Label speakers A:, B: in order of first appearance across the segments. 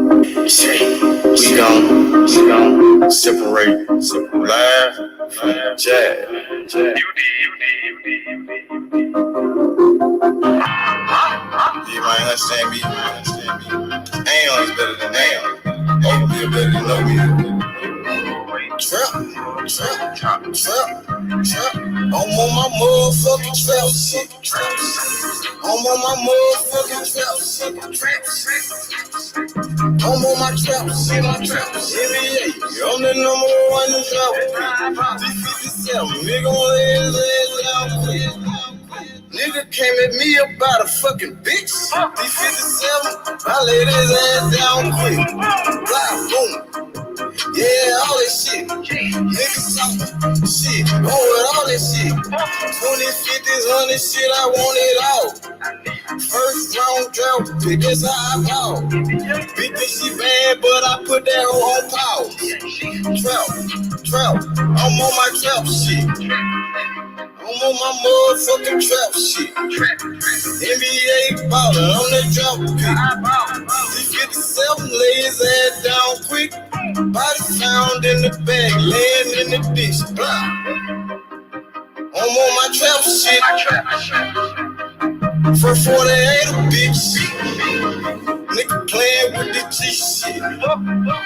A: We gon' separate live from jazz. You might understand me. Aeon is better than Aeon. Overview better than no. Trap. I'm on my motherfucking trap shit. I'm on my motherfucking trap shit. I'm on my trap shit. NBA, I'm the number one in trap. 357, nigga on his ass out quick. Nigga came at me about a fucking bitch. 357, I laid his ass down quick. Blah, boom. Yeah, all that shit. Niggas talking shit. Oh, with all that shit. 20s, 50s, 100s shit, I want it all. First round draft pick, that's how I ball. Bitch, think she bad, but I put that hoe on pause. Trap. I'm on my trap shit. I'm on my motherfucking trap shit. NBA ballin', I'm that drop pick. 357, lay his ass down quick. Body found in the bag, laying in the ditch. I'm on my trap shit. For 48 a bitch. Nigga playing with the G shit.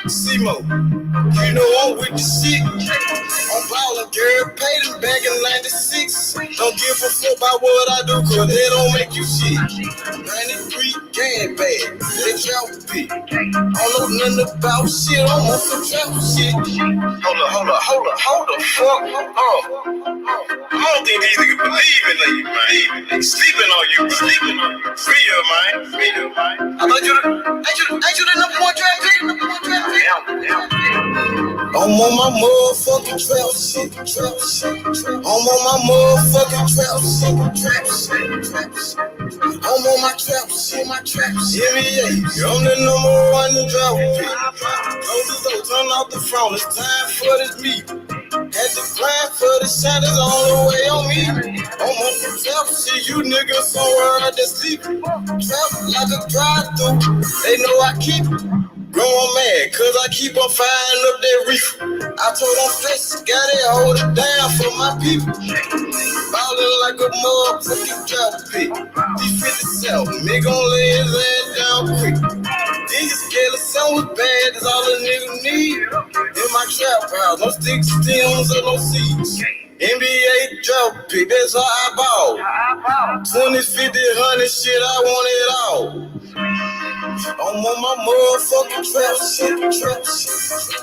A: C-Mo, you know I'm with the shit. I'm ballin', girl, paid him back in 96. Don't give a fuck about what I do, cause they don't make you shit. 93 gang bag, they trap pick. I don't know nothing about shit, I'm on some trap shit. Hold the fuck up. I don't think these niggas believe in you, man. They sleeping on you. Free up, man. I thought ain't you the number one draft pick? I'm on my motherfucking trap shit. I'm on my motherfucking trap shit. I'm on my trap shit. NBA, I'm the number one in draft pick. Close the door, turn off the phone. It's time for this meet. Had to grind for the shot is all the way on me. I'm on some trap shit, you niggas somewhere out there sleeping. Trap like a drive-through, they know I keep growing mad, cause I keep on firing up that reefer. I told them flex, gotta hold it down for my people. Ballin' like a motherfucking trap pick. D57, nigga gon' lay his ass down quick. Niggas scared of someone bad, that's all a nigga need. In my trap house, no sticks, stems, or no seeds. NBA drop pick, that's how I ball. 20, 50, 100 shit, I want it all. I'm on my motherfucking trap shit.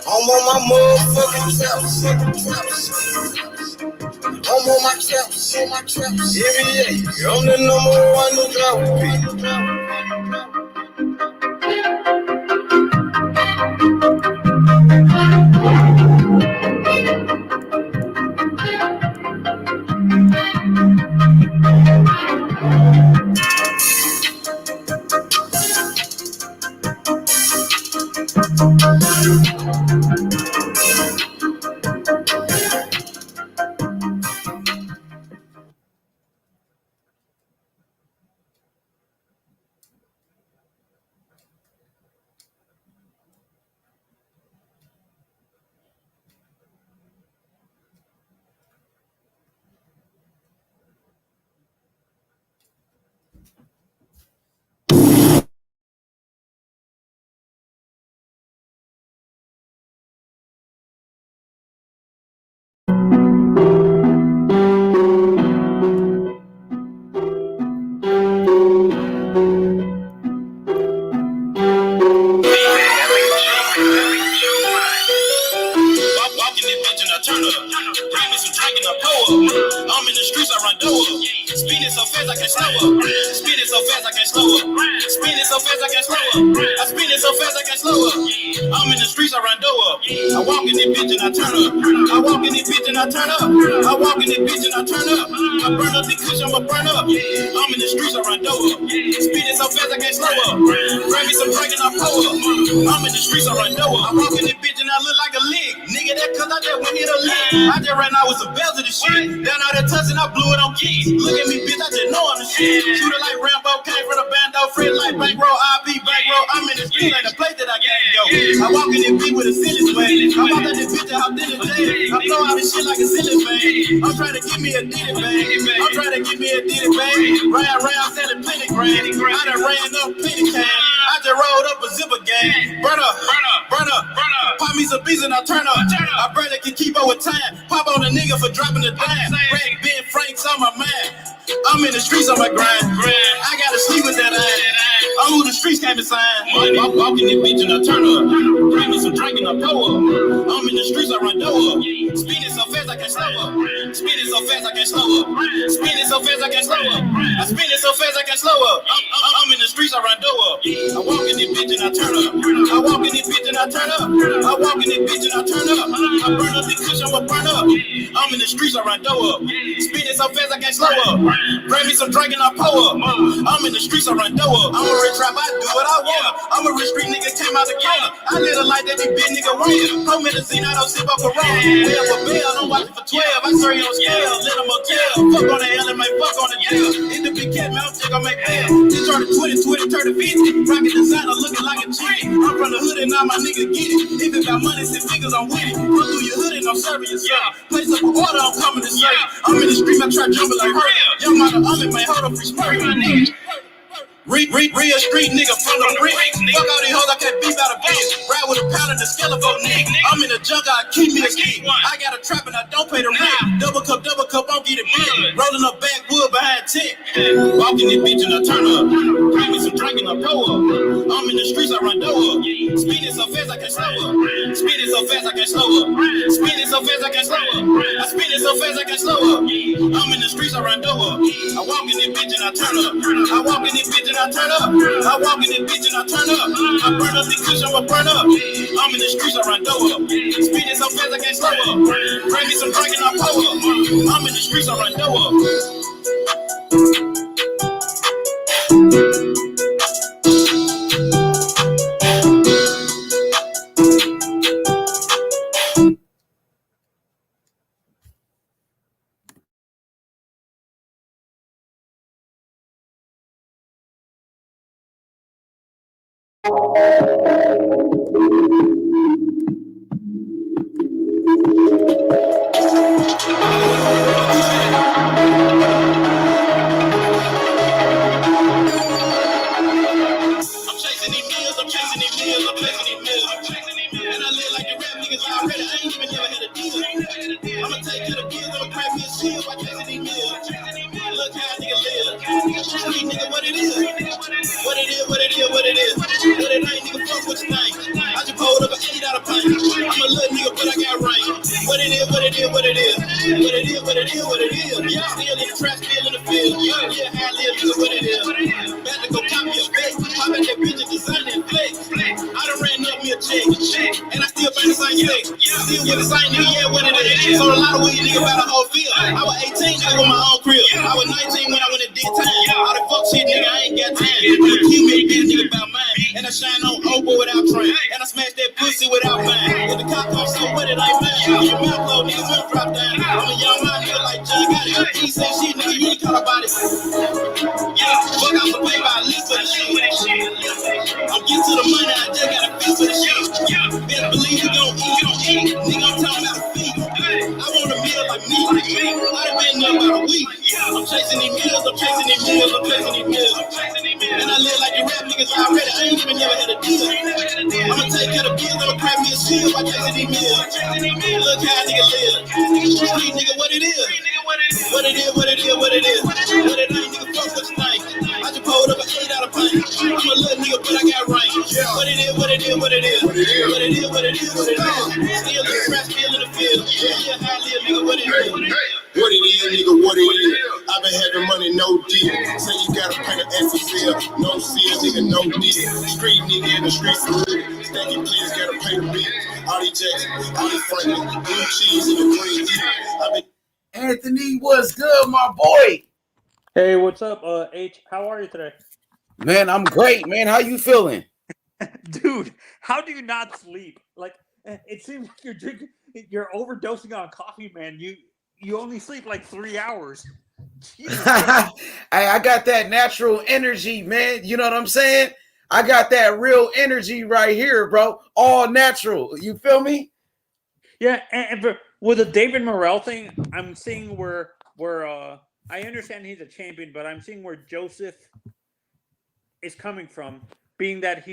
A: I'm on my motherfucking trap shit. I'm on my trap shit. NBA, I'm the number one in drop pick. I'm in the streets, I run door up. Spinning so fast I can't slow up. Spinning so fast I can't slow up. Spinning so fast I can't slow up. I spin it so fast I can't slow up. I'm in the streets, I run door up. I walk in this bitch and I turn up. I walk in this bitch and I turn up. I walk in this bitch and I turn up. I burn up the kush, I'ma burn up. I'm in the streets, I run door up. Spinning so fast I can't slow up. Grab me some drink and I pull up. I'm in the streets, I run door up. I walk in this bitch and I look like a lick. Nigga, that cause I just went in a lick. I just ran out with some bells of the shit. Down out there touching, I blew it on keys. Look at me, bitch, I just know I'm the shit. Shooter like Rambo, came from the bando, free like bankroll, IP bankroll. I'm in the street like the place that I got. I walk in this beat with a silly swag. I walk out this bitch and hop in the jail. I blow out this shit like a silly bag. I'm trying to get me a ditty bag. I'm trying to get me a ditty bag. Round selling plenty grand. I done ran up plenty cash. I just rolled up a zipper gang. Burn up. Pop me some beats and I turn up. I barely can keep up with time. Pop on a nigga for dropping the dime. Red Ben Franks on my mind. I'm in the streets on my grind. I gotta sleep with that ass. I'm who the streets came to sign. I'm walking this bitch and I turn up. Bring me some drink and I blow up. I'm in the streets, I run door up. Spinning so fast I can't slow up. Spinning so fast I can't slow up. Spinning so fast I can't slow up. I spin it so fast I can't slow up. I'm in the streets, I run door up. I walk in this bitch and I turn up. I walk in this bitch and I turn up. I walk in this bitch and I turn up. I burn up the cushion, I'ma burn up. I'm in the streets, I run door up. Spinning so fast I can't slow up. Bring me some drink and I pour up. I'm in the streets, I run door up. I'm a rich trap, I do what I want. I'm a rich street nigga, came out the corner. I live a life that these big nigga want. Home in the scene, I don't sip up a roll. Way up a bell, don't watch it for 12. I serve you on scale, let them motel. Fuck on the L and make fuck on the jail. In the big cat mouth, check on make bail. This turn to 20, 30, 50. Rocket designer looking like a chick. I'm from the hood and now my nigga get it. If it got money, 6 figures, I'm with it. Run through your hood and I'm serving you, sir. Place up an order, I'm coming to serve. I'm in the street, I try jumping like her. Young mother, I'm in my hold up, free spur. Real street nigga from the brick. Fuck all these hoes, I can't beef out a bitch. Ride with a pound and a skeleton nigga. I'm in the jungle, I keep me a ski. I got a trap and I don't pay the rent. Double cup, I'm get it big. Rolling up backwood behind tent. Walking this bitch and I turn up. Bring me some drink and I blow up. I'm in the streets, I run door up. Spinning so fast I can't slow up. Spinning so fast I can't slow up. Spinning so fast I can't slow up. I spin it so fast I can't slow up. I'm in the streets, I run door up. I walk in this bitch and I turn up. I walk in this bitch and I turn up. I walk in this bitch and I turn up. I burn up the cushion, I'ma burn up. I'm in the streets, I run door up. Spinning so fast I can't slow up. Bring me some drink and I pour up. I'm in the streets, I run door up. So a lot of weed nigga about the whole field. I was 18 nigga with my own crib. I was 19 when I went to did time. All the fuck shit nigga, I ain't got time. You keep me a bitch nigga about mine. And I shine on Oprah without trying. And I smash that pussy without mine. If the cop comes so with it, I ain't mine. Your mouth low, nigga, will drop down. I'm a young man nigga like John got it. He say shit, nigga, you ain't caught about it. Yeah, fuck out the paper, I live for the shit. I'm getting to the money, I just got a feel for the shit. Better believe you gon' eat. Nigga, I'm talking about a feet. I want a meal like me. I done been there about a week. I'm chasing these meals, I'm chasing these meals, I'm chasing these meals. And I live like the rap niggas already. I ain't even never had a deal. I'ma take care of bills, I'ma crack me a seal by chasing these meals. Look how a nigga live. Street nigga, what it is? What it is, what it is, what it is. What it ain't, nigga, fuck what you think. I just pulled up an 8 out of pint. I'm a little nigga, but I got range. What it is, what it is, what it is. What it is, what it is, what it is. Still in the trap, still in the field. Yeah, how I live, nigga, what it is.
B: What it is, nigga, what it is. I've been having money, no deal. Say you gotta pay the SSL. No seal, nigga, no deal. Street nigga in the streets of hood. Stacking please gotta pay the bill. All these Jackson, all these Franklin, blue cheese in the green deal.
C: Anthony, what's good, my boy?
D: Hey, what's up, H? How are you today?
C: Man, I'm great, man. How you feeling?
D: Dude, how do you not sleep? Like, it seems like you're overdosing on coffee, man. You only sleep like 3 hours.
C: I got that natural energy, man. You know what I'm saying? I got that real energy right here, bro. All natural. You feel me?
D: Yeah, and with the David Morrell thing, I'm seeing where I understand he's a champion, but I'm seeing where Joseph is coming from, being that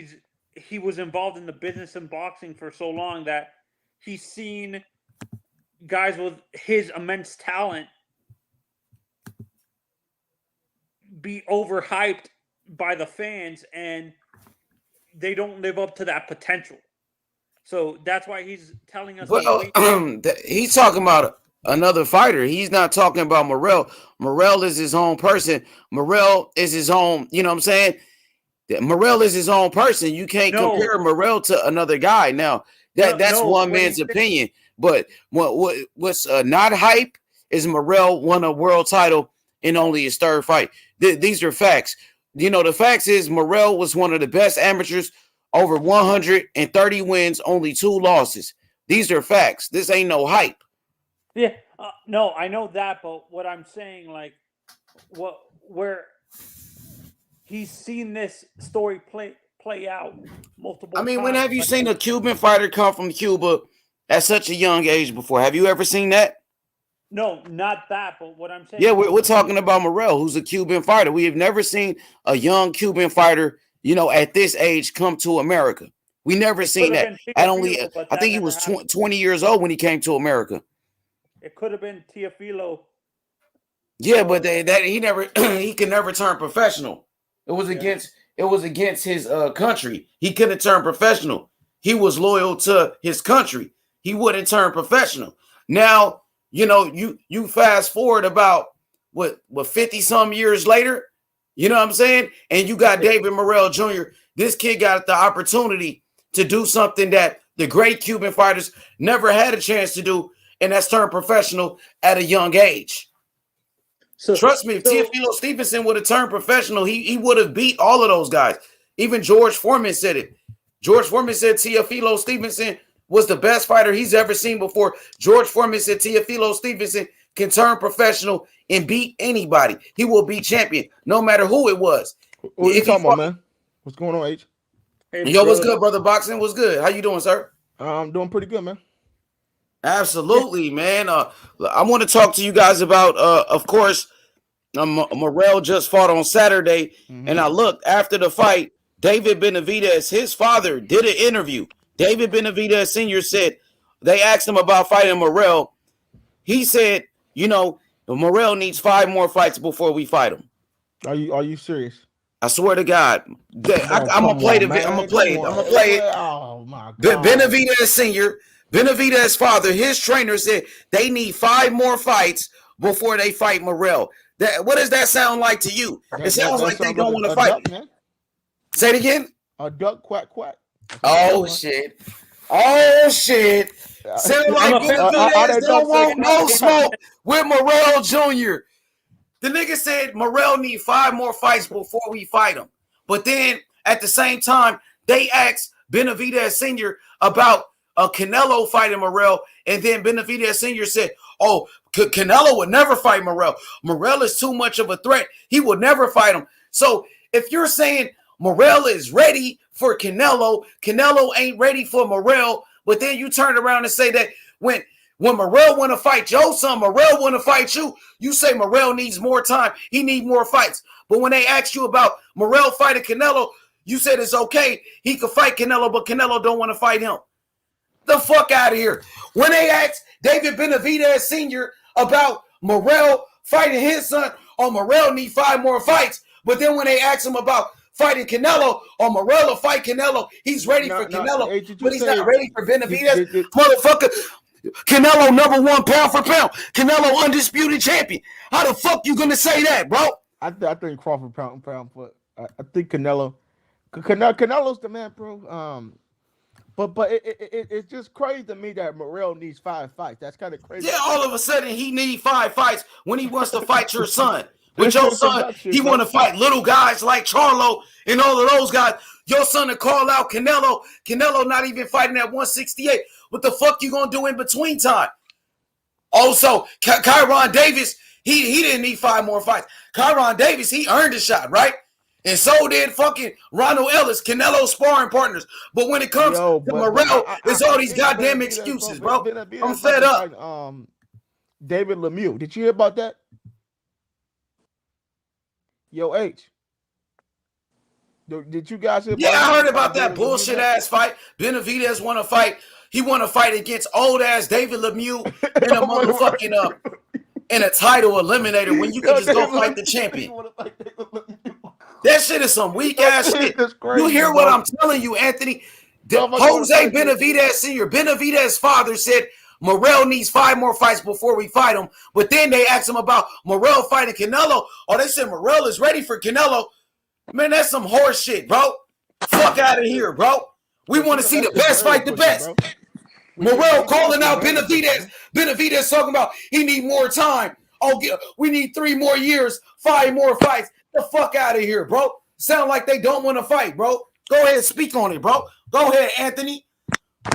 D: he was involved in the business and boxing for so long that he's seen guys with his immense talent be overhyped by the fans, and they don't live up to that potential. So that's why he's telling us.
C: Well, he's talking about another fighter. He's not talking about Morrell. Morrell is his own person. Morrell is his own. You know what I'm saying? Morrell is his own person. You can't compare Morrell to another guy. Now that's one man's opinion. But what's not hype is Morrell won a world title in only his third fight. These are facts. You know, the facts is Morrell was one of the best amateurs, over 130 wins, only 2 losses. These are facts. This ain't no hype.
D: Yeah, no, I know that, but what I'm saying, like, where he's seen this story play out multiple times.
C: I mean, when have you seen a Cuban fighter come from Cuba at such a young age before? Have you ever seen that?
D: No, not that, but what I'm saying.
C: Yeah, we're talking about Morrell, who's a Cuban fighter. We have never seen a young Cuban fighter, you know, at this age come to America. We never seen that. At only, I think he was 20 years old when he came to America.
D: It could have been Teofilo.
C: Yeah, but he could never turn professional. It was against his country. He couldn't turn professional. He was loyal to his country. He wouldn't turn professional. Now, you know, you fast forward about what 50 some years later, you know what I'm saying? And you got David Morrell Jr. This kid got the opportunity to do something that the great Cuban fighters never had a chance to do, and that's turn professional at a young age. So, trust me, if Teofilo Stevenson would have turned professional, he would have beat all of those guys. Even George Foreman said it. George Foreman said Teofilo Stevenson was the best fighter he's ever seen before. George Foreman said Teofilo Stevenson can turn professional and beat anybody. He will be champion, no matter who it was.
E: What are you talking about, man? What's going on, H?
C: Hey, yo, what's good, brother? Boxing, what's good? How you doing, sir?
E: I'm doing pretty good, man.
C: Absolutely, man. I want to talk to you guys about, of course, Morrell just fought on Saturday, and I looked after the fight. David Benavidez, his father, did an interview. David Benavidez Sr. said they asked him about fighting Morrell. He said, you know, Morrell needs 5 more fights before we fight him.
E: Are you serious?
C: I swear to God. I'm gonna play it. I'm gonna play it.
E: Oh my God.
C: Benavidez Sr., Benavidez's father, his trainer said they need 5 more fights before they fight Morrell. What does that sound like to you? It sounds like they don't want to fight. Duck, say it again.
E: A duck quack quack.
C: Oh shit. Sound like Benavidez don't want no smoke with Morrell Jr. The nigga said Morrell need 5 more fights before we fight him. But then at the same time, they asked Benavidez Sr. about Canelo fighting Morrell, and then Benavidez Sr. said, oh, Canelo would never fight Morrell. Morrell is too much of a threat. He would never fight him. So if you're saying Morrell is ready for Canelo, Canelo ain't ready for Morrell, but then you turn around and say that when Morrell want to fight your son, Morrell want to fight you, you say Morrell needs more time. He need more fights. But when they ask you about Morrell fighting Canelo, you said it's okay. He could fight Canelo, but Canelo don't want to fight him. The fuck out of here. When they asked David Benavidez Sr. about Morrell fighting his son, or Morrell need 5 more fights, but then when they asked him about fighting Canelo, or Morrell will fight Canelo, he's ready for Canelo, but he's not ready for Benavidez. Motherfucker, Canelo #1 pound for pound. Canelo undisputed champion. How the fuck you gonna say that, bro?
E: I think Crawford pound for pound, but I think Canelo's the man, bro. But it's just crazy to me that Morrell needs 5 fights. That's kind of crazy.
C: Yeah, all of a sudden he needs 5 fights when he wants to fight your son. With your son, he want to fight little guys like Charlo and all of those guys. Your son to call out Canelo. Canelo not even fighting at 168. What the fuck you gonna do in between time? Also, Kyron Davis, he didn't need 5 more fights. Kyron Davis, he earned a shot, right? And so did fucking Ronald Ellis, Canelo sparring partners. But when it comes to Morrell, it's all these goddamn excuses, bro. I'm fed up.
E: Fighting, David Lemieux. Did you hear about that? Yo, H. Did you guys hear about
C: Yeah, I heard about that bullshit ass fight. Benavidez want to fight. He want to fight against old ass David Lemieux in a motherfucking in a title eliminator when you can just go fight the champion. That shit is some weak ass shit. Crazy, you hear what I'm telling you, Anthony? Jose Benavidez Sr., Benavidez's father said Morrell needs 5 more fights before we fight him. But then they asked him about Morrell fighting Canelo. Oh, they said Morrell is ready for Canelo. Man, that's some horse shit, bro. Fuck out of here, bro. We want to see the best fight the best. Morrell calling out Benavidez. Benavidez talking about he need more time. Oh, we need 3 more years, 5 more fights. The fuck out of here, bro. Sound like they don't want to fight, bro. Go ahead and speak on it, bro. Go ahead, Anthony.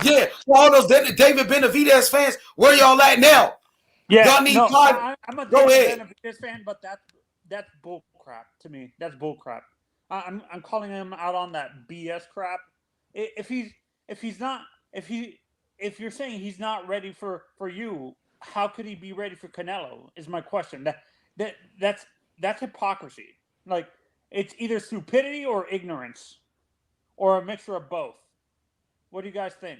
C: Yeah, for all those David Benavidez fans, where y'all at now?
D: Yeah,
C: y'all need 5.
D: I'm a
C: Go
D: David
C: ahead.
D: Benavidez fan, but that's bull crap to me. That's bull crap. I'm calling him out on that BS crap. If you're saying he's not ready for you, how could he be ready for Canelo? Is my question. That's hypocrisy. Like, it's either stupidity or ignorance, or a mixture of both. What do you guys think?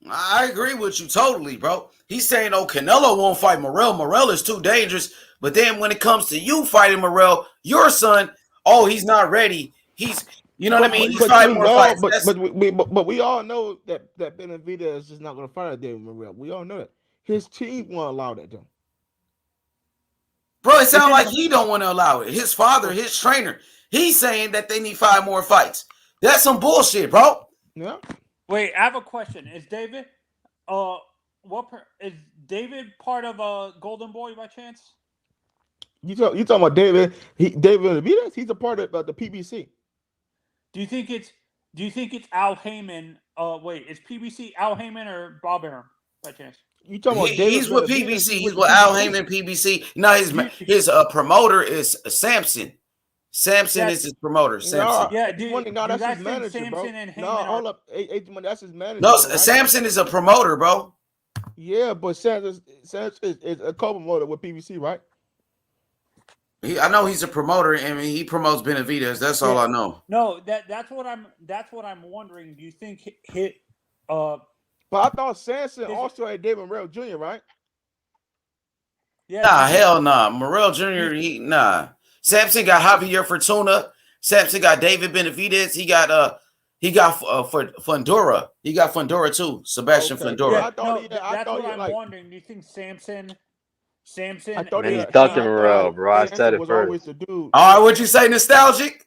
C: I agree with you totally, bro. He's saying, oh, Canelo won't fight Morrell. Morrell is too dangerous. But then when it comes to you fighting Morrell, your son, oh, he's not ready. He's, you know what I mean? He's 5 more fights.
E: But we all know that Benavidez is not going to fight David Morrell. We all know that. His team won't allow that, though.
C: Bro, it sounds like he don't want to allow it. His father, his trainer, he's saying that they need 5 more fights. That's some bullshit, bro.
E: Yeah.
D: Wait, I have a question. Is David is David part of Golden Boy by chance?
E: You talking about David? David Benavidez? He's a part of the PBC.
D: Do you think it's Al Heyman? Wait, is PBC Al Heyman or Bob Arum by chance?
E: You talking about David?
C: He's with PBC. He's with Al Heyman PBC. No, his promoter is Samson. Samson is his promoter. Samson.
E: That's his manager, Samson bro. And Heyman hold up. That's his manager.
C: No, right? Samson is a promoter, bro.
E: Yeah, but Samson is a co-promoter with PBC, right?
C: I know he's a promoter, and he promotes Benavidez. That's all I know.
D: No, that's what I'm wondering. Do you think
E: But I thought Samson also had David Morrell Jr., right?
D: Yeah.
C: Nah, hell nah. Morrell Jr. Samson got Javier Fortuna. Samson got David Benavidez. He got Fundora. He got Fundora too. Sebastian Fundora.
D: That's what I'm wondering. Do you think Samson?
F: I thought he's ducking Morrell, bro. I said it first.
C: All right, what'd you say? Nostalgic?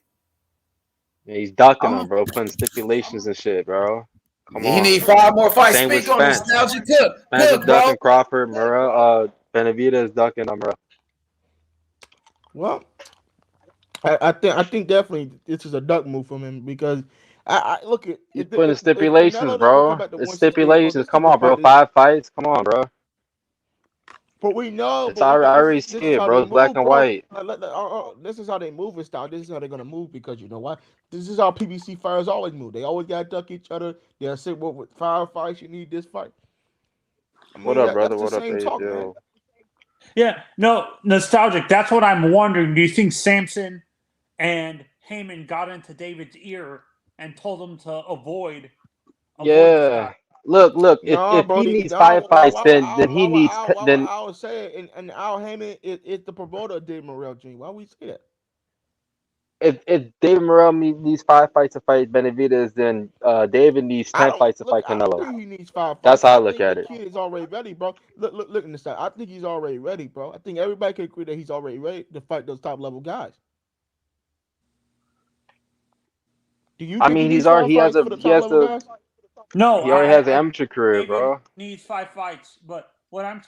F: Yeah, he's ducking him, bro. Putting stipulations and shit, bro. Come on.
C: He need 5 more fights.
F: Same
C: Speak
F: with
C: on
F: Spence.
C: Nostalgic. Good,
F: Spence ducking Crawford, Morrell, Benavidez ducking Morrell.
E: Well, I think definitely this is a duck move from him because I look at
F: he's putting stipulations, bro. It's stipulations. Come on, bro. 5 fights. Come on, bro.
E: But we know.
F: It's already scared, bro. It's black and white.
E: This is how they move and style. This is how they're gonna move because you know what? This is how PBC fighters always move. They always gotta duck each other. They'll say, "Well, with 5 fights, you need this fight."
F: What up, brother? What up, AJ?
D: Yeah, no, Nostalgic. That's what I'm wondering. Do you think Samson and Heyman got into David's ear and told him to avoid?
F: Yeah. Look. If he needs 5 fights, then he needs. Then
E: I would say, and Al Heyman is the promoter of David Morrell Jr. Why would we say that?
F: If David Morrell needs 5 fights to fight Benavidez, then David needs 10 fights to fight Canelo.
E: I think he needs 5 fights.
F: That's how I look at it.
E: The kid is already ready, bro. Look in the side. I think he's already ready, bro. I think everybody can agree that he's already ready to fight those top level guys. Do you?
F: I mean, he has a.
D: No,
F: he already has an amateur career,
D: David
F: bro.
D: Needs 5 fights, but where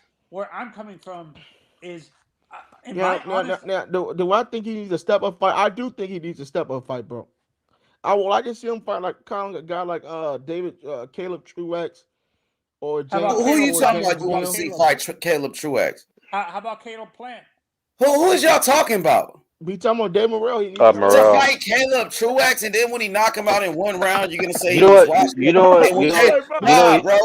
D: I'm coming from is.
E: Do I think he needs a step up fight? I do think he needs a step up fight, bro. I just see him fight like kind of a guy like Caleb Truex or James.
C: Who you talking about? You want to see fight Caleb Truex?
D: How about Caleb Plant?
C: Who is y'all talking about?
E: We talking about Dave Morrell.
C: To
F: Morrell.
C: fight Caleb Truax, and then when he knock him out in one round, you're gonna say
F: You
C: he
F: know
C: was
F: what?
C: watching.
F: You know what?
C: And when
F: You know.
C: Caleb-
F: You know.
C: Nah, bro,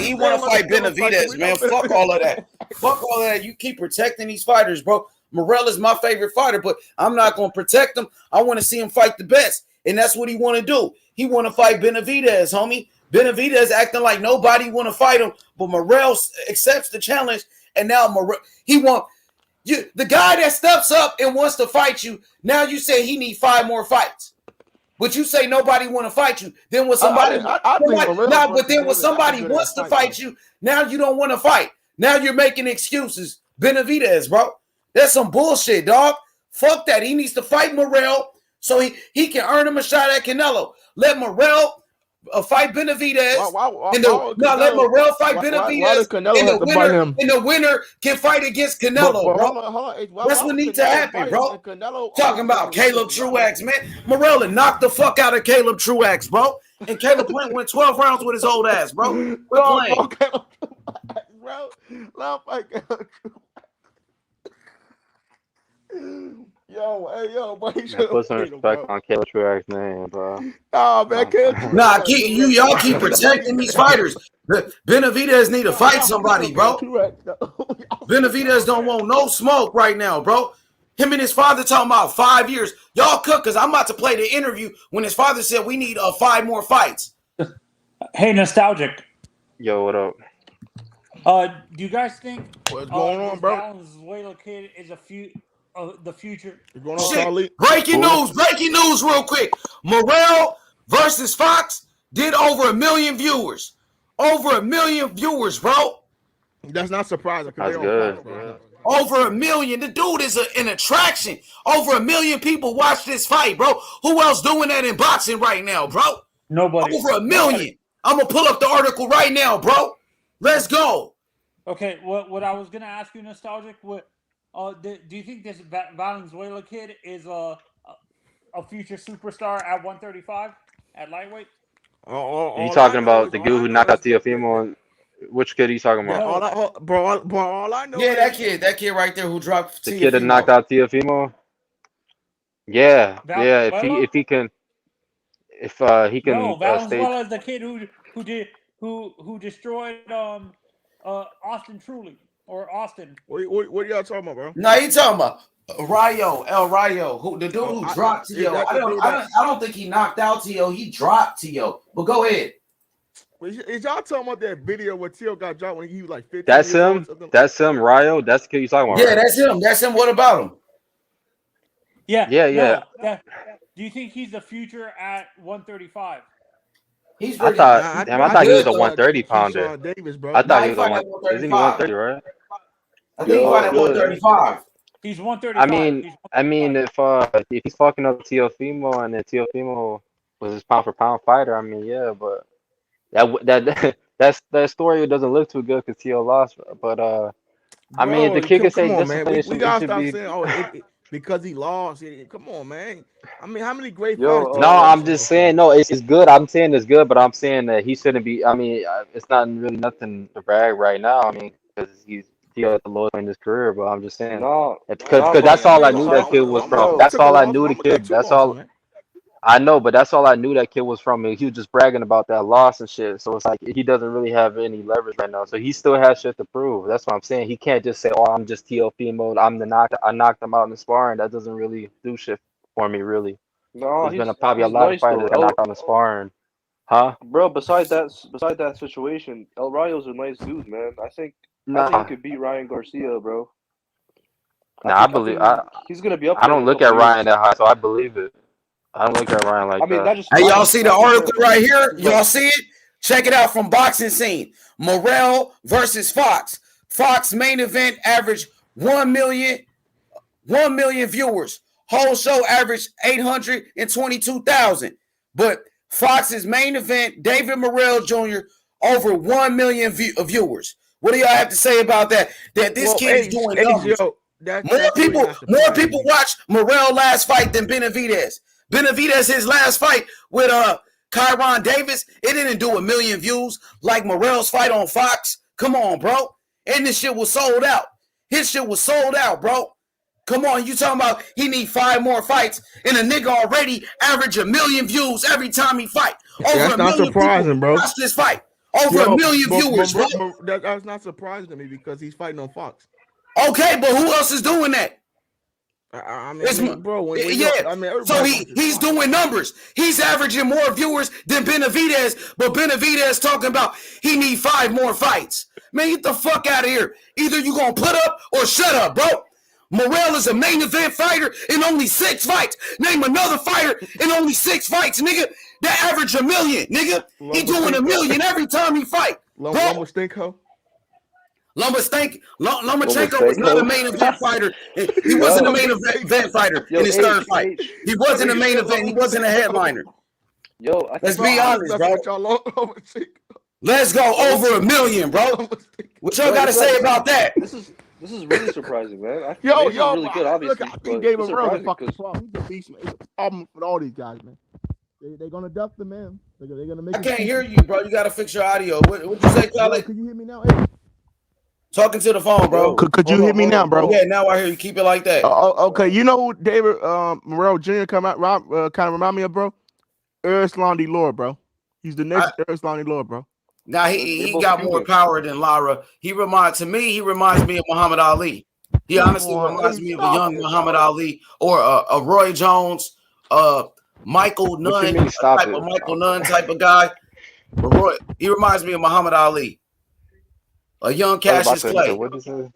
C: he want to fight Benavidez, man. Fuck all of that. Fuck all of that. You keep protecting these fighters, bro. Morrell is my favorite fighter, but I'm not gonna protect him. I want to see him fight the best, and that's what he want to do. He want to fight Benavidez, homie. Benavidez acting like nobody want to fight him, but Morrell accepts the challenge, and now Morrell he want. You, the guy that steps up and wants to fight you, now you say he need 5 more fights. But you say nobody want to fight you. Then when somebody, when somebody wants to fight you, now you don't want to fight. Now you're making excuses. Benavidez, bro. That's some bullshit, dog. Fuck that. He needs to fight Morrell so he can earn him a shot at Canelo. Let Morrell fight Benavidez. Let Morrell fight Benavidez. And the winner can fight against Canelo, bro. That's what needs to happen, bro. Talking about Caleb Truax, man. Morrell and knocked the fuck out of Caleb Truax, bro. And Caleb went 12 rounds with his old ass, bro. Quit playing.
E: Bro, love fight Caleb Yo, boy.
F: Put some respect on Caleb Truax's name, bro.
E: Oh, man,
C: y'all keep protecting these fighters. Benavidez need to fight somebody, bro. Benavidez don't want no smoke right now, bro. Him and his father talking about 5 years. Y'all cook, because I'm about to play the interview when his father said we need 5 more fights.
D: Hey, Nostalgic.
F: Yo, what up?
D: Do you guys think
E: what's going on, bro?
D: Valenzuela kid is the future?
C: Breaking news real quick. Morrell versus Fox did over 1 million viewers. Over 1 million viewers, bro.
E: That's not surprising.
F: That's good.
C: Over 1 million. The dude is an attraction. Over 1 million people watch this fight, bro. Who else doing that in boxing right now, bro?
D: Nobody.
C: Over 1 million. I'm going to pull up the article right now, bro. Let's go.
D: Okay, what I was going to ask you, Nostalgic, do you think this Valenzuela kid is a future superstar at 135 at lightweight?
F: Are you talking about the dude who knocked out Teofimo? Which kid are you talking about?
E: All I know.
C: Yeah, that kid right there who dropped
F: the kid that knocked out Teofimo. Yeah. If he can.
D: No, Valenzuela is the kid who destroyed Austin Truly or Austin.
E: What are y'all talking about, bro?
C: No, he talking about El Rayo, who the dude who dropped T.O. I don't think he knocked out T.O. He dropped T.O. But go ahead.
E: Is y'all talking about that video where T.O. got dropped when he was like 15?
F: That's him. That's him, Rayo. That's the kid you talking about.
C: Yeah, that's him. That's him. What about him?
D: Yeah. Do you think he's the future at 135?
F: I thought he was a 130 pounder.
E: Davis, bro.
F: I thought he was a 130. Isn't he 130, right?
C: I think he fought at 135.
D: He's 135.
F: I mean, if he's fucking up Teofimo and then Teofimo was his pound for pound fighter, I mean, yeah, but that story doesn't look too good because Teo lost. But I mean, the kid can say this.
E: We gotta stop saying, because he lost. Come on, man. I mean, how many great fighters?
F: No, I'm just saying, no, it's good. I'm saying it's good, but I'm saying that he shouldn't be. I mean, it's not really nothing to brag right now. I mean, because he's at the lowest in his career, but I'm just saying, because that's all I knew that kid was from. That's all I knew the kid. That's all. I know, but that's all I knew that kid was from. He was just bragging about that loss and shit. So it's like he doesn't really have any leverage right now. So he still has shit to prove. That's what I'm saying. He can't just say, "Oh, I'm just Teofimo. I knocked him out in the sparring." That doesn't really do shit for me, really.
G: No,
F: there's been probably a lot of fighters that knocked out in the sparring, huh?
G: Bro, besides that situation, El Rayo's a nice dude, man. I think he could beat Ryan Garcia, bro.
F: I believe
G: he's gonna be up.
F: I don't look at Ryan that high, so I believe it. I don't look at Ryan like that.
C: Hey, y'all see the article right here? Y'all see it? Check it out from Boxing Scene. Morrell versus Fox. Fox main event averaged 1 million viewers. Whole show averaged 822,000. But Fox's main event, David Morrell Jr., over 1 million viewers. What do y'all have to say about that? That this kid is doing numbers. More people watch Morrell last fight than Benavidez. Benavidez, his last fight with Kyron Davis, it didn't do 1 million views like Morrell's fight on Fox. Come on, bro. And this shit was sold out. His shit was sold out, bro. Come on, you talking about he need 5 more fights, and a nigga already average 1 million views every time he fight. Over
E: That's
C: 1
E: not
C: million
E: surprising,
C: people
E: bro.
C: watch this fight. Over 1 million viewers, bro.
E: That's not surprising to me because he's fighting on Fox.
C: Okay, but who else is doing that?
E: Bro.
C: So he's doing numbers. He's averaging more viewers than Benavidez, but Benavidez talking about he need 5 more fights. Man, get the fuck out of here. Either you gonna put up or shut up, bro. Morrell is a main event fighter in only 6 fights. Name another fighter in only 6 fights, nigga. That average 1 million, nigga. He doing 1 million every time he fight.
E: Lomachenko
C: was not a main event fighter. He wasn't a main event fighter in his third fight. He wasn't a main event. He wasn't a headliner. Let's be honest, bro. Let's go over 1 million, bro. What y'all got to say about that?
G: This is really surprising, man.
E: Yo,
G: really good, obviously.
E: Look, I think David Morrell is fucking problem. He's a beast, man. It's a problem with all these guys, man. They're gonna duck the man. They're gonna make.
C: I can't hear you, bro. You gotta fix your audio. What you say, Kelly?
E: Can you hear me now? Hey.
C: Talking to the phone, bro.
E: Could you hear me now, bro?
C: Yeah, now I hear you. Keep it like that.
E: Okay. You know who David Morrell Jr. kind of remind me of, bro? Errol Spence, bro. He's the next Errol Spence, bro.
C: Now he got more power than Lara. He reminds me of Muhammad Ali. He honestly reminds me of a young Muhammad Ali or a Roy Jones, Michael Nunn, Michael Nunn type of guy. But he reminds me of Muhammad Ali. A young Cassius Clay.
F: What is it?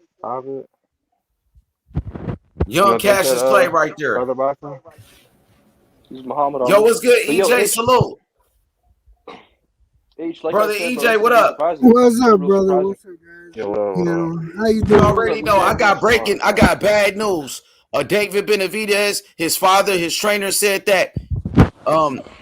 C: Young Cassius Clay right there.
G: He's Muhammad Ali.
C: Yo, what's good? EJ, salute. Brother EJ, what up?
H: What's up, brother? What's up, guys? How you doing?
C: You already know I got bad news. David Benavidez, his father, his trainer said that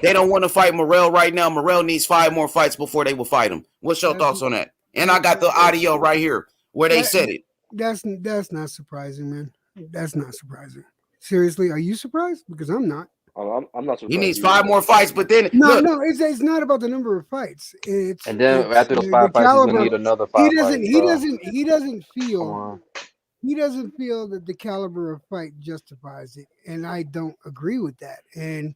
C: they don't want to fight Morrell right now. Morrell needs 5 more fights before they will fight him. What's your thoughts on that? And I got the audio right here where they said it.
H: That's not surprising, man. That's not surprising. Seriously, are you surprised? Because I'm not.
G: I'm not surprised.
C: He needs 5 more fights, but then
H: no, it's not about the number of fights.
F: And then after those 5 fights, he's gonna need another 5 fights.
H: He doesn't feel that the caliber of fight justifies it, and I don't agree with that. And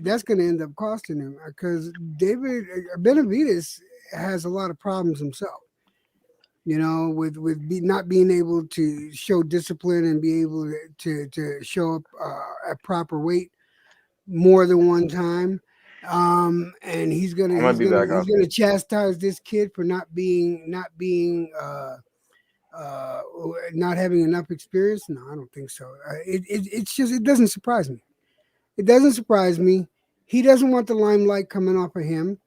H: that's going to end up costing him because David Benavidez has a lot of problems himself. You know, with not being able to show discipline and be able to show up at proper weight more than one time, and he's gonna chastise this kid for not having enough experience. No, I don't think so. It doesn't surprise me. It doesn't surprise me. He doesn't want the limelight coming off of him.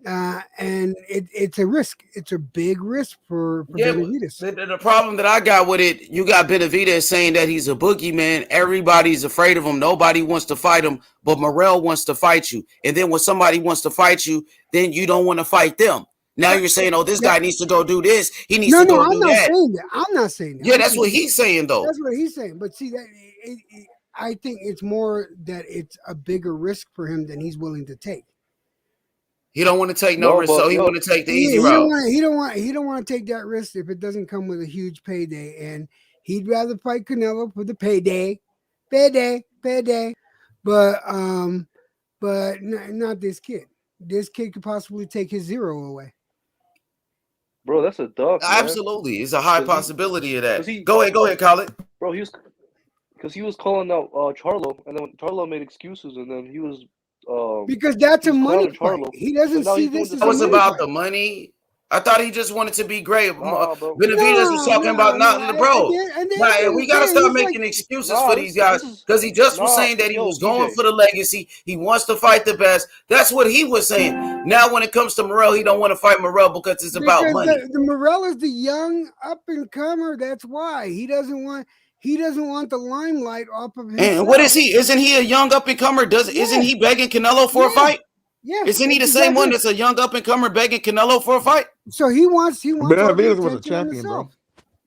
H: And it's a risk. It's a big risk for Benavidez.
C: The problem that I got with it, you got Benavidez saying that he's a boogeyman. Everybody's afraid of him. Nobody wants to fight him, but Morrell wants to fight you. And then when somebody wants to fight you, then you don't want to fight them. Now you're saying, oh, this guy needs to go do this. He needs to go do that.
H: I'm not saying that.
C: Yeah, that's what he's saying, though.
H: That's what he's saying. But see, I think it's more that it's a bigger risk for him than he's willing to take.
C: He don't want to take no risk, so he want to take the easy route.
H: He don't want to take that risk if it doesn't come with a huge payday, and he'd rather fight Canelo for the payday. But not this kid. This kid could possibly take his 0 away.
G: Bro, that's a dog.
C: Absolutely, it's a high possibility of that. Go ahead, Khaled.
G: Bro, he was calling out Charlo, and then Charlo made excuses, and then he was.
H: Because that's a money fight. He doesn't see this as
C: it was about the money. I thought he just wanted to be great. Benavidez was talking about bro. We gotta start making excuses for these guys because he just was saying that he was going for the legacy. He wants to fight the best. That's what he was saying. Now, when it comes to Morrell, he don't want to fight Morrell because it's about money.
H: The Morrell is the young up and comer. That's why he doesn't want the limelight off of him.
C: And what is he? Isn't he a young up and comer? Isn't he begging Canelo for a fight?
H: Yeah.
C: Isn't he the same one that's a young up and comer begging Canelo for a fight?
H: So he wants
E: Benavidez was a champion, bro.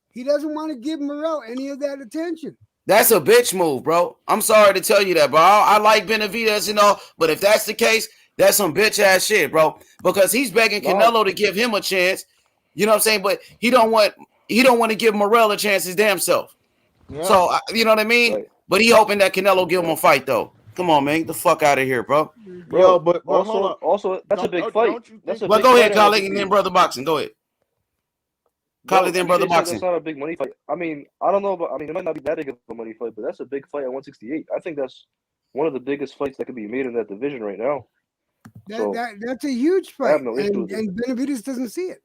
H: He doesn't want to give Morrell any of that attention.
C: That's a bitch move, bro. I'm sorry to tell you that, bro. I like Benavidez and all, but if that's the case, that's some bitch ass shit, bro. Because he's begging Canelo to give him a chance. You know what I'm saying? But he don't want to give Morrell a chance his damn self.
E: Yeah.
C: So you know what I mean.
G: Right.
C: But he hoping that Canelo give him a fight though. Come on, man, get the fuck out of here, bro.
E: Yo, but hold
G: also,
E: up.
G: also that's a big fight.
E: Don't you
G: That's
E: think?
G: a
C: Well,
G: big
C: go
G: fight
C: ahead,
G: at
C: colleague, and
G: 168.
C: then brother boxing. Go ahead, colleague, then brother
G: TJ said
C: boxing.
G: that's not a big money fight. I mean, I don't know, but I mean, it might not be that big of a money fight, but that's a big fight at 168. I think that's one of the biggest fights that could be made in that division right now.
H: That's a huge
G: I
H: fight,
G: have no issue with it.
H: and Benavidez doesn't see it.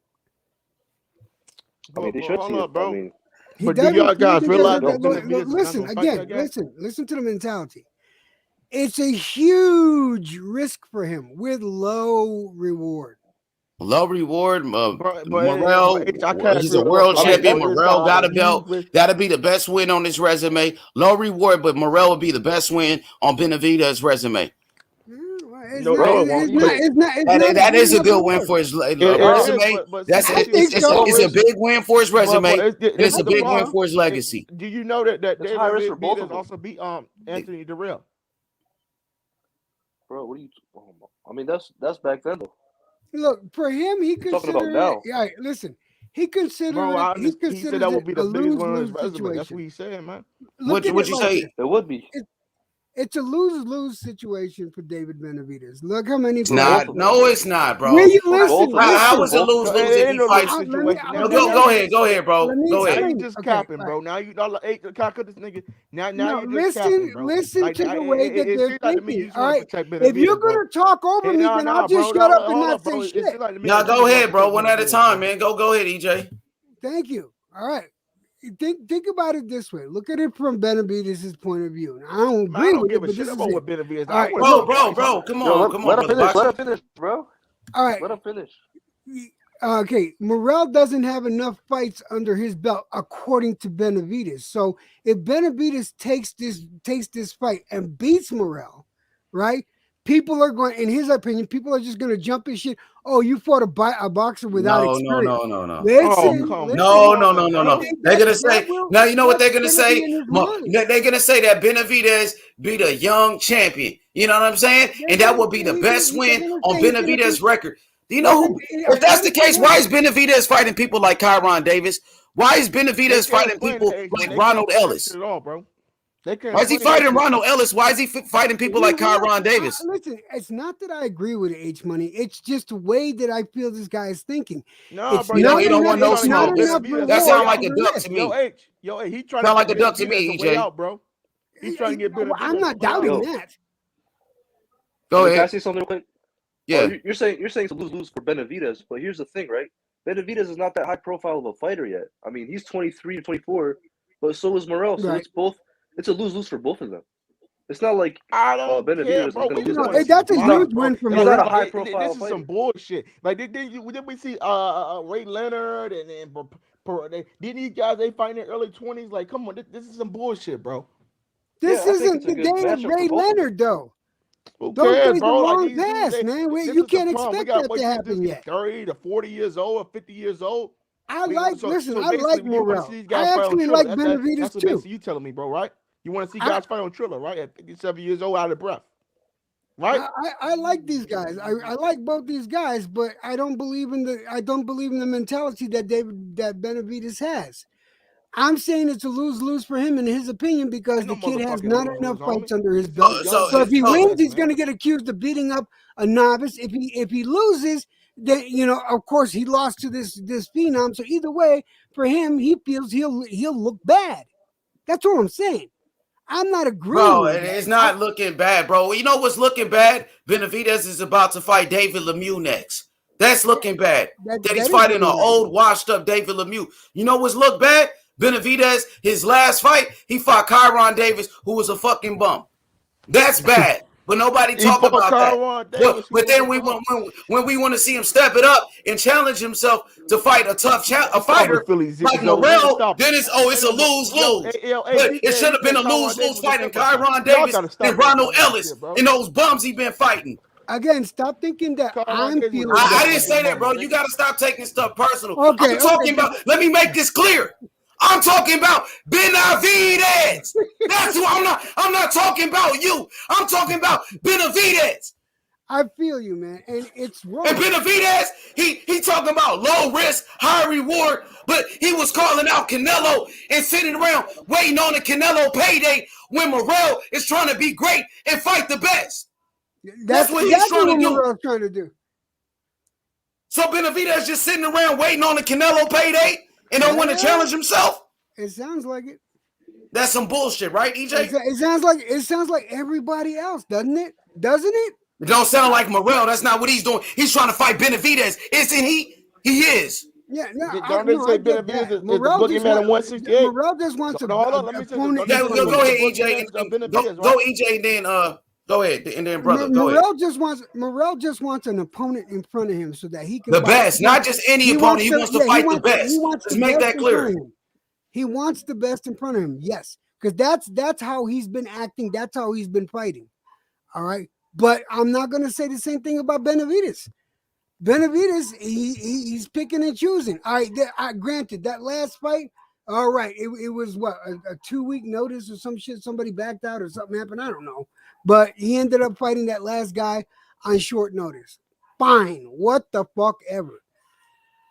G: I mean, they should see it,
E: bro.
G: I mean,
E: But do y'all guys realize that Benavidez
H: listen again? Listen to the mentality. It's a huge risk for him with low reward.
C: Low reward.
E: Morrell,
C: he's a world champion. Morrell got a belt. That'll be the best win on his resume. Low reward, but Morrell would be the best win on Benavidez's resume. That is a good win for his resume. It's a big win for his resume. It's a big win for his legacy.
E: Do you know that
G: it's high risk for both of them.
E: also beat Anthony Durrell?
G: Bro, what are you? I mean, that's back then though.
H: Look, for him, he
G: talking
H: considered
G: about now.
H: Yeah, listen, he considered
E: he said that would be the biggest one on his resume. That's what he said, man.
C: What you say?
G: It would be.
H: It's a lose-lose situation for David Benavidez. Look how many.
C: It's not. No, it's not, bro.
H: Will you listen?
C: How is it lose-lose if he fights? Go ahead, bro. Go ahead.
E: Now you just capping, bro. Now you cut this nigga. Now you just capping, bro.
H: Listen to the way that they're thinking. All right, if you're gonna talk over me, then I'll just shut up and not say shit.
C: Now go ahead, bro. One at a time, man. Go ahead, EJ.
H: Thank you. All right. Think about it this way. Look at it from Benavidez's point of view. Now, I don't agree with it, but this is
E: what Benavidez.
H: All right,
C: bro. Come on.
G: Let him finish, bro.
H: All right.
G: Let him finish.
H: Okay, Morrell doesn't have enough fights under his belt, according to Benavidez. So if Benavidez takes this fight and beats Morrell, right? People are going, in his opinion, people are just going to jump his shit. Oh, you fought a boxer without experience.
C: No.
H: Listen,
C: no. They're going to say, now you know what they're going to say? They're going to say that Benavidez beat a young champion. You know what I'm saying? And that would be the best win on Benavidez's record. Do you know who? If that's the case, why is Benavidez fighting people like Kyron Davis? Why is Benavidez fighting people like Ronald Ellis? Why is he fighting Ronald Ellis? Why is he fighting people like Kyron Davis?
H: Listen, it's not that I agree with H Money. It's just the way that I feel this guy is thinking.
C: No, bro, you don't want no smoke. That sounds like a duck to me.
E: Yo, he trying
C: sound like a duck to me, EJ.
E: Out, bro. He's trying to get better.
H: I'm not doubting that.
G: Go ahead. Can I say something real quick?
C: Yeah.
G: You're saying it's a lose for Benavidez, but here's the thing, right? Benavidez is not that high profile of a fighter yet. I mean, he's 23 or 24, but so is Morrell. So it's a lose for both of them. It's not like Benavidez is going to lose.
H: That's a huge win for
G: Morrell. He's not a high profile
E: This is some bullshit. Like did we see Ray Leonard and didn't these guys they fight in their early 20s? Like, come on, this is some bullshit, bro.
H: This isn't the day of Ray Leonard, though.
E: Don't
H: take the wrong pass, man. You can't expect that to happen yet.
E: 30 to 40 years old or 50 years old.
H: I like Morrell. I actually like Benavidez too.
E: So you telling me, bro, right? You want to see guys fight on Triller, right? At 57 years old, out of breath, right?
H: I like these guys. I like both these guys, but I don't believe in the mentality that Benavidez has. I'm saying it's a lose-lose for him in his opinion because the kid has not enough fights under his belt. So if he wins, he's going to get accused of beating up a novice. If he loses, then of course he lost to this phenom. So either way, for him, he feels he'll look bad. That's what I'm saying. I'm not agreeing.
C: Bro, it's not looking bad, bro. You know what's looking bad? Benavidez is about to fight David Lemieux next. That's looking bad. That he's fighting an old, washed-up David Lemieux. You know what's look bad? Benavidez, his last fight, he fought Kyron Davis, who was a fucking bum. That's bad. But nobody talk about that. But then when we want to see him step it up and challenge himself to fight a fighter like Morrell, then it's a lose-lose. But it should have been a lose-lose fighting Kyron Davis and Ronald Ellis and those bums he been fighting.
H: Again, stop thinking that I'm feeling.
C: I didn't say that, bro. You got to stop taking stuff personal. I'm talking about. Let me make this clear. I'm talking about Benavidez. That's who I'm not talking about you. I'm talking about Benavidez.
H: I feel you, man, and it's wrong.
C: And Benavidez, he talking about low risk, high reward, But he was calling out Canelo and sitting around waiting on the Canelo payday when Morrell is trying to be great and fight the best. That's what he's trying to do.
H: Morrell's trying to do.
C: So Benavidez just sitting around waiting on the Canelo payday and don't want to challenge himself?
H: It sounds like it.
C: That's some bullshit, right, EJ?
H: It sounds like everybody else, doesn't it? Doesn't it?
C: It don't sound like Morrell. That's not what he's doing. He's trying to fight Benavidez. Isn't he? He is.
H: Yeah, no.
E: Don't they say Benavidez is the boogeyman at 168?
H: Morrell just wants to.
E: Hold on, let me say
C: go ahead, EJ. Go, EJ, and then go ahead, and then brother.
H: Morrell just wants an opponent in front of him so that he can
C: the best, not just any opponent. He wants to fight the best. Let's make that clear.
H: He wants the best in front of him. Yes, because that's how he's been acting. That's how he's been fighting. All right, but I'm not going to say the same thing about Benavidez. Benavidez, he's picking and choosing. All right, granted, that last fight, all right, it was what, a 2-week notice or some shit. Somebody backed out or something happened. I don't know. But he ended up fighting that last guy on short notice. Fine. What the fuck ever.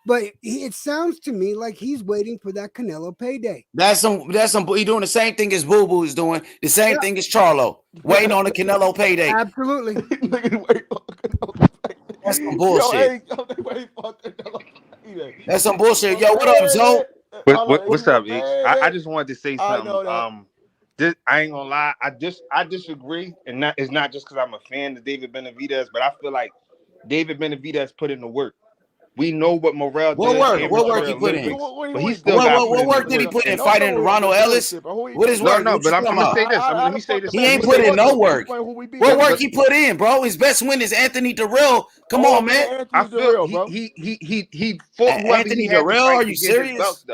H: But it sounds to me like he's waiting for that Canelo payday.
C: That's some. He's doing the same thing as Boo Boo is doing. The same thing as Charlo, waiting on the Canelo payday.
H: Absolutely.
C: That's some bullshit. That's some bullshit. Yo, what up, Zoe?
I: What's up, H? I just wanted to say something. I ain't gonna lie. I disagree, and it's not just because I'm a fan of David Benavidez, but I feel like David Benavidez put in the work. We know what Morrell did.
C: What work he put in?
I: But he still
C: what work did he put in? Fighting Ronald Ellis? What is work?
I: No, but I'm gonna say this. Let me say this.
C: He ain't put in no work. What work he put in, bro? His best win is Anthony Durrell. Come on, man.
I: I feel he fought
C: Anthony Durrell. Are you serious?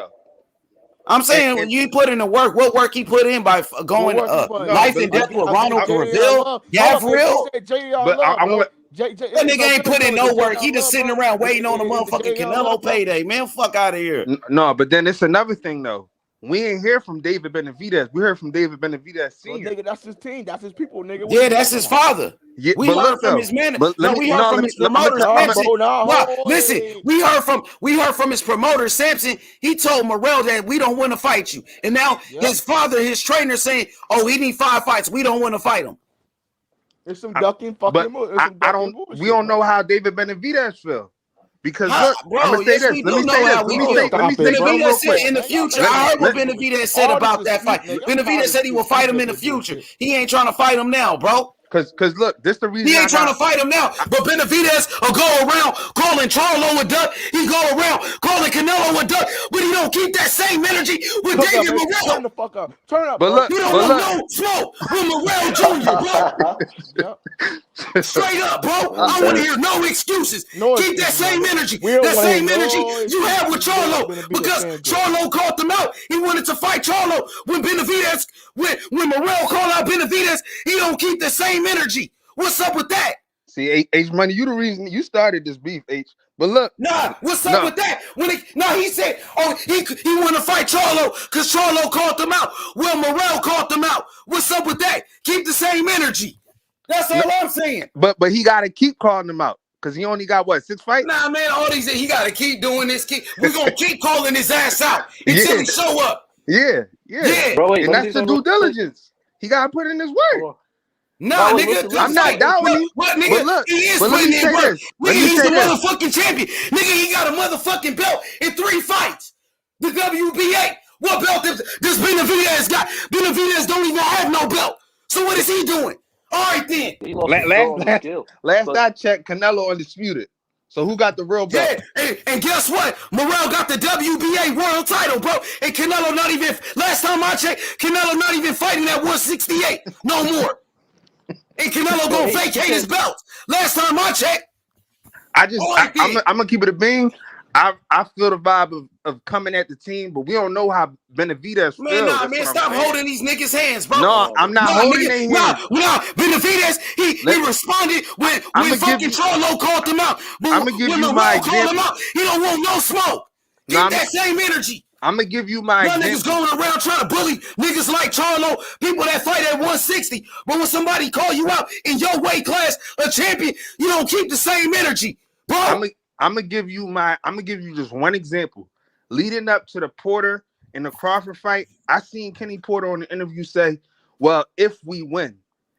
C: I'm saying when you put in the work, what work he put in by going life and death with Ronald Caraville, Gavril?
I: But I want.
C: That nigga ain't put in no work. He just sitting around waiting on the motherfucking Canelo payday. Man, fuck out of here.
I: No, but then it's another thing though. We ain't hear from David Benavidez. We heard from David Benavidez Senior.
E: Nigga, that's his team. That's his people, nigga.
C: Yeah, that's his father.
I: Yeah,
C: we heard from his man. We heard from his promoter Sampson. Listen, we heard from his promoter Sampson. He told Morrell that we don't want to fight you, and now his father, his trainer, saying, "Oh, he need 5 fights. We don't want to fight him."
E: There's some ducking fucking.
I: We don't know how David Benavidez feel. Because look,
C: bro,
I: I'm gonna say this. Let me say
C: Benavidez in the future. I heard what Benavidez said about that fight. Benavidez said he will fight him in the future. He ain't trying to fight him now, bro.
I: Because look, this the reason
C: he ain't trying to fight him now. But Benavidez will go around calling Charlo a duck. He go around calling Canelo a duck, but he don't keep that same energy with David Morrell.
E: Turn the fuck up. Turn up.
I: But look,
C: you don't want no smoke with Morrell Jr., bro. Straight up, bro. I want to hear no excuses. Keep that same energy. That same energy you have with Charlo. Because Charlo called them out. He wanted to fight Charlo. When Benavidez, when Morrell called out Benavidez, he don't keep the same energy. What's up with that?
I: See, H Money, you the reason you started this beef, H. But look,
C: what's up with that? He said, he want to fight Charlo because Charlo called them out. Well, Morrell called them out. What's up with that? Keep the same energy. That's all I'm saying.
I: But he gotta keep calling them out because he only got 6 fights.
C: Nah, man, all these he gotta keep doing this. We're gonna keep calling his ass out until he show up.
I: Yeah.
G: Bro, wait,
I: and that's the due diligence. He gotta put in his work.
C: Nah, nigga,
I: I'm not doubting him.
C: What, nigga?
I: But look,
C: he is putting in work. Nigga, he's the motherfucking champion. Nigga, he got a motherfucking belt in 3 fights. The WBA. What belt does Benavidez got? Benavidez don't even have no belt. So what is he doing? All right, then.
I: Last I checked, Canelo undisputed. So who got the real belt?
C: Yeah, and guess what? Morrell got the WBA world title, bro. And Canelo not even, last time I checked, Canelo not even fighting at 168 no more. And Canelo gonna vacate his belt. Last time I checked.
I: I'm gonna keep it a bean. I feel the vibe of coming at the team, but we don't know how Benavidez feels.
C: Man, stop holding these niggas' hands, bro.
I: No, I'm not holding their hands.
C: Benavidez, he responded when fucking Charlo called him out. But
I: I'm gonna give you my example.
C: He don't want no smoke. Keep that same energy.
I: I'm gonna give you my example.
C: Niggas going around trying to bully niggas like Charlo, people that fight at 160. But when somebody call you out in your weight class, a champion, you don't keep the same energy, bro.
I: I'm gonna give you just one example. leading up to the Porter and the Crawford fight, I seen Kenny Porter on the interview say, "Well, if we win."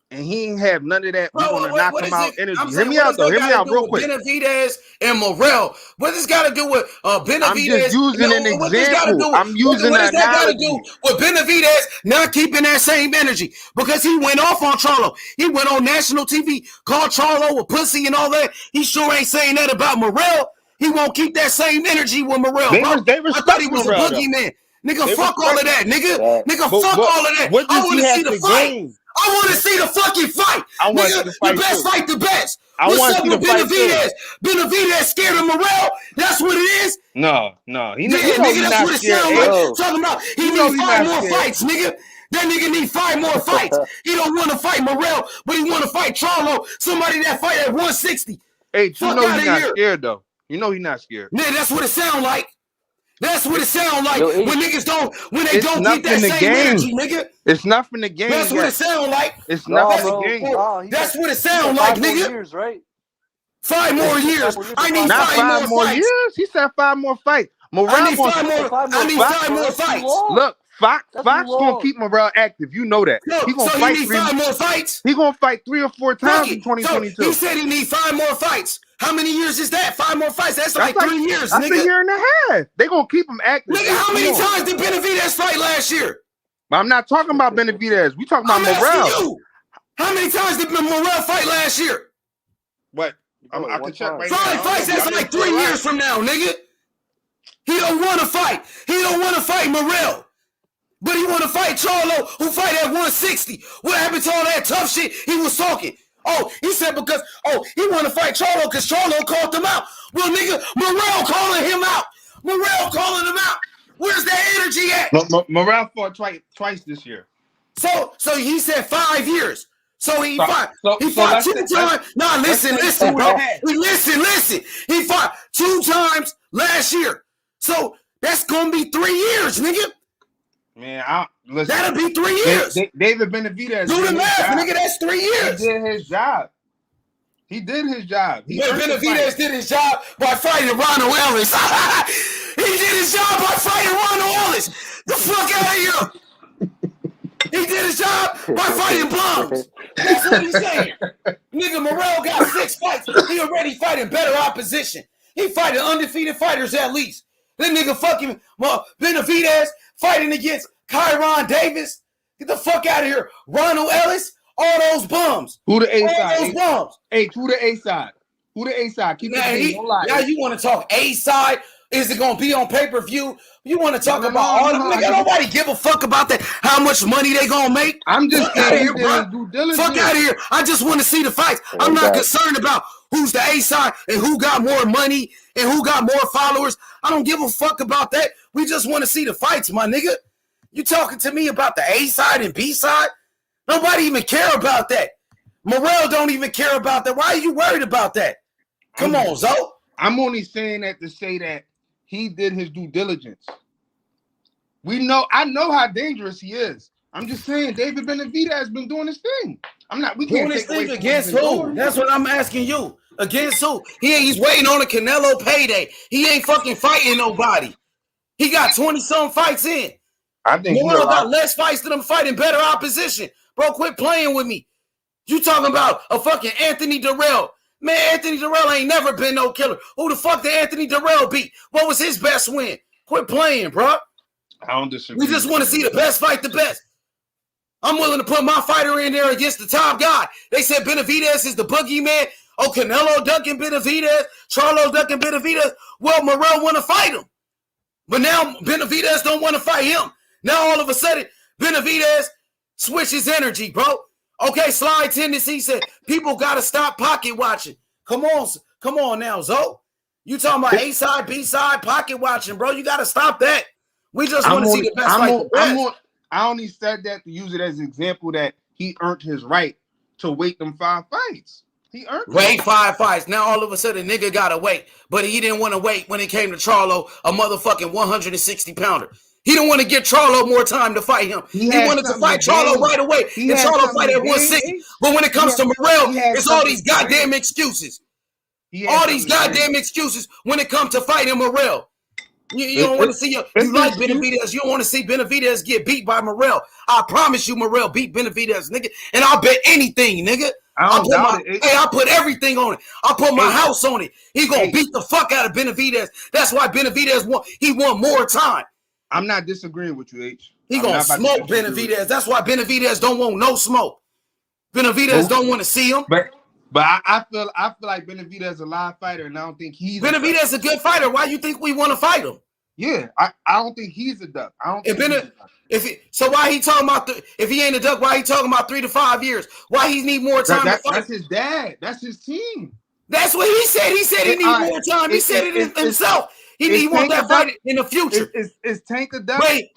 I: And he ain't have none of that. We're gonna knock him out energy. Hear me out though. Hear me out real quick.
C: Benavidez and Morrell. What this got to do with Benavidez?
I: I'm just using an example. I'm using an analogy. What does that got to do
C: with Benavidez not keeping that same energy? Because he went off on Charlo. He went on national TV, called Charlo a pussy and all that. He sure ain't saying that about Morrell. He won't keep that same energy with Morrell.
I: They respect
C: he was
I: Morrell,
C: a boogeyman. Nigga, fuck all of that, nigga. Nigga, fuck all of that.
I: What
C: I
I: does
C: want
I: he
C: to
I: have
C: see the
I: to
C: fight.
I: gain?
C: I want to see the fucking fight.
I: I want
C: nigga,
I: to fight
C: the best
I: too.
C: fight the best.
I: I
C: What's
I: want
C: up
I: to see
C: with
I: the fight
C: Benavidez? Benavidez scared of Morrell? That's what it is?
I: No. He
C: nigga, that's what it sounds like. Talking about he needs 5 more fights, nigga. That nigga need 5 more fights. He don't want to fight Morrell, but he want to fight Charlo, somebody that fight at 160.
I: Hey, you know he's not scared though. You know he's not scared.
C: Man, that's what it sound like. That's what it sound like when niggas don't keep that same energy, nigga.
I: It's nothing to gain.
C: That's what it sound like.
I: It's nothing to gain.
C: That's what it sound like, nigga.
G: 5 more years, right?
C: 5 more years. I need
I: not
C: 5 more
I: years. He said 5 more fights. Morrell
C: I need 5 more fights.
I: Look, Fox gonna keep Morrell active. You know that.
C: He gonna fight he need 5 more fights.
I: He gonna fight 3 or 4 times in 2022.
C: So he said he need 5 more fights. How many years is that? 5 more fights. That's like 3 years,
I: that's
C: nigga.
I: That's a year and a half. They gonna keep him active.
C: Nigga, how many times did Benavidez fight last year?
I: I'm not talking about Benavidez. We talking about Morrell.
C: You. How many times did Morrell fight last year?
I: What? I can check right
C: 5 fights. That's like 3 years from now, nigga. He don't want to fight. He don't want to fight Morrell. But he want to fight Charlo, who fight at 160. What happened to all that tough shit he was talking? Oh, he said because, he want to fight Charlo because Charlo called him out. Well, nigga, Morrell calling him out. Morrell calling him out. Where's that energy at?
I: Morrell fought twice this year.
C: So he said 5 years. So he fought 2 times. Nah, listen, bro. Listen. He fought 2 times last year. So that's going to be 3 years, nigga.
I: Man, listen.
C: That'll be 3 years.
I: David Benavidez.
C: Do the math, nigga. That's 3 years.
I: He did his job.
C: Benavidez did his job by fighting Ronald Ellis. He did his job by fighting Ronald Ellis. The fuck out of here. He did his job by fighting bums. That's what he's saying. Nigga, Morrell got 6 fights. He already fighting better opposition. He fighting undefeated fighters at least. That nigga fucking Benavidez fighting against Kyron Davis. Get the fuck out of here. Ronald Ellis, all those bums.
I: Who the A
C: all
I: side?
C: Those bums.
I: Hey, who the A side? Who the A side? Keep it
C: don't lie. Now you want to talk A side? Is it gonna be on pay-per-view? You want to talk about all the nigga? Nobody give a fuck about that. How much money they gonna make?
I: I'm just
C: out of here, bro. Fuck out of here. I just want to see the fights. I'm not concerned about who's the A side and who got more money and who got more followers. I don't give a fuck about that. We just want to see the fights, my nigga. You talking to me about the A side and B side? Nobody even care about that. Morrell don't even care about that. Why are you worried about that? Come on, Zoe.
I: I'm only saying that to say that he did his due diligence. I know how dangerous he is. I'm just saying David Benavidez has been doing his thing. We can't
C: doing his thing against who? That's what I'm asking you. Against who? He's waiting on a Canelo payday. He ain't fucking fighting nobody. He got 20-some fights in.
I: I think
C: Morrell got less fights than him fighting better opposition. Bro, quit playing with me. You talking about a fucking Anthony Durrell. Man, Anthony Durrell ain't never been no killer. Who the fuck did Anthony Durrell beat? What was his best win? Quit playing, bro.
I: I don't disagree.
C: We just want to see the best fight the best. I'm willing to put my fighter in there against the top guy. They said Benavidez is the boogeyman. Oh, Canelo ducking Benavidez. Charlo ducking Benavidez. Well, Morrell want to fight him. But now Benavidez don't want to fight him. Now all of a sudden, Benavidez switches energy, bro. Okay, Slide Tendency said people got to stop pocket watching. Come on now, Zoe. You talking about A side, B side, pocket watching, bro. You got to stop that. We just want to see the best fight.
I: I only said that to use it as an example that he earned his right to wait them 5 fights. He earned
C: wait 5 fights. Now all of a sudden, nigga got to wait. But he didn't want to wait when it came to Charlo, a motherfucking 160-pounder. He didn't want to give Charlo more time to fight him. He wanted to fight Charlo right away. And Charlo fight at 160. But when it comes to Morrell, it's all these goddamn excuses. All these goddamn excuses when it comes to fighting Morrell. You don't want to see you like Benavidez. You don't want to see Benavidez get beat by Morrell. I promise you, Morrell beat Benavidez, nigga. And I'll bet anything, nigga.
I: I don't doubt it.
C: Hey, I put everything on it. I put my house on it. He gonna beat the fuck out of Benavidez. That's why Benavidez won. He won more time.
I: I'm not disagreeing with you, H.
C: He gonna smoke Benavidez. That's why Benavidez don't want no smoke. Benavidez don't want to see him.
I: But I feel like Benavidez is a live fighter, and I don't think he's
C: Benavidez is a good fighter. Why you think we want to fight him?
I: Yeah, I don't think he's a duck. I don't think
C: so why he talking about if he ain't a duck, why he talking about 3 to 5 years? Why he need more time to fight?
I: That's his dad. That's his team.
C: That's what he said. He said he need more time. He said it himself. He want that fight in the future.
I: Is Tank a duck?
C: Wait.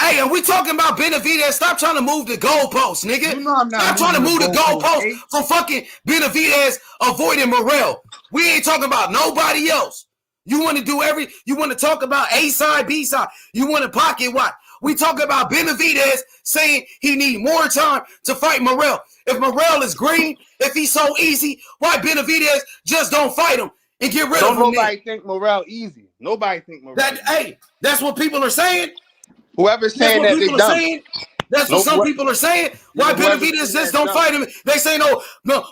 C: Hey, are we talking about Benavidez? Stop trying to move the goalposts, nigga.
I: You know I'm not.
C: Stop trying to move the goalposts from fucking Benavidez avoiding Morrell. We ain't talking about nobody else. You want to you want to talk about A side, B side. You want to pocket watch. We talk about Benavidez saying he need more time to fight Morrell. If Morrell is green, if he's so easy, why Benavidez just don't fight him and get rid of him?
I: Nobody think Morrell easy. Nobody think Morrell.
C: Hey, that's what people are saying.
I: Whoever's saying that they dumb.
C: That's what some people are saying. Why Benavidez just don't fight him? They say no,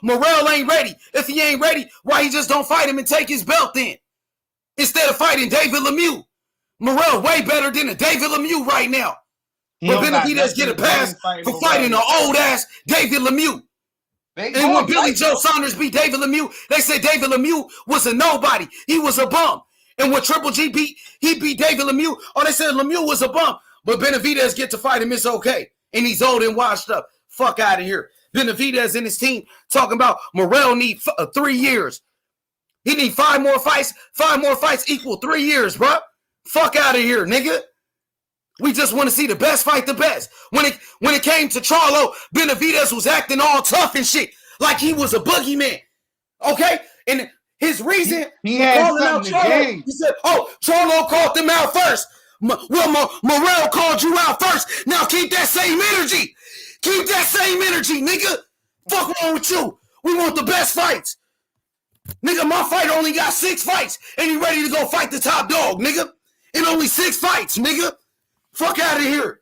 C: Morrell ain't ready. If he ain't ready, why he just don't fight him and take his belt then? Instead of fighting David Lemieux. Morrell way better than a David Lemieux right now. But Benavidez get a pass for fighting an old-ass David Lemieux. And when Billy Joe Saunders beat David Lemieux, they said David Lemieux was a nobody. He was a bum. And when Triple G he beat David Lemieux, they said Lemieux was a bum. But Benavidez get to fight him, it's okay. And he's old and washed up. Fuck out of here. Benavidez and his team talking about Morrell need 3 years. He need 5 more fights. 5 more fights equal 3 years, bro. Fuck out of here, nigga. We just want to see the best fight the best. When it came to Charlo, Benavidez was acting all tough and shit. Like he was a boogeyman. Okay? And his reason
I: he had
C: calling out Charlo, he said, Charlo called them out first. Morrell called you out first. Now keep that same energy. Keep that same energy, nigga. Fuck wrong with you? We want the best fights. Nigga, my fight only got 6 fights. And he ready to go fight the top dog, nigga. And only 6 fights, nigga. Fuck out of here.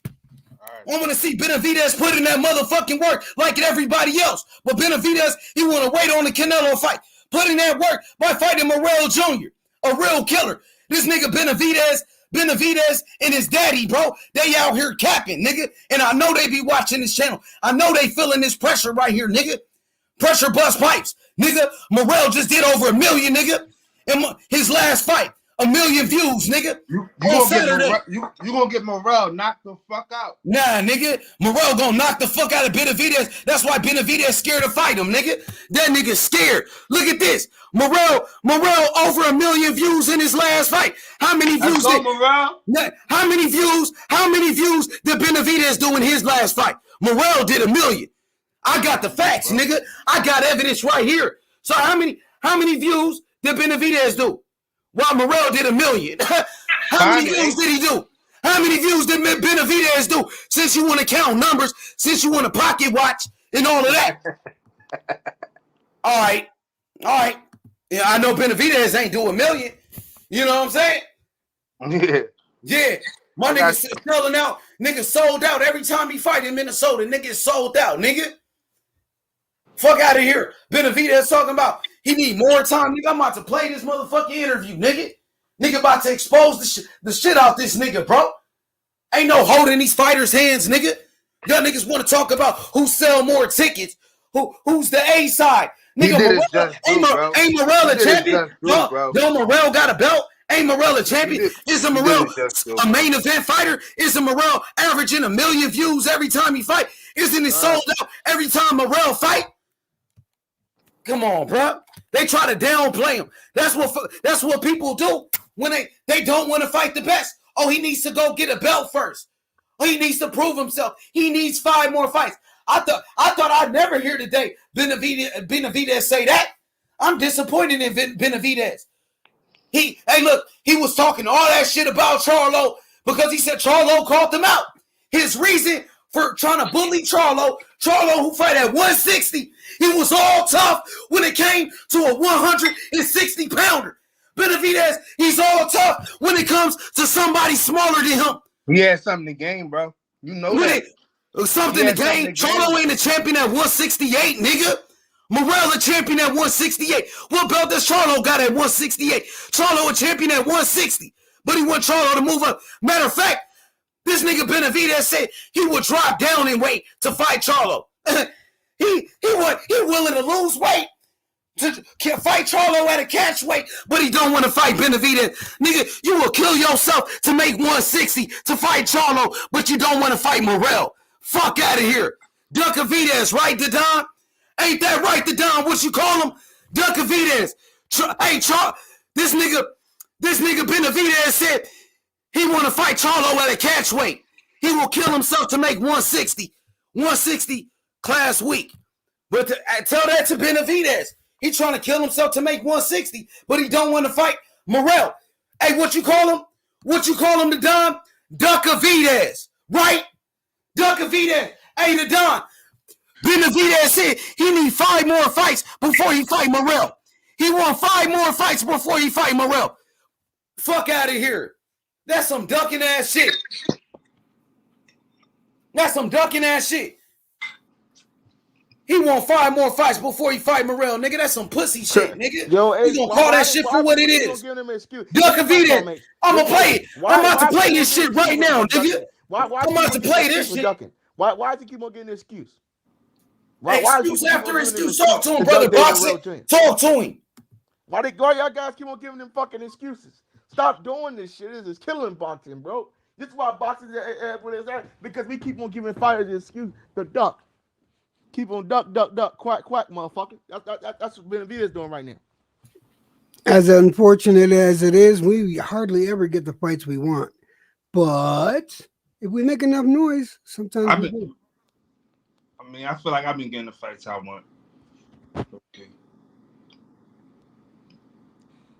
C: I want to see Benavidez put in that motherfucking work like everybody else. But Benavidez, he want to wait on the Canelo fight. Put in that work by fighting Morrell Jr., a real killer. This nigga Benavidez and his daddy, bro, they out here capping, nigga. And I know they be watching this channel. I know they feeling this pressure right here, nigga. Pressure bust pipes. Nigga, Morrell just did over 1 million, nigga. In his last fight. 1 million views, nigga. You
I: gonna get Morrell knocked the fuck out.
C: Nah, nigga. Morrell gonna knock the fuck out of Benavidez. That's why Benavidez scared to fight him, nigga. That nigga scared. Look at this. Morrell over 1 million views in his last fight. How many views How many views did Benavidez do in his last fight? Morrell did 1 million. I got the facts, nigga. I got evidence right here. So how many views did Benavidez do? While Morrell did 1 million. How many views did he do? How many views did Benavidez do? Since you want to count numbers, since you want to pocket watch and all of that. All right. Yeah, I know Benavidez ain't do 1 million. You know what I'm saying? Yeah. My nigga selling out. Nigga sold out every time he fight in Minnesota. Nigga sold out, nigga. Fuck out of here. Benavidez talking about he need more time. Nigga, I'm about to play this motherfucking interview, nigga. Nigga about to expose the shit out this nigga, bro. Ain't no holding these fighters' hands, nigga. Y'all niggas want to talk about who sell more tickets. Who's the A side? Nigga, ain't Morrell a champion? Don't Morrell got a belt? Ain't Morrell a champion? Is a Morrell a main event fighter? Is a Morrell averaging 1 million views every time he fight? Isn't it sold out every time Morrell fight? Come on, bro. They try to downplay him. That's what people do when they don't want to fight the best. Oh, he needs to go get a belt first. Oh, he needs to prove himself. He needs 5 more fights. I thought I'd never hear today Benavidez say that. I'm disappointed in Benavidez. He was talking all that shit about Charlo because he said Charlo called him out. His reason for trying to bully Charlo who fight at 160, he was all tough when it came to a 160 pounder. Benavidez, he's all tough when it comes to somebody smaller than him.
I: He had something to gain, bro. You know that.
C: Something to gain. Charlo ain't a champion at 168, nigga. Morrell a champion at 168. What belt does Charlo got at 168? Charlo a champion at 160. But he want Charlo to move up. Matter of fact, this nigga Benavidez said he would drop down in weight to fight Charlo. he willing to lose weight to fight Charlo at a catch weight, but he don't want to fight Benavidez. Nigga, you will kill yourself to make 160 to fight Charlo, but you don't want to fight Morrell. Fuck out of here. Benavidez, right, Dadon? Ain't that right, Dadon? What you call him? Benavidez. This nigga Benavidez said he want to fight Charlo at a catch weight. He will kill himself to make 160. 160 class week. But tell that to Benavidez. He trying to kill himself to make 160, but he don't want to fight Morrell. Hey, what you call him? What you call him, Dadon? Benavidez, right? Benavidez. Hey, Dadon. Benavidez said he need 5 more fights before he fight Morrell. He want 5 more fights before he fight Morrell. Fuck out of here. That's some ducking ass shit. That's some ducking ass shit. He want 5 more fights before he fight Morrell, nigga. That's some pussy shit, nigga.
E: Yo,
C: you gonna call that shit for what it is? Benavidez, I'm gonna play it. I'm about to play this shit right now, nigga. I'm about to play this shit.
E: Why does he keep on getting an excuse?
C: Excuse after excuse. Talk to him, brother. Boxing. Talk to him.
E: Why y'all guys keep on giving them fucking excuses? Stop doing this shit. This is killing boxing, bro. This is why boxing is what it's at, because we keep on giving fighters the excuse to duck. Keep on duck, quack, motherfucker. That's what Benavidez doing right now.
H: As unfortunate as it is, we hardly ever get the fights we want. But if we make enough noise, sometimes we do.
I: I mean, I feel like I've been getting the fights I want. Okay.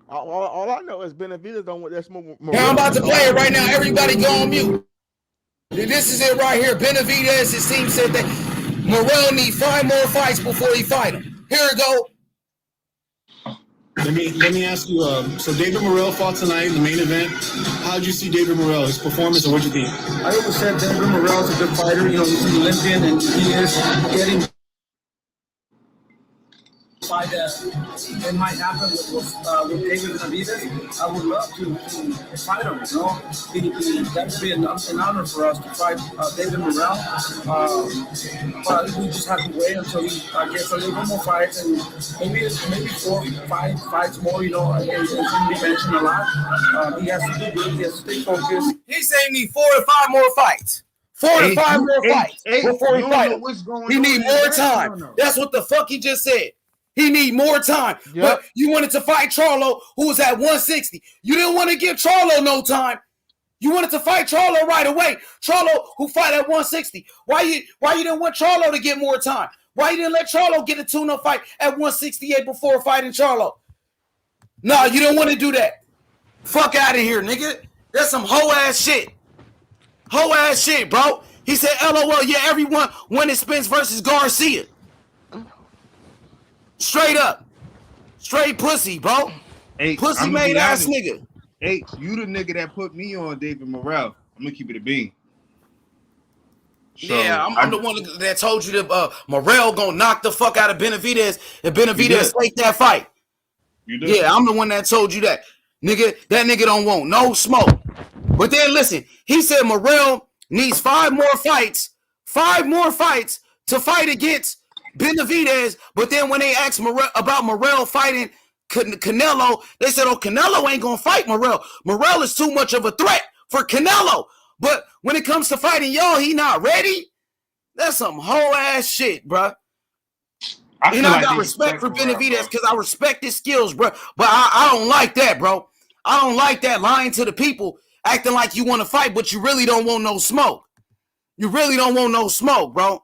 E: All I know is Benavidez don't want that smoke.
C: Now I'm about to play it right now. Everybody go on mute. This is it right here. Benavidez, his team said that Morrell need 5 more fights before he fight him. Here we go.
J: Let me ask you. So David Morrell fought tonight in the main event. How did you see David Morrell, his performance, and what did you think?
K: I always said David Morrell is a good fighter. You know, he's an Olympian, and he is getting. Fight that it might happen with David Benavidez. I would love to fight him. You know, that would be an honor for us to fight David Morrell. But we just have to wait until he gets a little bit more fights, and maybe 4, 5 fights more. You know, it's going to be mentioned a lot. He has to do good. He has to stay focused.
C: He's saying he need 4 to 5 more fights. 4 to 5 more fights before he fight him. He need more time. That's what the fuck he just said. He need more time. Yep. But you wanted to fight Charlo, who was at 160. You didn't want to give Charlo no time. You wanted to fight Charlo right away. Charlo, who fight at 160. Why you didn't want Charlo to get more time? Why you didn't let Charlo get a tune-up fight at 168 before fighting Charlo? No, you didn't want to do that. Fuck out of here, nigga. That's some hoe-ass shit. Hoe-ass shit, bro. He said, LOL, yeah, everyone wanted Spence versus Garcia. Straight up. Straight pussy, bro.
I: Hey,
C: pussy made ass nigga.
I: Hey, you the nigga that put me on David Morrell. I'm going to keep it a bean.
C: So, yeah, I'm the one that told you that Morrell going to knock the fuck out of Benavidez if Benavidez take that fight.
I: You did?
C: Yeah, I'm the one that told you that. Nigga, that nigga don't want no smoke. But then listen, he said Morrell needs 5 more fights. 5 more fights to fight against Benavidez, but then when they asked about Morrell fighting Canelo, they said, oh, Canelo ain't going to fight Morrell. Morrell is too much of a threat for Canelo. But when it comes to fighting y'all, he not ready? That's some whole-ass shit, bro. I got respect for Benavidez because I respect his skills, bro. But I don't like that, bro. I don't like that lying to the people, acting like you want to fight, but you really don't want no smoke. You really don't want no smoke, bro.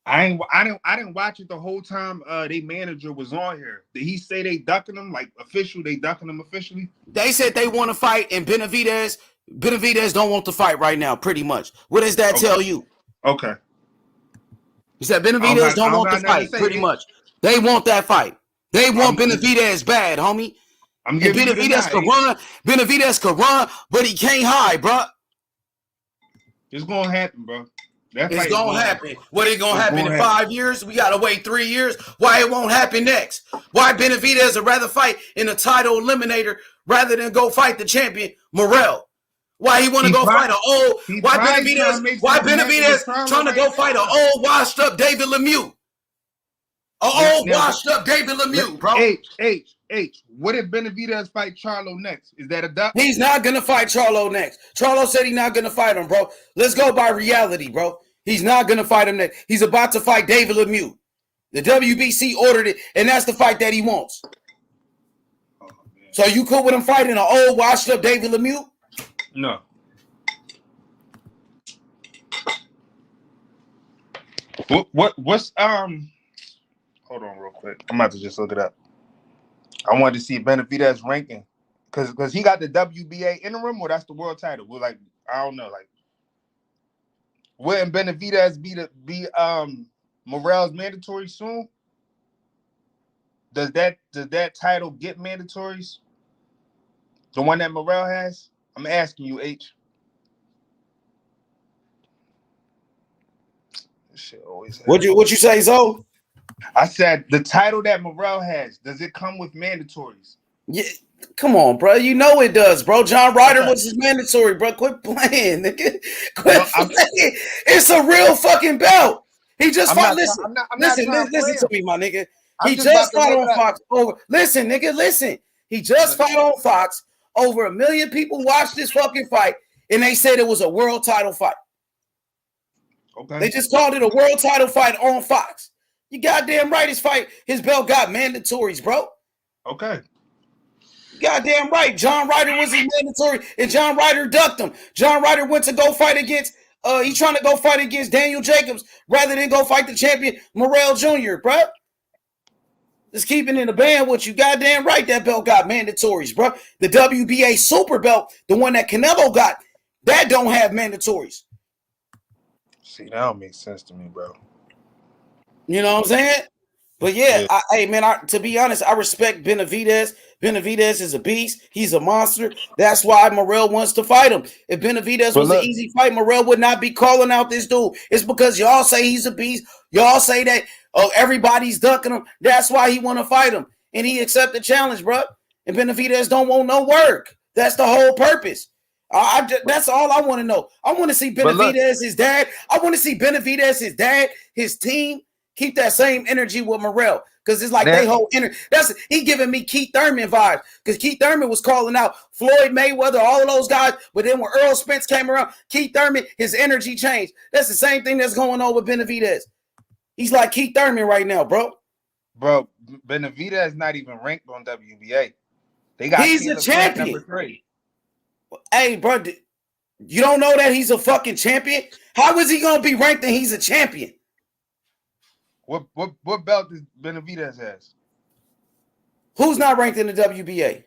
I: I didn't watch it the whole time they manager was on here. Did he say they ducking him like official? They ducking him officially?
C: They said they want to fight, and Benavidez don't want to fight right now. Pretty much. What does that tell you?
I: Okay.
C: He said Benavidez don't want to fight. Pretty much. They want that fight. They want Benavidez bad, homie.
I: I'm giving you the
C: Benavidez could run. Benavidez could run, but he can't hide, bro.
I: It's gonna happen, bro.
C: It's gonna happen. What is gonna happen in 5 years? We gotta wait 3 years. Why it won't happen next? Why Benavidez would rather fight in a title eliminator rather than go fight the champion Morrell? Why he want to go fight an old? Why Benavidez trying to go fight an old washed up David Lemieux? Washed up David Lemieux, bro.
I: H. What if Benavidez fight Charlo next? Is that a duck?
C: He's not gonna fight Charlo next. Charlo said he's not gonna fight him, bro. Let's go by reality, bro. He's not gonna fight him next. He's about to fight David Lemieux. The WBC ordered it, and that's the fight that he wants. So you cool with him fighting an old washed up David Lemieux?
I: No. What's hold on real quick. I'm about to just look it up. I wanted to see Benavidez ranking because he got the WBA interim, or that's the world title. We're like, I don't know, like, wouldn't Benavidez be Morrell's mandatory soon? Does that title get mandatories? The one that Morrell has? I'm asking you, H. This shit always happens.
C: What you say, Zo?
I: I said the title that Morrell has, does it come with mandatories?
C: Yeah, come on, bro. You know it does, bro. John Ryder was his mandatory, bro. Quit playing, nigga. Quit playing. It's a real fucking belt. He just fought. Listen to me, my nigga. He just fought on Fox over. Listen, nigga, listen. He just fought on Fox. Over 1 million people watched this fucking fight, and they said it was a world title fight.
I: Okay.
C: They just called it a world title fight on Fox. You goddamn right. His belt got mandatories, bro.
I: Okay.
C: Goddamn right. John Ryder was his mandatory, and John Ryder ducked him. John Ryder went to go fight against. He trying to go fight against Daniel Jacobs rather than go fight the champion Morrell Jr., bro. Just keeping in the band with you. Goddamn right. That belt got mandatories, bro. The WBA super belt, the one that Canelo got, that don't have mandatories.
I: See, that don't make sense to me, bro.
C: You know what I'm saying? But yeah. To be honest, I respect Benavidez. Benavidez is a beast. He's a monster. That's why Morrell wants to fight him. If Benavidez was an easy fight, Morrell would not be calling out this dude. It's because y'all say he's a beast. Y'all say that everybody's ducking him. That's why he want to fight him. And he accept the challenge, bro. And Benavidez don't want no work. That's the whole purpose. That's all I want to know. I want to see Benavidez, his dad. I want to see Benavidez, his dad, his team, keep that same energy with Morrell. Because it's like they whole energy. He giving me Keith Thurman vibes. Because Keith Thurman was calling out Floyd Mayweather, all of those guys. But then when Errol Spence came around, Keith Thurman, his energy changed. That's the same thing that's going on with Benavidez. He's like Keith Thurman right now, bro.
I: Bro, Benavidez is not even ranked on WBA.
C: He's a champion. Number 3. Hey, bro, you don't know that he's a fucking champion? How is he going to be ranked and he's a champion?
I: What belt does Benavidez has?
C: Who's not ranked in the WBA?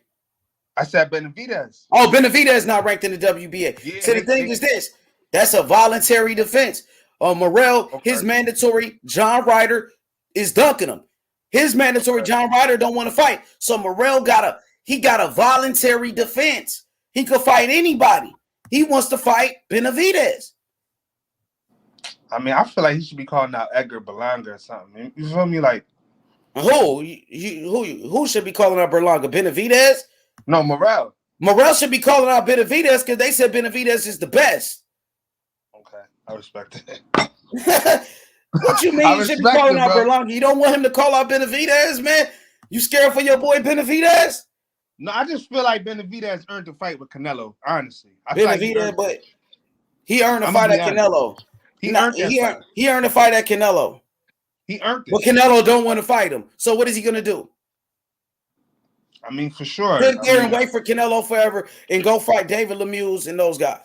I: I said Benavidez.
C: Oh, Benavidez not ranked in the WBA. Yeah, so the thing is this. That's a voluntary defense. Morrell, his mandatory, John Ryder is dunking him. His mandatory, John Ryder don't want to fight. So Morrell got a voluntary defense. He could fight anybody. He wants to fight Benavidez.
I: I mean, I feel like he should be calling out Edgar Berlanga or something. You feel me? Like
C: who should be calling out Berlanga? Benavidez?
I: No, Morrell.
C: Morrell should be calling out Benavidez because they said Benavidez is the best.
I: Okay, I respect it.
C: What you mean you should be calling out Berlanga? You don't want him to call out Benavidez, man? You scared for your boy Benavidez?
I: No, I just feel like Benavidez earned the fight with Canelo, honestly.
C: Benavidez, but he earned a fight at Canelo. He earned a fight at Canelo.
I: He earned it.
C: But Canelo don't want to fight him. So what is he going to do?
I: I mean, for sure.
C: Sit there and wait for Canelo forever and go fight David Lemieux and those guys.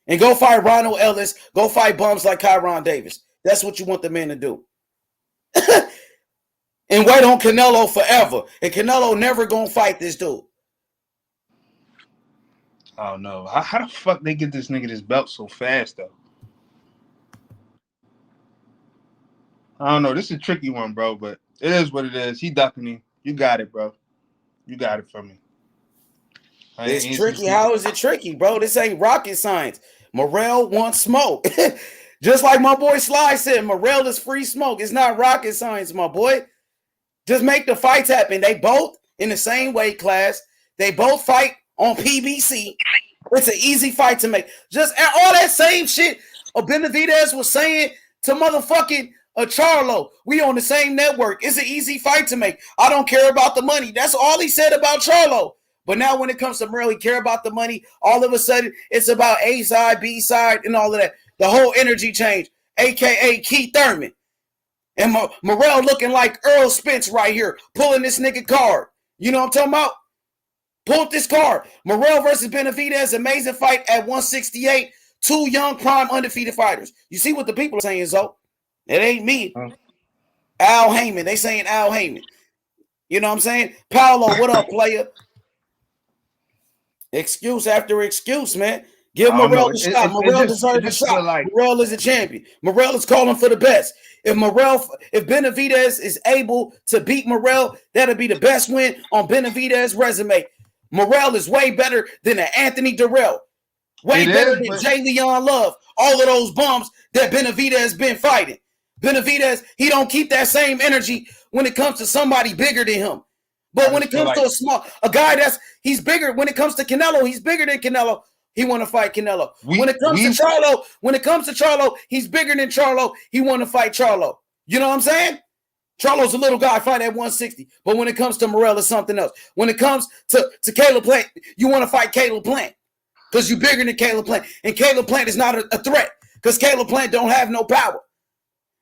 C: And go fight Ronald Ellis. Go fight bums like Kyron Davis. That's what you want the man to do. And wait on Canelo forever. And Canelo never going to fight this dude.
I: I don't know. How the fuck they get this nigga this belt so fast, though? I don't know. This is a tricky one, bro, but it is what it is. He ducking me. You got it, bro. You got it from me.
C: It's tricky. How is it tricky, bro? This ain't rocket science. Morrell wants smoke. Just like my boy Sly said, Morrell is free smoke. It's not rocket science, my boy. Just make the fights happen. They both in the same weight class. They both fight on PBC. It's an easy fight to make. Just all that same shit Benavidez was saying to motherfucking Charlo. We on the same network. It's an easy fight to make. I don't care about the money. That's all he said about Charlo. But now when it comes to Morrell, he care about the money. All of a sudden, it's about A side, B side, and all of that. The whole energy change, a.k.a. Keith Thurman. And Morrell looking like Errol Spence right here, pulling this nigga card. You know what I'm talking about? Pulled this card. Morrell versus Benavidez, amazing fight at 168. Two young, prime, undefeated fighters. You see what the people are saying, Zo? It ain't me. Al Heyman. They saying Al Heyman. You know what I'm saying? Paolo, what up, player? Excuse after excuse, man. Give Morrell a shot. Morrell deserves a shot. Like... Morrell is a champion. Morrell is calling for the best. If Benavidez is able to beat Morrell, that'll be the best win on Benavidez's resume. Morrell is way better than an Anthony Durrell. Way better than Jay Leon Love. All of those bums that Benavidez been fighting. Benavidez, he don't keep that same energy when it comes to somebody bigger than him. But when it comes to a guy he's bigger. When it comes to Canelo, he's bigger than Canelo. He want to fight Canelo. When it comes to Charlo, he's bigger than Charlo. He want to fight Charlo. You know what I'm saying? Charlo's a little guy, fight at 160. But when it comes to Morrell, it's something else. When it comes to Caleb Plant, you want to fight Caleb Plant because you're bigger than Caleb Plant. And Caleb Plant is not a threat because Caleb Plant don't have no power.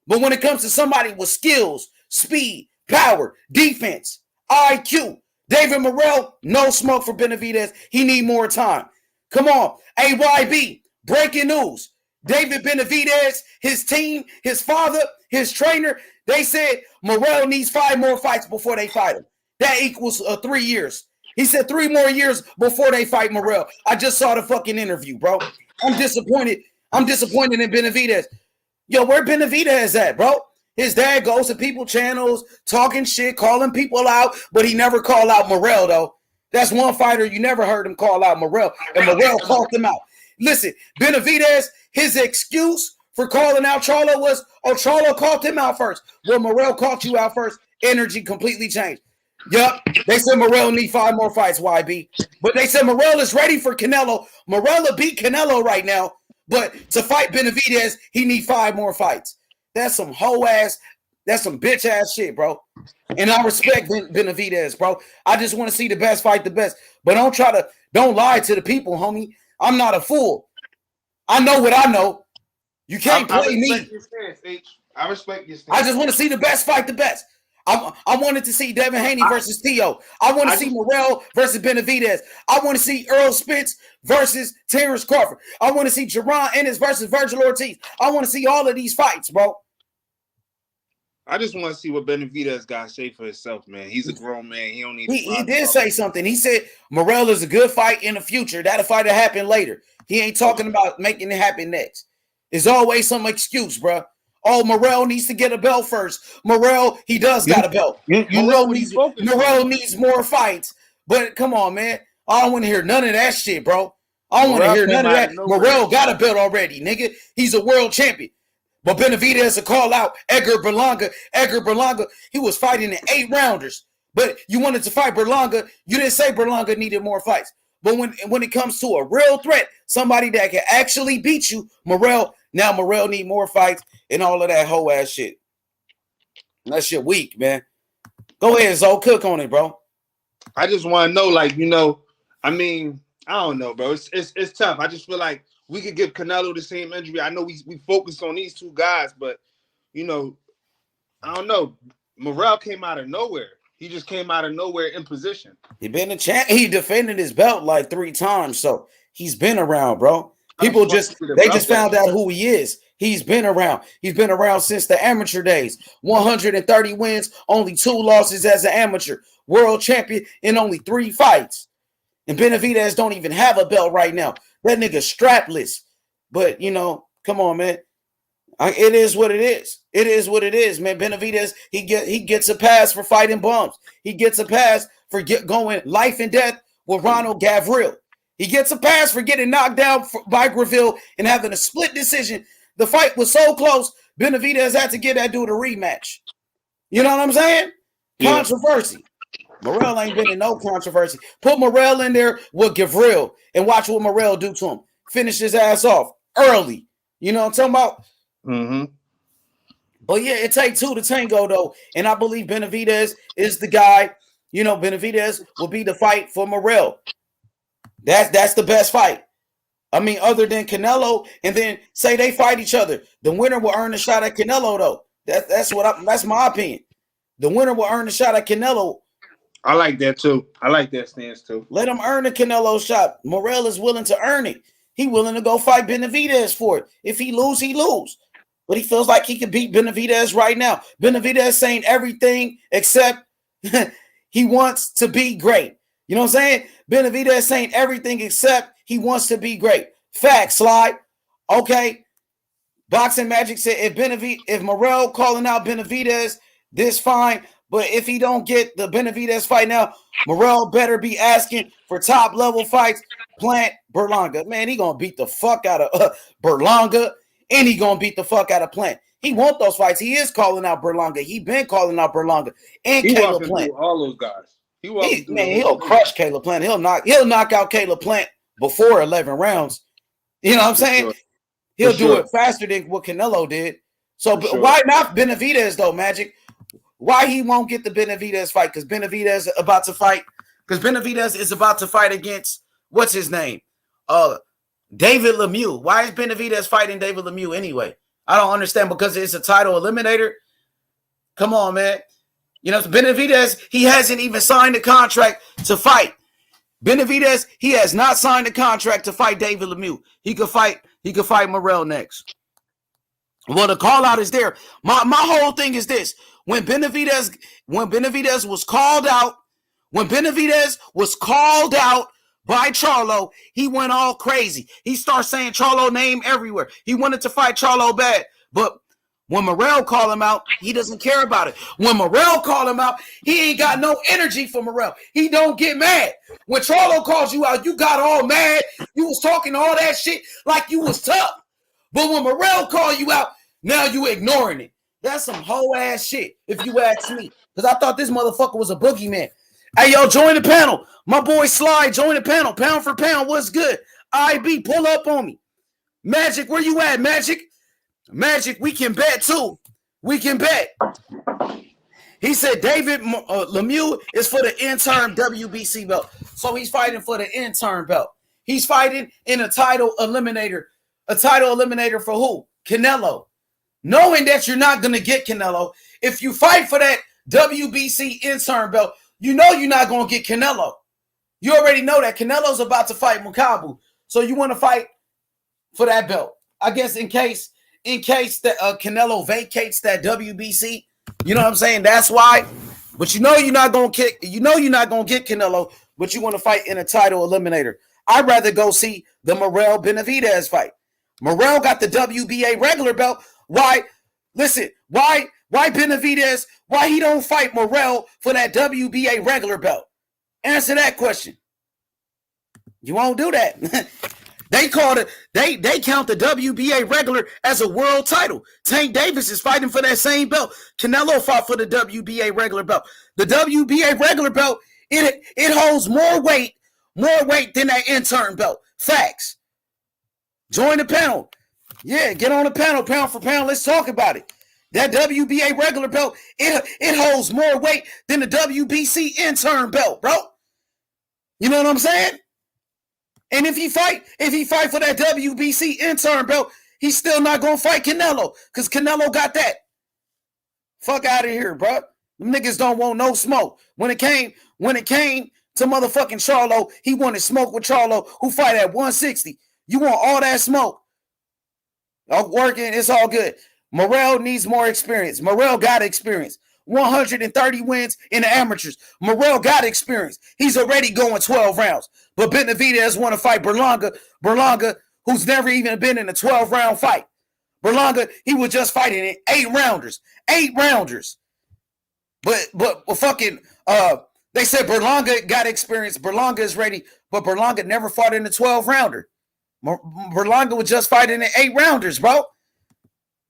C: But when it comes to somebody with skills, speed, power, defense, IQ, David Morrell, no smoke for Benavidez. He need more time. Come on. AYB, breaking news. David Benavidez, his team, his father, his trainer, they said Morrell needs 5 more fights before they fight him. That equals 3 years. He said 3 more years before they fight Morrell. I just saw the fucking interview, bro. I'm disappointed. I'm disappointed in Benavidez. Yo, where Benavidez at, bro? His dad goes to people channels, talking shit, calling people out, but he never called out Morrell, though. That's one fighter you never heard him call out Morrell, and Morrell called him out. Listen, Benavidez, his excuse for calling out Charlo was, Charlo called him out first. Well, Morrell called you out first. Energy completely changed. Yup, they said Morrell need 5 more fights, YB. But they said Morrell is ready for Canelo. Morrell will beat Canelo right now, but to fight Benavidez, he need 5 more fights. That's some that's some bitch ass shit, bro. And I respect Benavidez, bro. I just want to see the best fight the best. But don't lie to the people, homie. I'm not a fool. I know what I know. You can't play me.
I: I respect your stance.
C: I just want to see the best fight the best. I wanted to see Devin Haney versus Theo. I want to see Morrell versus Benavidez. I want to see Errol Spence versus Terrence Crawford. I want to see Jerron Ennis versus Virgil Ortiz. I want to see all of these fights, bro.
I: I just want to see what Benavidez got to say for himself, man. He's a grown man. He don't need.
C: He did say something. He said Morrell is a good fight in the future. That'll fight will happen later. He ain't talking about making it happen next. There's always some excuse, bro. Oh, Morrell needs to get a belt first. Morrell, he does got a belt. Morrell needs more fights. But come on, man. I don't want to hear none of that shit, bro. I don't want to hear none of that. Morrell got a belt already, nigga. He's a world champion. But Benavidez to call out Edgar Berlanga. Edgar Berlanga, he was fighting in 8-rounders. But you wanted to fight Berlanga. You didn't say Berlanga needed more fights. But when it comes to a real threat, somebody that can actually beat you, Morrell need more fights and all of that whole ass shit. That shit weak, man. Go ahead, Zo. Cook on it, bro.
I: I just want to know, I mean, I don't know, bro. It's tough. I just feel like we could give Canelo the same injury. I know we focus on these 2 guys, but, I don't know. Morrell came out of nowhere. He just came out of nowhere in position.
C: He been a champ. He defended his belt like 3 times, so he's been around, bro. People just found out who he is. He's been around. He's been around since the amateur days. 130 wins, only 2 losses as an amateur. World champion in only 3 fights. And Benavidez don't even have a belt right now. That nigga strapless. But, come on, man. It is what it is. It is what it is, man. Benavidez, he gets a pass for fighting bums. He gets a pass for going life and death with Ronald Gavril. He gets a pass for getting knocked down by Gavril and having a split decision. The fight was so close, Benavidez had to give that dude a rematch. You know what I'm saying? Yeah. Controversy. Morrell ain't been in no controversy. Put Morrell in there with Gavril and watch what Morrell do to him. Finish his ass off early. You know what I'm talking about?
I: Mm-hmm.
C: But yeah, it takes two to tango, though. And I believe Benavidez is the guy. You know, Benavidez will be the fight for Morrell. That's the best fight. I mean, other than Canelo, and then say they fight each other. The winner will earn a shot at Canelo, though. That's my opinion. The winner will earn a shot at Canelo.
I: I like that too. I like that stance too.
C: Let him earn a Canelo shot. Morrell is willing to earn it. He willing to go fight Benavidez for it. If he lose, he lose. But he feels like he could beat Benavidez right now. Benavidez saying everything except he wants to be great. You know what I'm saying? Benavidez saying everything except he wants to be great. Fact, Slide. Okay. Boxing Magic said if Morrell calling out Benavidez, this fine. But if he don't get the Benavidez fight now, Morrell better be asking for top level fights. Plant Berlanga. Man, he gonna beat the fuck out of Berlanga, and he gonna beat the fuck out of Plant. He want those fights. He is calling out Berlanga. He been calling out Berlanga and Caleb Plant.
I: All those guys.
C: He'll crush Caleb Plant. He'll knock out Caleb Plant before 11 rounds. You know what I'm saying?
I: Sure.
C: He'll do it faster than what Canelo did. So why not Benavidez though, Magic? Why he won't get the Benavidez fight? Because Benavidez is about to fight. Because Benavidez is about to fight against what's his name? David Lemieux. Why is Benavidez fighting David Lemieux anyway? I don't understand. Because it's a title eliminator. Come on, man. You know, Benavidez, he hasn't even signed a contract to fight. Benavidez, he has not signed a contract to fight David Lemieux. He could fight Morrell next. Well, the call out is there. My whole thing is this. When Benavidez was called out by Charlo, he went all crazy. He started saying Charlo name everywhere. He wanted to fight Charlo bad. But when Morrell called him out, he doesn't care about it. When Morrell called him out, he ain't got no energy for Morrell. He don't get mad. When Charlo calls you out, you got all mad. You was talking all that shit like you was tough. But when Morrell called you out, now you ignoring it. That's some whole ass shit, if you ask me. Because I thought this motherfucker was a boogeyman. Hey, yo, join the panel. My boy Slide, join the panel. Pound for pound, what's good? IB, pull up on me. Magic, where you at, Magic? Magic, we can bet too. We can bet. He said David Lemieux is for the interim WBC belt. So he's fighting for the interim belt. He's fighting in a title eliminator. A title eliminator for who? Canelo. Knowing that you're not going to get Canelo, if you fight for that WBC interim belt, you know you're not going to get Canelo. You already know that Canelo's about to fight Mukabu. So you want to fight for that belt. I guess in case that Canelo vacates that WBC, you know what I'm saying? That's why. But you know you're not going to get Canelo, but you want to fight in a title eliminator. I'd rather go see the Morrell Benavidez fight. Morrell got the WBA regular belt. Why? Listen, why Benavidez, why he don't fight Morrell for that WBA regular belt? Answer that question. You won't do that. They count the WBA regular as a world title. Tank Davis is fighting for that same belt. Canelo fought for the WBA regular belt. The WBA regular belt, it holds more weight than that interim belt. Facts. Join the panel. Yeah, get on the panel, pound for pound. Let's talk about it. That WBA regular belt, it holds more weight than the WBC interim belt, bro. You know what I'm saying? And if he fight for that WBC interim belt, he's still not gonna fight Canelo because Canelo got that. Fuck out of here, bro. Them niggas don't want no smoke. When it came to motherfucking Charlo, he wanted smoke with Charlo, who fight at 160. You want all that smoke? Working, it's all good. Morrell needs more experience. Morrell got experience. 130 wins in the amateurs. Morrell got experience. He's already going 12 rounds. But Benavidez want to fight Berlanga, who's never even been in a 12-round fight. Berlanga, he was just fighting in 8 rounders. 8 rounders. But fucking They said Berlanga got experience. Berlanga is ready, but Berlanga never fought in a 12-rounder. Berlanga was just fighting in 8-rounders, bro.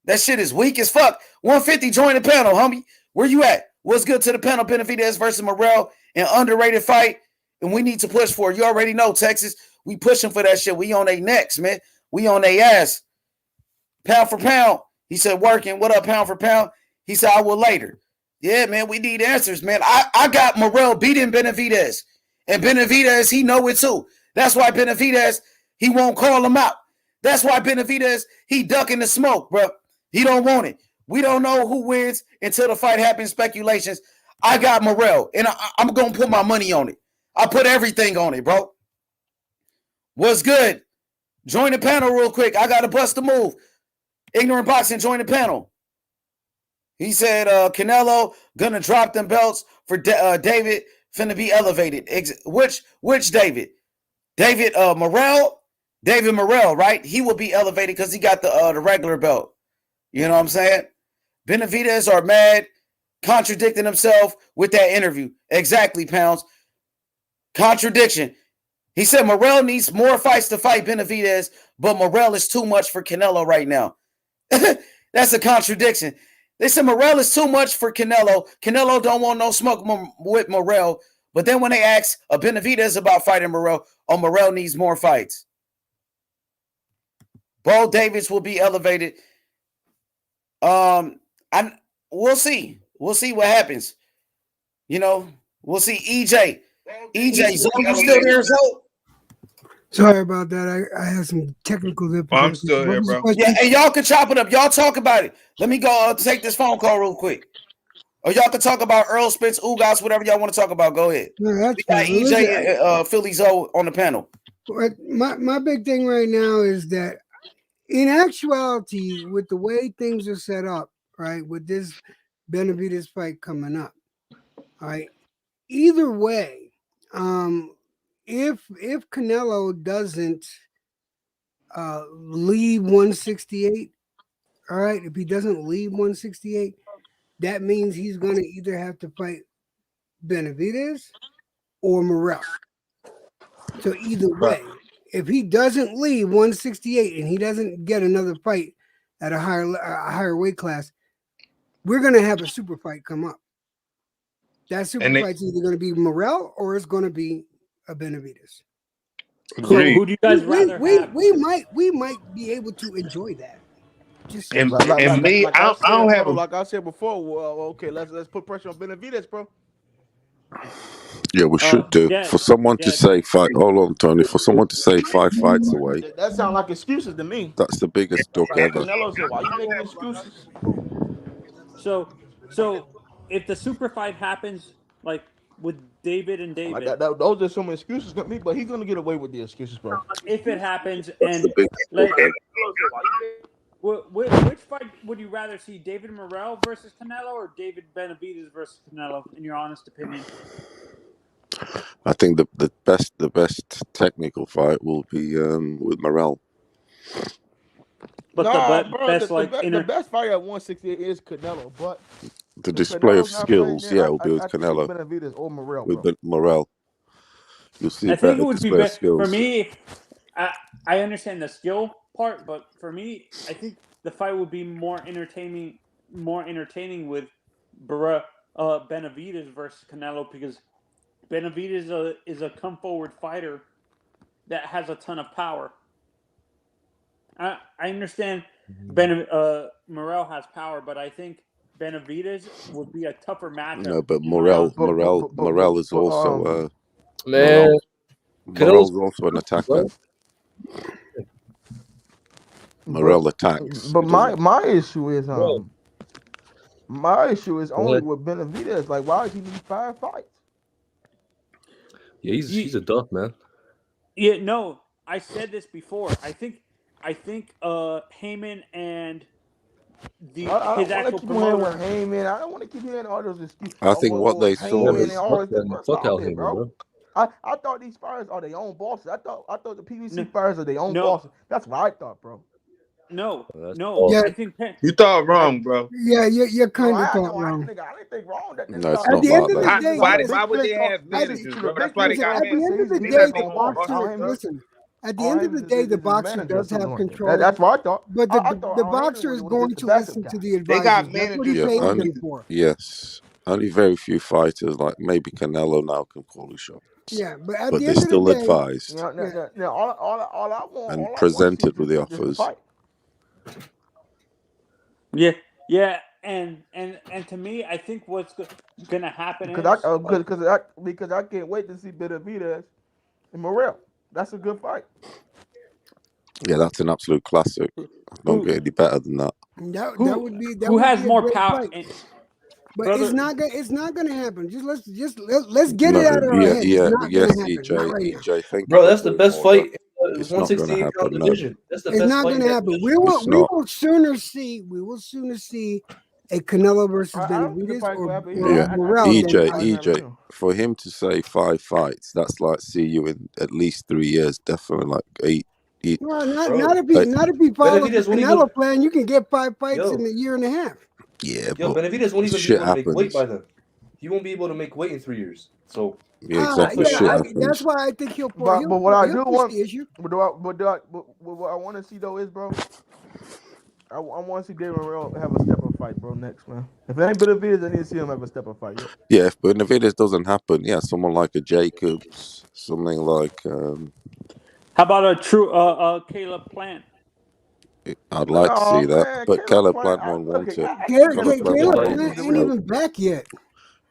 C: That shit is weak as fuck. 150, join the panel, homie. Where you at? What's good to the panel? Benavidez versus Morrell, an underrated fight, and we need to push for it. You already know, Texas. We pushing for that shit. We on their necks, man. We on their ass. Pound for pound. He said, working. What up, pound for pound? He said, I will later. Yeah, man, we need answers, man. I got Morrell beating Benavidez. And Benavidez, he know it too. That's why Benavidez, he won't call him out. That's why Benavidez, he ducking the smoke, bro. He don't want it. We don't know who wins until the fight happens, speculations. I got Morrell, and I'm going to put my money on it. I put everything on it, bro. What's good? Join the panel real quick. I got to bust the move. Ignorant Boxing, join the panel. He said, Canelo gonna drop them belts for David finna be elevated. Which David? David Morrell? David Morrell, right? He will be elevated because he got the regular belt. You know what I'm saying? Benavidez are mad, contradicting himself with that interview. Exactly, Pounds. Contradiction. He said Morrell needs more fights to fight Benavidez, but Morrell is too much for Canelo right now. That's a contradiction. They said Morrell is too much for Canelo. Canelo don't want no smoke with Morrell. But then when they ask Benavidez about fighting Morrell, Morrell needs more fights. Bo Davis will be elevated. We'll see. We'll see what happens. You know, we'll see. EJ, Zoe, you still there, Zoe?
H: Sorry about that. I had some technical difficulties.
I: I'm still here, bro.
C: Yeah, and y'all can chop it up. Y'all talk about it. Let me go take this phone call real quick. Or y'all can talk about Errol Spence, Ugas, whatever y'all want to talk about. Go ahead.
H: No, that's
C: we got
H: fine.
C: EJ and Philly Zoe on the panel.
H: My big thing right now is that in actuality, with the way things are set up, right, with this Benavidez fight coming up, all right, either way, if Canelo doesn't leave 168, all right, if he doesn't leave 168, that means he's going to either have to fight Benavidez or Morrell. So either way, if he doesn't leave 168 and he doesn't get another fight at a higher weight class, we're going to have a super fight come up. That super fight's either going to be Morrell or it's going to be a Benavidez.
D: So who do you guys rather have?
H: We might be able to enjoy that. Just
I: me, I don't have.
E: Like I said before, well, okay, let's put pressure on Benavidez, bro.
L: Yeah, we should do. For someone to say fight, hold on, Tony. For someone to say 5 fights away,
E: that sounds like excuses to me.
L: That's the biggest duck ever.
E: Canelo said, "Why you making excuses?"
D: So if the super fight happens, like with David and David,
E: those are some excuses to me, but he's gonna get away with the excuses, bro.
D: If it happens, and like, which fight would you rather see, David Morrell versus Canelo or David Benavidez versus Canelo? In your honest opinion,
L: I think the best technical fight will be with Morrell.
D: But
E: the best fight at 168 is Canelo, but
L: the display of skills, will be with Canelo.
E: Benavidez or Morrell,
L: with Morrell. You'll see
D: I think it would be
L: better
D: for me. I understand the skill part, but for me, I think the fight would be more entertaining with Benavidez versus Canelo, because Benavidez is a come forward fighter that has a ton of power. I understand Morrell has power, but I think Benavidez would be a tougher matchup.
L: No, but Morrell is also
M: Morrell's
L: also an attacker. Morrell attacks.
E: But my issue is only with Benavidez. Like, why does he need 5 fights?
M: Yeah, he's a duck, man.
D: Yeah, no, I said this before. I think Heyman and his actual promoter.
E: Heyman. I don't want to keep hearing all those excuses.
L: I think what they saw is
M: fuck out Heyman, bro.
E: I thought these fighters are their own bosses. I thought the PBC fighters are their own bosses. That's what I thought, bro.
D: No.
H: Yeah.
D: I think
I: You thought wrong, bro.
H: Yeah, you're kind of
E: I
H: thought wrong.
E: didn't think wrong.
L: No, it's
H: At
L: not
H: the end
L: like
H: of
L: that.
H: the day,
I: Why would they have managers, bro? That's why they
H: listen,
I: got
H: at the end
I: managers.
H: of the
I: They
H: day,
I: not
H: the
I: making more
H: boxer.
I: money, bro.
H: Listen, at the end of the day, the boxer does have control.
E: That's what I thought.
H: But the boxer is going to listen to the
I: They got
H: advisors. That's what he
I: managers.
H: paid them for.
L: Yes. Only very few fighters, like maybe Canelo now, can call the shots.
H: Yeah, but at
L: But
H: the
L: they're
H: end of the
L: still
H: day,
L: advised
E: Now, all I want,
L: and
E: all
L: presented
E: I want
L: with the
E: is to
L: offers.
E: fight.
D: Yeah, and to me, I think what's going to happen
E: Because I can't wait to see Benavidez and Morrell. That's a good fight.
L: Yeah, that's an absolute classic. Don't get any better than that.
H: That would be
D: who has more
H: great
D: power?
H: fight. But
D: Brother,
H: it's not gonna happen. Let's get it out of our head.
L: Yeah,
H: it's not
L: yes,
H: gonna happen.
L: EJ.
H: Not right
L: EJ, thank
N: Bro,
L: you
N: that's
L: for
N: the
L: putting
N: best
L: order.
N: fight in the
L: It's not going to
N: 168 pound
L: happen.
N: division. That's the
H: It's
N: best
H: not
N: fight.
H: gonna happen. We will sooner see a Canelo versus Benavidez or Morrell.
L: EJ, for him to say 5 fights, that's like see you in at least 3 years, definitely like 8.
H: Well, not if he follows the Canelo plan. You can get 5 fights in a year and a half.
L: Yeah,
N: but Benavidez won't even be able to make weight by then. He won't be able to make weight in 3 years. So
L: yeah, exactly.
H: That's why I think he'll.
E: But what I do want,
H: the issue.
E: But what I want to see though is, bro, I want to see David Morrell have a step up fight, bro. Next, man. If it ain't Benavidez, I need to see him have a step up fight.
L: Yeah, if Benavidez doesn't happen, someone like a Jacobs, something like.
D: How about a true Caleb Plant?
L: I'd like to see that, but Caleb Plant won't want it.
H: Caleb Plant ain't even back yet.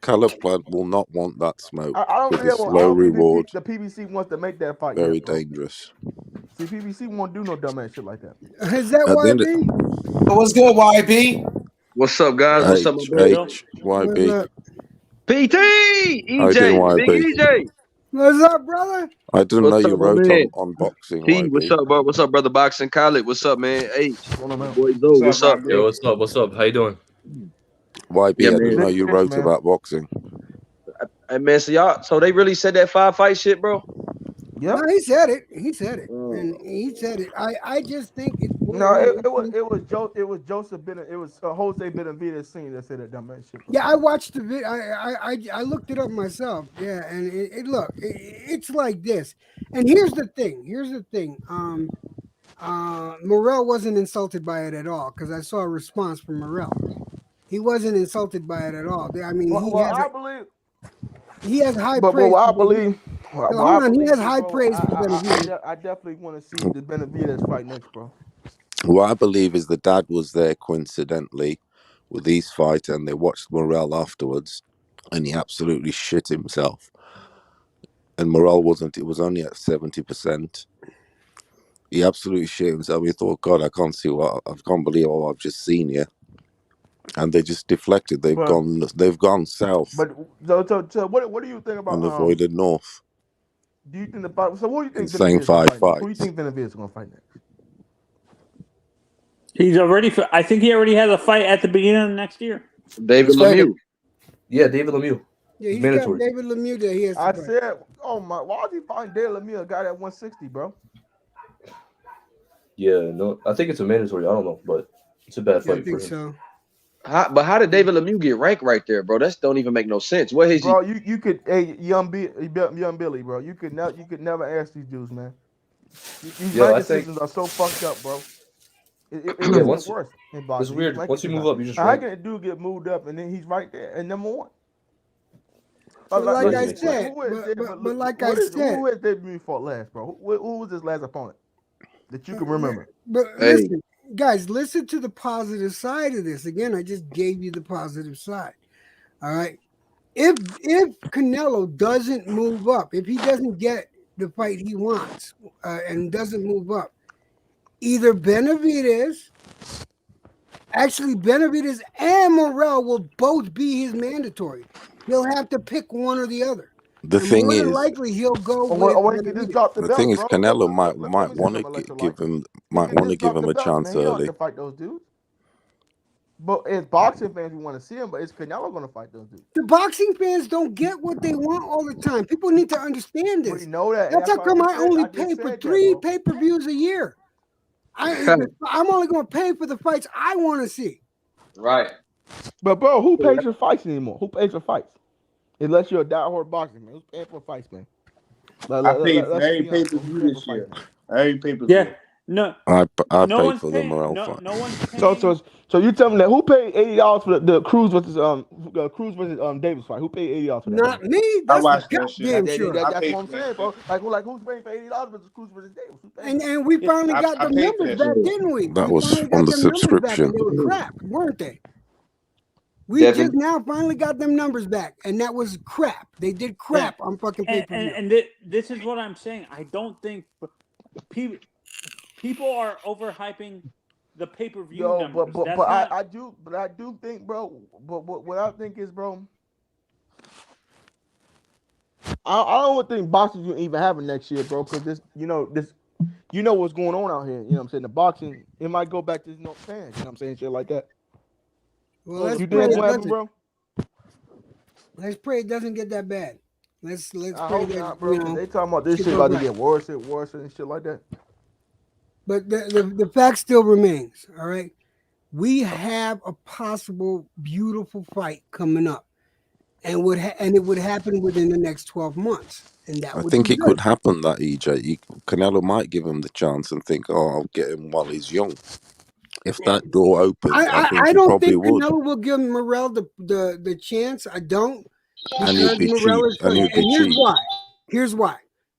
L: Caleb Plant will not want that smoke.
E: I don't think
L: it's low reward.
E: The PBC wants to make that fight.
L: Very dangerous.
E: See, PBC won't do no dumbass shit like that.
H: Is that YB?
C: What's good, YB?
O: What's up, guys? What's up, my boy?
L: YB.
O: PT! EJ! Big EJ!
H: What's up, brother?
L: I didn't know you wrote on boxing.
O: P, what's up, bro? What's up, brother? Boxing Khaled. What's up, man? H. Boy Zoe, what's up?
M: Yo, what's up? How you doing?
L: YB, I didn't know you wrote about boxing.
O: Hey, man, so they really said that 5 fight shit, bro?
H: Yeah, no, he said it. And he said it. I just think it
E: was Joseph Bennett. It was Jose Benavidez Sr. that said that dumbass shit.
H: Yeah, I watched the video. I looked it up myself. Yeah, and it's like this. And here's the thing. Morrell wasn't insulted by it at all because I saw a response from Morrell. He wasn't insulted by it at all. I mean, he has high praise.
E: But I believe.
H: Hold on, he has high praise for Benavidez.
E: I definitely want to see the Benavidez fight next, bro.
L: What I believe is the dad was there coincidentally with these fights, and they watched Morrell afterwards, and he absolutely shit himself. And Morrell wasn't; it was only at 70%. He absolutely shit himself. He thought, "God, I can't believe what I've just seen here." And they just deflected. They've gone south.
E: But so what do you think about?
L: And avoided north.
E: Do you think so? What do you think?
L: Saying 5 fights.
E: Who do you think Benavidez is going to fight next?
D: I think he already has a fight at the beginning of next year.
O: David Lemieux.
N: Yeah, David Lemieux.
H: Yeah, he's got David Lemieux that he has.
E: I said, oh my, why is he fighting David Lemieux, a guy at 160, bro?
N: Yeah, no, I think it's a mandatory. I don't know, but it's a bad fight.
H: I think so.
O: But how did David Lemieux get ranked right there, bro? That don't even make no sense. What is he?
E: Bro, you could, young Billy, bro. You could never ask these dudes, man. These ranking systems are so fucked up, bro. It's worse in boxing.
N: It's weird. Once you move up, you just.
E: How can a dude get moved up and then he's right there at number 1?
H: But like I said, who has
E: David Lemieux fought last, bro? Who was his last opponent that you can remember?
H: But listen, guys, listen to the positive side of this. Again, I just gave you the positive side. All right. If Canelo doesn't move up, if he doesn't get the fight he wants and doesn't move up, either Benavidez and Morrell will both be his mandatory. He'll have to pick one or the other.
L: The thing is,
H: likely he'll go.
L: The thing is, Canelo might want to give him a chance early.
E: To fight those dudes. But as boxing fans, we want to see him. But is Canelo going to fight those dudes?
H: The boxing fans don't get what they want all the time. People need to understand this.
E: We know that.
H: That's how come I only pay for 3 pay-per-views a year. I'm only going to pay for the fights I want to see.
O: Right.
E: But bro, who pays for fights anymore? Who pays for fights? Unless you're a diehard boxer, man. Who's paying for fights, man?
I: I paid for every pay-per-view this year. Every pay-per-view.
D: Yeah. No.
L: I
D: no
L: paid
D: one's
L: for the
D: paying.
L: Morrell
D: No
L: fight.
D: one's paying.
E: So you tell me that who paid $80 for the Cruz versus Davis fight? Who paid $80 for that?
H: Not me. That's goddamn sure.
E: That's what I'm saying, bro. Like who's paying for $80 versus Cruz versus Davis?
H: And we finally got the numbers back, didn't we?
L: That
H: we
L: was
H: finally
L: on
H: got
L: the
H: them numbers back,
L: subscription.
H: and they were crap, weren't they? We
O: Devin.
H: just now finally got them numbers back, and that was crap. They did crap on fucking pay-per-view.
D: And this is what I'm saying. I don't think people are overhyping the pay-per-view numbers.
E: But I do think, bro. But what I think is, bro, I don't think boxing you even having next year, bro. Because this, you know what's going on out here. You know what I'm saying? The boxing, it might go back to no fans. You know what I'm saying? Shit like that.
H: Well, let's
E: you
H: pray
E: think
H: it
E: what happened,
H: doesn't.
E: bro?
H: Let's pray it doesn't get that bad. Let's
E: I
H: pray
E: hope
H: that
E: not, bro. They talking about this
H: shit
E: shit
H: goes
E: about to
H: right.
E: get worse and shit like that.
H: But the fact still remains. All right, we have a possible beautiful fight coming up, and it would happen within the next 12 months, and that
L: I
H: would
L: think
H: be
L: it
H: good.
L: could happen that EJ. Canelo might give him the chance and think, oh, I'll get him while he's young. If that door opens, I think
H: I
L: he
H: don't
L: probably
H: think
L: would.
H: Canelo will give Morrell the chance. I don't,
L: And he'd
H: because
L: be
H: Morrell
L: cheap.
H: is
L: And he'd be
H: and here's
L: cheap.
H: why. Here's why.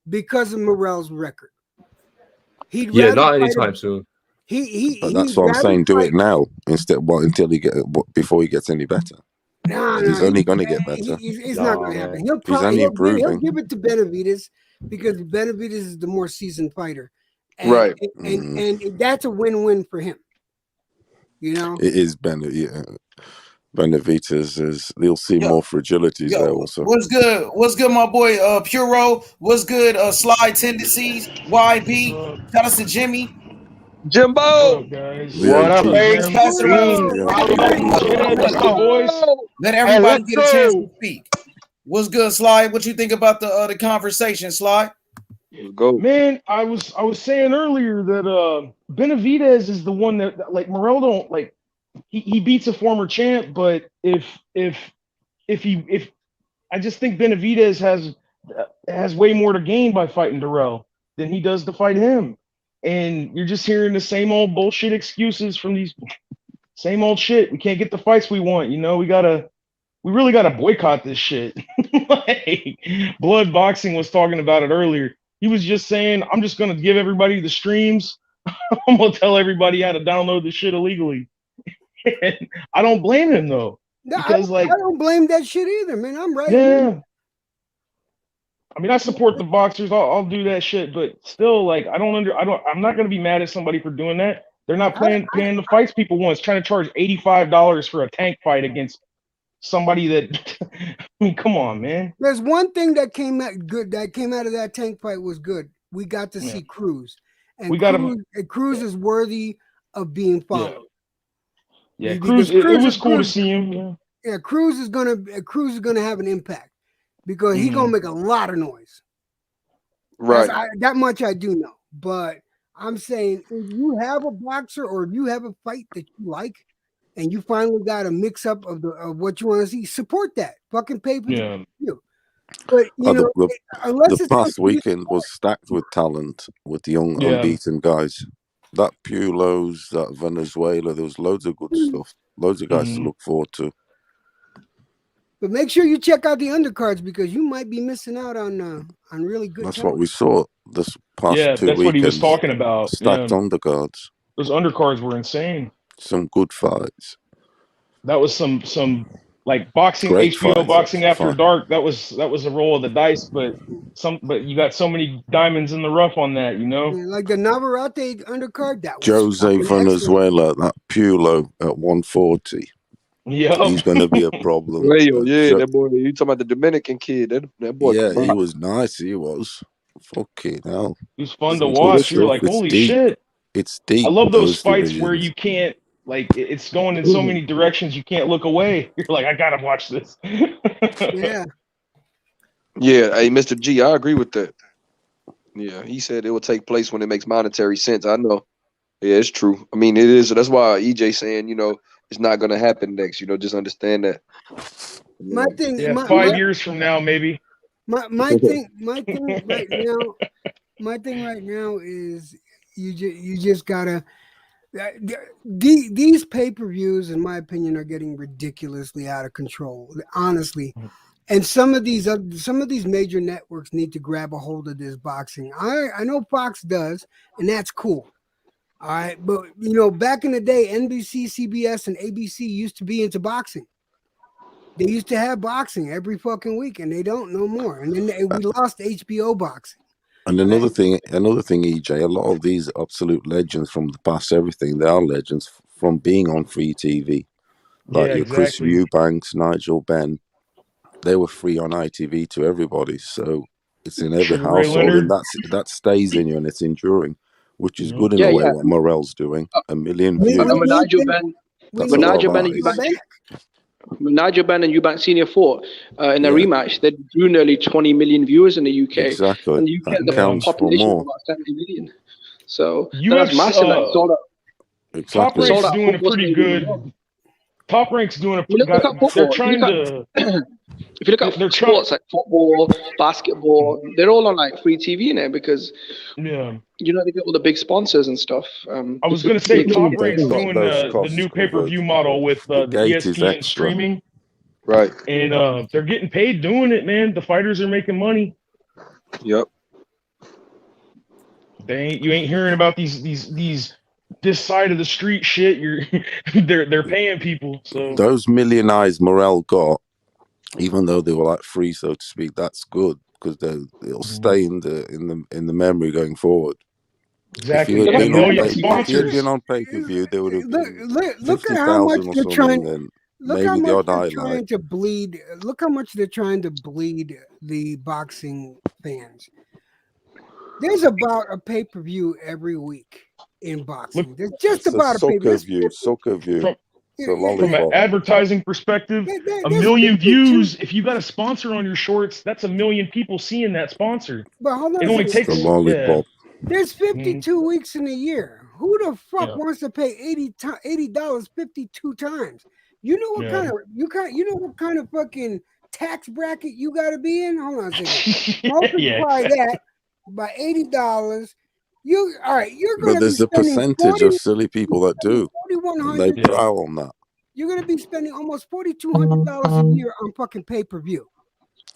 H: Because of Morrell's record. He'd
M: Yeah,
H: rather
M: not
H: fight
M: anytime soon.
L: But that's what I'm saying. Do it now until before he gets any better. He's only going to get better.
H: It's not going to happen.
L: He's only
H: He'll
L: improving.
H: give it to Benavidez because Benavidez is the more seasoned fighter, and,
O: Right.
H: And that's a win-win for him. You know,
L: It is Benavidez is. You'll see more fragilities there also.
C: What's good? What's good, my boy? Puro. What's good? Slide tendencies. YB. Shout out to Jimmy.
N: Jimbo.
J: What up, guys?
L: What up,
C: Let's pass it around. Let everybody get a chance to speak. What's good, Slide? What you think about the conversation, Slide?
N: Go.
J: Man, I was saying earlier that Benavidez is the one that like Morrell don't like. He beats a former champ, but if I just think Benavidez has way more to gain by fighting Durrell than he does to fight him. And you're just hearing the same old bullshit excuses from these same old shit. We can't get the fights we want, you know. We really gotta boycott this shit. Like Blood Boxing was talking about it earlier. He was just saying, I'm just gonna give everybody the streams. I'm gonna tell everybody how to download the shit illegally. And I don't blame him though. Because
H: I don't blame that shit either, man. I'm right.
J: Yeah. I mean, I support the boxers. I'll do that shit, but still, like, I'm not gonna be mad at somebody for doing that. They're not paying the fights people want. It's trying to charge $85 for a tank fight against somebody that. I mean, come on, man.
H: There's one thing that came out good. That came out of that tank fight was good. We got to see Cruz, and Cruz is worthy of being followed.
J: Yeah, Cruz. It was cool to see him.
H: Yeah, Cruz is gonna have an impact because he's gonna make a lot of noise.
O: Right.
H: That much I do know. But I'm saying if you have a boxer or if you have a fight that you like, and you finally got a mix up of what you want to see, support that. Fucking pay per view. But
L: the past weekend was stacked with talent, with young unbeaten guys. That Pulos, that Venezuela, there was loads of good stuff. Loads of guys to look forward to.
H: But make sure you check out the undercards because you might be missing out on really good.
L: That's what we saw this past 2 weekends.
J: That's what he was talking about.
L: Stacked undercards.
J: Those undercards were insane.
L: Some good fights.
J: That was some like boxing,
L: Great
J: HBO
L: fights.
J: Boxing After Dark. That was a roll of the dice, but you got so many diamonds in the rough on that, you know.
H: Yeah, like the Navarrete undercard. That was
L: Jose Venezuela, that Pulo at 140.
J: Yeah,
L: he's going to be a problem.
O: That boy. You talking about the Dominican kid? That boy.
L: Yeah, he was nice. He was. Fucking hell.
J: He was fun to watch. You're like, holy shit.
L: It's deep.
J: I love those fights where you can't, like, it's going in so many directions you can't look away. You're like, I gotta watch this.
H: Yeah.
O: Yeah, hey, Mr. G, I agree with that. Yeah, he said it will take place when it makes monetary sense. I know. Yeah, it's true. I mean, it is. That's why EJ saying, it's not gonna happen next. Just understand that.
H: My thing,
J: Yeah,
H: my
J: 5 years from now, maybe.
H: my thing right now, my thing right now is you just gotta. These pay-per-views, in my opinion, are getting ridiculously out of control. Honestly, and some of these major networks need to grab a hold of this boxing. I know Fox does, and that's cool. All right, but back in the day, NBC, CBS, and ABC used to be into boxing. They used to have boxing every fucking week, and they don't no more. And then we lost HBO boxing.
L: And another thing, EJ, a lot of these absolute legends from the past, everything, they are legends from being on free TV. Like
J: Yeah,
L: your Chris
J: exactly.
L: Eubanks, Nigel Benn, they were free on ITV to everybody. So it's in every
J: Sugar Ray
L: household, and
J: Leonard.
L: that stays in you, and it's enduring, which is good in
O: Yeah,
L: a way.
O: yeah.
L: What Morrell's doing, 1 million
H: We
O: And
L: views.
O: when
H: need
O: Nigel
H: them.
O: Ben,
L: That's
O: when
L: a lot
O: Nigel
L: of
O: Ben and
L: artists.
O: Nigel Ben and Eubank Senior fought in a
L: Yeah,
O: rematch, they drew nearly 20 million viewers in the UK,
L: exactly.
O: and the UK
L: That
O: has a
L: counts for
O: population of
L: more.
O: about 70 million. So that's
J: UFC,
O: massive. Like sold out.
J: Top
L: Exactly.
O: Sold
J: Rank's
O: out
J: doing a
O: football
J: pretty
O: stadium as well.
J: good. Top Rank's doing
O: I mean, look at
J: they're
O: football.
J: trying to.
O: If you look at
J: They're trying.
O: sports like football, basketball, they're all on like free TV now because
J: Yeah.
O: they get all the big sponsors and stuff.
J: I was gonna say Top Rank's
L: They've got
J: doing
L: those
J: the
L: costs
J: new
L: covered.
J: pay-per-view model with
L: The
J: the
L: gate is
J: ESPN
L: extra.
J: streaming,
O: Right.
J: and they're getting paid doing it, man. The fighters are making money.
O: Yep.
J: You ain't hearing about these this side of the street shit. They're paying people. So
L: Those million eyes Morrell got, even though they were like free, so to speak, that's good because they'll stay in the memory going forward.
J: exactly,
L: If
J: and
L: he had
J: sponsors.
L: been on pay-per-view, there would have been
H: Look at how much
L: 50,000 or
H: they're
L: something.
H: trying.
L: Then
H: Look how
L: maybe the
H: much
L: odd
H: they're
L: highlight.
H: trying to bleed. Look how much they're trying to bleed the boxing fans. There's about a pay-per-view every week in boxing. There's just
L: It's a
H: about a pay-per-view.
L: soccer view. It's a
J: From an
L: lollipop.
J: advertising perspective, a
H: There's
J: million
H: 52.
J: views. If you got a sponsor on your shorts, that's 1 million people seeing that sponsor.
H: But hold on
J: It
H: a
J: only
H: second.
L: It's a
J: takes
L: lollipop.
H: There's 52 weeks in a year. Who the fuck wants to pay $80 52 times? You know what kind of fucking tax bracket you got to be in? Hold on a second. Multiply that by $80. You're going
L: But
H: to be
L: there's a
H: spending
L: percentage of silly people that do. And they
H: $4,100.
L: prowl on that.
H: You're going to be spending almost $4,200 a year on fucking pay-per-view.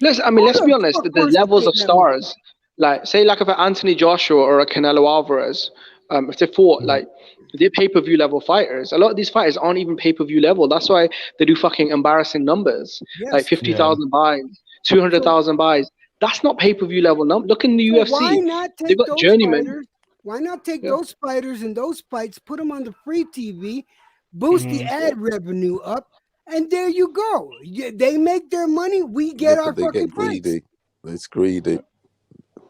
O: Let's be honest. There's levels of stars. Like, say, like if an Anthony Joshua or a Canelo Alvarez, if they fought, like, they're pay-per-view level fighters. A lot of these fighters aren't even pay-per-view level. That's why they do fucking embarrassing numbers, like 50,000 buys, 200,000 buys. That's not pay-per-view level number. Look in the UFC.
H: Why not
O: They've
H: take
O: got
H: those
O: journeymen.
H: fighters? Why not take those fighters and those fights, put them on the free TV, boost the ad revenue up, and there you go. They make their money. We get our
L: they
H: fucking
L: get greedy.
H: fights.
L: It's greedy.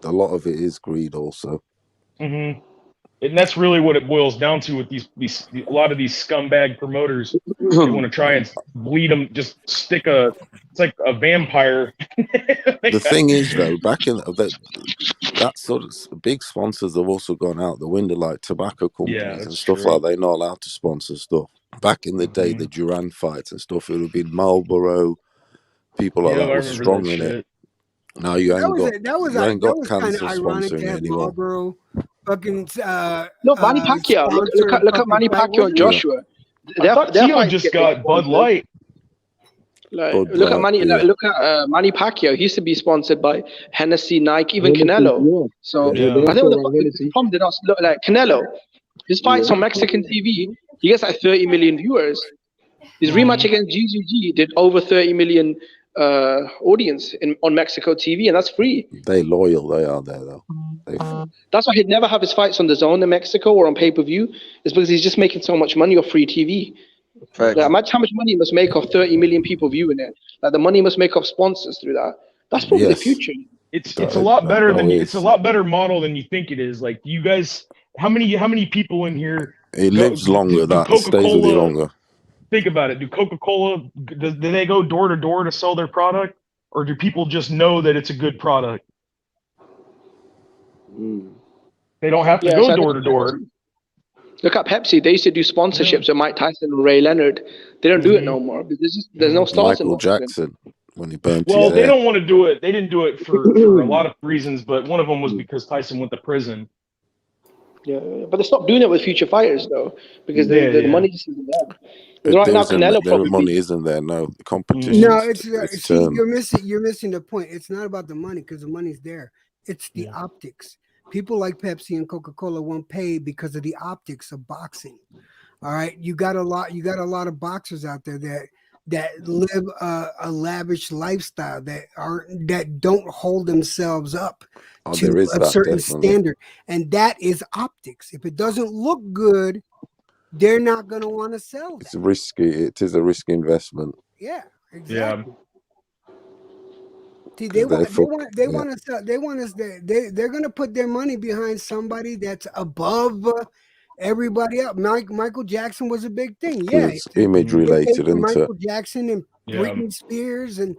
L: A lot of it is greed also.
J: And that's really what it boils down to with these a lot of these scumbag promoters. They want to try and bleed them, just stick it's like a vampire.
L: The thing is, though, back in that sort of big sponsors have also gone out the window, like tobacco companies and stuff like that. They're not allowed to sponsor stuff. Back in the day, the Duran fights and stuff, it would have been Marlboro, people like that were strong in it. Now you ain't got cancer sponsoring it anymore.
H: Marlboro, fucking
O: no, Manny Pacquiao. Look at Manny Pacquiao and Joshua.
J: I thought Tio just got Bud Light.
O: Like, look at Manny Pacquiao. He used to be sponsored by Hennessy, Nike, even Canelo. So I think the problem did not look like Canelo. His fights on Mexican TV, he gets like 30 million viewers. His rematch against GGG did over 30 million audience on Mexico TV, and that's free.
L: They loyal, they are there though.
O: That's why he'd never have his fights on the zone in Mexico or on pay-per-view. Is because he's just making so much money off free TV. Like, imagine how much money he must make off 30 million people viewing it. Like, the money he must make off sponsors through that. That's probably the future.
J: It's a lot better it's a lot better model than you think it is. Like, you guys, how many people in here?
L: It lives longer. That stays with you longer.
J: Think about it. Do Coca-Cola, do they go door to door to sell their product, or do people just know that it's a good product? They don't have to go door to door.
O: Look at Pepsi. They used to do sponsorships with Mike Tyson and Ray Leonard. They don't do it no more because there's no stars in
L: Michael
O: boxing.
L: Jackson when he burnt
J: Well,
L: his
J: they
L: hair.
J: don't want to do it. They didn't do it for a lot of reasons, but one of them was because Tyson went to prison.
O: Yeah, but they stopped doing it with future fighters though, because the money just isn't there. Right now, Canelo
L: The
O: probably
L: money isn't there. No, the competition.
H: No, it's see,
L: turned.
H: you're missing the point. It's not about the money because the money's there. It's the optics. People like Pepsi and Coca-Cola won't pay because of the optics of boxing. All right, you got a lot of boxers out there that live a lavish lifestyle that don't hold themselves up to a certain standard, and that is optics. If it doesn't look good, they're not going to want to sell that.
L: It's risky. It is a risky investment.
H: Yeah, exactly.
J: Yeah.
H: See, they're going to put their money behind somebody that's above everybody else. Michael Jackson was a big thing. Yeah,
L: it's image related into
H: Michael Jackson and Britney Spears and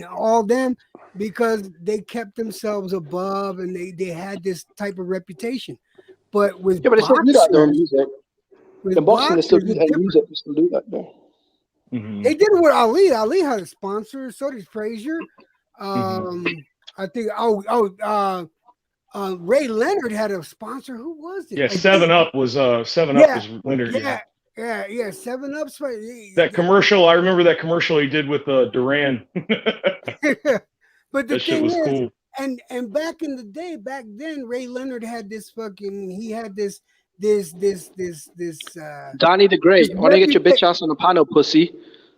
H: all them, because they kept themselves above and they had this type of reputation. But with boxing,
O: they still do that. Music, they still do that though.
H: They did it with Ali. Ali had a sponsor. So did Frazier. I think. Ray Leonard had a sponsor. Who was it?
J: Yeah, 7-Up was was Leonard.
H: Yeah. 7-Up.
J: That commercial. I remember that commercial he did with Duran.
H: But the
J: that shit was cool.
H: And back in the day, back then, Ray Leonard had this
O: Donnie the Great. Why don't you get your bitch ass on the panel, pussy?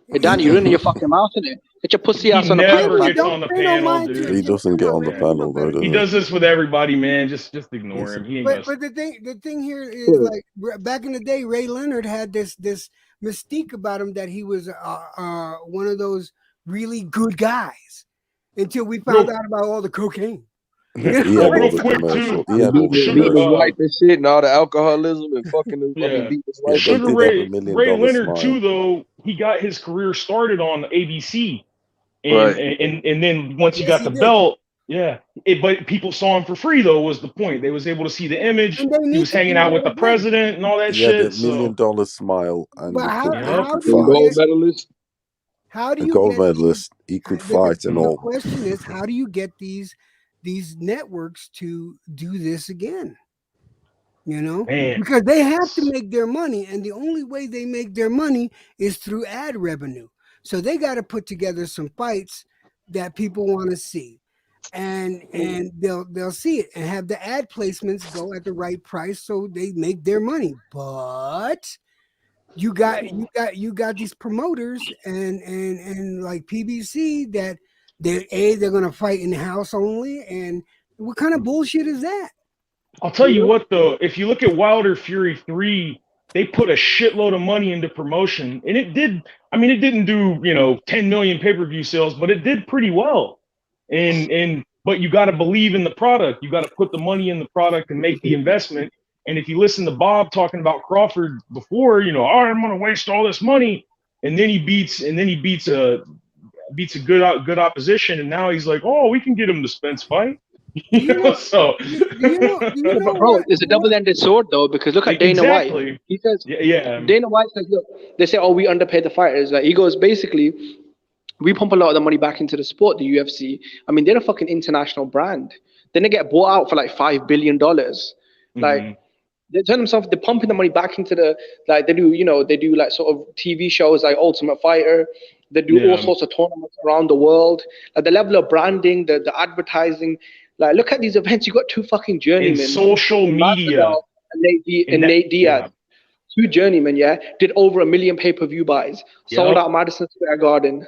O: Hey, Donnie, you're running your fucking mouth in it. Get your pussy ass on the panel.
J: He never gets on the panel, dude.
L: He doesn't get on the panel, though.
J: He does this with everybody, man. Just ignore him. He ain't
H: but the thing here is, like, back in the day, Ray Leonard had this mystique about him that he was one of those really good guys until we found out about all the cocaine.
B: Real quick too. Wife and shit and all the alcoholism and fucking beat his wife.
J: Sugar Ray Leonard too, though, he got his career started on ABC, and then once he got the belt, but people saw him for free though, was the point. They was able to see the image. He was hanging out with the president and all that shit.
L: The $1 million smile and
H: gold medalist. How do you
L: gold medalist? He could fight and all.
H: The question is, how do you get these networks to do this again? Because they have to make their money, and the only way they make their money is through ad revenue. So they got to put together some fights that people want to see, and they'll see it and have the ad placements go at the right price so they make their money. But you got these promoters and like PBC that they're gonna fight in house only, and what kind of bullshit is that?
J: I'll tell you what though, if you look at Wilder Fury 3, they put a shitload of money into promotion, and it didn't do 10 million pay-per-view sales, but it did pretty well. But you got to believe in the product. You got to put the money in the product and make the investment. And if you listen to Bob talking about Crawford before, I'm going to waste all this money, and then he beats a good opposition, and now he's like, oh, we can get him the Spence fight.
O: Bro, it's a double-ended sword though, because look at Dana White. He says, Dana White says, look, they say, oh, we underpaid the fighters. Like, he goes, basically, we pump a lot of the money back into the sport, the UFC. I mean, they're a fucking international brand. Then they get bought out for like $5 billion. Like, they turn themselves, they're pumping the money back into they do like sort of TV shows like Ultimate Fighter. They do all sorts of tournaments around the world. Like, the level of branding, the advertising. Like, look at these events. You got two fucking journeymen.
J: In social media.
O: And Nate Diaz. Two journeymen, did over 1 million pay-per-view buys. Sold out Madison Square Garden.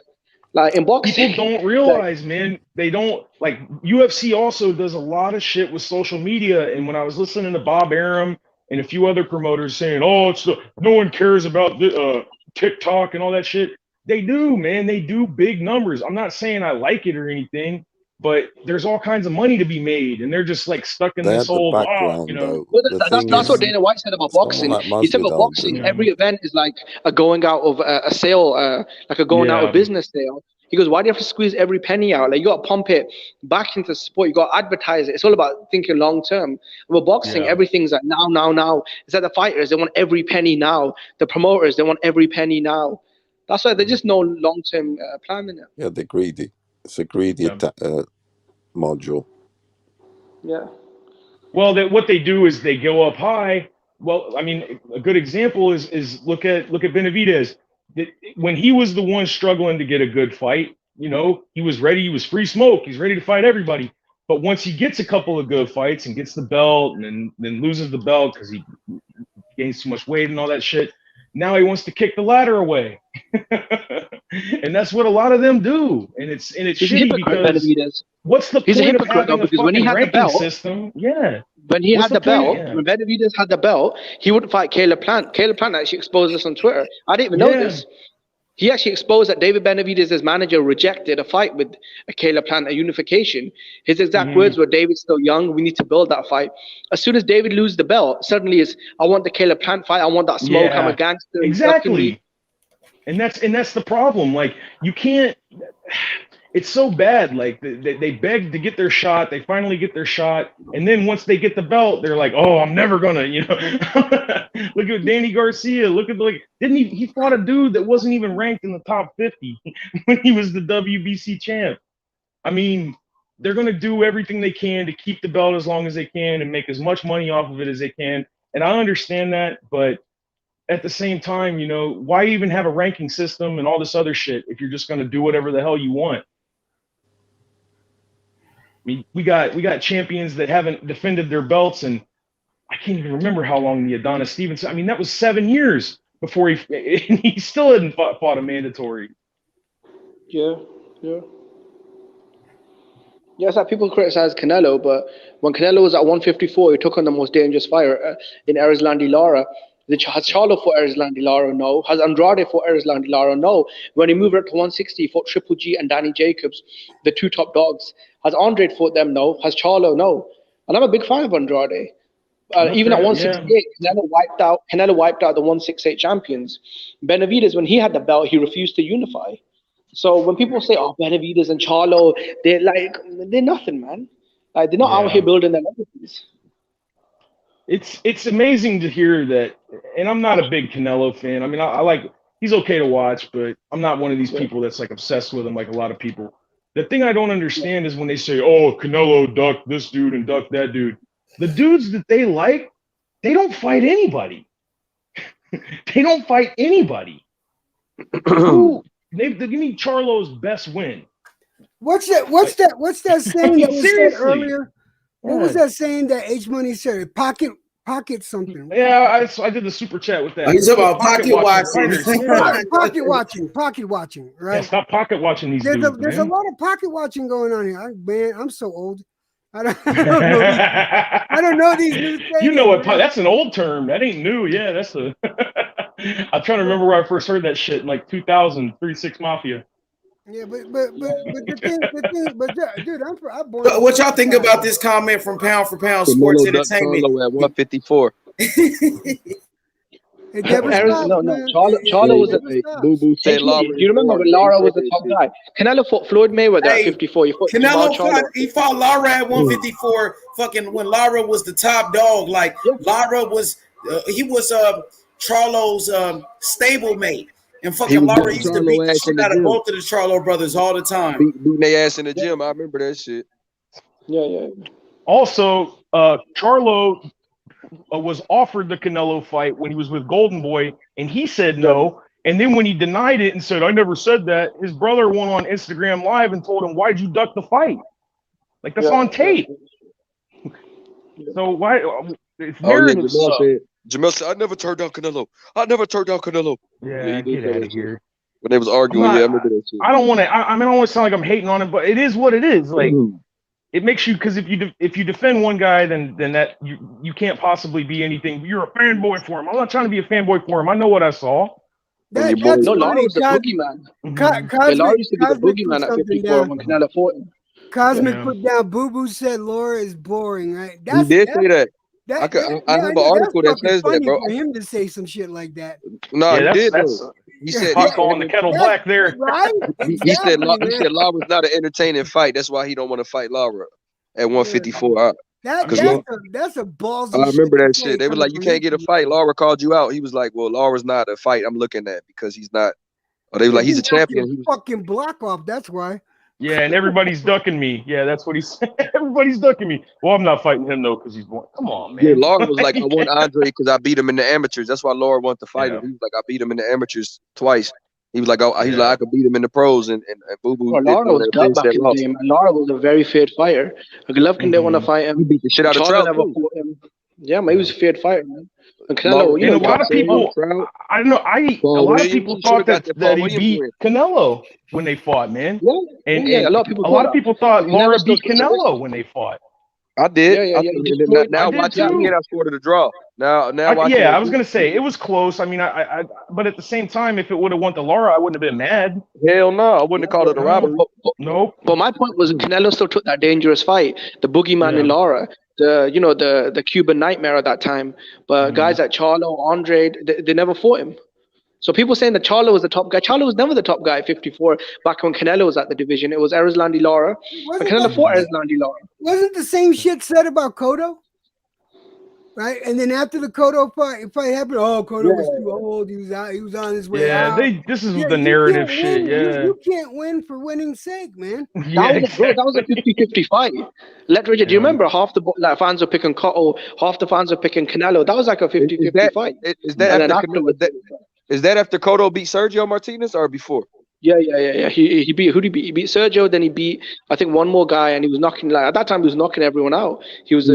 O: Like, in boxing.
J: People don't realize, man. They don't, like, UFC also does a lot of shit with social media. And when I was listening to Bob Arum and a few other promoters saying, oh, no one cares about TikTok and all that shit. They do, man. They do big numbers. I'm not saying I like it or anything, but there's all kinds of money to be made, and they're just like stuck in this old
O: That's what Dana White said about boxing. He said about boxing, every event is like a going out of a sale, like a going out of business sale. He goes, why do you have to squeeze every penny out? Like, you got to pump it back into sport. You got to advertise it. It's all about thinking long term. With boxing, everything's like now. It's like the fighters, they want every penny now. The promoters, they want every penny now. That's why there's just no long term plan in it.
L: Yeah, they're greedy. It's a greedy module.
O: Yeah.
J: Well, what they do is they go up high. Well, I mean, a good example is look at Benavidez. When he was the one struggling to get a good fight, you know, he was ready. He was free smoke. He's ready to fight everybody. But once he gets a couple of good fights and gets the belt and then loses the belt because he gains too much weight and all that shit, now he wants to kick the ladder away. And that's what a lot of them do. And it's shitty because what's the point of having a fucking ranking system? Yeah.
O: When he had the belt, when Benavidez had the belt, he wouldn't fight Caleb Plant. Caleb Plant actually exposed this on Twitter. I didn't even know this. He actually exposed that David Benavidez's manager rejected a fight with Caleb Plant, a unification. His exact words were, David's still young, we need to build that fight. As soon as David loses the belt, suddenly it's, I want the Caleb Plant fight, I want that smoke, I'm a gangster.
J: Exactly. And that's the problem. Like, you can't, it's so bad. Like, they beg to get their shot, they finally get their shot, and then once they get the belt, they're like, oh, I'm never gonna, you know. Look at Danny Garcia. Look at, like, didn't he fought a dude that wasn't even ranked in the top 50 when he was the WBC champ. I mean, they're gonna do everything they can to keep the belt as long as they can and make as much money off of it as they can. And I understand that, but at the same time, you know, why even have a ranking system and all this other shit if you're just gonna do whatever the hell you want? I mean, we got champions that haven't defended their belts, and I can't even remember how long the Adonis Stevenson. I mean, that was 7 years before he still hadn't fought a mandatory.
O: Yeah. Yeah, it's like people criticize Canelo, but when Canelo was at 154, he took on the most dangerous fighter in Erislandy Lara. Has Charlo fought Erislandy Lara? No. Has Andrade fought Erislandy Lara? No. When he moved up to 160, he fought Triple G and Danny Jacobs, the two top dogs. Has Andrade fought them? No. Has Charlo? No. And I'm a big fan of Andrade. Even at 168, Canelo wiped out the 168 champions. Benavidez, when he had the belt, he refused to unify. So when people say, "Oh, Benavidez and Charlo," they're nothing, man. Like, they're not out here building their legacies.
J: It's amazing to hear that, and I'm not a big Canelo fan. I mean, I like, he's okay to watch, but I'm not one of these people that's like obsessed with him like a lot of people. The thing I don't understand is when they say, "Oh, Canelo ducked this dude and ducked that dude." The dudes that they like, they don't fight anybody. They don't fight anybody. Give me Charlo's best win.
H: What's that saying that was said earlier? What was that saying that H Money said? Pocket something.
J: Yeah, I did the super chat with that.
C: He's about pocket watching.
H: Pocket watching, right?
J: Yeah, stop pocket watching these dudes.
H: There's a lot of pocket watching going on here. I'm so old. I don't know these new things.
J: You know what? That's an old term. That ain't new. Yeah, that's a. I'm trying to remember where I first heard that shit in like 2000, 36 Mafia.
H: Yeah, but the thing, dude, I'm born.
C: What y'all think about this comment from Pound for Pound Sports Entertainment?
P: At 154.
O: Charlo was a
P: Boo Boo said Lara.
O: Do you remember when Lara was the top guy? Canelo fought Floyd Mayweather at 54.
C: He fought Lara at 154. Fucking when Lara was the top dog. Like, Lara was, he was Charlo's stablemate. And fucking Lara used to beat the shit out of both of the Charlo brothers all the time.
P: Beating their ass in the gym. I remember that shit.
O: Yeah.
J: Also, Charlo was offered the Canelo fight when he was with Golden Boy, and he said no. And then when he denied it and said, "I never said that," his brother went on Instagram Live and told him, "Why'd you duck the fight?" Like, that's on tape. So why? It's narrative stuff.
P: Jamel said, "I never turned down Canelo. I never turned down Canelo."
J: Yeah, get out of here.
P: When they was arguing, I remember that shit.
J: I don't want to. I don't want to sound like I'm hating on him, but it is what it is. Like, it makes you, because if you defend one guy, then that you can't possibly be anything. You're a fanboy for him. I'm not trying to be a fanboy for him. I know what I saw.
O: Lara was the boogeyman. Lara used to be the boogeyman at 54 when Canelo fought him.
H: Cosmic put down. Boo Boo said Laura is boring, right?
P: He did say that. I have an article that says that, bro.
H: For him to say some shit like that.
P: No, he did. He said
J: hot calling the kettle black there.
H: Right?
P: he said Lara's not an entertaining fight. That's why he don't want to fight Lara at 154.
H: That's a ballsy.
P: I remember that shit.
H: say
P: They were like, "You can't get a fight." Lara called you out. He was like, "Well, Lara's not a fight I'm looking at because he's not." Or they were like, "He's a champion." He was,
H: fucking block off. That's why.
J: Yeah, and everybody's ducking me. Yeah, that's what he said. Everybody's ducking me. Well, I'm not fighting him though because he's born. Come on, man.
P: yeah, Lara was like, "I won Andre because I beat him in the amateurs." That's why Lara wanted to fight him. He was like, "I beat him in the amateurs twice." He was like, I could beat him in the pros, and Boo Boo.
O: Well, Lara was gut back in the day, man. Lara was a very feared fighter. Golovkin didn't want to fight him.
P: He beat the shit out of Trout.
O: never fought him. Yeah, man, he was a feared fighter, man. And Canelo,
J: a lot of people, I don't know. A lot of people thought that he beat Canelo when they fought, man.
O: Yeah,
J: and
O: a lot of people.
J: Thought Lara beat Canelo when they fought.
P: I did.
O: Yeah.
P: Now watch out. I scored a draw. Now watch.
J: I was gonna say it was close. I mean, but at the same time, if it would have went to Lara, I wouldn't have been mad.
P: Hell no, I wouldn't have called it a robbery.
J: Nope.
O: But my point was, Canelo still took that dangerous fight, the boogeyman in Lara, the Cuban nightmare at that time. But guys like Charlo, Andre, they never fought him. So people saying that Charlo was the top guy. Charlo was never the top guy at 54 back when Canelo was at the division. It was Erislandy Lara. And Canelo fought Erislandy Lara.
H: Wasn't the same shit said about Cotto? Right? And then after the Cotto fight happened, Cotto was too old. He was on his way out.
J: This is the narrative shit.
H: You can't win for winning's sake, man.
O: That was a 50-50 fight. Richard, do you remember half the fans were picking Cotto, half the fans were picking Canelo? That was like a 50-50 fight.
P: Is that after Cotto beat Sergio Martinez or before?
O: Yeah. He beat He beat Sergio. Then he beat, I think, one more guy, and he was knocking. At that time, he was knocking everyone out. He was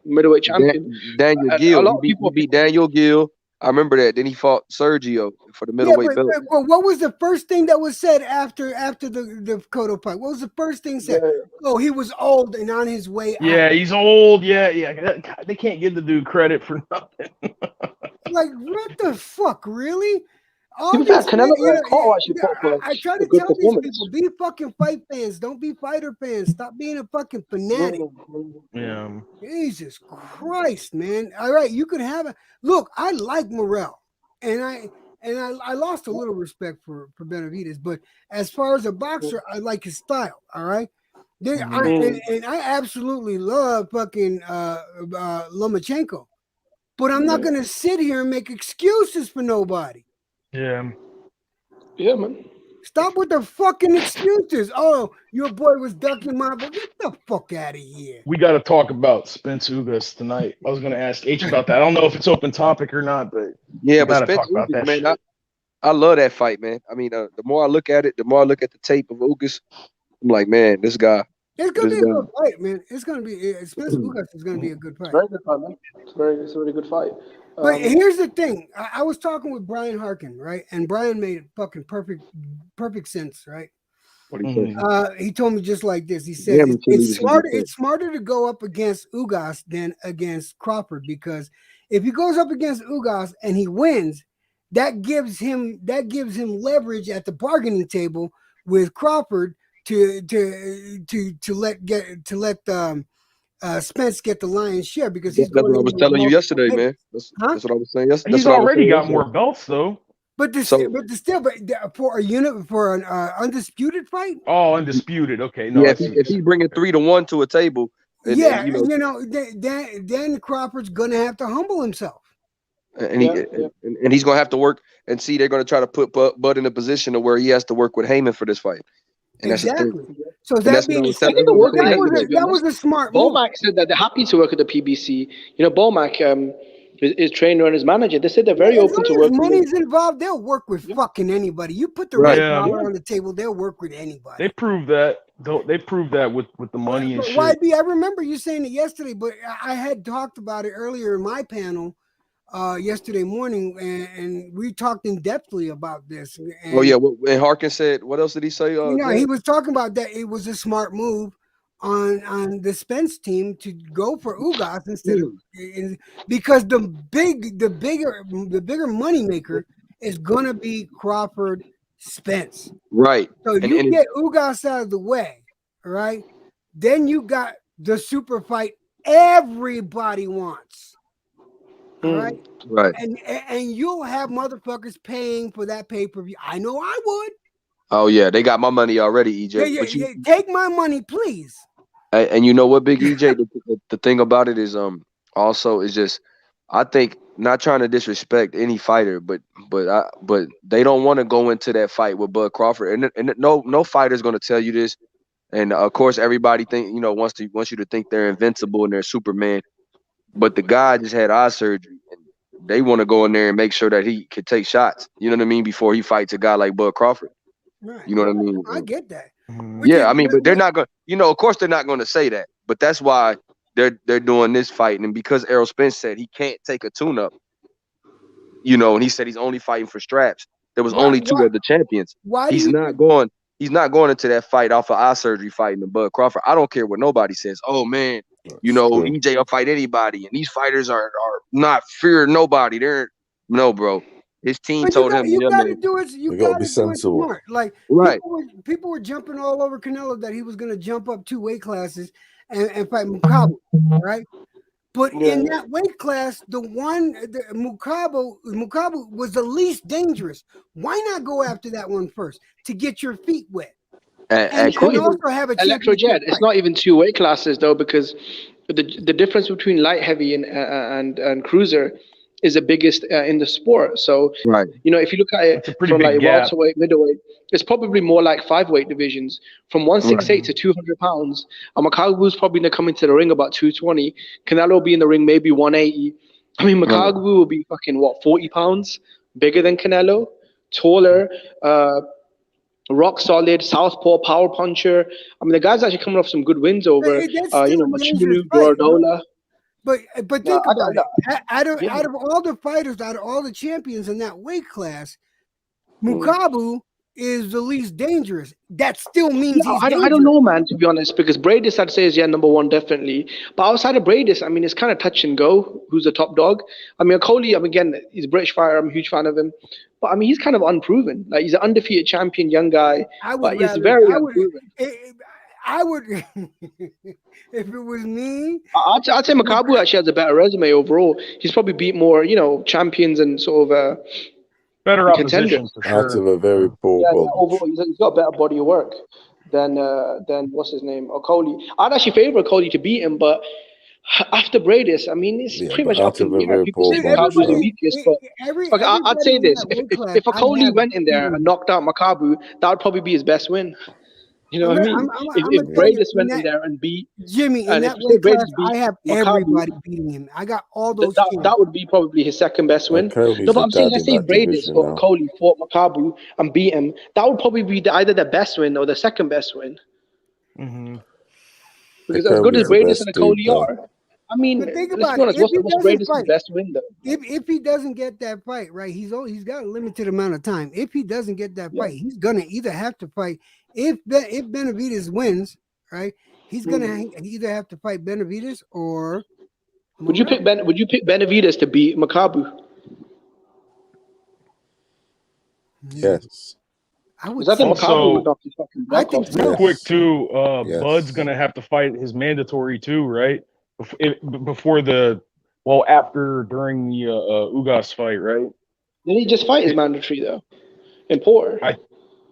O: middleweight champion.
P: Daniel Gill. He beat Daniel Gill. I remember that. Then he fought Sergio for the middleweight belt.
H: But what was the first thing that was said after the Cotto fight? What was the first thing said? Oh, he was old and on his way out.
J: Yeah, he's old. Yeah. They can't give the dude credit for nothing.
H: Like, what the fuck, really?
O: I try to tell these people, be fucking fight fans. Don't be fighter fans. Stop being a fucking fanatic.
J: Yeah.
H: Jesus Christ, man. All right, you could have a look. I like Morrell, and I lost a little respect for Benavidez, but as far as a boxer, I like his style. All right. I absolutely love fucking Lomachenko, but I'm not gonna sit here and make excuses for nobody.
O: Yeah, man.
H: Stop with the fucking excuses. Oh, your boy was ducking my boy. Get the fuck out of here.
J: We got to talk about Spence Ugas tonight. I was going to ask H about that. I don't know if it's open topic or not, but
P: but Spence Ugas, man, I love that fight, man. I mean, the more I look at it, the more I look at the tape of Ugas, I'm like, man, this guy.
H: It's gonna be a good fight, man. It's gonna be Spence Ugas is gonna be a good fight.
O: Very good fight, man. It's a really good fight.
H: But here's the thing. I was talking with Brian Harkin, right? And Brian made perfect sense, right?
P: What do you say?
H: He told me just like this. He said it's smarter to go up against Ugas than against Crawford, because if he goes up against Ugas and he wins, that gives him leverage at the bargaining table with Crawford to let Spence get the lion's share, because
P: that's what I was telling you yesterday, man. That's what I was saying yesterday.
J: He's already got more belts, though.
H: But for an undisputed fight.
J: Oh, undisputed. Okay, no.
P: Yeah, if he's bringing 3-1 to a table, then
H: Crawford's gonna have to humble himself.
P: And he's gonna have to work and see. They're gonna try to put Bud in a position to where he has to work with Heyman for this fight. And
H: exactly. So that was a smart move.
O: Bomac said that they're happy to work at the PBC. Bomac is trainer and his manager. They said they're very open to work.
H: Money's involved, they'll work with fucking anybody. You put the right dollar on the table, they'll work with anybody.
J: They proved that. They proved that with the money and shit.
H: YB, I remember you saying it yesterday, but I had talked about it earlier in my panel yesterday morning, and we talked in depthly about this. And,
P: and Harkin said, what else did he say?
H: He was talking about that it was a smart move on the Spence team to go for Ugas instead of, because the bigger money maker is gonna be Crawford Spence.
P: Right.
H: So you get Ugas out of the way, all right? Then you got the super fight everybody wants. All right.
P: Right.
H: And you'll have motherfuckers paying for that pay-per-view. I know I would.
P: Oh yeah, they got my money already, EJ. But you
H: take my money, please.
P: and you know what, Big EJ, the thing about it is also is just I think not trying to disrespect any fighter, but they don't want to go into that fight with Bud Crawford, and no fighter's going to tell you this, and of course everybody wants you to think they're invincible and they're Superman, but the guy just had eye surgery, and they want to go in there and make sure that he could take shots, you know what I mean, before he fights a guy like Bud Crawford.
H: Right.
P: You know what I mean?
H: I get that.
P: Yeah, I mean, but they're not going. Of course, they're not going to say that. But that's why they're doing this fight, and because Errol Spence said he can't take a tune-up, and he said he's only fighting for straps. There was only two of the champions. He's not going into that fight off of eye surgery fighting the Bud Crawford. I don't care what nobody says. Oh man, EJ will fight anybody, and these fighters are not fear nobody. No, bro. His team told him.
H: You got to do it. You got to be
L: sensible.
H: Smart. Like
P: right.
H: People were jumping all over Canelo that he was going to jump up 2 weight classes and fight Mukabu, right? But in that weight class, Mukabu was the least dangerous. Why not go after that one first to get your feet wet? And also have a
O: Electrojet. It's not even 2 weight classes though, because the difference between light heavy and cruiser is the biggest in the sport. So,
P: right.
O: If you look at it from like welterweight, middleweight, it's probably more like 5 weight divisions from 168 to 200 pounds. Mukabu's probably going to come into the ring about 220. Canelo will be in the ring maybe 180. I mean, Mukabu will be fucking 40 pounds bigger than Canelo, taller, rock solid, southpaw, power puncher. I mean, the guy's actually coming off some good wins over, Machinu, Gordola.
H: But think about it. Out of all the fighters, out of all the champions in that weight class, Mukabu is the least dangerous. That still means he's dangerous.
O: I don't know, man, to be honest, because Bradis, I'd say, is number 1, definitely. But outside of Bradis, I mean, it's kind of touch and go who's the top dog. I mean, Coley, again, he's a British fighter. I'm a huge fan of him. But, I mean, he's kind of unproven. Like, he's an undefeated champion, young guy. But he's very unproven.
H: I would, if it was me.
O: I'd say Mukabu actually has a better resume overall. He's probably beat more, champions and sort of
J: better opposition for sure.
L: Out of a very poor
O: overall, he's got a better body of work than what's his name, Okoli. I'd actually favor Okoli to beat him, but after Bradis, I mean, it's pretty much up in the air. People say Mukabu's the weakest, but I'd say this: if Okoli went in there and knocked out Mukabu, that would probably be his best win. You know what I mean? If Bradis went in there and beat
H: Jimmy, in that weight class, I have everybody beating him. I got all those.
O: That would be probably his second best win. No, but I'm saying, let's say Bradis or Coley fought Mukabu and beat him. That would probably be either the best win or the second best win.
J: Mm-hmm.
O: Because as good as Bradis and Coley are, I mean, let's be honest, what's Bradis' best win though?
H: If he doesn't get that fight, right, he's got a limited amount of time. If he doesn't get that fight, he's gonna either have to fight. If Benavidez wins, right, he's gonna either have to fight Benavidez or.
O: Would you pick Benavidez to beat Mukabu?
L: Yes.
H: I would
J: think
H: Mukabu I think so.
J: Real quick too, Bud's gonna have to fight his mandatory too, right? During the Ugas fight, right?
O: Did he just fight his mandatory though? In Porter.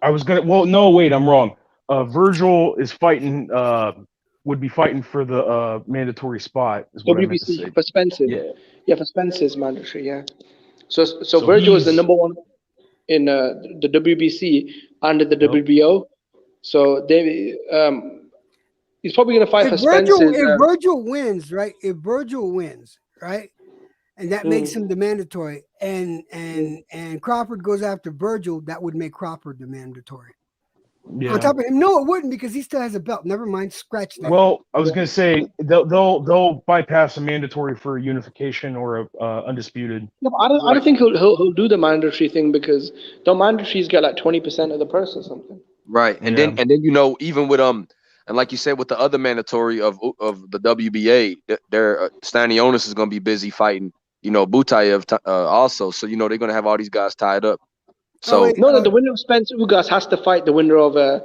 J: I was gonna. Well, no, wait, I'm wrong. Virgil is fighting. Would be fighting for the mandatory spot. Is what
O: WBC for Spencer. Yeah, for Spencer's mandatory. Yeah. So Virgil is the number 1 in the WBC under the WBO. So they he's probably gonna fight for Spencer.
H: If Virgil wins, right? And that makes him the mandatory. And Crawford goes after Virgil, that would make Crawford the mandatory.
J: Yeah.
H: On top of him, no, it wouldn't, because he still has a belt. Never mind, scratch that.
J: Well, I was gonna say they'll bypass a mandatory for a unification or a undisputed.
O: No, I don't think he'll do the mandatory thing, because the mandatories get like 20% of the purse or something.
P: Right, and then even with and like you said, with the other mandatory of the WBA, their Stanionis is gonna be busy fighting. Butayev also. So, they're going to have all these guys tied up. So
O: the winner of Spence Ugas has to fight the winner of the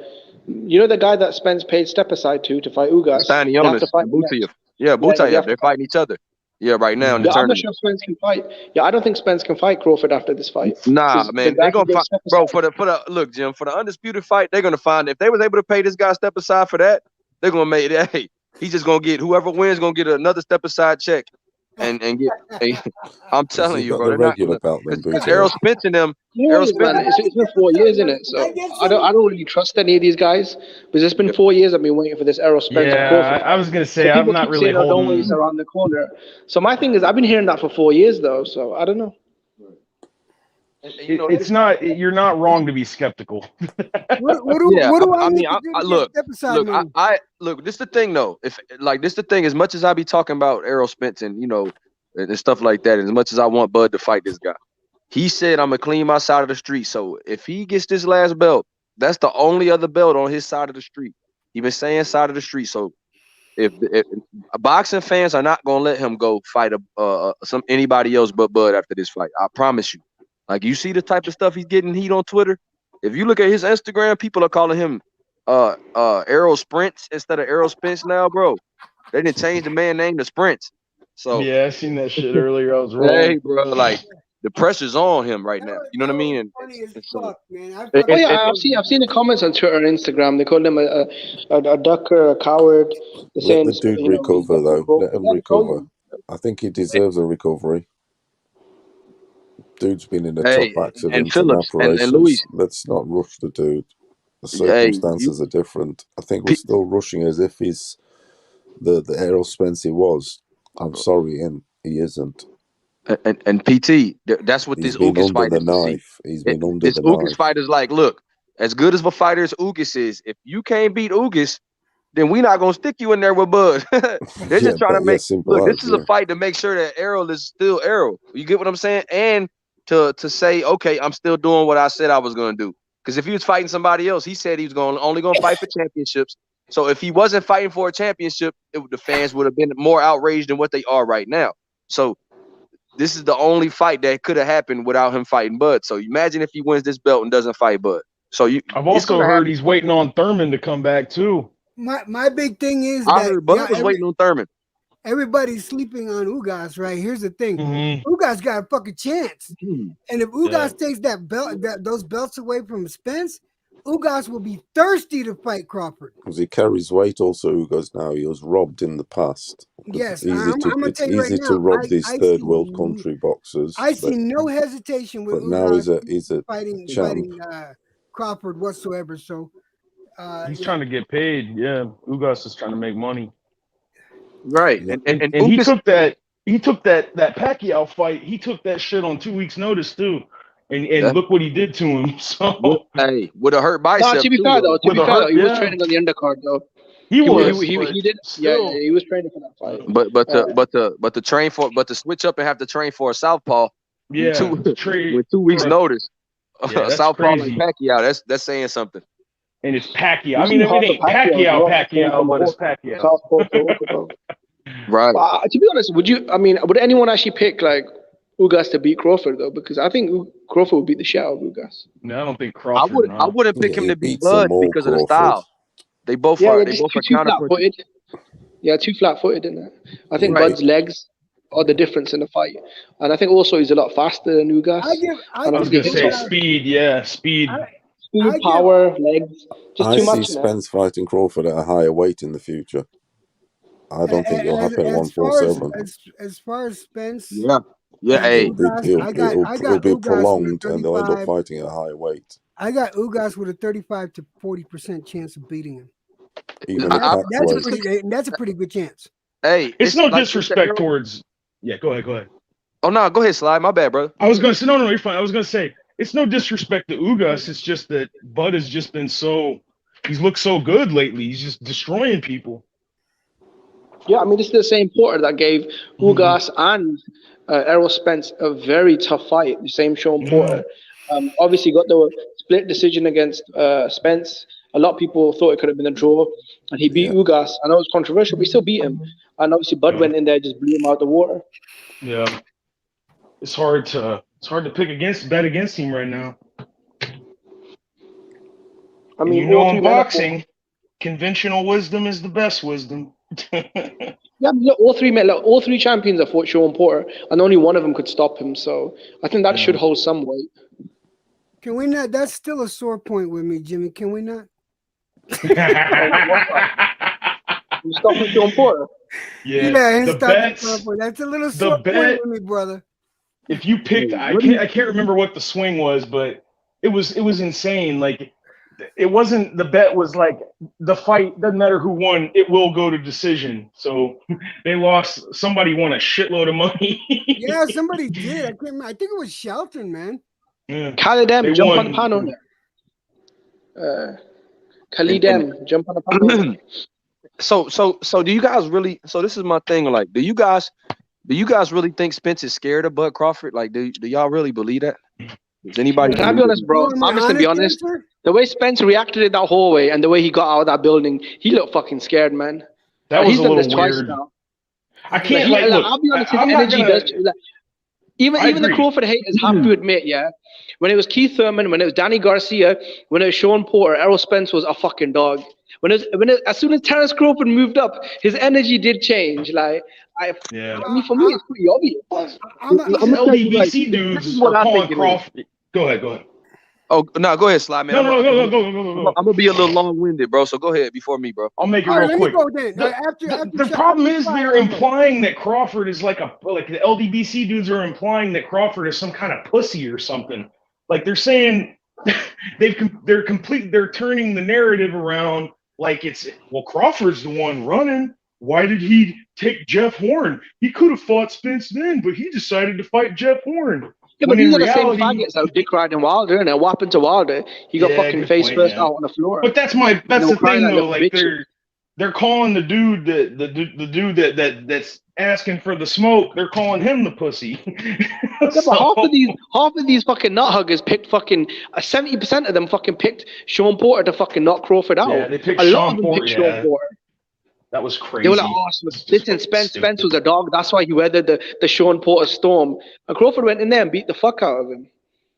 O: guy that Spence paid step aside to fight Ugas.
P: Stanionis, Butayev. Yeah, Butayev. They're fighting each other. Yeah, right now in the
O: Yeah, I'm not
P: tournament.
O: sure if Spence can fight. Yeah, I don't think Spence can fight Crawford after this fight.
P: Nah,
O: 'Cause the
P: man,
O: guy
P: they're
O: can
P: gonna
O: get
P: find,
O: step
P: bro.
O: aside.
P: For the look, Jim, for the undisputed fight, they're gonna find if they was able to pay this guy step aside for that, they're gonna make it. Hey, he's just gonna get whoever wins gonna get another step aside check, and get. I'm
L: Has
P: telling
L: he
P: you,
L: got
P: bro,
L: the
P: they're not
L: regular
P: gonna
L: belt then,
P: because
L: Booty?
P: Errol Spence and them. Errol
O: Years, man.
P: Spence.
O: It's been 4 years, isn't it? So I don't really trust any of these guys because it's been 4 years I've been waiting for this Errol Spence and
J: Yeah,
O: Crawford.
J: I was gonna
O: So
J: say I'm
O: people
J: not
O: keep
J: really
O: saying, "Oh, don't worry, it's
J: holding.
O: around the corner." So my thing is, I've been hearing that for 4 years though. So I don't know.
P: And, you know,
J: It's not. You're not wrong to be skeptical.
P: yeah,
H: What do I
P: I
H: need
P: mean,
H: to do
P: I
H: to get
P: look,
H: step aside money?
P: look. This the thing, though. If like this the thing, as much as I be talking about Errol Spence and and stuff like that, as much as I want Bud to fight this guy, he said I'm gonna clean my side of the street. So if he gets this last belt, that's the only other belt on his side of the street. He been saying side of the street. So if boxing fans are not gonna let him go fight anybody else but Bud after this fight, I promise you. Like you see the type of stuff he's getting heat on Twitter. If you look at his Instagram, people are calling him Errol Sprints instead of Errol Spence now, bro. They didn't change the man name to Sprints. So
J: Yeah, I seen that shit earlier. I was
P: hey,
J: rolling.
P: bro, like the pressure's on him right now. You know what I mean?
H: Funny as
P: And so
H: fuck, man. I
P: and,
O: Oh
H: fucking
P: and,
O: yeah, I've seen the comments on Twitter and Instagram. They called him a ducker, a coward. They're
L: Let
O: saying,
L: the dude
O: he's
L: recover,
O: ducking
L: though. Let
O: Crawford.
L: him
O: Yeah, they told
L: recover.
O: him.
L: I think he deserves a recovery. Dude's been in a tough
P: hey, and
L: accident and
P: Phillips and Luis,
L: operations. Let's not rush the dude. The
P: hey,
L: circumstances are different. I think we're still rushing as if he's the Errol Spence he was. I'm sorry, and he isn't.
P: and PT, that's what
L: He's
P: this
L: been
P: Ugas
L: under
P: fight
L: the
P: is to see.
L: knife. He's been under
P: This
L: the
P: Ugas
L: knife.
P: fight is like, look, as good as of a fighter as Ugas is, if you can't beat Ugas, then we not gonna stick you in there with Bud. They're
L: Yeah,
P: just trying to
L: yeah,
P: make
L: simple
P: look. This
L: as,
P: is a
L: yeah.
P: fight to make sure that Errol is still Errol. You get what I'm saying? And to say, okay, I'm still doing what I said I was gonna do. Because if he was fighting somebody else, he said he was only gonna fight for championships. So if he wasn't fighting for a championship, the fans would have been more outraged than what they are right now. So this is the only fight that could have happened without him fighting Bud. So imagine if he wins this belt and doesn't fight Bud. So
J: I've
P: it's
J: also
P: gonna have.
J: heard he's waiting on Thurman to come back too.
H: my big thing is
P: I
H: that
P: heard Bud was waiting on Thurman.
H: everybody's sleeping on Ugas, right? Here's the thing.
J: Mm-hmm.
H: Ugas got a fucking chance. And if Ugas takes that belt, those belts away from Spence, Ugas will be thirsty to fight Crawford.
L: Because he carries weight also, Ugas now. He was robbed in the past.
H: Yes,
L: It's
H: I'm gonna
L: it's
H: tell you right
L: easy to
H: now.
L: rob these
H: I
L: third
H: see
L: world country boxers.
H: I see no hesitation with
L: But now
H: Ugas
L: he's a
H: fighting
L: champ.
H: Crawford whatsoever. So
J: He's trying to get paid. Yeah, Ugas is trying to make money.
P: Right,
L: Yeah.
P: and
J: he
P: Ugas,
J: took that Pacquiao fight. He took that shit on 2 weeks' notice too, and look what he did to him. So
P: with a hurt
O: No,
P: bicep
O: to be
P: too,
O: fair
P: though.
O: though, he was training on the undercard though.
J: he
O: did.
J: still,
O: Yeah, he was training for that fight.
P: But to switch up and have to train for a southpaw with 2 weeks notice,
J: Yeah, that's
P: southpaw like
J: crazy.
P: Pacquiao, that's saying something.
J: And it's Pacquiao. I
O: It's
J: mean, it
O: hard for
J: ain't Pacquiao, but it's Pacquiao.
O: Southpaw to bro.
P: Right.
O: But, to be honest, would anyone actually pick like Ugas to beat Crawford though? Because I think Crawford would beat the shit out of Ugas.
J: No, I don't think Crawford.
P: I wouldn't pick him
L: he
P: to beat
L: beats them
P: Bud
L: all,
P: because of the
L: Crawford.
P: style. They both
O: Yeah,
P: are.
O: they're
P: They
O: just
P: both are
O: too
P: counter
O: flat-footed. Yeah, too flat-footed in that. I think
P: Right.
O: Bud's legs are the difference in the fight, and I think also he's a lot faster than Ugas.
J: I was gonna say speed. Yeah, speed.
O: Speed, power, legs, just
L: I
O: too
L: see
O: much.
L: Spence fighting Crawford at a higher weight in the future. I don't think it'll happen 147.
H: As far as Spence,
P: yeah.
L: It'll
H: Ugas,
L: be
H: I got
L: prolonged,
H: Ugas
L: and they'll end up
H: 35.
L: fighting at a higher weight.
H: I got Ugas with a 35 to 40% chance of beating him.
L: Even
H: That's a pretty good chance.
P: Hey,
J: it's no disrespect towards. Yeah, go ahead.
P: Oh no, go ahead, Slide. My bad, brother.
J: I was gonna say no, you're fine. I was gonna say it's no disrespect to Ugas. It's just that Bud has just been he's looked so good lately. He's just destroying people.
O: Yeah, I mean, this is the same porter that gave Ugas and Errol Spence a very tough fight. The same Sean Porter. Obviously, got the split decision against Spence. A lot of people thought it could have been a draw, and he beat Ugas. I know it was controversial, but he still beat him. And obviously, Bud went in there, just blew him out the water.
J: Yeah, it's hard to bet against him right now.
O: I mean,
J: in boxing, conventional wisdom is the best wisdom.
O: Yeah, look, all three champions have fought Sean Porter, and only one of them could stop him. So I think that should hold some weight.
H: Can we not? That's still a sore point with me, Jimmy. Can we not?
O: You stopping Sean Porter?
H: Yeah, his
J: the bets.
H: That's a little sore point with me, brother.
J: If you picked, I can't remember what the swing was, but it was insane. Like, it wasn't, the bet was like, the fight doesn't matter who won, it will go to decision. So they lost. Somebody won a shitload of money.
H: Yeah, somebody did. I can't remember. I think it was Shelton, man.
J: Yeah.
O: Khalid M, jump on the panel. Khalid M, jump on the panel.
P: So do you guys really? So this is my thing. Like, do you guys really think Spence is scared of Bud Crawford? Like, do y'all really believe that? Does anybody?
O: Can I be honest, bro? I'm just gonna be honest. The way Spence reacted in that hallway and the way he got out of that building, he looked fucking scared, man.
J: That was
O: he's
J: a
O: done
J: little
O: this twice
J: weird.
O: now.
J: I can't look.
O: I'll be honest. His energy does. Even the Crawford haters have to admit, yeah, when it was Keith Thurman, when it was Danny Garcia, when it was Sean Porter, Errol Spence was a fucking dog. As soon as Terrence Crawford moved up, his energy did change. Like, I mean, for me, it's pretty obvious.
J: I'm LDBC dudes are calling Crawford. Go ahead.
P: Oh no, go ahead, Slide, man.
J: Go.
P: I'm gonna be a little long-winded, bro. So go ahead before me, bro.
J: I'll make it real quick. The problem is they're implying that Crawford is like the LDBC dudes are implying that Crawford is some kind of pussy or something. Like, they're saying they're turning the narrative around like it's, well, Crawford's the one running. Why did he take Jeff Horn? He could have fought Spence then, but he decided to fight Jeff Horn.
O: Yeah, but these are the same faggots that Dick riding Wilder, and what happened to Wilder? He got fucking face first out on the floor.
J: But that's the thing, though. Like, they're calling the dude that's asking for the smoke. They're calling him the pussy.
O: But half of these fucking nut huggers picked fucking 70% of them fucking picked Sean Porter to fucking knock Crawford out.
J: Yeah, they picked
O: Sean Porter.
J: That was crazy.
O: They were like, listen, Spence was a dog. That's why he weathered the Sean Porter storm. And Crawford went in there and beat the fuck out of him.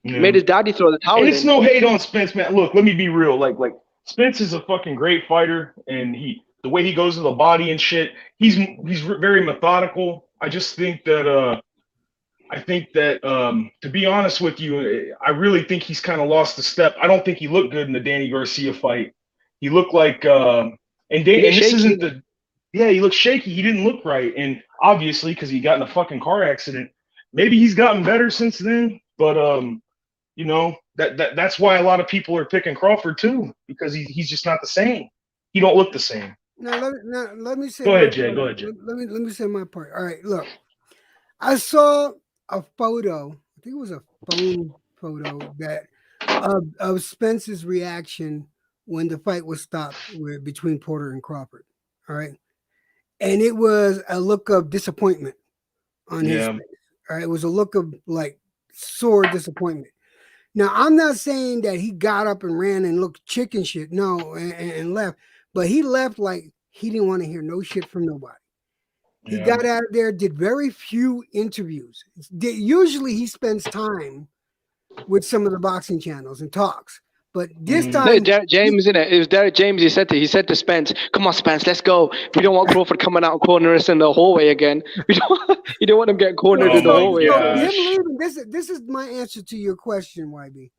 O: Yeah. Made his daddy throw the towel.
J: And it's no hate on Spence, man. Look, let me be real. Like Spence is a fucking great fighter, and the way he goes to the body and shit, he's very methodical. I just think that to be honest with you, I really think he's kind of lost the step. I don't think he looked good in the Danny Garcia fight. He looked like he looked shaky. He didn't look right. And obviously, because he got in a fucking car accident, maybe he's gotten better since then. But that's why a lot of people are picking Crawford too, because he's just not the same. He don't look the same.
H: Now let me say.
J: Go ahead, Jay. Go ahead, Jay.
H: Let me say my part. All right, look, I saw a photo. I think it was a phone photo of Spence's reaction when the fight was stopped between Porter and Crawford. All right. And it was a look of disappointment on his face. All right. It was a look of like sore disappointment. Now, I'm not saying that he got up and ran and looked chicken shit. No, and left. But he left like he didn't want to hear no shit from nobody. He got out of there, did very few interviews. Usually he spends time with some of the boxing channels and talks. But this time,
O: no, Derek James, it was Derek James. He said to Spence, "Come on, Spence, let's go. We don't want Crawford coming out and corner us in the hallway again. You don't want him getting cornered in the hallway."
H: Him leaving. This is my answer to your question, YB.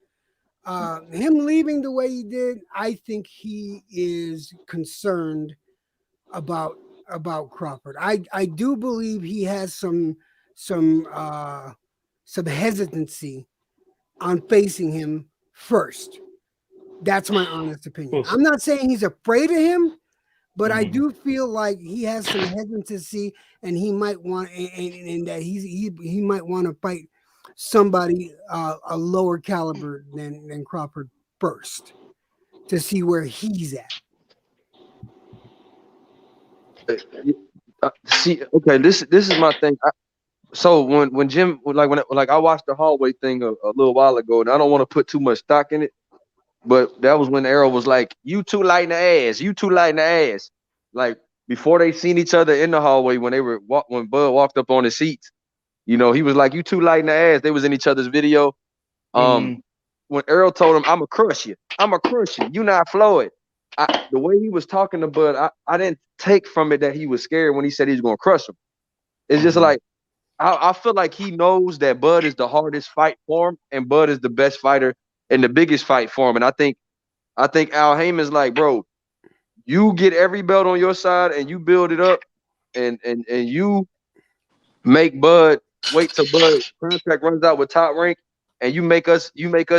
H: Him leaving the way he did, I think he is concerned about Crawford. I do believe he has some hesitancy on facing him first. That's my honest opinion. I'm not saying he's afraid of him, but I do feel like he has some hesitancy, and he might want, and that he might want to fight somebody a lower caliber than Crawford first to see where he's at.
P: Okay, this is my thing. So when Jim when I watched the hallway thing a little while ago, and I don't want to put too much stock in it, but that was when Errol was like, "You too light in the ass, you too light in the ass." Like, before they seen each other in the hallway, when Bud walked up on his seats, he was like, "You too light in the ass." They was in each other's video. When Errol told him, "I'ma crush you, you not Floyd," the way he was talking to Bud, I didn't take from it that he was scared when he said he was gonna crush him. It's just like I feel like he knows that Bud is the hardest fight for him, and Bud is the best fighter and the biggest fight for him. And I think Al Heyman's like, bro, you get every belt on your side and you build it up, and you make Bud wait till Bud contract runs out with Top Rank, and you make us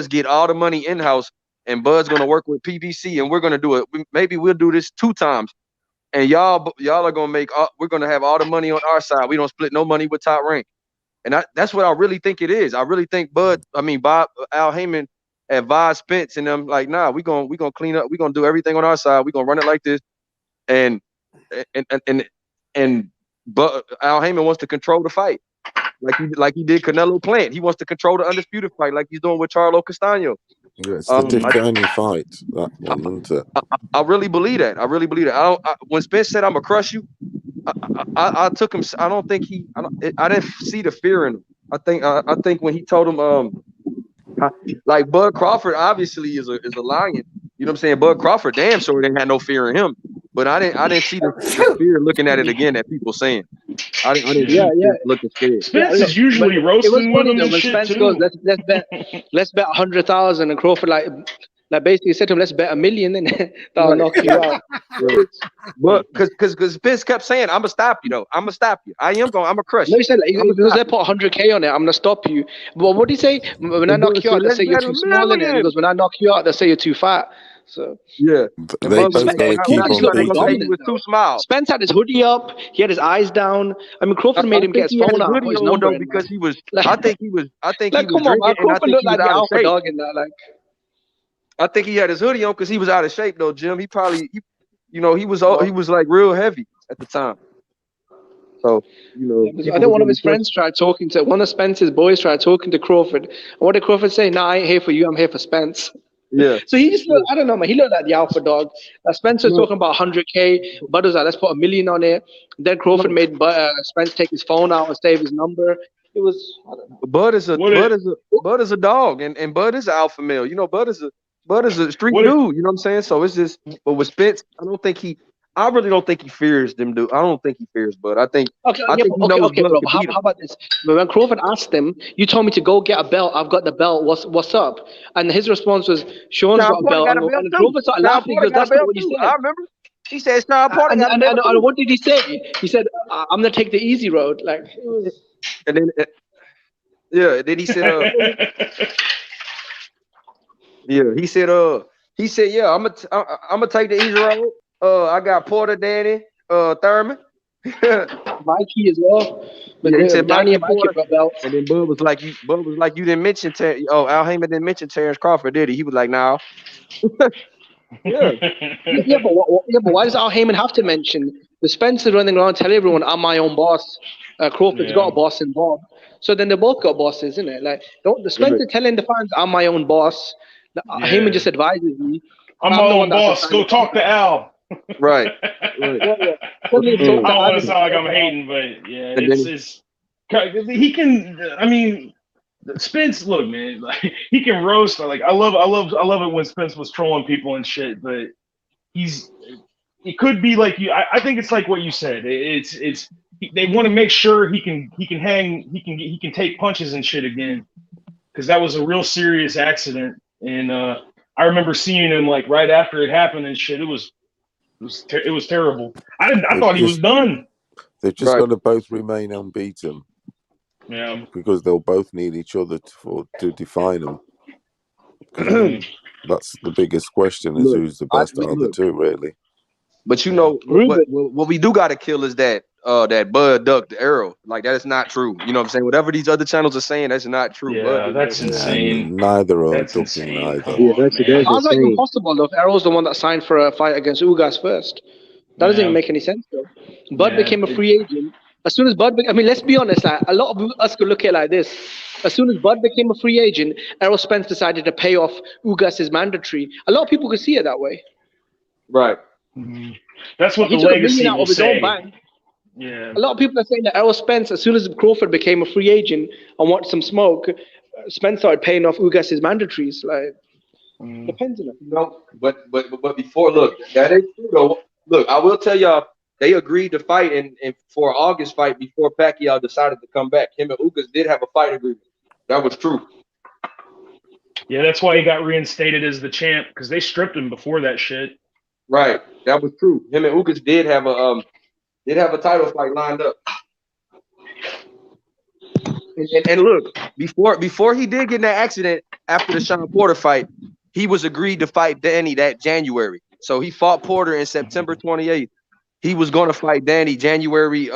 P: get all the money in house, and Bud's gonna work with PBC, and we're gonna do it. Maybe we'll do this 2 times, and y'all are gonna make. We're gonna have all the money on our side. We don't split no money with Top Rank, and that's what I really think it is. I really think Al Heyman advised Spence and them like, nah, we gonna clean up. We gonna do everything on our side. We gonna run it like this, and but Al Heyman wants to control the fight, like he did Canelo Plant. He wants to control the undisputed fight, like he's doing with Charlo Castaño.
L: Yeah, it's the defining fight, that one, isn't it?
P: I really believe that. When Spence said, "I'm gonna crush you," I took him. I don't think I didn't see the fear in him. I think when he told him, like Bud Crawford obviously is a lion. You know what I'm saying? Bud Crawford, damn sure didn't have no fear in him. But I didn't see the fear looking at it again that people saying. I didn't see looking scared.
J: Spence is usually roasting with him and shit
O: Spence
J: too.
O: goes, let's bet 100,000, and Crawford like basically said to him, let's bet $1 million, and that'll knock you out.
P: But because Spence kept saying, I'm gonna stop you though. I'm gonna stop you. I'm gonna crush you.
O: No, he said, let's put 100K on it. I'm gonna stop you. But what did he say? When I knock you out, they say you're too small in it. He goes, when I knock you out, they say you're too fat. So
P: yeah,
L: they both got to keep on beating.
P: He was too small.
O: Spence had his hoodie up. He had his eyes down. I mean, Crawford made him get his phone out. His number
P: because he was. I think he was.
O: Come on, man. Crawford looked like the alpha dog in that. Like,
P: I think he had his hoodie on because he was out of shape though, Jim. He was like real heavy at the time. So,
O: I think one of his friends tried talking to one of Spence's boys tried talking to Crawford. And what did Crawford say? Nah, I ain't here for you. I'm here for Spence.
P: Yeah.
O: So he just looked, I don't know, man. He looked like the alpha dog. Spence was talking about 100K. Bud was like, let's put $1 million on it. Then Crawford made Spence take his phone out and save his number. It was, I don't know.
P: Bud is a dog, and Bud is an alpha male. Bud is a street dude. You know what I'm saying? So it's just, but with Spence, I really don't think he fears them, dude. I don't think he fears Bud. I think
O: bro. How about this? When Crawford asked him, "You told me to go get a belt. I've got the belt. What's up?" And his response was, "Sean's got a belt." And Crawford started laughing because that's not what he said.
P: I remember. He said, "Sean Porter got a belt."
O: And what did he say? He said, "I'm gonna take the easy road." Like, it was...
P: and then then he said, he said, yeah, I'm gonna take the easy road. I got Porter, Danny, Thurman,
O: Mikey as well. But
P: he said
O: Danny
P: and
O: Mikey got belts.
P: And then Bud was like, you didn't mention Al Heyman didn't mention Terrence Crawford, did he? He was like, no.
O: But why does Al Heyman have to mention? The Spencer running around telling everyone, I'm my own boss. Crawford's got a boss in Bob. So then they both got bosses, isn't it? Like, don't the Spencer telling the fans, I'm my own boss. Heyman just advises me.
J: I'm my own boss. Go talk to Al.
P: Right.
J: I don't want to sound like I'm hating, but yeah, it's he can. I mean, Spence. Look, man, like he can roast. Like I love it when Spence was trolling people and shit. But it could be like you. I think it's like what you said. It's they want to make sure he can take punches and shit again, because that was a real serious accident. And I remember seeing him like right after it happened and shit. It was terrible. I thought he was done.
L: They've just got to both remain unbeaten.
J: Yeah.
L: Because they'll both need each other to define them. That's the biggest question: is who's the best out of the two, really.
P: But what we do got to kill is that Bud ducked Errol. Like, that is not true. You know what I'm saying? Whatever these other channels are saying, that's not true.
J: Yeah,
P: Bud,
J: that's insane.
L: Neither are ducking either.
O: Yeah, that's how's that even possible though? If Errol's the one that signed for a fight against Ugas first, that doesn't even make any sense though. Bud became a free agent. As soon as I mean, let's be honest. Like, a lot of us could look at it like this. As soon as Bud became a free agent, Errol Spence decided to pay off Ugas' mandatory. A lot of people could see it that way.
P: Right.
J: Mm-hmm. That's what the legacy will say.
O: Yeah. A lot of people are saying that Errol Spence, as soon as Crawford became a free agent and wanted some smoke, Spence started paying off Ugas' mandatories. Like, Depends on it.
P: No, but before, look, that ain't true though. Look, I will tell y'all, they agreed to fight in for an August fight before Pacquiao decided to come back. Him and Ugas did have a fight agreement. That was true.
J: Yeah, that's why he got reinstated as the champ, because they stripped him before that shit.
P: Right, that was true. Him and Ugas did have a title fight lined up. And look, before he did get in that accident after the Sean Porter fight, he was agreed to fight Danny that January. So he fought Porter in September 28th. He was going to fight Danny January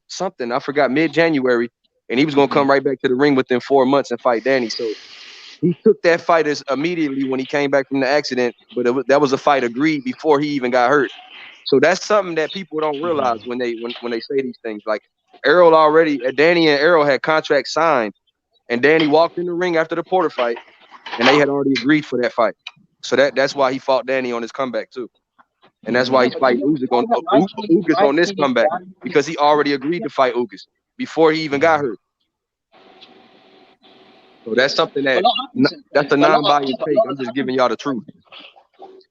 P: something, I forgot, mid-January, and he was going to come right back to the ring within 4 months and fight Danny. So he took that fight as immediately when he came back from the accident, but that was a fight agreed before he even got hurt. So that's something that people don't realize when they say these things. Like Danny and Errol had contracts signed, and Danny walked in the ring after the Porter fight, and they had already agreed for that fight. So that's why he fought Danny on his comeback too. And that's why he's fighting Ugas on this comeback, because he already agreed to fight Ugas before he even got hurt. So that's something that's a non-biased take. I'm just giving y'all the truth.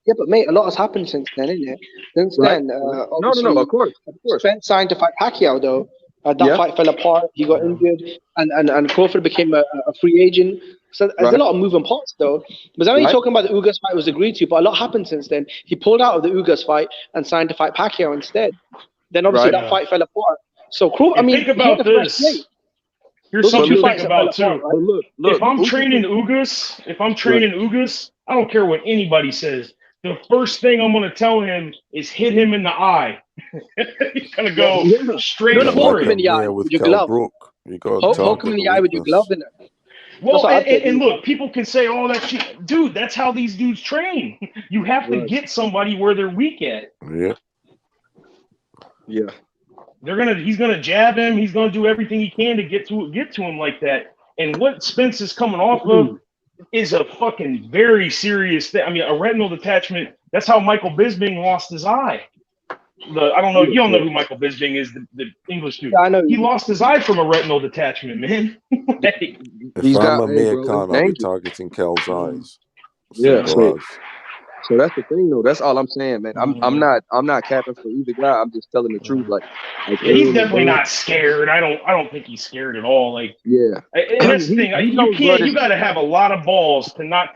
O: Yeah, but mate, a lot has happened since then, isn't it? Since then,
P: no, of course.
O: Spence signed to fight Pacquiao, though. That fight fell apart. He got injured, and Crawford became a free agent. So there's a lot of moving parts, though. Because I know you're talking about the Ugas fight was agreed to, but a lot happened since then. He pulled out of the Ugas fight and signed to fight Pacquiao instead. Then obviously that fight fell apart. So Crawford,
J: think about this. Here's something to think about too.
P: Right? Look,
J: if I'm training Ugas, I don't care what anybody says. The first thing I'm going to tell him is hit him in the eye. He's going to go straight for it.
L: With Cal Brook.
O: Poke him in the eye with your glove in it.
J: Well, and look, people can say all that shit. Dude, that's how these dudes train. You have to get somebody where they're weak at.
P: Yeah.
J: He's gonna jab him. He's gonna do everything he can to get to him like that. And what Spence is coming off of is a fucking very serious thing. I mean, a retinal detachment. That's how Michael Bisping lost his eye. I don't know. You don't know who Michael Bisping is, the English dude.
O: Yeah, I know.
J: He lost his eye from a retinal detachment, man.
L: If I'm Amir Khan, I'll be targeting Kel's eyes.
P: Yeah. So that's the thing, though. That's all I'm saying, man. I'm not capping for either guy. I'm just telling the truth. Like
J: he's definitely not scared. I don't think he's scared at all. Like and that's the thing. You got to have a lot of balls to not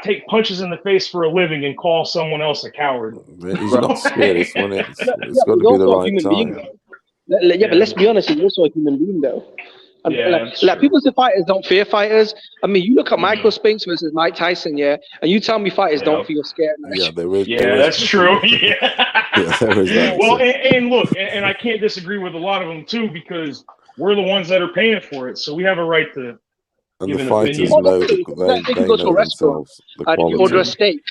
J: take punches in the face for a living and call someone else a coward.
L: He's not scared. It's going to be the right time.
O: But let's be honest. He's also a human being, though. Like people say fighters don't fear fighters. I mean, you look at Michael Spinks versus Mike Tyson, and you tell me fighters don't feel scared.
J: That's true. There is that. Well, and look, and I can't disagree with a lot of them too, because we're the ones that are paying for it, so we have a right to.
L: And the fighters know they know themselves.
O: And you order a steak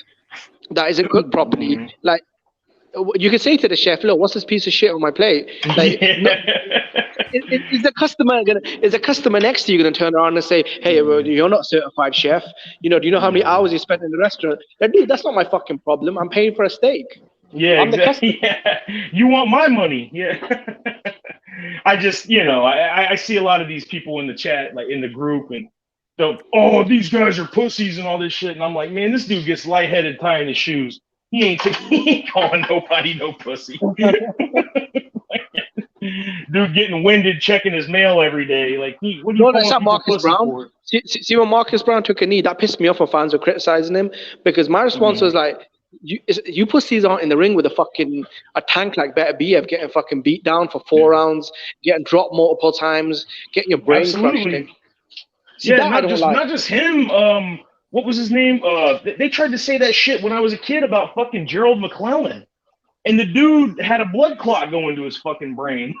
O: that isn't cooked properly, like you can say to the chef, "Look, what's this piece of shit on my plate?" Like. Is the customer next to you going to turn around and say, "Hey, well, you're not a certified chef. Do you know how many hours you spent in the restaurant?" Like, dude, that's not my fucking problem. I'm paying for a steak.
J: Yeah, exactly. You want my money? Yeah. I just, I see a lot of these people in the chat, like in the group, and these guys are pussies and all this shit. And I'm like, man, this dude gets lightheaded tying his shoes. He ain't calling nobody no pussy. Dude getting winded checking his mail every day. Like, what are you
O: that's not Marcus Brown. See when Marcus Brown took a knee, that pissed me off when fans were criticizing him, because my response was like, you pussies aren't in the ring with a tank like Better BF getting fucking beat down for 4 rounds, getting dropped multiple times, getting your brain crushed.
J: Not just him. What was his name? They tried to say that shit when I was a kid about fucking Gerald McClellan. And the dude had a blood clot going to his fucking brain.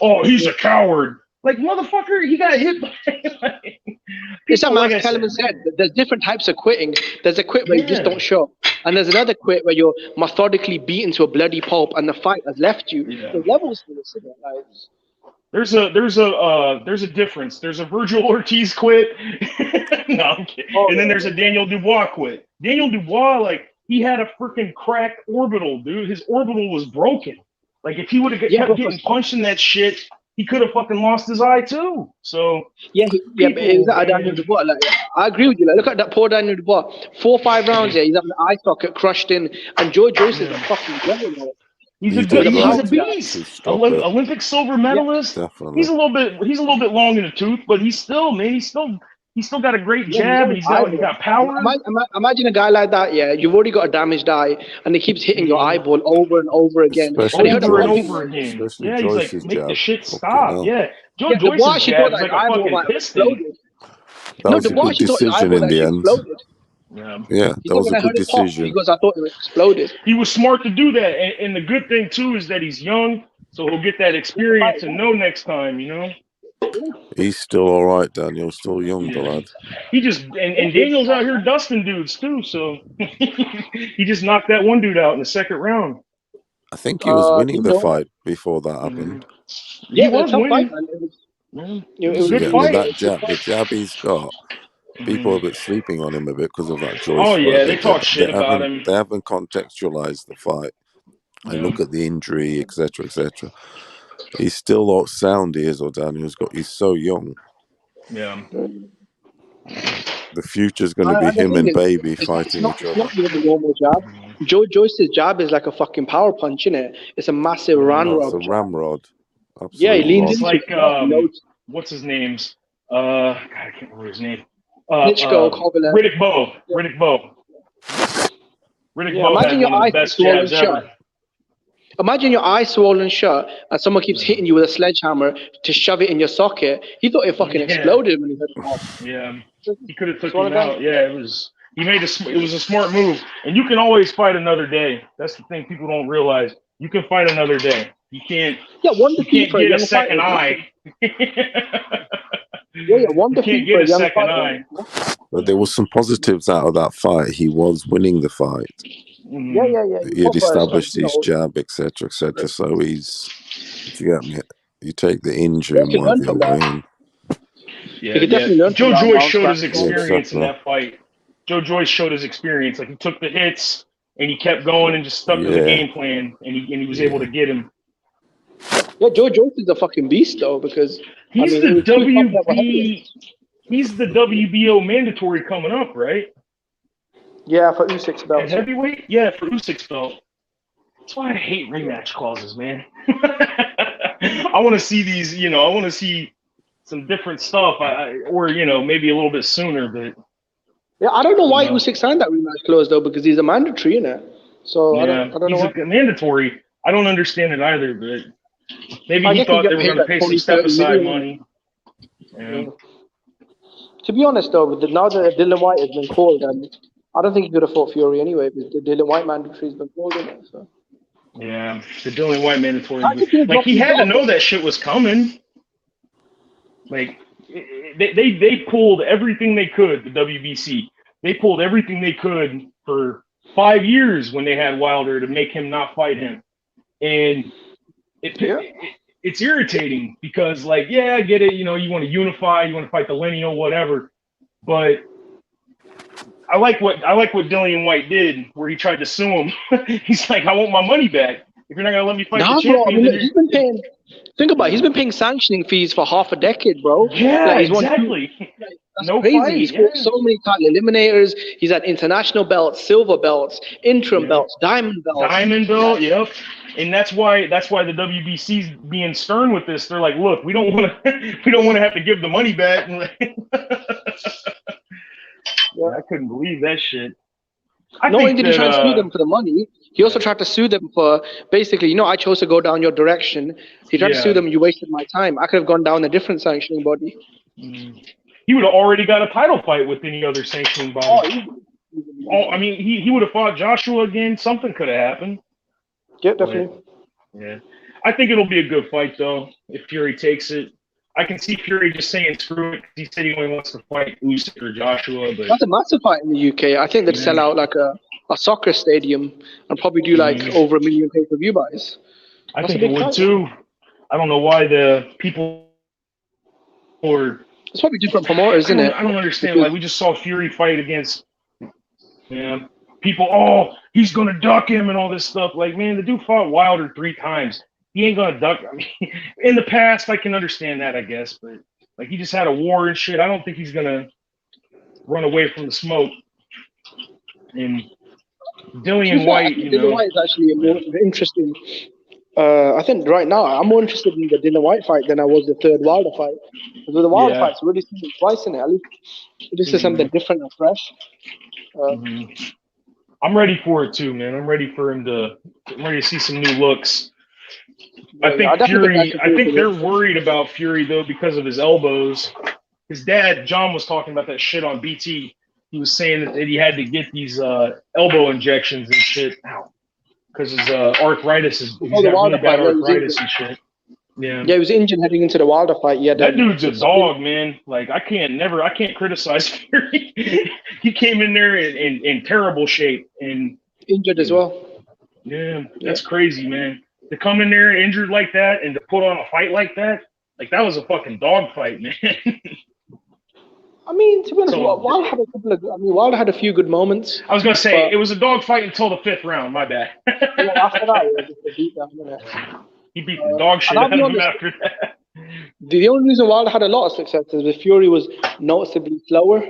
J: Oh, he's a coward. Like, motherfucker, he got hit by
O: it's like Kellerman said, there's different types of quitting. There's a quit where you just don't show up. And there's another quit where you're methodically beaten to a bloody pulp and the fight has left you. The levels to this,
J: There's a difference. There's a Virgil Ortiz quit. No, I'm kidding. And then there's a Daniel Dubois quit. Daniel Dubois, he had a freaking cracked orbital, dude. His orbital was broken. Like, if he would have kept getting punched in that shit, he could have fucking lost his eye too. So
O: but is that Daniel Dubois? Like, I agree with you. Like, look at that poor Daniel Dubois. 4 or 5 rounds here, he's having an eye socket crushed in, and Joe Joyce is a fucking devil.
J: He's a beast. Olympic silver medalist.
L: Definitely.
J: He's a little bit long in the tooth, but he's still got a great jab. And he's got power.
O: Imagine a guy like that. Yeah, you've already got a damaged eye, and he keeps hitting your eyeball over and over again.
L: Especially
J: Yeah, he's like, make the shit stop. Yeah, Joe
O: Joyce's
J: Joyce's jab is like a fucking piston.
L: That was a good decision in the end. Yeah, that was a good decision.
O: Because I thought it exploded.
J: He was smart to do that, and the good thing too is that he's young, so he'll get that experience and know next time. You know.
L: He's still all right, Daniel. Still young, the lad.
J: He just and Daniel's out here dusting dudes too, so he just knocked that one dude out in the second round.
L: I think he was winning the fight before that happened.
J: He was winning.
O: It was a good
L: fight. The jab he's got. People are a bit sleeping on him a bit because of that Joyce.
J: Oh yeah, they talk shit about him.
L: They haven't contextualized the fight and look at the injury, etc., etc. He's still not sound. He is, or Daniel's got. He's so young.
J: Yeah.
L: The future's going to be him and Baby fighting each other.
O: It's not a normal jab. Joe Joyce's jab is like a fucking power punch, isn't it? It's a massive ramrod.
L: It's a ramrod.
O: Yeah, he leans into
J: like what's his name's? God, I can't remember his name.
O: Riddick
J: Bowe. Riddick Bowe.
O: Imagine your eyes swollen shut. Imagine your eyes swollen shut, and someone keeps hitting you with a sledgehammer to shove it in your socket. He thought it fucking exploded when he heard it off.
J: Yeah, he could have took him out. Yeah, it was. It was a smart move, and you can always fight another day. That's the thing people don't realize. You can fight another day. You can't.
O: Yeah,
J: you can't get a second eye.
O: One defeat for a young fighter.
L: But there was some positives out of that fight. He was winning the fight.
O: Yeah.
L: He had established his jab, etc., etc. So he's, if you get me, you take the injury and whatever you're weighing.
J: Yeah. Joe Joyce showed his experience in that fight. Joe Joyce showed his experience. Like, he took the hits and he kept going and just stuck to the game plan, and he was able to get him.
O: Yeah, Joe Joyce is a fucking beast though, because
J: he's the WBO mandatory coming up, right?
O: Yeah, for Usyk's belt.
J: At heavyweight? Yeah, for Usyk's belt. That's why I hate rematch clauses, man. I want to see these, I want to see some different stuff, or maybe a little bit sooner. But
O: yeah, I don't know why Usyk signed that rematch clause though, because he's a mandatory, innit? So I don't know.
J: He's a mandatory. I don't understand it either, but maybe he thought they were going to pay some step aside money. Yeah.
O: To be honest though, now that Dylan White has been called, and I don't think he could have fought Fury anyway, because the Dylan White mandatory has been called in it. So.
J: Yeah, the Dylan White mandatory. Like, he had to know that shit was coming. Like, they pulled everything they could, the WBC. They pulled everything they could for 5 years when they had Wilder to make him not fight him. And it's irritating because, like, I get it. You want to unify, you want to fight the lineal, whatever. But I like what Dillian White did, where he tried to sue him. He's like, I want my money back. If you're not gonna let me fight the champion,
O: bro, he's been paying. Think about it. He's been paying sanctioning fees for half a decade, bro.
J: Yeah, exactly.
O: That's crazy.
J: Fight,
O: he's fought so many title eliminators. He's had international belts, silver belts, interim belts, diamond belts.
J: Diamond belt, yep. And that's why the WBC's being stern with this. They're like, look, we don't want to have to give the money back. I couldn't believe that shit.
O: Not only did he try to sue them for the money, he also tried to sue them for basically, I chose to go down your direction. He tried to sue them, you wasted my time. I could have gone down a different sanctioning body.
J: He would have already got a title fight with any other sanctioning body. I mean, he would have fought Joshua again. Something could have happened.
O: Yeah, definitely.
J: Yeah. I think it'll be a good fight, though, if Fury takes it. I can see Fury just saying screw it. He said he only wants to fight Usyk or Joshua. But
O: that's a massive fight in the UK. I think they'd sell out like a soccer stadium and probably do like over 1 million pay-per-view buys.
J: I think it would too. I don't know why the people
O: it's probably different promoters, isn't it?
J: I don't understand. Like, we just saw Fury fight against people. Oh, he's gonna duck him and all this stuff. Like, man, the dude fought Wilder 3 times. he ain't gonna duck. I mean, in the past, I can understand that, I guess, but like he just had a war and shit. I don't think he's gonna run away from the smoke. And Dillian White, you know,
O: Dillian White is actually a more interesting. I think right now I'm more interested in the Dillian White fight than I was the third Wilder fight. Because the Wilder fight's really seen it twice in it. At least this is something different and fresh.
J: I'm ready for it too, man. I'm ready for him to. I'm ready to see some new looks.
O: Yeah,
J: I think Fury. I think they're worried about Fury though because of his elbows. His dad, John, was talking about that shit on BT. He was saying that he had to get these elbow injections and shit because his arthritis is. He's got really bad arthritis and shit. Yeah,
O: he was injured heading into the Wilder fight. Yeah,
J: that dude's a dog, man. Like I can't criticize Fury. He came in there in terrible shape and
O: injured as well.
J: Yeah, that's crazy, man. To come in there injured like that and to put on a fight like that was a fucking dog fight, man.
O: I mean, to be honest, Wilder had a few good moments.
J: I was gonna say it was a dog fight until the 5th round. My bad.
O: After that,
J: he beat the dog shit out of him after that.
O: The only reason Wilder had a lot of success is that Fury was noticeably slower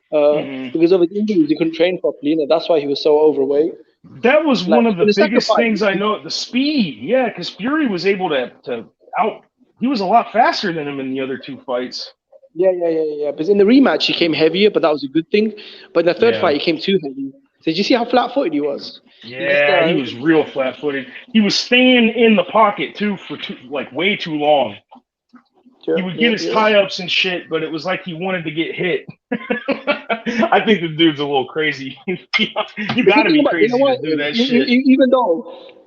O: because of his injuries. He couldn't train properly, and that's why he was so overweight.
J: That was one of the biggest things I know. The speed, yeah, because Fury was able to he was a lot faster than him in the other 2 fights.
O: Yeah. Because in the rematch, he came heavier, but that was a good thing. But in the third fight, he came too heavy. So did you see how flat-footed he was?
J: Yeah, he was real flat-footed. He was staying in the pocket, too, for way too long. He would get his tie-ups and shit, but it was like he wanted to get hit. I think the dude's a little crazy. You gotta be crazy to do that shit.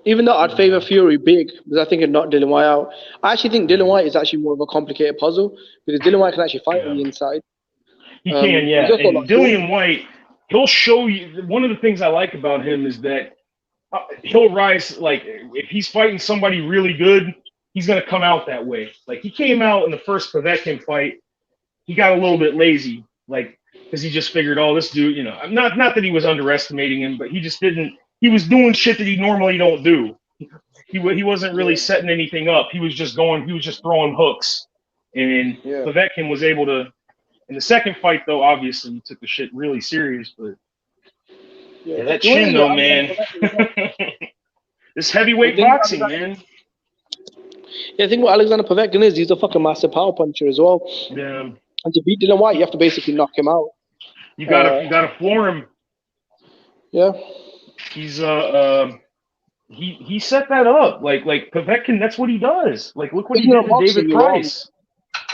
O: Even though I'd favor Fury big, because I think it'd knock Dillian White out, I actually think Dillian White is actually more of a complicated puzzle, because Dillian White can actually fight on the inside.
J: He can, yeah. And Dillian White, he'll show you. One of the things I like about him is that he'll rise, like, if he's fighting somebody really good, he's going to come out that way. Like, he came out in the first Povetkin fight, he got a little bit lazy, like, because he just figured, oh, this dude, you know, not that he was underestimating him, but he just didn't, he was doing shit that he normally don't do. He wasn't really setting anything up. He was just throwing hooks. And Povetkin was able to, in the second fight, though, obviously, he took the shit really serious, but that chin, though, man. This heavyweight boxing, man.
O: Yeah, I think what Alexander Povetkin is, he's a fucking massive power puncher as well.
J: Yeah.
O: And to beat Dillian White, you have to basically knock him out.
J: You gotta floor him.
O: Yeah.
J: He's he set that up. Like Povetkin, that's what he does. Like look what he did to David Price.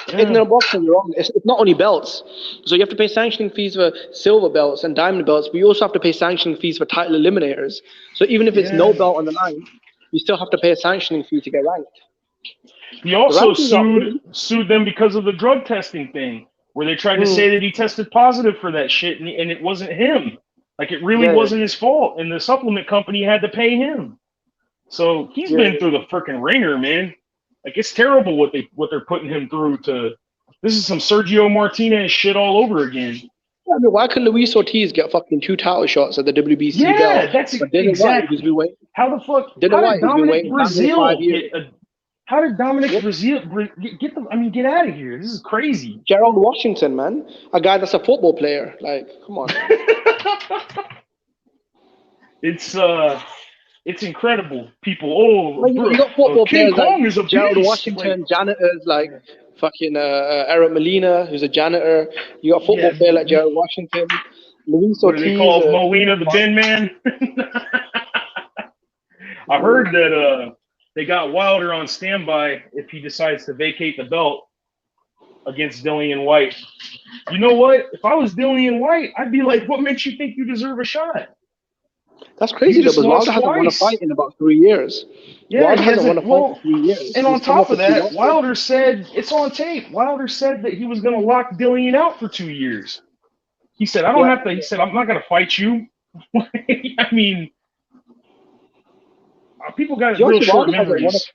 O: Ignorant boxing, you're wrong. It's not only belts. So you have to pay sanctioning fees for silver belts and diamond belts, but you also have to pay sanctioning fees for title eliminators. So even if it's no belt on the line, you still have to pay a sanctioning fee to get ranked.
J: He also sued them because of the drug testing thing, where they tried to say that he tested positive for that shit, and it wasn't him. Like it really wasn't his fault, and the supplement company had to pay him. So he's been through the freaking ringer, man. Like it's terrible what they're putting him through. This is some Sergio Martinez shit all over again.
O: Yeah, I mean, why could Luis Ortiz get fucking 2 title shots at the WBC belt?
J: Yeah, that's exactly. How the fuck? How did Dominic Brazil get out of here? This is crazy.
O: Gerald Washington, man, a guy that's a football player. Like, come on.
J: It's incredible. People,
O: you got football
J: King
O: players
J: Kong
O: like
J: is a
O: Gerald
J: beast.
O: Washington, janitors like fucking Eric Molina, who's a janitor. You got football player like Gerald Washington. Luis Ortiz.
J: What do they call Molina the bin man? I heard that they got Wilder on standby if he decides to vacate the belt against Dillian White. You know what? If I was Dillian White, I'd be like, what makes you think you deserve a shot?
O: That's crazy, though, because Wilder hasn't won a fight in about 3 years.
J: Yeah,
O: Wilder hasn't won a fight in 3 years.
J: And on top of that, Wilder said, it's on tape, Wilder said that he was going to lock Dillian out for 2 years. He said, I'm not going to fight you. I mean, people got real short memories.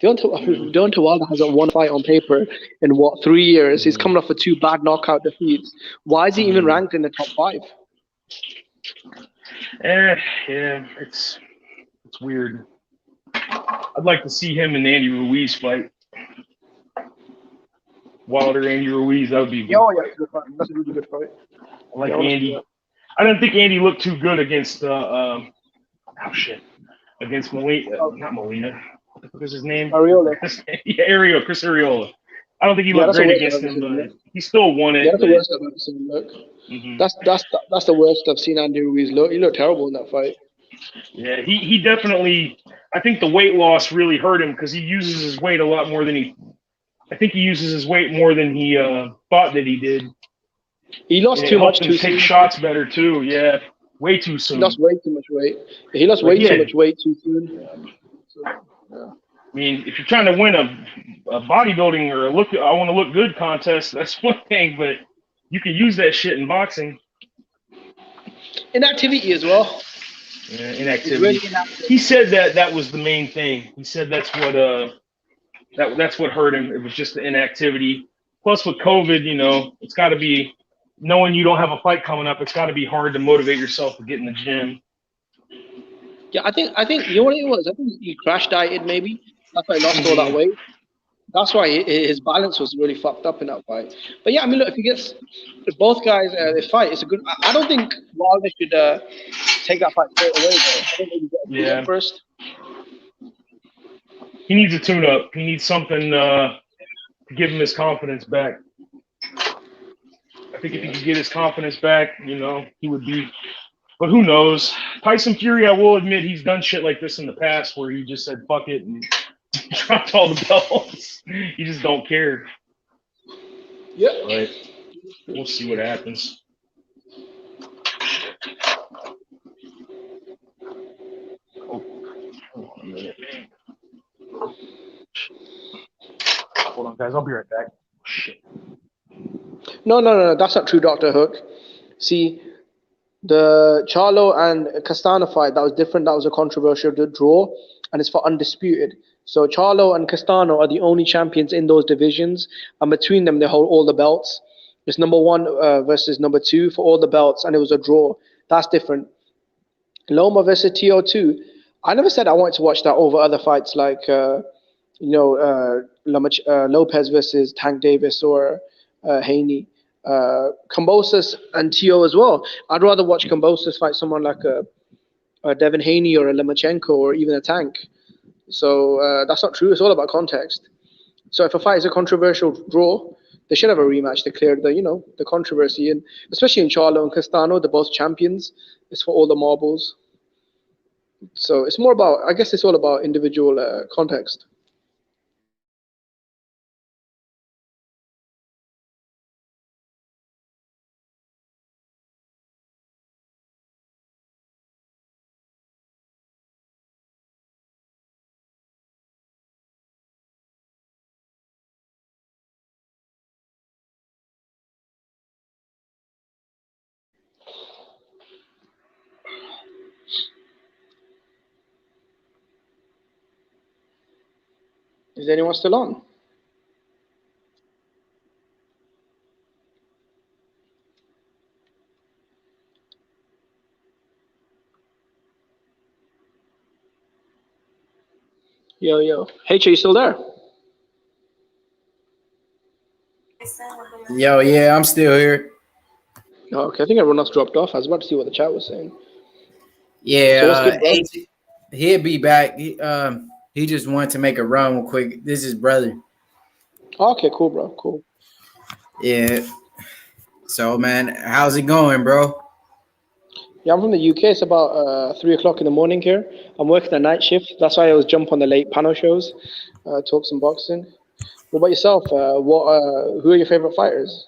O: Deontay Wilder hasn't won a fight on paper in, 3 years? He's coming off of 2 bad knockout defeats. Why is he even ranked in the top 5?
J: Yeah, it's weird. I'd like to see him and Andy Ruiz fight. Wilder, Andy Ruiz, that would be a good
O: Yeah, good fight. That's a really good fight.
J: I like Andy. I didn't think Andy looked too good against against Molina. Not Molina. What was his name?
O: Areola.
J: Yeah, Chris Areola. I don't think he looked great against him, but he still won it.
O: Yeah, that's the worst I've ever seen him look.
J: Mm-hmm.
O: That's the worst I've seen Andy Ruiz look. He looked terrible in that fight.
J: Yeah, he definitely. I think the weight loss really hurt him because he uses his weight a lot more than he. I think he uses his weight more than he thought that he did.
O: He lost too much too
J: soon. Take
O: soon.
J: shots better too. Yeah, way too soon.
O: He lost way too much weight. He lost way too much weight too soon. So, yeah.
J: I mean, if you're trying to win a bodybuilding or I want to look good contest, that's one thing, but you can use that shit in boxing.
O: Inactivity as well.
J: Yeah, inactivity. Really inactive. He said that was the main thing. He said that's what that's what hurt him. It was just the inactivity. Plus with COVID, it's got to be knowing you don't have a fight coming up. It's got to be hard to motivate yourself to get in the gym.
O: Yeah, I think you know what it was. I think he crash dieted maybe. That's why he lost all that weight. That's why his balance was really fucked up in that fight. But yeah, I mean, look, if both guys they fight, it's a good. I don't think Wilder should take that fight straight away. Though. I think maybe get first.
J: He needs a tune-up. He needs something to give him his confidence back. I think if he could get his confidence back, he would be. But who knows? Tyson Fury, I will admit, he's done shit like this in the past where he just said fuck it and dropped all the belts. He just don't care.
O: Yeah.
J: But we'll see what happens. Oh, hold on a minute. Hold on, guys. I'll be right back. Shit.
O: No. That's not true, Dr. Hook. See, the Charlo and Castano fight, that was different. That was a controversial draw, and it's for undisputed. So Charlo and Castano are the only champions in those divisions, and between them, they hold all the belts. It's number 1 versus number 2 for all the belts, and it was a draw. That's different. Loma versus TO2. I never said I wanted to watch that over other fights like, Lopez versus Tank Davis or Haney. Kambosos and Tio as well. I'd rather watch Kambosos fight someone like a Devin Haney or a Lomachenko or even a Tank. So that's not true. It's all about context. So if a fight is a controversial draw, they should have a rematch to clear the controversy. And especially in Charlo and Castano, they're both champions. It's for all the marbles. So it's more about, I guess it's all about individual context. Is anyone still on? Yo. H, are you still there?
C: Yo, yeah, I'm still here.
O: Okay, I think everyone else dropped off. I was about to see what the chat was saying.
C: Yeah, so he'll be back. He just wanted to make a run real quick. This is brother.
O: Okay, cool, bro. Cool.
C: Yeah. So, man, how's it going, bro?
O: Yeah, I'm from the UK. It's about 3 o'clock in the morning here. I'm working a night shift. That's why I always jump on the late panel shows, talk some boxing. What about yourself? Who are your favorite fighters?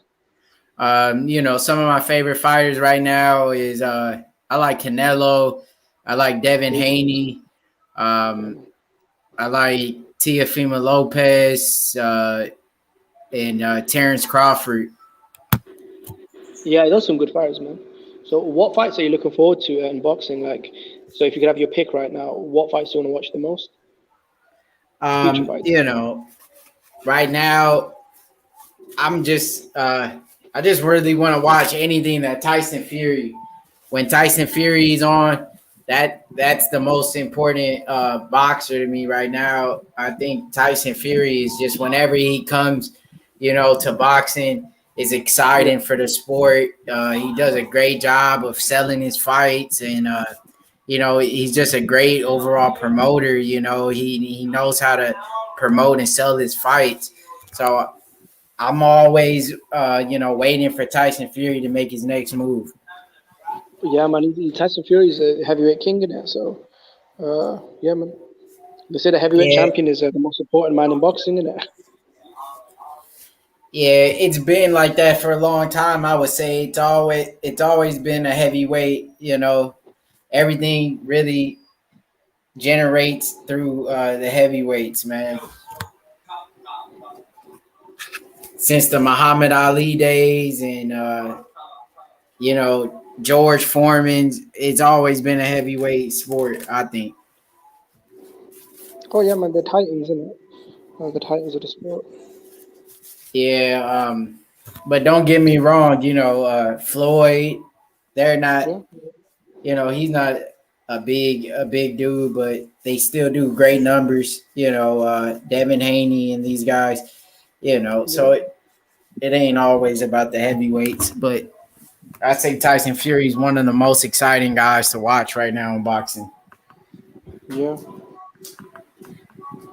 C: Some of my favorite fighters right now is I like Canelo. I like Devin Haney. I like Teofimo Lopez and Terrence Crawford.
O: Yeah, those are some good fighters, man. So what fights are you looking forward to in boxing? Like, so if you could have your pick right now, what fights do you want to watch the most?
C: Right now, I'm just I just really want to watch anything that Tyson Fury. When Tyson Fury is on,
Q: that's the most important boxer to me right now. I think Tyson Fury is just whenever he comes, to boxing is exciting for the sport. He does a great job of selling his fights, and he's just a great overall promoter. He knows how to promote and sell his fights. So I'm always waiting for Tyson Fury to make his next move.
O: Yeah, man. Tyson Fury is a heavyweight king in there. So, yeah, man. They say the heavyweight champion is the most important man in boxing, isn't it?
Q: Yeah, it's been like that for a long time. I would say it's always been a heavyweight. Everything really generates through the heavyweights, man. Since the Muhammad Ali days and George Foreman's, it's always been a heavyweight sport, I think.
O: Oh yeah, man. The Titans, isn't it? The Titans of the sport.
Q: Yeah, but don't get me wrong. Floyd, they're not. He's not a big dude, but they still do great numbers. Devin Haney and these guys. So it ain't always about the heavyweights, but I say Tyson Fury is one of the most exciting guys to watch right now in boxing.
O: Yeah.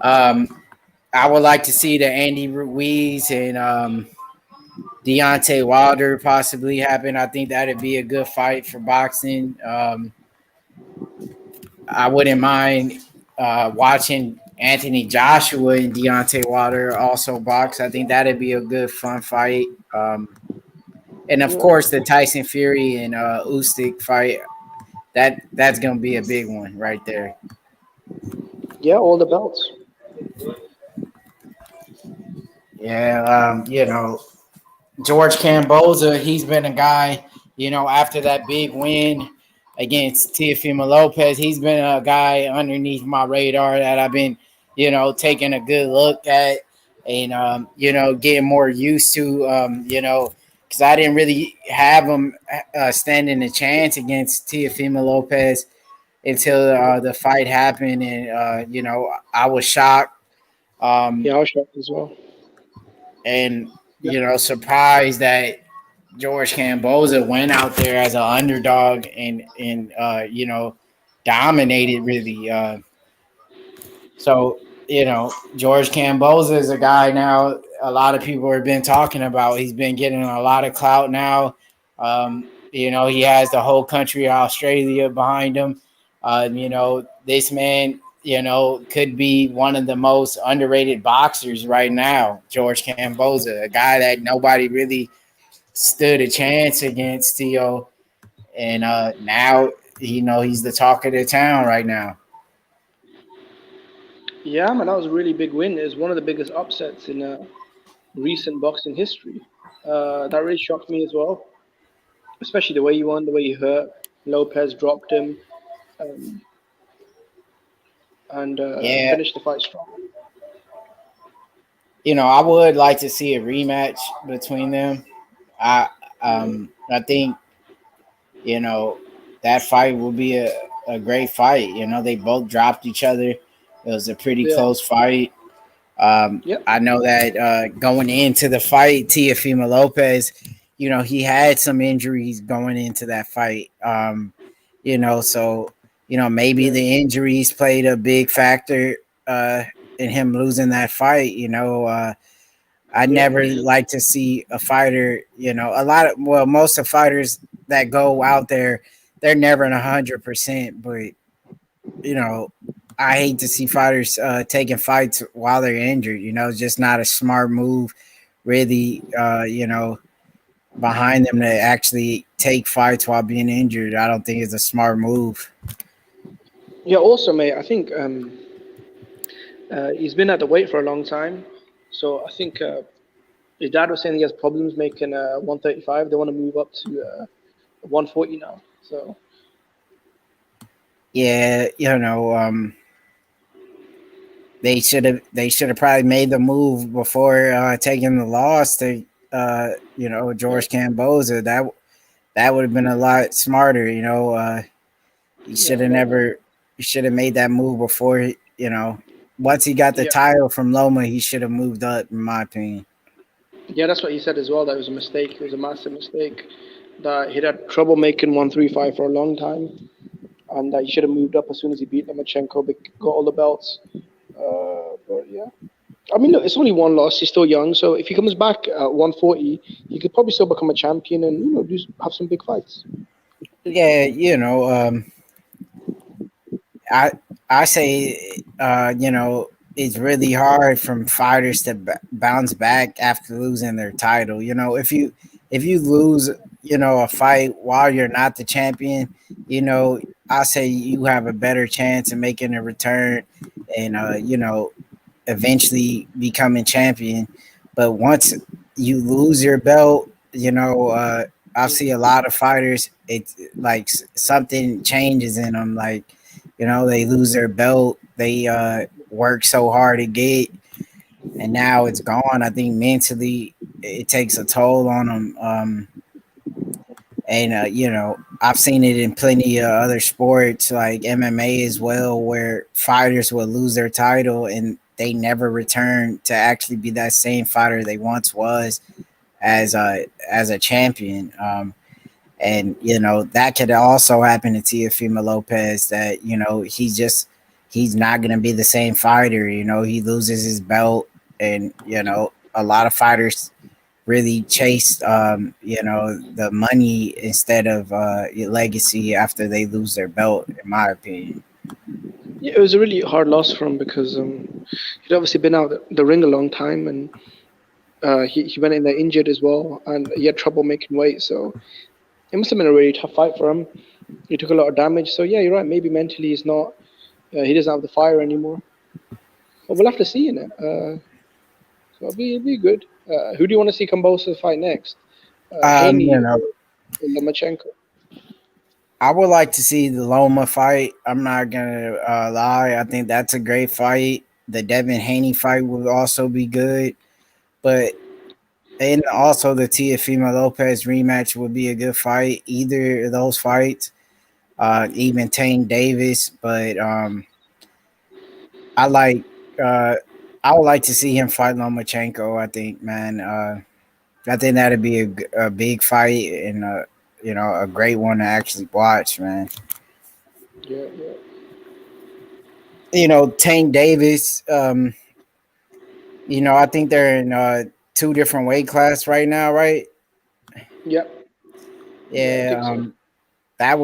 Q: I would like to see the Andy Ruiz and Deontay Wilder possibly happen. I think that'd be a good fight for boxing. I wouldn't mind watching Anthony Joshua and Deontay Wilder also box. I think that'd be a good fun fight. And of course, the Tyson Fury and Usyk fight. That's gonna be a big one right there.
O: Yeah, all the belts.
Q: Yeah, George Camboza, he's been a guy, after that big win against Teofimo Lopez, he's been a guy underneath my radar that I've been, taking a good look at and, getting more used to, because I didn't really have him standing a chance against Teofimo Lopez until the fight happened. And, I was shocked.
O: Yeah, I was shocked as well.
Q: And, surprised that George Camboza went out there as an underdog and dominated really. So, George Camboza is a guy now a lot of people have been talking about. He's been getting a lot of clout now. He has the whole country of Australia behind him. This man, could be one of the most underrated boxers right now, George Camboza, a guy that nobody really stood a chance against, Theo. And now, he's the talk of the town right now.
O: Yeah, man, that was a really big win. It was one of the biggest upsets in recent boxing history. That really shocked me as well, especially the way he won, the way he hurt. Lopez dropped him and finished the fight strong.
Q: I would like to see a rematch between them. I think, that fight will be a great fight. They both dropped each other. It was a pretty close fight. I know that going into the fight, Teofimo Lopez, he had some injuries going into that fight. So maybe the injuries played a big factor in him losing that fight. I never like to see a fighter, most of the fighters that go out there, they're never 100%, but I hate to see fighters taking fights while they're injured. It's just not a smart move, really. Behind them to actually take fights while being injured, I don't think it's a smart move.
O: Yeah. Also, mate, I think he's been at the weight for a long time, so I think his dad was saying he has problems making 135. They want to move up to 140 now. So.
Q: Yeah, they should have probably made the move before taking the loss to George Camboza. That would have been a lot smarter. He should have never. He should have made that move before. Once he got the title from Loma, he should have moved up, in my opinion.
O: Yeah, that's what he said as well. That it was a mistake. It was a massive mistake. That he'd had trouble making 135 for a long time, and that he should have moved up as soon as he beat Lomachenko, got all the belts. But yeah, I mean, look, it's only one loss. He's still young, so if he comes back at 140, he could probably still become a champion and have some big fights.
Q: Yeah, I say, it's really hard from fighters to bounce back after losing their title. If you lose, a fight while you're not the champion, I say you have a better chance of making a return and eventually becoming champion. But once you lose your belt, I see a lot of fighters. It's like something changes in them. Like, they lose their belt. They work so hard to get, and now it's gone. I think mentally it takes a toll on them. And I've seen it in plenty of other sports, like MMA as well, where fighters will lose their title and they never return to actually be that same fighter they once was as a champion. And that could also happen to Teofimo Lopez. That he's not gonna be the same fighter. He loses his belt, and a lot of fighters really chase the money instead of your legacy after they lose their belt, in my opinion.
O: Yeah, it was a really hard loss for him because he'd obviously been out the ring a long time, and he went in there injured as well, and he had trouble making weight. So it must have been a really tough fight for him. He took a lot of damage. So yeah, you're right. Maybe mentally he's not. He doesn't have the fire anymore. But we'll have to see in it. So it'll be good. Who do you want to see Kambosos fight next? Haney or Lomachenko?
Q: I would like to see the Loma fight. I'm not gonna lie. I think that's a great fight. The Devin Haney fight would also be good, and also the Teofimo Lopez rematch would be a good fight. Either of those fights, even Tank Davis. But I like. I would like to see him fight Lomachenko. I think, man. I think that'd be a big fight and a great one to actually watch, man.
O: Yeah.
Q: Tank Davis. I think they're in two different weight class right now, right?
O: Yep.
Q: Yeah.
O: So.
Q: That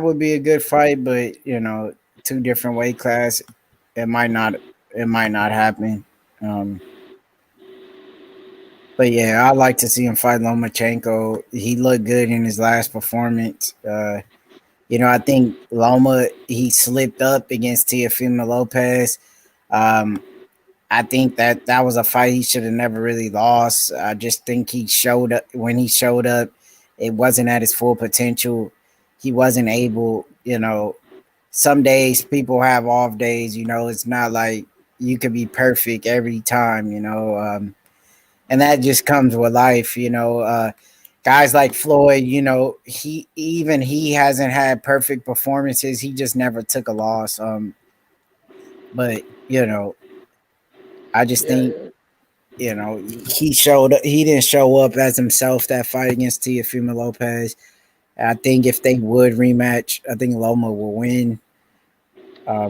Q: would be a good fight, but two different weight class, it might not happen. But yeah, I'd like to see him fight Lomachenko. He looked good in his last performance. I think Loma, he slipped up against Teofimo Lopez. I think that was a fight he should have never really lost. I just think he showed up when he showed up. It wasn't at his full potential. He wasn't able, some days people have off days, it's not like you could be perfect every time, and that just comes with life, guys like Floyd, he hasn't had perfect performances. He just never took a loss. But I just think, he didn't show up as himself that fight against Teofimo Lopez. I think if they would rematch, I think Loma will win. I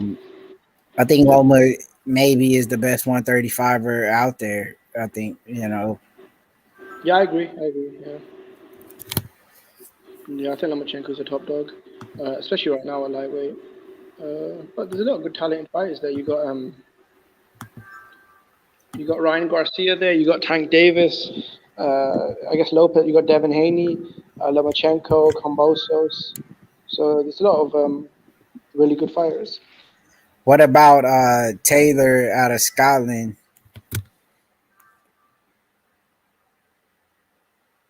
Q: think Loma maybe is the best 135er out there. I think,
O: Yeah, I agree. Yeah. Yeah, I think Lomachenko's a top dog, especially right now at lightweight. But there's a lot of good talent in fighters there. You got Ryan Garcia there. You got Tank Davis. I guess Lopez. You got Devin Haney, Lomachenko, Kambosos. So there's a lot of really good fighters.
Q: What about Taylor out of Scotland?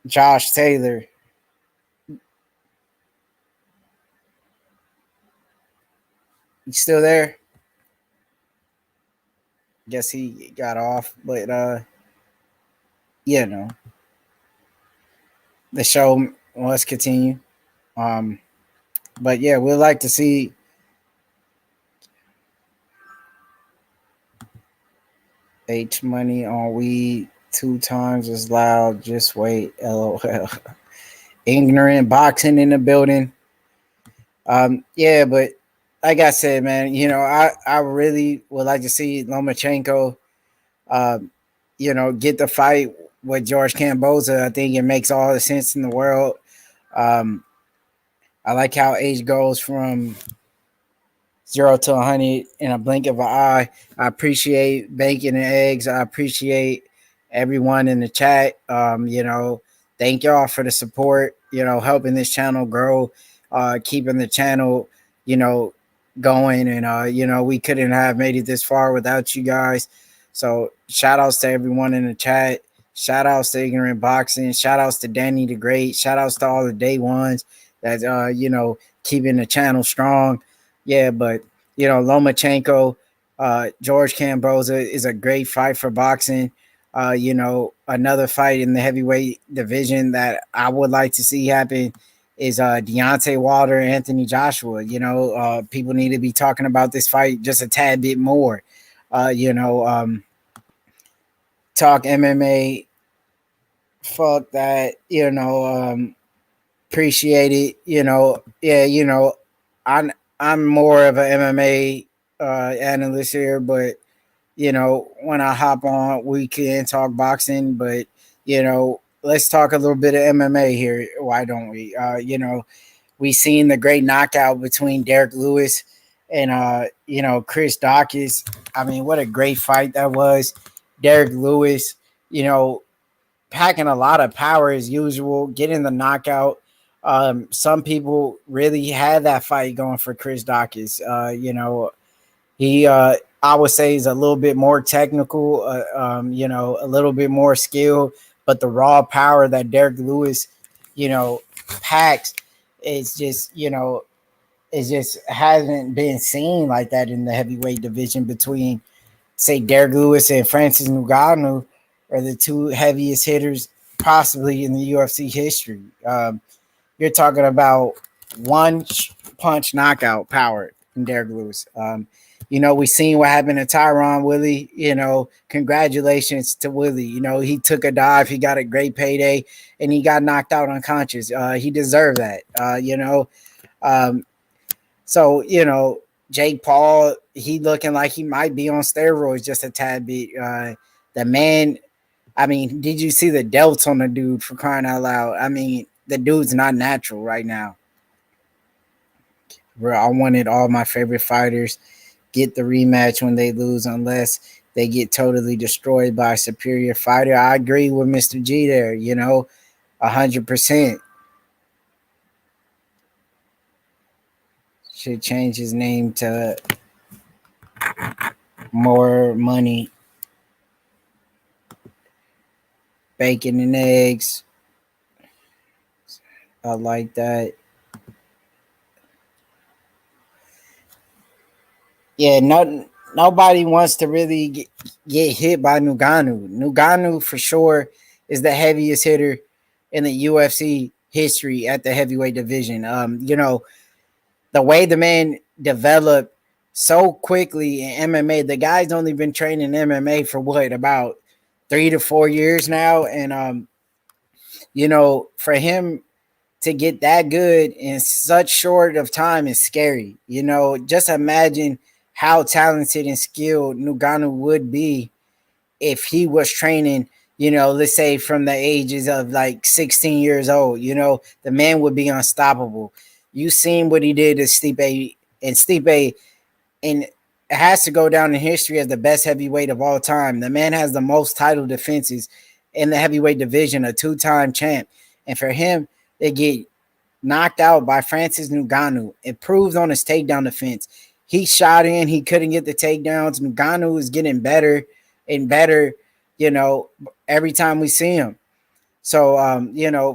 Q: Josh Taylor. You still there? Guess he got off, but the show, let's continue. But yeah, we'd like to see H Money on weed 2 times as loud. Just wait. LOL. Ignorant boxing in the building. Yeah, but like I said, man, I really would like to see Lomachenko, get the fight with George Kamboza. I think it makes all the sense in the world. I like how H goes from 0 to 100 in a blink of an eye. I appreciate bacon and eggs. I appreciate everyone in the chat. Thank y'all for the support, helping this channel grow, keeping the channel, going. And, we couldn't have made it this far without you guys. So shout outs to everyone in the chat. Shout outs to Ignorant Boxing. Shout outs to Danny the Great. Shout outs to all the day ones that, keeping the channel strong. Yeah, but Lomachenko, George Kamboza is a great fight for boxing. Another fight in the heavyweight division that I would like to see happen is Deontay Wilder, Anthony Joshua. People need to be talking about this fight just a tad bit more. Talk MMA. Fuck that. Appreciate it. Yeah. I'm more of an MMA analyst here, but when I hop on, we can talk boxing, but let's talk a little bit of MMA here. Why don't we? We seen the great knockout between Derek Lewis and Chris Dawkins. I mean, what a great fight that was. Derek Lewis, packing a lot of power as usual, getting the knockout. Some people really had that fight going for Chris Dawkins. He I would say is a little bit more technical, a little bit more skill, but the raw power that Derek Lewis, packs is just, it just hasn't been seen like that in the heavyweight division between, say, Derek Lewis and Francis Ngannou are the two heaviest hitters possibly in the UFC history. You're talking about one punch knockout power in Derek Lewis. We seen what happened to Tyron Willie. Congratulations to Willie. He took a dive, he got a great payday, and he got knocked out unconscious. He deserved that. So Jake Paul, he looking like he might be on steroids just a tad bit. The man, I mean, did you see the delts on the dude, for crying out loud? I mean, the dude's not natural right now. Bro, I wanted all my favorite fighters get the rematch when they lose unless they get totally destroyed by a superior fighter. I agree with Mr. G there, 100%. Should change his name to More Money. Bacon and eggs. I like that. Yeah, nobody wants to really get hit by Ngannou. Ngannou for sure is the heaviest hitter in the UFC history at the heavyweight division. The way the man developed so quickly in MMA, the guy's only been training MMA for about 3 to 4 years now. And, for him to get that good in such short of time is scary. Just imagine how talented and skilled Ngannou would be if he was training, let's say from the ages of like 16 years old. The man would be unstoppable. You seen what he did to Stipe, and Stipe, and it has to go down in history as the best heavyweight of all time. The man has the most title defenses in the heavyweight division, a 2-time champ. And for him to get knocked out by Francis Ngannou, improved on his takedown defense. He shot in, he couldn't get the takedowns. Ngannou is getting better and better, every time we see him. So,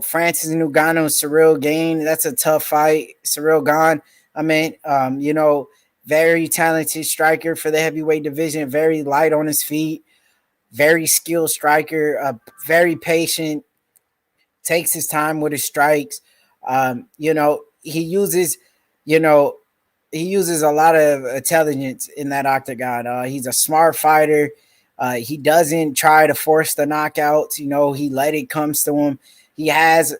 Q: Francis Ngannou, Cyril Gane, that's a tough fight. Cyril Gane, very talented striker for the heavyweight division, very light on his feet, very skilled striker, very patient, takes his time with his strikes. He uses you know, he uses a lot of intelligence in that octagon. He's a smart fighter. He doesn't try to force the knockouts. You know, he let it comes to him. He has,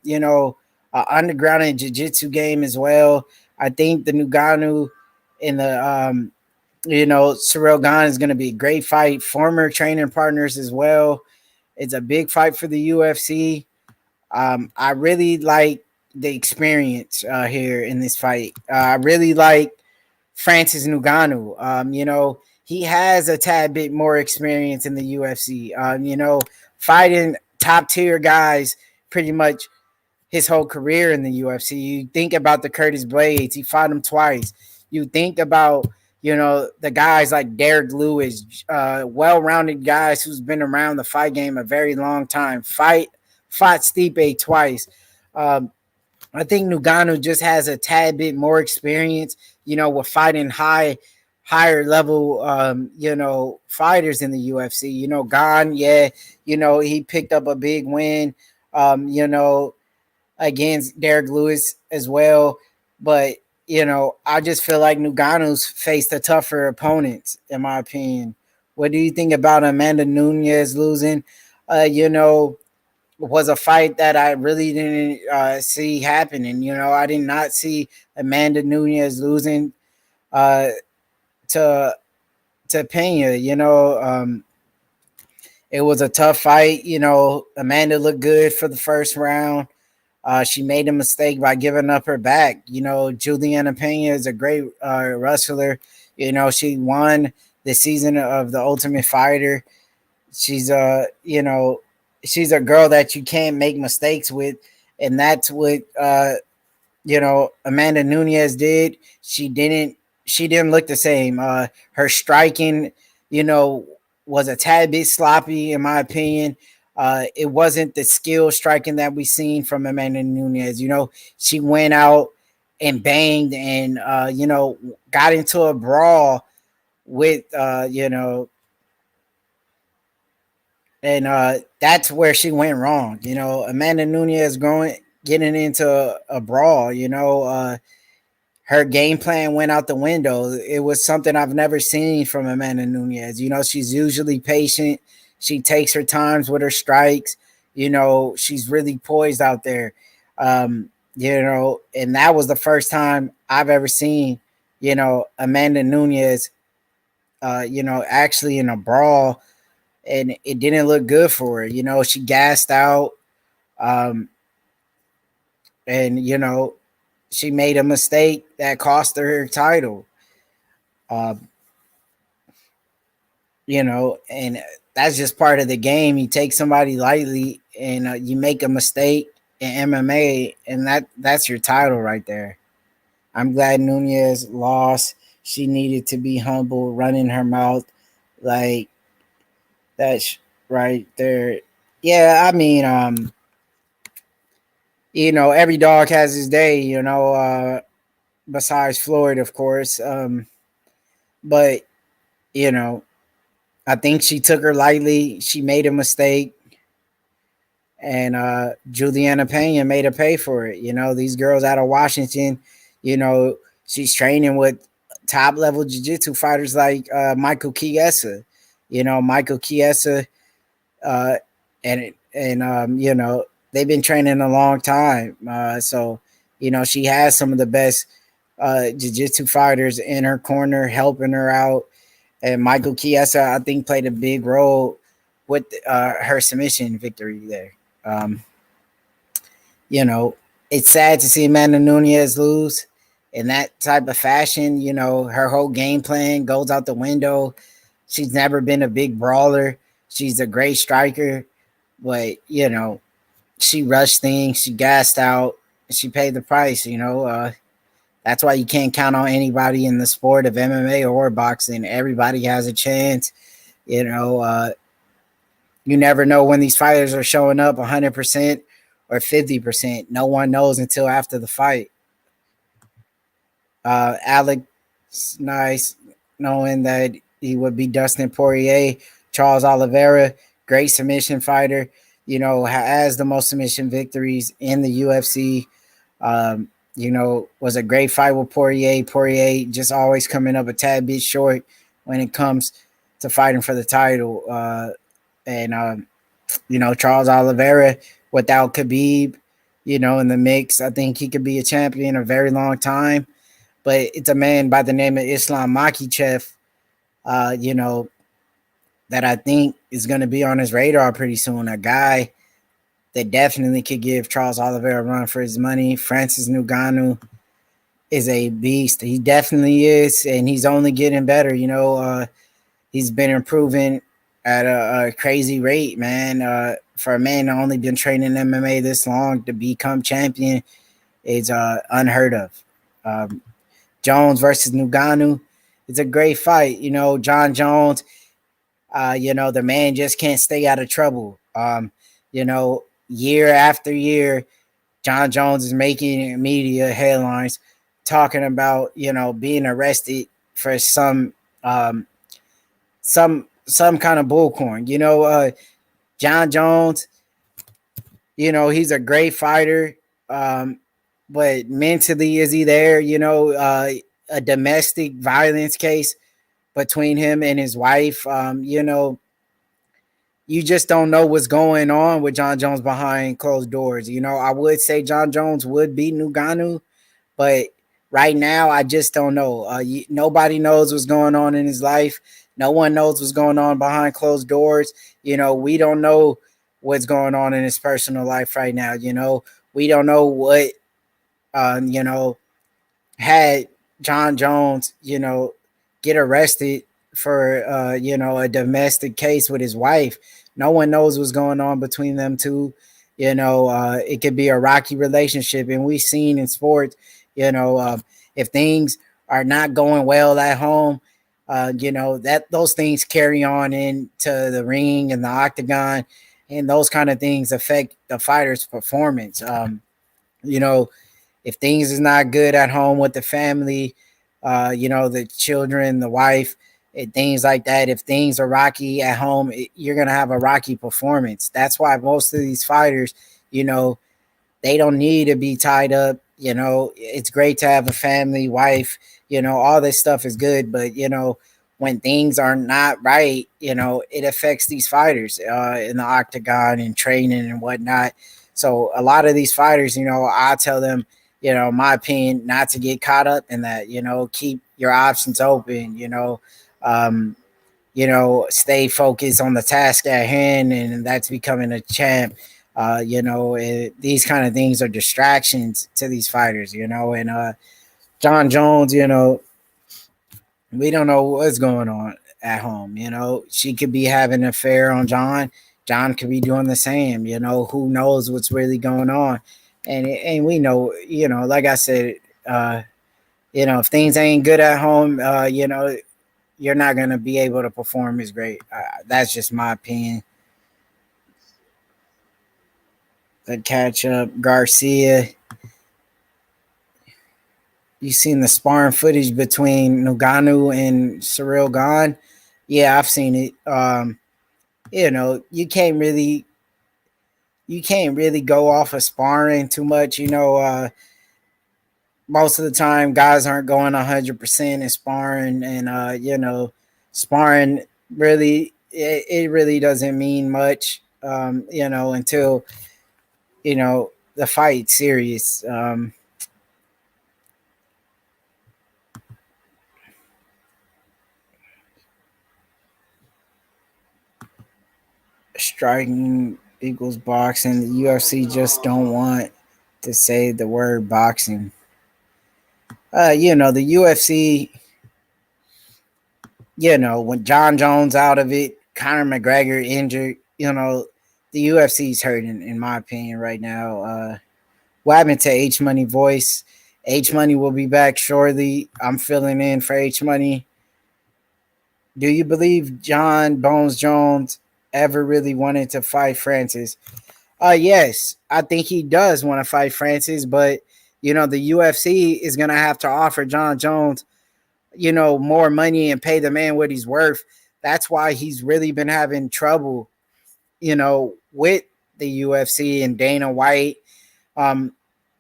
Q: you know, underground and jiu-jitsu game as well. I think the Ngannou and the, you know, Ciryl Gane is going to be a great fight. Former training partners as well. It's a big fight for the UFC. I really like the experience here in this fight. I really like Francis Ngannou. You know, he has a tad bit more experience in the UFC. You know, fighting top tier guys pretty much his whole career in the UFC. You think about the Curtis Blades, he fought him twice. You think about, you know, the guys like Derek Lewis, well-rounded guys who's been around the fight game a very long time. Fought Stipe twice. I think Ngannou just has a tad bit more experience, you know, with fighting higher level, you know, fighters in the UFC. You know, Gane, yeah, you know, he picked up a big win, you know, against Derek Lewis as well. But, you know, I just feel like Ngannou's faced a tougher opponent, in my opinion. What do you think about Amanda Nunes losing? You know, was a fight that I really didn't see happening. You know, I did not see Amanda Nunes losing to Pena. You know, it was a tough fight. You know, Amanda looked good for the first round. She made a mistake by giving up her back. You know, Juliana Pena is a great wrestler. You know, she won the season of the Ultimate Fighter. She's you know, she's a girl that you can't make mistakes with, and that's what you know, Amanda Nunes did. She didn't look the same. Her striking, you know, was a tad bit sloppy in my opinion. It wasn't the skill striking that we seen from Amanda Nunes. You know, she went out and banged and you know, got into a brawl with you know, and that's where she went wrong. You know, Amanda Nunes getting into a brawl. You know, her game plan went out the window. It was something I've never seen from Amanda Nunes. You know, she's usually patient. She takes her times with her strikes. You know, she's really poised out there. You know, and that was the first time I've ever seen, you know, Amanda Nunes, you know, actually in a brawl, and it didn't look good for her. You know, she gassed out, and you know, she made a mistake that cost her title. You know, and that's just part of the game. You take somebody lightly, and you make a mistake in MMA, and that's your title right there. I'm glad Nunes lost. She needed to be humble, running her mouth like that's right there. Yeah, I mean, you know, every dog has his day, you know, besides Floyd, of course. But, you know, I think she took her lightly. She made a mistake. And Juliana Pena made her pay for it. You know, these girls out of Washington, you know, she's training with top level jiu-jitsu fighters like Michael Chiesa. You know, Michael Chiesa, uh, and you know, they've been training a long time. So, you know, she has some of the best jiu-jitsu fighters in her corner helping her out. And Michael Chiesa, I think, played a big role with her submission victory there. Um, you know, it's sad to see Amanda Nunes lose in that type of fashion. You know, her whole game plan goes out the window. She's never been a big brawler. She's a great striker, but you know, she rushed things. She gassed out. She paid the price. You know, that's why you can't count on anybody in the sport of MMA or boxing. Everybody has a chance. You know, you never know when these fighters are showing up 100% or 50%. No one knows until after the fight. Alex, nice knowing that he would be Dustin Poirier. Charles Oliveira, great submission fighter. You know, has the most submission victories in the UFC. was a great fight with Poirier. Poirier just always coming up a tad bit short when it comes to fighting for the title. And Charles Oliveira without Khabib, in the mix, I think he could be a champion a very long time. But it's a man by the name of Islam Makhachev, that I think is going to be on his radar pretty soon. A guy that definitely could give Charles Oliveira a run for his money. Francis Ngannou is a beast. He definitely is, and he's only getting better. He's been improving at a crazy rate, man. For a man that only been training MMA this long to become champion is unheard of. Jones versus Ngannou, it's a great fight. John Jones, the man just can't stay out of trouble. Year after year, John Jones is making media headlines talking about, being arrested for some kind of bullcorn. John Jones, he's a great fighter. But mentally, is he there? A domestic violence case between him and his wife. You just don't know what's going on with John Jones behind closed doors. I would say John Jones would beat Ngannou, but right now I just don't know. Nobody knows what's going on in his life. No one knows what's going on behind closed doors. We don't know what's going on in his personal life right now. We don't know what, had John Jones, get arrested for, a domestic case with his wife. No one knows what's going on between them two. It could be a rocky relationship. And we've seen in sports, if things are not going well at home, that those things carry on into the ring and the octagon, and those kind of things affect the fighter's performance. If things is not good at home with the family, the children, the wife, and things like that, if things are rocky at home, you're going to have a rocky performance. That's why most of these fighters, they don't need to be tied up. It's great to have a family, wife, all this stuff is good. But, when things are not right, it affects these fighters in the octagon and training and whatnot. So a lot of these fighters, I tell them, my opinion, not to get caught up in that, keep your options open, stay focused on the task at hand, and that's becoming a champ. These kind of things are distractions to these fighters, and John Jones, we don't know what's going on at home. She could be having an affair on John. John could be doing the same. Who knows what's really going on? And we know, like I said, if things ain't good at home, you're not gonna be able to perform as great. That's just my opinion. The catch up, Garcia. You seen the sparring footage between Ngannou and Cyril Gane? Yeah, I've seen it. You can't really go off of sparring too much. Most of the time guys aren't going 100% in sparring, and sparring really, it really doesn't mean much, until the fight's serious. Striking equals boxing. The UFC just don't want to say the word boxing. The UFC, when John Jones out of it, Conor McGregor injured, the UFC's hurting, in my opinion, right now. What happened to H Money Voice? H Money will be back shortly. I'm filling in for H Money. Do you believe John Bones Jones ever really wanted to fight Francis? Yes, I think he does want to fight Francis, but the UFC is gonna have to offer John Jones, more money and pay the man what he's worth. That's why he's really been having trouble, with the UFC and Dana White.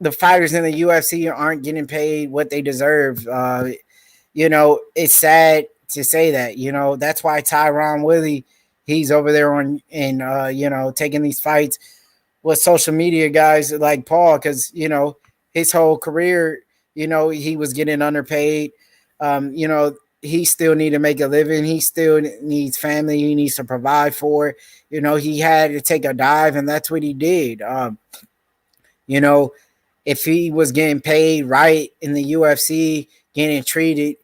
Q: the fighters in the UFC aren't getting paid what they deserve. You know, it's sad to say that. You know, that's why Tyron Woodley, he's over there on and you know, taking these fights with social media guys like Paul, because you know his whole career, you know, he was getting underpaid. You know, he still need to make a living. He still needs family. He needs to provide for. You know, he had to take a dive, and that's what he did. You know, if he was getting paid right in the UFC, getting treated,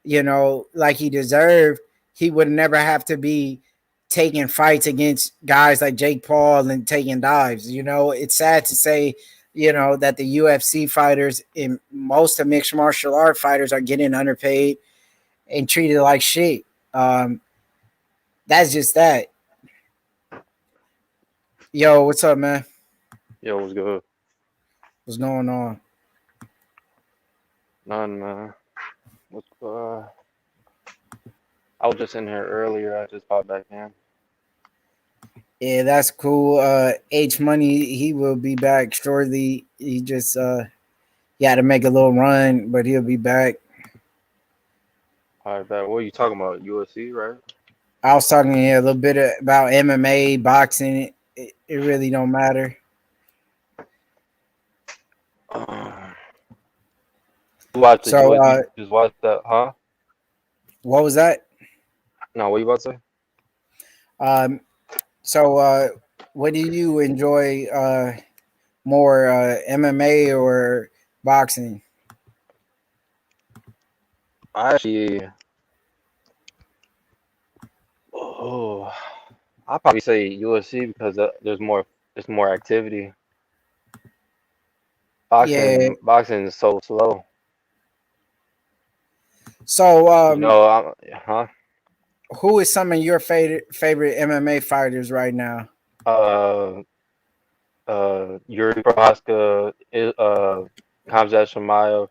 Q: you know, like he deserved, he would never have to be taking fights against guys like Jake Paul and taking dives. You know, it's sad to say, you know, that the UFC fighters and most of mixed martial art fighters are getting underpaid and treated like shit. That's just that. Yo, what's up, man?
F: Yo, what's good?
Q: What's going on?
F: None, man. What's I was just in here earlier. I just popped back in.
Q: Yeah, that's cool. H Money, he will be back shortly. He just he had to make a little run, but he'll be back.
F: All right, back. What are you talking about? UFC, right?
Q: I was talking here a little bit about MMA, boxing. It really don't matter.
F: Watch it.
Q: So,
F: You just watch that, huh?
Q: What was that?
F: No, what you about to say?
Q: So what do you enjoy more, MMA or boxing?
F: I actually, oh, I'll probably say UFC because there's more activity.
Q: Yeah.
F: Boxing is so slow.
Q: So,
F: You know, huh?
Q: who is some of your favorite MMA fighters right now?
F: Yuri Prohaska, Khamzat Chimaev,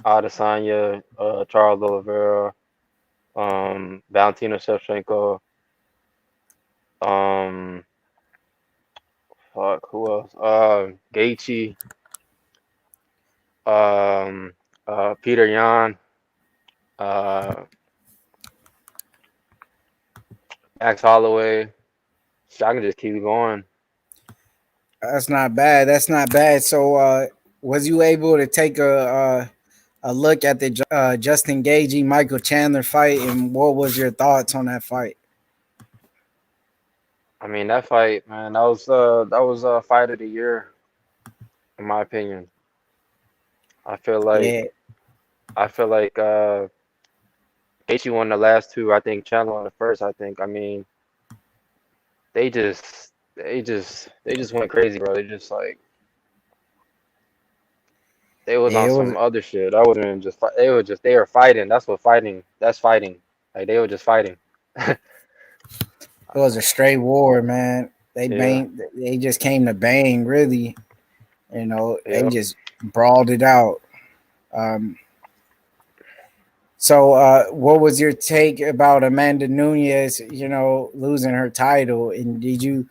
F: Adesanya, Charles Oliveira, Valentina Shevchenko, fuck, who else? Gaethje, Peter Yan, Max Holloway. I can just keep going.
Q: That's not bad. That's not bad. So, was you able to take a look at the Justin Gaethje Michael Chandler fight, and what was your thoughts on that fight?
F: I mean, that fight, man, that was fight of the year, in my opinion. I feel like Gaethje won the last two. I think Chandler won the first. I think. I mean, they just went crazy, bro. They just like they was on some other shit. That wasn't just they were fighting. That's fighting. Like they were just fighting.
Q: It was a straight war, man. They just came to bang, really. You know, they just brawled it out. So, what was your take about Amanda Nunes? You know, losing her title, and did you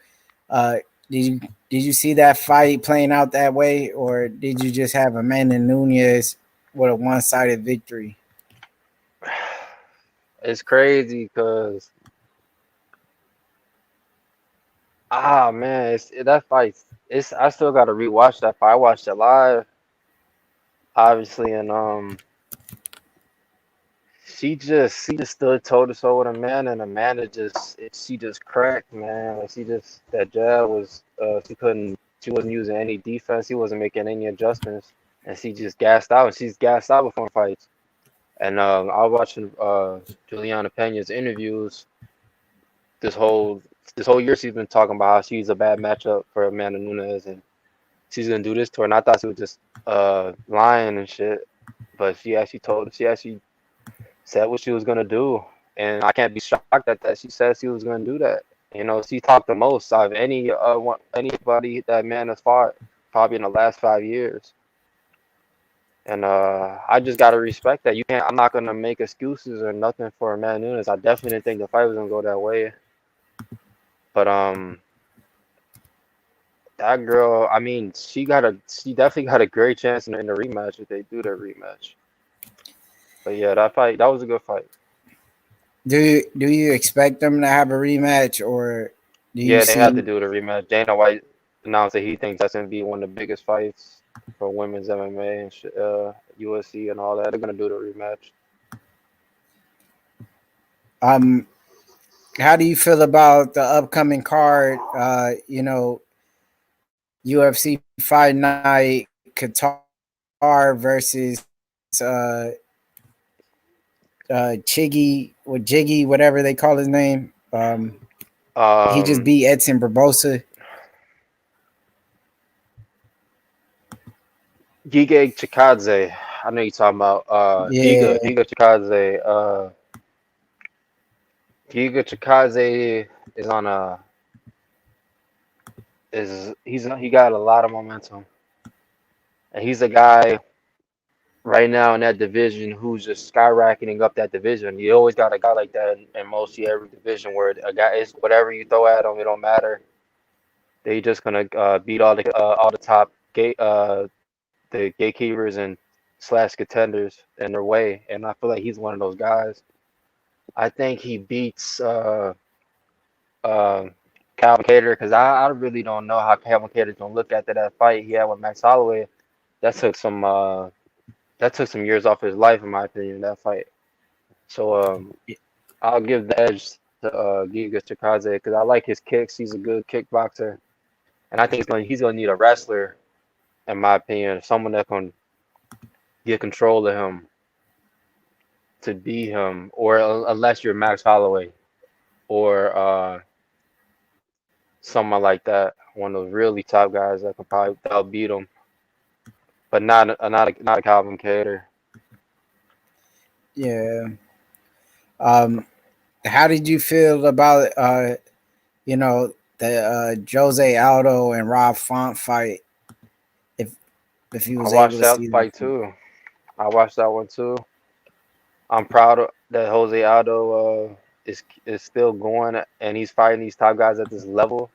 Q: see that fight playing out that way, or did you just have Amanda Nunes with a one-sided victory?
F: It's crazy because man, that fight. I still got to rewatch that fight. I watched it live, obviously, and she just stood toe to toe with a man, and Amanda she just cracked, man. Like that jab was she wasn't using any defense. She wasn't making any adjustments, and she just gassed out. And she's gassed out before fights. And I was watching Juliana Pena's interviews this whole year. She's been talking about how she's a bad matchup for Amanda Nunes, and she's gonna do this to her. And I thought she was just lying and shit, but she actually said what she was gonna do, and I can't be shocked at that. She said she was gonna do that. You know, she talked the most out of anybody that man has fought probably in the last 5 years. And I just gotta respect that. I'm not gonna make excuses or nothing for Amanda Nunes. I definitely didn't think the fight was gonna go that way. But That girl, I mean, she definitely got a great chance in the rematch if they do the rematch. But yeah, that was a good fight.
Q: Do you expect them to have a rematch, or do you
F: Yeah, they have to
Q: see?
F: do the rematch. Dana White announced that he thinks that's gonna be one of the biggest fights for women's MMA and UFC and all that. They're gonna do the rematch.
Q: How do you feel about the upcoming card? UFC Fight Night, Qatar versus Jiggy, whatever they call his name. He just beat Edson Barbosa.
F: Giga Chikadze. I know you're talking about
Q: Yeah.
F: Giga Chikadze. Giga Chikadze is on he got a lot of momentum. And he's a guy right now in that division who's just skyrocketing up that division. You always got a guy like that in mostly every division where a guy is whatever you throw at him, it don't matter. They just gonna beat all the top the gatekeepers and slash contenders in their way. And I feel like he's one of those guys. I think he beats Calvin Kattar because I really don't know how Calvin Kattar's gonna look after that fight he had with Max Holloway. That took some years off his life in my opinion. That fight. So I'll give the edge to Giga Chikadze because I like his kicks. He's a good kickboxer, and I think he's gonna need a wrestler, in my opinion, someone that can get control of him to beat him, or unless you're Max Holloway or someone like that, one of those really top guys that could probably that'll beat him, but not a Calvin Kattar.
Q: Yeah. How did you feel about the Jose Aldo and Rob Font fight? If he
F: I
Q: was able
F: watched
Q: to
F: that
Q: see
F: fight too. I watched that one too. I'm proud that Jose Aldo is still going and he's fighting these top guys at this level.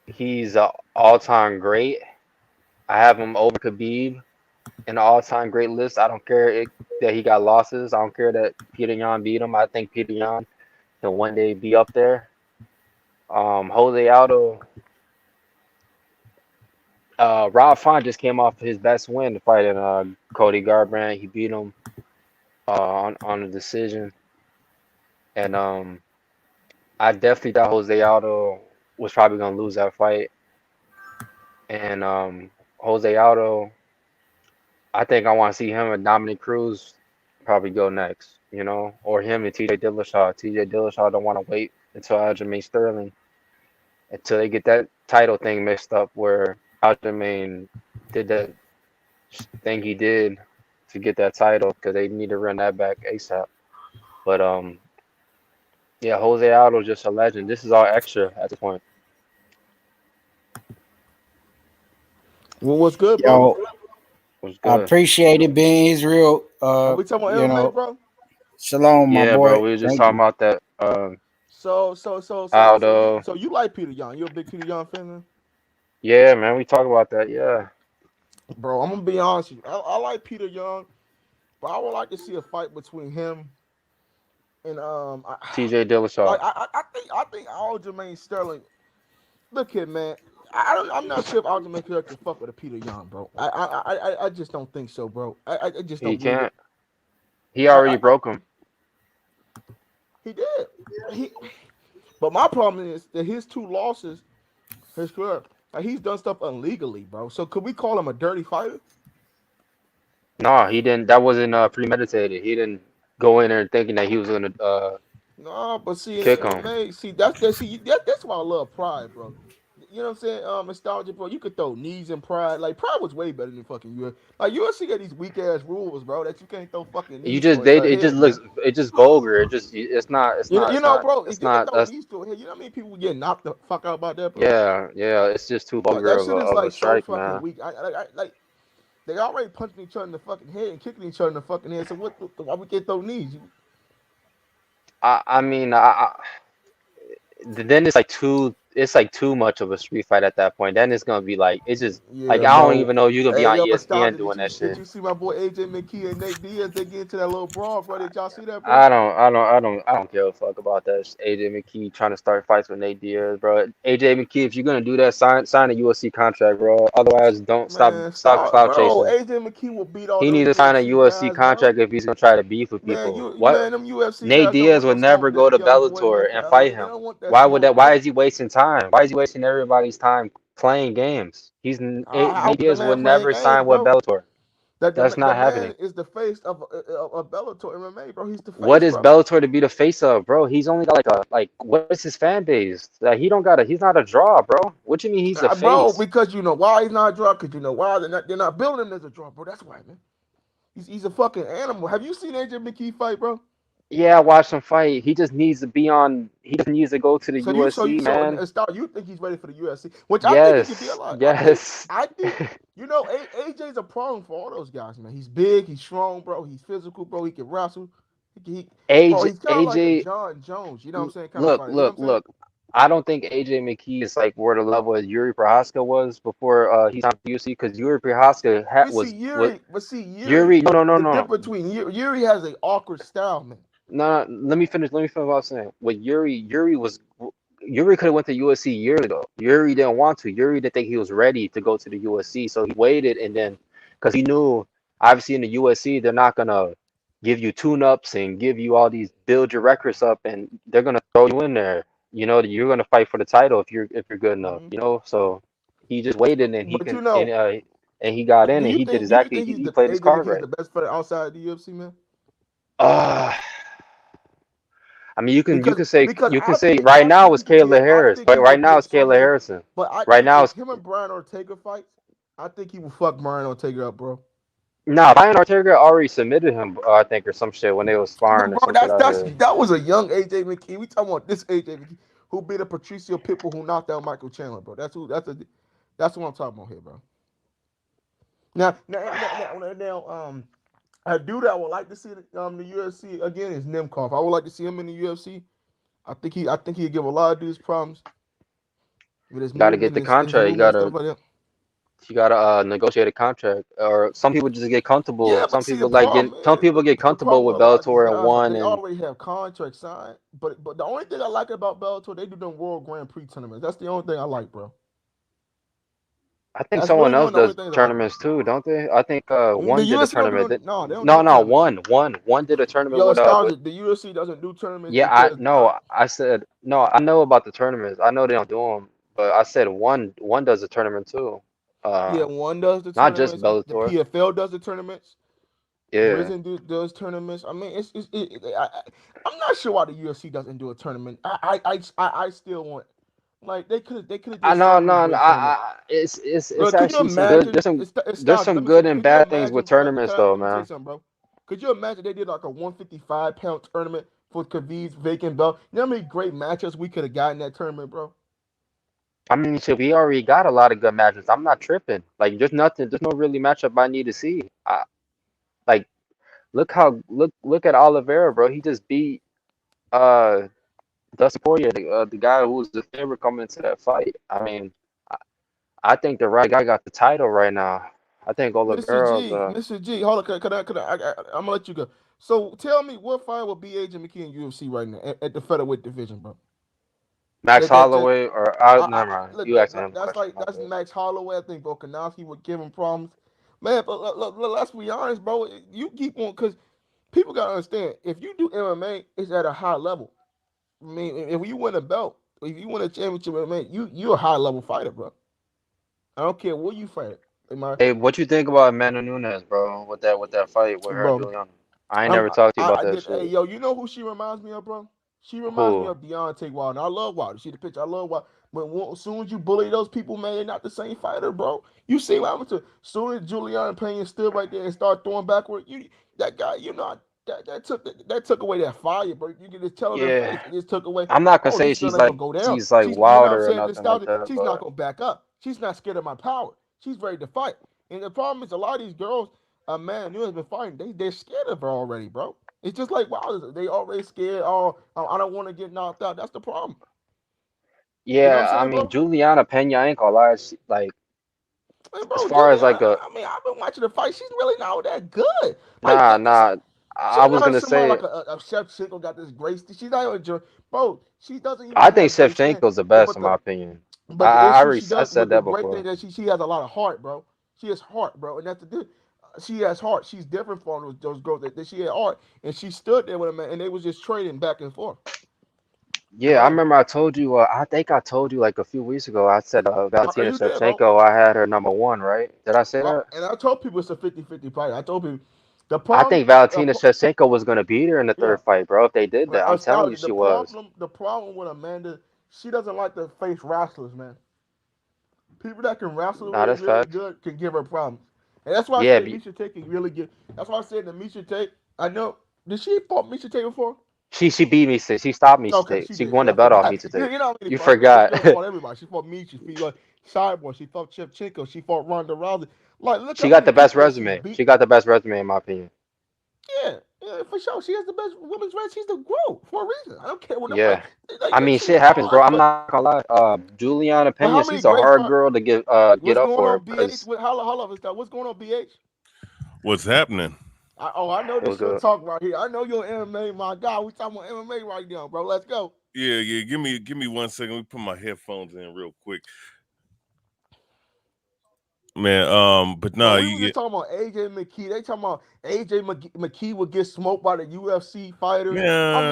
F: He's an all-time great. I have him over Khabib in the all-time great list. I don't care that he got losses. I don't care that Peter Yan beat him. I think Peter Yan can one day be up there. Jose Aldo, Rob Font just came off his best win fighting Cody Garbrandt. He beat him on a decision, and I definitely thought Jose Aldo was probably gonna lose that fight, and Jose Aldo, I think I want to see him and Dominic Cruz probably go next, or him and TJ Dillashaw. TJ Dillashaw don't want to wait until Aljamain Sterling until they get that title thing mixed up where Aljamain did that thing he did to get that title because they need to run that back ASAP. But yeah, Jose Aldo just a legend. This is all extra at this point.
E: Well, what's good, bro?
Q: Yo,
F: What's
Q: I
F: good?
Q: appreciate it being Israel.
E: Are we talking about MMA, bro?
Q: Shalom, my
F: Yeah,
Q: boy.
F: bro. We were just talking about that. Aldo.
E: So you like Peter Yan? You a big Peter Yan fan, man?
F: Yeah, man. We talk about that. Yeah.
E: Bro, I'm gonna be honest with you. I like Peter Yan, but I would like to see a fight between him and
F: TJ Dillashaw.
E: Like I think Aljamain Sterling. Look here, man. I'm not sure if Aljamain Sterling can fuck with a Peter Yan, bro. I just don't think so, bro. I just don't.
F: He can't. He already broke him.
E: He did. But my problem is that his two losses, his career, like he's done stuff illegally, bro. So could we call him a dirty fighter?
F: No, he didn't. That wasn't premeditated. He didn't go in there thinking that he was gonna
E: no, but see,
F: kick
E: in
F: him.
E: MMA, that's why I love Pride, bro. You know what I'm saying? Nostalgia, bro. You could throw knees in Pride. Like Pride was way better than fucking UFC. Like UFC got these weak ass rules, bro, that you can't throw fucking knees.
F: It just vulgar. It's not.
E: Bro.
F: It's
E: You can
F: not.
E: throw knees to it. You know how many people get knocked the fuck out about that, bro?
F: Yeah. It's just too vulgar
E: that shit is
F: of a
E: like so
F: strike,
E: fucking
F: man.
E: weak. Like they already punching each other in the fucking head and kicking each other in the fucking head. So why we can't throw knees?
F: I mean, then it's like it's like too much of a street fight at that point. Then it's gonna be like it's just like
E: Yeah,
F: I don't
E: bro.
F: even know you gonna be
E: Hey,
F: on
E: yo, but stop
F: ESPN
E: it.
F: doing that
E: Did
F: shit.
E: you see my boy AJ McKee and Nate Diaz? They get into that little brawl, bro. Did y'all see that, bro?
F: I don't give a fuck about that. AJ McKee trying to start fights with Nate Diaz, bro. AJ McKee, if you're gonna do that, sign a UFC contract, bro. Otherwise, don't
E: Man,
F: stop
E: stop,
F: clout
E: bro.
F: chasing.
E: AJ McKee will beat all
F: He
E: those
F: needs to sign a
E: UFC
F: UFC
E: guys, bro.
F: contract if he's gonna try to beef with
E: Man,
F: people. What?
E: them UFC
F: Nate
E: guys don't
F: Diaz
E: want
F: would
E: no
F: never
E: smoke with
F: go
E: that
F: to
E: young boy
F: Bellator
E: like
F: and
E: that.
F: fight
E: They
F: him.
E: don't want that
F: Why would that?
E: smoke,
F: Why
E: bro.
F: is he wasting time? Why is he wasting everybody's time playing games?
E: How
F: Nate
E: can a
F: Diaz would
E: man play
F: never
E: games,
F: sign with
E: bro?
F: Bellator.
E: That
F: That's
E: the
F: not
E: man
F: happening.
E: is the face of Bellator MMA, bro. He's the
F: What
E: face,
F: is
E: bro.
F: Bellator to be the face of, bro? He's only got what is his fan base? Like he don't got a he's not a draw, bro. What you mean he's a
E: Bro,
F: face?
E: because you know why he's not a draw. Because you know why they're not building him as a draw, bro. That's why, man. He's a fucking animal. Have you seen AJ McKee fight, bro?
F: Yeah, watch him fight. He just needs to be on. He just needs to go to the
E: So
F: USC, man.
E: you think he's ready for the UFC? Which I think he could be a
F: Yes,
E: lot.
F: yes.
E: I think you know AJ's a problem for all those guys, man. He's big, he's strong, bro. He's physical, bro. He can wrestle. Bro, he's kind of like a
F: AJ,
E: John Jones. You know what I'm saying? Kind of
F: look,
E: fighter. You know
F: look,
E: what I'm saying?
F: look. I don't think AJ McKee is like where the level of Yuri Prohaska was before he signed for UFC because Yuri Prohaska was
E: But see Yuri.
F: Yuri. No, no, no,
E: The
F: no.
E: difference between Yuri has an awkward style, man.
F: No, let me finish. Let me finish what I was saying. With Yuri could have went to USC years ago. Yuri didn't want to. Yuri didn't think he was ready to go to the USC, so he waited and then because he knew obviously in the USC they're not gonna give you tune-ups and give you all these build your records up and they're gonna throw you in there. You know you're gonna fight for the title if you're good enough.
E: Mm-hmm.
F: You know, so he just waited and he
E: But
F: can
E: you know,
F: and he got in
E: do
F: and
E: you
F: he did
E: think do you
F: exactly
E: think he's
F: he
E: the
F: played his
E: AJ
F: card
E: McKee is
F: right.
E: the best fighter outside the UFC, man?
F: Uh I mean,
E: Because
F: you can
E: I
F: say
E: think
F: right
E: I
F: now
E: think
F: it's
E: he could
F: Kayla
E: get
F: Harris. Right now it's Kayla
E: somewhere.
F: Harrison.
E: But I
F: Right
E: think
F: now
E: if
F: it's
E: him and Brian Ortega fights, I think he will fuck Brian Ortega up, bro.
F: no. Brian Ortega already submitted him, I think, or some shit when they was
E: No,
F: sparring or
E: bro,
F: some shit I heard.
E: that was a young AJ McKee. We talking about this AJ McKee who beat a Patricio Pitbull who knocked out Michael Chandler, bro. That's what I'm talking about here, bro. Now, a dude I would like to see the UFC again is Nemkov. I would like to see him in the UFC. I think he'd give a lot of dudes problems with his
F: Got to get
E: movement
F: the
E: and his
F: contract.
E: movement and stuff like that.
F: You gotta negotiate a contract. Or some people just get comfortable.
E: Yeah, but
F: Some
E: see the
F: people like getting.
E: problem
F: Some
E: is
F: people get
E: the
F: comfortable
E: problem with
F: with
E: a lot of these
F: Bellator and
E: guys,
F: one
E: they
F: and
E: already have contracts signed. But the only thing I like about Bellator, they do them World Grand Prix tournaments. That's the only thing I like, bro.
F: I think
E: That's
F: someone
E: really
F: else
E: one of the only
F: does
E: things I like.
F: tournaments too, don't they? I think
E: The
F: one did a
E: UFC don't do
F: tournament.
E: them. No, they don't do
F: No,
E: no
F: no,
E: tournaments.
F: one did a tournament
E: Yo,
F: with
E: nostalgia. The UFC doesn't do tournaments
F: Yeah, I
E: because
F: no, I said no. I know about the tournaments. I know they don't do them, but I said one does a tournament too.
E: yeah, one does the
F: Not just
E: tournaments. The
F: Bellator.
E: PFL does the tournaments.
F: Yeah,
E: Risen does tournaments. I mean, I'm not sure why the UFC doesn't do a tournament. I still want like they could have
F: I
E: did
F: know,
E: so many
F: no, no,
E: great tournaments.
F: it's
E: Bro, could you
F: actually some good.
E: imagine? It's
F: There's
E: nostalgia.
F: some good and
E: Could you
F: bad things with
E: imagine, Brian?
F: tournaments though,
E: Let me tell you
F: man.
E: something, bro. Could you imagine they did like a 155-pound tournament for Khabib's vacant belt? You know how many great matchups we could have gotten in that tournament, bro?
F: I mean, shit, we already got a lot of good matches. I'm not tripping. Like, there's nothing. There's no really matchup I need to see. Like, look at Oliveira, bro. He just beat uh Dustin Poirier, the guy who was the favorite coming into that fight. I mean, I, I think the right guy got the title right now. I think Oliveira's
E: Mr. G, hold on, I'm gonna let you go. So tell me, what fight will be AJ McKee in UFC right now at the featherweight division, bro?
F: Max
E: That
F: Holloway or never mind.
E: look
F: You asking him a
E: that's
F: question.
E: like
F: My
E: that's
F: bad.
E: Max Holloway. I think Volkanovski would give him problems, man. But let's be honest, bro. You keep on because people gotta understand if you do MMA, it's at a high level. I mean, if you win a belt, if you win a championship in MMA, you're a high level fighter, bro. I don't care what you fight.
F: Hey, what you think about Amanda Nunes, bro? With that fight with her and
E: Bro.
F: Juliana? I ain't never talked to you about
E: I
F: that
E: did. Hey,
F: shit.
E: yo, you know who she reminds me of, bro? She reminds me
F: Who?
E: of Deontay Wilder. I love Wilder. See the picture. I love Wilder. But as soon as you bully those people, man, they're not the same fighter, bro. You see what happened to? As soon as Juliana Pena stood right there and started throwing backward, that guy, that took away that fire, bro. You can just tell in her
F: Yeah.
E: face. It just took away.
F: I'm not gonna
E: Oh,
F: say
E: this girl ain't gonna go down.
F: she's like
E: You know what I'm
F: Wilder or
E: saying?
F: nothing like
E: Nostalgia.
F: that,
E: She's not
F: but
E: gonna back up. She's not scared of my power. She's ready to fight. And the problem is, a lot of these girls, man, has been fighting. They're scared of her already, bro. It's just like Wilder. They already scared. Oh, I don't want to get knocked out. That's the problem.
F: Yeah, I mean, Juliana Pena, I ain't gonna lie, like,
E: bro,
F: as far as like a,
E: I mean, I've been watching the fight. She's really not that good.
F: nah. I was gonna say,
E: like a Shevchenko got this grace. She's not even, bro. She doesn't even
F: I think
E: have great stand.
F: Shevchenko's the best in my opinion.
E: But the issue she
F: I
E: does,
F: said
E: but the
F: that
E: great thing
F: before.
E: that she has a lot of heart, bro. She has heart, bro, and that's the thing. She has heart. She's different from those girls that she had heart, and she stood there with a man, and they was just trading back and forth.
F: Yeah, I remember I told you. I think I told you like a few weeks ago. I said Valentina
E: You did,
F: Shevchenko. I had her number 1, right? Did I say that?
E: And I told people it's a 50-50 fight. I told people the
F: I
E: problem.
F: think Valentina Shevchenko was gonna beat her in the third fight, bro. If they did that, I'm telling you, she was.
E: The problem with Amanda, she doesn't like to face wrestlers, man. People that can wrestle really good can give her problems. And that's why I said Miesha Tate can really get. That's why I said that Miesha Tate. I know. Did she fought Miesha Tate before?
F: She beat me. She stopped me.
E: Okay,
F: she won the belt off me today.
E: You know,
F: you forgot.
E: She fought everybody. She fought me. She fought Cyborg. She fought Shevchenko. She fought Ronda Rousey. Like, look.
F: She got the best resume. She got the best resume in my opinion.
E: Yeah, for sure. She has the best women's resume. She's the GOAT for a reason. I don't care what.
F: Yeah. I mean, shit happens, bro. I'm not gonna lie. Juliana Pena, she's a hard girl to get up for.
E: How long is that? What's going on, BH?
R: What's happening?
E: I know this shit talk right here. I know you're MMA, my guy. We talking about MMA right now, bro. Let's go.
R: Yeah. Give me 1 second. Let me put my headphones in real quick. Man, but no,
E: we were just talking about AJ McKee. They talking about AJ McKee would get smoked by the UFC fighters.
R: Yeah,
E: I'm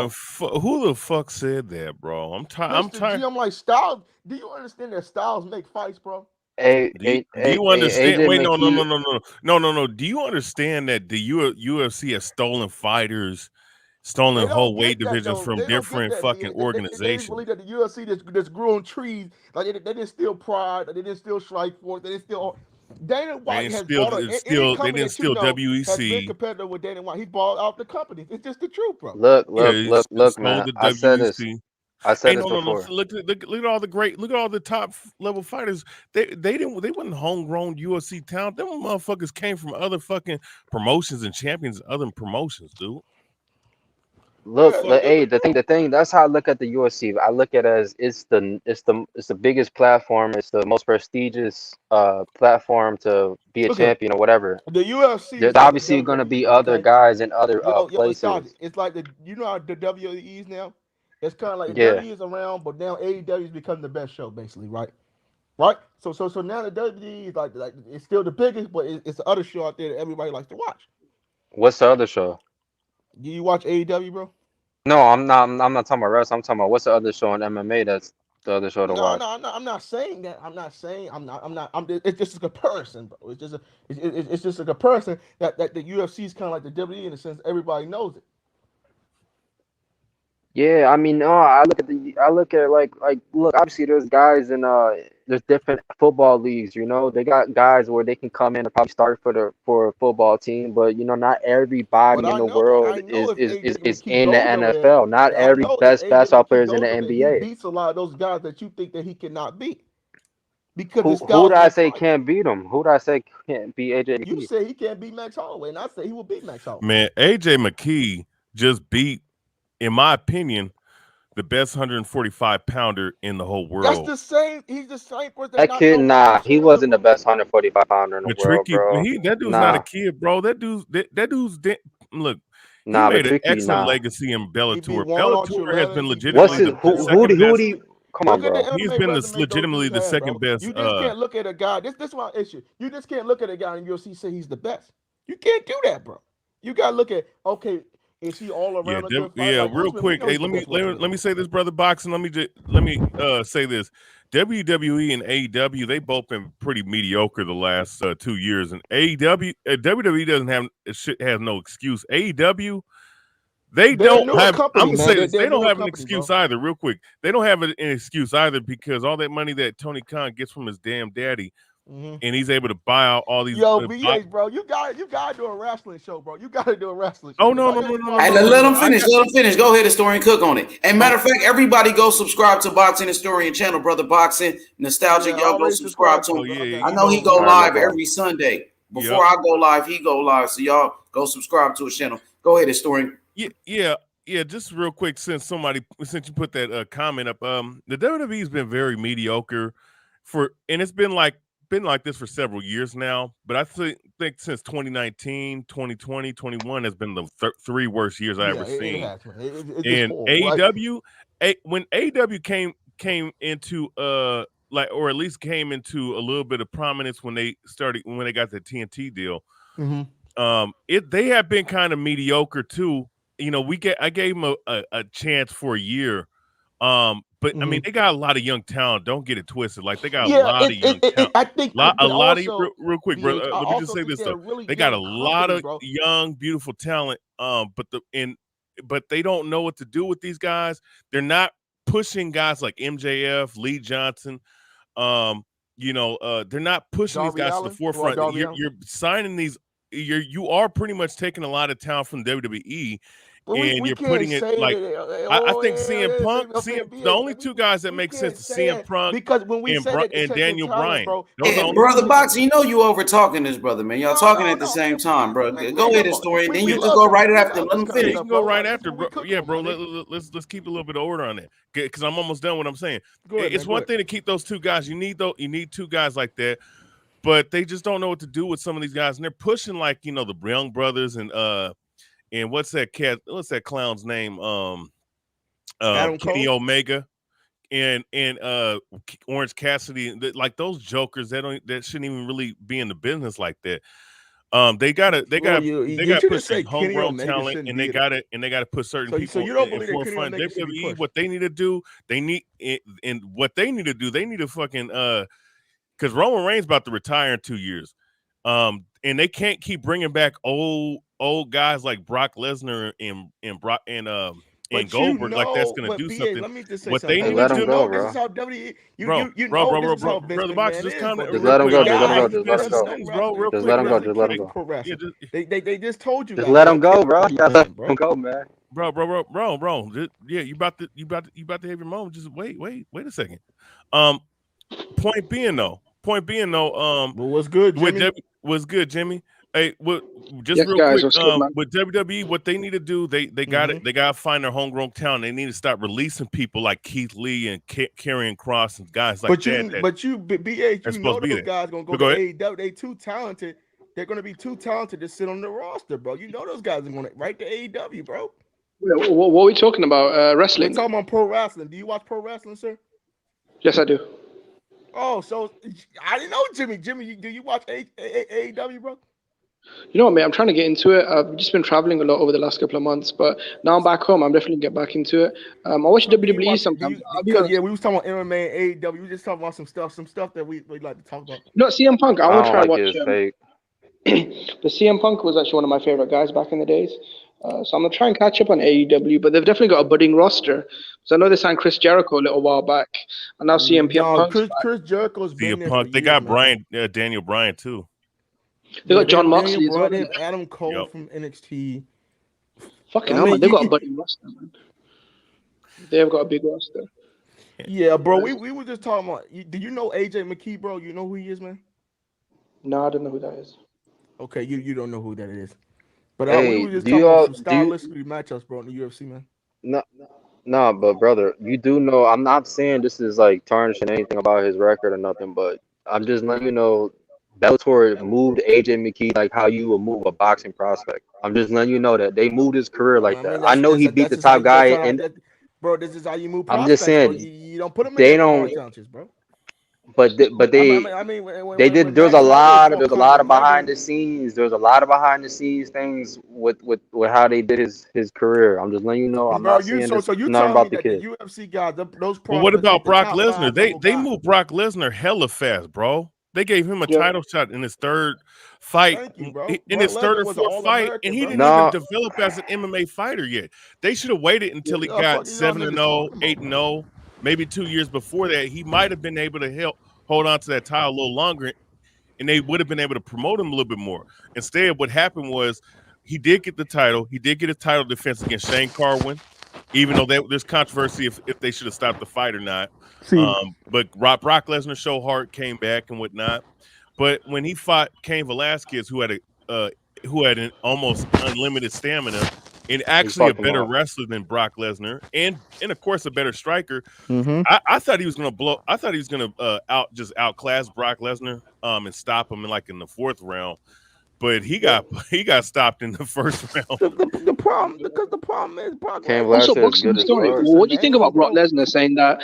E: like, bro,
R: who the fuck said that, bro? I'm tired.
E: I'm like, Styles. Do you understand that Styles make fights, bro?
R: Do you understand? Wait, no. Do you understand that the UFC has stolen fighters, stolen whole weight divisions from different fucking organizations?
E: They just believe that the UFC just grew on trees. Like they didn't steal Pride. They didn't steal Strikeforce. They didn't steal. Dana White has bought any company
R: they didn't steal WEC.
E: Has been competitive with Dana White. He bought out the company. It's just the truth, bro.
F: Look, man. I said this. I said this before.
R: Look at all the top level fighters. They wasn't homegrown UFC talent. Them motherfuckers came from other fucking promotions and champions, other promotions, dude.
F: Look, the thing. That's how I look at the UFC. I look at it as it's the biggest platform. It's the most prestigious platform to be a champion or whatever.
E: The UFC.
F: There's obviously going to be other guys in other places.
E: It's like the WWE's now. It's kind of like WWE is around, but now AEW is becoming the best show, basically, right? Right. So now the WWE is like it's still the biggest, but it's the other show out there that everybody likes to watch.
F: What's the other show?
E: Do you watch AEW, bro?
F: No, I'm not talking about wrestling. I'm talking about what's the other show on MMA that's the other show to watch.
E: No, I'm not saying that. It's just a comparison, bro. It's just a comparison that the UFC is kind of like the WWE in the sense everybody knows it.
F: Yeah, I mean, I look at like look, obviously there's guys in there's different football leagues, you know. They got guys where they can come in and probably start for a football team, but you know, not everybody in the world is in the NFL. Not every best basketball player is in the NBA.
E: He beats a lot of those guys that you think that he cannot beat. Because
F: who did I say can't beat him? Who did I say can't beat AJ McKee?
E: You say he can't beat Max Holloway, and I say he will beat Max Holloway.
R: Man, AJ McKee just beat, in my opinion, the best 145-pounder in the whole world.
E: That's the same. He's the same person.
F: That kid, he wasn't the best 145-pounder in the world, bro.
R: That dude's not a kid, bro. That dude's look. He made an excellent legacy in Bellator. Bellator has been legitimately
F: come on, bro.
R: He's been legitimately the second best.
E: You just can't look at a guy. This is my issue. You just can't look at a guy in UFC and say he's the best. You can't do that, bro. You gotta look at is he all around a good fighter?
R: Yeah, real quick. Hey, let me say this, brother Boxing. Let me say this. WWE and AEW, they both been pretty mediocre the last 2 years, and WWE has no excuse. AEW, they don't have. I'm gonna say this. They don't have an excuse either. Real quick, they don't have an excuse either because all that money that Tony Khan gets from his damn daddy. And he's able to buy out all these.
E: BH, bro, you gotta do a wrestling show, bro. You gotta do a wrestling show.
R: Oh no.
C: Hey, let him finish. Let him finish. Go ahead, Historian, cook on it. And matter of fact, everybody go subscribe to Boxing Historian channel, brother Boxing Nostalgic. Y'all go subscribe to him. I know he go live every Sunday. Before I go live, he go live. So y'all go subscribe to his channel. Go ahead, Historian.
R: Yeah. Yeah, just real quick, since you put that comment up, the WWE's been very mediocre and it's been like this for several years now. But I think since 2019, 2020, 21 has been the 3 worst years I ever seen.
E: It has, man. It's
R: And
E: horrible.
R: when AEW came into or at least came into a little bit of prominence when they got the TNT deal.
E: Mm-hmm.
R: They have been kind of mediocre too. You know, I gave them a chance for a year. But I mean, they got a lot of young talent. Don't get it twisted. Like they got a lot of young talent.
E: I think
R: a lot of real quick, brother. Let me just say this though.
E: Really
R: they got a lot of
E: bro.
R: young, beautiful talent. But they don't know what to do with these guys. They're not pushing guys like MJF, Lee Johnson. They're not pushing these guys to the forefront. You're signing these. You are pretty much taking a lot of talent from WWE. And you're putting it like I think CM Punk. The only 2 guys that make sense is CM Punk
E: because when we
R: and Daniel Bryan.
E: Bro.
C: Hey, brother Boxer, you know you over talking this brother, man. Y'all talking at the same time, bro. Go ahead, story, and then you just go right after. Let him finish.
R: You can go right after, bro. Yeah, bro. Let's keep a little bit of order on that because I'm almost done. What I'm saying. It's one thing to keep those 2 guys. You need 2 guys like that, but they just don't know what to do with some of these guys, and they're pushing like the Young Brothers and what's that clown's name? Kenny Omega and Orange Cassidy, like those jokers that shouldn't even really be in the business like that. They gotta push some homegrown talent, and they gotta put certain people in forefront. WWE, what they need to do, they need to fucking because Roman Reigns about to retire in 2 years. And they can't keep bringing back old guys like Brock Lesnar and Goldberg like that's gonna do something.
E: Let me just say
R: what
E: something.
R: They need to do,
F: bro.
E: This is how WWE.
F: Brother Box, just let him go. Just let him go.
E: They just told you.
F: Just let him go, bro. You gotta let him go, man.
R: Bro. Yeah, you about to have your moment. Just wait a second. Point being though.
E: What's good, Jimmy?
R: What's good, Jimmy? Hey, real quick, with WWE, what they need to do, they gotta find their homegrown talent. They need to stop releasing people like Keith Lee and Karrion Kross and guys like that.
E: But you know those guys gonna go to AEW. They too talented. They're gonna be too talented to sit on the roster, bro. You know those guys are gonna right to AEW, bro.
O: What are we talking about? Wrestling?
E: We're talking about pro wrestling. Do you watch pro wrestling, sir?
O: Yes, I do.
E: Oh, so I didn't know, Jimmy. Jimmy, do you watch AEW, bro?
O: You know what, man? I'm trying to get into it. I've just been traveling a lot over the last couple of months, but now I'm back home. I'm definitely get back into it. I watch WWE sometimes.
E: We was talking about MMA and AEW. We were just talking about some stuff that we like to talk about.
O: No, CM Punk. I want to try to watch. The CM Punk was actually one of my favorite guys back in the days. So I'm gonna try and catch up on AEW, but they've definitely got a budding roster. So I know they signed Chris Jericho a little while back, and now CM Punk.
E: Chris Jericho's been there.
R: They got Daniel Bryan too.
O: They got John Moxley as well.
E: They have Adam Cole from NXT.
O: Fucking hell, man. They've got a budding roster, man. They've got a big roster.
E: Yeah, bro. We were just talking about. Do you know AJ McKee, bro? You know who he is, man?
O: No, I don't know who that is.
E: Okay, you don't know who that is. But
F: hey,
E: we were just talking about some stylistic matchups, bro, in the UFC, man.
F: No, but brother, you do know. I'm not saying this is like tarnishing anything about his record or nothing, but I'm just letting you know. Bellator moved AJ McKee like how you would move a boxing prospect. I'm just letting you know that they moved his career like that. I know he beat the top guy,
E: bro, this is how you move.
F: I'm just saying,
E: you don't put them in hard challenges, bro.
F: But they did. There's a lot of behind the scenes. There's a lot of behind the scenes things with how they did his career. I'm just letting you know. I'm not saying this. Not about the kid.
E: The UFC guys, those.
R: But what about Brock Lesnar? They moved Brock Lesnar hella fast, bro. They gave him a title shot in his third fight, in his third or fourth fight, and he didn't even develop as an MMA fighter yet. They should have waited until he got 7-0, 8-0, maybe 2 years before that. He might have been able to hold on to that title a little longer, and they would have been able to promote him a little bit more. Instead, what happened was he did get the title. He did get a title defense against Shane Carwin, even though there's controversy if they should have stopped the fight or not. But Brock Lesnar show heart came back and whatnot. But when he fought Cain Velasquez, who had an almost unlimited stamina, and actually a better wrestler than Brock Lesnar, and of course a better striker.
E: Mm-hmm.
R: I thought he was gonna blow. I thought he was gonna outclass Brock Lesnar and stop him in the 4th round. But he got stopped in the 1st round.
E: The problem is Brock Lesnar.
O: Also, boxing story. What do you think about Brock Lesnar saying that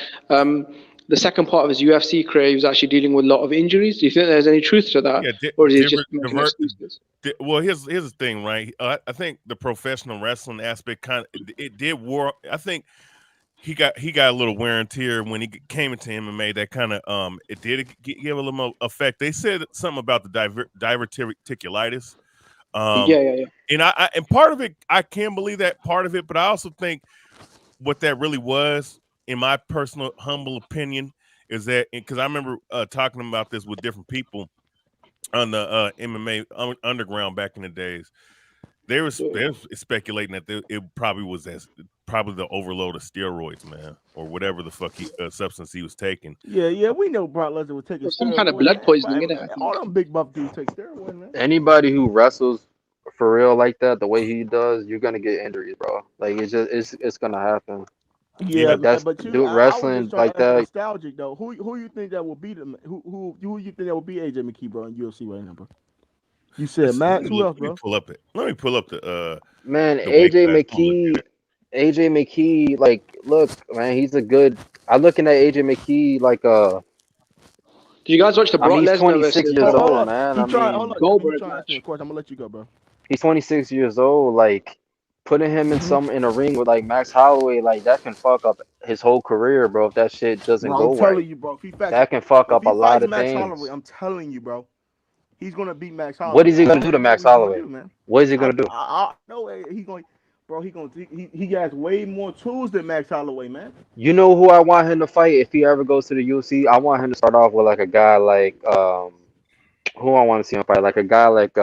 O: the second part of his UFC career he was actually dealing with a lot of injuries? Do you think there's any truth to that, or is he just making excuses?
R: Well, here's the thing, right? I think the professional wrestling aspect it did war. I think he got a little wear and tear when he came into MMA. That kind of it did give a little more effect. They said something about the diverticulitis.
O: Yeah.
R: And part of it, I can believe that part of it, but I also think what that really was, in my personal humble opinion, is that because I remember talking about this with different people on the MMA underground back in the days. They were speculating that it probably was probably the overload of steroids, man, or whatever the fuck substance he was taking.
E: Yeah, we know Brock Lesnar was taking
O: some kind of blood poisoning.
E: All them big buff dudes take steroids, man.
F: Anybody who wrestles for real like that, the way he does, you're gonna get injuries, bro. Like it's gonna happen.
E: Yeah,
F: but wrestling like that.
E: Nostalgic though. Who you think that will beat him? Who you think that will beat AJ McKee, bro, in UFC right now, bro? You said Max. Who else, bro?
R: Let me pull up the
F: man. AJ McKee. Like, look, man, he's a good. I'm looking at AJ McKee like
O: Did you guys watch the Brock Lesnar?
F: He's 26 years old, man.
E: I'm gonna let you go, bro.
F: He's 26 years old. Like, putting him in a ring with like Max Holloway, like that can fuck up his whole career, bro. If that shit doesn't go
E: I'm telling you, bro.
F: That can fuck up a lot of things.
E: Holloway, I'm telling you, bro. He's gonna beat Max Holloway.
F: What is he gonna do to Max Holloway? What is he gonna do?
E: No, he's going. Bro, he has way more tools than Max Holloway, man.
F: You know who I want him to fight if he ever goes to the UFC? I want him to start off with like a guy like who I want to see him fight, like a guy like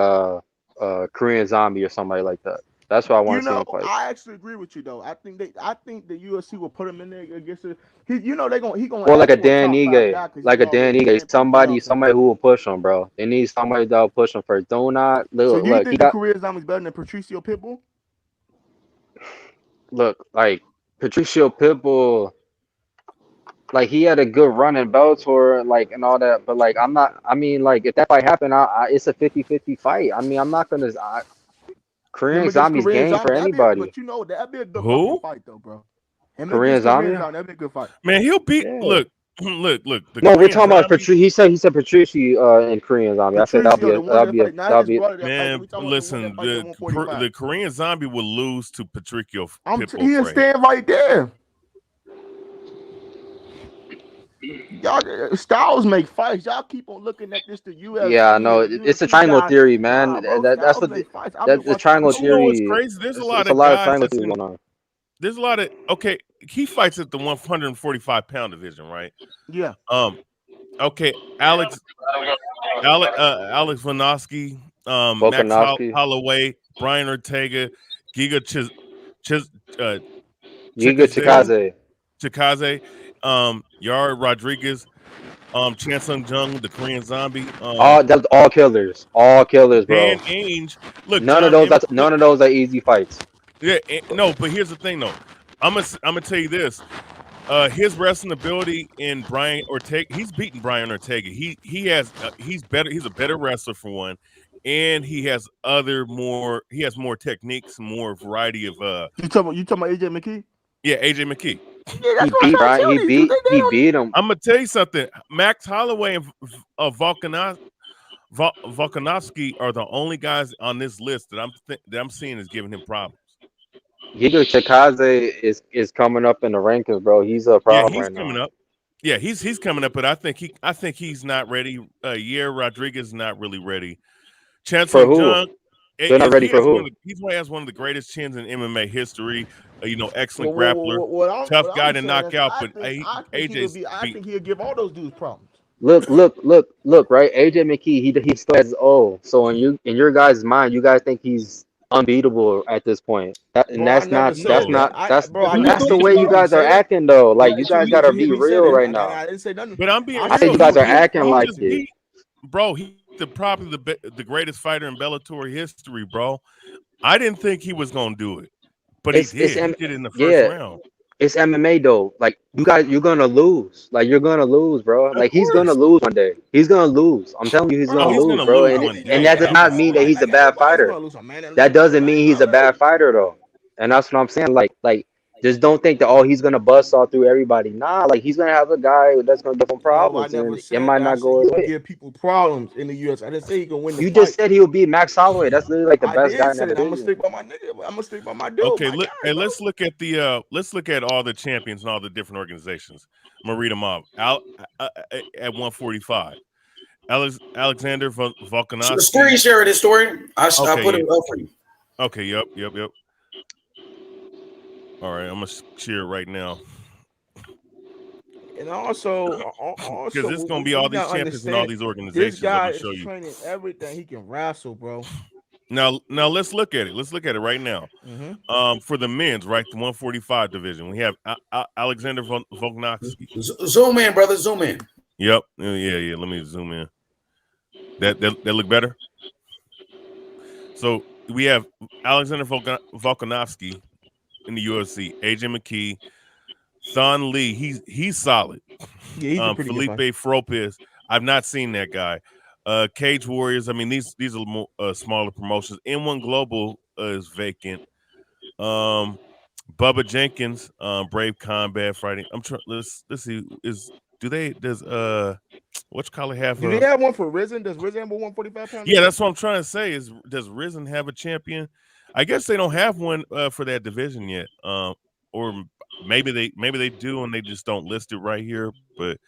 F: Korean Zombie or somebody like that. That's what I want to see him fight.
E: I actually agree with you though. I think the UFC will put him in there against it. He gonna.
F: Or like a Dan Ige, somebody who will push him, bro. They need somebody that will push him first. Do not look.
E: So you think the Korean Zombie's better than Patricio Pitbull?
F: Look, like Patricio Pitbull, like he had a good run in Bellator, like and all that. But like like if that fight happened, it's a 50-50 fight. I mean, I'm not gonna. Korean Zombie's game for anybody.
E: But you know that'd be a good fight though, bro.
F: Korean Zombie,
E: that'd be a good fight.
R: Man, he'll beat. Yeah. Look.
F: No, we're talking about Patricio. He said Patricio in Korean Zombie. I said that'll be.
R: Man, listen, the Korean Zombie will lose to Patricio Pitbull.
E: He'll stand right there. Y'all styles make fights. Y'all keep on looking at this. The UFC.
F: Yeah, no, it's a triangle theory, man. That's what the triangle theory.
R: What's crazy? There's a lot of triangle theory going on. There's a lot of he fights at the 145-pound division, right?
E: Yeah.
R: Okay, Alex Volkanovski, Max Holloway, Brian Ortega, Giga Chikaze, Yair Rodriguez, Chan Sung Jung, the Korean Zombie.
F: That's all killers, bro.
R: Dan Ainge. Look,
F: none of those are easy fights.
R: Yeah, no, but here's the thing, though. I'm gonna tell you this. His wrestling ability in Brian Ortega, he's beaten Brian Ortega. He's better. He's a better wrestler for one, and he has more techniques, more variety of.
E: You talking about AJ McKee?
R: Yeah, AJ McKee.
E: Yeah,
F: he beat him.
R: I'm gonna tell you something. Max Holloway and Volkanovski are the only guys on this list that I'm seeing is giving him problems.
F: Giga Chikaze is coming up in the rankings, bro. He's a problem.
R: Yeah, he's coming up. Yeah, he's coming up, but I think he's not ready. Yair Rodriguez is not really ready. Chancellor Jung,
F: they're not ready for who?
R: He has one of the greatest chins in MMA history. Excellent grappler, tough guy to knock out. But
E: I think he'll give all those dudes problems.
F: Look, right? AJ McKee, he still has old. So in your guys' mind, you guys think he's unbeatable at this point. That's the way you guys are acting though. Like you guys gotta be real right now.
E: I didn't say nothing.
R: But I'm being real.
F: I think you guys are acting like it.
R: Bro, he's probably the greatest fighter in Bellator history, bro. I didn't think he was gonna do it. But he did it in the first round.
F: It's MMA though. Like you're gonna lose. Like you're gonna lose, bro. Like he's gonna lose one day. He's gonna lose. I'm telling you, he's gonna lose, bro. And that does not mean that he's a bad fighter. That doesn't mean he's a bad fighter though. And that's what I'm saying. Like just don't think that he's gonna bust all through everybody. Nah, like he's gonna have a guy that's gonna give him problems, and it might not go away.
E: Give people problems in the UFC. I didn't say he can win the
F: You
E: fight.
F: just said he would beat Max Holloway. That's literally like the best guy in that division.
E: I'm gonna stick by my nigga. I'm gonna stick by my dude.
R: Okay, let's look at all the champions and all the different organizations. I'm gonna read them off. At 145, Alexander Volkanovski.
C: The screen share of this story. I put it up for you.
R: Okay. Yep. All right, I'm gonna share it right now.
E: And also,
R: because it's gonna be all these champions and all these organizations.
E: This guy
R: show
E: is
R: you.
E: training everything he can wrestle, bro.
R: Now let's look at it. Let's look at it right now. For the men's, right, the 145 division, we have Alexander Volkanovski.
C: Zoom in, brother. Zoom in.
R: Yep. Yeah. Let me zoom in. That look better. So we have Alexander Volkanovski in the UFC. AJ McKee, Thon Lee. He's solid.
E: Yeah, he's
R: Felipe Fropez. I've not seen that guy. Cage Warriors. I mean, these are more, smaller promotions. N1 Global is vacant. Bubba Jenkins, Brave Combat Fighting. I'm trying. Let's see. Does whatchamacallit have?
E: Do they have one for Risen? Does Risen have a 145 pound?
R: Yeah, that's what I'm trying to say. Does Risen have a champion? I guess they don't have one for that division yet. Or maybe they do and they just don't list it right here. But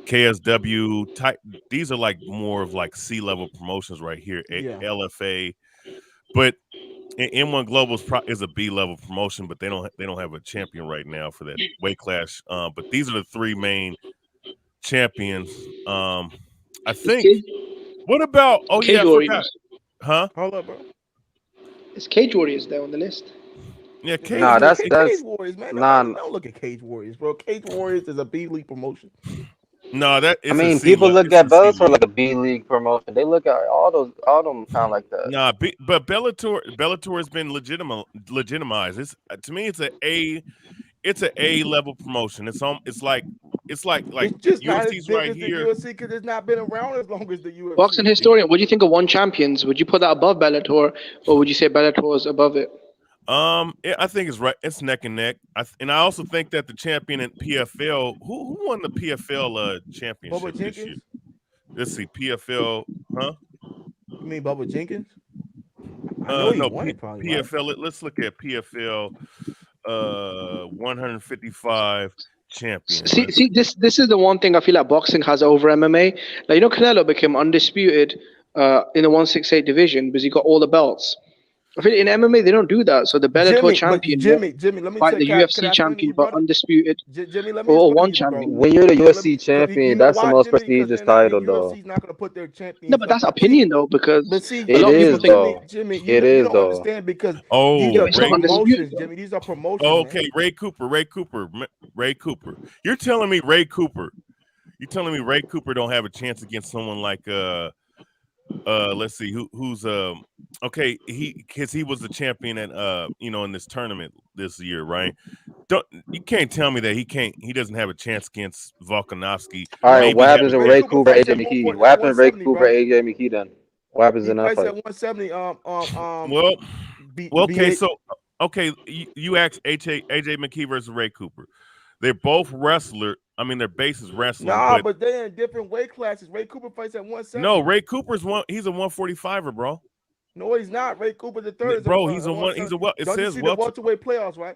R: KSW type, these are like more of like C-level promotions right here. LFA, but N1 Global is a B-level promotion, but they don't have a champion right now for that weight class. But these are the three main champions. I think. What about? Oh
O: Cage
R: yeah, I forgot. Huh?
E: Hold up, bro.
O: It's Cage Warriors there on the list.
R: Yeah, Cage
E: Warriors, man. Don't look at Cage Warriors, bro. Cage Warriors is a B-league promotion.
R: No, that is.
F: I mean, people look at Bellator like a B-league promotion. They look at all them kind of like that.
R: Nah, but Bellator has been legitimized. To me, it's an A level promotion. It's like
E: it's just UFC's right here. UFC because it's not been around as long as the UFC.
O: Boxing historian, what do you think of One Champions? Would you put that above Bellator, or would you say Bellator is above it?
R: I think it's right. It's neck and neck. I also think that the champion in PFL, who won the PFL championship this year? Let's see, PFL, huh?
E: You mean Bubba Jenkins?
R: No, PFL. Let's look at PFL. 155 champion.
O: See, this is the one thing I feel like boxing has over MMA. Like Canelo became undisputed in the 168 division because he got all the belts. I feel in MMA they don't do that. So the Bellator champion,
E: Jimmy, let me
O: fight the UFC champion, but undisputed,
E: Jimmy, let me
O: or one champion.
F: When you're the UFC champion, that's the most prestigious title, though.
E: Not gonna put their champion.
O: No, but that's opinion though, because
F: a lot of people think
E: Jimmy,
F: it is
E: though. Understand because these are promotions, Jimmy. These are promotions.
R: Okay, man. Ray Cooper. You're telling me Ray Cooper don't have a chance against someone like let's see who's okay, he was the champion at in this tournament this year, right? You can't tell me that he doesn't have a chance against Volkanovski.
F: All right, what happens with Ray Cooper, AJ McKee? What happens with Ray Cooper, AJ McKee then? What happens in that fight?
E: 170.
R: Okay, so you asked AJ McKee versus Ray Cooper. They're both wrestler. I mean, their base is wrestling.
E: Nah, but they're in different weight classes. Ray Cooper fights at 170.
R: No, Ray Cooper's he's a 145er, bro.
E: No, he's not. Ray Cooper the third.
R: Bro, he's a it
E: Don't
R: says
E: you see the welterweight playoffs, right?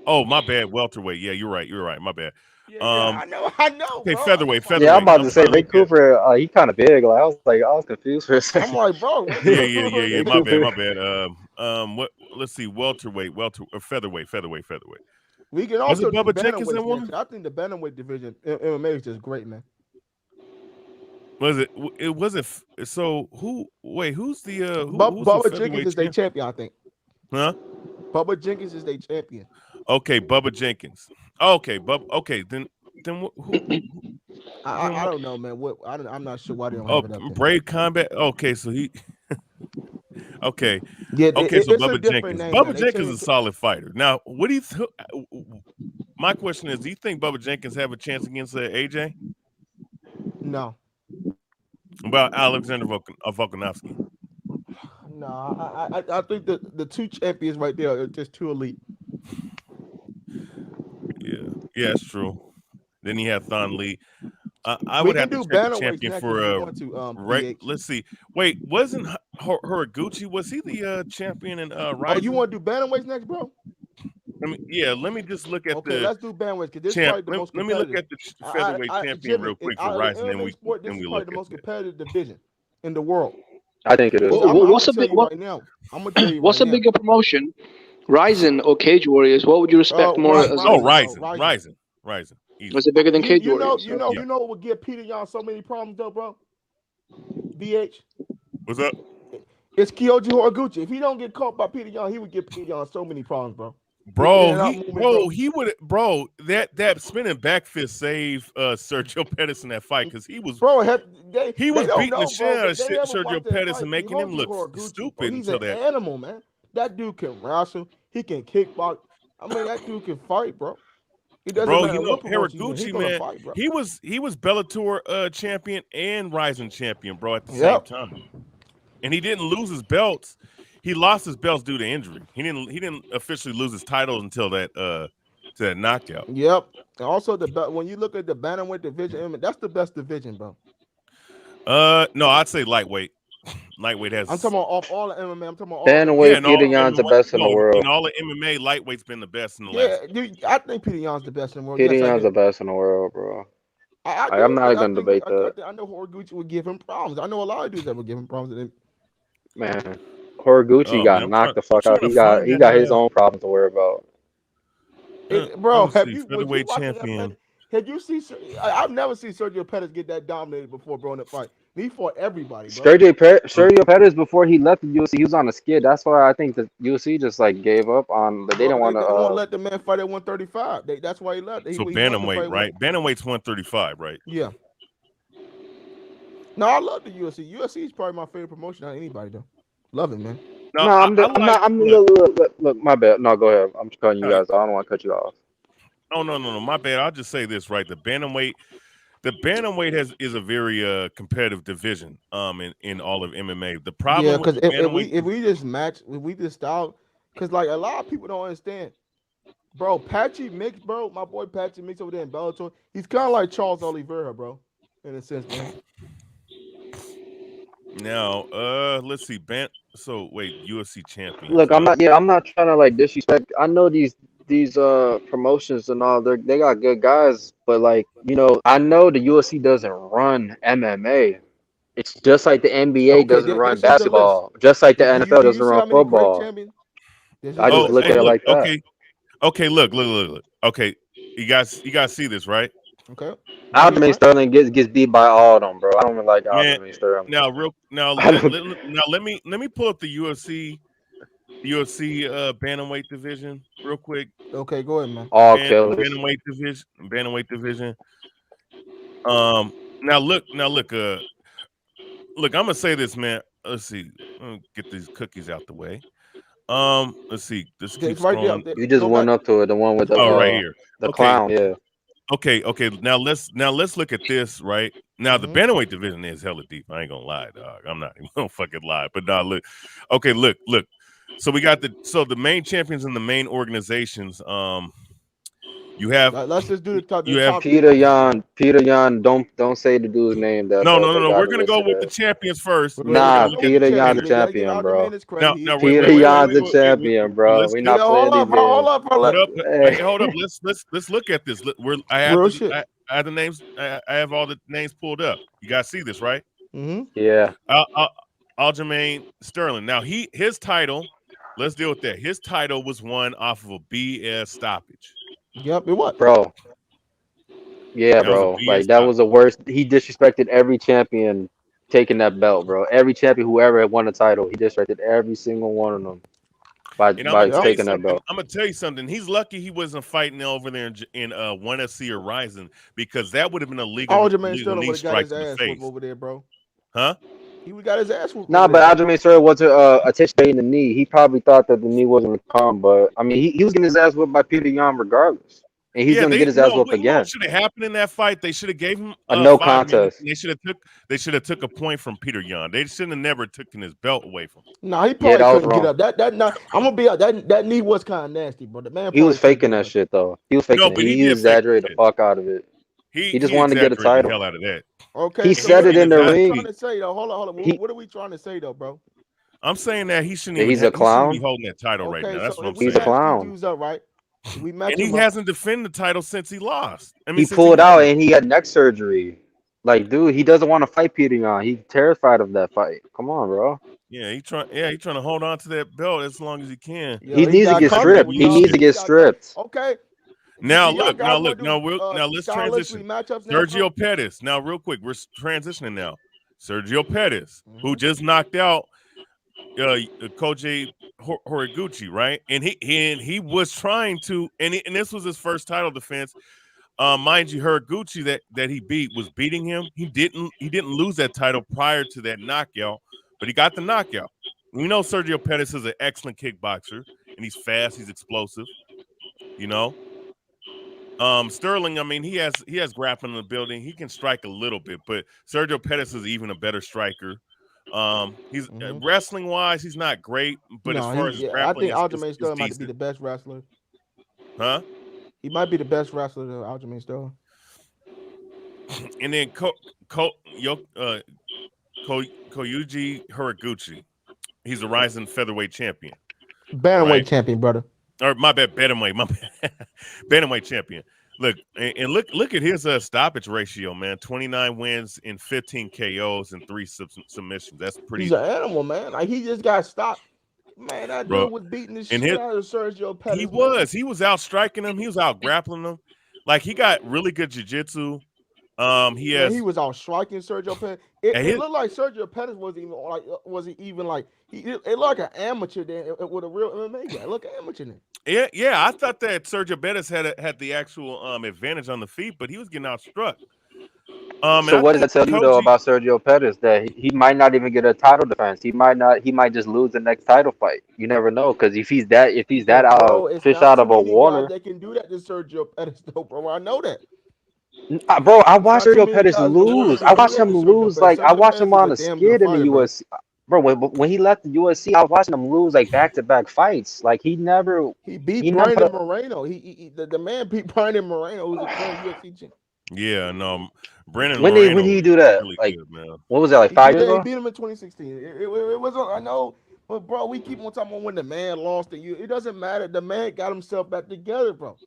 R: Oh, my bad. Welterweight. Yeah, you're right. My bad.
E: Yeah, I know.
R: Okay,
E: bro.
R: featherweight.
F: Yeah, I'm about to say Ray Cooper. He kind of big. Like I was confused for a second.
E: I'm like, bro.
R: Yeah. My bad. What? Let's see. Welterweight, featherweight.
E: We can also
R: do Bubba Jenkins in one.
E: I think the bantamweight division MMA is just great, man.
R: Was it? It wasn't. So who? Wait, who's the?
E: Bubba Jenkins is their champion, I think.
R: Huh?
E: Bubba Jenkins is their champion.
R: Okay, Bubba Jenkins. Okay, Okay, then who?
E: I don't know, man. I'm not sure why they don't have it up there.
R: Brave Combat. Okay, so he. Okay.
E: Yeah,
R: Okay, so
E: it's a
R: Bubba
E: different
R: Jenkins.
E: name now.
R: Bubba
E: They
R: Jenkins is
E: changed
R: a solid fighter. Now, what do you my question is, do you think Bubba Jenkins have a chance against AJ?
E: No.
R: About Alexander Volkanovski?
E: No, I think the two champions right there are just too elite.
R: Yeah, that's true. Then he had Thon Lee. I
E: We
R: would
E: can
R: have to
E: do
R: check the
E: bantamweights
R: champion
E: next if you
R: for
E: want to.
R: right.
E: BH.
R: Let's see. Wait, wasn't Horiguchi? Was he the champion in Rising?
E: Oh, you want to do bantamweights next, bro?
R: Let me just look at
E: Okay,
R: the
E: let's do bantamweights because this is
R: champ.
E: probably the most
R: Let me look
E: competitive.
R: at the featherweight champion
E: Jimmy,
R: real quick for
E: out of the
R: Rising,
E: MMA sport, this is
R: we
E: probably
R: look
E: the
R: at
E: most
R: that.
E: competitive division in the world.
F: I think it is.
E: I'm
O: What's
E: gonna
O: a big
E: tell you right now. I'm gonna tell you
O: What's
E: right
O: a
E: now.
O: bigger promotion, Rising or Cage Warriors? What would you respect more?
R: Rising. Easy.
O: Was it bigger than Cage
E: You
O: Warriors?
E: know what would give Peter Yan so many problems though, bro? BH.
R: What's up?
E: It's Kyoji Horiguchi. If he don't get caught by Peter Yan, he would give Peter Yan so many problems, bro.
R: He would that spinning back fist saved Sergio Pettis in that fight because he was beating the shit out of Sergio Pettis and making him look stupid.
E: Bro, he's an animal, man. That dude can wrestle. He can kickbox. I mean, that dude can fight, bro. It doesn't matter what promotion he's gonna fight, bro.
R: he was Bellator champion and Rising champion, bro, at the same time, and he didn't lose his belts. He lost his belts due to injury. He didn't officially lose his titles until that knockout.
E: Yep. And also when you look at the bantamweight division, that's the best division, bro.
R: No, I'd say lightweight. Lightweight has.
E: I'm talking about off all the MMA. I'm talking about all
F: bantamweight. Peter Yan's the best in the world.
R: In all the MMA, lightweight's been the best in the last.
E: Yeah, dude, I think Peter Yan's the best in the world.
F: Peter Yan's the best in the world, bro. I'm not gonna debate that.
E: I know Horiguchi would give him problems. I know a lot of dudes that would give him problems.
F: Man, Horiguchi got knocked the fuck out. He got his own problems to worry about.
E: Bro, have you champion? Have you seen? I've never seen Sergio Pettis get that dominated before, bro, in a fight. He fought everybody, bro.
F: Sergio Pettis, before he left the UFC, he was on a skid. That's why I think the UFC just gave up on. But they don't want to.
E: They won't let the man fight at 135. That's why he left.
R: So bantamweight, right? Bantamweight's 135, right?
E: Yeah. No, I love the UFC. UFC is probably my favorite promotion out of anybody, though. Love it, man.
F: Look, my bad. No, go ahead. I'm just cutting you guys. I don't want to cut you off.
R: Oh no, my bad. I'll just say this, right? The bantamweight is a very competitive division in all of MMA. The problem
E: because if we just match, if we just style, because like a lot of people don't understand, bro. Patchy Mix, bro, my boy Patchy Mix over there in Bellator, he's kind of like Charles Oliveira, bro, in a sense, man.
R: Now, let's see, So wait, UFC champion.
F: Look, I'm not trying to disrespect. I know these promotions and all, they got good guys, but I know the UFC doesn't run MMA. It's just like the NBA doesn't run basketball, just like the NFL doesn't run football. I just look at it like that.
R: Okay, look. Okay, you guys see this, right?
E: Okay.
F: Aljamain Sterling gets beat by all of them, bro. I don't even like Aljamain Sterling.
R: Let me pull up the UFC bantamweight division real quick.
E: Okay, go ahead, man.
F: All killers.
R: Bantamweight division. Now look. I'm gonna say this, man. Let's see. Get these cookies out the way. Let's see. This keeps scrolling.
F: You just went up to it, the one with the
R: right here,
F: the clown. Yeah.
R: Okay. Now let's look at this, right? Now the bantamweight division is hella deep. I ain't gonna lie, dog. I'm not even gonna fucking lie. But now look. Okay, look. So we got the main champions in the main organizations. You have.
E: Let's just do the top.
F: You have Peter Yan. Don't say the dude's name.
R: No. We're gonna go with the champions first.
F: Nah, Peter Yan's the champion, bro. Peter Yan's the champion, bro. We not playing these games.
R: Hold up. Let's look at this. I have the names. I have all the names pulled up. You guys see this, right?
E: Mm-hmm.
F: Yeah.
R: Aljamain Sterling. Now his title. Let's deal with that. His title was won off of a BS stoppage.
E: Yep, it was,
F: bro. Yeah, bro. That was the worst. He disrespected every champion taking that belt, bro. Every champion who ever had won a title, he disrespected every single one of them by taking that belt.
R: I'm gonna tell you something. He's lucky he wasn't fighting over there in ONE FC or Rising, because that would have been a legal
E: Aljamain Sterling would have got his ass over there, bro.
R: Huh?
E: He got his ass whooped.
F: Nah, but Aljamain Sterling wasn't anticipating the knee. He probably thought that the knee wasn't going to come, but I mean, he was getting his ass whooped by Peter Yan regardless, and he's going to get his ass whooped again.
R: What should have happened in that fight? They should have gave him
F: a no
R: 5 minutes.
F: contest.
R: They should have took a point from Peter Yan. They shouldn't have never taken his belt away from him.
E: No, he probably couldn't get up. I'm gonna be that knee was kind of nasty, but the man.
F: He was faking that shit though. He was faking it. He exaggerated the fuck out of it. He just wanted to get a title.
R: The hell out of that.
E: Okay,
F: he said it in the ring.
E: Trying to say though, hold on. What are we trying to say though, bro?
R: I'm saying that he shouldn't.
F: He's a clown.
R: He shouldn't be holding that title right now. That's what I'm saying.
F: He's a clown.
E: Up, right?
R: And he hasn't defended the title since he lost. I mean,
F: he pulled out and he had neck surgery. Like, dude, he doesn't want to fight Peter Yan. He's terrified of that fight. Come on, bro.
R: Yeah, he's trying to hold on to that belt as long as he can.
F: He needs to get stripped. He needs to get stripped.
E: Okay.
R: Now let's transition. Sergio Pettis. Now, real quick, we're transitioning now. Sergio Pettis, who just knocked out Koji Horiguchi, right? And he was trying to, and this was his first title defense. Mind you, Horiguchi that he beat was beating him. He didn't lose that title prior to that knockout, but he got the knockout. We know Sergio Pettis is an excellent kickboxer, and he's fast, he's explosive. You know. Sterling, I mean, he has grappling in the building. He can strike a little bit, but Sergio Pettis is even a better striker. He's wrestling wise, he's not great, but as far as grappling,
E: I think Aljamain Sterling might be the best wrestler.
R: Huh?
E: He might be the best wrestler than Aljamain Sterling.
R: And then Koyuji Horiguchi, he's a rising featherweight champion.
E: Bantamweight champion, brother.
R: Or my bad, bantamweight champion. Look at his stoppage ratio, man. 29 wins in 15 KOs and 3 submissions. That's pretty.
E: He's an animal, man. Like he just got stopped. Man, that dude was beating the shit out of Sergio Pettis.
R: He was out striking him. He was out grappling him. Like he got really good jiu-jitsu. He
E: was out striking Sergio Pettis. It looked like Sergio Pettis wasn't even like it looked like an amateur then with a real MMA guy. Look, amateur then.
R: Yeah. I thought that Sergio Pettis had the actual advantage on the feet, but he was getting outstruck.
F: So what does that tell you though about Sergio Pettis? That he might not even get a title defense. He might just lose the next title fight. You never know, because if he's that fish out of a water.
E: They can do that to Sergio Pettis though, bro. I know that.
F: Bro, I watched Sergio Pettis lose. I watched him lose. Like I watched him on a skid in the UFC. Bro, when he left the UFC, I was watching him lose like back-to-back fights. Like he
E: beat Brandon Moreno. The man beat Brandon Moreno, who's a current UFC champion.
R: Yeah, no, Brandon.
F: When did he do that?
R: Really
F: like,
R: good, man.
F: What was that? Like 5 years ago?
E: He beat him in 2016. It was. I know, but bro, we keep on talking about when the man lost to you. It doesn't matter. The man got himself back together, bro.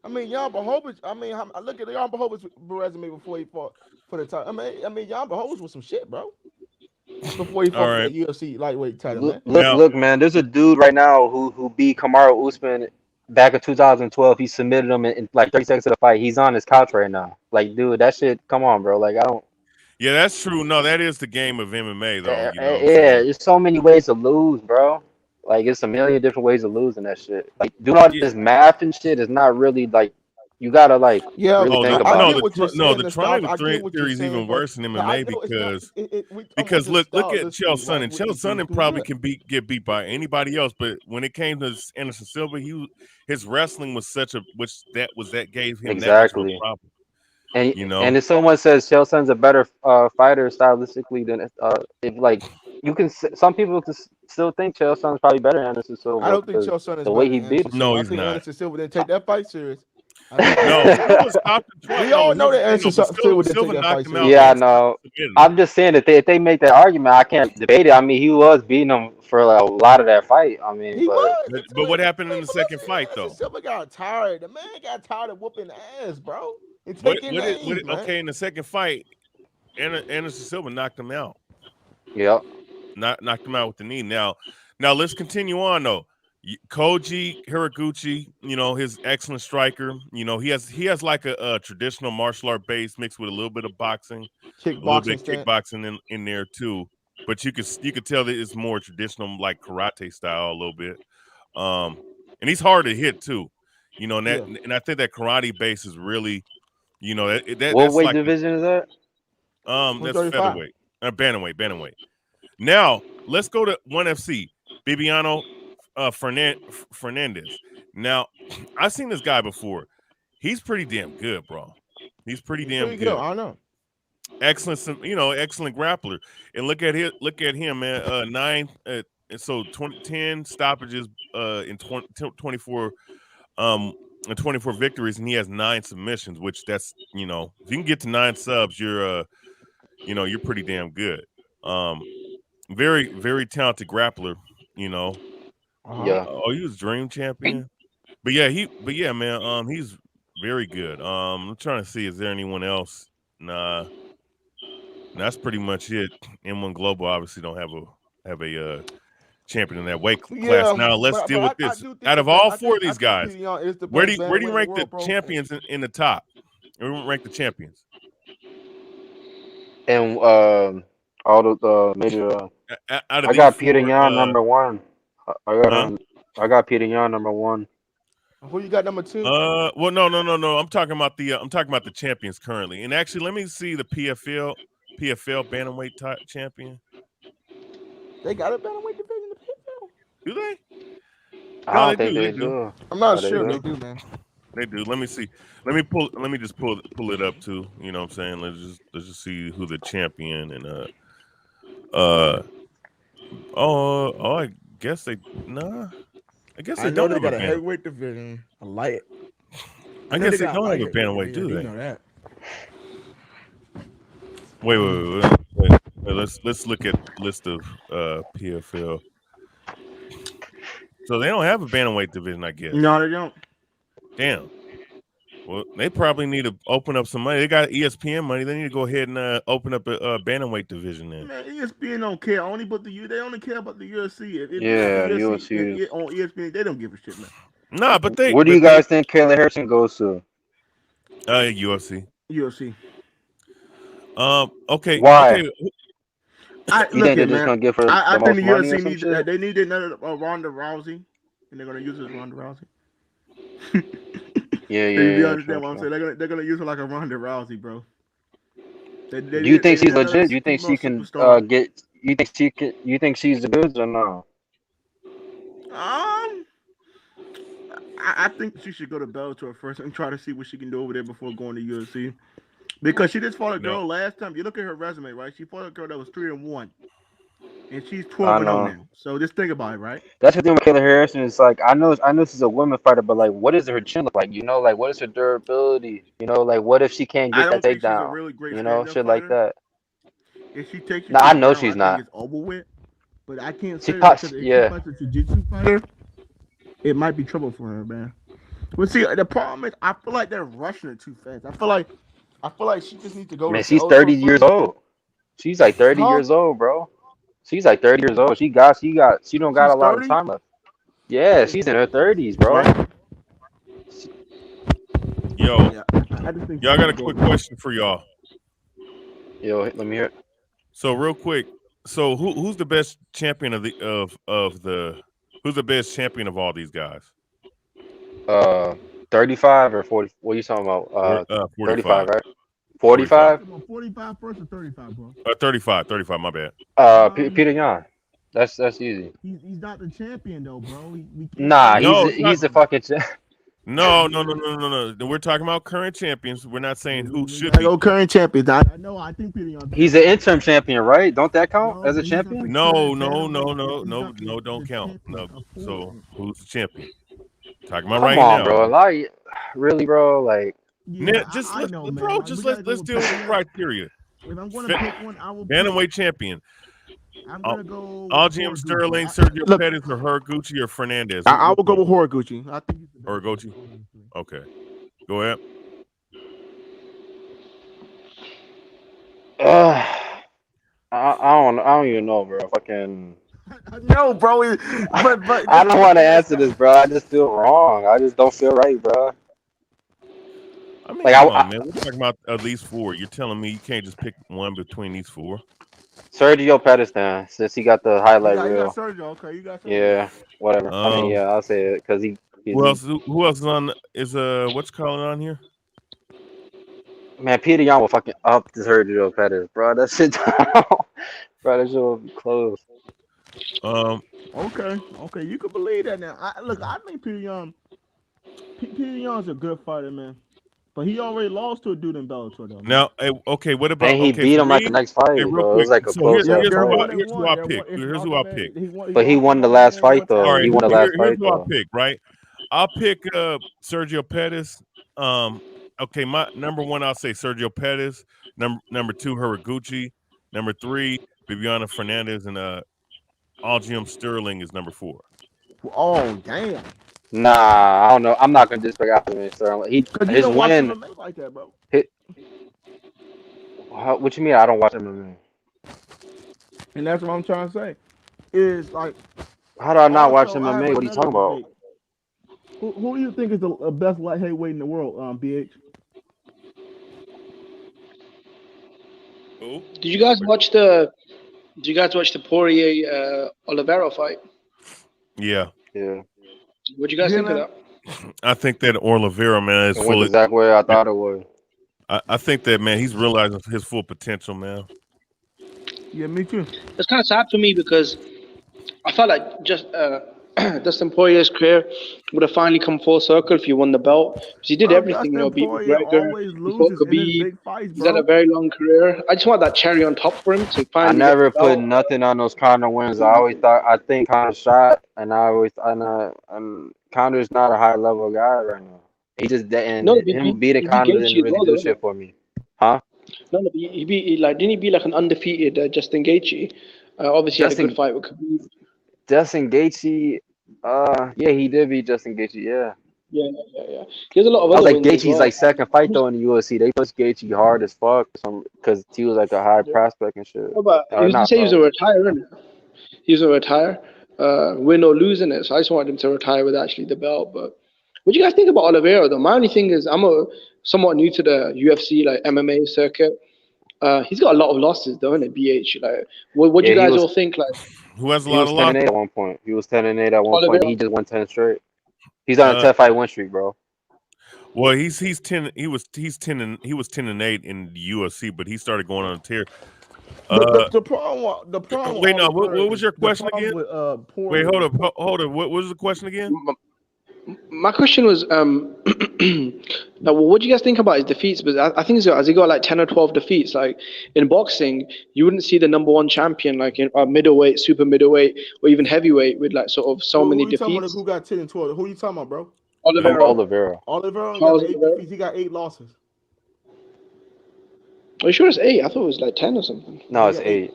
E: I mean, Jan Blachowicz. I mean, I look at Jan Blachowicz resume before he fought for the title. I mean, Jan Blachowicz was some shit, bro. Before he fought for the UFC lightweight title, man.
F: Look, man. There's a dude right now who beat Kamaru Usman back in 2012. He submitted him in like 30 seconds of the fight. He's on his couch right now. Like, dude, that shit. Come on, bro. Like, I don't.
R: Yeah, that's true. No, that is the game of MMA, though. You know
F: there's so many ways to lose, bro. Like, it's a million different ways of losing that shit. Like, doing all this math and shit is not really like. You gotta like really think about it.
R: The triangle theory is even worse in MMA because look at Chael Sonnen. Chael Sonnen probably can get beat by anybody else, but when it came to Anderson Silva, his wrestling was that gave him that problem.
F: And and if someone says Chael Sonnen's a better fighter stylistically than some people still think Chael Sonnen's probably better than Anderson Silva.
E: I don't think Chael Sonnen is
F: the way he beat him.
R: No,
E: I
R: he's
E: think
R: not.
E: Anderson Silva didn't take that fight serious.
R: We
E: all know that Anderson Silva didn't take that fight serious.
F: Yeah, no. I'm just saying that if they make that argument, I can't debate it. I mean, he was beating him for a lot of that fight. I mean,
R: but what happened in the second fight though?
E: Silva got tired. The man got tired of whooping ass, bro. Okay,
R: in the second fight, Anderson Silva knocked him out.
F: Yep.
R: Knocked him out with the knee. Now let's continue on though. Koji Horiguchi, his excellent striker. He has like a traditional martial art base mixed with a little bit of boxing, a little bit of kickboxing in there too. But you could tell that it's more traditional, like karate style a little bit. And he's hard to hit too. And I think that karate base is really,
F: what weight division is that?
R: That's featherweight. Bantamweight. Now let's go to ONE FC. Bibiano Fernandez. Now I've seen this guy before. He's pretty damn good, bro. He's pretty damn good.
E: I know.
R: Excellent, excellent grappler. And look at him, man. 10 stoppages in 24 and 24 victories, and he has 9 submissions, which that's, if you can get to 9 subs, you're you're pretty damn good. Very, very talented grappler,
P: Yeah.
R: Oh, he was Dream Champion. But yeah, man, he's very good. I'm trying to see, is there anyone else? Nah. That's pretty much it. M1 Global obviously don't have a champion in that weight class. Now let's deal with this. Out of all 4 of these guys, where do you rank the champions in the top? Where do you rank the champions?
F: And all the major. I got Peter Yan number 1. I got Peter Yan number 1.
E: Who you got number 2?
R: Well, no. I'm talking about the champions currently. And actually, let me see the PFL bantamweight champion.
E: They got a bantamweight division in the PFL.
R: Do they?
F: I don't think they do.
E: I'm not sure they do, man.
R: They do. Let me see. Let me just pull it up too. You know what I'm saying? Let's just see who the champion and I guess they I guess they don't
E: know they
R: have
E: got a heavyweight division, a light.
R: I guess they don't have a bantamweight, do they?
E: You know that.
R: Wait. Let's look at list of PFL. So they don't have a bantamweight division, I guess.
E: No, they don't.
R: Damn. Well, they probably need to open up some money. They got ESPN money. They need to go ahead and open up a bantamweight division then.
E: Man, ESPN don't care. They only care about the UFC.
F: UFC.
E: On ESPN, they don't give a shit, man.
R: Nah, but they.
F: What do you guys think Kayla Harrison goes to?
R: UFC.
E: UFC.
R: Okay.
F: Why?
R: Okay.
F: You think they're just gonna give her
E: I
F: the
E: think the
F: most money or
E: UFC
F: some
E: needs
F: shit?
E: they need another Ronda Rousey, and they're gonna use it as Ronda Rousey.
F: Yeah.
E: You understand what I'm saying? They're gonna use her like a Ronda Rousey, bro.
F: Do you think she's legit? Do you think she can get? You think she's the goods or no?
E: I think she should go to Bellator first and try to see what she can do over there before going to UFC. Because she just fought a girl last time. You look at her resume, right? She fought a girl that was 3-1, and she's 12-0 now. So just think about it, right?
F: That's the thing with Kayla Harrison. It's like I know she's a women fighter, but like, what does her chin look like? Like what is her durability? Like what if she can't get that takedown?
E: Really great
F: shit like that.
E: If she takes you,
F: I know she's not.
E: It's over with. But I can't say that because if she fights a jiu-jitsu fighter, it might be trouble for her, man. But see, the problem is I feel like they're rushing it too fast. I feel like she just needs to go.
F: Man, she's 30 years old. She's like 30 years old, bro. She's like 30 years old. She don't got a lot of time left. Yeah, she's in her 30s, bro.
R: Yo, y'all got a quick question for y'all.
F: Yo, let me hear it.
R: So real quick, who's the best champion who's the best champion of all these guys?
F: 35 or 40? What are you talking about? 35, right? 45?
E: 45 first or 35, bro?
R: 35, my bad.
F: Peter Yan. That's easy.
E: He's not the champion though, bro.
F: He's the fucking
R: No. We're talking about current champions. We're not saying who should be.
E: Current champions. I think Peter Yan.
F: He's an interim champion, right? Don't that count as a champion?
R: No, don't count. No. So who's the champion? Talking about right now,
F: bro. Like, really, bro? Like,
R: let's deal with the criteria.
E: If I'm going to pick one, I will.
R: Bantamweight champion.
E: I'm gonna go.
R: Aljamain Sterling, Sergio Pettis, or Horiguchi, or Fernandez.
E: I will go with Horiguchi. I think
R: Horiguchi. Okay, go ahead.
F: I don't even know, bro. Fucking.
E: No, bro. But
F: I don't want to answer this, bro. I just feel wrong. I just don't feel right, bro.
R: I mean, come on, man. We're talking about at least 4. You're telling me you can't just pick one between these 4?
F: Sergio Pettis, then, since he got the highlight reel.
E: You got Sergio, okay? You got Sergio.
F: Yeah, whatever. I mean, yeah, I'll say it because he.
R: Who else is on? What's calling on here?
F: Man, Peter Yan will fucking up the Sergio Pettis, bro. That shit down. Bro, that shit will be close.
E: Okay, you can believe that now. I think Peter Yan's a good fighter, man. But he already lost to a dude in Bellator, though, man.
R: Now, okay, what about
F: And he beat
R: for
F: him at the
R: me?
F: next fight,
R: Hey, real
F: though. It was
R: quick.
F: like a
R: So
F: close ass
R: here's
F: fight.
R: who I pick. Here's who I pick.
F: But he won the last fight, though.
R: All right,
F: He won the last
R: here's
F: fight,
R: who I
F: though.
R: pick. Right, I'll pick Sergio Pettis. Okay, my number one, I'll say Sergio Pettis. Number two, Haraguchi. Number three, Viviana Fernandez, and Aljamain Sterling is number 4.
E: Oh damn.
F: Nah, I don't know. I'm not gonna disrespect Aljamain Sterling. His win.
E: Like that, bro.
F: What you mean? I don't watch MMA.
E: And that's what I'm trying to say. Is like.
F: How do I not watch MMA? What are you talking about?
E: Who do you think is the best light heavyweight in the world? BH.
O: Did you guys watch the Poirier Oliveira fight?
F: Yeah.
O: What do you guys think of that?
R: I think that Oliveira, man, is
F: went the exact way I thought it would.
R: I think that, man, he's realizing his full potential, man.
E: Yeah, me too.
O: It's kind of sad for me because I felt like Dustin Poirier's career would have finally come full circle if he won the belt. Because he did everything, beat McGregor, he fought Khabib. He's had a very long career. I just want that cherry on top for him to finally.
F: I never put nothing on those Conor wins. I think Conor shot, and Conor's not a high level guy right now. He just didn't. Him beating Conor didn't really do shit for me, huh?
O: No, he beat didn't he beat like an undefeated Justin Gaethje? Obviously, he had a good fight with Khabib.
F: Justin Gaethje, yeah, he did beat Justin Gaethje, yeah.
O: Yeah. There's a lot of other wins
F: Gaethje's
O: well.
F: like second fight though in the UFC. They pushed Gaethje hard as fuck, because he was like a high prospect and shit.
O: But he was a retire, isn't it? He was a retire, win or lose in it. So I just wanted him to retire with actually the belt. But what do you guys think about Oliveira though? My only thing is I'm somewhat new to the UFC like MMA circuit. He's got a lot of losses though, isn't it? BH. Like, what do you guys all think? Like,
R: who has a lot of losses?
F: 10-8 at one point. He was 10-8 at one point. He just won 10 straight. He's on a 10-fight win streak, bro.
R: Well, he's 10. He was 10-8 in the UFC, but he started going on a tear.
E: The problem.
R: Wait, no. What was your question again? Wait, hold up. What was the question again?
O: My question was, what do you guys think about his defeats? But I think has he got like 10 or 12 defeats? Like in boxing, you wouldn't see the number one champion like in middleweight, super middleweight, or even heavyweight with like sort of so many defeats.
E: Who got 10 and 12? Who are you talking about, bro?
F: Oliveira
E: got 8 defeats. He got 8 losses.
O: Are you sure it's 8? I thought it was like 10 or something.
F: No, it's 8.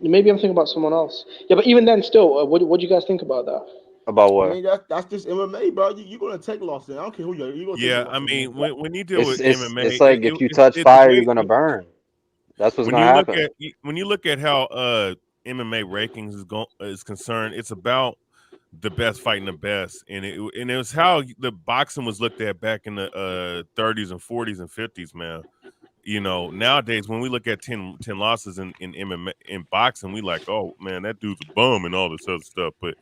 O: Maybe I'm thinking about someone else. Yeah, but even then, still, what do you guys think about that?
F: About what?
E: I mean, that's just MMA, bro. You're gonna take losses. I don't care who you are. You're gonna
R: yeah, I mean, when you deal with MMA,
F: it's like if you touch fire, you're gonna burn. That's what's gonna happen.
R: When you look at how MMA rankings is concerned, it's about the best fighting the best, and it was how the boxing was looked at back in the 30s and 40s and 50s, man. You know, nowadays when we look at 10 losses in MMA in boxing, we like, oh man, that dude's a bum and all this other stuff. But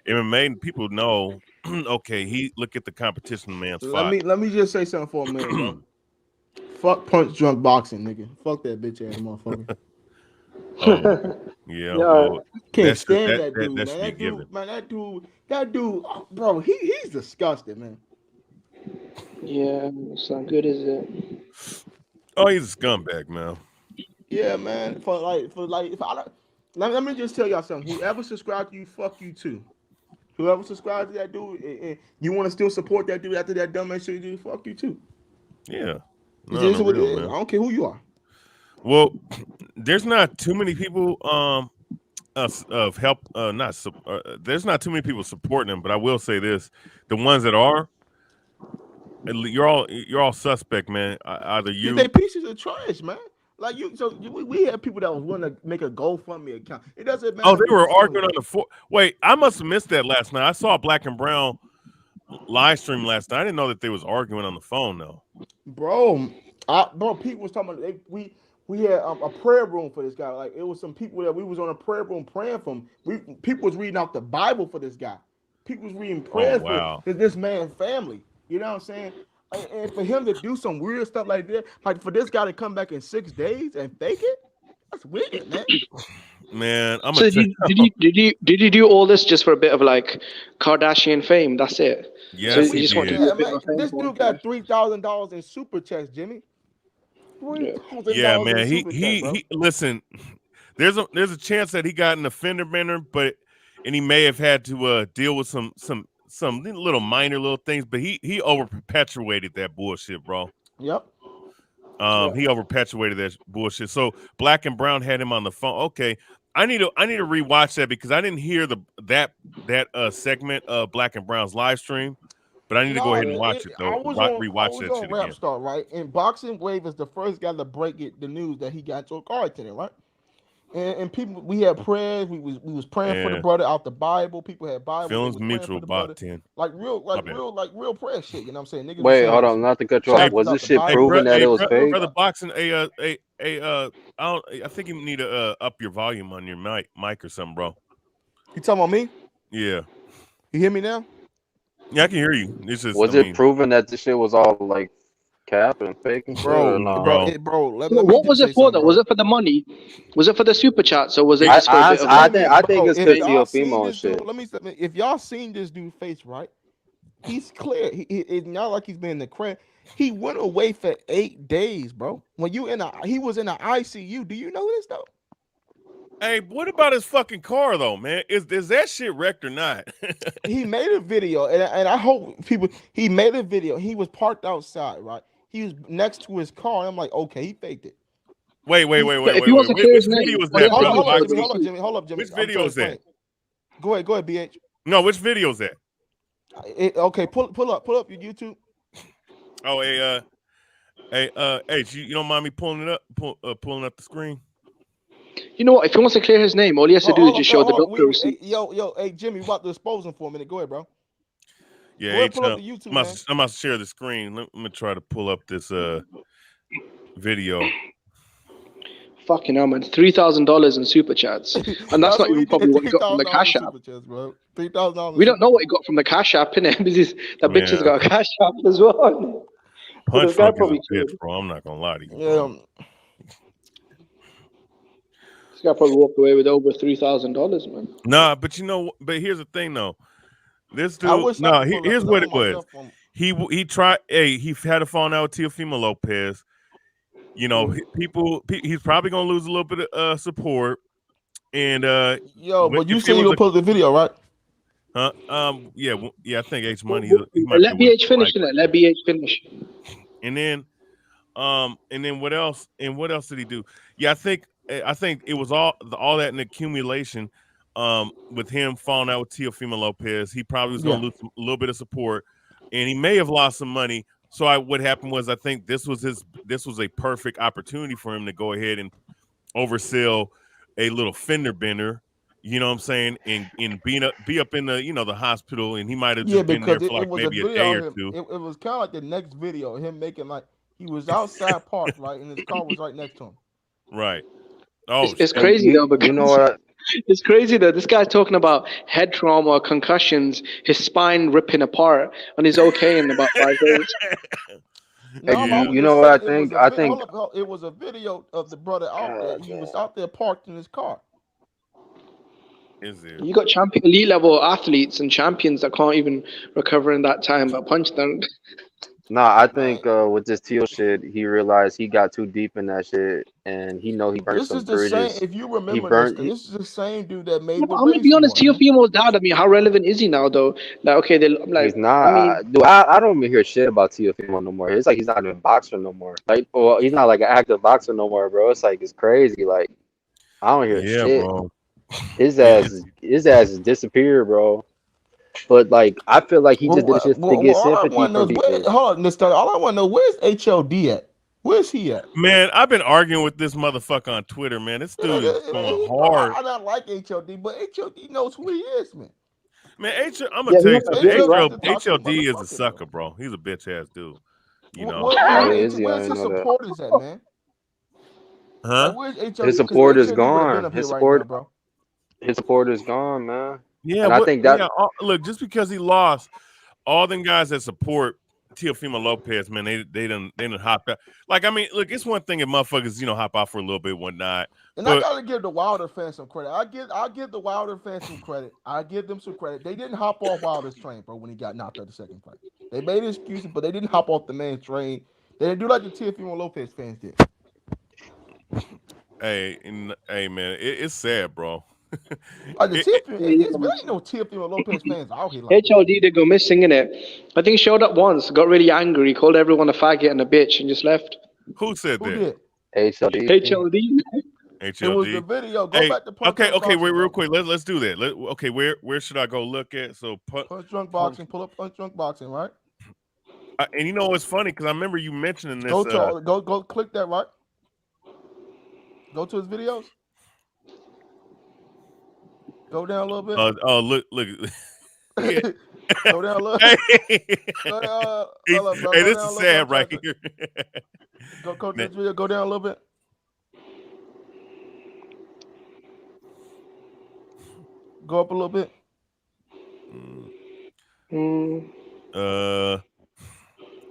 R: MMA, people know, okay, look at the competition man's fight.
E: Let me just say something for a minute, bro. Fuck punch drunk boxing, nigga. Fuck that bitch ass motherfucker.
R: Well,
E: can't stand that dude, man. That dude, oh, bro, he's disgusting, man.
O: Yeah, it's not good, is it?
R: Oh, he's a scumbag, man.
E: Yeah, man. Let me just tell y'all something. Whoever subscribed to you, fuck you too. Whoever subscribed to that dude, and you want to still support that dude after that dumb ass shit you do, fuck you too.
R: Yeah.
E: It is what it is. I don't care who you are.
R: Well, there's not too many people there's not too many people supporting him, but I will say this: the ones that are, you're all suspect, man. Either you,
E: they pieces of trash, man. Like we had people that was willing to make a GoFundMe account. It doesn't matter.
R: Oh, they were arguing on the floor. Wait, I must have missed that last night. I saw Black and Brown live stream last night. I didn't know that they was arguing on the phone though.
E: Bro, people was talking about we had a prayer room for this guy. Like it was some people that we was on a prayer room praying for him. People was reading out the Bible for this guy. People was reading prayers for this man's family. You know what I'm saying? And for him to do some weird stuff like that, like for this guy to come back in 6 days and fake it, that's weird, man.
R: Man, I'm
O: so did you do all this just for a bit of like Kardashian fame? That's it.
R: Yes,
O: so
R: he
O: you just want to
R: did.
O: do
E: Yeah,
O: a bit
E: man,
O: of a fame
E: this
O: for
E: dude
O: him.
E: got $3,000 in super checks, Jimmy. $3,000
R: Yeah,
E: in
R: man.
E: super checks, bro.
R: He listen. There's a chance that he got an offender bender, and he may have had to deal with some little minor little things, but he over perpetuated that bullshit, bro.
E: Yep.
R: He over perpetuated that bullshit. So Black and Brown had him on the phone. Okay, I need to rewatch that because I didn't hear that segment of Black and Brown's live stream, but I need to go ahead and watch it though.
E: I was
R: Rewatch that
E: on
R: shit
E: Rap
R: again.
E: Star, right? And Boxing Wave is the first guy to break the news that he got into a car accident, right? And people, we had prayers. We was praying for the brother out the Bible. People had Bible.
R: Feelings mutual, Bot 10.
E: Like real prayer shit. You know what I'm saying? Niggas
F: Wait, hold on, not to cut you off. Was this shit proven that it was fake?
R: Brother Boxing, I think you need to up your volume on your mic or something, bro.
E: You talking about me?
R: Yeah.
E: You hear me now?
R: Yeah, I can hear you. It's just,
F: was it proven that this shit was all like cap and fake and shit?
E: Bro,
O: what was it for though? Was it for the money? Was it for the super chats or was it just for a bit of
F: I think it's because Teofimo and shit.
E: If y'all seen this dude face, right? He's clear. It's not like he's been in the crib. He went away for 8 days, bro. When he was in the ICU. Do you know this though?
R: Hey, what about his fucking car though, man? Is that shit wrecked or not?
E: He made a video, and I hope people. He made a video. He was parked outside, right? He was next to his car. And I'm like, okay, he faked it.
R: Wait. Which video is that?
E: Hold up, Jimmy.
R: Which video is that?
E: Go ahead, BH.
R: No, which video is that?
E: Okay, pull up your YouTube.
R: Oh, hey, you don't mind me pulling it up, pulling up the screen?
O: You know what? If he wants to clear his name, all he has to do is just show the doctor receipt.
E: Hey, Jimmy, we about to expose him for a minute. Go ahead, bro.
R: Yeah,
E: go ahead, pull up the YouTube,
R: I'm about to share the screen. Let me try to pull up this video.
O: Fucking hell, man! $3,000 in super chats, and that's not even probably what he got from the Cash App.
E: $3,000.
O: We don't know what he got from the Cash App, innit? That bitch has got a Cash App as well.
R: Punch Funk is a bitch, bro. I'm not gonna lie to you.
E: Yeah.
O: This guy probably walked away with over $3,000, man.
R: Nah, but here's the thing though. This dude, here's what it was. He tried. Hey, he had a falling out with Teofimo Lopez. You know, he's probably gonna lose a little bit of support. And
E: but you said you'll post the video, right?
R: Yeah. I think H Money.
O: Let BH finish it. Let BH finish.
R: And then what else? And what else did he do? Yeah, I think it was all that in accumulation. With him falling out with Teofimo Lopez, he probably was going to lose a little bit of support, and he may have lost some money. So what happened was, I think this was a perfect opportunity for him to go ahead and oversell a little fender bender. You know what I'm saying? And be up in the the hospital, and he might have just been there for like maybe a day or two.
E: It was kind of like the next video, him making like he was outside parked, right, and his car was right next to him.
R: Right. Oh,
O: it's crazy though, because
F: you know what?
O: It's crazy that this guy's talking about head trauma, concussions, his spine ripping apart, and he's okay in about 5 days.
F: You know what I think? I think
E: it was a video of the brother out there. He was out there parked in his car.
R: Is there?
O: You got elite level athletes and champions that can't even recover in that time. But punch them.
F: Nah, I think with this Teal shit, he realized he got too deep in that shit, and he burned some bridges.
E: If you remember this is the same dude that made.
O: I'm gonna be honest, Teofimo's dad. I mean, how relevant is he now, though? Like, okay,
F: he's not. Dude, I don't even hear shit about Teofimo no more. It's like he's not even a boxer no more. Like, well, he's not like an active boxer no more, bro. It's like it's crazy. Like, I don't hear shit.
R: Bro.
F: His ass has disappeared, bro. But like, I feel like he just did shit to get sympathy from people.
E: Hold on, Mr. All I want to know, where's HLD at? Where's he at?
R: Man, I've been arguing with this motherfucker on Twitter, man. This dude is going hard.
E: I don't like HLD, but HLD knows who he is, man.
R: Man, I'm gonna tell you something. HLD is a sucker, bro. He's a bitch ass dude. You know.
E: Where's his supporters at, man?
R: Huh?
F: His support is gone. His support is gone, man.
R: Yeah,
F: and I think that
R: look, just because he lost, all them guys that support Teofimo Lopez, man, they done hopped out. Like, I mean, look, it's one thing if motherfuckers, hop out for a little bit, whatnot.
E: And I gotta give the Wilder fans some credit. I'll give the Wilder fans some credit. I give them some credit. They didn't hop off Wilder's train, bro, when he got knocked out the second fight. They made excuses, but they didn't hop off the man's train. They didn't do like the Teofimo Lopez fans did.
R: Hey, man, it's sad, bro.
E: Like there's really no Teofimo Lopez fans out here. Like
O: HLD did go missing, innit? I think he showed up once, got really angry, called everyone a faggot and a bitch, and just left.
R: Who said that?
O: HLD.
R: HLD.
E: It was the video. Go back to
R: okay, wait, real quick. Let's do that. Okay, where should I go look at? So
E: Punch Drunk Boxing. Pull up Punch Drunk Boxing, right?
R: And you know what's funny? Because I remember you mentioning this.
E: Go click that, right? Go to his videos. Go down a little bit.
R: Look.
E: Yeah. Go down a little.
R: Hey, this is sad right here.
E: Go to this video. Go down a little bit. Go up a little bit.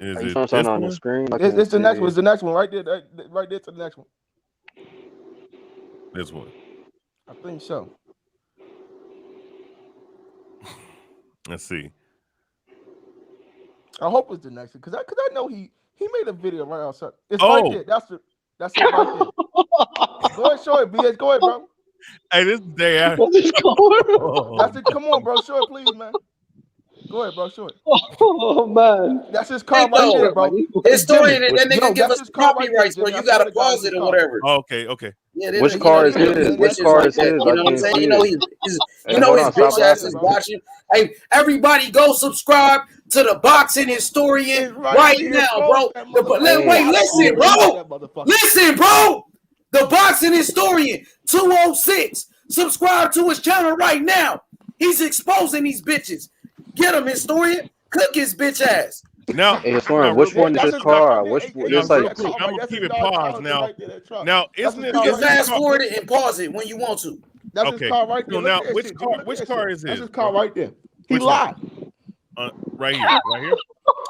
R: Is
F: it
R: this
F: on
R: one?
F: the screen?
E: It's the next one. It's the next one right there. Right there to the next one.
R: This one.
E: I think so.
R: Let's see.
E: I hope it's the next one because I know he made a video right outside. It's right there. That's it right there. Go ahead, show it, BS. Go ahead, bro.
R: Hey, this is the day after.
O: What's this called?
E: That's it. Come on, bro. Show it, please, man. Go ahead, bro. Show it.
O: Oh man,
E: that's his car right there, bro.
C: Historian, and that nigga give us copyrights, bro. You gotta pause it or whatever.
R: Okay.
C: Yeah,
F: which car is his? Which car is his?
C: You know what I'm saying? You know his bitch ass is watching. Hey, everybody, go subscribe to the Boxing Historian right now, bro. Wait, listen, bro. Listen, bro. The Boxing Historian 206. Subscribe to his channel right now. He's exposing these bitches. Get him, Historian. Cook his bitch ass.
R: Now,
F: hey, Historian, which one is this car?
R: I'm gonna keep it paused now. Now, isn't it?
C: You can fast forward it and pause it when you want to.
E: That's his car right there.
R: So now, which car is it?
E: That's his car right there. He lied.
R: Right here.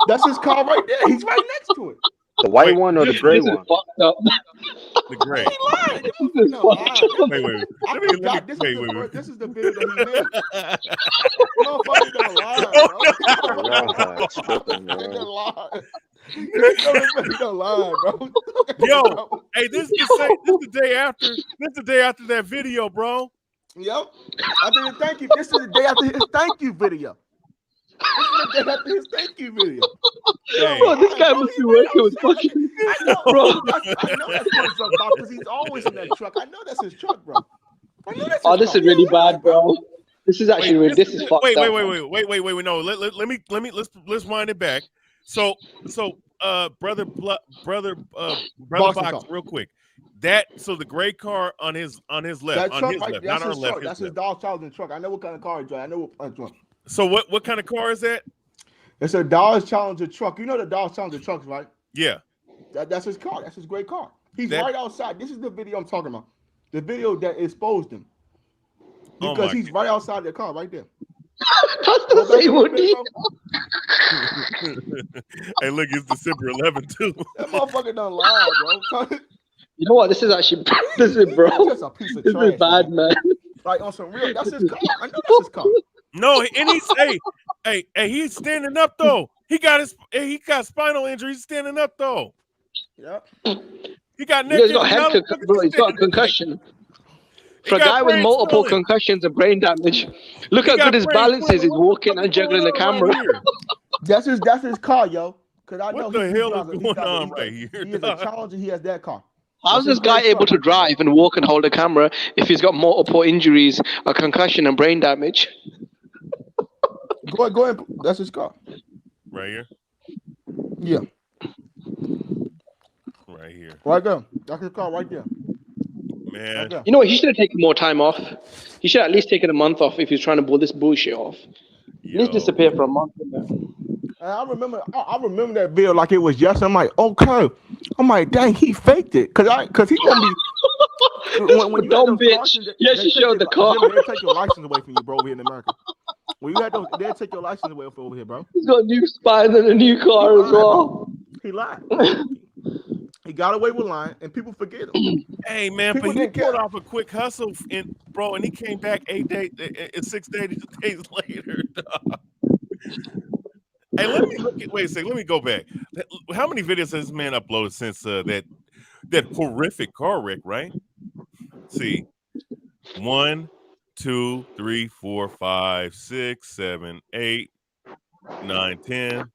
E: That's his car right there. He's right next to it.
F: The white one or the gray one?
R: The gray.
E: He lied.
R: Wait.
E: This is the video that he made. Motherfucker gonna lie, bro. He gonna lie, bro.
R: Yo, hey, this is the day after. This is the day after that video, bro.
E: Yep. After his thank you. This is the day after his thank you video. This is the day after his thank you video.
R: Hey.
O: Oh, this guy must be working with fucking.
E: I know,
O: bro.
E: I know that's what his truck about because he's always in that truck. I know that's his truck, bro.
O: This is really bad, bro. This is actually really. This is fucked up.
R: Wait. No, let's wind it back. So, brother Box, real quick. So the gray car on his left,
E: that
R: on
E: truck,
R: his
E: right,
R: left,
E: that's
R: not our
E: his
R: left.
E: truck. That's his Dodge Challenger truck. I know what kind of car he drives. I know what truck.
R: So what kind of car is that?
E: It's a Dodge Challenger truck. You know the Dodge Challenger trucks, right?
R: Yeah.
E: That's his car. That's his great car. He's right outside. This is the video I'm talking about. The video that exposed him. Because he's right outside the car, right there.
O: That's the same one.
R: Hey, look, it's December 11th too.
E: That motherfucker done lied, bro.
O: You know what? This is actually bro.
E: Just a piece of
O: this
E: trash,
O: is bad, man.
E: Like on some real. That's his car. I know that's his car.
R: No, and he's hey, he's standing up though. He got spinal injury. He's standing up though.
E: Yep.
R: He got neck.
O: He's got head bro. He's got a concussion. For a guy with multiple concussions and brain damage, look how good his balance is. He's walking and juggling the camera.
E: That's his car, yo. Because I know
R: what the hell is going on right here?
E: He is a challenger. He has that car.
O: How's this guy able to drive and walk and hold a camera if he's got multiple injuries, a concussion, and brain damage?
E: Go ahead. That's his car.
R: Right here?
E: Yeah.
R: Right here.
E: Right there. That's his car right there.
R: Man.
O: You know what? He should have taken more time off. He should have at least taken a month off if he's trying to pull this bullshit off. He needs to disappear for a month.
E: I remember that video like it was yesterday. I'm like, okay. I'm like, dang, he faked it. Cause he gonna be when you
O: dumb bitch. Yeah, she showed the car.
E: They take your license away from you, bro, here in America. Well, you had those. They'll take your license away over here, bro.
O: He's got new spines and a new car as well.
E: He lied. He got away with lying, and people forget him.
R: Hey man,
E: people
R: but he pulled off a quick hustle, and he came back 6 days later. Dog. Hey, let me wait a second. Let me go back. How many videos has this man uploaded since that horrific car wreck? Right? Let's see, 1, 2, 3, 4, 5, 6, 7, 8, 9, 10,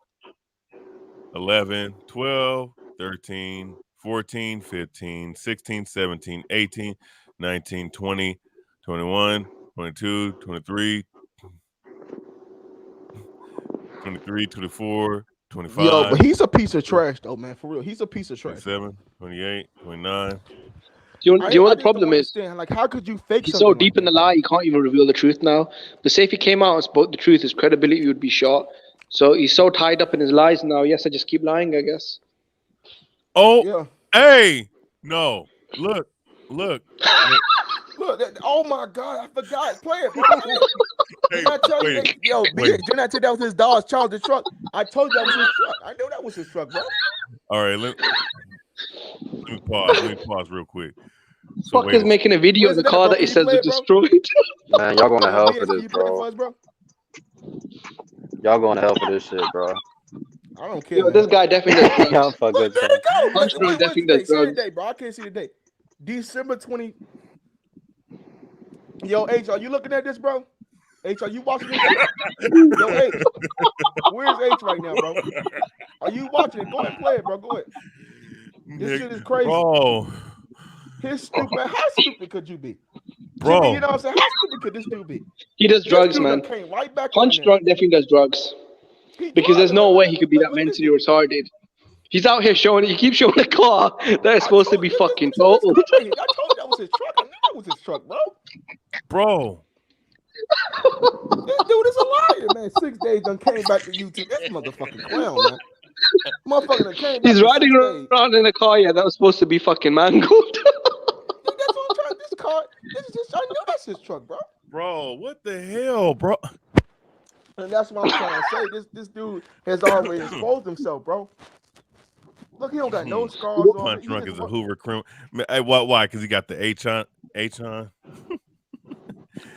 R: 11, 12, 13, 14, 15, 16, 17, 18, 19, 20, 21, 22, 23, 23, 24, 25.
E: Yo, but he's a piece of trash, though, man. For real. He's a piece of trash.
R: 27, 28, 29.
O: Do you know what the problem is?
E: Like, how could you fake
O: He's so
E: something
O: deep in the lie, he can't even reveal the truth now. But say if he came out and spoke the truth, his credibility would be shot. So he's so tied up in his lies now. Yes, I just keep lying, I guess.
R: Oh,
E: yeah.
R: Hey, no. Look.
E: Look, oh my God, I forgot. Play it, bro. Didn't I tell you that? Yo, didn't I tell you that was his dog's Charles truck? I told you that was his truck. I knew that was his truck, bro.
R: All right, let me pause. Let me pause real quick.
O: So fuck is making a video of the car that he says was destroyed.
F: Man, y'all going to hell for this, bro. Y'all going to hell for this shit, bro.
E: I don't care.
O: Yo, this guy definitely does.
F: Y'all fuck
E: Look,
F: good.
E: let it go.
O: Punchline definitely does
E: Say the
O: drugs.
E: day, bro. I can't see the date. December 20. Yo, H, are you looking at this, bro? H, are you watching this? Yo, H, where's H right now, bro? Are you watching it? Go ahead and play it, bro. Go ahead. This shit is crazy.
R: Bro.
E: His stupid. How stupid could you be?
R: Bro.
E: Jimmy, you know what I'm saying? How stupid could this dude be?
O: He does drugs, man.
E: Right back
O: Punch drunk definitely does drugs. Because there's no way he could be that mentally retarded. He's out here showing it. He keeps showing the car that is supposed to be fucking total.
E: I told you that was his truck. I knew that was his truck, bro.
R: Bro.
E: This dude is a liar, man. 6 days done came back to YouTube. This motherfucking clown, man. Motherfucker that came back.
O: He's riding around in a car, yeah, that was supposed to be fucking mangled.
E: That's what I'm trying. This car, this is just, I know that's his truck, bro.
R: Bro, what the hell, bro?
E: And that's what I'm trying to say. This dude has already exposed himself, bro. Look, he don't got no scars on.
R: Punch drunk is a Hoover criminal. Hey, why? Because he got the H on.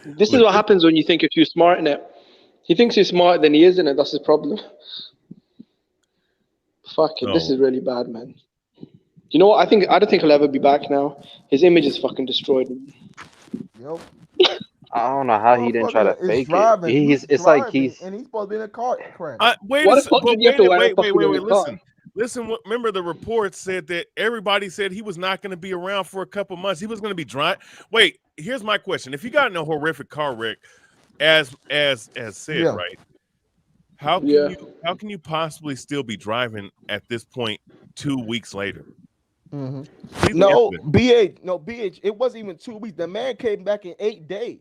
O: This is what happens when you think you're too smart in it. He thinks he's smarter than he is in it. That's his problem. Fuck it. This is really bad, man. You know what? I don't think he'll ever be back now. His image is fucking destroyed.
E: Yep.
F: I don't know how he didn't try to fake it. It's like he's
E: and he's supposed to be in a car crash.
R: Wait, listen. Remember the report said that everybody said he was not going to be around for a couple months. He was going to be dry. Wait, here's my question: if you got in a horrific car wreck, as said, right? How can you possibly still be driving at this point 2 weeks later?
E: Mm-hmm. No, BH. It wasn't even 2 weeks. The man came back in 8 days.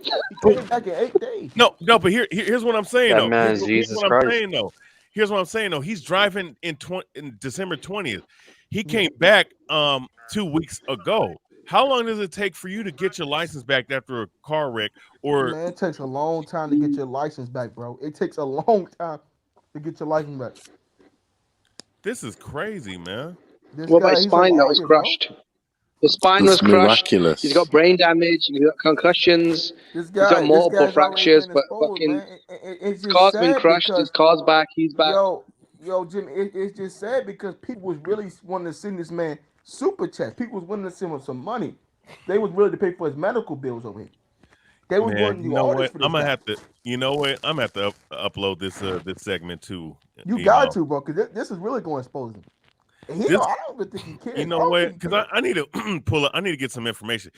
E: He came back in 8 days.
R: No, but here's what I'm saying.
F: That man's Jesus Christ.
R: Here's what I'm saying though. He's driving in December 20th. He came back 2 weeks ago. How long does it take for you to get your license back after a car wreck? Or
E: man, it takes a long time to get your license back, bro. It takes a long time to get your license back.
R: This is crazy, man.
O: What about his spine that was crushed? The spine was crushed.
L: Miraculous.
O: He's got brain damage. He's got concussions. He's got multiple fractures. But fucking his car's been crushed. His car's back. He's back.
E: Yo, Jimmy, it's just sad because people was really wanting to send this man super checks. People was wanting to send him some money. They was willing to pay for his medical bills over here. They was willing to do all this for this
R: I'm gonna have to. You know what? I'm gonna have to upload this segment too.
E: You got to, bro, because this is really going to expose him. And I don't even think he cares.
R: You know what? Because I need to pull up. I need to get some information.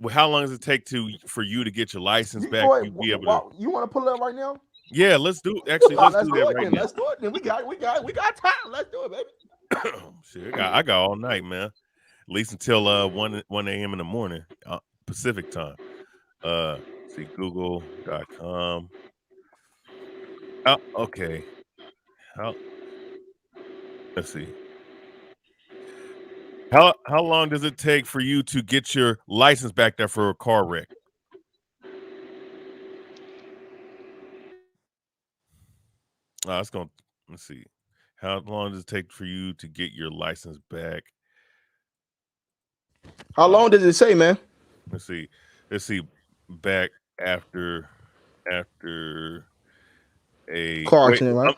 R: How long does it take for you to get your license back? You be able to.
E: You want to pull it up right now?
R: Yeah, let's do. Actually, let's do that right now.
E: Let's do it. Then we got time. Let's do it, baby.
R: Shit, I got all night, man. At least until 1 a.m. in the morning, Pacific time. See Google.com. Okay. Let's see. How long does it take for you to get your license back there for a car wreck? It's going. Let's see. How long does it take for you to get your license back?
E: How long does it say, man?
R: Let's see. Back after a
E: car accident, right?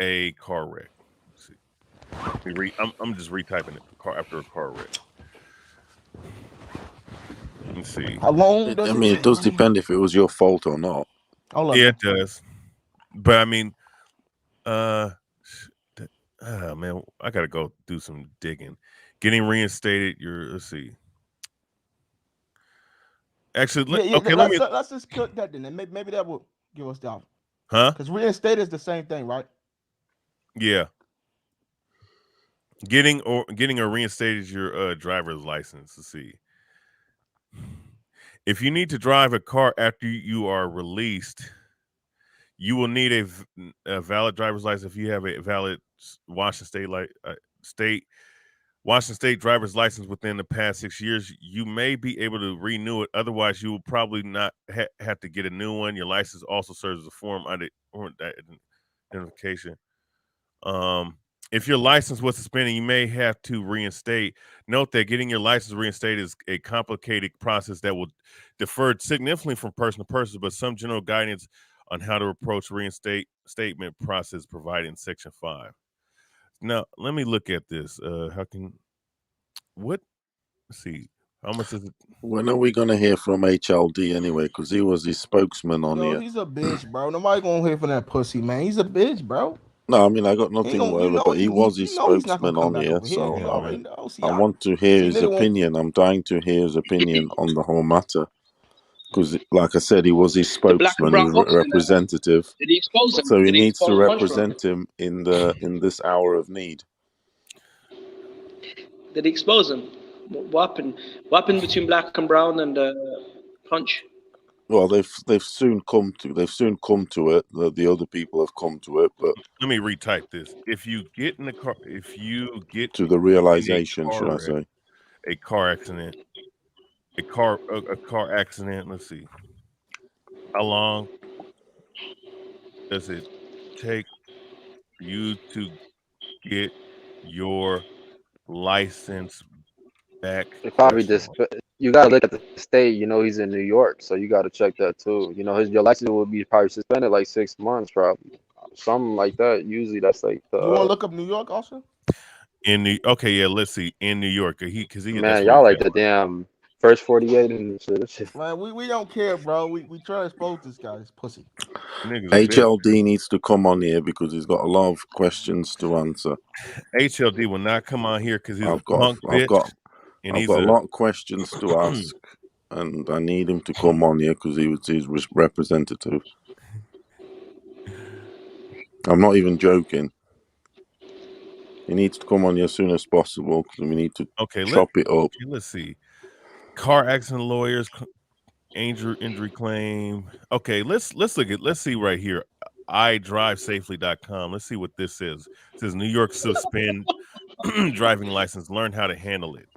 R: A car wreck. Let's see. I'm just retyping it. After a car wreck. Let's see.
E: How long does
L: I mean, it does depend if it was your fault or not.
R: Yeah, it does. But I mean, man, I gotta go do some digging. Getting reinstated. Let's see. Actually, okay.
E: Let's just cut that then. Maybe that will give us the
R: Huh?
E: Because reinstated is the same thing, right?
R: Yeah. Getting or reinstated your driver's license. Let's see. If you need to drive a car after you are released, you will need a valid driver's license. If you have a valid Washington State driver's license within the past 6 years, you may be able to renew it. Otherwise, you will probably not have to get a new one. Your license also serves as a form of identification. If your license was suspended, you may have to reinstate. Note that getting your license reinstated is a complicated process that will differ significantly from person to person, but some general guidance on how to approach reinstatement process provided in Section 5. Now, let me look at this. Let's see. How much is it?
L: When are we going to hear from HLD anyway? Because he was his spokesman on here.
E: He's a bitch, bro. Nobody going to hear from that pussy, man. He's a bitch, bro.
L: No, I mean, I got nothing whatever, but he was his spokesman on here, so I want to hear his opinion. I'm dying to hear his opinion on the whole matter. Because, like I said, he was his spokesman, his representative.
O: Did he expose him?
L: So he needs to represent him in this hour of need.
O: Did he expose him? What happened between Black and Brown and Punch?
L: Well, they've soon come to it. The other people have come to it, but
R: let me retype this. If you get in the car,
L: to the realization, should I say,
R: a car accident. A car accident. Let's see. How long does it take for you to get your license back?
F: It probably just you got to look at the state. You know, he's in New York, so you got to check that too. You know, your license will be probably suspended like 6 months, probably something like that. Usually, that's like the.
E: You want to look up New York also?
R: Let's see. In New York, because
F: man, y'all like the damn first 48 and shit.
E: Man, we don't care, bro. We try to expose this guy, this pussy.
L: HLD needs to come on here because he's got a lot of questions to answer.
R: HLD will not come on here because he's
L: I've got a lot of questions to ask, and I need him to come on here because he was his representative. I'm not even joking. He needs to come on here as soon as possible because we need to chop it up.
R: Okay, let's see. Car accident lawyers, injury claim. Okay, let's see right here. iDriveSafely.com. Let's see what this is. It says New York suspend driving license. Learn how to handle it.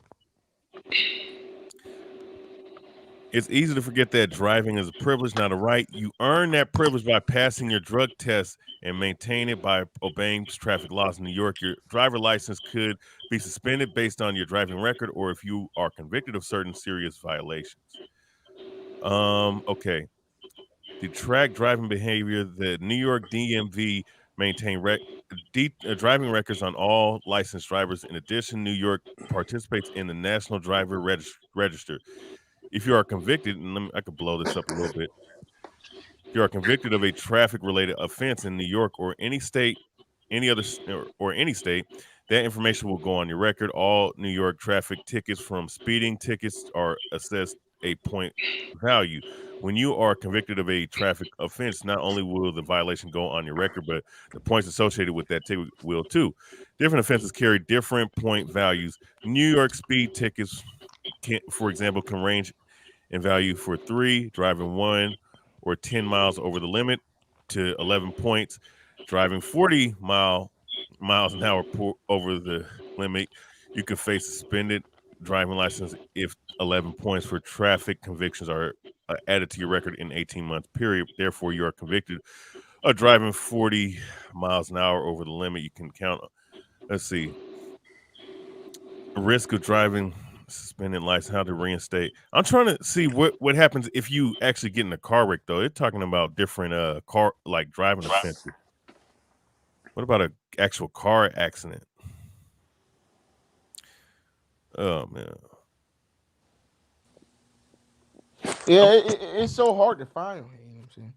R: It's easy to forget that driving is a privilege, not a right. You earn that privilege by passing your drug test and maintain it by obeying traffic laws in New York. Your driver license could be suspended based on your driving record or if you are convicted of certain serious violations. Okay. To track driving behavior, the New York DMV maintain driving records on all licensed drivers. In addition, New York participates in the National Driver Register. If you are convicted, and I could blow this up a little bit. If you are convicted of a traffic-related offense in New York or any state, any state, that information will go on your record. All New York traffic tickets, from speeding tickets, are assessed a point value. When you are convicted of a traffic offense, not only will the violation go on your record, but the points associated with that ticket will too. Different offenses carry different point values. New York speed tickets, for example, can range in value for 3, driving 1 or 10 miles over the limit, to 11 points. Driving 40 miles an hour over the limit, you could face suspended driving license if 11 points for traffic convictions are added to your record in 18-month period. Therefore, you are convicted Driving 40 miles an hour over the limit, you can count. Let's see. Risk of driving, suspended license, how to reinstate. I'm trying to see what happens if you actually get in a car wreck, though. They're talking about different car, like driving offenses. What about an actual car accident? Oh, man.
E: Yeah, it's so hard to find him. You know what I'm saying?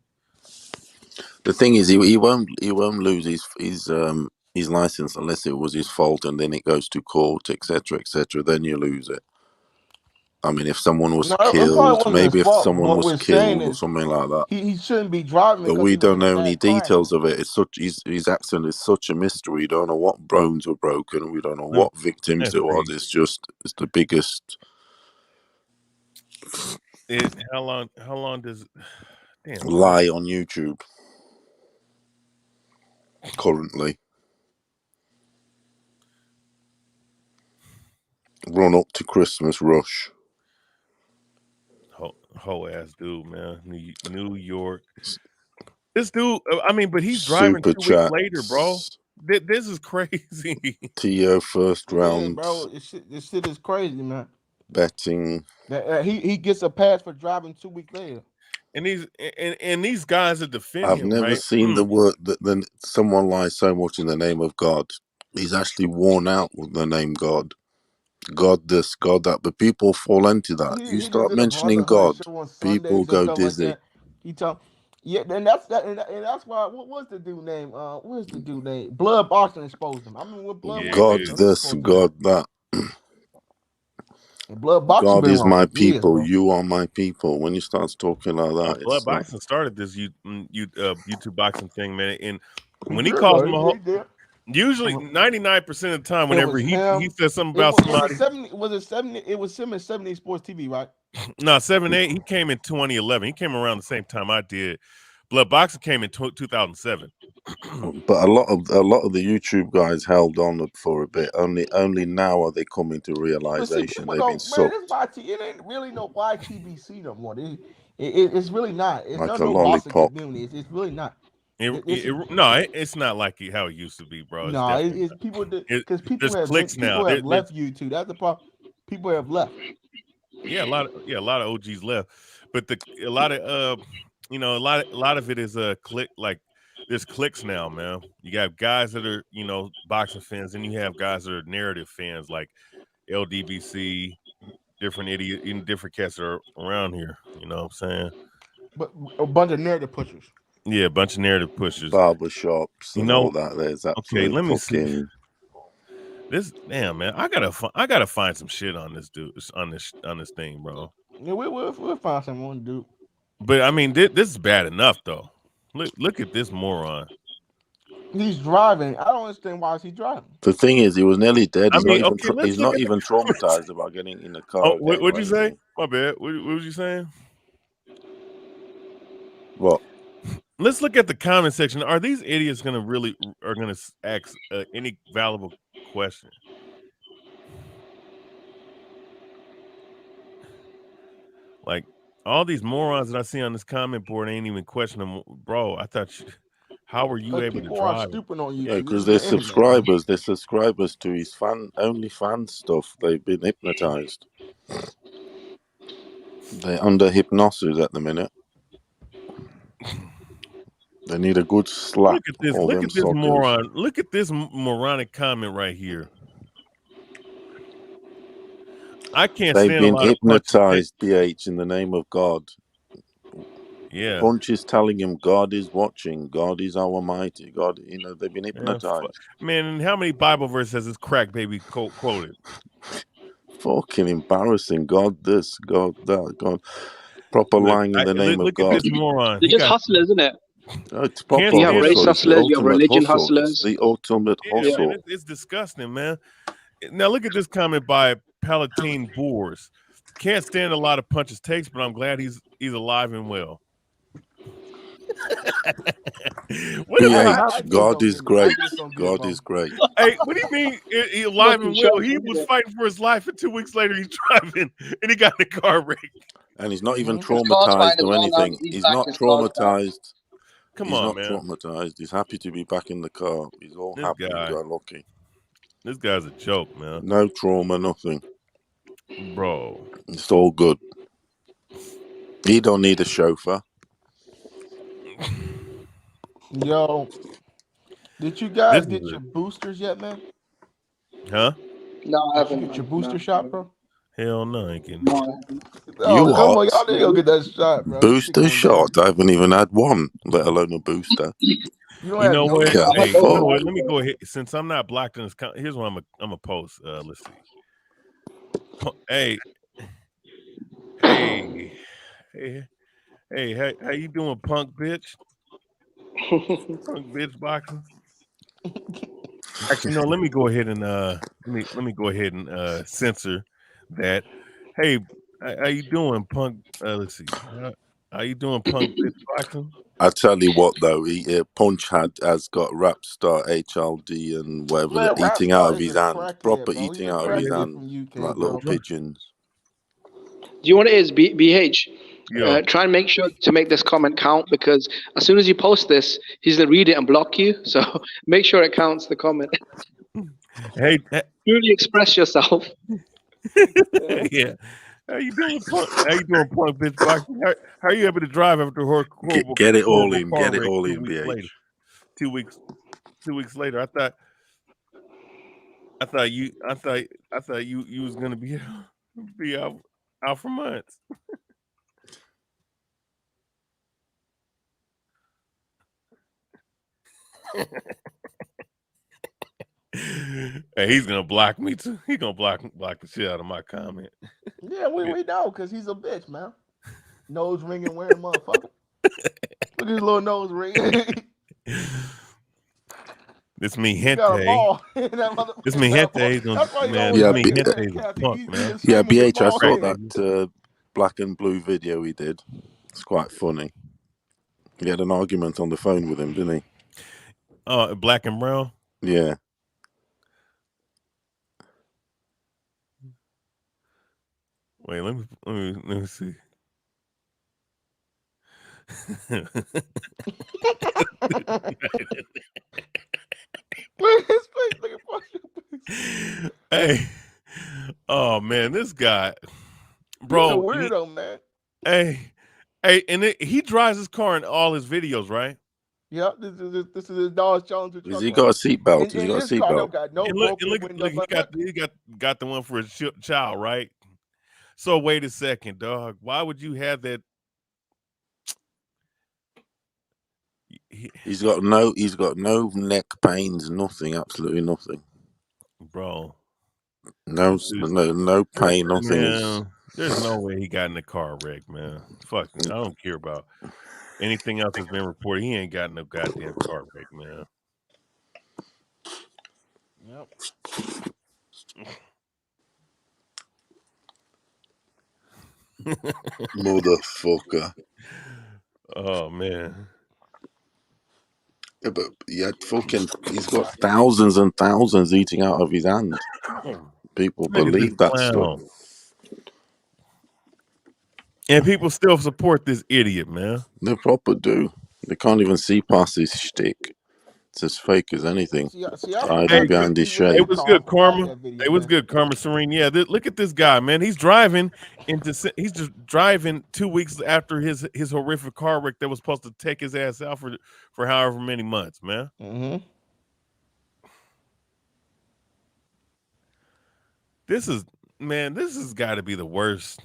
L: The thing is, he won't lose his license unless it was his fault, and then it goes to court, etc., etc. Then you lose it. I mean, if someone was
E: No, it probably
L: killed,
E: wasn't his
L: maybe if
E: fault.
L: someone
E: What
L: was
E: we're saying
L: killed or
E: is
L: something like that.
E: he shouldn't be driving
L: But
E: because
L: we
E: he was
L: don't
E: in a
L: know any
E: bad car.
L: details of it. It's such his accident is such a mystery. We don't know what bones were broken. We don't know what victims there was. It's the biggest.
R: How long does
L: lie on YouTube currently? Run up to Christmas rush.
R: Whole ass dude, man. New York. This dude, I mean, but he's driving
L: Super
R: 2 weeks later, bro.
L: chats.
R: This is crazy.
L: Tio first round.
E: Yeah, bro, this shit is crazy, man.
L: Betting.
E: He gets a pass for driving 2 weeks later.
R: And these guys are defending
L: I've
R: him,
L: never
R: right?
L: seen the word that someone lies so much in the name of God. He's actually worn out with the name God. God this, God that, but people fall into that. You
E: He just
L: start
E: did a
L: mentioning
E: brotherhood
L: God,
E: show on
L: people
E: Sundays and
L: go
E: stuff like
L: dizzy.
E: that. He tell, yeah, and that's why. What was the dude name? What's the dude name? Blood Boxing exposed him. I mean, what Blood
L: God
E: Boxing
L: this, God that.
E: Blood Boxing
L: God
E: been
L: is
E: around
L: my
E: for years,
L: people.
E: bro.
L: You are my people. When you start talking like that,
R: Blood
L: it's like
R: Boxing started this YouTube boxing thing, man. And when he
E: did,
R: calls
E: though.
R: him a
E: He did.
R: usually 99% of the time,
E: It
R: whenever
E: was
R: he
E: him.
R: says something
E: It
R: about
E: was
R: somebody,
E: 70. Was it 70? It was him at 70 Sports TV, right?
R: no, 7-8, he came in 2011. He came around the same time I did. Blood Boxing came in 2007.
L: but a lot of the YouTube guys held on for a bit. Only now are they coming to realization they've been sucked.
E: Man, it ain't really no YTBC no more. It's really not. It's
L: Like
E: not
L: a
E: no boxing
L: lollipop.
E: community. It's really not.
R: It's not like how it used to be, bro. It's
E: No,
R: definitely
E: it's people because
R: there's clicks now.
E: have left YouTube. That's the problem. People have left.
R: Yeah, a lot of OGs left, but a lot of it is click, like there's clicks now, man. You got guys that are boxing fans, and you have guys that are narrative fans like LDBC, different cats that are around here. You know what I'm saying?
E: But a bunch of narrative pushers.
R: Yeah, a bunch of narrative pushers,
L: barbershops, and all that. There's absolute
R: let me
L: fucking.
R: see. This damn man, I gotta find some shit on this dude on this thing, bro.
E: Yeah, we'll find someone to do.
R: But I mean, this is bad enough though. Look at this moron.
E: He's driving. I don't understand why is he driving.
L: The thing is, he was nearly dead. He's not
R: Let's
L: even traumatized about getting in the car.
R: Oh, what'd you say? My bad. What was you saying?
L: What?
R: Let's look at the comment section. Are these idiots gonna ask any valuable question? Like all these morons that I see on this comment board ain't even questioning, bro. I thought, how are you able to drive?
E: Stupid on YouTube.
L: Yeah, because they're subscribers. They're subscribers to his OnlyFans stuff. They've been hypnotized. They're under hypnosis at the minute. They need a good slap.
R: Look at this. Look at this moron. Look at this moronic comment right here. I can't.
L: They've been hypnotized, BH, in the name of God.
R: Yeah.
L: Bunch is telling him God is watching. God is almighty. God, they've been hypnotized.
R: Man, and how many Bible verses has this crack baby quoted?
L: Fucking embarrassing. God this, God that, God. Proper lying in the name of God.
R: Look at this moron.
O: They're just hustlers, isn't it?
L: It's proper
O: you have race
L: hustle.
O: hustlers, you have religion
L: hustle.
O: hustlers.
L: It's the ultimate hustle.
R: Man, it's disgusting, man. Now look at this comment by Palatine Boers. Can't stand a lot of punches takes, but I'm glad he's alive and well.
L: God is great. God is great.
R: Hey, what do you mean he alive and well? He was fighting for his life, and 2 weeks later he's driving and he got in a car wreck.
L: And he's not even traumatized or anything. He's not traumatized.
R: Come
L: He's
R: on,
L: not
R: man.
L: traumatized. He's happy to be back in the car. He's all
R: This
L: happy
R: guy.
L: and go lucky.
R: This guy's a joke, man.
L: No trauma, nothing.
R: Bro.
L: It's all good. He don't need a chauffeur.
E: Yo, did you guys get your boosters yet, man?
R: Huh?
O: No, I
E: Did you
O: haven't.
E: get your booster shot, bro?
R: Hell no, I ain't getting.
E: Oh, come on, y'all need to go get that shot, bro.
L: Booster shot? I haven't even had one, let alone a booster.
E: You don't
R: You
E: have
R: know
E: no
R: what?
E: shot?
R: Hey, you know what? Let me go ahead. Since I'm not blocked in this, here's what I'm gonna post. Let's see. Hey, how you doing, punk bitch? Punk bitch boxing. Actually, no. Let me go ahead and let me go ahead and censor that. Hey, how you doing, punk? Let's see. How you doing, punk bitch boxing?
L: I tell you what, though, Punch has got rap star HLD and whatever,
E: Man,
L: eating out of
E: is
L: his
E: a
L: hand,
E: crackhead,
L: proper
E: bro. He's
L: eating
E: a
L: out of his
E: crackhead
L: hand,
E: from UK,
L: like
E: bro.
L: little pigeons.
O: Do you want it is BH?
R: Yeah.
O: Try and make sure to make this comment count, because as soon as you post this, he's gonna read it and block you. So make sure it counts the comment.
R: Hey,
O: really express yourself.
R: Yeah. How you doing, punk? How you doing, punk bitch boxing? How are you able to drive after a horrible,
L: Get it all
R: horrible
L: in.
R: car
L: Get it
R: wreck
L: all
R: 2
L: in,
R: weeks
L: BH.
R: later? 2 weeks later, I thought you was gonna be out for months. Hey, he's gonna block me too. He's gonna block the shit out of my comment.
E: Yeah, we know, because he's a bitch, man. Nose ringing wearing motherfucker. Look at his little nose ring.
R: This me
E: He got a
R: Hente.
E: ball.
R: This me Hente.
E: That's why you
R: Man,
E: always
R: this
L: Yeah,
E: like
R: me
E: that
R: Hente is a
E: Kathy.
R: punk,
E: He's
R: man.
E: a
L: Yeah,
E: swimmer with a
L: BH, I
E: ball
L: saw
E: head.
L: that black and blue video he did. It's quite funny. He had an argument on the phone with him, didn't he?
R: Black and brown?
L: Yeah.
R: Wait, let me see.
E: Look at his face. Look at face.
R: Hey, oh man, this guy, bro.
E: He's a weirdo, man.
R: Hey, and he drives his car in all his videos, right?
E: Yep, this is his Dodge Challenger truck.
L: Has he got a seatbelt? Has he got a
E: His car
L: seatbelt?
E: don't got no broken windows.
R: He got the one for his child, right? So wait a second, dog. Why would you have that?
L: He's got no neck pains, nothing, absolutely nothing.
R: Bro.
L: No pain, nothing.
R: Man, there's no way he got in the car wreck, man. Fuck, I don't care about anything else that's been reported. He ain't got no goddamn car wreck, man.
E: Yep.
L: Motherfucker.
R: Oh man.
L: Yeah, but he's got thousands and thousands eating out of his hand. People believe that stuff.
R: And people still support this idiot, man.
L: They proper do. They can't even see past his shtick. It's as fake as anything. Hiding behind his shade.
R: It was good, Karma. It was good, Karma Serene. Yeah, look at this guy, man. He's just driving 2 weeks after his horrific car wreck that was supposed to take his ass out for however many months, man.
E: Mm-hmm.
R: This has got to be the worst.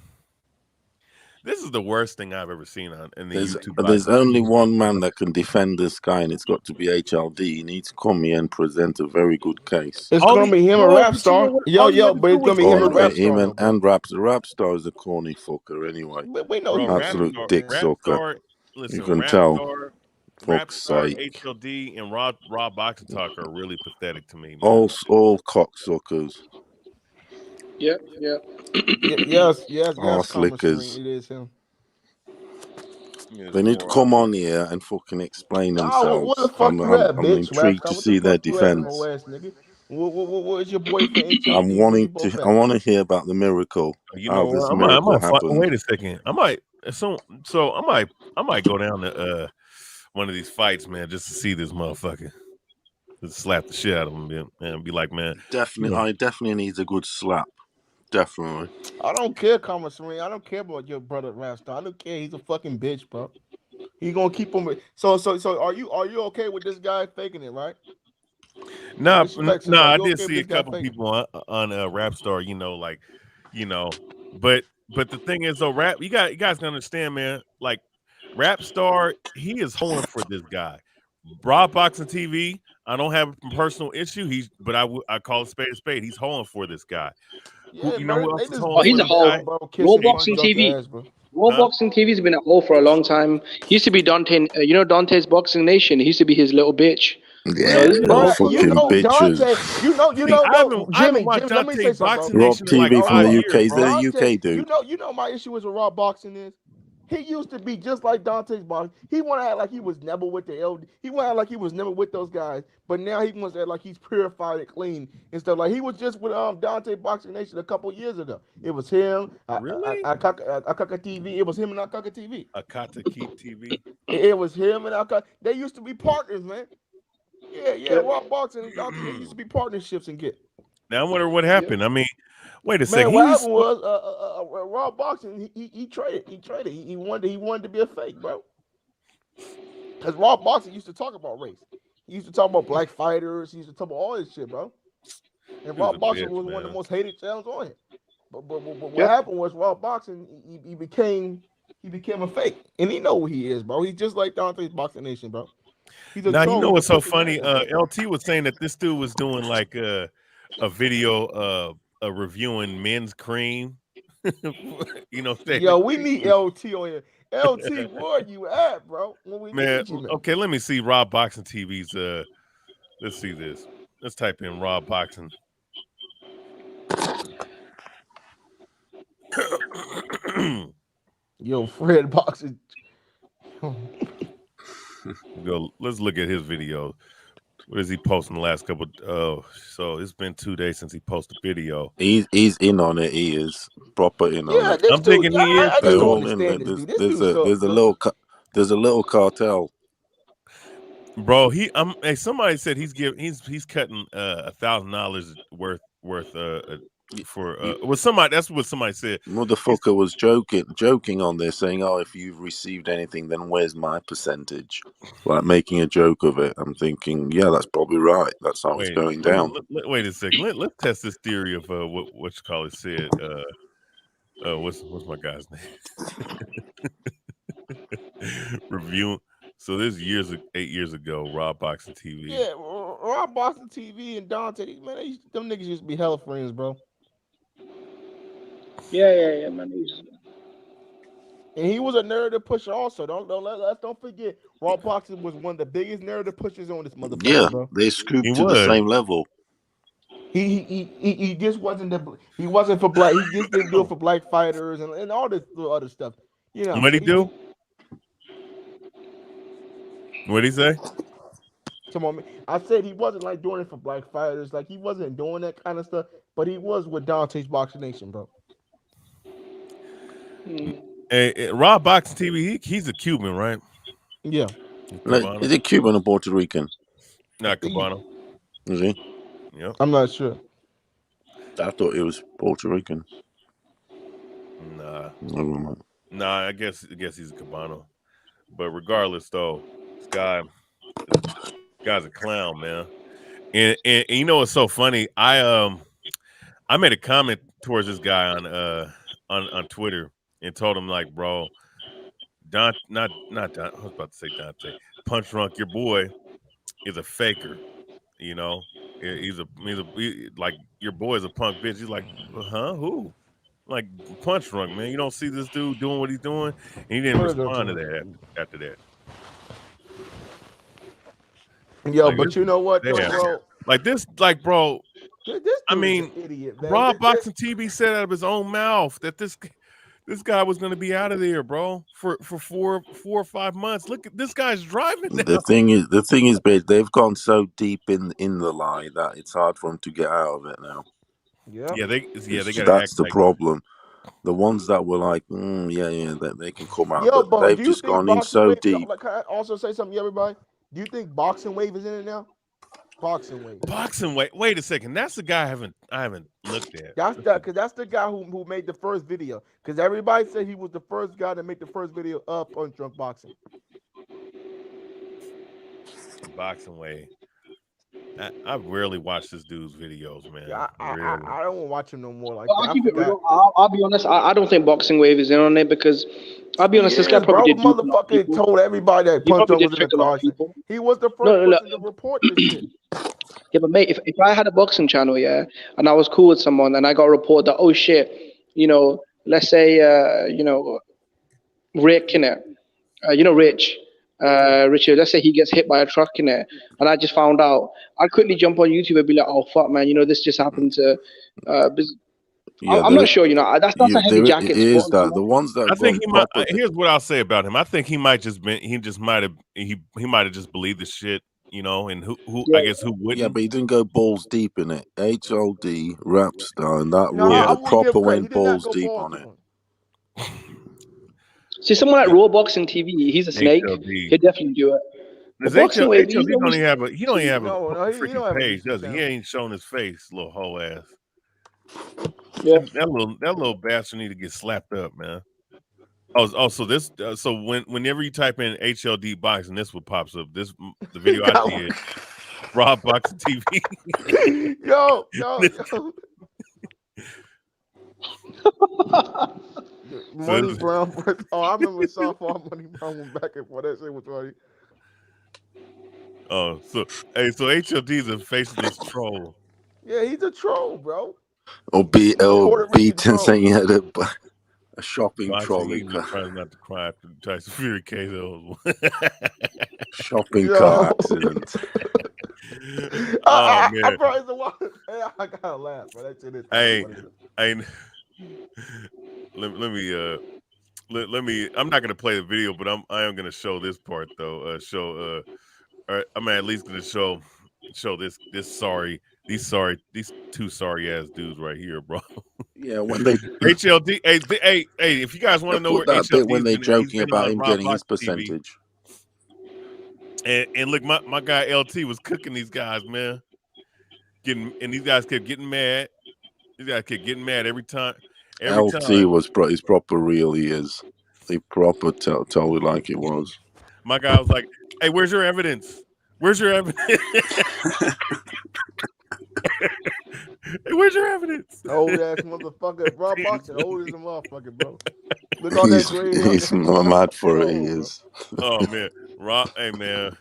R: This is the worst thing I've ever seen in the YouTube.
L: There's only one man that can defend this guy, and it's got to be HLD. He needs to come here and present a very good case.
E: It's gonna be him and Rap Star. Yo, but it's gonna be him and Rap Star.
L: And Rap Star is a corny fucker anyway.
E: We know
L: absolute dick sucker. You can tell.
R: Rap Star, HLD, and Raw Boxing Talk are really pathetic to me, man.
L: All cocksuckers.
O: Yeah.
E: Yes,
L: Arse-lickers.
E: it is him.
L: They need to come on here and fucking explain themselves.
E: What the fuck you at, bitch?
L: I'm intrigued to see their defense.
E: Where's your boyfriend?
L: I want to hear about the miracle.
R: You know
L: how this
R: what?
L: miracle happened.
R: Wait a second. I might go down to one of these fights, man, just to see this motherfucker. Just slap the shit out of him, man, and be like, man.
L: Definitely, I definitely needs a good slap. Definitely.
E: I don't care, Serene. I don't care about your brother Rapstar. I don't care. He's a fucking bitch, bro. He gonna keep him. So are you okay with this guy faking it, right?
R: No, I did see a couple people on Rapstar, but the thing is though, you guys can understand, man, like Rapstar, he is holding for this guy. Raw Boxing TV, I don't have a personal issue. But I call a spade. He's holding for this guy.
E: Yeah,
R: who else is
O: Oh, he's a hole. Raw Boxing TV. Raw Boxing TV's been a hole for a long time. He used to be Dante. Dante's Boxing Nation. He used to be his little bitch.
L: Yeah,
E: fucking bitches. Jimmy, let me say something,
L: Rob TV from the UK. Is that a UK dude?
E: You know my issue with Raw Boxing is he used to be just like Dante's Boxing. He want to act like he was never with the LD. He want to act like he was never with those guys. But now he wants to act like he's purified and clean and stuff. Like he was just with Dante Boxing Nation a couple years ago. It was him. Akaka TV. It was him and Akaka TV.
R: Akata Keep TV.
E: It was him and Akaka. They used to be partners, man. Yeah. Raw Boxing and Dante, they used to be partnerships and get.
R: Now I wonder what happened. I mean, wait a second.
E: What happened was Raw Boxing. He traded. He wanted to be a fake, bro. Because Raw Boxing used to talk about race. He used to talk about black fighters. He used to talk about all this shit, bro. And Raw Boxing was one of the most hated channels on it. But what happened was Raw Boxing he became a fake, and he know who he is, bro. He's just like Dante's Boxing Nation, bro.
R: Now you know what's so funny? LT was saying that this dude was doing like a video reviewing men's cream.
E: Yo, we need LT on here. LT, where you at, bro?
R: Man, okay, let me see Raw Boxing TV's. Let's see this. Let's type in Raw Boxing.
E: Yo, Fred Boxing.
R: Let's look at his video. What is he posting the last couple? So it's been 2 days since he posted a video.
L: He's in on it. He is proper in on it.
R: I'm thinking he is.
L: They're all in there. There's a little cartel.
R: Bro, somebody said he's cutting $1,000 worth for somebody. That's what somebody said.
L: Motherfucker was joking on there, saying, "Oh, if you've received anything, then where's my percentage?" Like making a joke of it. I'm thinking, yeah, that's probably right. That's how it's going down.
R: Wait a second. Let's test this theory of what you call it said. What's my guy's name? Reviewing. So this 8 years ago, Raw Boxing TV.
E: Yeah, Raw Boxing TV and Dante, man, them niggas used to be hella friends, bro.
O: Yeah, man.
E: And he was a narrative pusher also. Don't forget, Raw Boxing was one of the biggest narrative pushers on this motherfucker.
L: Yeah,
E: bro.
L: they scooped to the same level.
E: He just wasn't he wasn't for black. He just didn't do it for black fighters and all this other stuff. You know
R: what'd he do? What'd he say?
E: Come on, man. I said he wasn't like doing it for black fighters. Like he wasn't doing that kind of stuff. But he was with Dante's Boxing Nation, bro.
R: Hey, Raw Boxing TV. He's a Cuban, right?
E: Yeah.
L: Is it Cuban or Puerto Rican?
R: Not Cubano.
L: Is he?
R: Yep.
E: I'm not sure.
L: I thought it was Puerto Rican.
R: Nah.
L: Never mind.
R: Nah, I guess he's a Cubano. But regardless, though, this guy's a clown, man. And you know what's so funny? I made a comment towards this guy on Twitter and told him, like, bro, not Don, I was about to say Dante. Punch Drunk, your boy is a faker. You know, he's like, your boy is a punk bitch. He's like, huh? Who? Like, Punch Drunk, man. You don't see this dude doing what he's doing, and he didn't respond to that after that.
E: Yo, like, but you know what, though, bro?
R: Bro.
E: This
R: I mean,
E: an idiot, man.
R: Raw Boxing TV said out of his own mouth that this guy was going to be out of there, bro, for 4 or 5 months. Look at this guy's driving now.
L: The thing is, babe, they've gone so deep in the lie that it's hard for him to get out of it now.
E: Yeah,
L: they got. That's the problem. The ones that were like, yeah, that they can come out.
E: Yo,
L: But
E: but
L: they've
E: do you
L: just
E: think
L: gone in
E: Boxing
L: so
E: Wave?
L: deep.
E: Like, can I also say something, everybody? Do you think Boxing Wave is in it now? Boxing Wave.
R: Boxing Wave. Wait a second. That's the guy I haven't looked at.
E: That's the guy who made the first video. Because everybody said he was the first guy to make the first video up on Drunk Boxing.
R: Boxing Wave. I rarely watch this dude's videos, man.
E: Yeah, I don't watch him no more. Like
O: I'll keep it real. I'll be honest. I don't think Boxing Wave is in on it because I'll be honest. This guy probably did.
E: Motherfucker told everybody that Punch Drunk was in the car. He was the first person to report this shit.
O: Yeah, but mate, if I had a boxing channel, yeah, and I was cool with someone, and I got a report that, oh shit, let's say, Rick, Rich. Richard, let's say he gets hit by a truck in it, and I just found out, I'd quickly jump on YouTube and be like, oh fuck, man, this just happened to. I'm not sure, that's a heavy jacket
L: is
O: sport.
L: that the ones that
R: I think he might. Here's what I'll say about him. I think he might have just believed the shit, and who I guess who wouldn't.
L: Yeah, but he didn't go balls deep in it. HLD, Rapstar, and that the proper went balls deep on it.
O: See, someone like Raw Boxing TV, he's a snake.
R: HLD.
O: He'll definitely do it.
R: HLD don't even have a freaking page, does he? He ain't showing his face, little hoe ass.
O: Yeah,
R: that little bastard need to get slapped up, man. So whenever you type in HLD boxing, this what pops up. The video I did, Raw Boxing TV.
E: yo. Money Brown. I remember softball Money Brown went back and forth. That shit was funny.
R: Oh, so HLD is a faceless troll.
E: Yeah, he's a troll, bro.
L: Or Beaton saying he had a shopping trolley.
R: Trying not to cry after Tyson Fury KO.
L: Shopping cart accident.
E: I probably the one. I gotta laugh, but that shit is.
R: Hey, let me. I'm not gonna play the video, but I am gonna show this part though. I'm at least gonna show these two sorry ass dudes right here, bro.
L: Yeah, when they
R: HLD. Hey, if you guys want to know where
L: that
R: HLD
L: bit when they're joking about him getting his percentage.
R: And look, my guy LT was cooking these guys, man. These guys kept getting mad. These guys kept getting mad every time.
L: LT was his proper real. He is. He proper told it like it was.
R: My guy was like, "Hey, where's your evidence? Where's your evidence? Hey, where's your evidence?"
E: Old ass motherfucker, Raw Boxing, old as a motherfucker, bro. Look on that grade.
L: He's mad for it. He is.
R: Oh man, Raw. Hey man,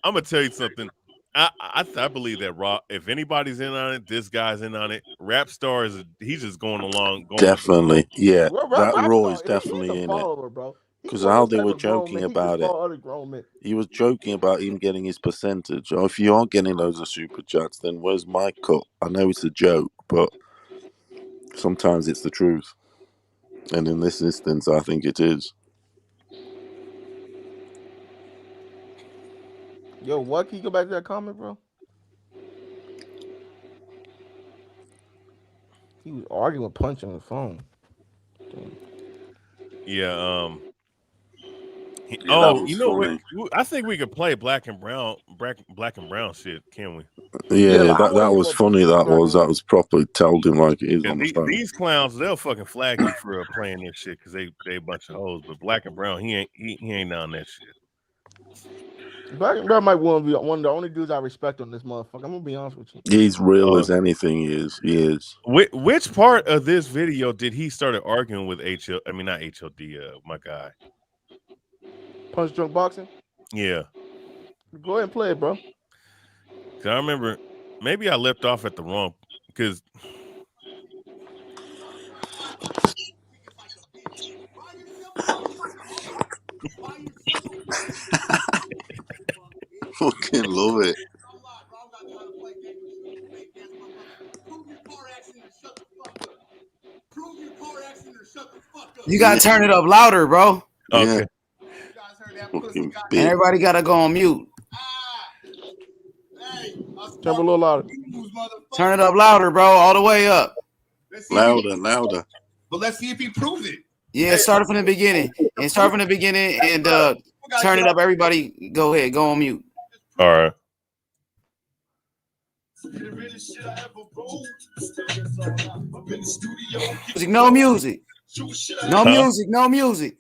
R: I'm gonna tell you something. I believe that Raw. If anybody's in on it, this guy's in on it. Rapstar he's just going along.
L: Definitely, yeah. That
E: Rapstar,
L: Raw is definitely in
E: follower,
L: it.
E: Bro.
L: Because how they were joking about it. He was joking about him getting his percentage. Oh, if you aren't getting loads of super chats, then where's my cut? I know it's a joke, but sometimes it's the truth. And in this instance, I think it is.
E: Yo, what? Can you go back to that comment, bro? He was arguing with Punch on the phone. Damn.
R: Yeah,
L: Yeah,
R: you know what? I think we could play black and brown shit, can we?
L: Yeah, that was funny. That was properly told him like it is on the phone.
R: These clowns, they'll fucking flag you for playing this shit because they a bunch of hoes. But black and brown, he ain't on that shit.
E: Black and brown might be one of the only dudes I respect on this motherfucker. I'm gonna be honest with you.
L: He's real as anything. He is.
R: Which part of this video did he started arguing with HL? I mean, not HLD. My guy.
E: Punch Drunk Boxing?
R: Yeah.
E: Go ahead and play it, bro.
R: I remember maybe I left off at the wrong because
L: fucking love it.
C: You gotta turn it up louder, bro.
R: Okay.
L: Yeah.
C: And everybody gotta go on mute.
E: Turn a little louder.
C: Turn it up louder, bro. All the way up.
L: Louder.
B: But let's see if he proves it.
C: Yeah, start from the beginning. And start from the beginning and turn it up. Everybody, go ahead. Go on mute.
R: All right.
C: No music. No music. No music.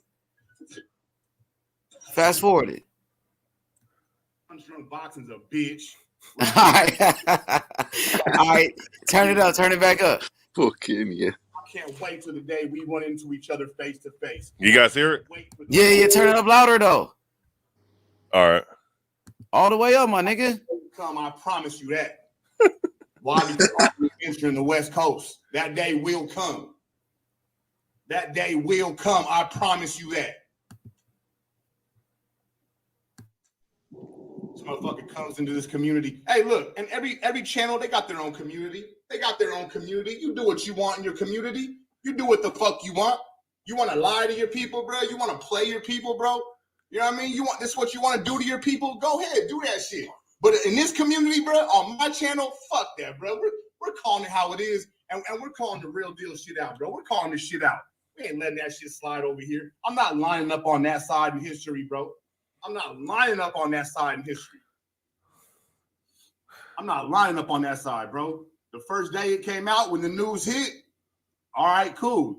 C: Fast forward it.
B: Boxing's a bitch.
C: All right. All right. Turn it up. Turn it back up.
L: Fucking yeah.
B: I can't wait till the day we run into each other face to face.
R: You guys hear it?
C: Yeah. Turn it up louder though.
R: All right.
C: All the way up, my nigga.
B: Come, I promise you that. Why? Because I'm entering the West Coast. That day will come. That day will come. I promise you that. This motherfucker comes into this community. Hey, look, and every channel, they got their own community. They got their own community. You do what you want in your community. You do what the fuck you want. You want to lie to your people, bro? You want to play your people, bro? You know what I mean? You want this is what you want to do to your people? Go ahead, do that shit. But in this community, bro, on my channel, fuck that, bro. We're calling it how it is, and we're calling the real deal shit out, bro. We're calling this shit out. We ain't letting that shit slide over here. I'm not lining up on that side in history, bro. I'm not lining up on that side in history. I'm not lining up on that side, bro. The first day it came out, when the news hit, all right, cool.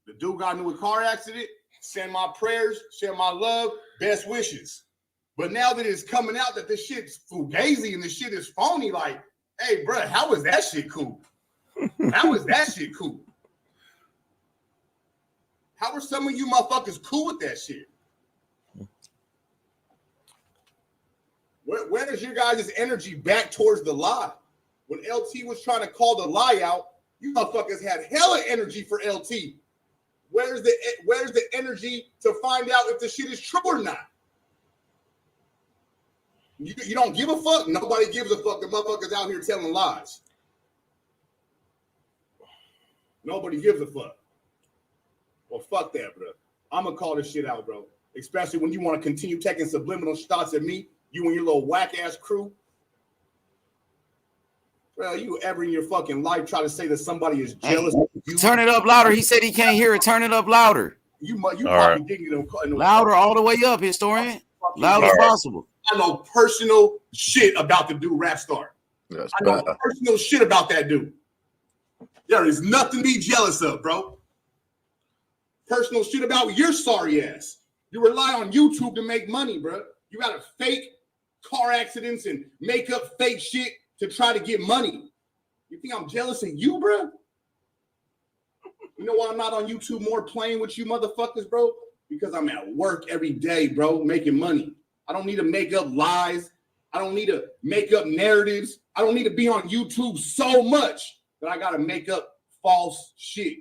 B: The dude got into a car accident. Send my prayers, send my love, best wishes. But now that it's coming out that this shit's fugazi and this shit is phony, like, hey, bro, how is that shit cool? How is that shit cool? How are some of you motherfuckers cool with that shit? Where is your guys' energy back towards the lie? When LT was trying to call the lie out, you motherfuckers had hella energy for LT. Where's the energy to find out if the shit is true or not? You don't give a fuck? Nobody gives a fuck. The motherfuckers out here telling lies. Nobody gives a fuck. Well, fuck that, bro. I'm going to call this shit out, bro. Especially when you want to continue taking subliminal shots at me, you and your little whack-ass crew. Bro, you ever in your fucking life try to say that somebody is jealous of you?
C: Turn it up louder. He said he can't hear it. Turn it up louder.
B: You probably digging it.
C: Louder all the way up, historian. Loud as possible.
B: I know personal shit about the dude Rap Star.
L: That's
B: I know personal shit about that dude. There is nothing to be jealous of, bro. Personal shit about your sorry ass. You rely on YouTube to make money, bro. You got to fake car accidents and make up fake shit to try to get money. You think I'm jealous of you, bro? You know why I'm not on YouTube more playing with you motherfuckers, bro? Because I'm at work every day, bro, making money. I don't need to make up lies. I don't need to make up narratives. I don't need to be on YouTube so much that I got to make up false shit.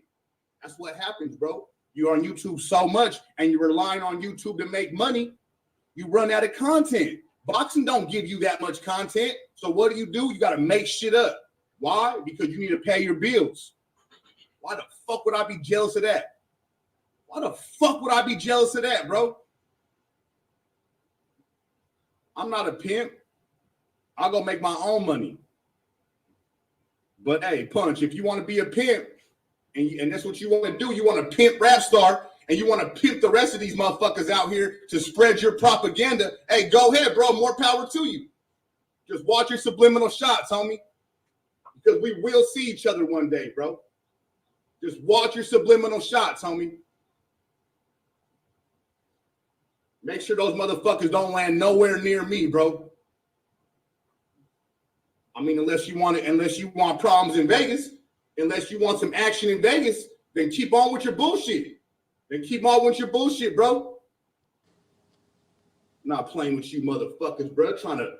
B: That's what happens, bro. You're on YouTube so much and you're relying on YouTube to make money. You run out of content. Boxing don't give you that much content. So what do? You got to make shit up. Why? Because you need to pay your bills. Why the fuck would I be jealous of that? Why the fuck would I be jealous of that, bro? I'm not a pimp. I'll go make my own money. But hey, Punch, if you want to be a pimp and that's what you want to do, you want to pimp Rap Star and you want to pimp the rest of these motherfuckers out here to spread your propaganda, hey, go ahead, bro. More power to you. Just watch your subliminal shots, homie. Because we will see each other one day, bro. Just watch your subliminal shots, homie. Make sure those motherfuckers don't land nowhere near me, bro. I mean, unless you want problems in Vegas, unless you want some action in Vegas, then keep on with your bullshit. Bro. I'm not playing with you motherfuckers, bro. Trying to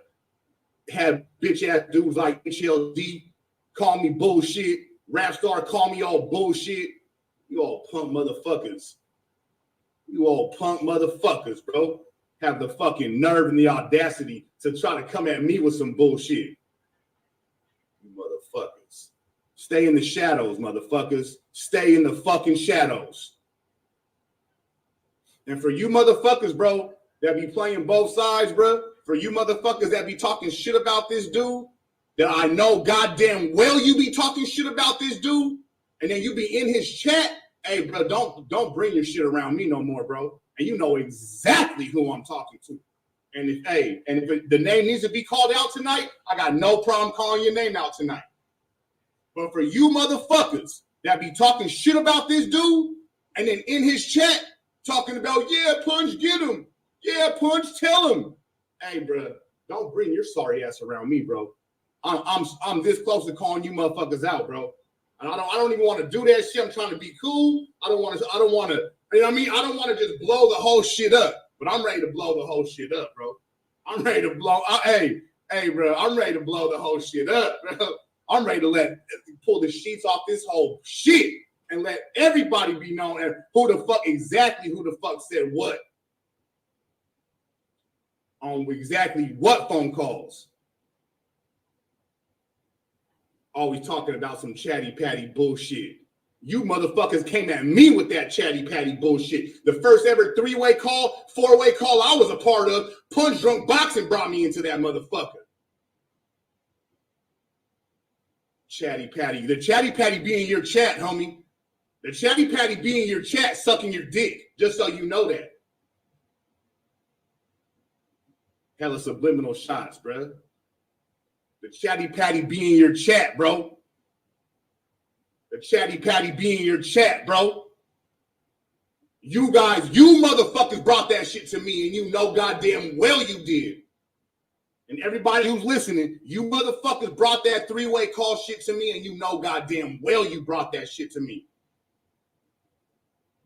B: have bitch-ass dudes like HLD call me bullshit. Rap Star call me all bullshit. You all punk motherfuckers. Bro. Have the fucking nerve and the audacity to try to come at me with some bullshit. You motherfuckers. Stay in the shadows, motherfuckers. Stay in the fucking shadows. And for you motherfuckers, bro, that be playing both sides, bro, for you motherfuckers that be talking shit about this dude, that I know goddamn well you be talking shit about this dude, and then you be in his chat
S: Hey, bro, don't bring your shit around me no more, bro. And you know exactly who I'm talking to. And if the name needs to be called out tonight, I got no problem calling your name out tonight. But for you motherfuckers that be talking shit about this dude, and then in his chat talking about, yeah, Punch, get him. Yeah, Punch, tell him. Hey, bro, don't bring your sorry ass around me, bro. I'm this close to calling you motherfuckers out, bro. And I don't even want to do that shit. I'm trying to be cool. I don't want to, you know what I mean? I don't want to just blow the whole shit up. But I'm ready to blow the whole shit up, bro. I'm ready to blow. Hey, bro, I'm ready to blow the whole shit up, bro. I'm ready to pull the sheets off this whole shit and let everybody be known as who the fuck said what on exactly what phone calls. Always talking about some chatty patty bullshit. You motherfuckers came at me with that chatty patty bullshit. The first ever 3-way call, 4-way call I was a part of, Punch Drunk Boxing brought me into that motherfucker. Chatty patty. The chatty patty be in your chat, homie. The chatty patty be in your chat sucking your dick, just so you know that. Hella subliminal shots, bro. The chatty patty be in your chat, bro. The chatty patty be in your chat, bro. You guys, you motherfuckers brought that shit to me, and you know goddamn well you did. And everybody who's listening, you motherfuckers brought that 3-way call shit to me, and you know goddamn well you brought that shit to me.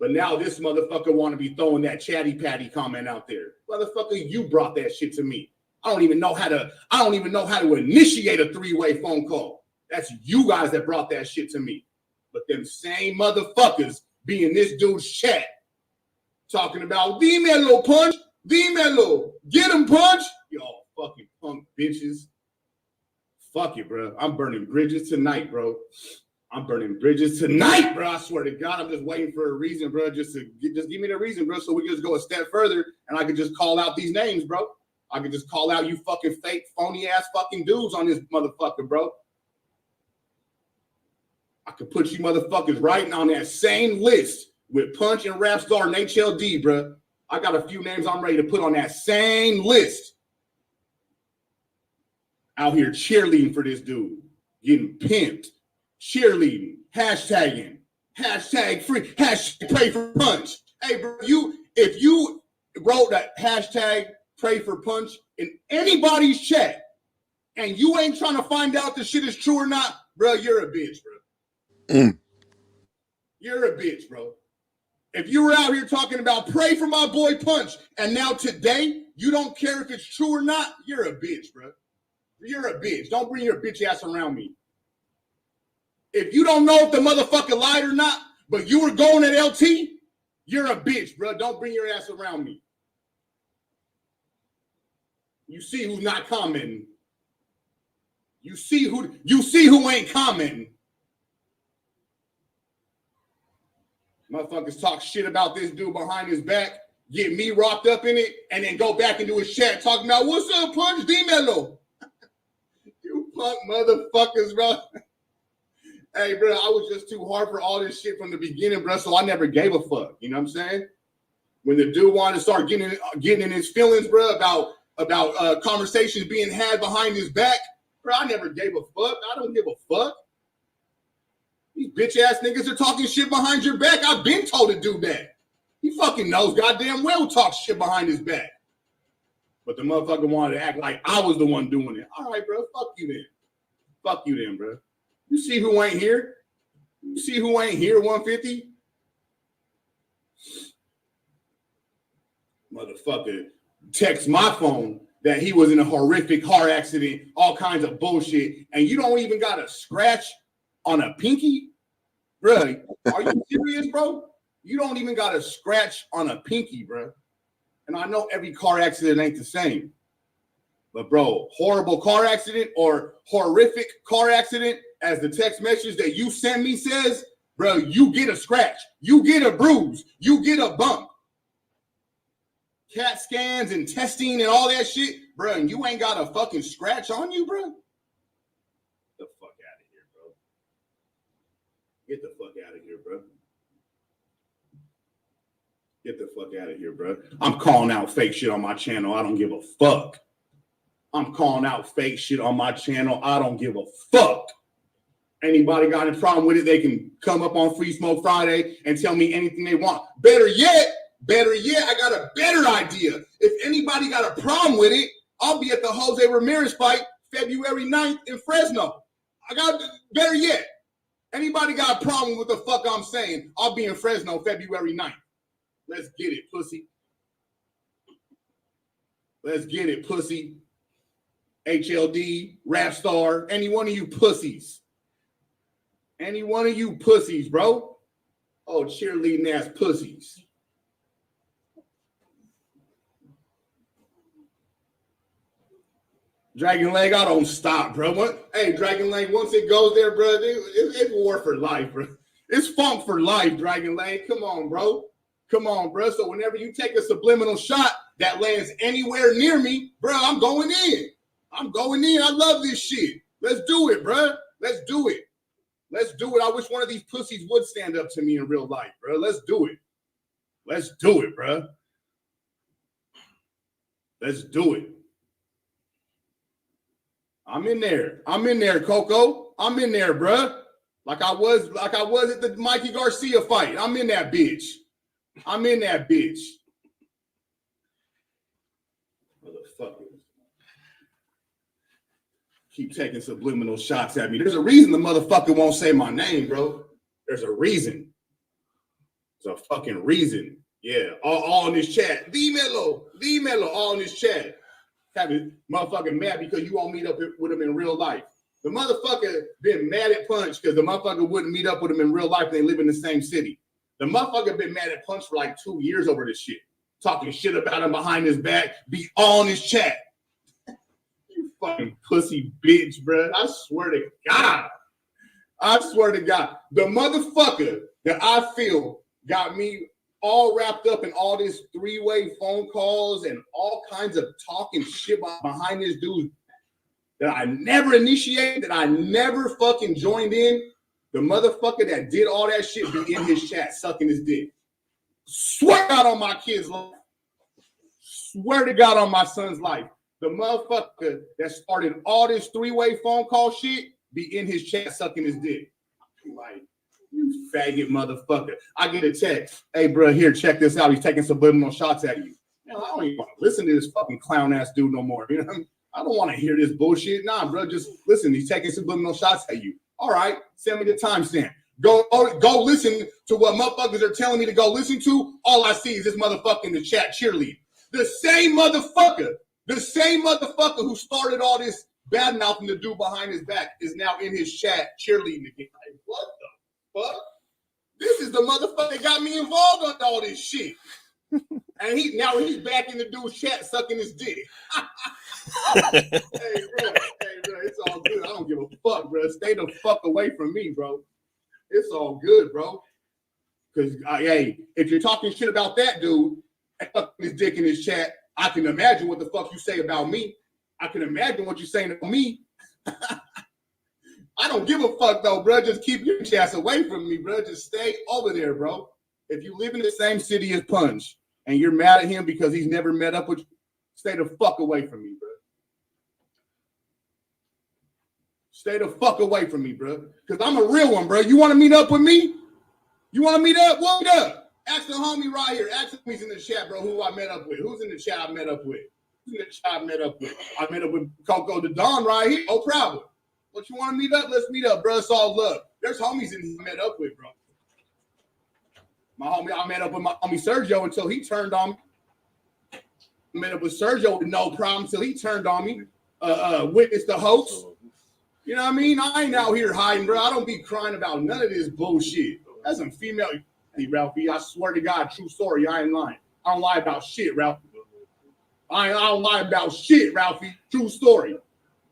S: But now this motherfucker want to be throwing that chatty patty comment out there. Motherfucker, you brought that shit to me. I don't even know how to initiate a 3-way phone call. That's you guys that brought that shit to me. But them same motherfuckers be in this dude's chat talking about dímelo, Punch, dímelo, get him, Punch. Y'all fucking punk bitches. Fuck it, bro. I'm burning bridges tonight, bro. I'm burning bridges tonight, bro. I swear to God, I'm just waiting for a reason, bro. Just give me the reason, bro, so we can just go a step further and I can just call out these names, bro. I can just call out you fucking fake, phony-ass fucking dudes on this motherfucker, bro. I could put you motherfuckers right on that same list with Punch and Rapstar and HLD, bro. I got a few names I'm ready to put on that same list. Out here cheerleading for this dude. Getting pimped. Cheerleading. Hashtagging. Hashtag free. Hashtag pray for Punch. Hey, bro, if you wrote that hashtag pray for Punch in anybody's chat and you ain't trying to find out the shit is true or not, bro, you're a bitch, bro. You're a bitch, bro. If you were out here talking about pray for my boy Punch, and now today you don't care if it's true or not, you're a bitch, bro. You're a bitch. Don't bring your bitch ass around me. If you don't know if the motherfucker lied or not, but you were going at LT, you're a bitch, bro. Don't bring your ass around me. You see who's not commenting. You see who ain't commenting. Motherfuckers talk shit about this dude behind his back, get me wrapped up in it, and then go back into his chat talking about, what's up, Punch, dímelo. You punk motherfuckers, bro. Hey, bro, I was just too hard for all this shit from the beginning, bro, so I never gave a fuck. You know what I'm saying? When the dude wanted to start getting in his feelings, bro, about conversations being had behind his back, bro, I never gave a fuck. I don't give a fuck. These bitch-ass niggas are talking shit behind your back. I've been told to do that. He fucking knows goddamn well who talks shit behind his back. But the motherfucker wanted to act like I was the one doing it. All right, bro, fuck you then. Fuck you then, bro. You see who ain't here? You see who ain't here, 150? Motherfucker text my phone that he was in a horrific car accident, all kinds of bullshit, and you don't even got a scratch on a pinky? Bro, are you serious, bro? You don't even got a scratch on a pinky, bro. And I know every car accident ain't the same. But, bro, horrible car accident or horrific car accident, as the text message that you sent me says, bro, you get a scratch. You get a bruise. You get a bump. CAT scans and testing and all that shit, bro, and you ain't got a fucking scratch on you, bro? The fuck out of here, bro. Get the fuck out of here, bro. Get the fuck out of here, bro. I'm calling out fake shit on my channel. I don't give a fuck. I'm calling out fake shit on my channel. I don't give a fuck. Anybody got a problem with it, they can come up on Free Smoke Friday and tell me anything they want. Better yet, I got a better idea. If anybody got a problem with it, I'll be at the Jose Ramirez fight February 9th in Fresno. Better yet. Anybody got a problem with the fuck I'm saying? I'll be in Fresno February 9th. Let's get it, pussy. Let's get it, pussy. HLD, Rap Star, any one of you pussies. Any one of you pussies, bro. Oh, cheerleading ass pussies. Dragon Leg, I don't stop, bro. Hey, Dragon Leg, once it goes there, bro, it's war for life, bro. It's funk for life, Dragon Leg. Come on, bro. Come on, bro. So whenever you take a subliminal shot that lands anywhere near me, bro, I'm going in. I'm going in. I love this shit. Let's do it, bro. Let's do it. Let's do it. I wish one of these pussies would stand up to me in real life, bro. Let's do it. Let's do it, bro. Let's do it. I'm in there. I'm in there, Coco. I'm in there, bro. Like I was at the Mikey Garcia fight. I'm in that bitch. I'm in that bitch. Motherfucker. Keep taking subliminal shots at me. There's a reason the motherfucker won't say my name, bro. There's a reason. There's a fucking reason. Yeah, all in this chat. D-Mello, all in this chat. Having motherfucking mad because you won't meet up with him in real life. The motherfucker been mad at Punch because the motherfucker wouldn't meet up with him in real life. They live in the same city. The motherfucker been mad at Punch for like 2 years over this shit. Talking shit about him behind his back. Be all in his chat. You fucking pussy bitch, bro. I swear to God. I swear to God. The motherfucker that I feel got me all wrapped up in all this three-way phone calls and all kinds of talking shit behind this dude that I never initiated, that I never fucking joined in. The motherfucker that did all that shit be in his chat sucking his dick. Swear to God on my kid's life. Swear to God on my son's life. The motherfucker that started all this three-way phone call shit be in his chat sucking his dick. Like, you faggot motherfucker. I get a text. Hey, bro, here, check this out. He's taking subliminal shots at you. Man, I don't even want to listen to this fucking clown-ass dude no more. You know what I mean? I don't want to hear this bullshit. Nah, bro, just listen. He's taking subliminal shots at you. All right, send me the timestamp. Go listen to what motherfuckers are telling me to go listen to. All I see is this motherfucker in the chat cheerleading. The same motherfucker who started all this bad mouthing the dude behind his back is now in his chat cheerleading again. Like, what the fuck? This is the motherfucker that got me involved on all this shit. And he's back in the dude's chat sucking his dick. Hey, bro, it's all good. I don't give a fuck, bro. Stay the fuck away from me, bro. It's all good, bro. Because, hey, if you're talking shit about that dude and fucking his dick in his chat, I can imagine what the fuck you say about me. I can imagine what you're saying about me. I don't give a fuck, though, bro. Just keep your ass away from me, bro. Just stay over there, bro. If you live in the same city as Punch and you're mad at him because he's never met up with you, stay the fuck away from me, bro. Stay the fuck away from me, bro. Because I'm a real one, bro. You want to meet up with me? You want to meet up? Well, meet up. Ask the homie right here. Ask him who's in the chat, bro, who I met up with. Who's in the chat I met up with? Who's in the chat I met up with? I met up with Coco the Don right here. No problem. What, you want to meet up? Let's meet up, bro. It's all love. There's homies in here I met up with, bro. I met up with my homie Sergio until he turned on me. I met up with Sergio with no problem until he turned on me. Witness the host. You know what I mean? I ain't out here hiding, bro. I don't be crying about none of this bullshit. That's some female. Hey, Ralphie, I swear to God, true story. I ain't lying. I don't lie about shit, Ralphie. I don't lie about shit, Ralphie. True story.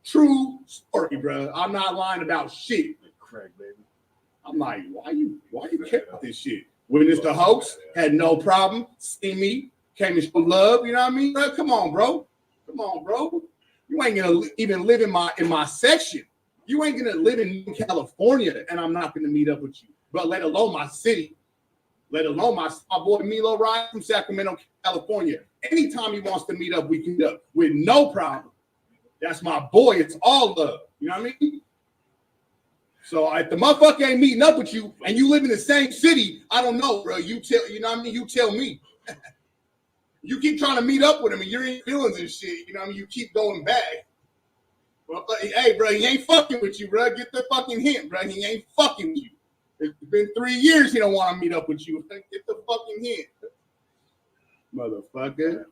S: True story, bro. I'm not lying about shit. Craig, baby. I'm like, why you care about this shit? Witness the host, had no problem. See me, came to show love. You know what I mean? Come on, bro. Come on, bro. You ain't gonna even live in my section. You ain't gonna live in California, and I'm not gonna meet up with you. But let alone my city. let alone my boy Milo Ryan from Sacramento, California. Anytime he wants to meet up, we can meet up with no problem. That's my boy. It's all love. You know what I mean? So if the motherfucker ain't meeting up with you and you live in the same city, I don't know, bro. You know what I mean? You tell me. You keep trying to meet up with him and you're in feelings and shit. You know what I mean? You keep going back. Well, hey, bro, he ain't fucking with you, bro. Get the fucking hint, bro. He ain't fucking with you. It's been 3 years he don't want to meet up with you. Get the fucking hint. Motherfucker.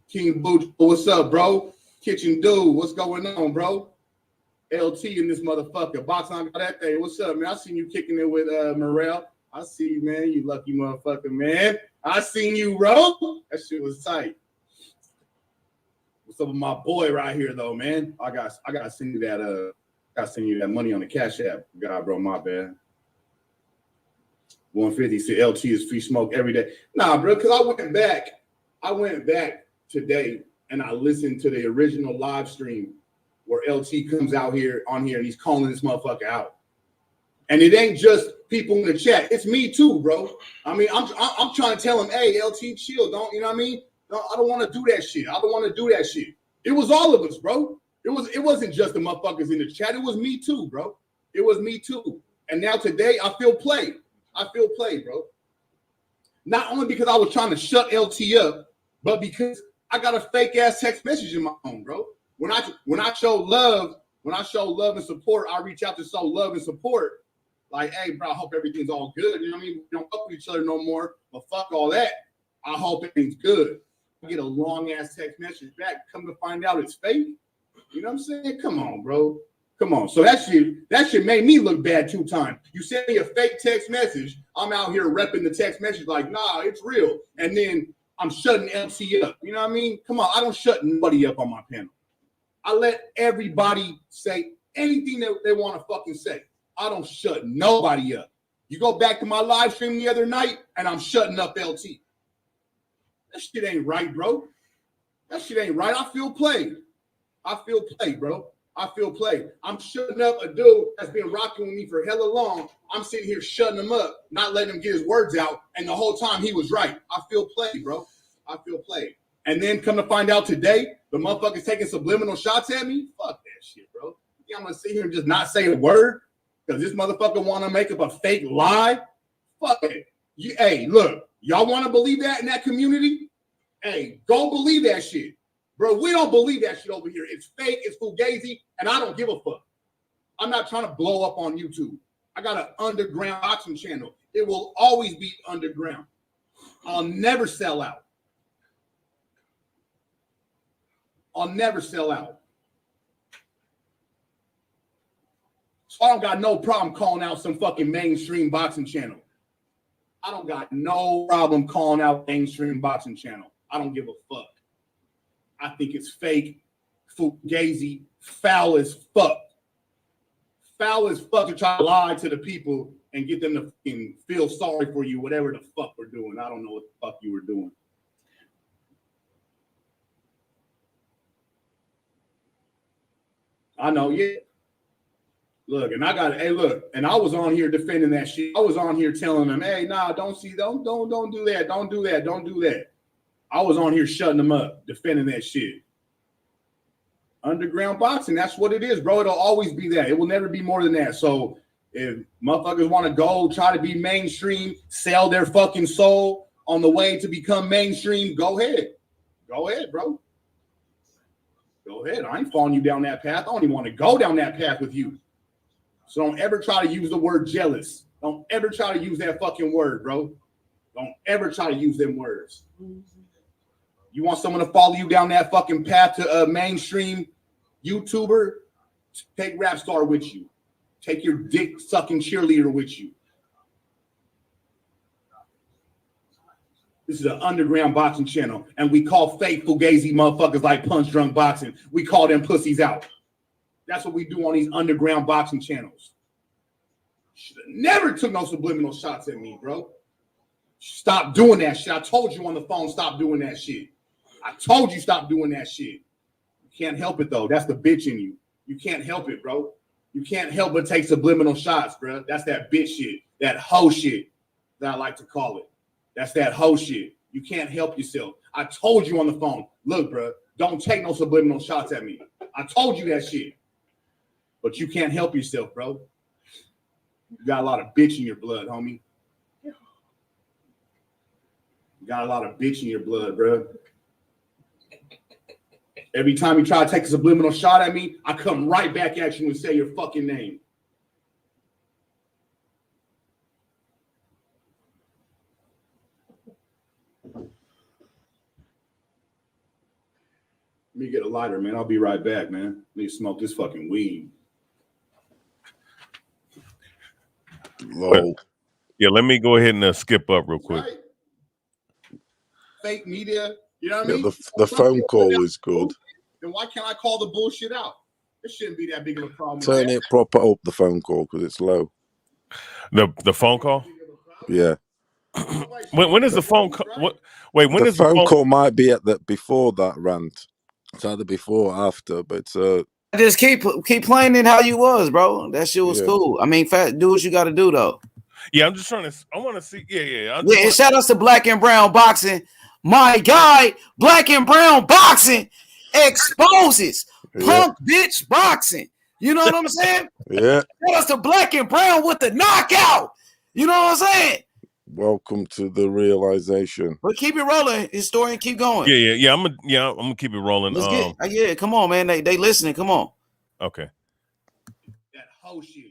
S: King Boo, what's up, bro? Kitchen Dude, what's going on, bro? LT in this motherfucker. Box on that thing. What's up, man? I seen you kicking it with Morrell. I see you, man. You lucky motherfucker, man. I seen you, bro. That shit was tight. What's up with my boy right here, though, man? I gotta send you that money on the Cash App. God, bro, my bad. 150 said LT is free smoke every day. Nah, bro, because I went back today and I listened to the original live stream where LT comes out here on here and he's calling this motherfucker out. And it ain't just people in the chat. It's me too, bro. I mean, I'm trying to tell him, hey, LT, chill. Don't, you know what I mean? No, I don't want to do that shit. I don't want to do that shit. It was all of us, bro. It wasn't just the motherfuckers in the chat. It was me too, bro. It was me too. And now today I feel played. I feel played, bro. Not only because I was trying to shut LT up, but because I got a fake ass text message in my phone, bro. When I show love and support, I reach out to show love and support. Like, hey, bro, I hope everything's all good. You know what I mean? We don't fuck with each other no more. But fuck all that. I hope everything's good. I get a long ass text message back. Come to find out it's fake. You know what I'm saying? Come on, bro. Come on. So that shit made me look bad 2 times. You sent me a fake text message. I'm out here repping the text message like, nah, it's real. And then I'm shutting LT up. You know what I mean? Come on. I don't shut nobody up on my panel. I let everybody say anything that they want to fucking say. I don't shut nobody up. You go back to my live stream the other night, and I'm shutting up LT. That shit ain't right, bro. That shit ain't right. I feel played. Bro. I feel played. I'm shutting up a dude that's been rocking with me for hella long. I'm sitting here shutting him up, not letting him get his words out, and the whole time he was right. I feel played, bro. I feel played. And then come to find out today, the motherfucker's taking subliminal shots at me. Fuck that shit, bro. I'm gonna sit here and just not say a word because this motherfucker want to make up a fake lie. Fuck it. Hey, look, y'all want to believe that in that community? Hey, go believe that shit. Bro, we don't believe that shit over here. It's fake, it's fugazi, and I don't give a fuck. I'm not trying to blow up on YouTube. I got an underground boxing channel. It will always be underground. I'll never sell out. I'll never sell out. So I don't got no problem calling out some fucking mainstream boxing channel. I don't got no problem calling out mainstream boxing channel. I don't give a fuck. I think it's fake, fugazi, foul as fuck. Foul as fuck to try to lie to the people and get them to fucking feel sorry for you, whatever the fuck we're doing. I don't know what the fuck you were doing. I know, yeah. Look, and and I was on here defending that shit. I was on here telling them, hey, nah, don't do that. Don't do that. I was on here shutting them up, defending that shit. Underground boxing, that's what it is, bro. It'll always be that. It will never be more than that. So if motherfuckers want to go try to be mainstream, sell their fucking soul on the way to become mainstream, go ahead. Go ahead, bro. Go ahead. I ain't following you down that path. I don't even want to go down that path with you. So don't ever try to use the word jealous. Don't ever try to use that fucking word, bro. Don't ever try to use them words. You want someone to follow you down that fucking path to a mainstream YouTuber? Take Rap Star with you. Take your dick sucking cheerleader with you. This is an underground boxing channel, and we call fake fugazi motherfuckers like Punch Drunk Boxing. We call them pussies out. That's what we do on these underground boxing channels. Should have never took no subliminal shots at me, bro. Stop doing that shit. I told you on the phone, stop doing that shit. I told you stop doing that shit. You can't help it, though. That's the bitch in you. You can't help it, bro. You can't help but take subliminal shots, bro. That's that bitch shit, that hoe shit that I like to call it. That's that hoe shit. You can't help yourself. I told you on the phone, look, bro, don't take no subliminal shots at me. I told you that shit. But you can't help yourself, bro. You got a lot of bitch in your blood, homie. You got a lot of bitch in your blood, bro. Every time you try to take a subliminal shot at me, I come right back at you and say your fucking name. Let me get a lighter, man. I'll be right back, man. Let me smoke this fucking weed.
R: Low. Yeah, let me go ahead and skip up real quick.
S: Right? Fake media, you know what I mean?
L: The phone call is good.
S: Then why can't I call the bullshit out? It shouldn't be that big of a problem.
L: Turn it proper up, the phone call, because it's low.
R: The phone call?
L: Yeah.
R: When is the phone call? Wait, when is the
L: phone call might be before that rant. It's either before or after, but
C: just keep playing it how you was, bro. That shit was cool. I mean, do what you got to do though.
R: Yeah, I'm just trying to. I want to see. Yeah.
C: And shout outs to Black and Brown Boxing. My guy, Black and Brown Boxing exposes punk bitch boxing. You know what I'm saying?
L: Yeah.
C: Shout outs to Black and Brown with the knockout. You know what I'm saying?
L: Welcome to the realization.
C: But keep it rolling, historian. Keep going.
R: Yeah. I'm gonna keep it rolling.
C: Come on, man. They listening. Come on.
R: Okay.
S: That whole shit.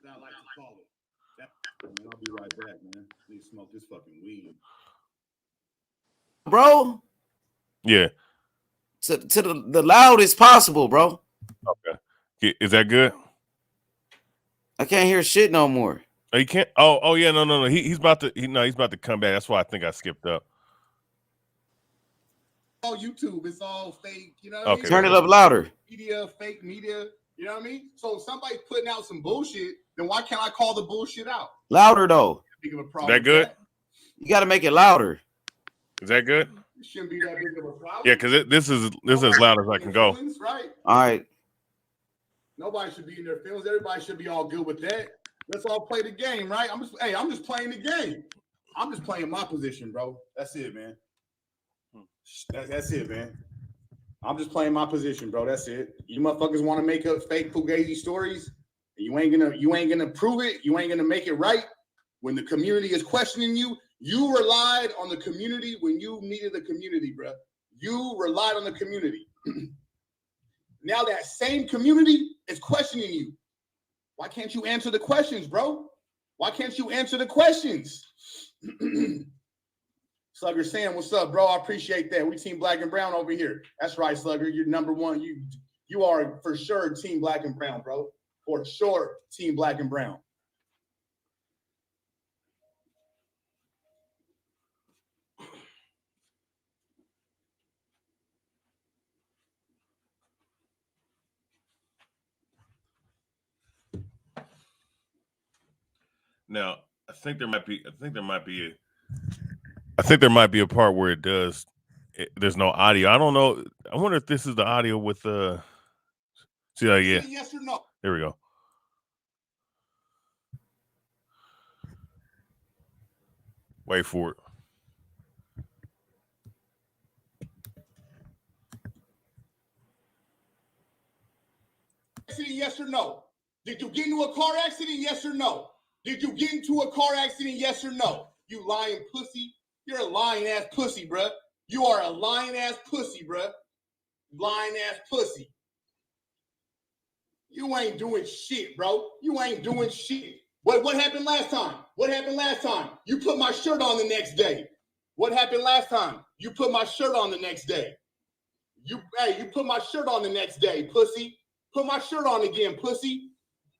S: I like to call it. Man, I'll be right back, man. Need to smoke this fucking weed,
C: bro.
R: Yeah.
C: To the loudest possible, bro.
R: Okay. Is that good?
C: I can't hear shit no more.
R: Oh, you can't. Oh yeah. No. He's about to come back. That's why I think I skipped up.
S: Oh, YouTube, it's all fake. You know what
C: I
S: mean?
C: mean? Turn it up louder.
S: Media, fake media. You know what I mean? So if somebody's putting out some bullshit, then why can't I call the bullshit out?
C: Louder though.
S: Big of a
R: Is
S: problem.
R: that good?
C: You got to make it louder.
R: Is that good?
S: It shouldn't be that big of a problem.
R: Yeah, because this is as loud as I can go.
S: Right.
C: All right.
S: Nobody should be in their feelings. Everybody should be all good with that. Let's all play the game, right? I'm just playing the game. I'm just playing my position, bro. That's it, man. That's it, man. I'm just playing my position, bro. That's it. You motherfuckers want to make up fake fugazi stories, and you ain't gonna prove it. You ain't gonna make it right. When the community is questioning you, you relied on the community when you needed the community, bro. You relied on the community. Now that same community is questioning you. Why can't you answer the questions, bro? Why can't you answer the questions? Slugger Sam, what's up, bro? I appreciate that. We team Black and Brown over here. That's right, Slugger. You're number one. You are for sure team Black and Brown, bro. For sure, team Black and Brown.
R: Now, I think there might be a part where it does. There's no audio. I don't know. I wonder if this is the audio with the. See, yeah.
S: Yes or no?
R: There we go. Wait for it.
S: Yes or no? Did you get into a car accident? Yes or no? Did you get into a car accident? Yes or no? You lying pussy. You're a lying ass pussy, bruh. You are a lying ass pussy, bruh. Lying ass pussy. You ain't doing shit, bro. You ain't doing shit. What happened last time? What happened last time? You put my shirt on the next day. What happened last time? You put my shirt on the next day. You put my shirt on the next day, pussy. Put my shirt on again, pussy.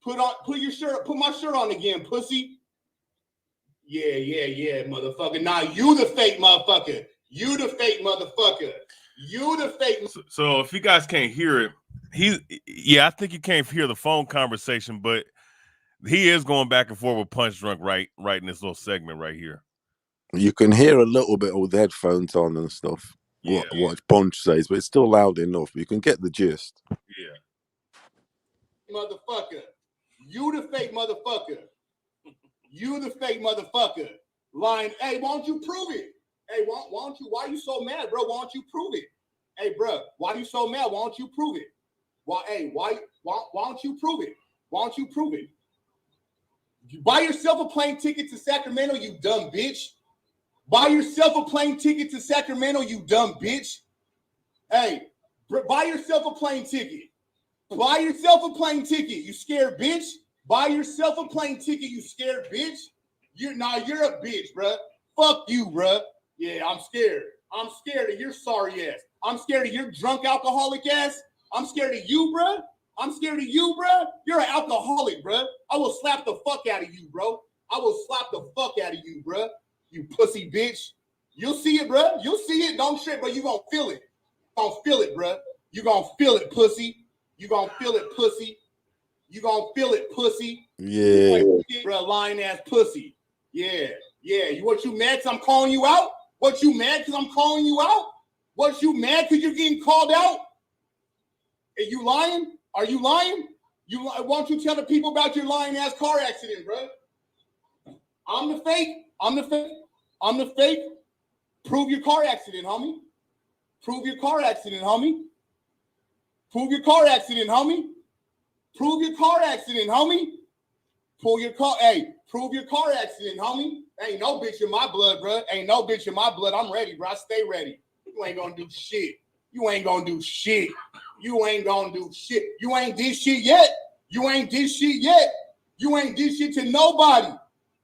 S: Put my shirt on again, pussy. Yeah, motherfucker. Now you the fake motherfucker. You the fake motherfucker. You the fake.
R: So if you guys can't hear it, I think you can't hear the phone conversation, but he is going back and forth with Punch Drunk right in this little segment right here.
L: You can hear a little bit with headphones on and stuff. Yeah. What Punch says, but it's still loud enough. You can get the gist.
R: Yeah.
S: Motherfucker. You the fake motherfucker. You the fake motherfucker. Lying. Hey, why don't you prove it? Hey, why don't you? Why you so mad, bro? Why don't you prove it? Hey, bro, why you so mad? Why don't you prove it? Why don't you prove it? Why don't you prove it? You buy yourself a plane ticket to Sacramento, you dumb bitch. Buy yourself a plane ticket to Sacramento, you dumb bitch. Hey, buy yourself a plane ticket. Buy yourself a plane ticket, you scared bitch. Buy yourself a plane ticket, you scared bitch. You're a bitch, bruh. Fuck you, bruh. Yeah, I'm scared. I'm scared of your sorry ass. I'm scared of your drunk alcoholic ass. I'm scared of you, bruh. I'm scared of you, bruh. You're an alcoholic, bruh. I will slap the fuck out of you, bro. I will slap the fuck out of you, bruh. You pussy bitch. You'll see it, bruh. You'll see it. Don't trip, but you gonna feel it. You gonna feel it, bruh. You gonna feel it, pussy. You gonna feel it, pussy. You gonna feel it, pussy.
L: Yeah.
S: Bruh, lying ass pussy. Yeah. What you mad because I'm calling you out? What you mad because I'm calling you out? What you mad because you're getting called out? Are you lying? Are you lying? Why don't you tell the people about your lying ass car accident, bro? I'm the fake. Prove your car accident, homie. Prove your car accident, homie. Prove your car accident, homie. Prove your car accident, homie. Prove your car accident, homie. Ain't no bitch in my blood, bro. Ain't no bitch in my blood. I'm ready, bro. I stay ready. You ain't gonna do shit. You ain't gonna do shit. You ain't gonna do shit. You ain't did shit yet. You ain't did shit yet. You ain't did shit to nobody.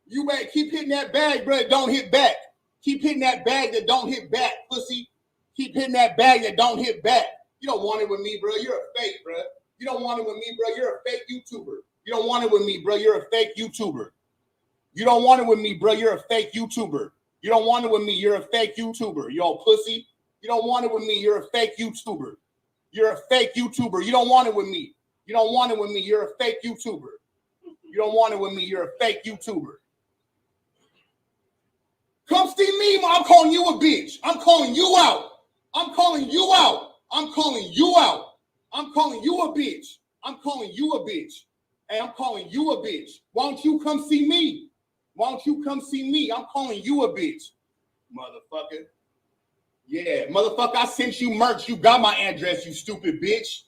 S: You better keep hitting that bag, bro. Don't hit back. Keep hitting that bag that don't hit back, pussy. Keep hitting that bag that don't hit back. You don't want it with me, bro. You're a fake, bro. You don't want it with me, bro. You're a fake YouTuber. You don't want it with me, bro. You're a fake YouTuber. You don't want it with me, bro. You're a fake YouTuber. You don't want it with me. You're a fake YouTuber. You old pussy. You don't want it with me. You're a fake YouTuber. You're a fake YouTuber. You don't want it with me. You don't want it with me. You're a fake YouTuber. You don't want it with me. You're a fake YouTuber. Come see me. I'm calling you a bitch. I'm calling you out. I'm calling you out. I'm calling you out. I'm calling you a bitch. I'm calling you a bitch. Hey, I'm calling you a bitch. Why don't you come see me? Why don't you come see me? I'm calling you a bitch. Motherfucker. Yeah, motherfucker, I sent you merch. You got my address, you stupid bitch.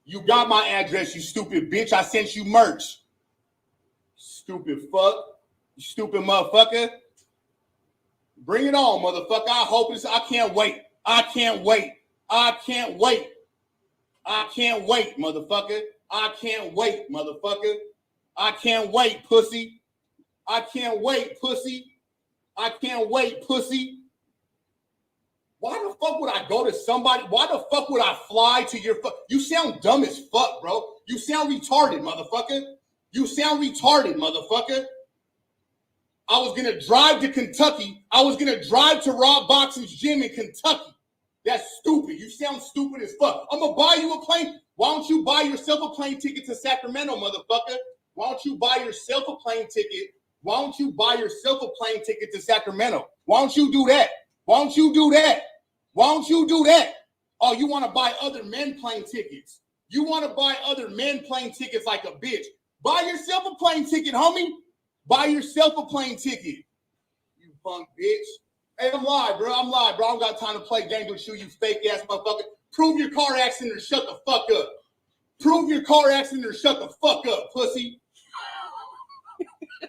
S: You got my address, you stupid bitch. I sent you merch. Stupid fuck. You stupid motherfucker. Bring it on, motherfucker. I can't wait. I can't wait. I can't wait. I can't wait, motherfucker. I can't wait, motherfucker. I can't wait, pussy. I can't wait, pussy. I can't wait, pussy. Why the fuck would I go to somebody? Why the fuck would I fly to your fuck? You sound dumb as fuck, bro. You sound retarded, motherfucker. You sound retarded, motherfucker. I was going to drive to Kentucky. I was going to drive to Rob Boxing's gym in Kentucky. That's stupid. You sound stupid as fuck. I'm going to buy you a plane. Why don't you buy yourself a plane ticket to Sacramento, motherfucker? Why don't you buy yourself a plane ticket? Why don't you buy yourself a plane ticket to Sacramento? Why don't you do that? Why don't you do that? Why don't you do that? Oh, you want to buy other men plane tickets. You want to buy other men plane tickets like a bitch. Buy yourself a plane ticket, homie. Buy yourself a plane ticket. You punk bitch. Hey, I'm live, bro. I'm live, bro. I don't got time to play games with you fake-ass motherfucker. Prove your car accident or shut the fuck up. Prove your car accident or shut the fuck up, pussy.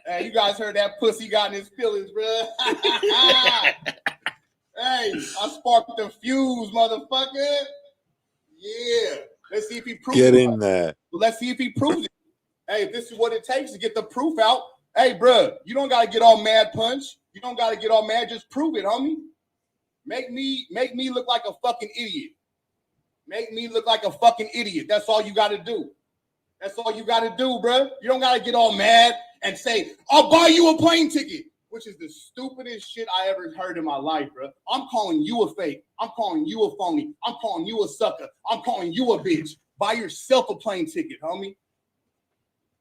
S: Hey, you guys heard that pussy got in his feelings, bro. Hey, I sparked the fuse, motherfucker. Yeah. Let's see if he proves it.
L: Get in there.
S: Let's see if he proves it. Hey, if this is what it takes to get the proof out, hey, bro, you don't got to get all mad punch. You don't got to get all mad. Just prove it, homie. Make me look like a fucking idiot. Make me look like a fucking idiot. That's all you got to do. That's all you got to do, bro. You don't got to get all mad and say, I'll buy you a plane ticket, which is the stupidest shit I ever heard in my life, bro. I'm calling you a fake. I'm calling you a phony. I'm calling you a sucker. I'm calling you a bitch. Buy yourself a plane ticket, homie.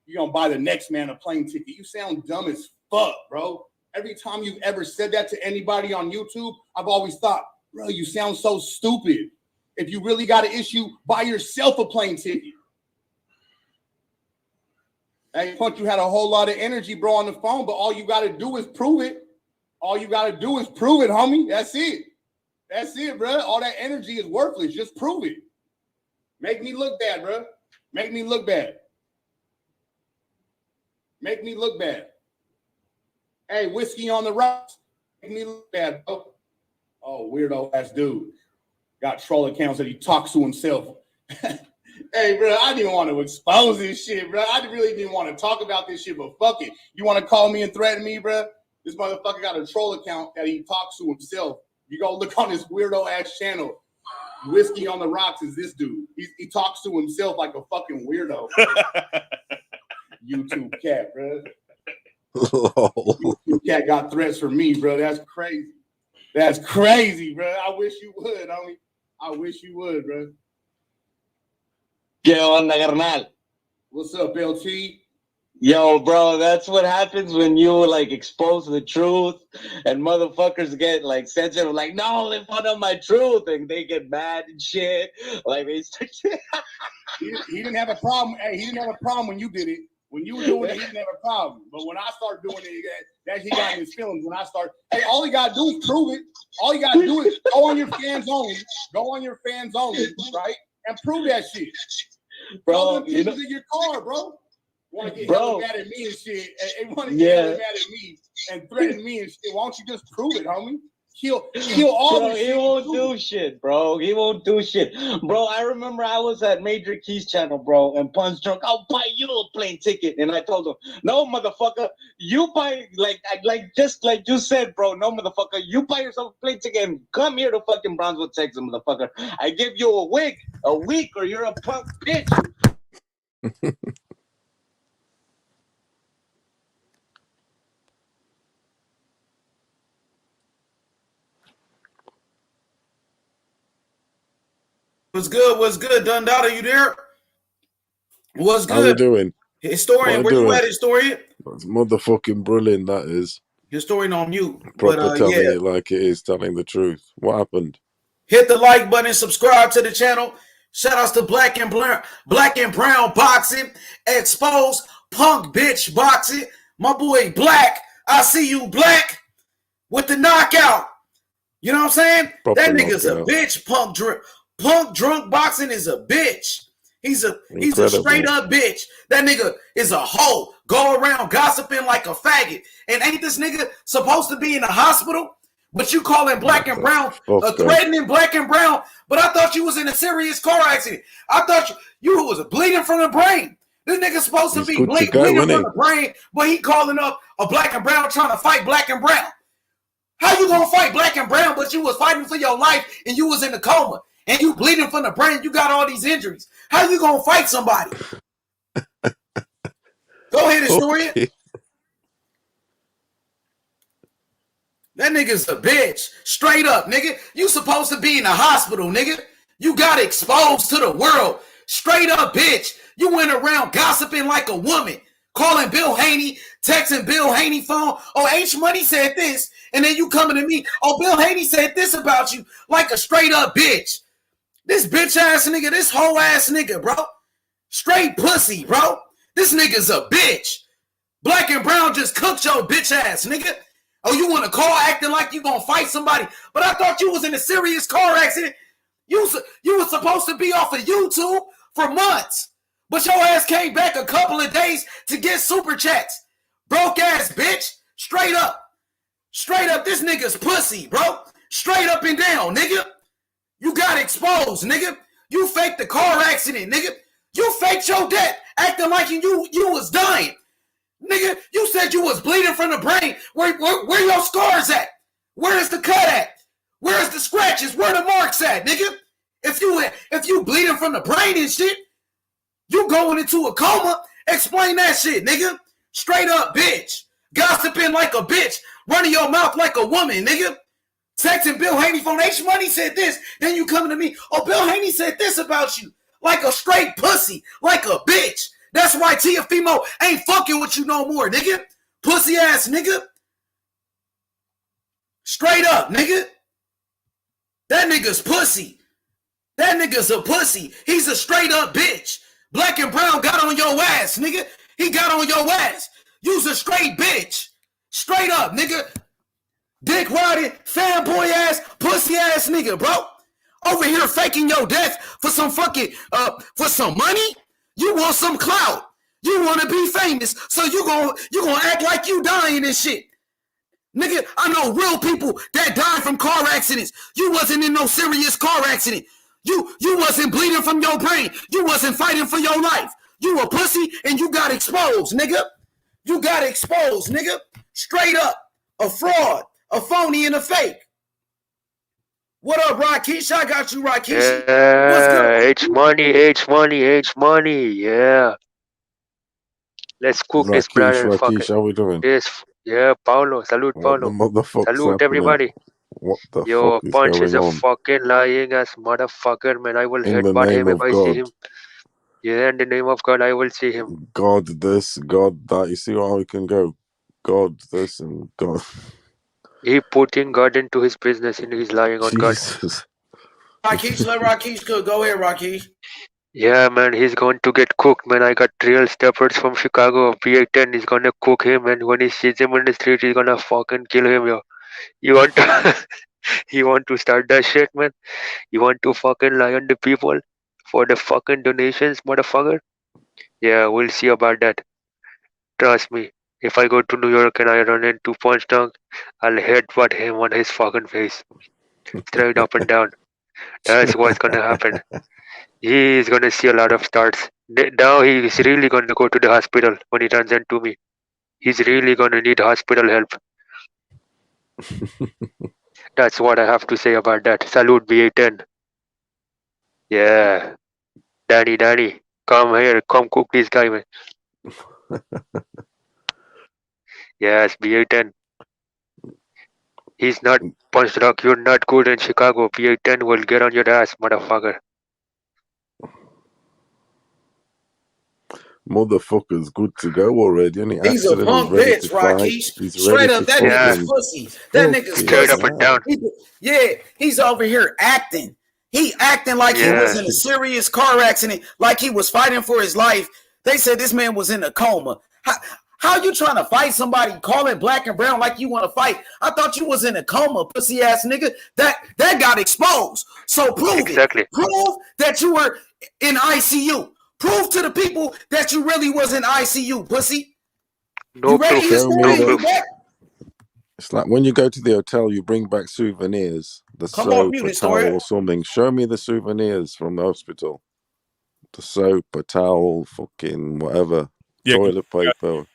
S: You're going to buy the next man a plane ticket. You sound dumb as fuck, bro. Every time you've ever said that to anybody on YouTube, I've always thought, bro, you sound so stupid. If you really got an issue, buy yourself a plane ticket. Hey, Punch, you had a whole lot of energy, bro, on the phone, but all you got to do is prove it. All you got to do is prove it, homie. That's it. That's it, bro. All that energy is worthless. Just prove it. Make me look bad, bro. Make me look bad. Make me look bad. Hey, whiskey on the rocks. Make me look bad, bro. Oh, weirdo ass dude. Got troll accounts that he talks to himself. Hey, bro, I didn't want to expose this shit, bro. I really didn't want to talk about this shit, but fuck it. You want to call me and threaten me, bro? This motherfucker got a troll account that he talks to himself. You go look on this weirdo ass channel. Whiskey on the Rocks is this dude. He talks to himself like a fucking weirdo. YouTube cat, bro. YouTube cat got threats for me, bro. That's crazy. That's crazy, bro. I wish you would, homie. I wish you would, bro.
T: ¿Qué onda, carnal?
S: What's up, LT?
T: Yo, bro, that's what happens when you like expose the truth and motherfuckers get like sensitive, like, no, they found out my truth, and they get mad and shit. Like they start
S: he didn't have a problem. Hey, he didn't have a problem when you did it. When you were doing it, he didn't have a problem. But when I start doing it, that he got in his feelings. When I start, hey, all you gotta do is prove it. All you gotta do is go on your fans only. Go on your fans only, right? And prove that shit. Bro, you know, in your car, bro. Want to get hella mad at me and shit. And want to get hella mad at me and threaten me and shit. Why don't you just prove it, homie? He'll all
T: bro, he won't do shit, bro. He won't do shit. Bro, I remember I was at Major Key's channel, bro, and Punch drunk, I'll buy you a plane ticket. And I told him, no, motherfucker, you buy, like just like you said, bro, no, motherfucker, you buy yourself a plane ticket and come here to fucking Brownsville, Texas, motherfucker. I give you a week, or you're a punk bitch.
C: What's good? What's good? Dundada, you there? What's good?
L: How we doing?
C: Historian, where you at, Historian?
L: That's motherfucking brilliant, that is.
C: Historian on mute.
L: Proper telling it like it is, telling the truth. What happened?
C: Hit the like button, subscribe to the channel. Shout outs to Black and Brown Boxing, Expose, Punk Bitch Boxing. My boy Black, I see you, Black, with the knockout. You know what I'm saying? Proper that nigga's knockout. A bitch, Punk drunk boxing is a bitch. He's a straight up bitch. That nigga is a hoe. Go around gossiping like a faggot. And ain't this nigga supposed to be in the hospital? But you calling Black and Brown, threatening Black and Brown. But I thought you was in a serious car accident. I thought you was bleeding from the brain. This nigga's supposed to be bleeding from the brain, but he calling up a Black and Brown trying to fight Black and Brown. How you gonna fight Black and Brown, but you was fighting for your life and you was in a coma? And you bleeding from the brain, you got all these injuries. How you gonna fight somebody? Go ahead, Historian. Okay. That nigga's a bitch. Straight up, nigga. You supposed to be in the hospital, nigga. You got exposed to the world. Straight up, bitch. You went around gossiping like a woman. Calling Bill Haney, texting Bill Haney phone. Oh, H Money said this. And then you coming to me. Oh, Bill Haney said this about you. Like a straight up bitch. This bitch ass nigga, this whole ass nigga, bro. Straight pussy, bro. This nigga's a bitch. Black and Brown just cooked your bitch ass, nigga. Oh, you want to call acting like you gonna fight somebody. But I thought you was in a serious car accident. You was supposed to be off of YouTube for months. But your ass came back a couple of days to get super chats. Broke ass bitch. Straight up. Straight up, this nigga's pussy, bro. Straight up and down, nigga. You got exposed, nigga. You faked the car accident, nigga. You faked your death, acting like you was dying. Nigga, you said you was bleeding from the brain. Where your scars at? Where is the cut at? Where is the scratches? Where the marks at, nigga? If you bleeding from the brain and shit, you going into a coma, explain that shit, nigga. Straight up, bitch. Gossiping like a bitch. Running your mouth like a woman, nigga. Texting Bill Haney phone. H Money said this. Then you coming to me. Oh, Bill Haney said this about you. Like a straight pussy. Like a bitch. That's why Tiafimo ain't fucking with you no more, nigga. Pussy ass nigga. Straight up, nigga. That nigga's pussy. That nigga's a pussy. He's a straight up bitch. Black and Brown got on your ass, nigga. He got on your ass. You's a straight bitch. Straight up, nigga. Dick riding, fanboy ass, pussy ass nigga, bro. Over here faking your death for some fucking, for some money? You want some clout. You want to be famous, so you gonna act like you dying and shit. Nigga, I know real people that died from car accidents. You wasn't in no serious car accident. You wasn't bleeding from your brain. You wasn't fighting for your life. You a pussy and you got exposed, nigga. You got exposed, nigga. Straight up. A fraud, a phony, and a fake. What up, Rakesh? I got you, Rakesh. What's good?
U: H money. Yeah. Let's cook this brother.
L: Rakesh, how we doing?
U: This. Yeah, Paulo. Salute,
L: What
U: Paulo.
L: the motherfuck's
U: Salute,
L: happening?
U: everybody.
L: What the
U: Yo,
L: fuck is
U: Punch is
L: going
U: a
L: on?
U: fucking lying ass motherfucker, man. I will
L: In the
U: headbutt
L: name
U: him if
L: of
U: I
L: God.
U: see him. Yeah, in the name of God, I will see him.
L: God this, God that. You see how we can go? God this and God.
U: He putting God into his business and he's lying on God.
L: Jesus.
C: Rakesh, let Rakesh cook. Go ahead, Rakesh.
U: Yeah, man, he's going to get cooked, man. I got real steppers from Chicago. PA10 is gonna cook him, and when he sees him in the street, he's gonna fucking kill him, yo. You want to, you want to start that shit, man? You want to fucking lie on the people for the fucking donations, motherfucker? Yeah, we'll see about that. Trust me. If I go to New York and I run into Punch Dunk, I'll headbutt him on his fucking face, straight up and down. That's what's gonna happen. He's gonna see a lot of stars. Now he's really gonna go to the hospital when he runs into me. He's really gonna need hospital help. That's what I have to say about that. Salute BA10. Yeah. Danny, come here. Come cook this guy, man. Yes, BA10. He's not Punch Drunk. You're not good in Chicago. BA10 will get on your ass, motherfucker.
L: Motherfucker's good to go already, isn't he?
C: He's a punk bitch, Rakesh.
L: He's
C: Straight
L: ready
C: up,
L: to
C: that nigga's
L: fucking
C: pussy. That nigga's
U: straight up
C: pussy.
U: and down.
C: Yeah, he's over here acting. He acting like he was in a serious car accident, like he was fighting for his life. They said this man was in a coma. How you trying to fight somebody calling black and brown like you want to fight? I thought you was in a coma, pussy ass nigga. That got exposed. So prove it. Prove that you were in ICU. Prove to the people that you really was in ICU, pussy.
U: No proof.
L: It's like when you go to the hotel, you bring back souvenirs, the soap, a towel, or something. Show me the souvenirs from the hospital. The soap, a towel, fucking whatever, toilet paper.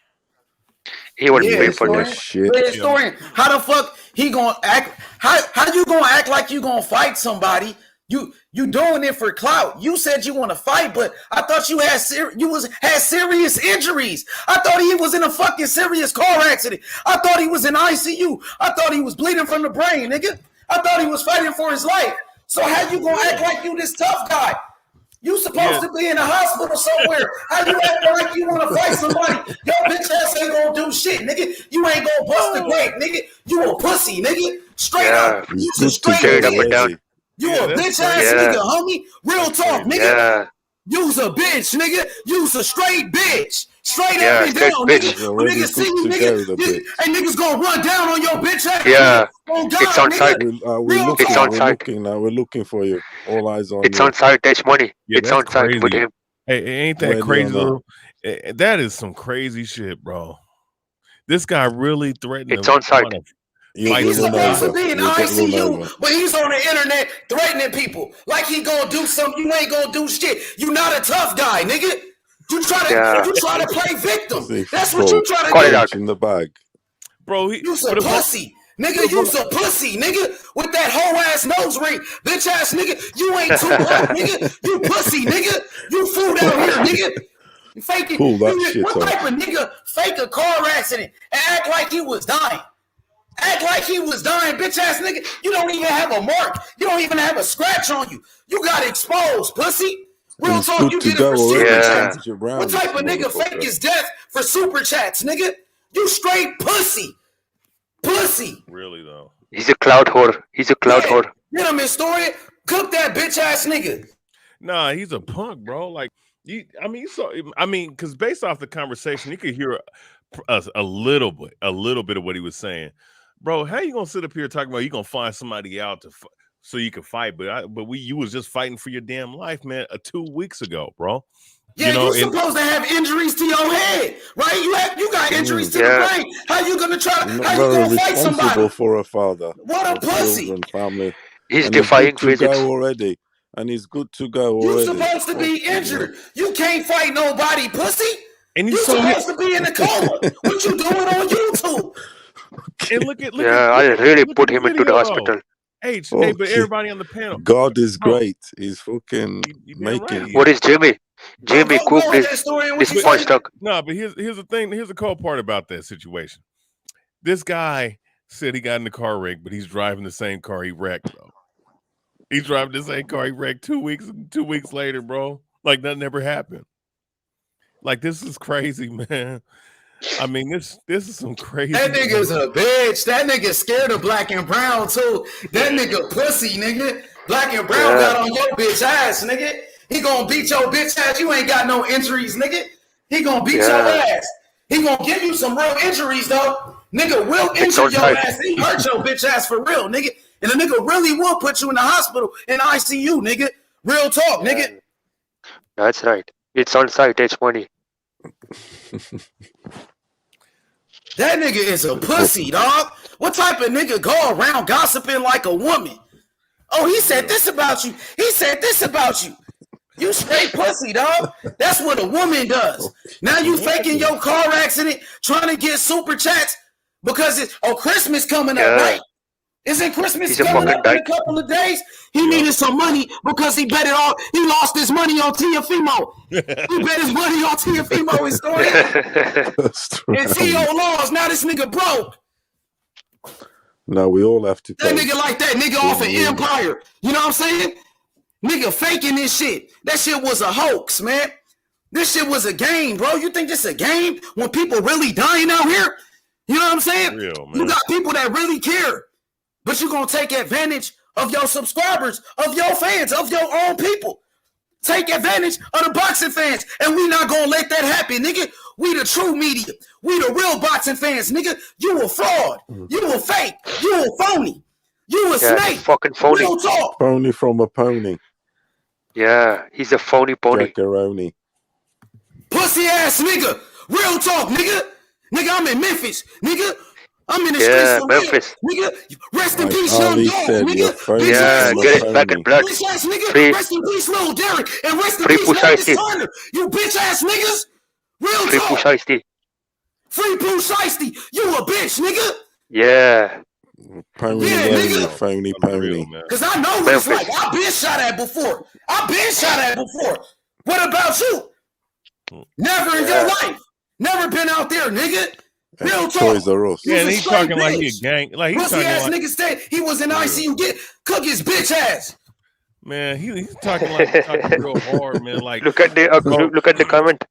U: He would pay for
L: that shit.
C: Historian, how the fuck he gonna act? How you gonna act like you gonna fight somebody? You doing it for clout. You said you want to fight, but I thought you had serious injuries. I thought he was in a fucking serious car accident. I thought he was in ICU. I thought he was bleeding from the brain, nigga. I thought he was fighting for his life. So how you gonna act like you this tough guy? You supposed to be in a hospital somewhere. How you acting like you want to fight somebody? Your bitch ass ain't gonna do shit, nigga. You ain't gonna bust the grape, nigga. You a pussy, nigga. Straight up. You a straight
U: up and down.
C: You a bitch ass nigga, homie. Real talk, nigga.
U: Yeah.
C: You's a bitch, nigga. You's a straight bitch. Straight up and down, nigga. When niggas see you, nigga, and niggas gonna run down on your bitch ass.
U: Yeah.
C: Oh God,
U: it's on site.
L: We're looking for you. All eyes on you.
U: It's on site. That's money.
R: Yeah,
U: it's on site with him.
R: Hey, ain't that crazy, though? That is some crazy shit, bro. This guy really threatened him.
U: It's on site.
C: He's supposed to be in ICU, but he's on the internet threatening people like he gonna do something. You ain't gonna do shit. You not a tough guy, nigga. You try to play victim. That's what you try to do.
L: In the bag,
R: bro.
C: You's a pussy, nigga. You's a pussy, nigga. With that whole ass nose ring, bitch ass nigga. You ain't too hot, nigga. You pussy, nigga. You fool down here, nigga. Fake it. What type of nigga fake a car accident and act like he was dying? Act like he was dying, bitch ass nigga. You don't even have a mark. You don't even have a scratch on you. You got exposed, pussy. Real talk, you did it for super chats. What type of nigga fake his death for super chats, nigga? You straight pussy. Pussy.
R: Really, though.
U: He's a cloud whore. Whore.
C: Get him in story. Cook that bitch ass nigga.
R: Nah, he's a punk, bro. Like, Because based off the conversation, you could hear a little bit of what he was saying. Bro, how you gonna sit up here talking about you gonna find somebody out so you can fight? You was just fighting for your damn life, man. 2 weeks ago, bro.
C: Yeah, you're supposed to have injuries to your head, right? You got injuries to the brain. How you gonna try?
L: Not
C: How you
L: very
C: gonna fight somebody?
L: responsible for a father.
C: What a pussy!
L: Children, family.
U: He's
L: and
U: defying
L: he's good to
U: physics.
L: go already. And he's good to go
C: You
L: already.
C: supposed to be injured. You can't fight nobody, pussy.
R: And
C: you supposed to be in a coma. What you doing on YouTube?
R: And look at
U: I really put him into the hospital.
R: Hey, but everybody on the panel.
L: God is great. He's fucking making.
U: What is Jimmy? Jimmy cooked this punch duck.
R: No, but here's the thing. Here's the cold part about that situation. This guy said he got in the car wreck, but he's driving the same car he wrecked, bro. He's driving the same car he wrecked 2 weeks later, bro. Like nothing ever happened. Like this is crazy, man. I mean, this is some crazy.
C: That nigga's a bitch. That nigga scared of black and brown too. That nigga pussy, nigga. Black and brown got on your bitch ass, nigga. He gonna beat your bitch ass. You ain't got no injuries, nigga. He gonna beat your ass. He gonna give you some real injuries though. Nigga will injure your ass. He hurt your bitch ass for real, nigga. And the nigga really will put you in the hospital in ICU, nigga. Real talk, nigga.
U: That's right. It's on site. It's money.
C: That nigga is a pussy, dog. What type of nigga go around gossiping like a woman? Oh, he said this about you. He said this about you. You straight pussy, dog. That's what a woman does. Now you faking your car accident, trying to get super chats because it's Christmas coming up, right? Isn't Christmas coming up in a couple of days? He needed some money because he bet it all. He lost his money on Tiafimo. He bet his money on Tiafimo story. And CEO laws. Now this nigga broke.
L: No, we all have to.
C: That nigga like that nigga off of Empire. You know what I'm saying? Nigga faking this shit. That shit was a hoax, man. This shit was a game, bro. You think this a game when people really dying out here? You know what I'm saying?
R: Real, man.
C: You got people that really care. But you're going to take advantage of your subscribers, of your fans, of your own people. Take advantage of the boxing fans. And we not going to let that happen, nigga. We the true media. We the real boxing fans, nigga. You a fraud. You a fake. You a phony. You a snake.
U: Fucking phony.
C: Real talk.
L: Phony from a pony.
U: Yeah, he's a phony pony.
L: Jackaroni.
C: Pussy ass nigga. Real talk, nigga. Nigga, I'm in Memphis. Nigga. I'm in the streets for
U: Memphis.
C: Real. Nigga, rest in peace, young dog, nigga.
U: Yeah, get it back in blood.
C: Bitch ass nigga, rest in peace, Lil Derek, and rest in peace, Marcus Turner. You bitch ass niggas. Real
U: Free
C: talk. Free Pooh Shiesty. You a bitch, nigga.
U: Yeah.
L: Pony, phony, pony.
C: Cause I know what it's like. I've been shot at before. What about you? Never in your life. Never been out there, nigga. Real talk.
L: Toys R Us.
R: Yeah, and he's talking like he a gang. Like he's
C: pussy
R: talking
C: ass
R: like
C: nigga said he was in ICU. Cook his bitch ass.
R: Man, he's talking like real hard, man. Like
U: look at the comment.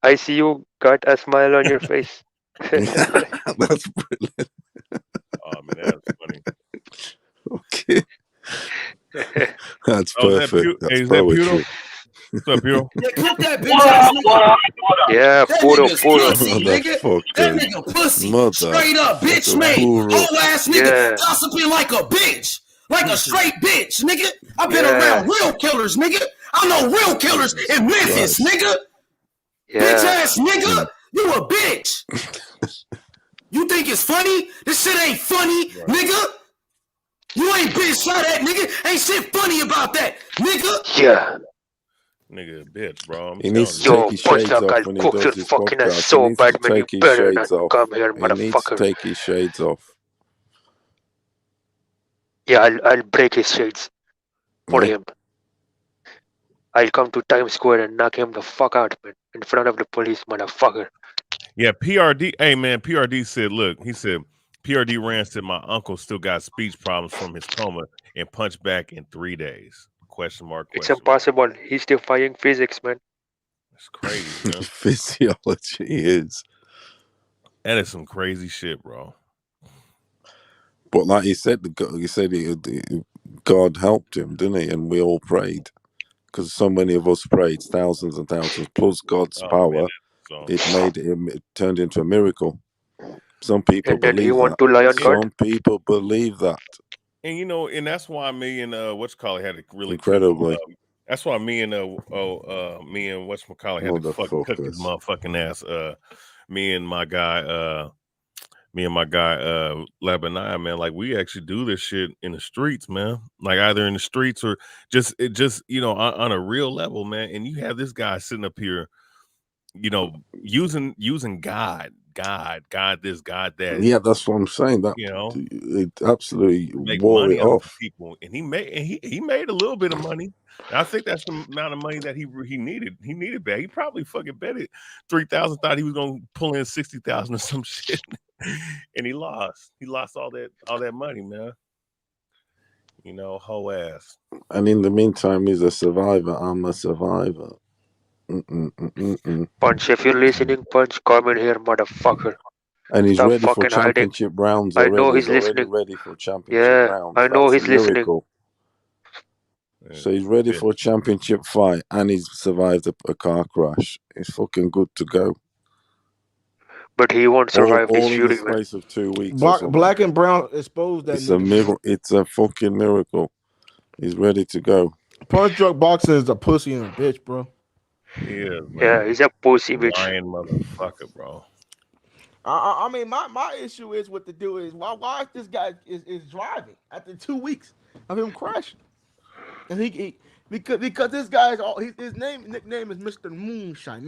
U: I see you got a smile on your face.
L: That's brilliant.
R: Oh man, that's funny.
L: Okay. That's perfect. That's poetry.
R: What's up, Hero?
C: Yeah, cook that bitch ass nigga.
U: Yeah, puro.
C: That nigga pussy. Straight up, bitch made. Whole ass nigga gossiping like a bitch. Like a straight bitch, nigga. I've been around real killers, nigga. I know real killers in Memphis, nigga. Bitch ass nigga. You a bitch. You think it's funny? This shit ain't funny, nigga. You ain't been shot at, nigga. Ain't shit funny about that, nigga.
U: Yeah.
R: Nigga, bitch, bro.
L: He needs to take his shades off when he does his podcast. He needs to take his shades off. He needs to take his shades off.
U: Yeah, I'll break his shades for him. I'll come to Times Square and knock him the fuck out, man, in front of the police, motherfucker.
R: Yeah, PRD. Hey, man, PRD said, look, he said, PRD ran said my uncle still got speech problems from his coma and punched back in 3 days. Question mark.
U: It's impossible. He's defying physics, man.
R: That's crazy, man.
L: Physiology is.
R: That is some crazy shit, bro.
L: But like he said, God helped him, didn't he? And we all prayed. because so many of us prayed, thousands and thousands, plus God's power. It turned into a miracle. Some people
U: And then he
L: believe
U: want
L: that.
U: to lie on God.
L: Some people believe that.
R: And you know, and that's why me and whatchamacallit had to really
L: Incredibly.
R: That's why me and whatchamacallit had to fucking cook his motherfucking ass. Me and my guy Lebanon, man, like we actually do this shit in the streets, man. Like either in the streets or just you know, on a real level, man. And you have this guy sitting up here, you know, using God, this, God that.
L: Yeah, that's what I'm saying. That,
R: you know,
L: it absolutely
R: make
L: wore
R: money
L: it off.
R: People, and he made a little bit of money. And I think that's the amount of money that he needed. He needed back. He probably fucking bet it 3,000. Thought he was gonna pull in 60,000 or some shit, and he lost. He lost all that money, man. You know, whole ass.
L: And in the meantime, he's a survivor. I'm a survivor.
U: Punch, if you're listening, Punch, comment here, motherfucker.
L: And he's
U: Stop
L: ready for
U: fucking
L: championship
U: hiding.
L: rounds
U: I
L: already.
U: know he's
L: already
U: listening.
L: ready for championship rounds.
U: I know
L: That's
U: he's
L: a miracle.
U: listening.
L: So he's ready for a championship fight, and he's survived a car crash. He's fucking good to go.
U: But he won't survive
L: all
U: this
L: in the
U: shooting, man.
L: space of 2 weeks.
E: Black and Brown exposed that.
L: It's a miracle. It's a fucking miracle. He's ready to go.
E: Punch drunk boxing is a pussy and a bitch, bro.
R: He is, man.
U: Yeah, he's a pussy bitch.
R: Lying motherfucker, bro.
E: I mean, my issue is what to do is why this guy is driving after 2 weeks of him crashing, and he because this guy is his nickname is Mr. Moonshine.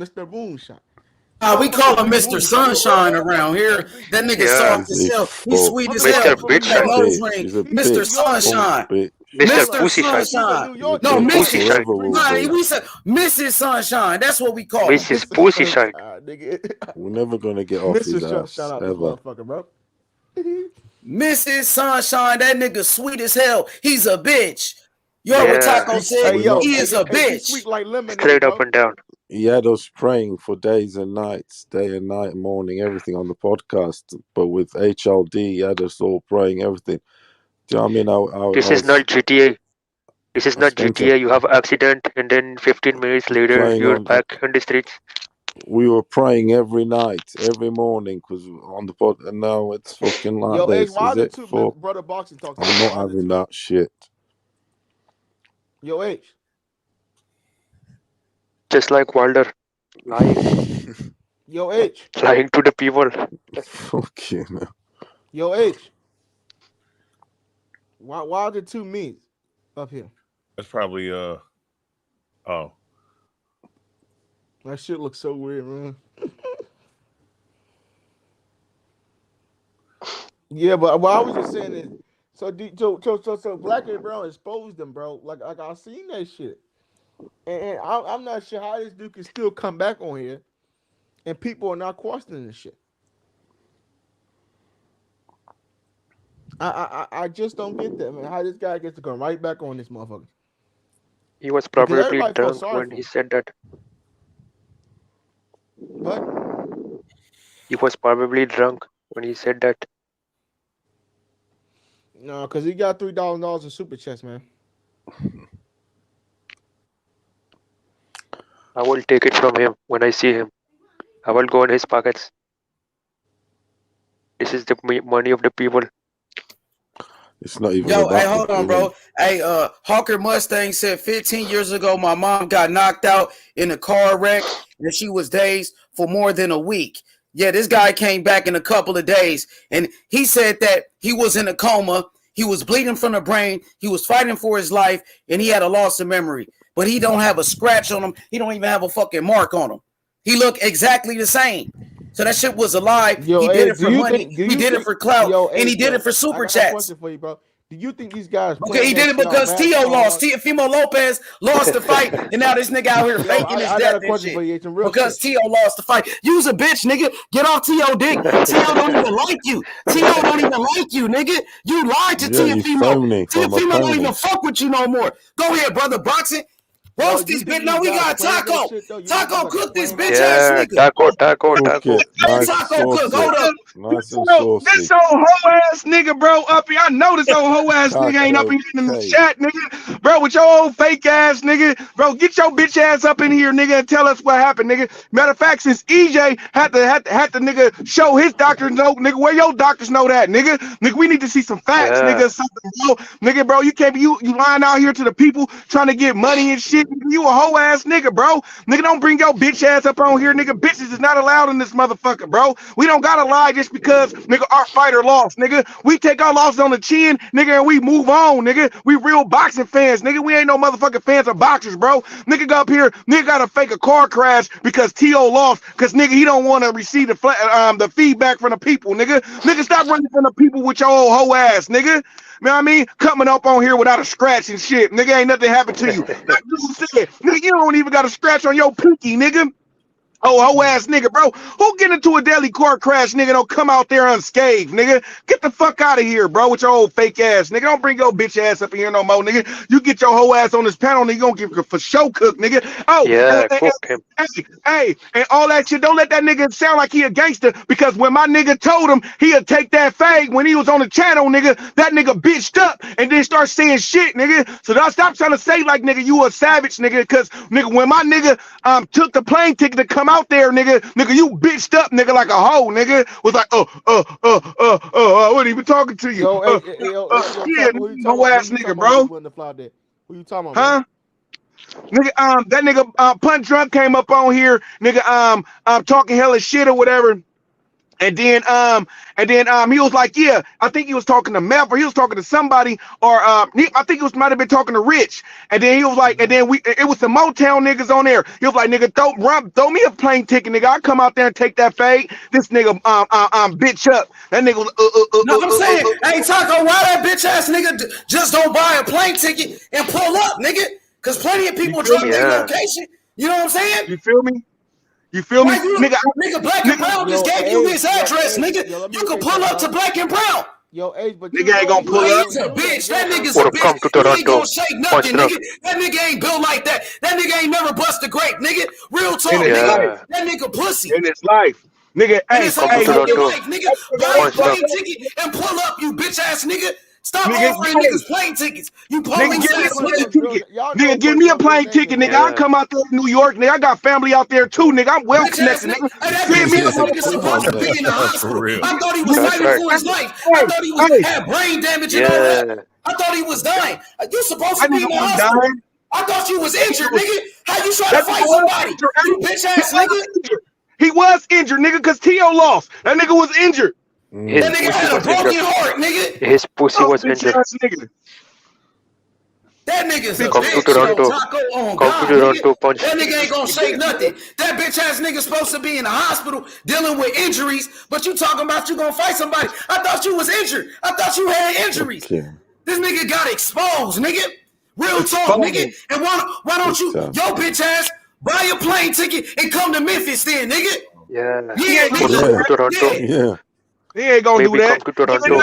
C: We call him Mr. Sunshine around here. That nigga soft as hell. He's sweet as hell. Mr. Sunshine. Mr. Sunshine. No, Mrs. We said Mrs. Sunshine. That's what we call
U: Mrs. Pussyshine.
L: We're never gonna get off his ass ever.
C: Mrs. Sunshine. That nigga sweet as hell. He's a bitch. You heard what Taco said? He is a bitch.
U: Straight up and down.
L: He had us praying for days and nights, day and night, morning, everything on the podcast. But with HLD, he had us all praying everything. Do you know what I mean?
U: This is not GTA. This is not GTA. You have accident, and then 15 minutes later, you're back on the streets.
L: We were praying every night, every morning, because on the pod, and now it's fucking like this. Is it for?
E: Brother boxing talk.
L: I'm not having that shit.
E: Yo, H.
U: Just like Wilder, lying.
E: Yo, H.
U: Lying to the people.
L: Fuck you, man.
E: Yo, H. Why are there two me's up here?
R: That's probably oh.
E: That shit looks so weird, man. Yeah, but what I was just saying is, so Black and Brown exposed them, bro. Like I seen that shit, and I'm not sure how this dude can still come back on here, and people are not questioning this shit. I just don't get that, man. How this guy gets to come right back on this motherfucker?
U: He was probably drunk when he said that.
E: What?
U: He was probably drunk when he said that.
E: No, because he got $3,000 in super chats, man.
U: I will take it from him when I see him. I will go in his pockets. This is the money of the people.
L: It's not even.
C: Yo, hey, hold on, bro. Hey, Hawker Mustang said 15 years ago, my mom got knocked out in a car wreck and she was dazed for more than a week. Yeah, this guy came back in a couple of days and he said that he was in a coma. He was bleeding from the brain. He was fighting for his life and he had a loss of memory. But he don't have a scratch on him. He don't even have a fucking mark on him. He looked exactly the same. So that shit was a lie. He did it for money. He did it for clout. And he did it for super chats.
E: For you, bro. Do you think these guys?
C: Okay, he did it because Tio lost. Teofimo Lopez lost the fight, and now this nigga out here faking his death and shit. Because Tio lost the fight. You's a bitch, nigga. Get off Tio dick. Tio don't even like you. Tio don't even like you, nigga. You lied to Teofimo. Teofimo don't even fuck with you no more. Go ahead, brother. Boxing. Roast this bitch. No, we got Taco. Taco cook this bitch ass
U: Yeah,
C: nigga.
U: taco.
L: Cook it. Nice
C: Taco cook.
L: saucy.
C: Hold up.
L: Nice and
J: This
L: saucy.
J: old hoe ass nigga, bro, up here. I know this old hoe ass nigga ain't up
L: Taco
J: in the
L: cake.
J: chat, nigga. Bro, with your old fake ass nigga. Bro, get your bitch ass up in here, nigga, and tell us what happened, nigga. Matter of fact, since EJ had the nigga show his doctor's note, nigga, where your doctors know that, nigga? Nigga, we need to see some facts, nigga, something, bro. Nigga, bro, you can't be you lying out here to the people trying to get money and shit. You a hoe ass nigga, bro. Nigga, don't bring your bitch ass up on here, nigga. Bitches is not allowed in this motherfucker, bro. We don't gotta lie just because, nigga, our fighter lost, nigga. We take our losses on the chin, nigga, and we move on, nigga. We real boxing fans, nigga. We ain't no motherfucking fans of boxers, bro. Nigga go up here, nigga gotta fake a car crash because T.O. lost, because, nigga, he don't want to receive the feedback from the people, nigga. Nigga, stop running from the people with your old hoe ass, nigga. You know what I mean? Coming up on here without a scratch and shit. Nigga, ain't nothing happened to you. Like you said, nigga, you don't even got a scratch on your pinky, nigga. Oh, hoe ass nigga, bro. Who get into a deadly car crash, nigga, don't come out there unscathed, nigga? Get the fuck out of here, bro, with your old fake ass, nigga. Don't bring your bitch ass up in here no more, nigga. You get your hoe ass on this panel, nigga, you gonna get for show cook, nigga. Oh,
U: Yeah, cook him.
J: Hey, and all that shit, don't let that nigga sound like he a gangster, because when my nigga told him he'd take that fade when he was on the channel, nigga, that nigga bitched up and then start saying shit, nigga. So don't stop trying to say like, nigga, you a savage, nigga, because, nigga, when my nigga took the plane ticket to come out there, nigga, you bitched up, nigga, like a hoe, nigga. Was like, I wasn't even talking to you. Yeah, hoe ass nigga, bro.
E: Who you talking about?
J: Huh? Nigga, that nigga Punch Drunk came up on here, nigga, talking hella shit or whatever. And then he was like, yeah, I think he was talking to Mel, or he was talking to somebody, or I think he might have been talking to Rich. And then he was like, and then it was some Motown niggas on there. He was like, nigga, throw me a plane ticket, nigga. I come out there and take that fade. This nigga bitch up. That nigga was
C: No, I'm saying, hey Taco, why that bitch ass nigga just don't buy a plane ticket and pull up, nigga? Because plenty of people drop their location. You know what I'm saying?
J: You feel me? You feel me?
C: Nigga, Black and Brown just gave you his address, nigga. You can pull up to Black and Brown.
E: Yo, Ace, but
J: nigga ain't gonna pull up.
C: He's a bitch. That nigga's a bitch. He ain't gonna shake nothing, nigga. That nigga ain't built like that. That nigga ain't never bust a grape, nigga. Real talk, nigga. That nigga pussy.
J: In his life. Nigga,
C: hey, life, nigga. Buy a plane ticket and pull up, you bitch ass nigga. Stop offering niggas plane tickets. You police ass nigga.
J: Nigga, give me a plane ticket, nigga. I come out there in New York, nigga. I got family out there too, nigga. I'm well connected, nigga.
C: Hey, that nigga supposed to be in the hospital. I thought he was fighting for his life. I thought he had brain damage and all that. I thought he was dying. You supposed to be in the hospital. I thought you was injured, nigga. How you try to fight somebody? You bitch ass nigga.
J: He was injured, nigga, because T.O. lost. That nigga was injured.
C: That nigga had a broken heart, nigga.
U: His pussy was injured.
C: That nigga's a bitch, Taco. Oh, God, nigga. That nigga ain't gonna shake nothing. That bitch ass nigga supposed to be in the hospital dealing with injuries, but you talking about you gonna fight somebody. I thought you was injured. I thought you had injuries. Okay. This nigga got exposed, nigga. Real talk, nigga. And why don't you, your bitch ass, buy a plane ticket and come to Memphis then, nigga?
U: Yeah,
C: nigga.
J: Yeah. He ain't gonna do that.
U: Come to Toronto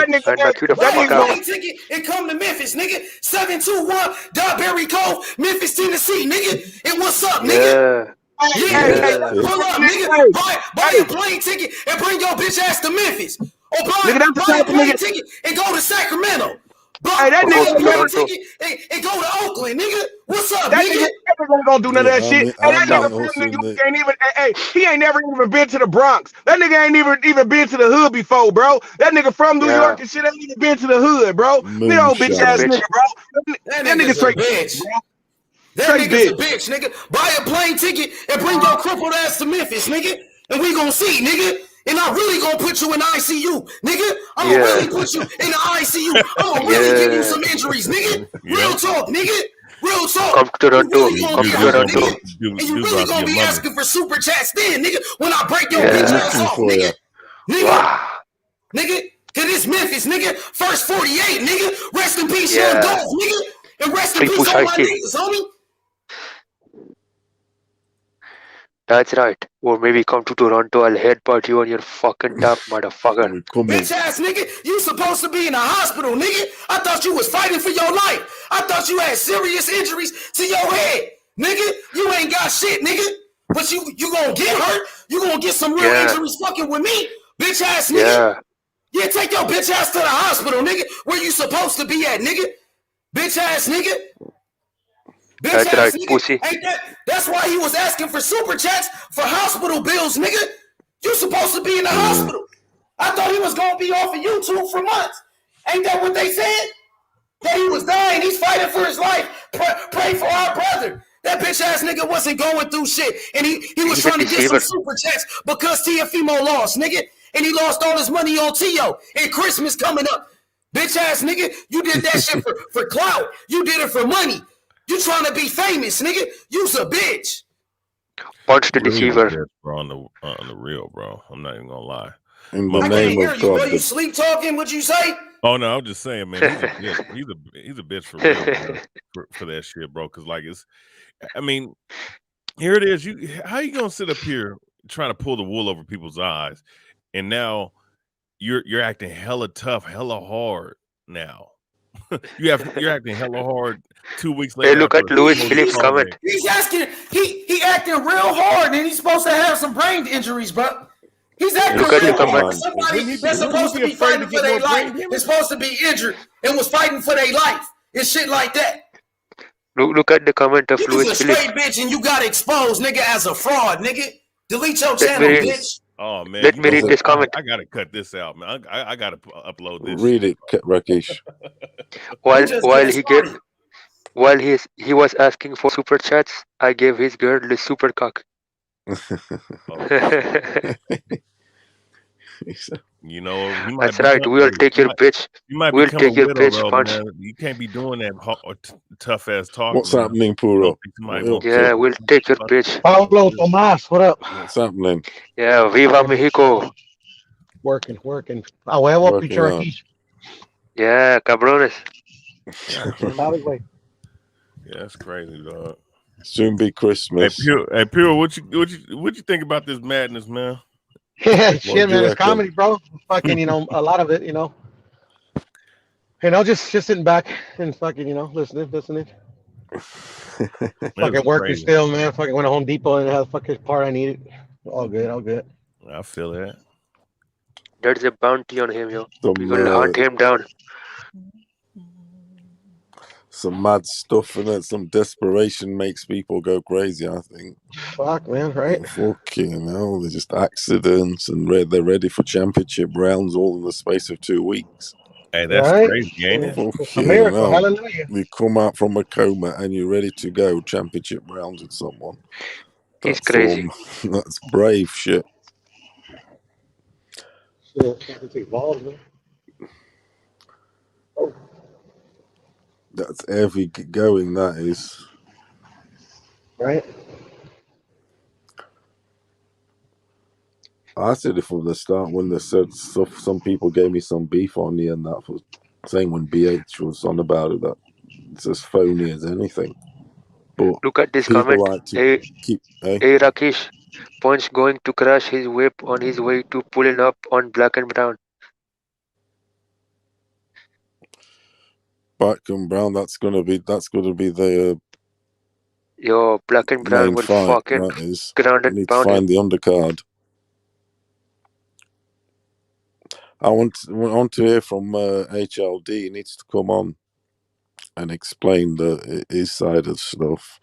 C: plane ticket and come to Memphis, nigga. 721 Dogberry Cove, Memphis, Tennessee, nigga. And what's up, nigga? Yeah. Pull up, nigga. Buy a plane ticket and bring your bitch ass to Memphis. Or buy a plane ticket and go to Sacramento. Buy that nigga a plane ticket and go to Oakland, nigga. What's up, nigga?
J: Ain't gonna do none of that shit. That nigga from New York ain't even. Hey, he ain't never even been to the Bronx. That nigga ain't even been to the hood before, bro. That nigga from New York and shit ain't even been to the hood, bro. You know, bitch ass nigga, bro.
C: That nigga straight bitch. That nigga's a bitch, nigga. Buy a plane ticket and bring your crippled ass to Memphis, nigga. And we gonna see, nigga. And I'm really gonna put you in ICU, nigga. I'm gonna really put you in the ICU. I'm gonna really give you some injuries, nigga. Real talk, nigga. Real talk.
U: Come to Toronto. Come to Toronto.
C: And you really gonna be asking for super chats then, nigga, when I break your bitch ass off, nigga. Nigga, cause it's Memphis, nigga. First 48, nigga. Rest in peace, young Dolph, nigga. And rest in peace all my niggas, homie.
U: That's right. Or maybe come to Toronto. I'll headbutt you on your fucking top, motherfucker.
C: Bitch ass nigga, you supposed to be in the hospital, nigga. I thought you was fighting for your life. I thought you had serious injuries to your head. Nigga, you ain't got shit, nigga. But you gonna get hurt. You gonna get some real injuries fucking with me, bitch ass nigga. Yeah, take your bitch ass to the hospital, nigga. Where you supposed to be at, nigga? Bitch ass nigga. Bitch
U: That's
C: ass
U: right,
C: nigga.
U: pussy.
C: Ain't that's why he was asking for super chats for hospital bills, nigga. You supposed to be in the hospital. I thought he was gonna be off of YouTube for months. Ain't that what they said? That he was dying. He's fighting for his life. Pray for our brother. That bitch ass nigga wasn't going through shit. And he was
U: He's a
C: trying to get some
U: deceiver.
C: super chats because Teofimo lost, nigga. And he lost all his money on Tio. And Christmas coming up. Bitch ass nigga, you did that shit for clout. You did it for money. You trying to be famous, nigga. You's a bitch.
U: Punch the
R: Really
U: deceiver.
R: bitch, bro, on the real, bro. I'm not even gonna lie.
L: In the
C: I can't
L: name
C: hear
L: of
C: you, bro.
L: God,
C: You sleep talking? What'd you say?
R: Oh no, I'm just saying, man. He's a bitch for real, man, for that shit, bro. Because like I mean, here it is. How you gonna sit up here trying to pull the wool over people's eyes, and now you're acting hella tough, hella hard now. you're acting hella hard 2 weeks later.
U: Hey, look at Louis Phillips' comment.
C: He's asking. He acting real hard, and he's supposed to have some brain injuries, bro. He's acting
U: Look at the
C: real hard.
U: comment.
C: Somebody that's supposed to be fighting for their life is supposed to be injured and was fighting for their life and shit like that.
U: Look at the comment of
C: You
U: Louis
C: was a
U: Phillips.
C: straight bitch and you got exposed, nigga, as a fraud, nigga. Delete your channel, bitch.
R: Oh man,
U: Let me read this comment.
R: I gotta cut this out, man. I gotta upload this.
L: Read it, Rakesh.
U: While he was asking for super chats, I gave his girl the super cock.
R: You know,
U: that's right. We'll take your bitch. We'll take your bitch, punch.
R: You can't be doing that tough ass talk.
L: What's happening, Puro?
U: Yeah, we'll take your bitch.
J: Pablo Tomas, what up?
L: What's happening?
U: Yeah, Viva Mexico.
J: Working. A huevo,
L: Working
J: Picharaquis.
U: Yeah, cabrones.
R: Yeah, that's crazy, dog.
L: Soon be Christmas.
R: Hey, Pure, what you think about this madness, man?
J: Yeah, shit, man, it's comedy, bro. Fucking, a lot of it, just sitting back and fucking, listening. Fucking working
R: crazy.
J: still, man. Fucking went to Home Depot and had a fucking part I needed. All good.
R: I feel that.
U: There's a bounty on him, yo.
L: We're
U: gonna hunt him down.
L: Some mad stuff in it. Some desperation makes people go crazy, I think.
J: Fuck, man, right?
L: Fucking hell, they're just accidents and they're ready for championship rounds all in the space of 2 weeks.
R: Hey, that's crazy, ain't it?
J: It's a miracle, hallelujah.
L: You come out from a coma and you're ready to go championship rounds with someone.
U: It's crazy.
L: That's brave shit.
J: It's evolved, man.
L: That's heavy going, that is.
J: Right?
L: I said it from the start when they said some people gave me some beef on the end that was saying when BH was on about it that it's as phony as anything. But
U: look at this
L: people
U: comment.
L: like to keep.
U: Hey, Rakesh, Punch going to crash his whip on his way to pulling up on Black and Brown.
L: Black and Brown. That's gonna be the
U: Yo, Black and Brown
L: main
U: will
L: fight.
U: fucking
L: That is.
U: ground
L: You
U: and
L: need to
U: pound
L: find
U: him.
L: the undercard. I want to hear from HLD. He needs to come on and explain his side of stuff.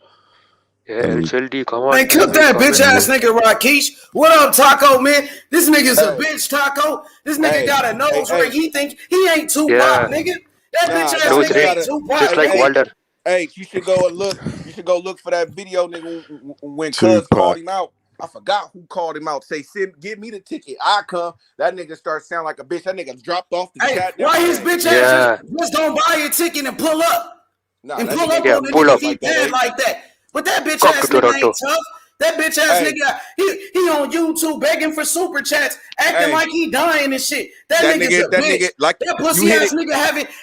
U: Yeah, HLD, come on.
C: Man, cook that bitch ass nigga Rakesh. What up, Taco, man? This nigga's a bitch, Taco. This nigga got a nose ring. He think he ain't Tupac, nigga. That bitch ass nigga ain't Tupac.
U: Just like Wilder.
I: Hey, you should go look. You should go look for that video, nigga. When Cuz called him out, I forgot who called him out. Say, give me the ticket. I come. That nigga starts sounding like a bitch. That nigga dropped off the chat.
C: Why his bitch ass just don't buy a ticket and pull up? And pull up on the nigga if he bad like that. But that bitch ass nigga ain't tough. That bitch ass nigga, he on YouTube begging for super chats, acting like he dying and shit. That nigga's a bitch.
I: Nigga, like,
C: that pussy ass nigga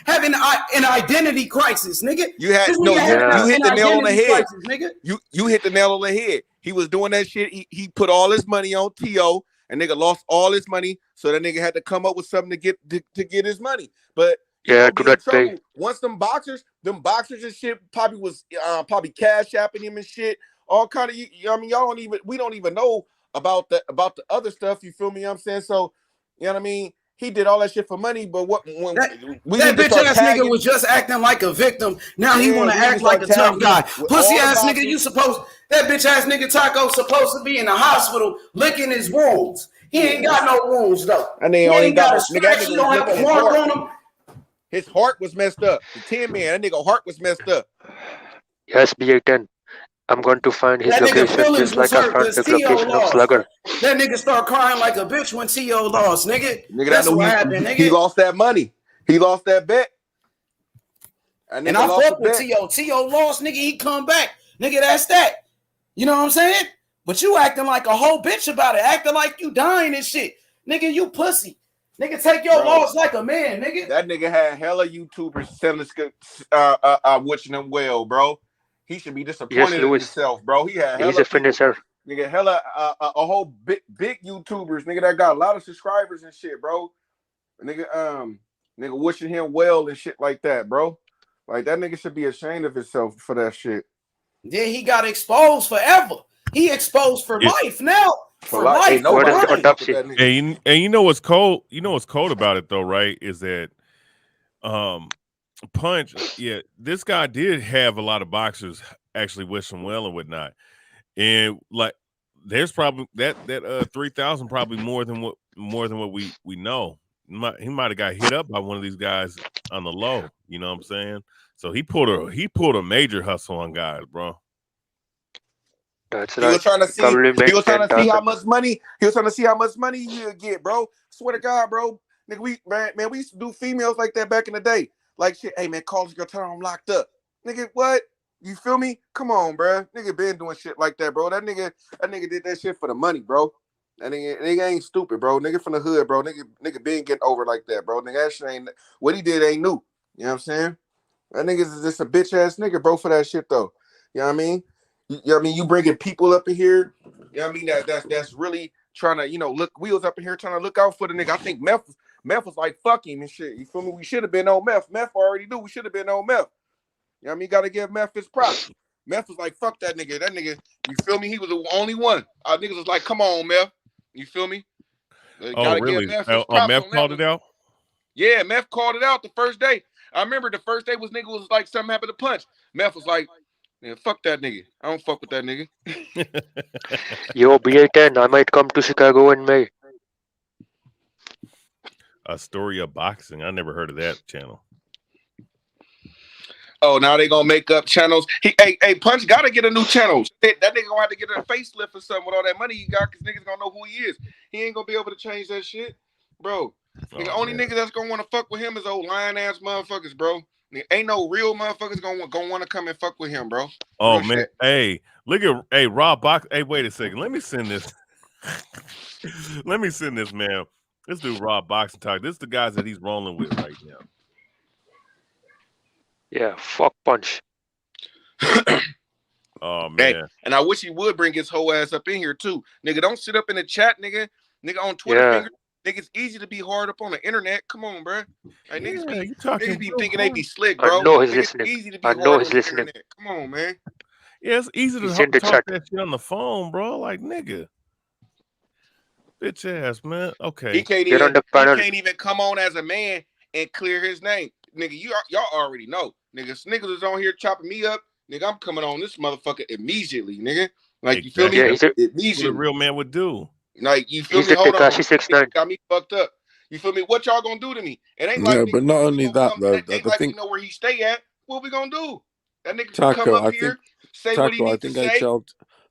C: having an identity crisis, nigga.
I: You hit the nail on the head. Crisis, you hit the nail on the head. He was doing that shit. He put all his money on T.O. and nigga lost all his money, so that nigga had to come up with something to get his money. But
U: Yeah,
I: gonna
U: to
I: get in
U: that
I: trouble
U: pay.
I: once them boxers and shit probably was probably cash apping him and shit. All kind of I mean, we don't even know about the other stuff. You feel me? You know what I'm saying? So, you know what I mean? He did all that shit for money, but when we
C: That
I: need to
C: bitch
I: start
C: ass nigga
I: tagging,
C: was just acting like a victim. Now he want to
I: we need to
C: act like
I: start
C: a tough
I: tagging
C: guy.
I: him with
C: Pussy
I: all the
C: ass nigga,
I: boxers.
C: you supposed that bitch ass nigga Taco supposed to be in the hospital licking his wounds. He ain't got no wounds though.
I: And
C: He
I: they
C: ain't got a
I: nigga, that
C: scratch.
I: nigga
C: He
I: was
C: don't have
I: licking
C: a
I: his
C: mark
I: heart.
C: on him.
I: His heart was messed up. The 10 man, that nigga heart was messed up.
U: Yes, BA10. I'm going to find his
C: That nigga
U: location
C: feelings
U: just
C: was
U: like I
C: hurt
U: found
C: because
U: the
C: T.O.
U: location of
C: lost.
U: Slugger.
C: That nigga start crying like a bitch when T.O. lost, nigga.
I: Nigga,
C: That's
I: that know
C: what happened, nigga.
I: he lost that money. He lost that bet.
C: And I fuck with T.O. T.O. lost, nigga. He come back. Nigga, that's that. You know what I'm saying? But you acting like a whole bitch about it. Acting like you dying and shit. Nigga, you pussy. Nigga, take your loss like a man, nigga.
I: That nigga had hella YouTubers selling wishing him well, bro. He should be disappointed in himself, bro. He had hella
U: He's a finisher.
I: Nigga, hella a whole big YouTubers, nigga, that got a lot of subscribers and shit, bro. Nigga, wishing him well and shit like that, bro. Like that nigga should be ashamed of himself for that shit.
C: Yeah, he got exposed forever. He exposed for life now. For life.
R: And you know what's cold? You know what's cold about it though, right? Is that Punch, this guy did have a lot of boxers actually wish him well and whatnot. And like there's probably that 3,000 probably more than what we know. He might have got hit up by one of these guys on the low, you know what I'm saying? So he pulled a major hustle on guys, bro.
U: That's
I: He was trying to see how much money. He was trying to see how much money he would get, bro. Swear to God, bro. Nigga, we used to do females like that back in the day. Like shit, hey man, call this girl, tell her I'm locked up. Nigga, what? You feel me? Come on, bro. Nigga been doing shit like that, bro. That nigga did that shit for the money, bro. That nigga ain't stupid, bro. Nigga from the hood, bro. Nigga been getting over like that, bro. Nigga, that shit ain't what he did ain't new. You know what I'm saying? That nigga's just a bitch ass nigga, bro, for that shit though. You know what I mean? You know what I mean? You bringing people up in here. You know what I mean? That's really trying to, look, we was up in here trying to look out for the nigga. I think Meth was like, fuck him and shit. You feel me? We should have been on Meth. Meth already knew we should have been on Meth. You know what I mean? Got to give Meth his props. Meth was like, fuck that nigga. That nigga, you feel me? He was the only one. Our niggas was like, come on, Meth. You feel me?
R: Oh, really? Meth called it out?
I: Yeah, Meth called it out the first day. I remember the first day nigga was like something happened to Punch. Meth was like, man, fuck that nigga. I don't fuck with that nigga.
U: Yo, BA10, I might come to Chicago in May.
R: A story of boxing. I never heard of that channel.
I: Oh, now they gonna make up channels. Hey, Punch gotta get a new channel. That nigga gonna have to get a facelift or something with all that money he got, because niggas gonna know who he is. He ain't gonna be able to change that shit, bro. Only nigga that's gonna want to fuck with him is old lying ass motherfuckers, bro. Ain't no real motherfuckers gonna want to come and fuck with him, bro.
R: Oh
I: real
R: man,
I: shit.
R: hey, look at Rob Box. Hey, wait a second. Let me send this. Let me send this, man. This dude Rob Boxing Talk. This is the guys that he's rolling with right now.
U: Yeah, fuck Punch.
R: Oh man.
I: Hey, and I wish he would bring his whole ass up in here too. Nigga, don't sit up in the chat, nigga. Nigga on Twitter fingers. Nigga, it's easy to be hard up on the internet. Come on, bro. Hey, niggas be thinking they be slick, bro.
U: I know he's
I: nigga,
U: listening.
I: Easy to be
U: I know
I: hard
U: he's
I: on the
U: listening.
I: internet. Come on, man.
R: Yeah, it's easy to talk that shit on the phone, bro. Like, nigga. Bitch ass, man. Okay.
I: He can't even come on as a man and clear his name. Nigga, y'all already know. Niggas is on here chopping me up. Nigga, I'm coming on this motherfucker immediately, nigga. Like, you feel me?
R: Yeah,
I: immediately.
R: What a real man would do.
I: Like, you feel me? Hold on. Got me fucked up. You feel me? What y'all gonna do to me? It ain't like
L: but not only that though.
I: Ain't like we know where he stay at. What we gonna do? That nigga
L: Taco,
I: come up here, say what he needs to say.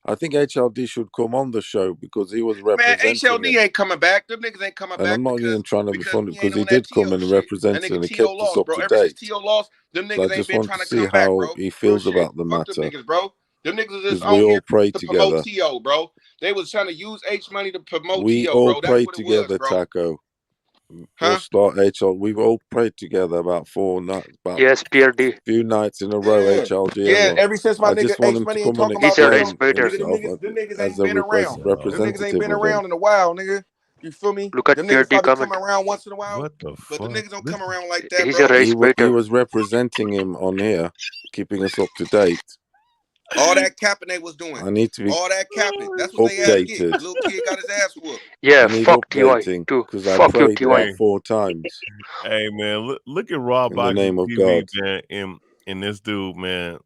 L: I think HLD should come on the show because he was representing.
I: Man, HLD ain't coming back. Them niggas ain't coming back.
L: And I'm not even trying to be funny because he did come and represent and he kept us up to date.
I: T.O. lost, them niggas
L: I
I: ain't
L: just
I: been
L: want
I: trying
L: to
I: to
L: see
I: come back,
L: how
I: bro.
L: he feels about the
I: Fuck them
L: matter.
I: niggas, bro. Them niggas is just
L: we
I: on
L: all
I: here
L: pray
I: to
L: together.
I: promote T.O., bro. They was trying to use H money to promote
L: We
I: T.O.,
L: all
I: bro. That's
L: prayed
I: what it
L: together,
I: was, bro.
L: Taco. We'll start HL. We've all prayed together about 4 nights, about
U: PRD.
L: few nights in a row. HLD.
I: Yeah, ever since my nigga H Money ain't talking about
U: He's a race
I: nigga,
U: baiter.
I: them niggas ain't been around. Them niggas ain't
L: representative
I: been
L: of him.
I: around in a while, nigga. You feel me?
U: Look at
I: Them niggas
U: PRD
I: probably come
U: comment.
I: around once in a while,
R: What the
I: but the
R: fuck?
I: niggas don't come around like that,
U: He's
I: bro.
U: a race
L: He
U: baiter.
L: was representing him on here, keeping us up to date.
I: All that capping they was doing.
L: I need to be
I: All that capping. That's what they ass get.
L: updated.
I: Little kid got his ass whooped.
U: Yeah,
L: I need
U: fuck TY
L: updating
U: too.
L: because I
U: Fuck you,
L: prayed
U: TY.
L: about 4 times
R: Hey man, look at Raw
L: in the
R: Boxing
L: name of
R: TV,
L: God.
R: man. In this dude, man,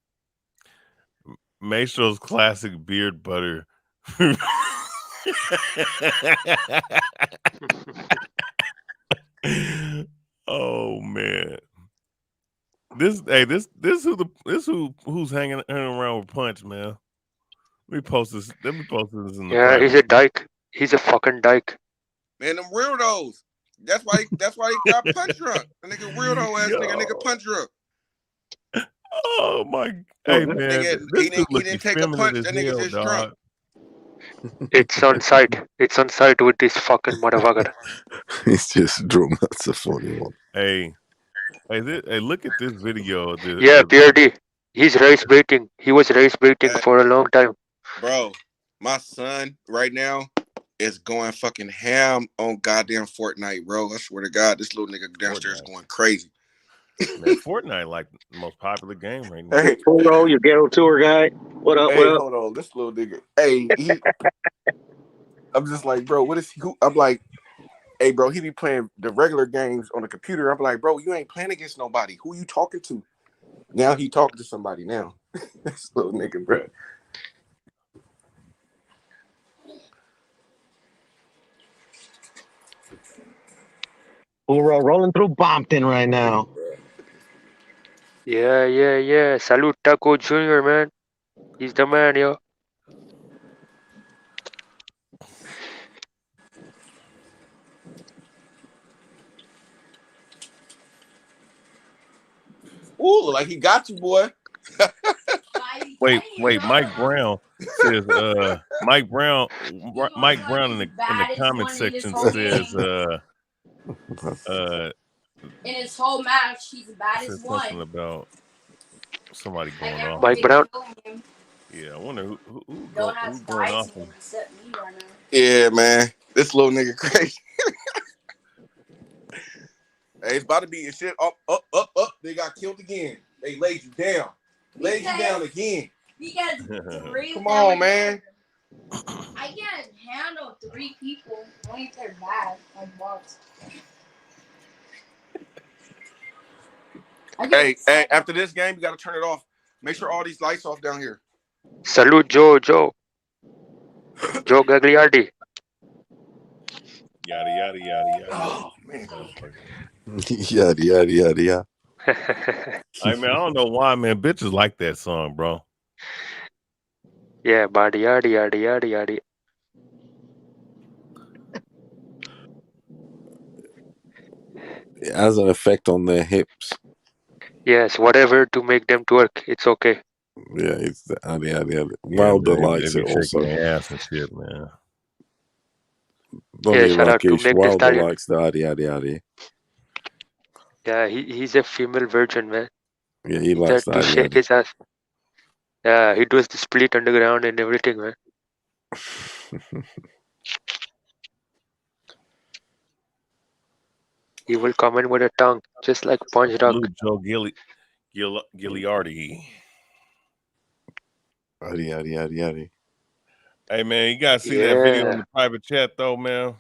R: Maestro's classic beard butter. Oh man, who's hanging around with Punch, man. Let me post this in the
U: Yeah,
R: private.
U: he's a dyke. He's a fucking dyke.
I: Man, them weirdos. That's why he got punch drunk. A nigga weirdo ass nigga punch drunk.
R: Oh my, hey man,
I: Nigga,
R: this
I: he
R: dude look
I: didn't take a
R: effeminate
I: punch.
R: as
I: That nigga
R: hell,
I: just
R: dog.
I: drunk.
U: It's on site. It's on site with this fucking motherfucker.
L: He's just drunk. That's a funny one.
R: Hey, look at this video.
U: Yeah, PRD. He's race baiting. He was race baiting for a long time.
I: Bro, my son right now is going fucking ham on goddamn Fortnite, bro. I swear to God, this little nigga downstairs going crazy.
R: Man, Fortnite like the most popular game right now.
A: Hey, Polo, your ghetto tour guy. What up?
I: Hey,
A: What up?
I: hold on, this little nigga. Hey, I'm just like, bro, what is he? I'm like, hey, bro, he be playing the regular games on the computer. I'm like, bro, you ain't playing against nobody. Who you talking to? Now he talking to somebody now. This little nigga, bro.
A: We're rolling through Bompton right now.
U: Yeah. Salute Taco Jr., man. He's the man, yo.
I: Ooh, look like he got you, boy.
R: Wait, Mike Brown says, Mike Brown in the comment section says,
B: in his whole match, he's the baddest
R: said something
B: one.
R: about somebody going off.
U: Mike Brown.
R: Yeah, I wonder who's
B: Don't have
R: going
B: guys
R: off
B: in
R: him.
B: except me right now.
I: Yeah, man. This little nigga crazy. Hey, it's about to be shit up. They got killed again. They laid you down. Laid you down again.
B: Because three.
I: Come on, man.
B: I can't handle 3 people. Only if they're bad, like bots.
I: Hey, after this game, you got to turn it off. Make sure all these lights off down here.
U: Salute Joe Gagliardi.
R: Yada.
I: Oh man.
L: Yada.
R: I mean, I don't know why, man. Bitches like that song, bro.
U: Yeah, body yada.
L: It has an effect on their hips.
U: Yes, whatever to make them twerk. It's okay.
L: Yeah, it's the yada. Wilder likes
R: they
L: it
R: be
L: also.
R: shaking their ass and shit, man.
L: Don't you,
U: shout out to
L: Rakesh?
U: Meg Thee
L: Wilder
U: Stallion.
L: likes the yada.
U: Yeah, he's a female virgin, man.
L: Yeah, he likes
U: to
L: the
U: shake his ass. Yeah, he does the split underground and everything, man. He will comment with a tongue, just like Punch Dog.
R: Salute Joe Gagliardi.
L: Yada.
R: Hey, man, you gotta see that video in the private chat, though, man.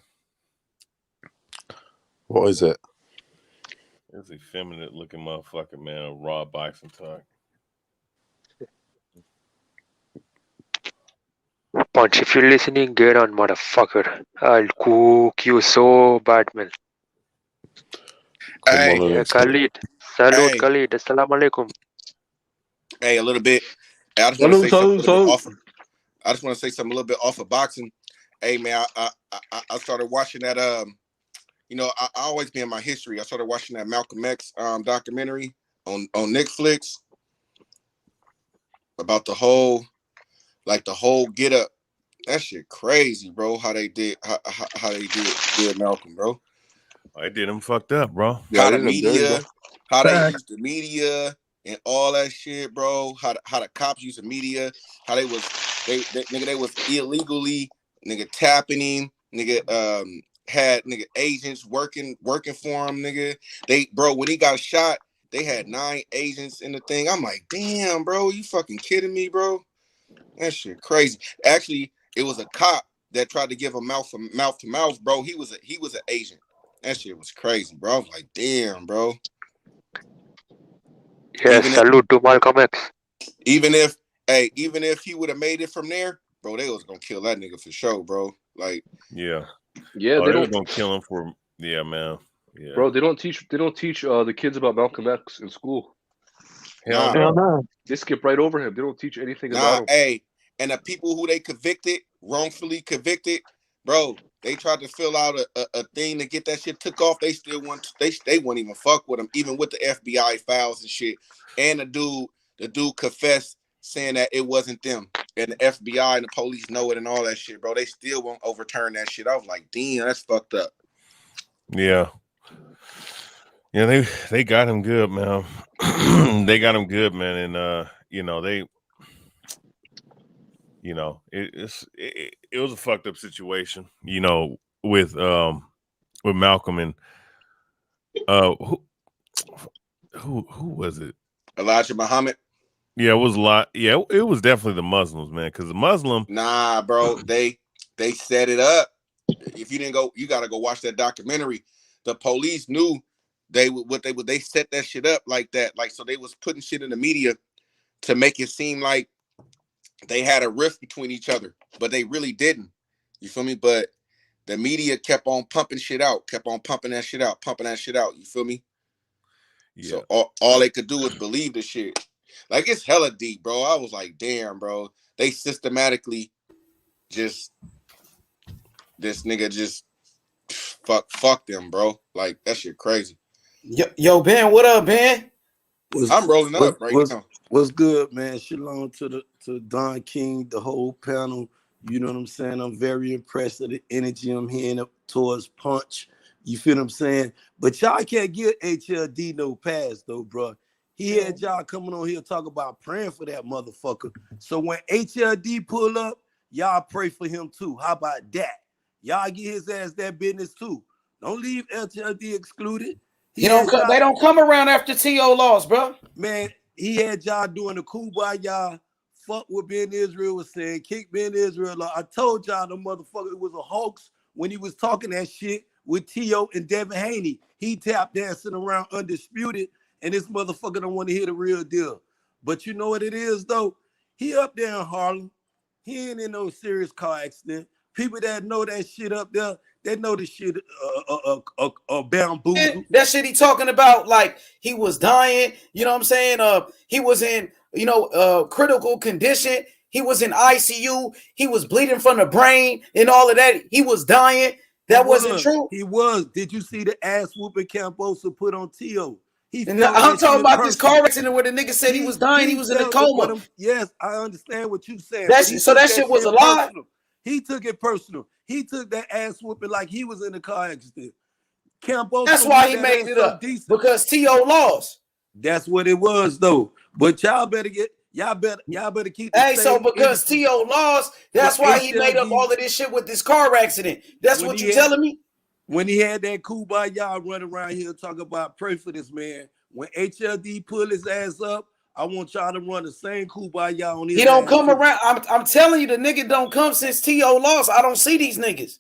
L: What is it?
R: It's effeminate looking motherfucker, man. Raw boxing talk.
U: Punch, if you're listening, get on, motherfucker. I'll cook you so bad, man.
I: Hey,
U: Khalid. Salute, Khalid. Assalamu alaikum.
I: Hey, a little bit. Hey, I just want to say something a little bit off. I just want to say something a little bit off of boxing. Hey, man, I started watching that. I always be in my history. I started watching that Malcolm X documentary on Netflix about the whole get up. That shit crazy, bro. How they did Malcolm, bro.
R: I did him fucked up, bro.
I: How the media, how they used the media and all that shit, bro. How the cops use the media. How they was illegally tapping him,
G: had nigga agents working for him, nigga. When he got shot, they had 9 agents in the thing. I'm like, damn, bro, you fucking kidding me, bro? That shit crazy. Actually, it was a cop that tried to give him mouth to mouth, bro. He was an agent. That shit was crazy, bro. I was like, damn, bro.
U: Yes, salute to Malcolm X.
G: Even if he would have made it from there, bro, they was gonna kill that nigga for sure, bro. Like,
N: yeah,
R: they were gonna kill him for man. Yeah,
N: bro, they don't teach the kids about Malcolm X in school.
G: Hell
A: no.
N: They skip right over him. They don't teach anything about him.
G: Hey, and the people who they wrongfully convicted, bro, they tried to fill out a thing to get that shit took off. They still they wouldn't even fuck with him, even with the FBI files and shit. And the dude confessed saying that it wasn't them. And the FBI and the police know it and all that shit, bro. They still won't overturn that shit. I was like, damn, that's fucked up.
R: Yeah. Yeah, they got him good, man. They got him good, man. And it was a fucked up situation, with Malcolm and who was it?
G: Elijah Muhammad.
R: Yeah, it was a lot. Yeah, it was definitely the Muslims, man. Because the Muslim,
G: nah, bro, they set it up. If you didn't go, you got to go watch that documentary. The police knew they set that shit up like that. Like, so they was putting shit in the media to make it seem like they had a rift between each other, but they really didn't. You feel me? But the media kept on pumping shit out, kept on pumping that shit out. You feel me? Yeah. So all they could do was believe the shit. Like, it's hella deep, bro. I was like, damn, bro. They systematically this nigga just fuck them, bro. Like, that shit crazy.
C: Yo, Ben, what up, Ben?
G: I'm rolling up right now.
V: What's good, man? Shalom to Don King, the whole panel. You know what I'm saying? I'm very impressed with the energy I'm hearing up towards Punch. You feel what I'm saying? But y'all can't get HLD no pass, though, bro. He had y'all coming on here talk about praying for that motherfucker. So when HLD pull up, y'all pray for him too. How about that? Y'all get his ass that business too. Don't leave HLD excluded.
C: They don't come around after T.O. lost, bro.
V: Man, he had y'all doing the kumbaya, fuck what Ben Israel was saying, kick Ben Israel. I told y'all the motherfucker it was a hoax when he was talking that shit with T.O. and Devin Haney. He tap dancing around undisputed, and this motherfucker don't want to hear the real deal. But you know what it is, though? He up there in Harlem. He ain't in no serious car accident. People that know that shit up there, they know the shit bamboozle.
C: That shit he talking about, like he was dying. You know what I'm saying? He was in, critical condition. He was in ICU. He was bleeding from the brain and all of that. He was dying. That wasn't true.
V: He was. Did you see the ass whooping Camposa put on T.O.?
C: I'm talking about this car accident where the nigga said he was dying. He was in a coma.
V: Yes, I understand what you're saying.
C: That shit was a lie.
V: Personal. He took it personal. He took that ass whooping like he was in a car accident. Camposa,
C: that's why he made it up, because T.O. lost.
V: That's what it was, though. But y'all better keep.
C: So because T.O. lost, that's why he made up all of this shit with this car accident. That's what you telling me?
V: When he had that kumbaya running around here talking about pray for this man, when HLD pull his ass up, I want y'all to run the same kumbaya on his.
C: He don't come around. I'm telling you, the nigga don't come since T.O. lost. I don't see these niggas.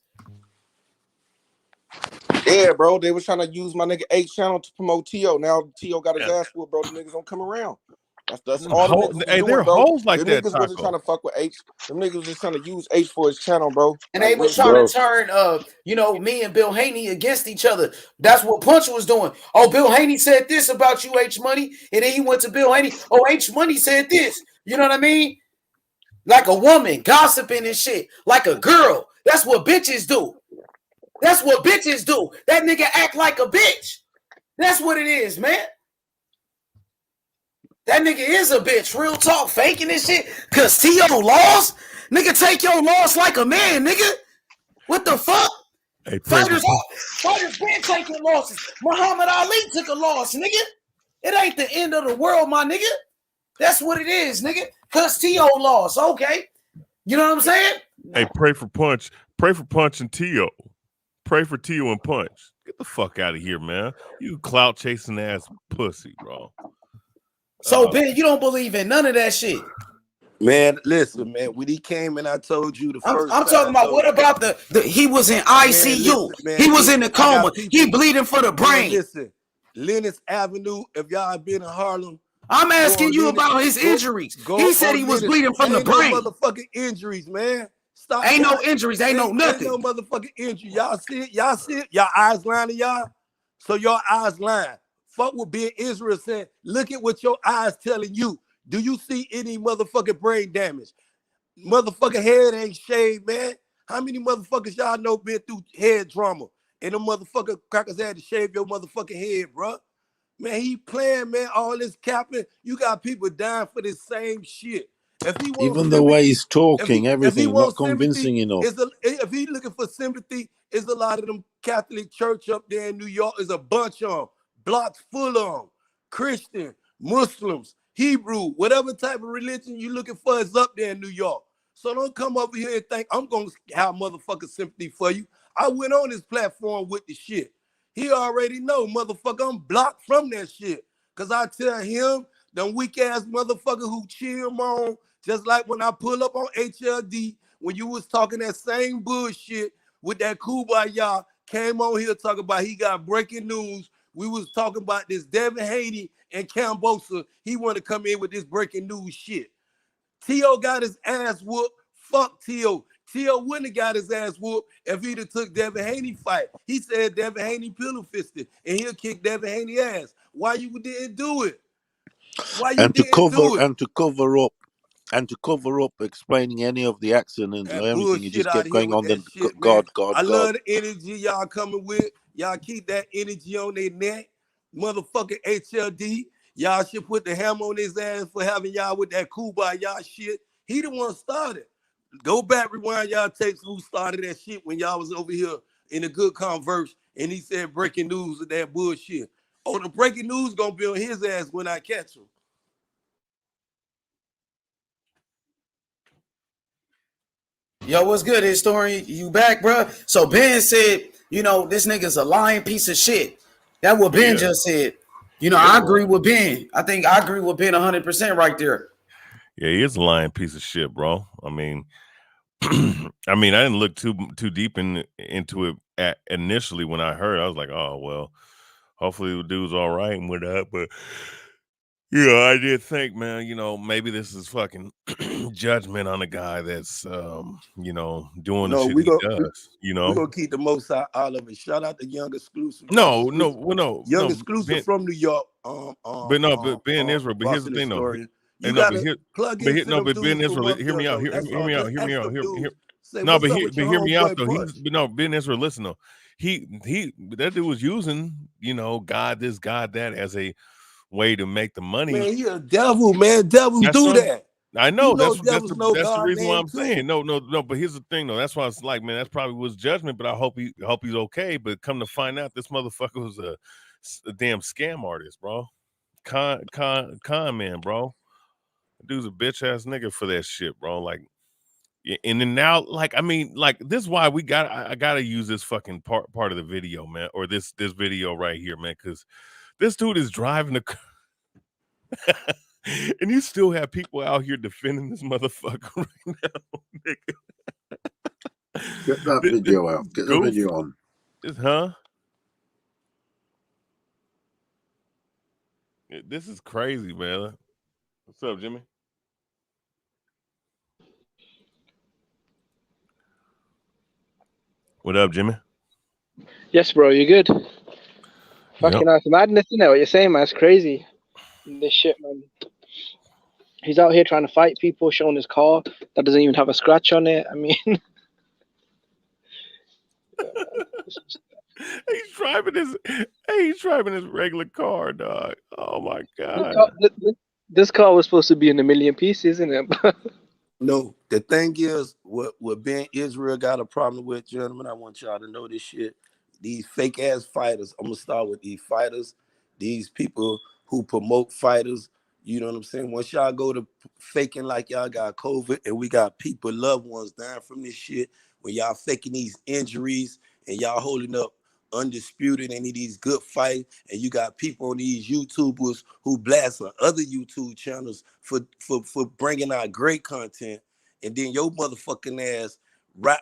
G: Yeah, bro. They was trying to use my nigga H channel to promote T.O. Now T.O. got his ass whooped, bro. The niggas don't come around. That's all the niggas
R: they're hoes like
G: that.
R: Niggas
G: wasn't trying to fuck with H. Them niggas was just trying to use H for his channel, bro.
C: And they was trying to turn, me and Bill Haney against each other. That's what Punch was doing. Oh, Bill Haney said this about you, H Money, and then he went to Bill Haney. Oh, H Money said this. You know what I mean? Like a woman gossiping and shit, like a girl. That's what bitches do. That nigga act like a bitch. That's what it is, man. That nigga is a bitch. Real talk, faking this shit. Cause T.O. lost? Nigga, take your loss like a man, nigga. What the fuck?
R: Hey,
C: fighters been taking losses. Muhammad Ali took a loss, nigga. It ain't the end of the world, my nigga. That's what it is, nigga. Cause T.O. lost. Okay. You know what I'm saying?
R: Hey, pray for Punch. Pray for Punch and T.O. Pray for Tio and Punch. Get the fuck out of here, man. You clout chasing ass pussy, bro.
C: So Ben, you don't believe in none of that shit.
V: Man, listen, man. When he came and I told you the first
C: I'm talking about what about the he was in ICU. He was in the coma. He bleeding for the brain.
V: Listen, Lennox Avenue, if y'all been in Harlem.
C: I'm asking you about his injuries. He said he was bleeding from the brain.
V: No motherfucking injuries, man. Stop.
C: Ain't no injuries. Ain't no nothing.
V: Ain't no motherfucking injury. Y'all see it? Y'all see it? Y'all eyes lying to y'all? So your eyes lying. Fuck what being Israel saying. Look at what your eyes telling you. Do you see any motherfucking brain damage? Motherfucking head ain't shaved, man. How many motherfuckers y'all know been through head trauma? And them motherfucking crackers had to shave your motherfucking head, bro. Man, he playing, man, all this capping. You got people dying for this same shit. If he wants
L: even the way he's talking, everything not convincing enough.
V: If he's looking for sympathy, it's a lot of them Catholic church up there in New York. Is a bunch of them, blocks full of them. Christian, Muslims, Hebrew, whatever type of religion you looking for is up there in New York. So don't come over here and think I'm gonna have motherfucking sympathy for you. I went on this platform with the shit. He already know, motherfucker, I'm blocked from that shit. Cause I tell him, them weak ass motherfucker who cheer him on, just like when I pull up on HLD, when you was talking that same bullshit with that Kumbaya, came on here talking about he got breaking news. We was talking about this Devin Haney and Cambosa. He want to come in with this breaking news shit. T.O. got his ass whooped. Fuck T.O. T.O. wouldn't have got his ass whooped if he'd have took Devin Haney fight. He said Devin Haney pillow fisted and he'll kick Devin Haney ass. Why you didn't do it? Why you didn't do it?
L: And to cover up explaining any of the accidents or anything, you just kept going on the God.
V: I love the energy y'all coming with. Y'all keep that energy on their neck. Motherfucking HLD. Y'all should put the hammer on his ass for having y'all with that Kumbaya shit. He the one started. Go back, rewind y'all tapes who started that shit when y'all was over here in a good converse and he said breaking news of that bullshit. Oh, the breaking news gonna be on his ass when I catch him.
C: Yo, what's good, historian? You back, bro? So Ben said, this nigga's a lying piece of shit. That's what Ben just said. I agree with Ben. I think I agree with Ben 100% right there.
R: Yeah, he is a lying piece of shit, bro. I mean, I didn't look too deep into it initially when I heard. I was like, oh well, hopefully the dude's all right and whatnot. But I did think, man, maybe this is fucking judgment on a guy that's doing the shit he does.
V: We're gonna keep the most out of it. Shout out to Young Exclusive.
R: Young
V: Exclusive from New York.
R: But Ben Israel. But here's the thing, though.
V: You gotta plug into them dudes
R: Ben Israel, hear me out. Hear me out. Hear me out though. Ben Israel, listen though. That dude was using, God this, God that as a way to make the money.
V: Man, he a devil, man. Devils do that.
R: I know. That's the reason why I'm saying. No. But here's the thing, though. That's why it's like, man, that's probably was judgment. But I hope he's okay. But come to find out, this motherfucker was a damn scam artist, bro. Con man, bro. Dude's a bitch ass nigga for that shit, bro. Like, and then now, this is why I gotta use this fucking part of the video, man, or this video right here, man, because this dude is driving the car. And you still have people out here defending this motherfucker right now, nigga.
L: Get that video out. Get the video on.
R: This is crazy, man. What's up, Jimmy? What up, Jimmy?
O: Yes, bro. You good? Fucking nice madness, isn't it? What you're saying, man? It's crazy. This shit, man. He's out here trying to fight people, showing his car that doesn't even have a scratch on it. I mean,
R: he's driving his regular car, dog. Oh my god.
O: This car was supposed to be in a million pieces, isn't it?
V: No, the thing is, what Ben Israel got a problem with, gentlemen, I want y'all to know this shit. These fake ass fighters, I'm gonna start with these fighters, these people who promote fighters, you know what I'm saying? Once y'all go to faking like y'all got COVID and we got people, loved ones dying from this shit, when y'all faking these injuries and y'all holding up Undisputed and these good fights, and you got people on these YouTubers who blast on other YouTube channels for bringing out great content, and then your motherfucking ass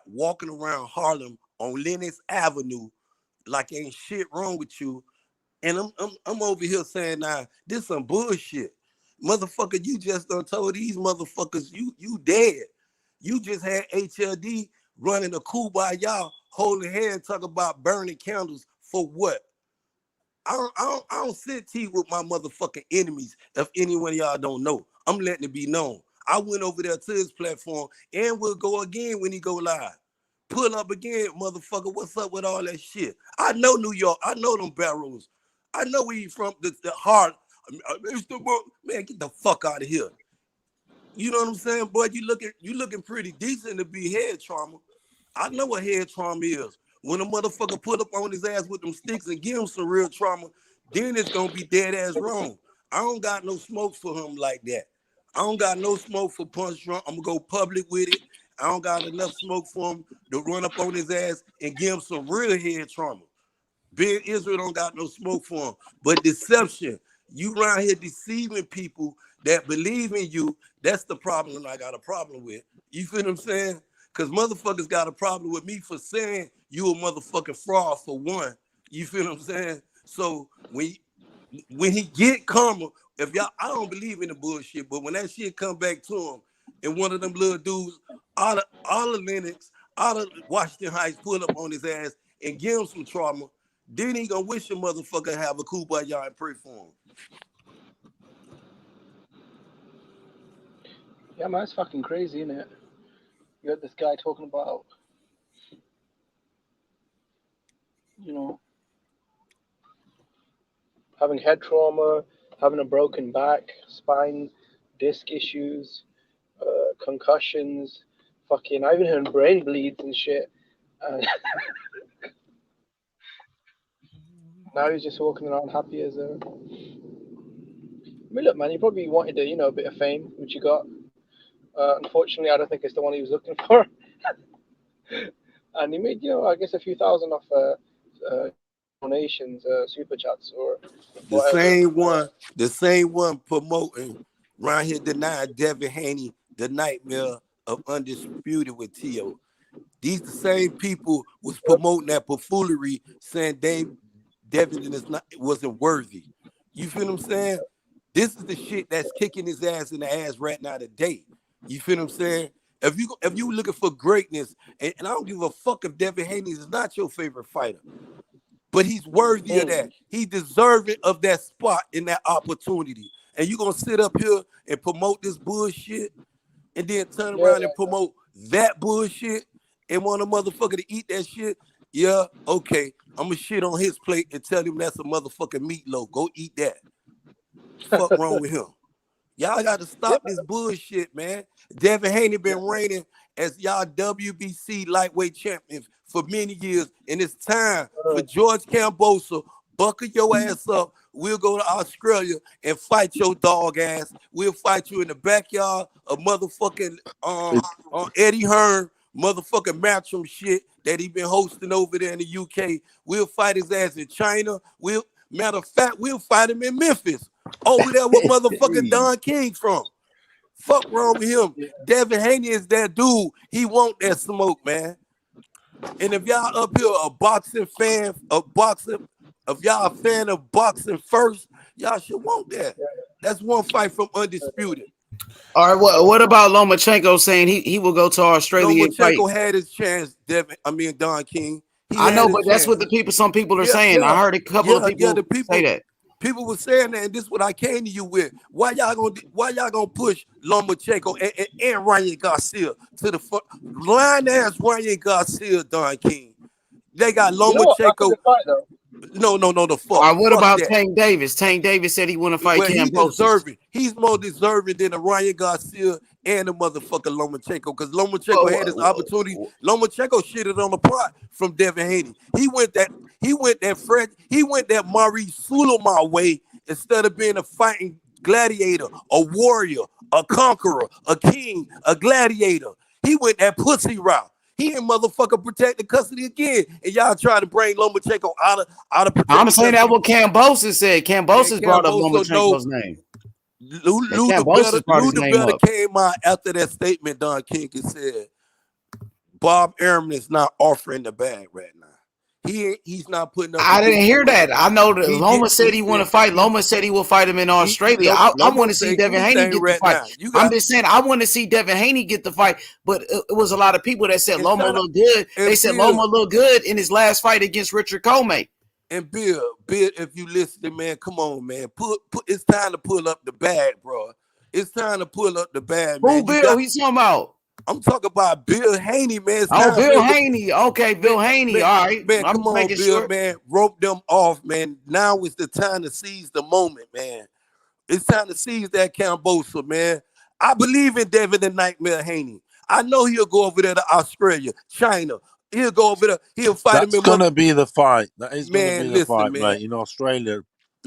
V: walking around Harlem on Lenox Avenue like ain't shit wrong with you, and I'm over here saying now this some bullshit, motherfucker. You just done told these motherfuckers you dead. You just had HLD running a coup by y'all, holding hand, talking about burning candles for what? I don't sit tea with my motherfucking enemies. If any one of y'all don't know, I'm letting it be known. I went over there to his platform and we'll go again when he go live. Pull up again, motherfucker. What's up with all that shit? I know New York. I know them barrels. I know where you from. The heart. Man, get the fuck out of here. You know what I'm saying, boy? You looking pretty decent to be head trauma. I know what head trauma is. When a motherfucker put up on his ass with them sticks and give him some real trauma, then it's gonna be dead ass wrong. I don't got no smoke for him like that. I don't got no smoke for Punch Drunk. I'm gonna go public with it. I don't got enough smoke for him to run up on his ass and give him some real head trauma. Big Israel don't got no smoke for him. But deception, you around here deceiving people that believe in you, that's the problem I got a problem with. You feel what I'm saying? Because motherfuckers got a problem with me for saying you a motherfucking fraud for one. You feel what I'm saying? So when he get karma, if y'all, I don't believe in the bullshit, but when that shit come back to him and one of them little dudes out of Lennox, out of Washington Heights pull up on his ass and give him some trauma, then he gonna wish a motherfucker have a cool by y'all and pray for him.
O: Yeah, man, it's fucking crazy, isn't it? You had this guy talking about, you know, having head trauma, having a broken back, spine, disc issues, concussions, fucking, I even heard brain bleeds and shit. And now he's just walking around happy as a. I mean, look, man, he probably wanted a bit of fame, which you got. Unfortunately, I don't think it's the one he was looking for. And he made, I guess a few thousand off donations, super chats, or whatever.
V: The same one promoting around here denying Devin Haney the nightmare of Undisputed with Tio. These the same people was promoting that buffoonery, saying Devin wasn't worthy. You feel what I'm saying? This is the shit that's kicking his ass in the ass right now today. You feel what I'm saying? If you looking for greatness, and I don't give a fuck if Devin Haney is not your favorite fighter, but he's worthy of that. He's deserving of that spot in that opportunity. And you gonna sit up here and promote this bullshit, and then turn around and promote that bullshit, and want a motherfucker to eat that shit? Yeah, okay. I'm gonna shit on his plate and tell him that's a motherfucking meatloaf. Go eat that. Fuck wrong with him? Y'all got to stop this bullshit, man. Devin Haney been reigning as y'all WBC lightweight champion for many years, and it's time for George Cambosa, buckle your ass up. We'll go to Australia and fight your dog ass. We'll fight you in the backyard of motherfucking Eddie Hearn, motherfucking Matchroom shit that he been hosting over there in the UK. We'll fight his ass in China. Matter of fact, we'll fight him in Memphis. Over there with motherfucking Don King from. Fuck wrong with him. Devin Haney is that dude. He want that smoke, man. And if y'all up here a boxing fan of boxing, if y'all a fan of boxing first, y'all should want that. That's one fight from Undisputed.
C: All right, what about Lomachenko saying he will go to Australia?
V: Lomachenko had his chance, Don King.
C: I know, but that's what some people are saying. I heard a couple of people say that.
V: People were saying that, and this is what I came to you with. Why y'all gonna push Lomachenko and Ryan Garcia to the front? Line ass Ryan Garcia, Don King. They got Lomachenko. No, the fuck.
C: All right, what
V: fuck
C: about
V: that.
C: Tank Davis? Tank Davis said he want to fight Cambosa.
V: He's more deserving than a Ryan Garcia and the motherfucker Lomachenko, because Lomachenko had his opportunity. Lomachenko shitted on the pot from Devin Haney. He went that Maurice Sulaiman way instead of being a fighting gladiator, a warrior, a conqueror, a king, a gladiator. He went that pussy route. He in motherfucker protected custody again, and y'all trying to bring Lomachenko out of protected
C: I'm saying
V: custody.
C: that what Kambosos said. Kambosos brought up Lomachenko's name.
V: Luda better came out after that statement. Don King said Bob Arum is not offering the bag right now. He's not putting up.
C: I didn't hear that. I know that Loma said he want to fight. Loma said he will fight him in Australia. I want to see Devin Haney get the fight. I'm just saying I want to see Devin Haney get the fight, but it was a lot of people that said Loma looked good. They said Loma looked good in his last fight against Richard Comey.
V: And Bill, if you listening, man, come on, man. It's time to pull up the bag, bro. It's time to pull up the bag, man.
C: Who Bill? He's talking about?
V: I'm talking about Bill Haney, man.
C: Bill Haney. Okay, Bill Haney. All right.
V: Man, come on, Bill, man. Rope them off, man. Now is the time to seize the moment, man. It's time to seize that Kambosos, man. I believe in David the Nightmare Haney. I know he'll go over there to Australia, China. He'll go over there. He'll fight him.
L: That's going to be the fight. That is going to be the fight,
V: man.
L: Mate. In Australia,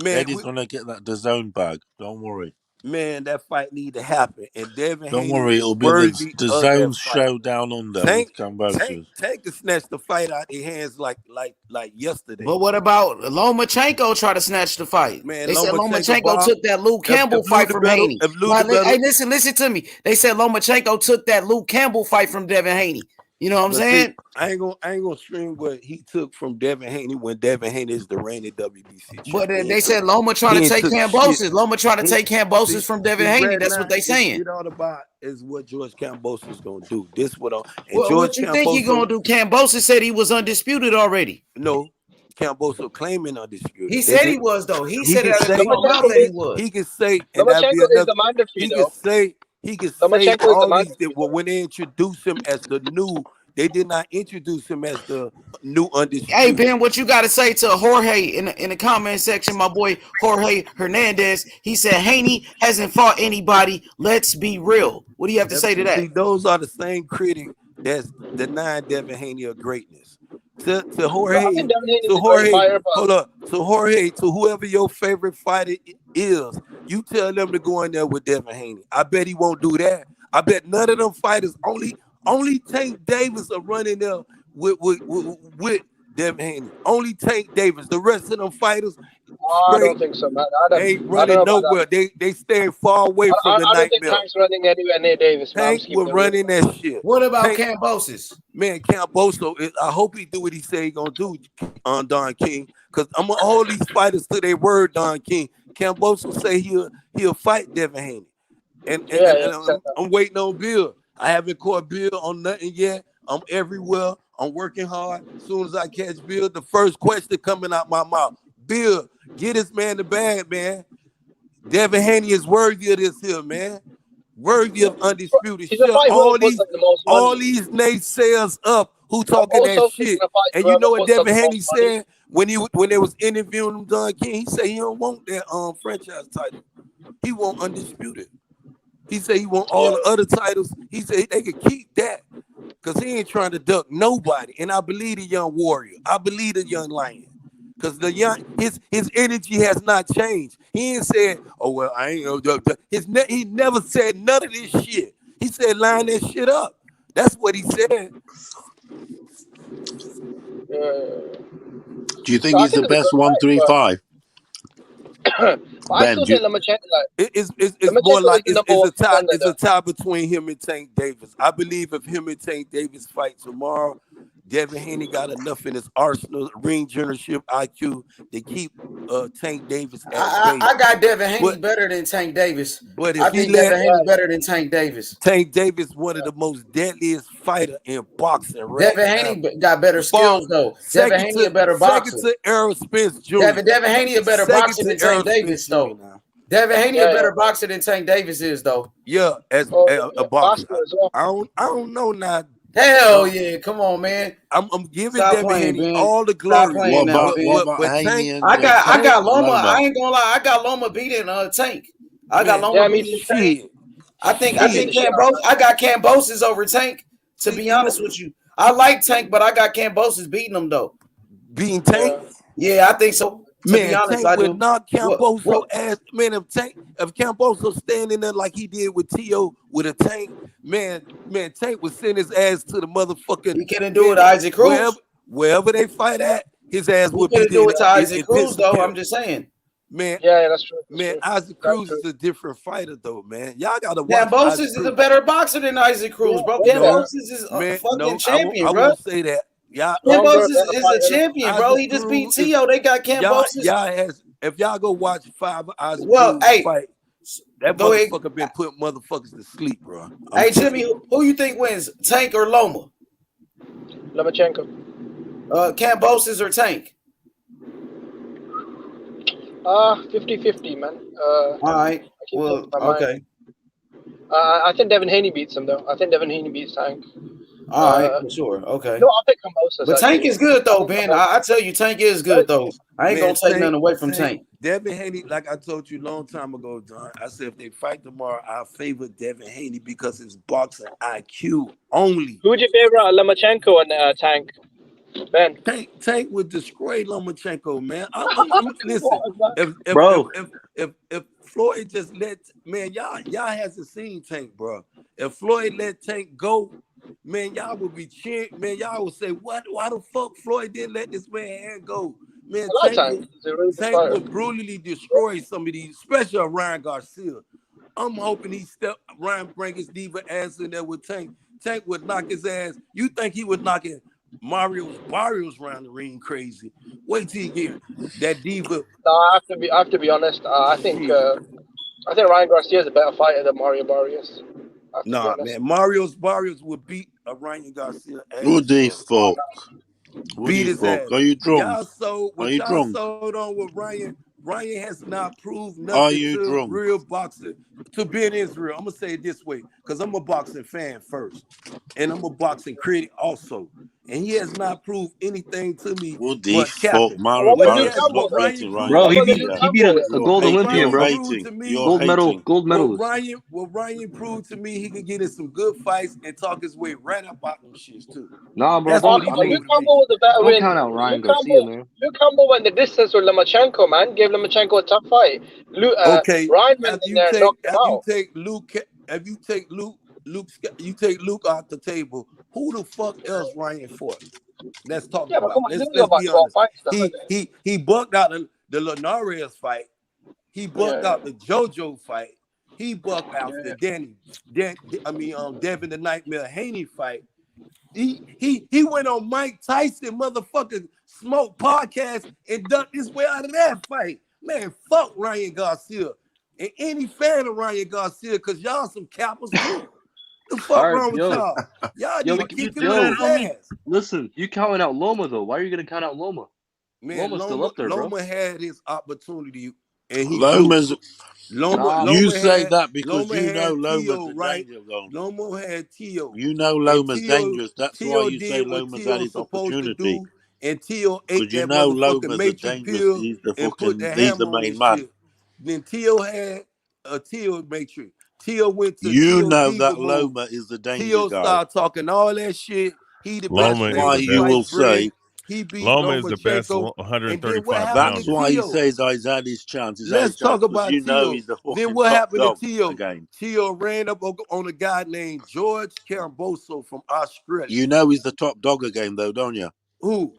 L: Eddie's going to get that DAZN bag. Don't worry.
V: Man, that fight need to happen. And Devin
L: Don't
V: Haney
L: worry, it'll be the DAZN show down under with Kambosos.
V: Tank can snatch the fight out of their hands like yesterday.
C: But what about Lomachenko try to snatch the fight?
V: Man,
C: they said Lomachenko took that Luke Campbell fight from Haney. Hey, listen to me. They said Lomachenko took that Luke Campbell fight from Devin Haney. You know what I'm saying?
V: I ain't gonna stream what he took from Devin Haney when Devin Haney is the reigning WBC champion.
C: But they said Loma trying to take Kambosos. Loma trying to take Kambosos from Devin Haney. That's what they saying.
V: It all about is what George Kambosos is gonna do. This what
C: what you think he gonna do? Kambosos said he was undisputed already.
V: No, Kambosos claiming undisputed.
C: He said he was though. He said that he was.
V: He can say,
O: and Lomachenko is the undefeated.
V: He can say all these that when they introduce him as the new, they did not introduce him as the new undisputed.
C: Hey Ben, what you got to say to Jorge in the comment section? My boy Jorge Hernandez. He said Haney hasn't fought anybody. Let's be real. What do you have to say to that?
V: See, those are the same critics that's denying Devin Haney of greatness. To Jorge, hold up. So Jorge, to whoever your favorite fighter is, you tell them to go in there with Devin Haney. I bet he won't do that. I bet none of them fighters, only Tank Davis are running there with Devin Haney. Only Tank Davis. The rest of them fighters,
O: I don't think so, man.
V: They ain't running nowhere. They staying far away from the nightmare.
O: I don't think Tank's running anywhere near Davis.
V: Tank was running that shit.
C: What about Kambosos?
V: Man, Kambosos, I hope he do what he say he gonna do on Don King. Because I'm gonna hold these fighters to their word, Don King. Kambosos say he'll fight Devin Haney. And I'm waiting on Bill. I haven't caught Bill on nothing yet. I'm everywhere. I'm working hard. As soon as I catch Bill, the first question coming out my mouth, Bill, get this man the bag, man. Devin Haney is worthy of this here, man. Worthy of undisputed shit. All these naysayers up who talking that shit. And you know what Devin Haney said when they was interviewing him, Don King? He said he don't want that franchise title. He want undisputed. He said he want all the other titles. He said they could keep that because he ain't trying to duck nobody. And I believe the young warrior. I believe the young lion. Because his energy has not changed. He ain't said, oh, well, I ain't he never said none of this shit. He said line that shit up. That's what he said.
L: Do you think he's the best 135?
O: I still think Lomachenko.
V: It's more like it's a tie between him and Tank Davis. I believe if him and Tank Davis fight tomorrow, Devin Haney got enough in his arsenal, ring generalship IQ to keep Tank Davis at bay.
C: I got Devin Haney better than Tank Davis.
V: But
C: I think Devin Haney better than Tank Davis.
V: Tank Davis, one of the most deadliest fighter in boxing. Right?
C: Devin Haney got better skills though. Devin Haney a better boxer.
V: Second to Errol Spence Jr.
C: Devin Haney a better boxer than Tank Davis though. Devin Haney a better boxer than Tank Davis is though.
V: Yeah, as a boxer. I don't know now.
C: Hell yeah, come on, man.
V: I'm giving Devin Haney all the glory.
L: What about Haney?
C: I got Loma. I ain't gonna lie. I got Loma beating Tank. I got Loma beating Tank. I think I got Kambosos over Tank. To be honest with you, I like Tank, but I got Kambosos beating him though.
V: Beating Tank?
C: Yeah, I think so.
V: Man,
C: honest,
V: Tank
C: I
V: would
C: do.
V: knock Camboso
C: What?
V: ass. Man, if Camboso standing there like he did with Tio with a Tank, man, Tank would send his ass to the motherfucking.
C: He couldn't do it to Isaac Cruz.
V: Wherever they fight at, his ass
C: He
V: would be
C: couldn't
V: there
C: do it to Isaac Cruz,
V: intensive
C: though.
V: care.
C: I'm just saying.
V: Man,
O: yeah, that's true.
V: Man, Isaac Cruz is a different fighter, though, man. Y'all gotta watch.
C: Cambosis is a better boxer than Isaac Cruz, bro. Cambosis is a fucking champion,
V: I
C: bro.
V: won't say that.
C: Cambosis is a champion, bro. He just beat Tio. They got Cambosis.
V: If y'all go watch 5 Isaac
C: Well,
V: Cruz
C: hey,
V: fight, that
C: go ahead.
V: motherfucker been putting motherfuckers to sleep, bro.
C: Hey, Jimmy, who you think wins, Tank or Loma?
O: Lomachenko.
C: Cambosis or Tank?
O: 50-50, man.
C: All right. Well, okay.
O: I think Devin Haney beats him, though. I think Devin Haney beats Tank.
C: All right, for sure. Okay.
O: No, I'll pick Cambosis.
C: But Tank is good, though, Ben. I tell you, Tank is good, though. I ain't going to take nothing away from Tank.
V: Devin Haney, like I told you a long time ago, Don, I said if they fight tomorrow, I favor Devin Haney because it's boxing IQ only.
O: Who would you favor, Lomachenko and Tank? Ben.
V: Tank would destroy Lomachenko, man. Listen, if Floyd just let, man, y'all hasn't seen Tank, bro. If Floyd let Tank go, man, y'all would be cheering. Man, y'all would say, why the fuck Floyd didn't let this man hand go? Man, Tank would brutally destroy some of these, especially Ryan Garcia. I'm hoping Ryan bring his diva ass in there with Tank. Tank would knock his ass. You think he would knock it? Barrios around the ring crazy. Wait till you get that diva.
O: No, I have to be honest. I think Ryan Garcia is a better fighter than Mario Barrios.
V: Nah, man, Barrios would beat Ryan Garcia.
L: Who the fuck?
V: Beat his ass.
L: Are you drunk?
V: Y'all sold on with Ryan. Ryan has not proved nothing to real boxing, to be in Israel. I'm gonna say it this way, because I'm a boxing fan first, and I'm a boxing critic also. And he has not proved anything to me.
L: What the fuck, Mario Barris is not beating Ryan.
P: Bro, he beat a gold Olympian, bro.
L: You're hating.
P: Gold medalist.
V: Ryan proved to me he could get in some good fights and talk his way right up out them shits too.
P: Nah, bro.
O: Luke Campbell was a better win.
P: Count out Ryan Garcia, man.
O: Luke Campbell went the distance with Lomachenko, man. Gave Lomachenko a tough fight. Ryan went in there and knocked him out.
V: You take Luke off the table. Who the fuck else Ryan fought? Let's talk about. Let's be honest. He bucked out the Linares fight. He bucked out the JoJo fight. He bucked out the Devin the Nightmare Haney fight. He went on Mike Tyson motherfucking Smoke podcast and ducked his way out of that fight. Man, fuck Ryan Garcia. And any fan of Ryan Garcia, because y'all some cappers too. The fuck wrong with y'all? Y'all need to kick him in his ass.
P: Listen, you counting out Loma though. Why are you gonna count out Loma?
V: Man,
P: Loma's still up there, bro.
V: Loma had his opportunity, and he
L: Loma's.
V: Loma
L: You say
V: had,
L: that because
V: Loma
L: you know
V: had
L: Loma's
V: Tio,
L: a
V: right?
L: danger zone.
V: Loma had Tio.
L: You know Loma's
V: Tio,
L: dangerous. That's
V: Tio
L: why you say
V: did what
L: Loma's
V: Tio
L: had his
V: supposed to
L: opportunity.
V: do, and Tio ate
L: Because you
V: that
L: know
V: motherfucking
L: Loma's a
V: matrix
L: dangerous.
V: pill
L: He's the
V: and put the
L: he's the
V: hammer on
L: main
V: his
L: man.
V: shit. Then Tio had a Tio matrix. Tio went to
L: You
V: Tio
L: know
V: diva
L: that
V: mode.
L: Loma is the danger
V: Tio
L: guy.
V: started talking all that shit. He the
L: That's
V: best
L: why you will say
V: he beat
R: Loma is the best
V: Lomachenko. And then what
R: 135
V: happened
L: that's
V: to
L: why he
V: Tio?
L: says he's had his chance.
V: Let's talk about
L: you know
V: Tio.
L: he's the
V: Then
L: fucking
V: what
L: top
V: happened
L: dog
V: to Tio?
L: again.
V: Tio ran up on a guy named George Caramboso from Australia.
L: You know he's the top dog again, though, don't you?
V: Who?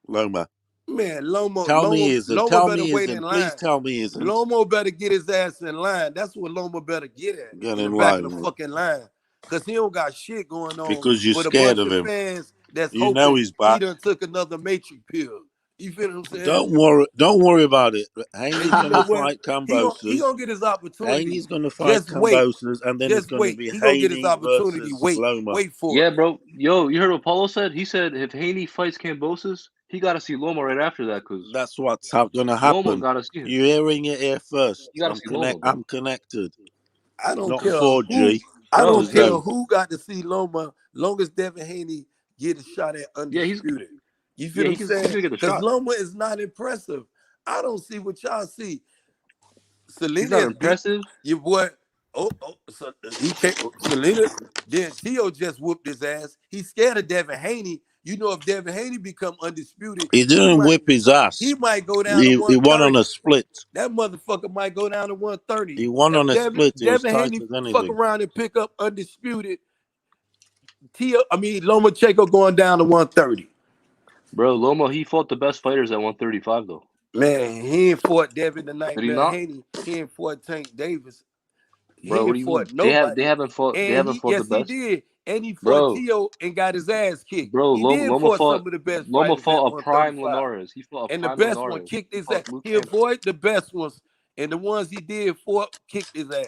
L: Loma.
V: Man, Loma.
L: Tell me he isn't.
V: Loma
L: Tell
V: better
L: me he
V: wait in
L: isn't.
V: line.
L: Please tell me he isn't.
V: Loma better get his ass in line. That's what Loma better get at.
L: Get
V: in
L: in
V: the back
L: line,
V: of the
L: man.
V: fucking line. Because he don't got shit going on
L: Because you're
V: with a
L: scared
V: bunch
L: of him.
V: fans that's
L: You
V: hoping
L: know he's back.
V: he done took another matrix pill. You feel what I'm saying?
L: Don't worry about it. Haney's
V: And you know
L: gonna
V: what?
L: fight
V: He
L: Cambosis.
V: gonna get his opportunity.
L: Haney's gonna fight
V: Just wait.
L: Cambosis, and then it's
V: Just
L: gonna
V: wait.
L: be
V: He gonna get his
L: Haney
V: opportunity.
L: versus
V: Wait.
L: Loma.
V: Wait for
P: Yeah,
V: it.
P: bro. Yo, you heard what Paulo said? He said if Haney fights Cambosis, he got to see Loma right after that because
L: That's what's gonna
P: Loma
L: happen.
P: got to see him.
L: You're hearing it here first.
P: You got to see Loma, bro.
L: I'm connected.
V: I don't
L: Not
V: care
L: 4G.
V: I don't care
L: Zone.
V: who got to see Loma, long as Devin Haney get a shot at undisputed. You feel what I'm saying? Because Loma is not impressive. I don't see what y'all see.
P: He's not impressive.
V: Your boy. So he can't. Selena. Then Tio just whooped his ass. He's scared of Devin Haney You know, if Devin Haney become undisputed,
L: He didn't whip his ass.
V: He might go down to
L: He
V: 130.
L: won on a split.
V: That motherfucker might go down to 130.
L: He won on a split. It was
V: Devin
L: tight
V: Haney
L: as anything.
V: fuck around and pick up undisputed. Lomachenko going down to 130.
N: Bro, Loma, he fought the best fighters at 135 though.
V: Man, he ain't fought Devin the Nightmare
N: not?
V: Haney. He ain't fought Tank Davis.
N: Bro, what do you mean? They haven't fought the best.
V: He did. And he fought
N: Bro.
V: Tio and got his ass kicked.
N: Bro,
V: he
N: Loma
V: fought
N: fought
V: some of the best
N: Loma
V: fighters
N: fought
V: at
N: a prime
V: 135.
N: Linares. He fought a
V: and the
N: prime
V: best
N: Linares.
V: one kicked his
N: Fought
V: ass.
N: Luke
V: He
N: Campbell.
V: avoided the best ones, and the ones he did for kicked his ass.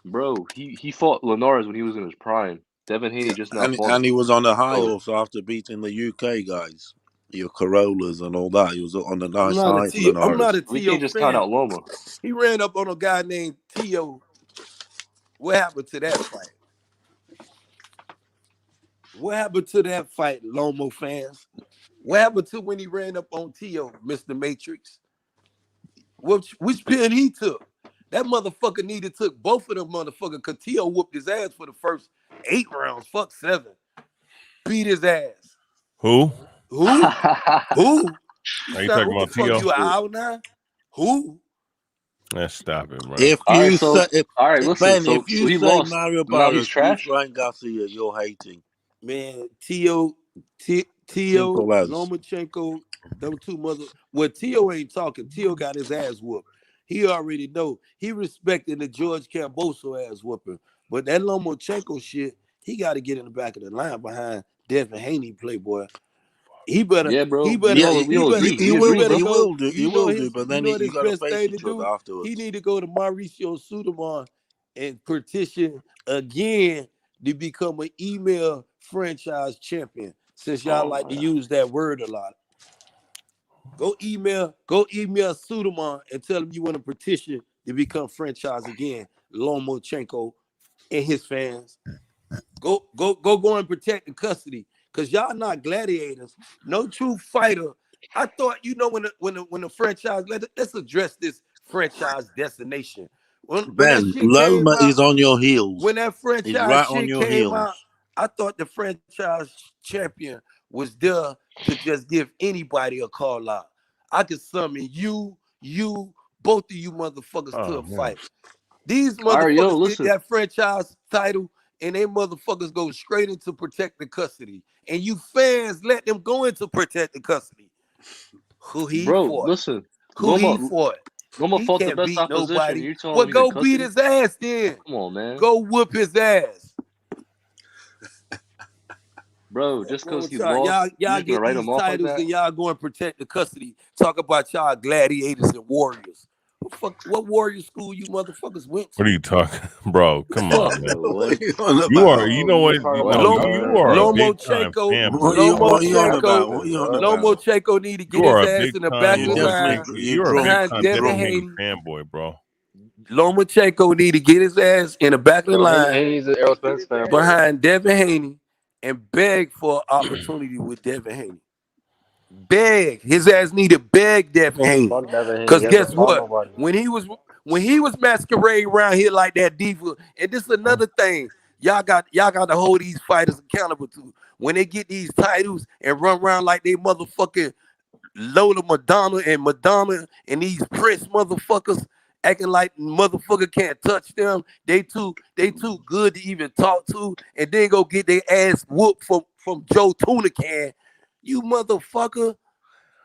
N: Bro, he fought Linares when he was in his prime. Devin Haney just now fought
L: And he was on a high
N: Bro.
L: also after beating the UK guys, your Corollas and all that. He was on a nice
V: I'm
L: high.
V: not a
N: We
V: Tio
N: can't just
V: fan.
N: count out Loma.
V: He ran up on a guy named Tio. What happened to that fight? What happened to that fight, Lomo fans? What happened to when he ran up on Tio, Mr. Matrix? Which pin he took? That motherfucker needed took both of them motherfuckers because Tio whooped his ass for the first 8 rounds. Fuck 7. Beat his ass.
R: Who?
V: Who?
R: Are you talking about Tio?
V: You out now? Who?
R: Let's stop it, bro.
L: If
N: All
L: you
N: right, so-
L: say,
N: all right, listen,
L: Ben,
N: so-
L: if you
N: so he
L: say
N: lost.
L: Mario
N: Now he's
L: Barrios
N: trash?
L: beats Ryan Garcia, you're hating.
V: Man, Tio,
L: Simple as.
V: Lomachenko, them two mother. Well, Tio ain't talking. Tio got his ass whooped. He already know. He respecting the George Camboso ass whooping. But that Lomachenko shit, he got to get in the back of the line behind Devin Haney, Playboy. He better.
N: Yeah, bro.
V: He better.
N: We all agree.
V: He
L: will do.
V: You know his,
L: but
V: you
L: then
V: know
L: you
V: his
L: got to
V: best
L: face
V: thing to
L: each other
V: do.
L: afterwards.
V: He need to go to Mauricio Sudamar and petition again to become an email franchise champion. Since y'all like to use that word a lot, go email Sudamar and tell him you want to petition to become franchise again. Lomachenko and his fans. Go and protect the custody, cause y'all not gladiators. No true fighter. I thought when the franchise let's address this franchise destination. When that
L: Ben,
V: shit
L: Loma
V: came out,
L: is on your heels.
V: when that
L: He's
V: franchise
L: right on
V: shit
L: your
V: came
L: heels.
V: out, I thought the franchise champion was there to just give anybody a call out. I could summon you, both of you motherfuckers to a fight. These motherfuckers get that franchise title and they motherfuckers go straight into protected custody. And you fans let them go into protected custody. Who he fought?
N: Listen.
V: Who he fought?
N: Loma
V: He
N: fought the
V: can't
N: best
V: beat
N: opposition.
V: nobody.
N: You're telling
V: Well,
N: me
V: go beat his ass then.
N: Come on, man.
V: Go whoop his ass.
N: Bro, just because he lost,
V: y'all get these titles and y'all go and protect the custody. Talk about y'all gladiators and warriors. What warrior school you motherfuckers went to?
R: What are you talking, bro? Come on, man.
V: What
R: You are. You know what? You are a big time fanboy.
V: Lomachenko need to get his ass in the back of the line
R: You're a big
V: behind
R: time
V: Devin
R: Devin
V: Haney.
R: Haney fanboy, bro.
V: Lomachenko need to get his ass in the back of the line
F: Haney's an Errol Spence fan.
V: behind Devin Haney and beg for an opportunity with Devin Haney. Beg. His ass need to beg Devin Haney. Because guess what? When he was masquerading around here like that diva, and this is another thing y'all got to hold these fighters accountable to. When they get these titles and run around like they motherfucking Lola Madonna and these Prince motherfuckers acting like motherfucker can't touch them. They too good to even talk to, and then go get their ass whooped from Joe Tuna Can. You motherfucker.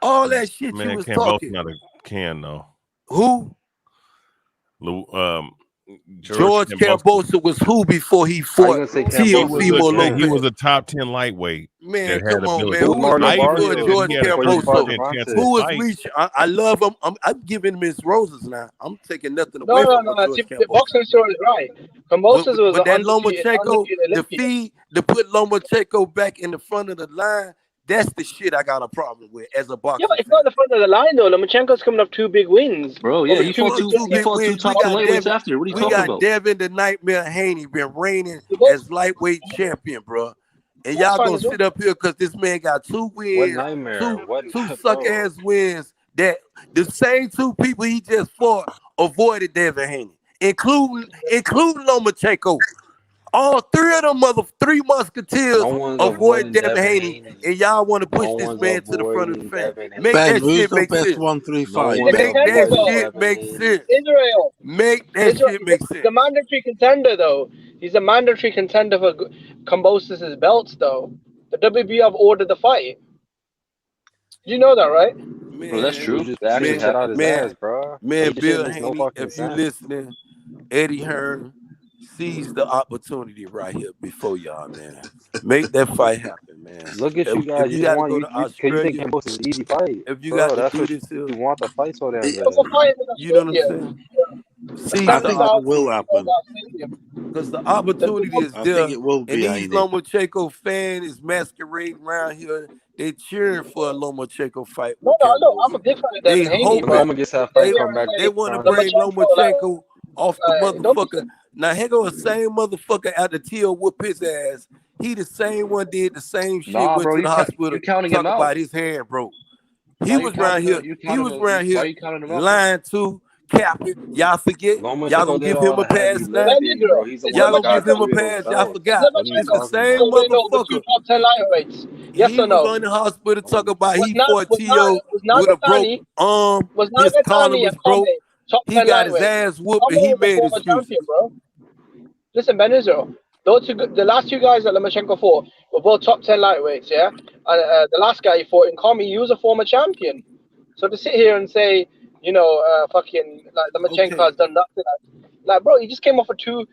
V: All that shit
R: Man,
V: you was
R: Campbell's
V: talking.
R: not a can though.
V: Who?
R: George
V: Camboso was who before he fought Teofimo Lopez?
R: He was a top 10 lightweight.
V: Man, come on, man. Who was before George Camboso? Who was reaching? I love him. I'm giving him his roses now. I'm taking nothing away from George Camboso.
O: The boxing story is right. Camboso was
V: but that
O: undefeated
V: Lomachenko, to put Lomachenko back in the front of the line, that's the shit I got a problem with as a boxer.
O: Yeah, but it's not the front of the line though. Lomachenko's coming off 2 big wins.
N: Bro, yeah, he fought two top 10 lightweights after. What are you talking about?
V: We got Devin the Nightmare Haney been reigning as lightweight champion, bro. And y'all gonna sit up here because this man got 2 wins, two suck ass wins that the same 2 people he just fought avoided Devin Haney, including Lomachenko. All three musketeers
F: No one's
V: avoid
F: avoiding
V: Devin
F: Devin
V: Haney,
F: Haney.
V: and y'all want to push
F: No
V: this
F: one's
V: man to the front of the
F: avoiding
V: fan.
F: Devin
V: Make
F: Haney.
V: that
L: Who's
V: shit
L: the
V: make
L: best
V: sense.
L: 135?
F: No
O: He's a
F: one's
V: Make that
O: contender
F: avoiding
O: though.
V: shit
F: Devin
V: make
F: Haney.
V: sense.
O: Israel.
V: Make that
O: Israel.
V: shit make
O: He's
V: sense.
O: a mandatory contender though. He's a mandatory contender for Kambosos' belts though. The WBO have ordered the fight. Did you know that, right?
F: Bro, that's
V: Man,
F: true. They actually had out his ass, bro. He just
V: Bill
F: didn't make no
V: Haney,
F: fucking
V: if you
F: sense.
V: listening, Eddie Hearn seized the opportunity right here before y'all, man. Make that fight happen, man.
F: Look at you guys.
V: If you
F: You just
V: got to
F: want
V: go
F: you
V: to
F: because you think
V: Australia,
F: Campos is an easy fight,
V: if you
F: bro.
V: got to
F: That's
V: do
F: what
V: this here,
F: you want the fight so damn bad.
O: For fight in
V: you know what I'm
O: Australia.
V: saying? Seize
L: I
V: the
L: think that will happen.
V: because the opportunity is
L: I
V: there,
L: think it will
V: and
L: be
V: these
L: Haney.
V: Lomachenko fans is masquerading around here. They cheering for a Lomachenko fight
O: No,
V: with
O: no, look, I'm
V: Cambosa.
O: a big fan of
V: They
O: Devin Haney,
V: hoping
O: but
F: Loma gets that fight come back.
V: they want to
F: Time.
V: bring Lomachenko off the
O: don't be
V: motherfucker. Now here go the same motherfucker out the Teal whoop his ass. He the same one did the same shit.
F: Nah,
V: Went
F: bro,
V: to the hospital.
F: you counting
V: Talk
F: him out.
V: about his hand broke. He
F: Why you
V: was around
F: counting
V: here.
F: him? You
V: He
F: counting
V: was
F: him?
V: around
F: Why
V: here
F: you counting him out?
V: lying to capping. Y'all forget? Y'all
F: Lomachenko
V: gonna
F: did
V: give
F: all
V: him a
F: the heavy
V: pass now?
F: lifting, bro. He's the
V: Y'all
F: one that
V: gonna
F: got
V: give him a
F: 3 of those
V: pass? Y'all
F: belts.
V: forgot?
F: What are you
V: It's the
F: talking
V: same
F: about?
O: win over 2
V: motherfucker.
O: top 10 lightweights. Yes
V: He
O: or
V: was
O: no?
V: on the hospital talking about
O: Was
V: he fought
O: was
V: T.O. with a broke
O: Nagatani
V: arm.
O: was
V: His collar
O: Nagatani
V: was
O: a
V: broke.
O: Kame top
V: He
O: 10
V: got his
O: lightweight?
V: ass whooped
O: Kame
V: and he
O: was a
V: made
O: former
V: excuses.
O: champion, bro. Listen, Ben Israel. The last 2 guys that Lomachenko fought were both top 10 lightweights, yeah? And the last guy he fought in Kame, he was a former champion. So to sit here and say, fucking, like, Lomachenko has done nothing. Like, bro, he just came off of 2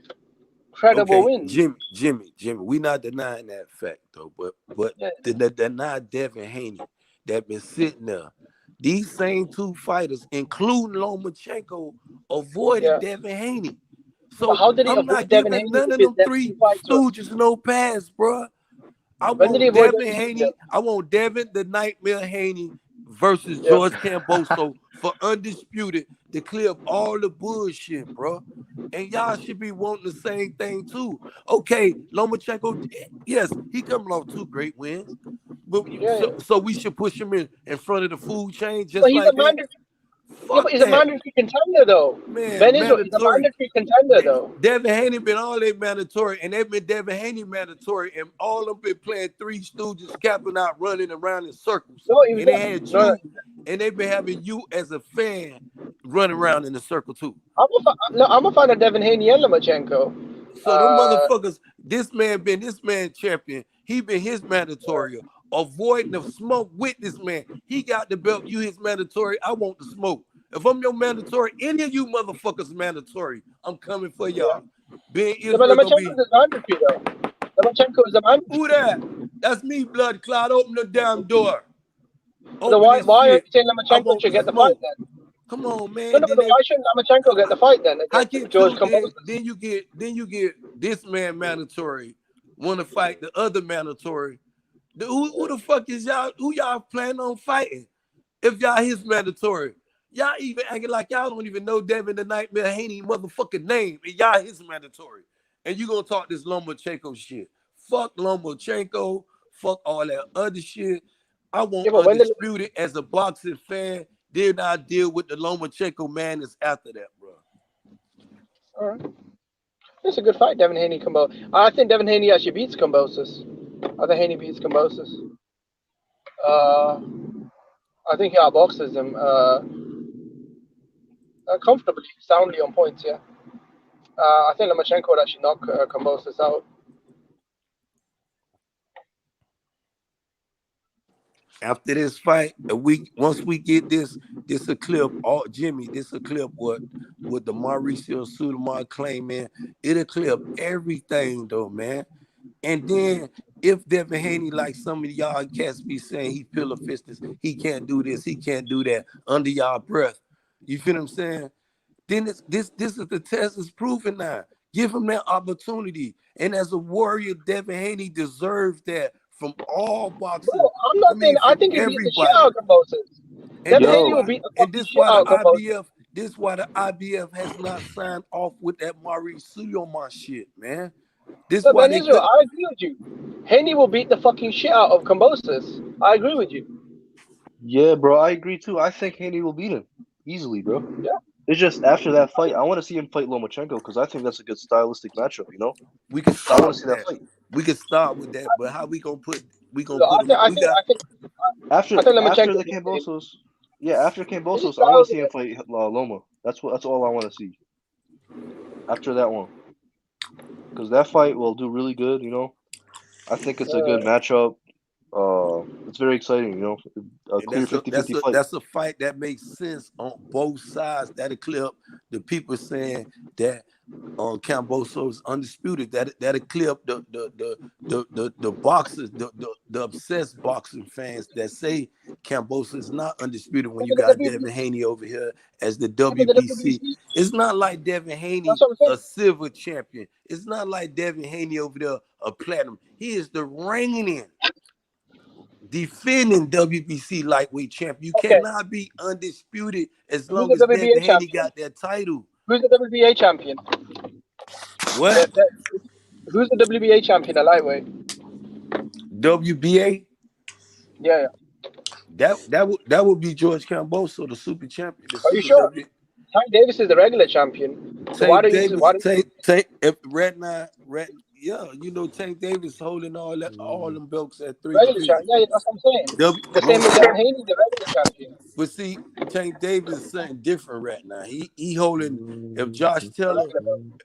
O: credible wins.
V: Jimmy, we not denying that fact though, but they're not Devin Haney that been sitting there. These same 2 fighters, including Lomachenko, avoided Devin Haney. So
O: how did he
V: I'm not
O: avoid Devin
V: giving
O: Haney
V: none
O: if
V: of
O: his
V: them
O: next
V: 3
O: 2 fights were?
V: stooges no pass, bro. I
O: When did he
V: want
O: avoid
V: Devin
O: Devin
V: Haney. I want Devin the Nightmare Haney versus George Camboso for undisputed to clear up all the bullshit, bro. And y'all should be wanting the same thing too. Okay, Lomachenko, yes, he coming off 2 great wins, but so we should push him in front of the food chain just
O: But he's
V: like
O: a
V: that.
O: mandatory.
V: Fuck
O: but he's
V: that.
O: a mandatory contender though.
V: Man,
O: Ben Israel is a mandatory contender though.
V: Devin Haney been all they mandatory, and they've been Devin Haney mandatory, and all of them been playing 3 stooges, capping out, running around in circles.
O: No,
V: And they had you, and they've been having you as a fan running around in a circle too.
O: I'm a fan of Devin Haney and Lomachenko.
V: So them motherfuckers, this man champion. He been his mandatory. Avoiding the smoke with this man. He got the belt. You his mandatory. I want the smoke. If I'm your mandatory, any of you motherfuckers mandatory, I'm coming for y'all. Ben Israel gonna be.
O: Lomachenko is a mandatory though. Lomachenko is a mandatory.
V: Who that? That's me, blood clot. Open the damn door.
O: So why are you saying Lomachenko should get the fight then?
V: Come on, man.
O: No, why shouldn't Lomachenko get the fight then?
V: I get George then you get this man mandatory. Want to fight the other mandatory. Who the fuck is y'all? Who y'all plan on fighting? If y'all his mandatory, y'all even acting like y'all don't even know Devin the Nightmare Haney motherfucking name, and y'all his mandatory. And you gonna talk this Lomachenko shit? Fuck Lomachenko. Fuck all that other shit. I want undisputed as a boxing fan. Then I deal with the Lomachenko madness after that, bro.
O: All right. It's a good fight, Devin Haney combo. I think Devin Haney actually beats Kambosos. I think Haney beats Kambosos. I think he outboxes him comfortably, soundly on points, yeah. I think Lomachenko would actually knock Kambosos out.
V: After this fight, once we get this a clip. Jimmy, this a clip what the Mauricio Sudamar claim, man. It'll clip everything though, man. And then if Devin Haney, like some of y'all cats be saying, he pillow fisted, he can't do this, he can't do that under y'all breath. You feel what I'm saying? Then this is the test is proven now. Give him that opportunity. And as a warrior, Devin Haney deserves that from all boxers.
O: Bro, I'm not saying I think he beats the shit out of Kambosos. Devin Haney will beat the fucking shit out of Kambosos.
V: This is why the IBF has not signed off with that Mauricio shit, man. This
O: but
V: why
O: Ben Israel, I agree with you. Haney will beat the fucking shit out of Kambosos. I agree with you.
F: Yeah, bro, I agree too. I think Haney will beat him easily, bro.
O: Yeah.
D: It's just after that fight, I want to see him fight Lomachenko because I think that's a good stylistic matchup. You know,
V: We can
D: I
V: start
D: want to
V: with
D: see that
V: that.
D: fight.
V: We can start with that, but how we gonna put? We gonna
O: Look,
V: put him?
O: I
V: We
O: think
V: got
D: After
O: Lomachenko
D: the
O: is the same.
D: Cambosos, yeah, after
O: His
D: Cambosos, I want
O: styles
D: to see him fight Loma. That's all I want to see. After that one, because that fight will do really good. You know, I think it's a good matchup. It's very exciting. You know, a
V: and
D: clear 50-50 fight.
V: that's a fight that makes sense on both sides. That'll clear up the people saying that Camboso is undisputed. That'll clear up the boxers, the obsessed boxing fans that say Camboso is not undisputed when you got Devin Haney over here as the WBC. It's not like Devin Haney a silver champion. It's not like Devin Haney over there a platinum. He is the reigning, defending WBC lightweight champion. You cannot be undisputed as
O: Who's
V: long
O: the
V: as Devin
O: WBA
V: Haney
O: champion?
V: got that title.
O: Who's the WBA champion?
V: What?
O: Who's the WBA champion at lightweight?
V: WBA?
O: Yeah.
V: That would be George Camboso, the super champion. The
O: Are you
V: super
O: sure?
V: W.
O: Tank Davis is the regular champion. So
V: Tank
O: why do
V: Davis,
O: you?
V: yeah, you know Tank Davis holding all them belts at 3
O: Regular
V: divisions.
O: champion? Yeah, that's what I'm saying. The same with Devin Haney, the regular champion.
V: But see, Tank Davis is something different right now. He holding. If Josh Taylor,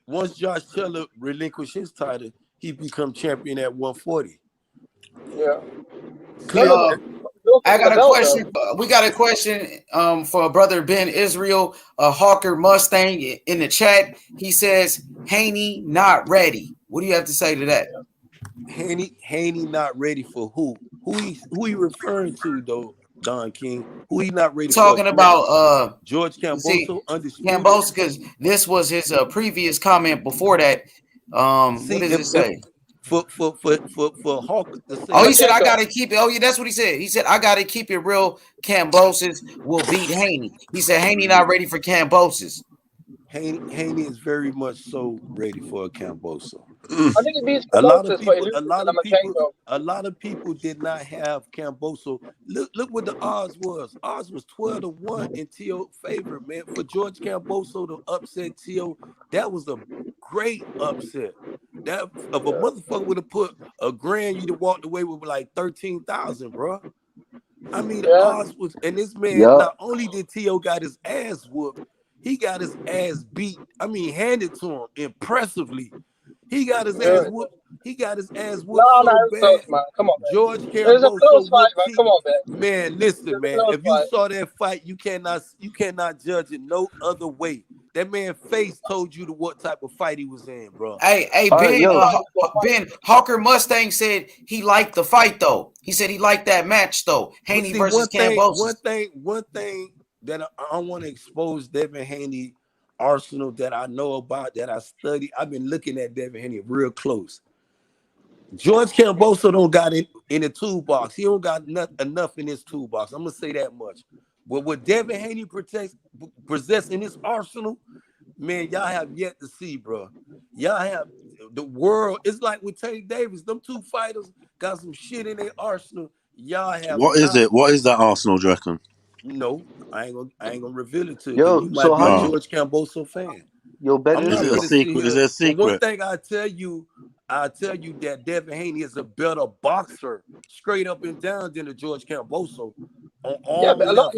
V: once Josh Taylor relinquish his title, he become champion at 140.
O: Yeah.
C: I got a question. We got a question for brother Ben Israel, Hawker Mustang in the chat. He says Haney not ready. What do you have to say to that?
V: Haney not ready for who? Who he referring to though? Don King. Who he not ready
C: Talking
V: for?
C: about
V: George Camboso, undisputed.
C: Camboso, because this was his previous comment before that. What does it say?
V: For Hawk to say,
C: he said I gotta keep it. Oh yeah, that's what he said. He said I gotta keep it real. Cambosis will beat Haney. He said Haney not ready for Cambosis.
V: Haney is very much so ready for a Camboso.
O: I think it beats Cambosis, but
V: a lot of people did not have Camboso. Look what the odds was. Odds was 12-1 in T.O. favor, man. For George Camboso to upset T.O., that was a great upset. That if a motherfucker would have put $1,000, you'd have walked away with like 13,000, bro. I mean, the odds was, and this man not only did T.O. got his ass whooped, he got his ass beat. I mean, handed to him impressively. He got his ass whooped. He got his ass whooped so bad.
O: Close, man. Come on, man.
V: George
O: It was a close fight, man. Come on, man.
V: Man, listen, man. If you saw that fight, you cannot judge it no other way. That man's face told you what type of fight he was in, bro.
C: Hey, Ben Hawker Mustang said he liked the fight though. He said he liked that match though. Haney versus Cambosis.
V: One thing that I want to expose Devin Haney arsenal that I know about, that I study. I've been looking at Devin Haney real close. George Camboso don't got it in the toolbox. He don't got enough in his toolbox. I'm gonna say that much. But what Devin Haney possess in his arsenal, man, y'all have yet to see, bro. Y'all have the world. It's like with Tank Davis. Them two fighters got some shit in their arsenal. Y'all have.
K: What is it? What is that arsenal, do you reckon?
V: No, I ain't gonna reveal it to you. You might be a George Camboso fan.
D: Is
K: it a secret? Is it a secret?
V: One thing I tell you that Devin Haney is a better boxer, straight up and down, than a George Camboso. On all levels.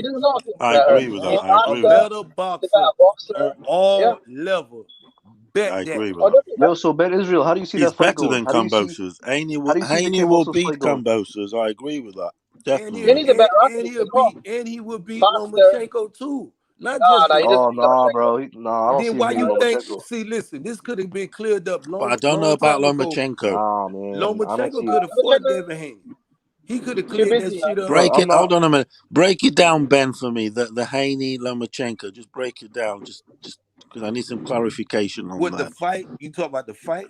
K: I agree with that. I agree with that.
V: A better boxer on all levels.
K: I agree with that.
D: Yo, so Ben Israel, how do you see that fight going?
K: He's better than Cambosos. Haney will beat Cambosos. I agree with that. Definitely.
V: And he will beat Lomachenko too. Not just
D: bro. I don't
V: then
D: see
V: why
D: him
V: you think?
D: Lomachenko.
V: See, listen, this could have been cleared up
K: But I don't know about Lomachenko.
D: Nah, man.
V: Lomachenko could have fought Devin Haney. He could have cleared that shit up.
K: Hold on a minute. Break it down, Ben, for me. The Haney Lomachenko. Just break it down. Just because I need some clarification on that.
V: The fight, you talk about the fight.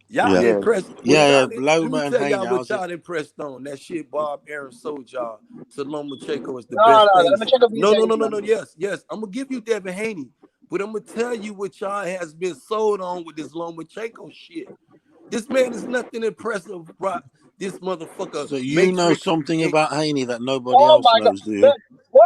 V: Y'all impressed?
K: Loma and Haney.
V: Y'all what y'all impressed on that shit. Bob Aaron sold y'all to Lomachenko is the best thing. No. Yes. I'm gonna give you Devin Haney, but I'm gonna tell you what y'all has been sold on with this Lomachenko shit. This man is nothing impressive, bro. This motherfucker.
K: So you know something about Haney that nobody else knows, do you?
O: What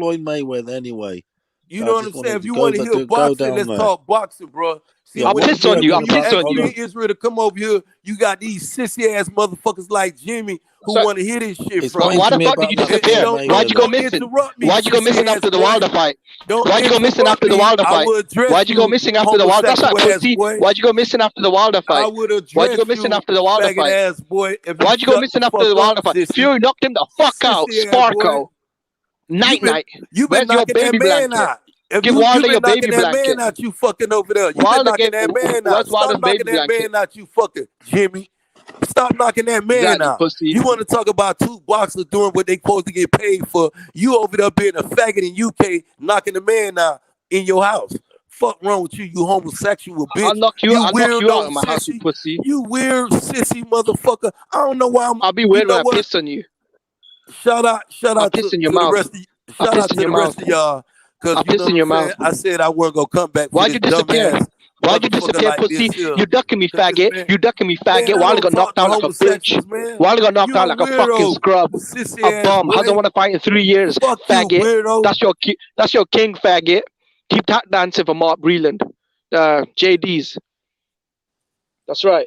K: Floyd Mayweather anyway?
V: You know what I'm saying? If you want to hear boxing, let's talk boxing, bro. See,
O: I'll piss on you. I'll piss on you.
V: Israel to come over here, you got these sissy ass motherfuckers like Jimmy who want to hear this shit from.
O: Why the fuck did you disappear? Why'd you go missing? Why'd you go missing after the Wilder fight? Why'd you go missing after the Wilder fight? Why'd you go missing after the Wilder? That's not pussy. Why'd you go missing after the Wilder fight? Why'd you go missing after the Wilder fight? Why'd you go missing after the Wilder fight? Fury knocked him the fuck out. Sparko. Night. Where's your baby blanket? Give Wilder your baby blanket.
V: Man out, you fucking over there. You been knocking that man out. Stop knocking that man out, you fucking Jimmy. Stop knocking that man out.
O: Pussy.
V: You want to talk about two boxers doing what they supposed to get paid for? You over there being a faggot in UK, knocking the man out in your house. Fuck wrong with you, you homosexual bitch.
O: I'll knock you out of my house, you pussy.
V: You weird sissy motherfucker. I don't know why
O: I'll be weird when I piss on you.
V: Shout out to the rest of shout out to the rest of y'all. Because you know what I'm saying? I said I wasn't gonna come back.
O: Why'd you disappear? Why'd you disappear, pussy? You ducking me, faggot. You ducking me, faggot. Wilder got knocked out like a bitch. Wilder got knocked out like a fucking scrub. A bum. Hasn't won a fight in 3 years, faggot. That's your king, faggot. Keep tap dancing for Mark Breland. JD's. That's right.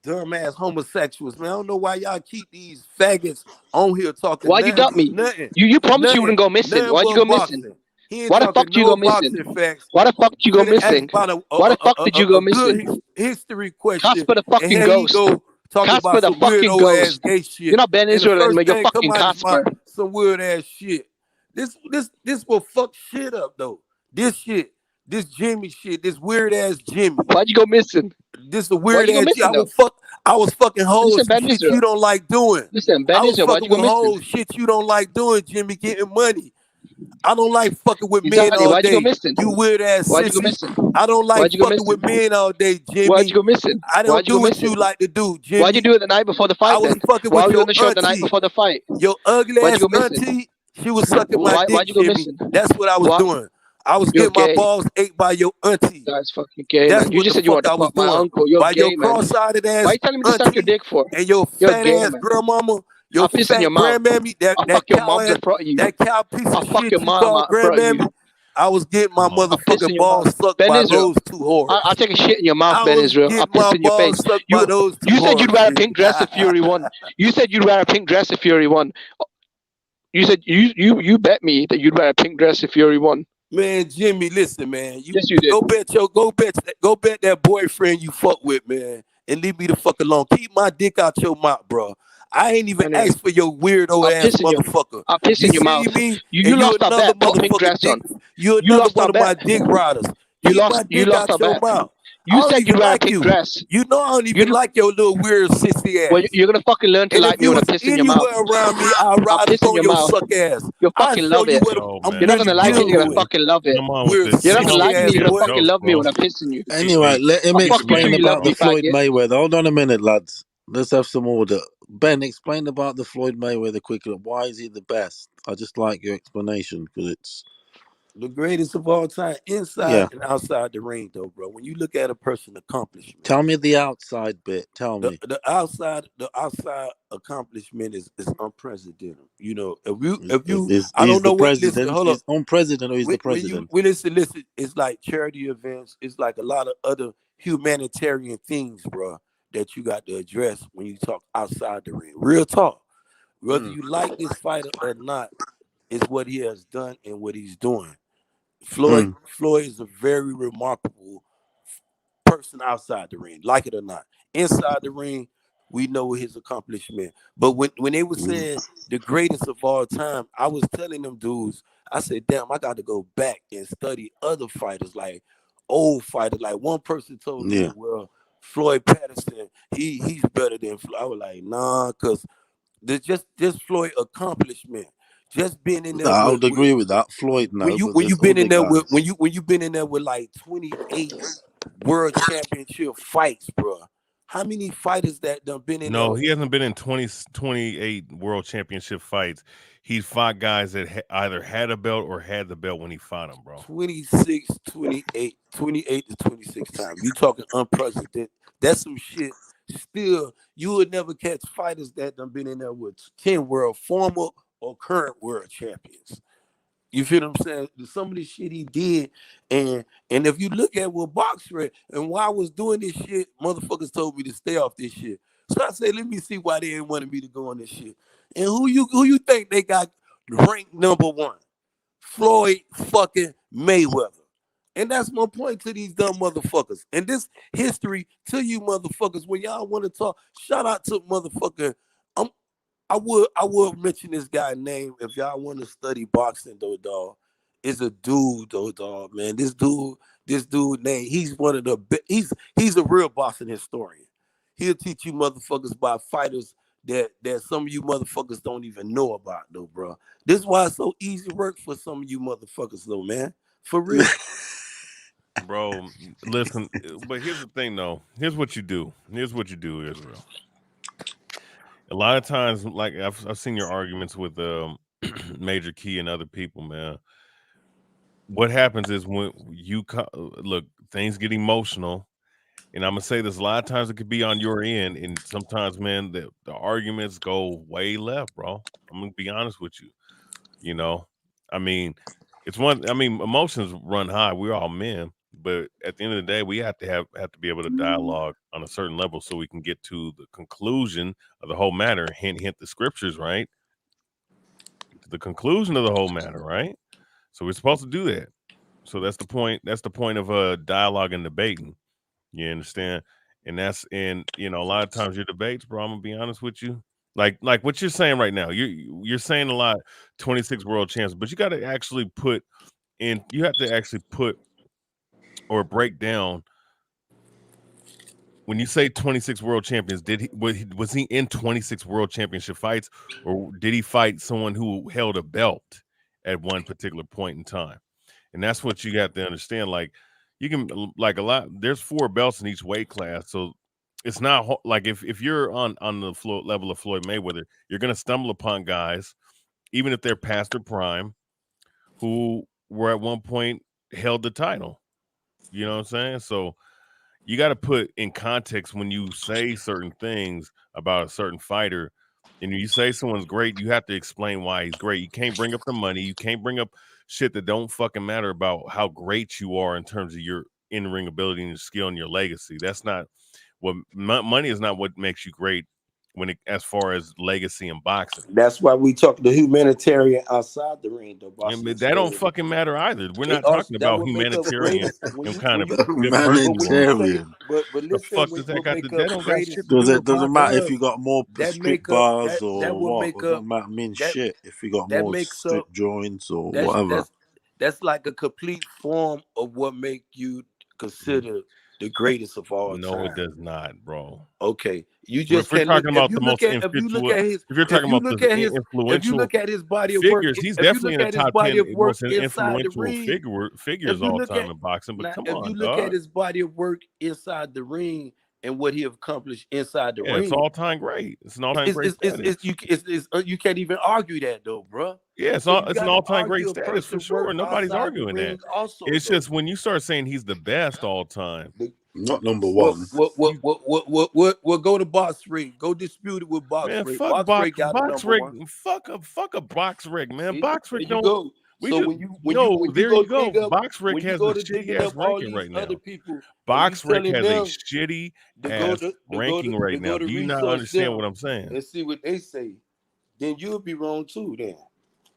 V: Dumbass homosexuals, man. I don't know why y'all keep these faggots on here talking.
O: Why'd you duck me? You promised you wouldn't go missing. Why'd you go missing? Why the fuck did you go missing? Why the fuck did you go missing? Why the fuck did you go missing?
V: History question.
O: Casper the fucking ghost. Casper the fucking ghost. You're not Ben Israel anymore. You're fucking Casper.
V: Some weird ass shit. This will fuck shit up though. This shit. This Jimmy shit. This weird ass Jimmy.
O: Why'd you go missing?
V: This a weird ass shit. I was fucking hoes shit you don't like doing.
O: Listen, Ben Israel, why'd you go missing?
V: Shit you don't like doing, Jimmy, getting money. I don't like fucking with men all
O: why'd
V: day.
O: You go missing?
V: You weird ass
O: Why'd you go missing?
V: I don't like fucking with men all day, Jimmy.
O: Why'd you go missing?
V: I don't do what you like to do, Jimmy.
O: Why'd you do it the night before the fight?
V: I was fucking
O: Why
V: with
O: were you
V: your
O: on the show
V: auntie.
O: the night before the fight?
V: Your ugly ass auntie, she was sucking my dick,
O: Why'd you go
V: Jimmy.
O: missing?
V: That's what I was doing. I was getting my balls ate by your auntie.
O: That's fucking gay.
V: That's
O: You just said you want to fuck my uncle. You're
V: by
O: gay,
V: your cross-sided ass.
O: Why you telling me to suck your dick for?
V: And your fat ass grandmama, your fat grandmammy, that cow piece of shit you call grandmammy. I was getting my motherfucking balls sucked by those two whores.
O: I'll take a shit in your mouth, Ben Israel. I'll piss in your face. You said you'd wear a pink dress if Fury won. You said you'd wear a pink dress if Fury won. You said you bet me that you'd wear a pink dress if Fury won.
V: Man, Jimmy, listen, man.
O: Yes, you did.
V: Go bet that boyfriend you fuck with, man, and leave me the fuck alone. Keep my dick out your mouth, bro. I ain't even asked for your weirdo ass motherfucker.
O: I'll piss in your mouth. You lost a bet. Put pink dress on.
V: You're another one of my dick riders.
O: You lost a bet. You said you'd wear a pink dress.
V: You know I don't even like your little weird sissy ass.
O: Well, you're gonna fucking learn to like me when I piss in your mouth.
V: Around me, I'll ride up on your suck ass.
O: You'll fucking love it. You're not gonna like it. You're gonna fucking love it. You're not gonna like me. You're gonna fucking love me when I piss in you.
K: Anyway, let him explain about the Floyd Mayweather. Hold on a minute, lads. Let's have some order. Ben, explain about the Floyd Mayweather quickly. Why is he the best? I just like your explanation because it's
V: the greatest of all time, inside and outside the ring, though, bro. When you look at a person's accomplishment,
K: tell me the outside bit. Tell me
V: the outside accomplishment is unprecedented. You know, if you, I don't know what. Listen, hold up,
K: on president or he's the president.
V: Listen. It's like charity events. It's like a lot of other humanitarian things, bro, that you got to address when you talk outside the ring. Real talk. Whether you like this fighter or not, is what he has done and what he's doing. Floyd is a very remarkable person outside the ring, like it or not. Inside the ring, we know his accomplishment. But when they were saying the greatest of all time, I was telling them dudes, I said, damn, I got to go back and study other fighters, like old fighters. Like one person told me, well, Floyd Patterson, he's better than Floyd. I was like, nah, because just Floyd accomplishment. Just being in there.
K: I would agree with that. Floyd, no.
V: When you been in there with when you been in there with like 28 world championship fights, bro. How many fighters that done been in there?
R: No, he hasn't been in 28 world championship fights. He fought guys that either had a belt or had the belt when he fought them, bro.
V: 28 to 26 times. You talking unprecedented. That's some shit. Still, you would never catch fighters that done been in there with 10 world former or current world champions. You feel what I'm saying? Some of the shit he did, and if you look at what BoxRec and why I was doing this shit, motherfuckers told me to stay off this shit. So I said, let me see why they didn't want me to go on this shit. And who you think they got ranked number 1? Floyd fucking Mayweather. And that's my point to these dumb motherfuckers. And this history to you motherfuckers, when y'all want to talk, shout out to motherfucker. I would mention this guy's name if y'all want to study boxing though, dog. Is a dude though, dog, man. This dude name, he's one of the he's a real boxing historian. He'll teach you motherfuckers about fighters that some of you motherfuckers don't even know about though, bro. This is why it's so easy work for some of you motherfuckers though, man. For real.
R: Bro, listen, but here's the thing though. Here's what you do, Israel. A lot of times, like I've seen your arguments with Major Key and other people, man. What happens is when you look, things get emotional, and I'm gonna say this: a lot of times it could be on your end, and sometimes, man, the arguments go way left, bro. I'm gonna be honest with you. You know, I mean, emotions run high. We're all men, but at the end of the day, we have to be able to dialogue on a certain level so we can get to the conclusion of the whole matter. Hint, the scriptures, right? The conclusion of the whole matter, right? So we're supposed to do that. So that's the point. That's the point of dialogue and debating. You understand? And a lot of times your debates, bro. I'm gonna be honest with you. Like what you're saying right now. You're saying a lot. 26 world champs, but you got to actually put in. You have to actually put or break down. When you say 26 world champions, was he in 26 world championship fights, or did he fight someone who held a belt at one particular point in time? And that's what you have to understand. Like you can there's 4 belts in each weight class, so it's not like if you're on the level of Floyd Mayweather, you're going to stumble upon guys, even if they're past their prime, who were at one point held the title. You know what I'm saying? So you got to put in context when you say certain things about a certain fighter, and you say someone's great, you have to explain why he's great. You can't bring up the money. You can't bring up shit that don't fucking matter about how great you are in terms of your in-ring ability and your skill and your legacy. That's not what money is not what makes you great as far as legacy and boxing.
V: That's why we talk the humanitarian outside the ring, though.
R: That don't fucking matter either. We're not talking about humanitarian and kind of
K: humanitarian.
V: But listen,
R: the fuck does that got? That don't got shit.
K: Doesn't matter if you got more strict bars or what. It doesn't matter mean shit if you got more strict joints or whatever.
V: That's like a complete form of what make you consider the greatest of all time.
R: No, it does not, bro.
V: Okay, you just
R: if you're talking about the most influential, if you're talking about the influential,
V: if you look at his body of
R: figures,
V: work,
R: he's definitely in the top 10 most influential figures all time in boxing. But come on,
V: if you look at his body of work inside the ring and what he accomplished inside the ring,
R: it's all time great. It's an all time great.
V: You can't even argue that though, bro.
R: Yeah, it's an all time great status for sure. Nobody's arguing that. It's just when you start saying he's the best all time.
K: Not number 1.
V: What go to BoxRec. Go dispute it with BoxRec.
R: Man, fuck BoxRec. Fuck a BoxRec, man. BoxRec don't. There you go. BoxRec has a shitty ass ranking right now. BoxRec has a shitty ass ranking right now. Do you not understand what I'm saying?
V: Let's see what they say. Then you'll be wrong too. Then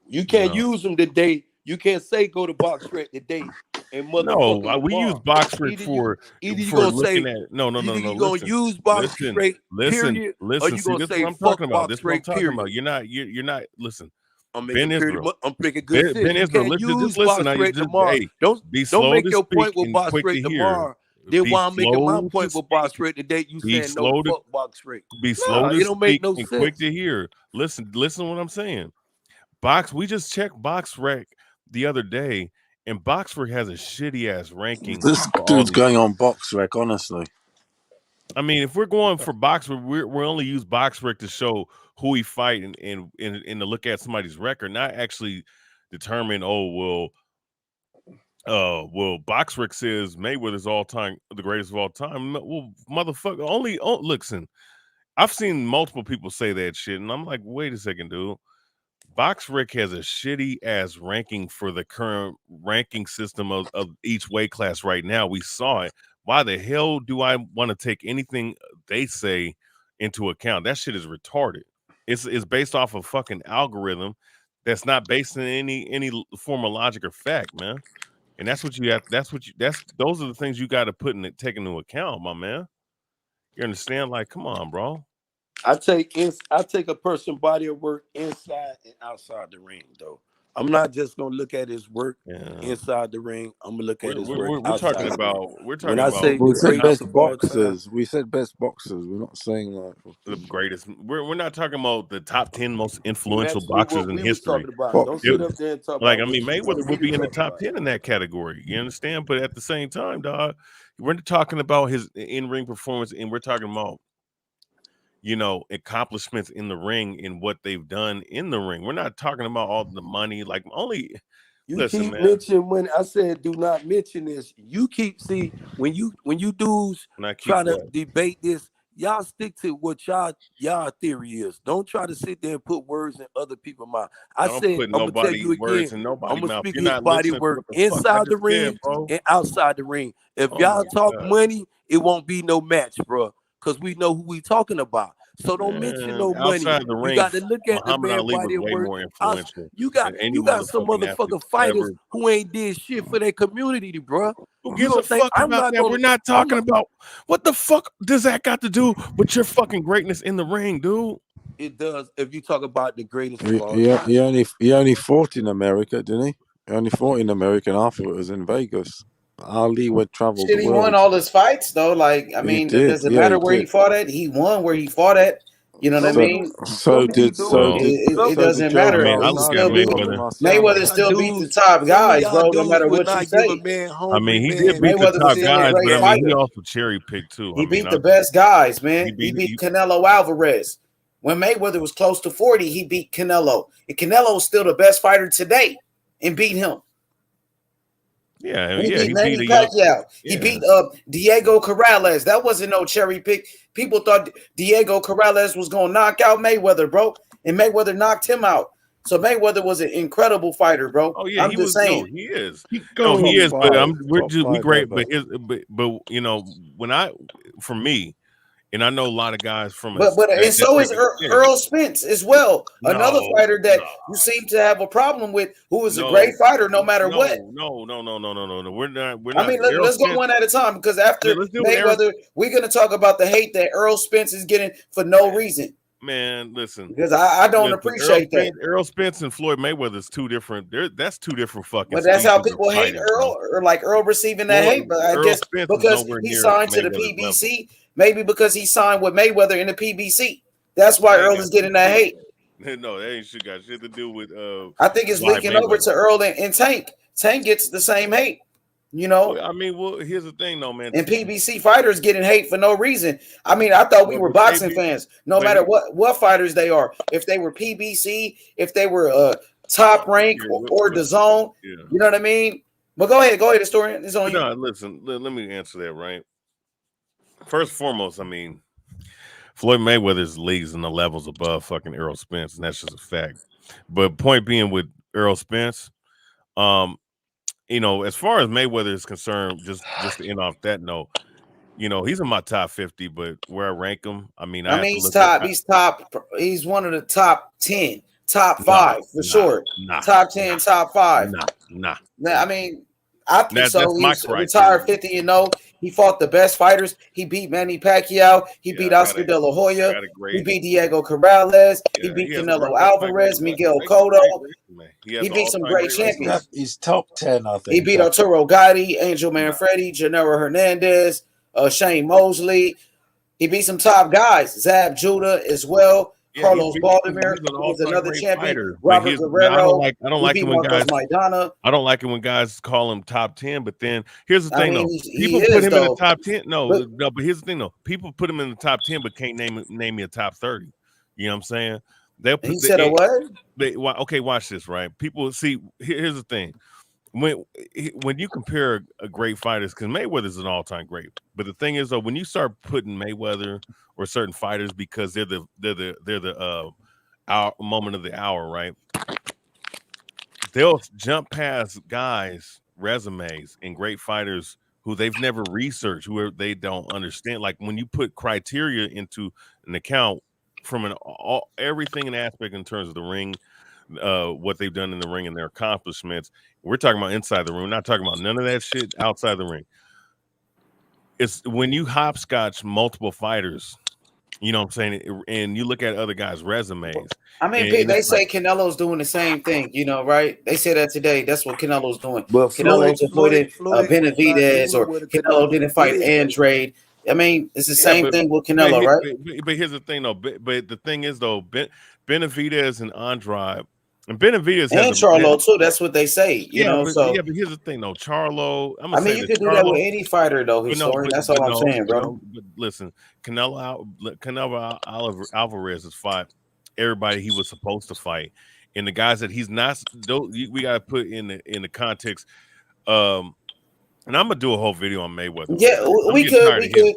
V: you can't use them today. You can't say go to BoxRec today.
R: No, we use BoxRec for looking at. No.
V: You're gonna use BoxRec.
R: Listen.
V: Or you
R: See,
V: gonna
R: this
V: say
R: what I'm talking about.
V: This is what I'm
R: talking about. You're not. Listen.
V: I'm
R: Ben Israel.
V: I'm making good sense.
R: Ben Israel. Just listen.
V: Hey, don't make your point with BoxRec tomorrow. Then while I'm making my point with BoxRec today, you saying no, fuck BoxRec.
R: Be slow to speak
V: no
R: and quick to hear. Listen to what I'm saying. We just checked BoxRec the other day, and BoxRec has a shitty ass ranking.
K: This dude's going on BoxRec, honestly.
R: I mean, if we're going for BoxRec, we only use BoxRec to show who he fight and to look at somebody's record, not actually determine. Well, BoxRec says Mayweather's the greatest of all time. Well, motherfucker, listen. I've seen multiple people say that shit, and I'm like, wait a second, dude. BoxRec has a shitty ass ranking for the current ranking system of each weight class right now. We saw it. Why the hell do I want to take anything they say into account? That shit is retarded. It's based off a fucking algorithm that's not based in any form of logic or fact, man. And that's what you have. Those are the things you got to take into account, my man. You understand? Like, come on, bro.
V: I take a person's body of work inside and outside the ring, though. I'm not just gonna look at his work inside the ring. I'm gonna look at his work outside the ring. When I say
K: we
V: the
K: said
V: greatest
K: best
V: of all time,
K: boxers. We said best boxers. We're not saying like
R: the greatest. We're not talking about the top 10 most influential
V: that's
R: boxers
V: what
R: in
V: we was
R: history.
V: talking about. Don't sit up there and talk
R: Like, I
V: about
R: mean,
V: what
R: Mayweather would
V: we
R: be in the
V: talking
R: top
V: about.
R: 10 in that category. You understand? But at the same time, dog, we're talking about his in-ring performance, and we're talking about, accomplishments in the ring and what they've done in the ring. We're not talking about all the money. Like,
V: You
R: listen,
V: keep
R: man.
V: mentioning when I said do not mention this. You keep when you dudes try to debate this, y'all stick to what y'all theory is. Don't try to sit there and put words in other people's mouth. I
R: Don't
V: said
R: put
V: I'm gonna tell
R: nobody
V: you again.
R: words in
V: I'm
R: nobody's
V: gonna
R: mouth.
V: speak
R: You're
V: his
R: not
V: body
R: listening to
V: work
R: what the fuck I
V: inside the
R: just said,
V: ring
R: bro.
V: and outside the ring. If
R: Oh
V: y'all
R: my
V: talk
R: God.
V: money, it won't be no match, bro. Because we know who we talking about. So don't mention no money.
R: Outside the
V: You
R: ring,
V: got to look at the
R: Muhammad
V: man
R: Ali was
V: body of
R: way
V: work.
R: more influential
V: You got
R: than any
V: some
R: motherfucking athlete
V: motherfucking fighters
R: ever.
V: who ain't did shit for their community, bro.
R: Who
V: You
R: gives
V: don't
R: a
V: think
R: fuck
V: I'm
R: about
V: not
R: that?
V: gonna?
R: We're not talking about what the fuck does that got to do with your fucking greatness in the ring, dude?
V: It does. If you talk about the greatest of
K: he,
V: all
K: he,
V: time.
K: he only fought in America, didn't he? He only fought in America, and after it was in Vegas. Ali would travel the
C: Shit, he won
K: world.
C: all his fights though. Like, I
K: He
C: mean,
K: did.
C: does it
K: Yeah,
C: matter
K: he
C: where he
K: did.
C: fought at? He won where he fought at. You know what I mean? It doesn't
K: Joe
C: matter.
R: I mean, I
C: He
R: look
K: Marciano.
R: at
C: still beat
R: Mayweather.
C: Mayweather. Still beat the top
V: Some of
C: guys,
V: y'all
C: bro. No
V: dudes
C: matter
V: would
C: what you
V: not give a
C: say.
V: man
R: I
V: hungry
R: mean, he
V: man.
R: did beat the
C: Mayweather was
R: top
C: still a
R: guys,
C: great
R: but I mean, he
C: fighter.
R: also cherry picked too.
C: He beat the best guys, man. He beat Canelo Alvarez. When Mayweather was close to 40, he beat Canelo. And Canelo is still the best fighter today and beat him.
R: Yeah,
C: He
R: yeah,
C: beat
R: he
C: Manny
R: beat a young.
C: Pacquiao. He beat Diego Corrales. That wasn't no cherry pick. People thought Diego Corrales was going to knock out Mayweather, bro. And Mayweather knocked him out. So Mayweather was an incredible fighter, bro.
R: Oh yeah,
C: I'm
R: he
C: just
R: was.
C: saying.
R: No, he is.
C: Keep
R: No,
C: going.
R: he is. But we
K: five
R: great.
K: ever.
R: But for me, and I know a lot of guys from
C: But and so is Errol Spence as well. Another fighter that you seem to have a problem with, who is a great fighter no matter what.
R: No. We're not.
C: I mean, let's go one at a time, because after Mayweather, we're going to talk about the hate that Errol Spence is getting for no reason.
R: Man, listen.
C: Because I don't appreciate that.
R: Errol Spence and Floyd Mayweather is two different. That's two different fucking.
C: But that's how
R: species
C: people
R: of
C: hate
R: fighting,
C: Earl,
R: bro.
C: or like Earl receiving that hate. But I
R: Errol
C: guess
R: Spence is
C: because
R: nowhere
C: he
R: near
C: signed to the
R: Mayweather's
C: PBC, maybe because he signed with Mayweather in the PBC. That's why Earl is getting that hate.
R: No, that ain't got shit to do with.
C: I think it's leaking over to Earl and Tank. Tank gets the same hate. You know,
R: well, I mean, here's the thing, though, man.
C: And PBC fighters getting hate for no reason. I mean, I thought we were boxing fans, no matter what fighters they are. If they were PBC, if they were Top Rank or the Zone, you know what I mean? But go ahead, historian. It's on you.
R: No, listen, let me answer that, right? First and foremost, I mean, Floyd Mayweather's leagues and the levels above fucking Errol Spence, and that's just a fact. But point being with Errol Spence, as far as Mayweather is concerned, just to end off that note, he's in my top 50, but where I rank him, I mean,
C: he's one of the top 10, top 5 for sure. Top 10, top 5.
R: Nah.
C: I mean, I think so. He's
R: right
C: retired 50-0. He fought the best fighters. He beat Manny Pacquiao. He beat Oscar De La Hoya. He beat Diego Corrales. He beat Canelo Alvarez, Miguel Cotto. He beat some great champions.
K: He's top 10, I think.
C: He beat Arturo Gotti, Angel Manfredi, Gennaro Hernandez, Shane Mosley. He beat some top guys. Zab Judah as well. Carlos Baldomir, who was another champion. Robert Guerrero.
R: I don't like it when guys. I don't like it when guys call him top 10. But then here's the thing, though. People put him in the top 10. No, but here's the thing, though. People put him in the top 10, but can't name me a top 30. You know what I'm saying?
C: He said a what?
R: Okay, watch this, right? People see. Here's the thing. When you compare a great fighters, because Mayweather's an all-time great, but the thing is, though, when you start putting Mayweather or certain fighters because they're the moment of the hour, right? they'll jump past guys' resumes and great fighters who they've never researched, who they don't understand. Like when you put criteria into an account from everything and aspect in terms of the ring, what they've done in the ring and their accomplishments. We're talking about inside the ring, not talking about none of that shit outside the ring. It's when you hopscotch multiple fighters, you know what I'm saying, and you look at other guys' resumes.
C: I mean, they say Canelo's doing the same thing, you know, right? They say that today. That's what Canelo's doing.
V: But
C: Canelo's avoided Benavidez, or
V: what
C: Canelo didn't fight Andrade. I mean, it's the same thing with Canelo, right?
R: But here's the thing, though. But the thing is, though, Benavidez and Andrade, and Benavidez
C: and Charlo too. That's what they say, you know.
R: But here's the thing, though. Charlo,
C: I mean, you could do that with any fighter, though. Historian. That's all I'm saying, bro.
R: But listen, Canelo Alvarez has fought everybody he was supposed to fight, and the guys that he's not. We got to put in the context. And I'm gonna do a whole video on Mayweather.
C: Yeah, we could.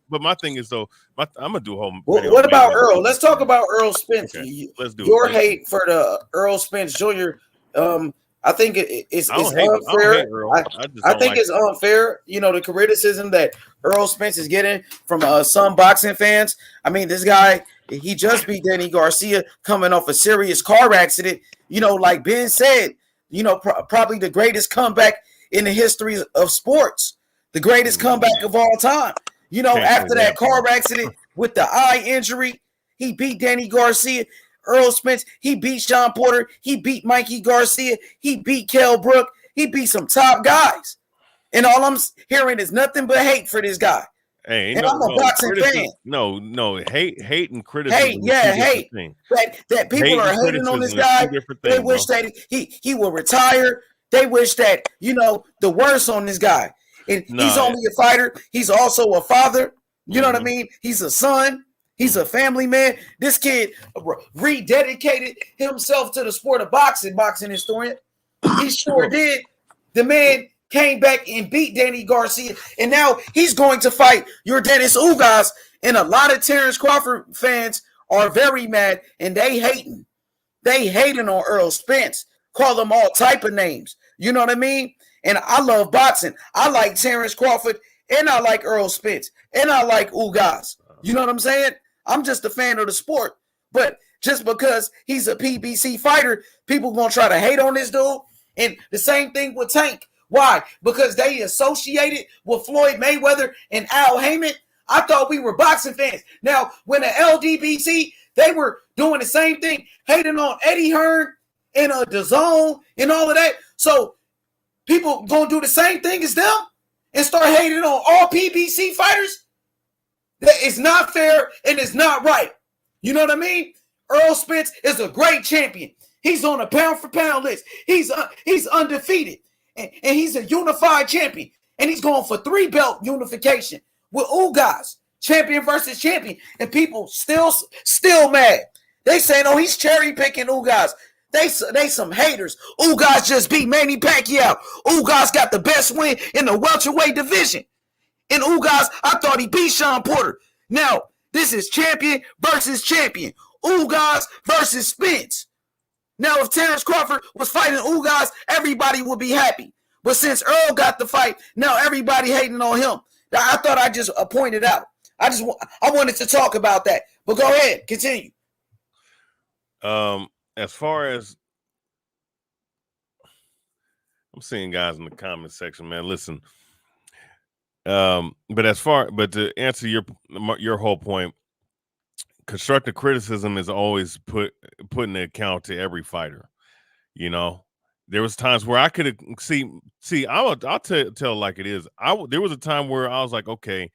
R: But my thing is, though, I'm gonna do a whole.
C: What about Earl? Let's talk about Errol Spence.
R: Okay, let's do
C: your hate for the Errol Spence Jr. I think it's unfair. I think it's unfair. You know, the criticism that Errol Spence is getting from some boxing fans. I mean, this guy, he just beat Danny Garcia coming off a serious car accident. You know, like Ben said, you know, probably the greatest comeback in the history of sports. The greatest comeback of all time. You know, after that car accident with the eye injury, he beat Danny Garcia. Errol Spence, he beat Sean Porter. He beat Mikey Garcia. He beat Kell Brook. He beat some top guys. And all I'm hearing is nothing but hate for this guy.
R: Hey,
C: and I'm a boxing fan.
R: No, hate and criticism.
C: Hate. That people are hating on this guy. They wish that he will retire. They wish that, you know, the worst on this guy. And he's only a fighter. He's also a father. You know what I mean? He's a son. He's a family man. This kid rededicated himself to the sport of boxing historian. He sure did. The man came back and beat Danny Garcia. And now he's going to fight Yordenis Ugas. And a lot of Terrence Crawford fans are very mad. And they hating. They hating on Errol Spence. Call them all type of names. You know what I mean? And I love boxing. I like Terrence Crawford, and I like Errol Spence, and I like Ugas. You know what I'm saying? I'm just a fan of the sport. But just because he's a PBC fighter, people gonna try to hate on this dude. And the same thing with Tank. Why? Because they associated with Floyd Mayweather and Al Heyman. I thought we were boxing fans. Now, when the LDBC, they were doing the same thing, hating on Eddie Hearn and DAZN and all of that. So people gonna do the same thing as them and start hating on all PBC fighters? That is not fair and it's not right. You know what I mean? Errol Spence is a great champion. He's on a pound for pound list. He's undefeated, and he's a unified champion. And he's going for 3-belt unification with Ugas, champion versus champion. And people still mad. They saying, oh, he's cherry picking Ugas. They some haters. Ugas just beat Manny Pacquiao. Ugas got the best win in the welterweight division. And Ugas, I thought he beat Sean Porter. Now, this is champion versus champion. Ugas versus Spence. Now, if Terrence Crawford was fighting Ugas, everybody would be happy. But since Earl got the fight, now everybody hating on him. I thought I just pointed out. I wanted to talk about that. But go ahead, continue.
R: As far as I'm seeing guys in the comment section, man, listen. But to answer your whole point, constructive criticism is always put in the account to every fighter. You know, there was times where I could see. I'll tell like it is. There was a time where I was like, okay,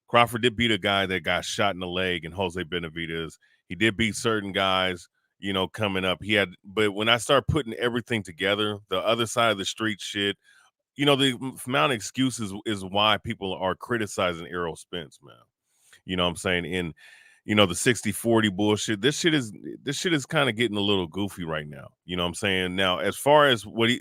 R: Crawford did beat a guy that got shot in the leg, and Jose Benavidez. He did beat certain guys. You know, coming up, but when I start putting everything together, the other side of the street shit, you know, the amount of excuses is why people are criticizing Errol Spence, man. You know what I'm saying? And, you know, the 60-40 bullshit, this shit is kind of getting a little goofy right now. You know what I'm saying? Now, as far as what he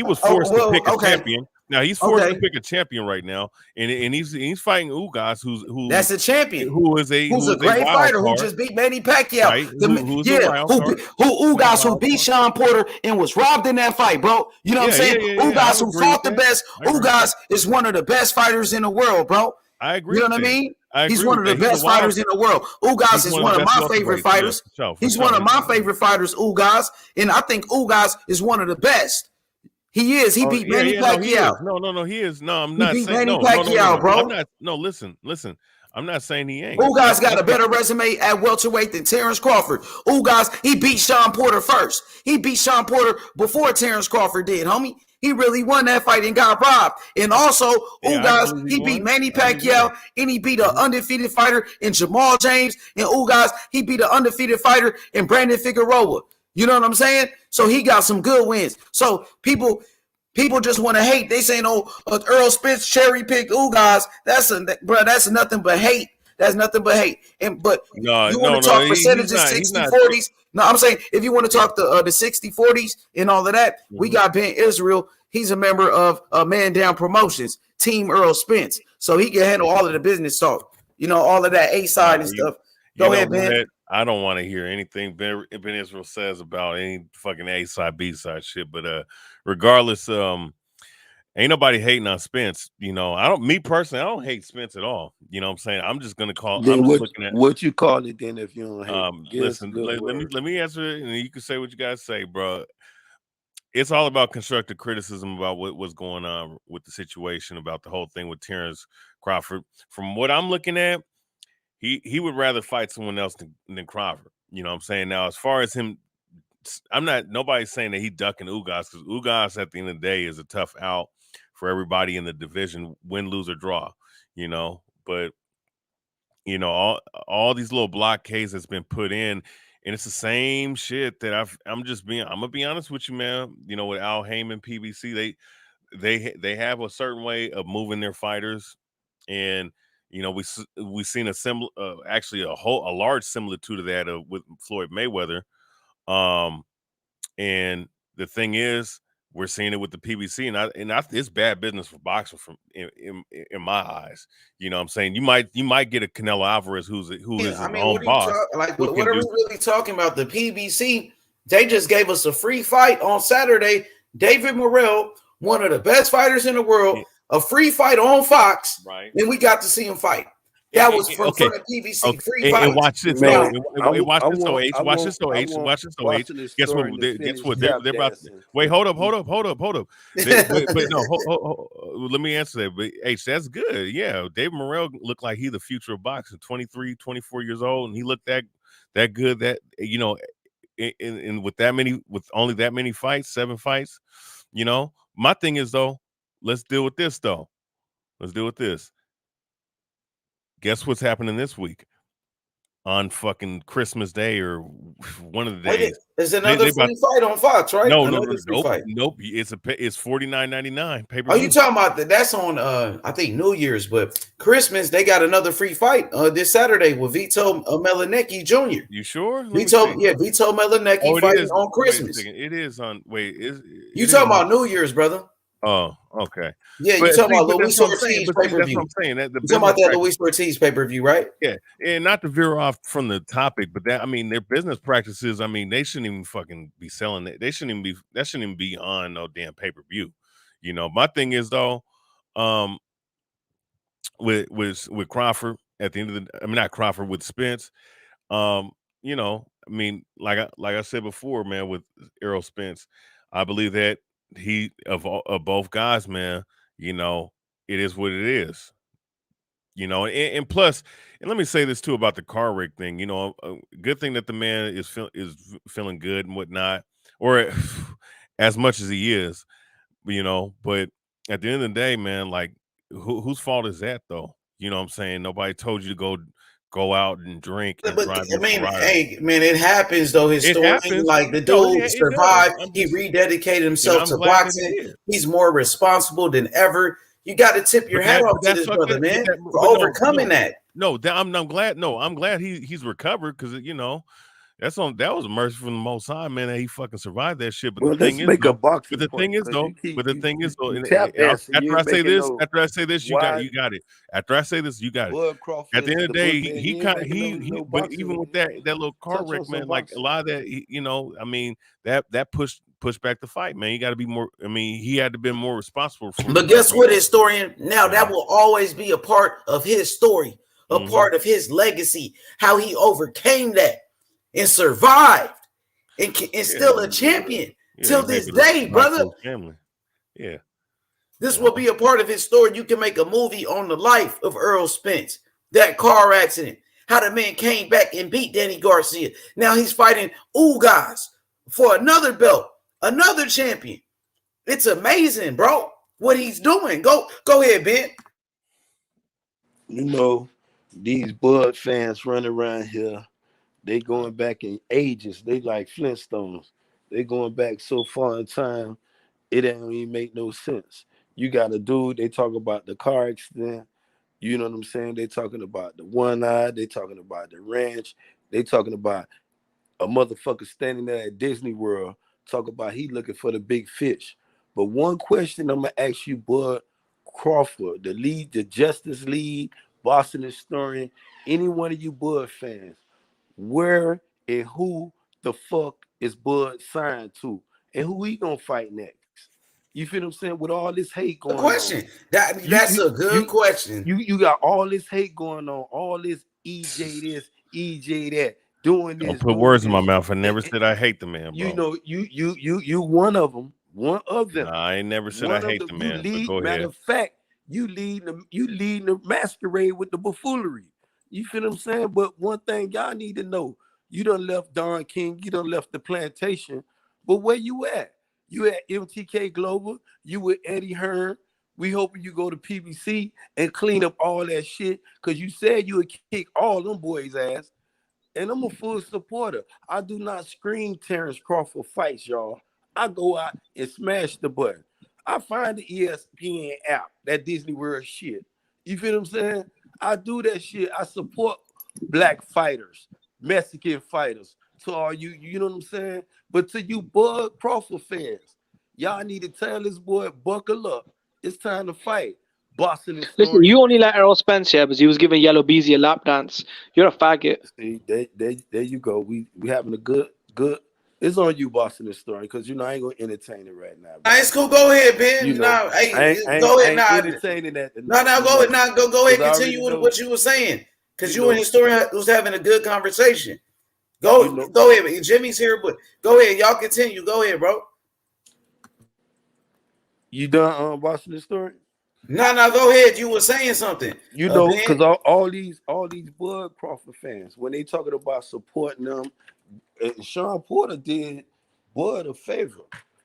R: was forced to pick a champion. Now he's forced to pick a champion right now, and he's fighting Ugas, who's
C: that's a champion,
R: who's a
C: great
R: wild
C: fighter
R: card,
C: who just beat Manny Pacquiao.
R: right? Who's a wild card.
C: Who Ugas who beat Sean Porter and was robbed in that fight, bro. You know what I'm saying? Ugas who fought the best. Ugas is one of the best fighters in the world, bro.
R: I agree.
C: You know what I mean? He's one of the best fighters in the world. Ugas is one of my favorite fighters. He's one of my favorite fighters, Ugas, and I think Ugas is one of the best. He is. He beat Manny Pacquiao.
R: No, he is. No, I'm not saying
C: Manny Pacquiao, bro.
R: I'm not. No, listen. I'm not saying he ain't.
C: Ugas got a better resume at welterweight than Terrence Crawford. Ugas, he beat Sean Porter first. He beat Sean Porter before Terrence Crawford did, homie. He really won that fight and got robbed. And also, Ugas, he beat Manny Pacquiao, and he beat an undefeated fighter in Jamal James. And Ugas, he beat an undefeated fighter in Brandon Figueroa. You know what I'm saying? So he got some good wins. So people just want to hate. They saying, Errol Spence cherry picked Ugas. That's nothing but hate. That's nothing but hate. But you want to talk percentages, 60-40s. No, I'm saying if you want to talk the 60-40s and all of that, we got Ben Israel. He's a member of Man Down Promotions, Team Errol Spence. So he can handle all of the business talk. You know, all of that A-side and stuff. Go ahead, Ben.
R: I don't want to hear anything Ben Israel says about any fucking A-side, B-side shit. But regardless, ain't nobody hating on Spence. You know, me personally, I don't hate Spence at all. You know what I'm saying? I'm just gonna call.
V: Then
R: I'm just looking at
V: what you call it then if you don't hate.
R: Listen, let me answer it, and you can say what you guys say, bro. It's all about constructive criticism about what's going on with the situation, about the whole thing with Terrence Crawford. From what I'm looking at, he would rather fight someone else than Crawford. You know what I'm saying? Now, as far as him, nobody's saying that he ducking Ugas, because Ugas at the end of the day is a tough out for everybody in the division, win, lose, or draw, you know. But, you know, all these little blockades that's been put in, and it's the same shit that I'm gonna be honest with you, man. You know, with Al Heyman, PBC, they have a certain way of moving their fighters, and you know, we seen actually a large similitude of that with Floyd Mayweather. And the thing is, we're seeing it with the PBC, and it's bad business for boxing in my eyes. You know what I'm saying? You might get a Canelo Alvarez who is his own boss.
C: What are we really talking about? The PBC, they just gave us a free fight on Saturday. David Morrell, one of the best fighters in the world, a free fight on Fox,
R: right?
C: And we got to see him fight. That was from the PBC free fight.
R: And watch this, man. Watch this, OH. Watch this, OH. Watch this, OH. Guess what? They're about to. Wait, hold up. But no, let me answer that. But H, that's good. Yeah, David Morrell looked like he's the future of boxing. 23, 24 years old, and he looked that good. That, you know, and with only that many fights, 7 fights. You know, my thing is though. Let's deal with this, though. Let's deal with this. Guess what's happening this week on fucking Christmas Day or one of the days?
C: There's another free fight on Fox, right?
R: Nope. It's $49.99 pay-per-view.
C: Oh, you talking about that? That's on I think New Year's, but Christmas they got another free fight this Saturday with Vito Melanecki Jr.
R: You sure?
C: Vito Melanecki fighting on Christmas.
R: It is on. Wait,
C: you talking about New Year's, brother?
R: Oh, okay.
C: Yeah, you talking about Luis Ortiz pay-per-view. That's what I'm saying. You talking about that Luis Ortiz pay-per-view, right?
R: Yeah, and not to veer off from the topic, but their business practices, they shouldn't even fucking be selling it. That shouldn't even be on no damn pay-per-view. You know, my thing is though, with Crawford at the end of the, not Crawford, with Spence, you know, like I said before, man, with Errol Spence, I believe that he of both guys, man, you know, it is what it is, you know, and plus, and let me say this too about the car rig thing, you know, a good thing that the man is feeling good and whatnot, or as much as he is, you know, but at the end of the day, man, like whose fault is that though? You know what I'm saying? Nobody told you to go out and drink and drive.
C: Hey, man, it happens though. His story, like the dude survived. He rededicated himself to boxing. He's more responsible than ever. You got to tip your hat off to this brother, man, for overcoming that.
R: No, I'm glad. No, I'm glad he's recovered because you know, That was mercy from the Most High, man. That he fucking survived that shit. But
V: Well,
R: the thing
V: let's
R: is,
V: make a
R: though,
V: boxing
R: but the
V: point
R: thing is,
V: because
R: though,
V: you tap dancing. You
R: after I
V: ain't
R: say
V: making
R: this,
V: no.
R: you got
V: Why
R: it. After I say this, you got it.
V: Bud Crawford
R: At the end
V: is
R: of
V: the
R: the day,
V: boogeyman?
R: he
V: You ain't
R: kind
V: making
R: he
V: no
R: but
V: boxing.
R: even with that little car
V: Touch
R: wreck,
V: on some
R: man, like a
V: boxing.
R: lot of that, I mean, that pushed back the fight, man. You got to be more. I mean, he had to be more responsible for.
C: But guess what, historian? Now that will always be a part of his story, a part of his legacy, how he overcame that and survived and still a champion till this day, brother.
R: Family. Yeah.
C: This will be a part of his story. You can make a movie on the life of Errol Spence, that car accident, how the man came back and beat Danny Garcia. Now he's fighting Ugas for another belt, another champion. It's amazing, bro, what he's doing. Go ahead, Ben.
V: You know, these Bud fans running around here, they going back in ages. They like Flintstones. They going back so far in time, it don't even make no sense. You got a dude, they talk about the car accident. You know what I'm saying? They talking about the one eye. They talking about the ranch. They talking about a motherfucker standing there at Disney World talk about he looking for the big fish. But one question I'm gonna ask you, Bud Crawford, the Justice League, Boston historian, any one of you Bud fans, where and who the fuck is Bud signed to, and who he gonna fight next? You feel what I'm saying? With all this hate going
C: question.
V: on,
C: That's a good question.
V: You got all this hate going on, all this EJ this, EJ that. Doing this,
R: Don't put words in my mouth. I never said I hate the man, bro.
V: You know, you one of them. One of them.
R: Nah, I ain't never said I hate the man.
V: You lead,
R: but go
V: matter
R: ahead.
V: of fact, you lead the masquerade with the buffoonery. You feel what I'm saying? But one thing y'all need to know, you done left Don King, you done left the plantation. But where you at? You at MTK Global, you with Eddie Hearn. We hoping you go to PBC and clean up all that shit. Cause you said you would kick all them boys' ass. And I'm a full supporter. I do not scream Terrence Crawford fights, y'all. I go out and smash the button. I find the ESPN app, that Disney World shit. You feel what I'm saying? I do that shit. I support black fighters, Mexican fighters. To all you know what I'm saying? But to you Bud Crawford fans, y'all need to tell this boy, buckle up. It's time to fight. Boston
O: Listen, you only like Errol Spence, yeah, because he was giving Yellow Beezy a lap dance. You're a faggot.
V: See, there you go. We having a good. It's on you, Boston story, because I ain't gonna entertain it right now.
C: It's cool. Go ahead, Ben.
V: Go ahead.
C: Go
V: Entertaining that.
C: Go ahead. Go ahead. Continue with what you were saying, because you and historian was having a good conversation. Go ahead. Jimmy's here, but go ahead. Y'all continue. Go ahead, bro.
V: You done Boston story?
C: No, go ahead. You were saying something.
V: You know, because all these Bud Crawford fans, when they talking about supporting them, Sean Porter did Bud a favor.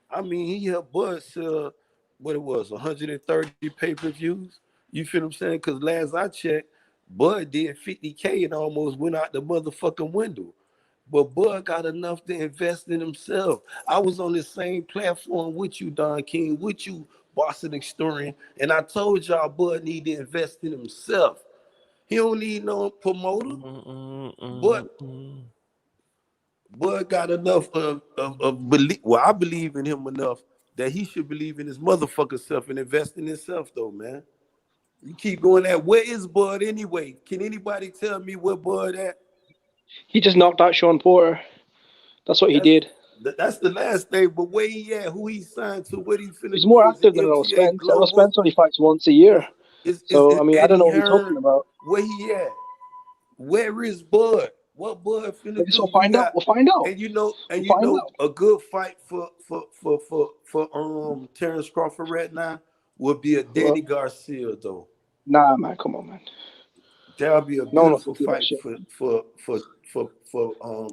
V: I mean, he helped Bud sell what it was, 130 pay-per-views. You feel what I'm saying? Because last I checked, Bud did 50K and almost went out the motherfucking window. But Bud got enough to invest in himself. I was on the same platform with you, Don King, with you, Boston historian, and I told y'all Bud need to invest in himself. He don't need no promoter. Bud got enough of belief. Well, I believe in him enough that he should believe in his motherfucking self and invest in himself, though, man. You keep going at where is Bud anyway? Can anybody tell me where Bud at?
O: He just knocked out Sean Porter. That's what he did.
V: That's the last thing. But where he at? Who he signed to? What he finna
O: He's more active than Errol Spence. Errol Spence only fights once a year. So I mean, I don't know what you're talking about.
V: Where he at? Where is Bud? What Bud finna do?
O: We'll find out.
V: And you know, a good fight for Terrence Crawford right now would be a Danny Garcia though.
O: Nah, man, come on, man.
V: That'll be a beautiful fight for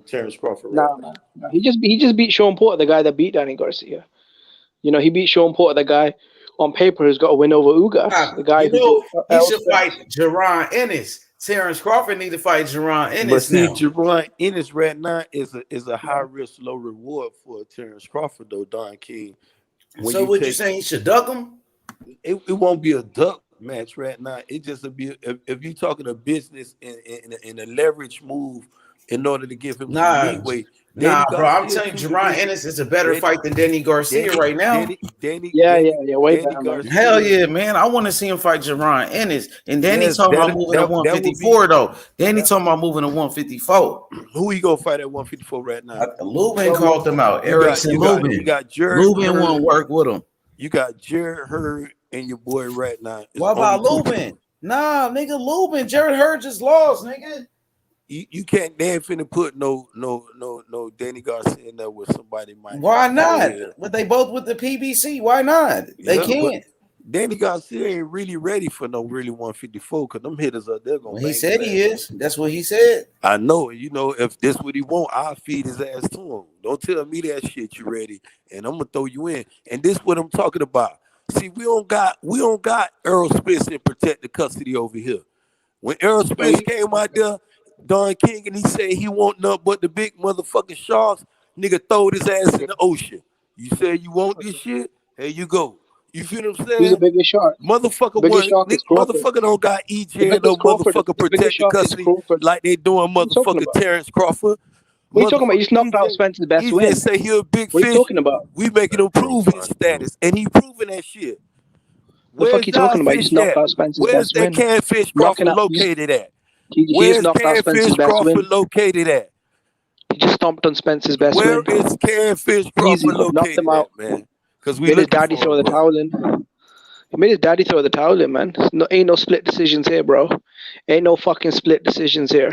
V: Terrence Crawford.
O: Nah, man. He just beat Sean Porter, the guy that beat Danny Garcia. You know, he beat Sean Porter, the guy on paper who's got a win over Ugas. The guy
C: he should fight Jerron Ennis. Terrence Crawford need to fight Jerron Ennis.
V: But see, Jerron Ennis right now is a high risk, low reward for Terrence Crawford, though, Don King.
C: So what you saying? He should duck him?
V: It won't be a duck match right now. It just will be if you're talking a business and a leverage move in order to give him some
C: Nah,
V: leeway.
C: nah,
V: Danny
C: bro. I'm
V: Garcia
C: telling you,
V: too
C: Jerron
V: division.
C: Ennis is a better fight than Danny Garcia right now.
O: Way
V: Danny
O: better, man.
V: Garcia.
C: Hell yeah, man. I want to see him fight Jerron Ennis. And Danny
V: Yes,
C: talking about moving to
V: that would
C: 154,
V: be
C: though. Danny talking about moving to 154.
V: who he gonna fight at 154 right now?
C: Lubin called them out. Erickson Lubin.
V: You got Jared
C: Lubin
V: Hurd.
C: won't work with him.
V: You got Jared Hurd and your boy right now. It's
C: What about
V: only
C: Lubin? Nah, nigga, Lubin. Jared Hurd just lost, nigga.
V: You can't damn finna put no Danny Garcia in there with somebody might.
C: Why not? But they both with the PBC. Why not? They can't.
V: Danny Garcia ain't really ready for no really 154 because them hitters are there gonna.
C: Well, he said he is. That's what he said.
V: I know. You know, if this what he want, I'll feed his ass to him. Don't tell me that shit. You ready? And I'm gonna throw you in. And this what I'm talking about. See, we don't got Errol Spence in protected custody over here. When Errol Spence came out there, Don King, and he said he want nothing but the big motherfucking sharks, nigga throwed his ass in the ocean. You say you want this shit? Here you go. You feel what I'm saying?
O: Who's the biggest shark?
V: Motherfucker,
O: motherfucker
V: don't got EJ and no motherfucker protected custody like they doing motherfucker Terrence Crawford.
O: What are you talking about? You just knocked out Spence's best win.
V: He say he a big
O: What
V: fish.
O: are you talking about?
V: We making him prove his status, and he proving that shit.
O: The fuck you talking about? You just knocked out Spence's best win.
V: Where's that Catfish Crawford located at?
O: Where's
V: Catfish Crawford located at?
O: He just stomped on Spence's best win.
V: Where is Catfish Crawford located at, man? Because we
O: made his daddy throw the towel in. He made his daddy throw the towel in, man. Ain't no split decisions here, bro. Ain't no fucking split decisions here.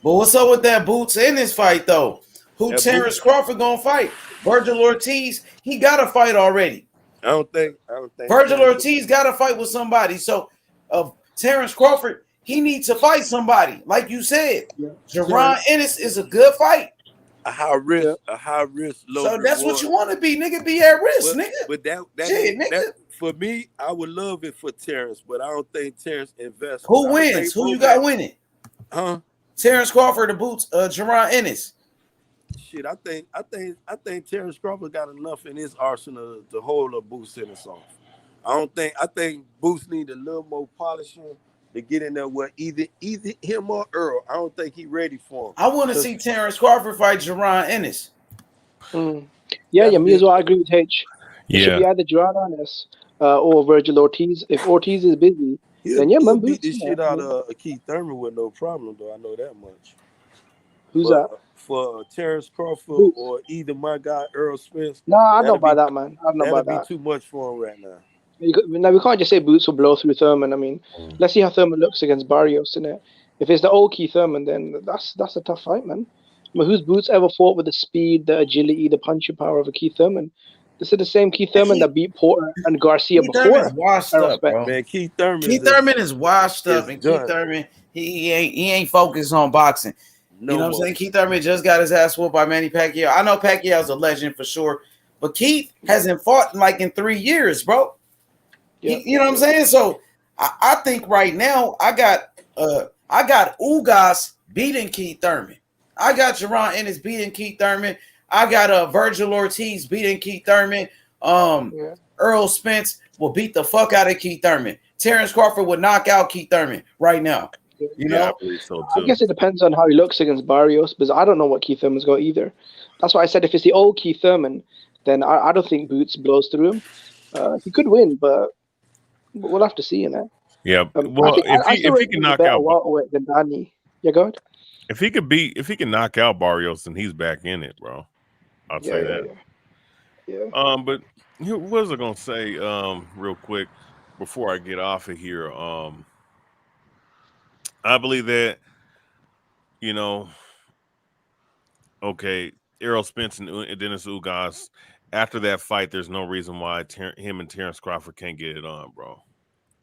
C: But what's up with that Boots in this fight, though? Who Terrence Crawford gonna fight? Virgil Ortiz, he got to fight already.
V: I don't think.
C: Virgil Ortiz got to fight with somebody. So, Terrence Crawford, he needs to fight somebody. Like you said, Jerron Ennis is a good fight.
V: A high risk, low
C: So that's
V: reward.
C: what you want to be, nigga. Be at risk, nigga.
V: But
C: nigga.
V: For me, I would love it for Terrence, but I don't think Terrence invests.
C: Who wins? Who you got winning?
V: Huh?
C: Terrence Crawford, the Boots, Jerron Ennis.
V: Shit, I think Terrence Crawford got enough in his arsenal to hold a Boots Ennis off. I think Boots need a little more polishing to get in there with either him or Earl. I don't think he's ready for him.
C: I want to see Terrence Crawford fight Jerron Ennis.
O: Yeah, me as well. I agree with H. It should
R: Yeah.
O: be either Jerron Ennis or Virgil Ortiz. If Ortiz is busy, then yeah, man,
V: beat the
O: Boots,
V: shit out of Keith Thurman with no problem, though. I know that much.
O: Who's that?
V: For Terrence Crawford
O: Boots.
V: or either my guy Errol Spence.
O: Nah, I don't buy that, man. I don't buy
V: That'd
O: that.
V: be too much for him right now.
O: Now we can't just say Boots will blow through Thurman. I mean, let's see how Thurman looks against Barrios in it. If it's the old Keith Thurman, then that's a tough fight, man. I mean, who's Boots ever fought with the speed, the agility, the punching power of a Keith Thurman? This is the same Keith Thurman that beat Porter and Garcia
C: Keith
O: before.
C: Thurman's washed up, bro.
V: Man, Keith Thurman
C: is washed up, and Keith Thurman he ain't focused on boxing. You know what I'm saying? Keith Thurman just got his ass whooped by Manny Pacquiao. I know Pacquiao's a legend for sure, but Keith hasn't fought in 3 years, bro. You know what I'm saying? So I think right now I got Ugas beating Keith Thurman. I got Jerron Ennis beating Keith Thurman. I got Virgil Ortiz beating Keith Thurman. Errol Spence will beat the fuck out of Keith Thurman. Terrence Crawford would knock out Keith Thurman right now. You know?
R: I believe so too.
O: I guess it depends on how he looks against Barrios, because I don't know what Keith Thurman's got either. That's why I said if it's the old Keith Thurman, then I don't think Boots blows through him. He could win, but we'll have to see in that.
R: Yeah, well, if he can knock out
O: welterweight than Danny. Yeah, go ahead.
R: If he can knock out Barrios, then he's back in it, bro. I'll say that.
O: Yeah.
R: But what was I gonna say? Real quick before I get off of here. I believe that, okay, Errol Spence and Yordenis Ugas. After that fight, there's no reason why him and Terrence Crawford can't get it on, bro.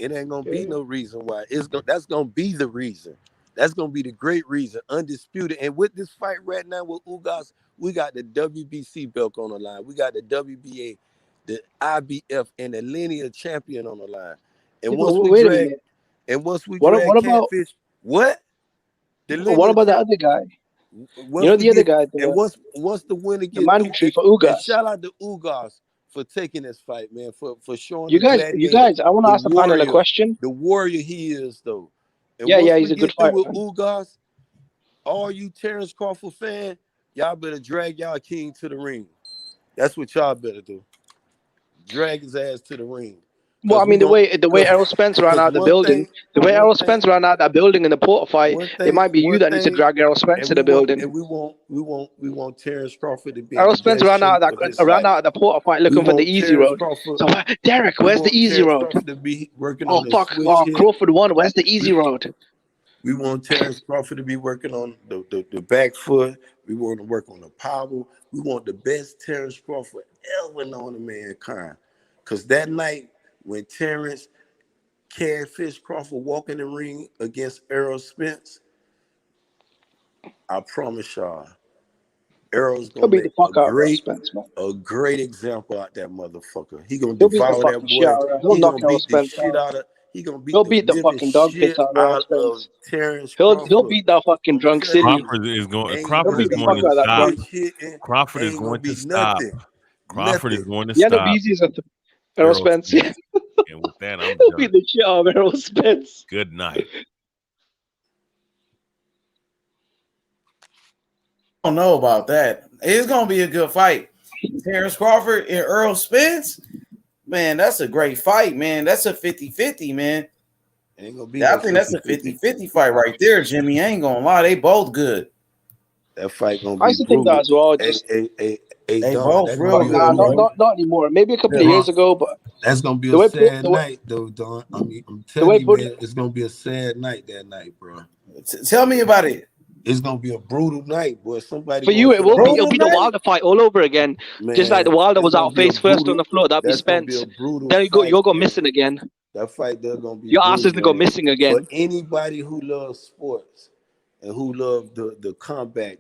V: It ain't gonna be no reason why. That's gonna be the reason. That's gonna be the great reason, undisputed. And with this fight right now with Ugas, we got the WBC belt on the line. We got the WBA, the IBF, and the linear champion on the line. And once we drag Catfish, what?
O: What about the other guy? The other guy.
V: And once the winner gets
O: mandatory for Ugas.
V: shout out to Ugas for taking this fight, man. For showing
O: You
V: the
O: guys,
V: gladiator,
O: I want to
V: the
O: ask the panel a
V: warrior,
O: question.
V: the warrior he is, though. And
O: Yeah,
V: once
O: he's
V: we
O: a good
V: get through
O: fighter,
V: with
O: man.
V: Ugas, all you Terrence Crawford fan, y'all better drag y'all king to the ring. That's what y'all better do. Drag his ass to the ring.
O: Well, I mean, the way Errol Spence ran out the building, in the Porter fight, it might be you that needs to drag Errol Spence to the building.
V: And we want Terrence Crawford to be in
O: Errol
V: the
O: Spence
V: best
O: ran out
V: shape of his life.
O: of the Porter fight
V: We
O: looking for the
V: want
O: easy
V: Terrence
O: road.
V: Crawford.
O: So, Derek,
V: We
O: where's the
V: want
O: easy
V: Terrence
O: road?
V: Crawford to be working
O: Oh
V: on the
O: fuck!
V: switch
O: Oh,
V: hit.
O: Crawford won. Where's the easy road?
V: We want Terrence Crawford to be working on the back foot. We want to work on the power. We want the best Terrence Crawford ever known to mankind. Because that night when Terrence Catfish Crawford walked in the ring against Errol Spence, I promise y'all, Errol's
O: He'll
V: gonna
O: beat the
V: make
O: fuck out of Errol Spence, man.
V: a great example out that motherfucker. He gonna
O: He'll beat the
V: devour that
O: fucking shit
V: boy.
O: out of Errol. He'll
V: He
O: knock
V: gonna
O: Errol
V: beat the
O: Spence
V: shit
O: out.
V: out of. He gonna beat
O: He'll
V: the
O: beat the
V: living
O: fucking dog
V: shit
O: piss out of Errol
V: out of
O: Spence.
V: Terrence
O: He'll
V: Crawford.
O: beat that fucking drunk
V: telling
O: city.
V: you,
O: He'll beat the fuck out of that drunk.
V: Crawford is going to stop.
R: Crawford is going to
O: Yeah, no,
R: stop
O: easy as Errol Spence.
R: Spence. And with that, I'm
O: He'll
R: done.
O: beat the shit out of Errol Spence.
R: Good night.
C: I don't know about that. It's gonna be a good fight. Terrence Crawford and Errol Spence. Man, that's a great fight, man. That's a 50-50, man.
V: Ain't gonna be
C: I think that's a 50-50 fight right there, Jimmy. I ain't gonna lie, they both good.
V: That fight gonna be
O: I used to think that as well. Just
C: they both real
O: but nah,
C: good.
O: not anymore. Maybe a couple of years ago, but
V: that's gonna be
O: the
V: a
O: way
V: sad night, though, Don. I mean, I'm telling you, man, it's gonna be a sad night that night, bro.
C: Tell me about it.
V: It's gonna be a brutal night, boy. Somebody
O: for you, it will be. It'll be the
C: night?
O: Wilder fight all over again.
V: Man,
O: just like the Wilder was out face first on the floor. That'll be
V: that's gonna be
O: Spence.
V: a brutal
O: Then
V: fight,
O: you'll go
V: man.
O: missing again.
V: That fight there gonna be
O: Your ass
V: brutal,
O: is gonna go
V: man.
O: missing again.
V: For anybody who loves sports and who love the combat,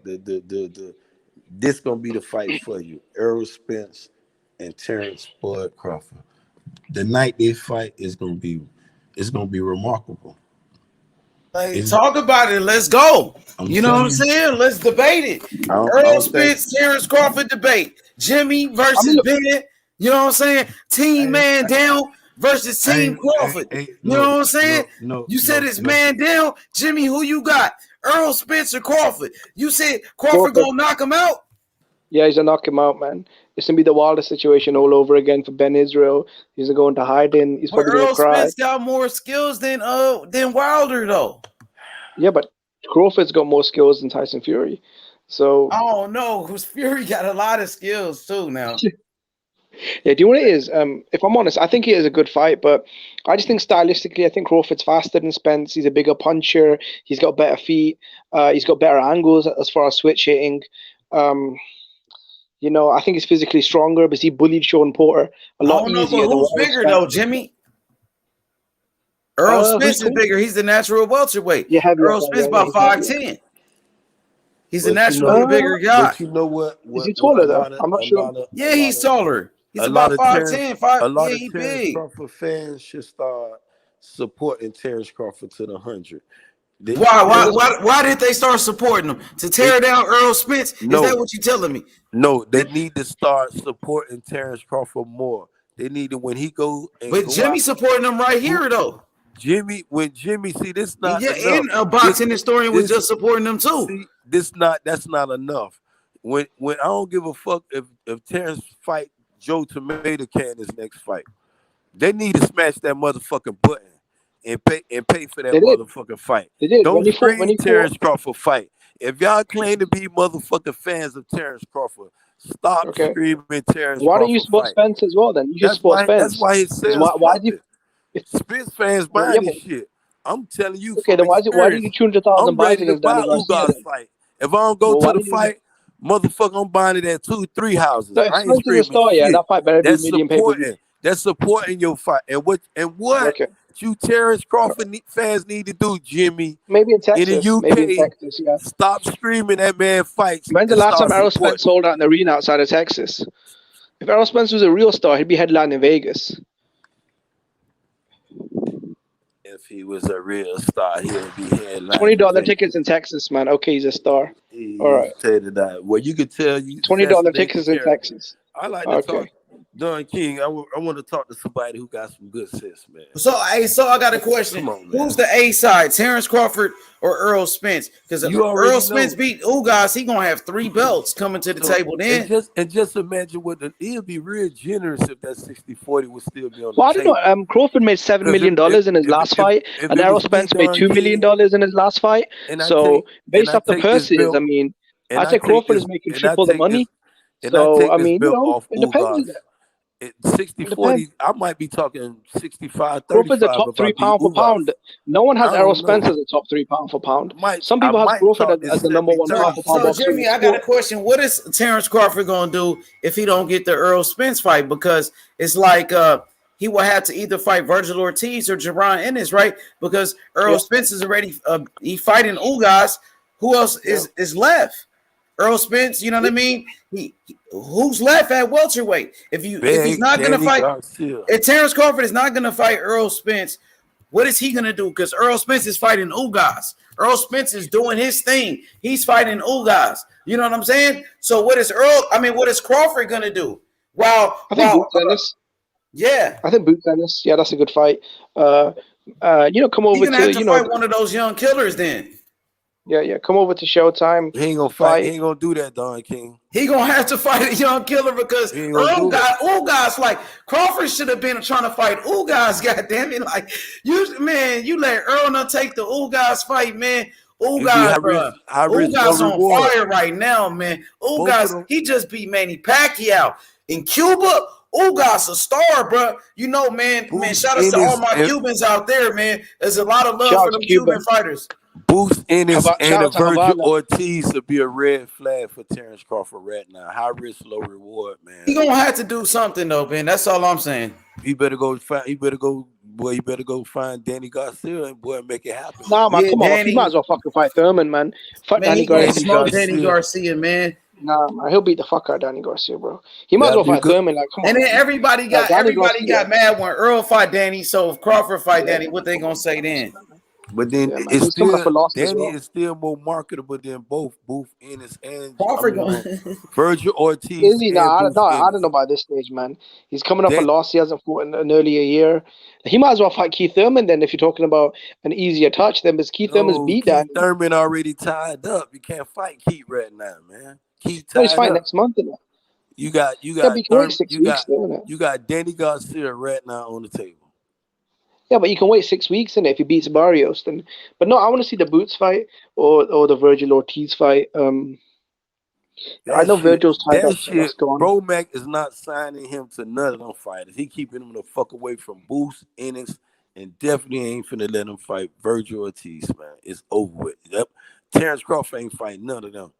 V: this gonna be the fight for you. Errol Spence and Terrence Bud Crawford. The night they fight is gonna be remarkable.
C: Like, talk about it. Let's go. You know what I'm saying? Let's debate it. Errol Spence, Terrence Crawford debate. Jimmy versus Ben. You know what I'm saying? Team man down versus Team Crawford. You know what I'm saying? You said it's man down. Jimmy, who you got? Errol Spence or Crawford? You said Crawford gonna knock him out?
O: Yeah, he's gonna knock him out, man. It's gonna be the Wilder situation all over again for Ben Israel. He's gonna go into hiding. He's probably gonna cry.
C: Spence got more skills than Wilder though.
O: Yeah, but Crawford's got more skills than Tyson Fury. So
C: I don't know, because Fury got a lot of skills too now.
O: Yeah, do you know what it is? If I'm honest, I think it is a good fight, but I just think stylistically, I think Crawford's faster than Spence. He's a bigger puncher. He's got better feet. He's got better angles as far as switch hitting. You know, I think he's physically stronger because he bullied Sean Porter a lot easier.
C: But who's bigger though, Jimmy? Errol Spence is bigger. He's the natural welterweight.
O: Yeah,
C: Errol Spence about 5'10". He's a natural bigger guy.
V: But you know what?
O: Is he taller though? I'm not sure.
C: Yeah, he's taller. He's about 5'10".
V: A lot of
C: he
V: Terrence
C: big.
V: Crawford fans should start supporting Terrence Crawford to the 100.
C: Why did they start supporting him? To tear down Errol Spence? Is that what you're telling me?
V: No, they need to start supporting Terrence Crawford more. They need to when he go.
C: But Jimmy supporting him right here though.
V: When Jimmy see this not enough.
C: And a boxing historian was just supporting them too.
V: See, that's not enough. When I don't give a fuck if Terrence fight Joe Tomato Can his next fight. They need to smash that motherfucking button and pay for that motherfucking fight. Don't scream Terrence Crawford fight. If y'all claim to be motherfucking fans of Terrence Crawford, stop screaming Terrence Crawford.
O: Why don't you support Spence as well then? You just support Spence.
V: That's why he says
O: why do you
V: Spence fans buying this shit. I'm telling you.
O: Okay, then why do you 200,000 buys against Danny Garcia?
V: Fight. If I don't go to the fight, motherfucker, I'm buying it at 2-3 houses.
O: No, if Spence is a star, yeah, that fight better be medium pay-per-view.
V: That's supporting your fight. And what you Terrence Crawford fans need to do, Jimmy.
O: Maybe in Texas.
V: In the UK,
O: maybe in Texas, yeah.
V: Stop screaming that man fights.
O: When's the last time Errol Spence sold out an arena outside of Texas? If Errol Spence was a real star, he'd be headlining in Vegas.
V: If he was a real star, he would be headlining.
O: $20 tickets in Texas, man. Okay, he's a star. All right.
V: Well, you could tell you
O: $20 tickets in Texas.
V: I like to talk. Don King, I want to talk to somebody who got some good sense, man.
C: So I got a question.
V: Come on, man.
C: Who's the A side, Terrence Crawford or Errol Spence? Because if Errol Spence beat Ugas, he gonna have 3 belts coming to the table then.
V: And just imagine it'll be real generous if that 60-40 would still be on the
O: well, I don't know. Crawford made $7 million in his last fight, and Errol Spence made $2 million in his last fight. So based off the purses, I mean, I say Crawford is making triple the money. So I mean, it depends.
V: 60-40, I might be talking 65-35.
O: Crawford's a top 3 pound for pound. No one has Errol Spence as a top 3 pound for pound. Some people have Crawford as the number 1 pound for pound.
C: So Jimmy, I got a question. What is Terrence Crawford gonna do if he don't get the Errol Spence fight? Because it's like he will have to either fight Virgil Ortiz or Jaron Ennis, right? Because Errol Spence is already he fighting Ugas. Who else is left? Errol Spence, you know what I mean? Who's left at welterweight? If he's not going to fight, if Terrence Crawford is not going to fight Errol Spence, what is he going to do? Because Errol Spence is fighting Ugas. Errol Spence is doing his thing. He's fighting Ugas. You know what I'm saying? So what is Crawford going to do? I
O: think Boots Ennis.
C: Yeah,
O: I think Boots Ennis. Yeah, that's a good fight. Come over
C: He's gonna have to fight one of those young killers then.
O: Yeah, come over to Showtime.
V: He ain't gonna fight. He ain't gonna do that, Don King.
C: He gonna have to fight a young killer because Ugas, like Crawford should have been trying to fight Ugas. Goddamn it! Like you let Earl not take the Ugas fight, man. Ugas on fire right now, man. Ugas, he just beat Manny Pacquiao in Cuba. Ugas a star, bro. You know, man. Shout out to all my Cubans out there, man. There's a lot of love for them Cuban fighters.
V: Boost Ennis and Virgil Ortiz would be a red flag for Terrence Crawford right now. High risk, low reward, man.
C: He gonna have to do something though, man. That's all I'm saying.
V: He better go find Danny Garcia and make it happen.
O: Nah, man, come on. He might as well fucking fight Thurman, man. Fuck Danny Garcia.
C: Danny Garcia, man.
O: Nah, man, he'll beat the fuck out of Danny Garcia, bro. He might as well fight Thurman. Like, come on.
C: And then everybody got mad when Earl fought Danny. So if Crawford fight Danny, what they gonna say then?
V: But then it's still Danny is still more marketable than both Ennis and
C: Crawford.
V: Virgil Ortiz.
O: Is he? I don't know about this stage, man. He's coming up a loss. He hasn't fought in an earlier year. He might as well fight Keith Thurman then. If you're talking about an easier touch, then because Keith Thurman's beat Danny.
V: Thurman already tied up. You can't fight Keith right now, man. Keith
O: he's fighting next month.
V: You got Danny Garcia right now on the table.
O: Yeah, but you can wait 6 weeks in it if he beats Barrios. Then, but no, I want to see the Boots fight or the Virgil Ortiz fight. I know Virgil's tied up.
V: Bromack is not signing him to none of them fighters. He keeping him the fuck away from Boost, Ennis, and definitely ain't finna let him fight Virgil Ortiz, man. It's over with. Yep. Terrence Crawford ain't fighting none of them.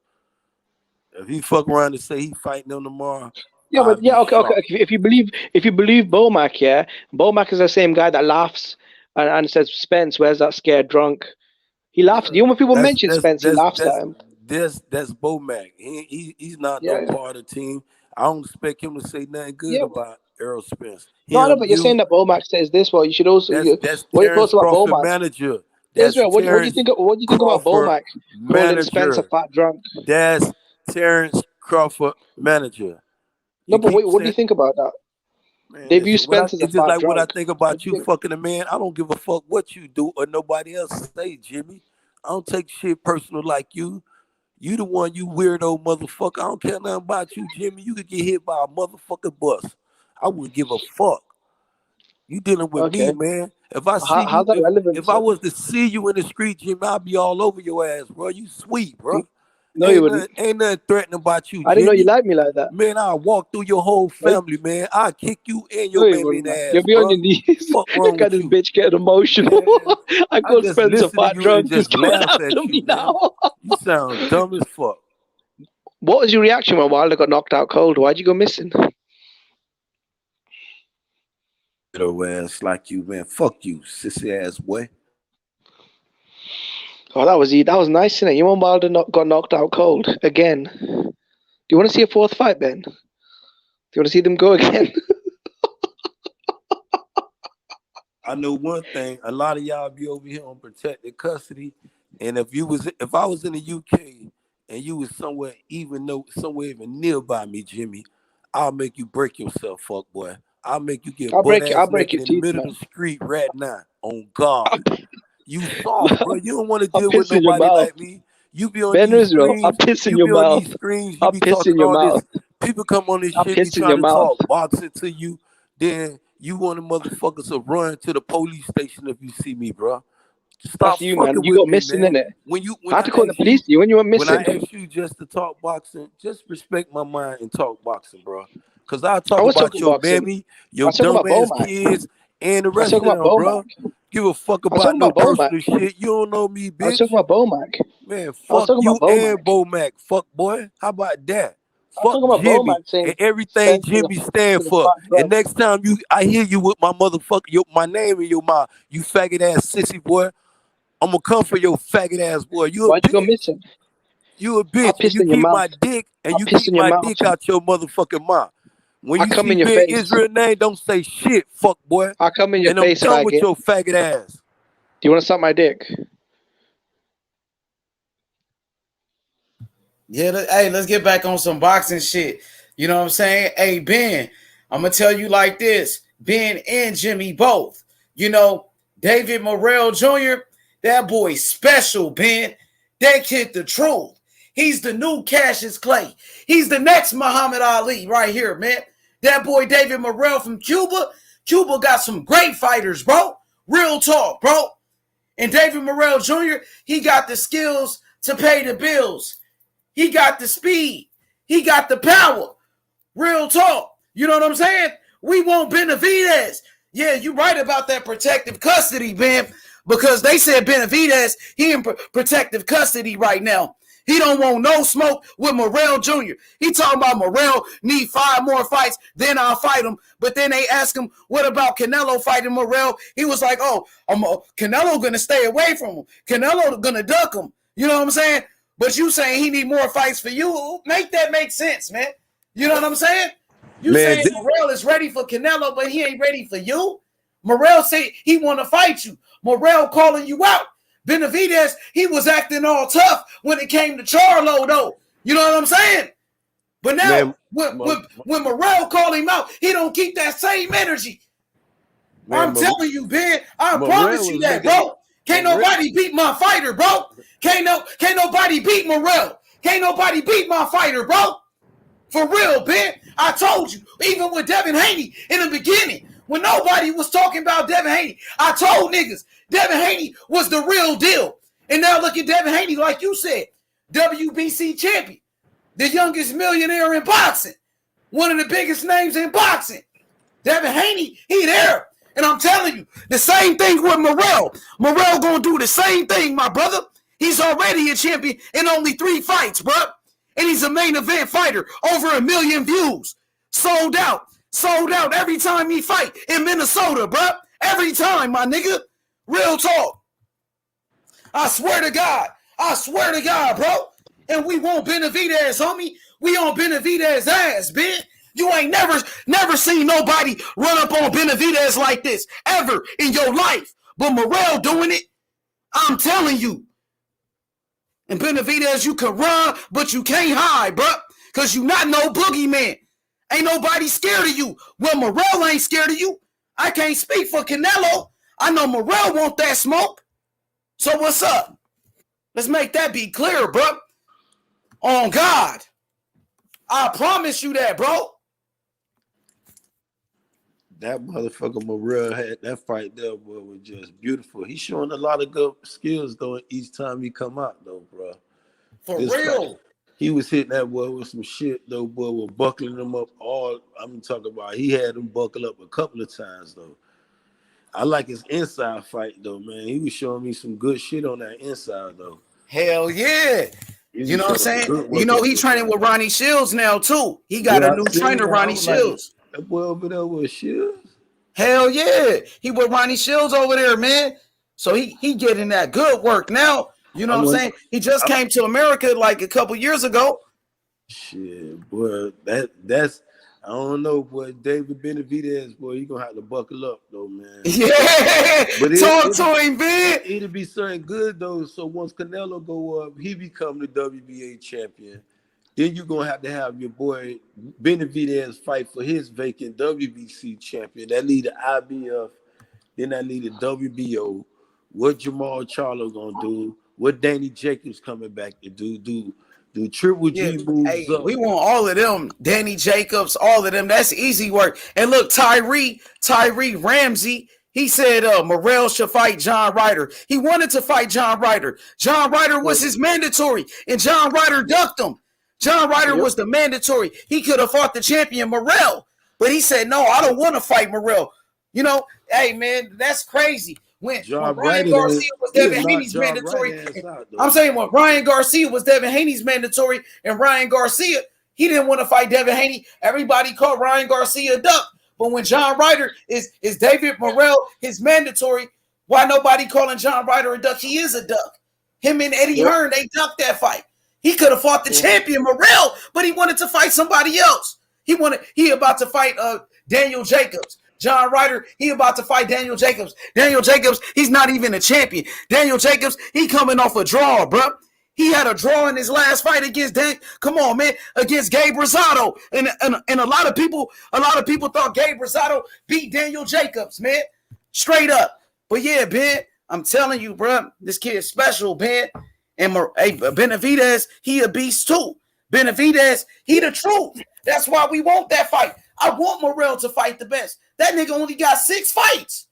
V: If he fuck around and say he fighting them tomorrow.
O: Yeah, but okay. If you believe Bomac, Bomac is the same guy that laughs and says Spence, where's that scared drunk? He laughs. You know when people mention Spence, he laughs at him.
V: That's Bomac. He's not no part of the team. I don't expect him to say nothing good about Errol Spence.
O: No, but you're saying that Bomac says this. Well, you should also.
V: That's Terrence Crawford manager.
O: Israel, what do you think about Bomac calling Spence a fat drunk?
V: That's Terrence Crawford manager.
O: No, but wait, what do you think about that?
V: Man,
O: they view Spence as a fat drunk. It's
V: like what I think about you fucking a man. I don't give a fuck what you do or nobody else say, Jimmy. I don't take shit personal like you. You the one, you weirdo motherfucker. I don't care nothing about you, Jimmy. You could get hit by a motherfucking bus. I wouldn't give a fuck. You dealing with me, man. If I see if I was to see you in the street, Jimmy, I'd be all over your ass, bro. You sweet, bro.
O: No, you wouldn't.
V: Ain't nothing threatening about you, Jimmy.
O: I didn't know you liked me like that.
V: Man, I'll walk through your whole family, man. I'll kick you and your baby in the ass.
O: You'll be on your knees. Look at this bitch getting emotional. I go spend some fat drunk. Just coming after me now.
V: You sound dumb as fuck.
O: What was your reaction when Wilder got knocked out cold? Why'd you go missing?
V: Little ass like you, man. Fuck you, sissy ass boy.
O: Oh, that was nice, isn't it? You and Wilder got knocked out cold again. Do you want to see a fourth fight, Ben? Do you want to see them go again?
V: I know one thing. A lot of y'all be over here on protected custody, and if I was in the UK and you was somewhere even nearby me, Jimmy, I'll make you break yourself, fuck boy. I'll make you get
O: I'll break
V: butt-ass
O: your
V: naked in the
O: teeth,
V: middle
O: man.
V: of the street right now. On God. You soft, bro. You don't want to
O: I'll
V: deal
O: piss
V: with
O: in your
V: nobody
O: mouth.
V: like me. You be on
O: Ben
V: these
O: Israel, I'll
V: screens.
O: piss in
V: You
O: your
V: be on
O: mouth.
V: these screens. You
O: I'll
V: be
O: piss in
V: talking
O: your
V: all this.
O: mouth.
V: People come on this
O: I'll
V: shit, be
O: piss in
V: trying
O: your
V: to
O: mouth.
V: talk boxing to you. Then you want the motherfuckers to run to the police station if you see me, bro. Stop
O: That's you, man.
V: fucking
O: You
V: with
O: got
V: me,
O: missing in
V: man.
O: it.
V: When
O: I had
V: I
O: to call the
V: ask
O: police
V: you,
O: when you were
V: when I
O: missing.
V: ask you just to talk boxing, just respect my mind and talk boxing, bro. Cause I
O: I
V: talk
O: was
V: about
O: talking
V: your
O: boxing.
V: mammy,
O: I
V: your
O: was talking about
V: dumbass
O: Bomac.
V: kids, and the
O: I was
V: rest of
O: talking about
V: them, bro.
O: Bomac.
V: Give a fuck
O: I was
V: about
O: talking
V: no
O: about Bomac.
V: personal shit. You don't know me,
O: I was
V: bitch.
O: talking about Bomac.
V: Man,
O: I was
V: fuck
O: talking
V: you
O: about Bomac.
V: and Bomac, fuck boy. How about that?
O: I was
V: Fuck
O: talking about
V: Jimmy
O: Bomac saying
V: and everything
O: Spence
V: Jimmy
O: to
V: stand
O: the
V: for.
O: front, bro.
V: And next time I hear you with my motherfucker, my name in your mouth, you faggot ass sissy boy. I'm gonna come for your faggot ass boy. You a
O: Why'd you go
V: bitch.
O: missing?
V: You a
O: I'll
V: bitch, and
O: piss
V: you
O: in your
V: keep
O: mouth.
V: my dick, and
O: I'll
V: you
O: piss
V: keep
O: in your
V: my
O: mouth.
V: dick out your motherfucking mouth. When
O: I'll
V: you
O: come
V: see
O: in your
V: Ben
O: face.
V: Israel name, don't say shit, fuck boy.
O: I'll come in your
V: And I'm
O: face,
V: done with
O: faggot.
V: your faggot ass.
O: Do you want to suck my dick?
C: Yeah, hey, let's get back on some boxing shit. You know what I'm saying? Hey, Ben, I'm going to tell you like this. Ben and Jimmy both. You know, David Morrell Jr., that boy special, Ben. That kid the truth. He's the new Cassius Clay. He's the next Muhammad Ali right here, man. That boy David Morrell from Cuba. Cuba got some great fighters, bro. Real talk, bro. And David Morrell Jr., he got the skills to pay the bills. He got the speed. He got the power. Real talk. You know what I'm saying? We want Benavidez. Yeah, you right about that protective custody, Ben, because they said Benavidez, he in protective custody right now. He don't want no smoke with Morrell Jr. He talking about Morrell need 5 more fights, then I'll fight him. But then they ask him, what about Canelo fighting Morrell? He was like, oh, Canelo going to stay away from him. Canelo going to duck him. You know what I'm saying? But you saying he need more fights for you, make that make sense, man. You know what I'm saying? You saying Morrell is ready for Canelo, but he ain't ready for you? Morrell say he want to fight you. Morrell calling you out. Benavidez, he was acting all tough when it came to Charlo, though. You know what I'm saying? But now, when Morrell called him out, he don't keep that same energy. Man, I'm telling you, Ben. I promise you that, bro. Can't nobody beat my fighter, bro. Can't nobody beat Morrell. Can't nobody beat my fighter, bro. For real, Ben. I told you, even with Devin Haney in the beginning, when nobody was talking about Devin Haney, I told niggas Devin Haney was the real deal. And now look at Devin Haney, like you said, WBC champion, the youngest millionaire in boxing, one of the biggest names in boxing. Devin Haney, he there. And I'm telling you, the same thing with Morrell. Morrell gonna do the same thing, my brother. He's already a champion in only 3 fights, bro. And he's a main event fighter, over 1 million views. Sold out every time he fight in Minnesota, bro. Every time, my nigga. Real talk. I swear to God, bro. And we want Benavidez, homie. We on Benavidez ass, Ben. You ain't never seen nobody run up on Benavidez like this ever in your life. But Morrell doing it, I'm telling you. And Benavidez, you can run, but you can't hide, bro. Because you not no boogeyman. Ain't nobody scared of you. Well, Morrell ain't scared of you. I can't speak for Canelo. I know Morrell want that smoke. So what's up? Let's make that be clear, bro. On God. I promise you that, bro.
V: That motherfucker Morrell had that fight there, boy, was just beautiful. He's showing a lot of good skills though each time he come out though, bro.
C: For real.
V: Fight, he was hitting that boy with some shit though, boy, with buckling him up all. I'm talking about he had him buckle up a couple of times though. I like his inside fight though, man. He was showing me some good shit on that inside though.
C: Hell yeah. You know what I'm saying? You know he training with Ronnie Shields now too. He got a new trainer, Ronnie Shields.
V: That boy over there with Shields?
C: Hell yeah. He with Ronnie Shields over there, man. So he getting that good work now. You know what I'm saying? He just came to America like a couple years ago.
V: Shit, boy. That's I don't know, boy. David Benavidez, boy, you gonna have to buckle up though, man.
C: Yeah, but talk to him, man.
V: It'll be something good though. So once Canelo go up, he become the WBA champion. Then you're gonna have your boy Benavidez fight for his vacant WBC champion. That lead the IBF, then that lead the WBO. What Jamal Charlo gonna do? What Danny Jacobs coming back to do? Do Triple G moves up?
C: We want all of them. Danny Jacobs, all of them. That's easy work. And look, Tyree Ramsey, he said Morrell should fight John Ryder. He wanted to fight John Ryder. John Ryder was his mandatory, and John Ryder ducked him. John Ryder was the mandatory. He could have fought the champion Morrell, but he said, no, I don't want to fight Morrell. You know, hey, man, that's crazy. When Ryan Garcia was Devin Haney's mandatory, I'm saying when Ryan Garcia was Devin Haney's mandatory, and Ryan Garcia, he didn't want to fight Devin Haney. Everybody called Ryan Garcia a duck. But when John Ryder is David Morrell, his mandatory, why nobody calling John Ryder a duck? He is a duck. Him and Eddie Hearn, they ducked that fight. He could have fought the champion Morrell, but he wanted to fight somebody else. He about to fight Daniel Jacobs. John Ryder, he about to fight Daniel Jacobs. Daniel Jacobs, he's not even a champion. Daniel Jacobs, he coming off a draw, bro. He had a draw in his last fight against against Gabe Rosado. And a lot of people thought Gabe Rosado beat Daniel Jacobs, man. Straight up. But yeah, Ben, I'm telling you, bro, this kid is special, Ben. And Benavidez, he a beast too. Benavidez, he the truth. That's why we want that fight. I want Morrell to fight the best. That nigga only got 6 fights.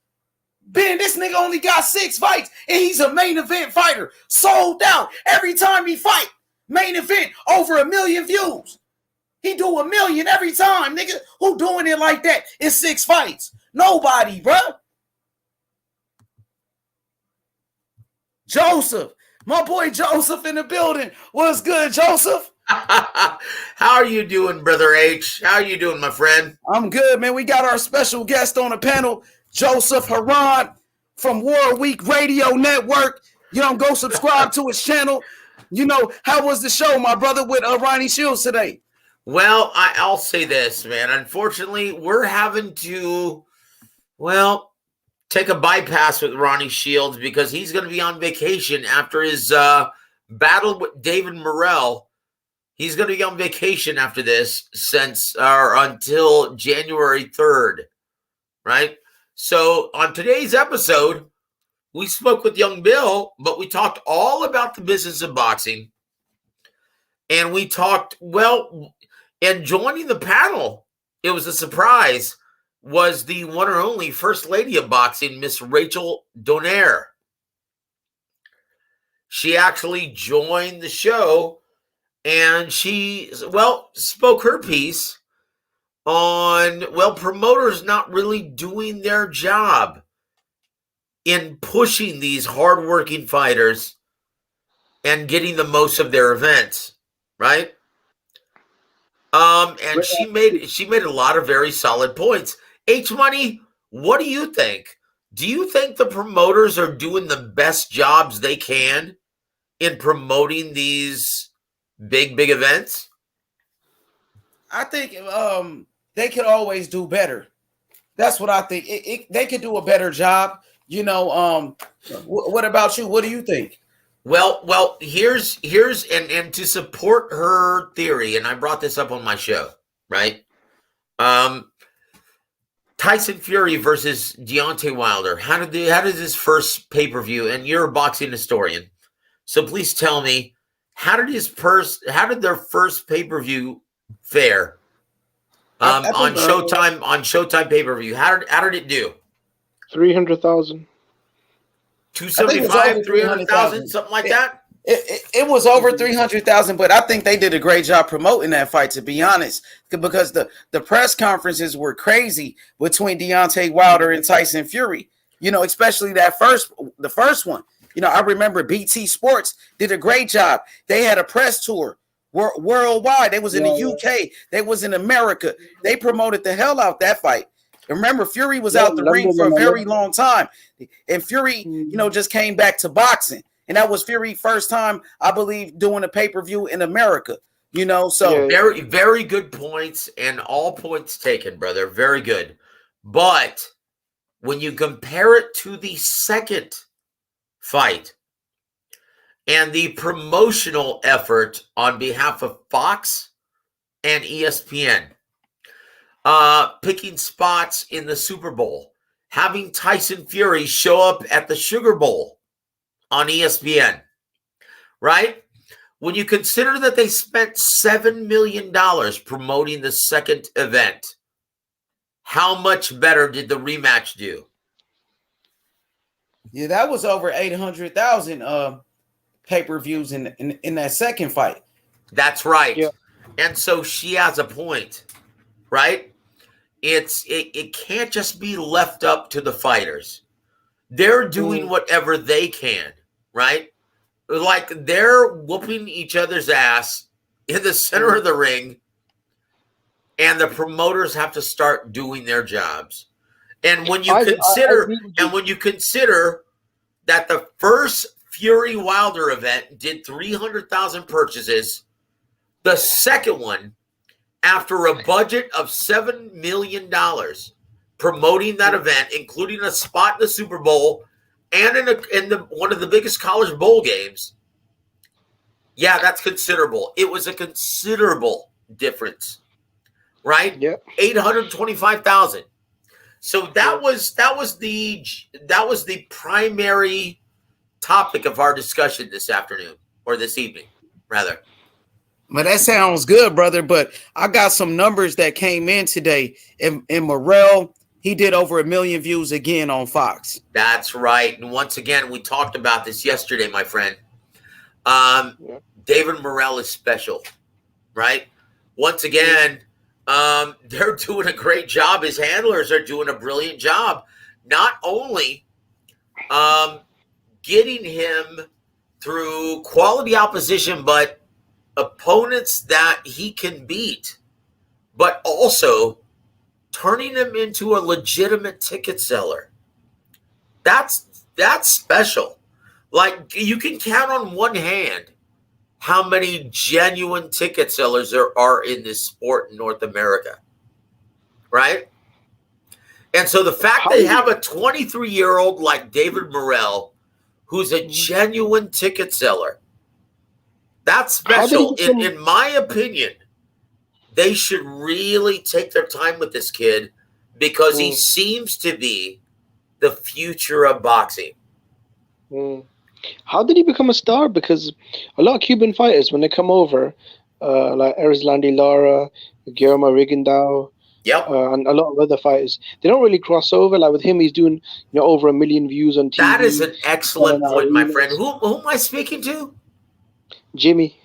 C: Ben, this nigga only got 6 fights, and he's a main event fighter. Sold out every time he fight. Main event, over 1 million views. He do 1 million every time, nigga. Who doing it like that in 6 fights? Nobody, bro. Joseph. My boy Joseph in the building. What's good, Joseph?
H: How are you doing, Brother H? How are you doing, my friend?
C: I'm good, man. We got our special guest on the panel, Joseph Haran from War Week Radio Network. You know, go subscribe to his channel. You know, how was the show, my brother, with Ronnie Shields today?
H: Well, I'll say this, man. Unfortunately, we're having to, take a bypass with Ronnie Shields because he's going to be on vacation after his battle with David Morrell. He's going to be on vacation after this until January 3rd, right? So on today's episode, we spoke with young Bill, but we talked all about the business of boxing. And we talked, and joining the panel, it was a surprise, was the one and only First Lady of Boxing, Miss Rachel Donaire. She actually joined the show, and she, spoke her piece on, promoters not really doing their job in pushing these hardworking fighters and getting the most of their events, right? And she made a lot of very solid points. H Money, what do you think? Do you think the promoters are doing the best jobs they can in promoting these big events?
C: I think they could always do better. That's what I think. They could do a better job. You know, what about you? What do you think?
H: Well, here's and to support her theory, and I brought this up on my show, right? Tyson Fury versus Deontay Wilder. How did this first pay-per-view? And you're a boxing historian, so please tell me, how did their first pay-per-view fare on Showtime? On Showtime pay-per-view, how did it do?
O: 300,000.
H: 275, 300,000, something like that.
C: It was over 300,000, but I think they did a great job promoting that fight, to be honest, because the press conferences were crazy between Deontay Wilder and Tyson Fury. You know, especially the first one. You know, I remember BT Sports did a great job. They had a press tour worldwide. They was in the UK. They was in America. They promoted the hell out that fight. Remember, Fury was out the ring for a very long time. And Fury, just came back to boxing. And that was Fury's first time, I believe, doing a pay-per-view in America. So
H: very, very good points, and all points taken, brother. Very good. But when you compare it to the second fight, and the promotional effort on behalf of Fox and ESPN, picking spots in the Super Bowl, having Tyson Fury show up at the Sugar Bowl on ESPN, right? When you consider that they spent $7 million promoting the second event, how much better did the rematch do?
C: Yeah, that was over 800,000 pay-per-views in that second fight.
H: That's right. Yeah. And so she has a point, right? It can't just be left up to the fighters. They're doing whatever they can, right? Like they're whooping each other's ass in the center of the ring, and the promoters have to start doing their jobs. And when you consider that the first Fury Wilder event did 300,000 purchases, the second one, after a budget of $7 million promoting that event, including a spot in the Super Bowl and in one of the biggest college bowl games, yeah, that's considerable. It was a considerable difference, right? Yeah, 825,000. So that was the primary topic of our discussion this afternoon, or this evening, rather.
C: But that sounds good, brother. But I got some numbers that came in today. In Morrell, he did over 1 million views again on Fox.
H: That's right. And once again, we talked about this yesterday, my friend. David Morrell is special, right? Once again, they're doing a great job. His handlers are doing a brilliant job. Not only getting him through quality opposition, but opponents that he can beat, but also turning him into a legitimate ticket seller. That's special. Like, you can count on one hand how many genuine ticket sellers there are in this sport in North America, right? And so the fact they have a 23-year-old like David Morrell, who's a genuine ticket seller, that's special. In my opinion, they should really take their time with this kid because he seems to be the future of boxing.
O: How did he become a star? Because a lot of Cuban fighters, when they come over, like Erislandy Lara, Guillermo Rigondeaux, and a lot of other fighters, they don't really cross over. Like with him, he's doing over 1 million views on TV.
H: That is an excellent point, my friend. Who am I speaking to?
O: Jimmy,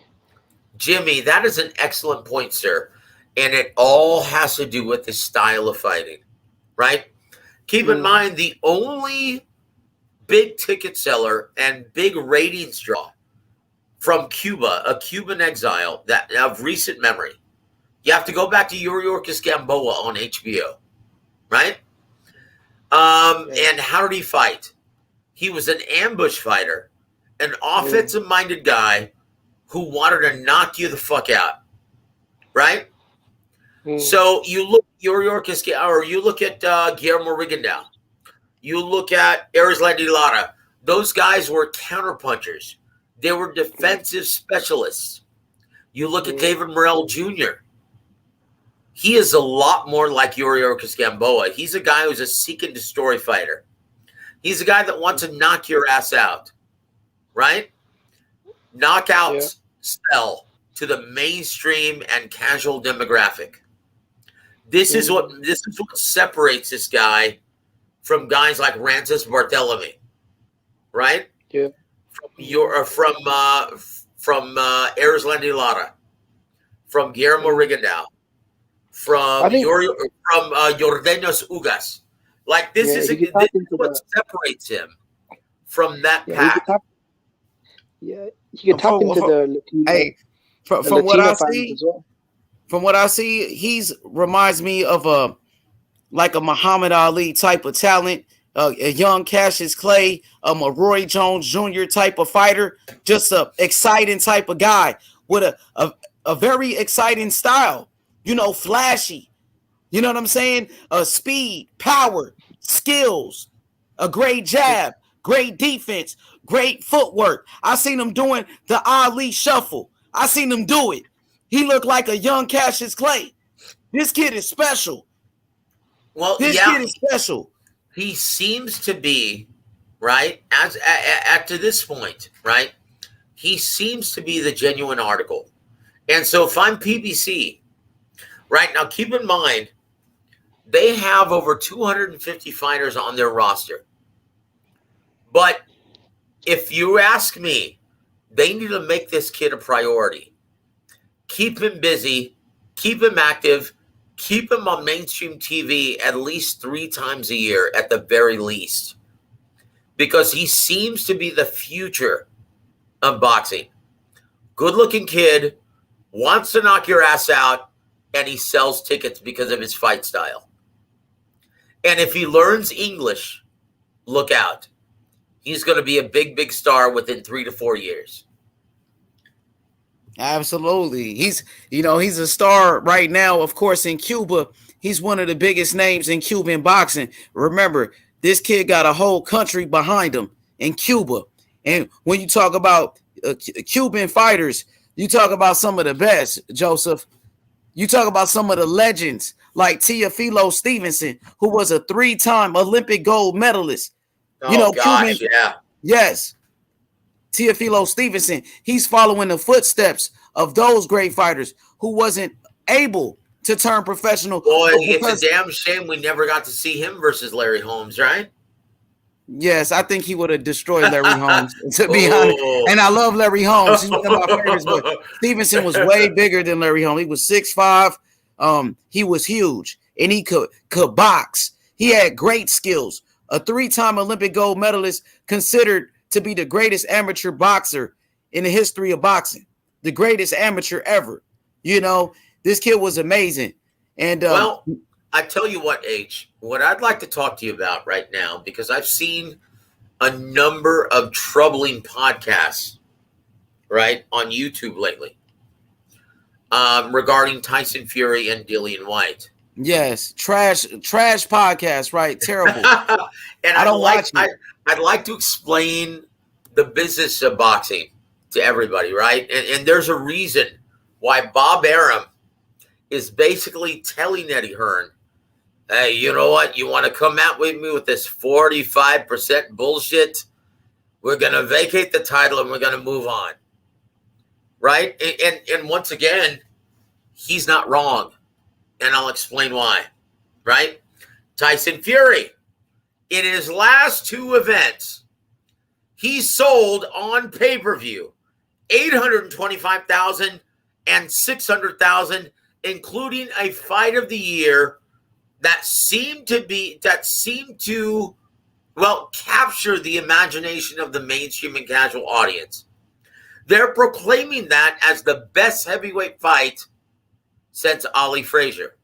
H: that is an excellent point, sir. And it all has to do with the style of fighting, right? Keep in mind, the only big ticket seller and big ratings draw from Cuba, a Cuban exile that of recent memory, you have to go back to Yordenis Gamboa on HBO, right? And how did he fight? He was an ambush fighter, an offensive-minded guy who wanted to knock you the fuck out, right? So you look you look at Guillermo Rigondeaux, you look at Erislandy Lara. Those guys were counterpunchers. They were defensive specialists. You look at David Morrell Jr. He is a lot more like Yordenis Gamboa. He's a guy who's a seek and destroy fighter. He's a guy that wants to knock your ass out, right? Knockouts sell to the mainstream and casual demographic. This is what separates this guy from guys like Rances Barthelemy, right?
O: Yeah.
H: From Erislandy Lara, from Guillermo Rigondeaux, from Yordenis Ugas. Like this is what separates him from that pack.
O: You can tap into the
C: from what I see. From what I see, he's reminds me of a Muhammad Ali type of talent, a young Cassius Clay, a Roy Jones Jr. type of fighter, just a exciting type of guy with a very exciting style, flashy, you know what I'm saying? Speed, power, skills, a great jab, great defense, great footwork. I seen him doing the Ali shuffle. I seen him do it. He looked like a young Cassius Clay. This kid is special.
H: Well,
C: this kid is special.
H: He seems to be, right, as to this point, right? He seems to be the genuine article. And so if I'm PBC, right, now keep in mind, they have over 250 fighters on their roster. But if you ask me, they need to make this kid a priority. Keep him busy, keep him active, keep him on mainstream TV at least 3 times a year at the very least. Because he seems to be the future of boxing. Good-looking kid, wants to knock your ass out, and he sells tickets because of his fight style. And if he learns English, look out. He's going to be a big, big star within 3 to 4 years.
C: Absolutely. He's a star right now, of course, in Cuba. He's one of the biggest names in Cuban boxing. Remember, this kid got a whole country behind him in Cuba. And when you talk about Cuban fighters, you talk about some of the best, Joseph. You talk about some of the legends like Teofilo Stevenson, who was a 3-time Olympic gold medalist.
H: Gosh, yeah.
C: Yes. Teofilo Stevenson, he's following the footsteps of those great fighters who wasn't able to turn professional.
H: Boy, it's a damn shame we never got to see him versus Larry Holmes, right?
C: Yes, I think he would have destroyed Larry Holmes, to be honest. And I love Larry Holmes. He's one of my favorites, but Stevenson was way bigger than Larry Holmes. He was 6'5". He was huge, and he could box. He had great skills. A 3-time Olympic gold medalist, considered to be the greatest amateur boxer in the history of boxing, the greatest amateur ever. This kid was amazing. And
H: well, I tell you what, H, what I'd like to talk to you about right now, because I've seen a number of troubling podcasts, right, on YouTube lately, regarding Tyson Fury and Dillian White.
C: Yes, trash podcast, right? Terrible.
H: And I'd like to explain the business of boxing to everybody, right? And there's a reason why Bob Arum is basically telling Eddie Hearn, hey, you know what? You want to come out with me with this 45% bullshit? We're going to vacate the title and we're going to move on. Right? And once again, he's not wrong. And I'll explain why. Right? Tyson Fury, in his last 2 events, he sold on pay-per-view 825,000 and 600,000, including a fight of the year that seemed to capture the imagination of the mainstream and casual audience. They're proclaiming that as the best heavyweight fight since Ali Frazier,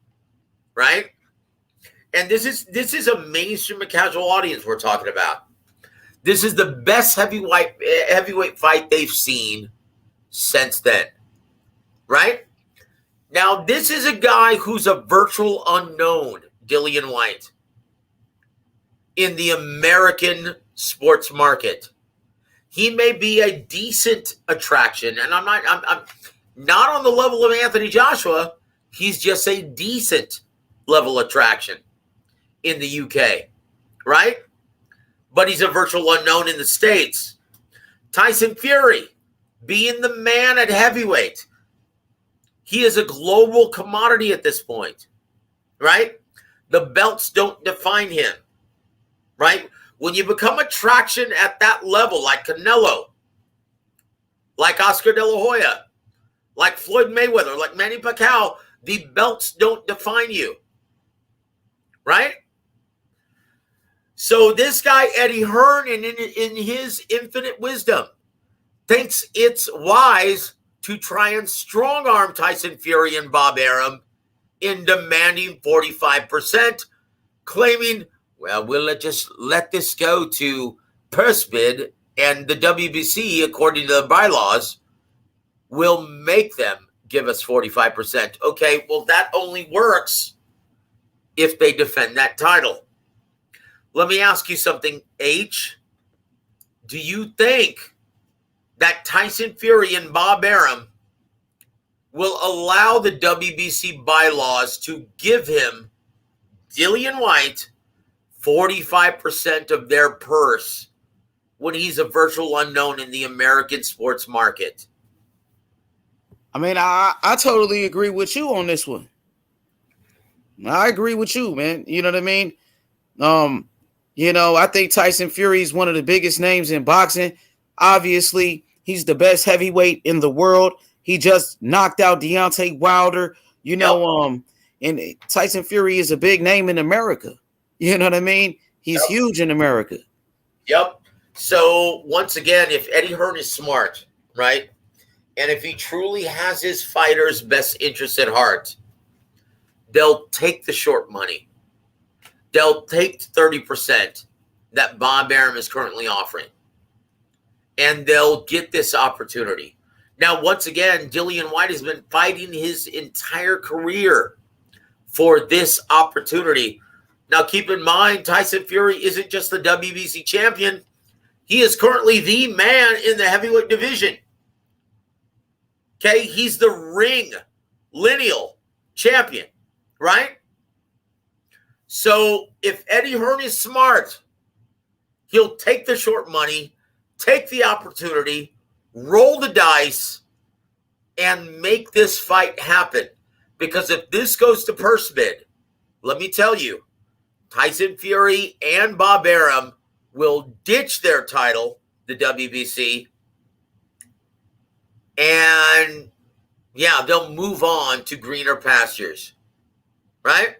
H: right? And this is a mainstream and casual audience we're talking about. This is the best heavyweight fight they've seen since then, right? Now, this is a guy who's a virtual unknown, Dillian White, in the American sports market. He may be a decent attraction, and I'm not on the level of Anthony Joshua. He's just a decent level attraction in the UK, right? But he's a virtual unknown in the States. Tyson Fury, being the man at heavyweight, he is a global commodity at this point, right? The belts don't define him, right? When you become attraction at that level, like Canelo, like Oscar De La Hoya, like Floyd Mayweather, like Manny Pacquiao, the belts don't define you, right? So this guy, Eddie Hearn, in his infinite wisdom, thinks it's wise to try and strong-arm Tyson Fury and Bob Arum in demanding 45%, claiming, well, we'll just let this go to purse bid, and the WBC, according to the bylaws, will make them give us 45%. Okay, well, that only works if they defend that title. Let me ask you something, H. do you think that Tyson Fury and Bob Arum will allow the WBC bylaws to give him, Dillian Whyte, 45% of their purse when he's a virtual unknown in the American sports market?
C: I mean, I totally agree with you on this one. I agree with you, man. You know what I mean? I think Tyson Fury is one of the biggest names in boxing. Obviously, he's the best heavyweight in the world. He just knocked out Deontay Wilder. And Tyson Fury is a big name in America. You know what I mean? He's huge in America.
H: Yep. So once again, if Eddie Hearn is smart, right, and if he truly has his fighters' best interests at heart, they'll take the short money. They'll take 30% that Bob Arum is currently offering, and they'll get this opportunity. Now, once again, Dillian Whyte has been fighting his entire career for this opportunity. Now, keep in mind, Tyson Fury isn't just the WBC champion. He is currently the man in the heavyweight division. Okay, he's the ring lineal champion, right? So if Eddie Hearn is smart, he'll take the short money, take the opportunity, roll the dice, and make this fight happen. Because if this goes to purse bid, let me tell you, Tyson Fury and Bob Arum will ditch their title, the WBC, and they'll move on to greener pastures, right?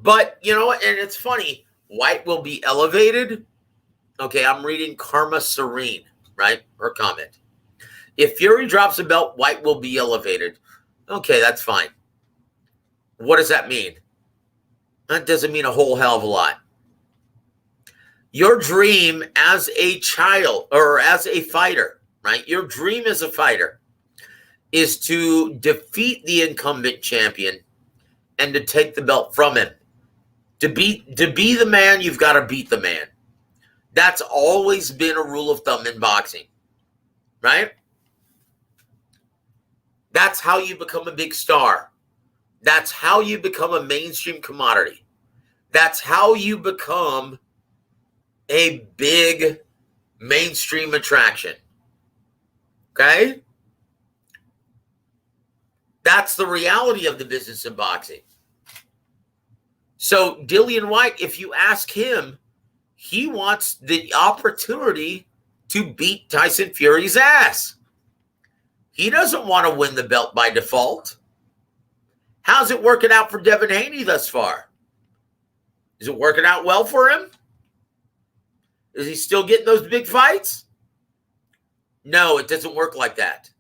H: But, and it's funny, Whyte will be elevated. Okay, I'm reading Karma Serene, right? Her comment. If Fury drops a belt, Whyte will be elevated. Okay, that's fine. What does that mean? That doesn't mean a whole hell of a lot. Your dream as a child or as a fighter, right? Your dream as a fighter is to defeat the incumbent champion and to take the belt from him. To be the man, you've got to beat the man. That's always been a rule of thumb in boxing, right? That's how you become a big star. That's how you become a mainstream commodity. That's how you become a big mainstream attraction. Okay? That's the reality of the business of boxing. So Dillian Whyte, if you ask him, he wants the opportunity to beat Tyson Fury's ass. He doesn't want to win the belt by default. How's it working out for Devin Haney thus far? Is it working out well for him? Is he still getting those big fights? No, it doesn't work like that.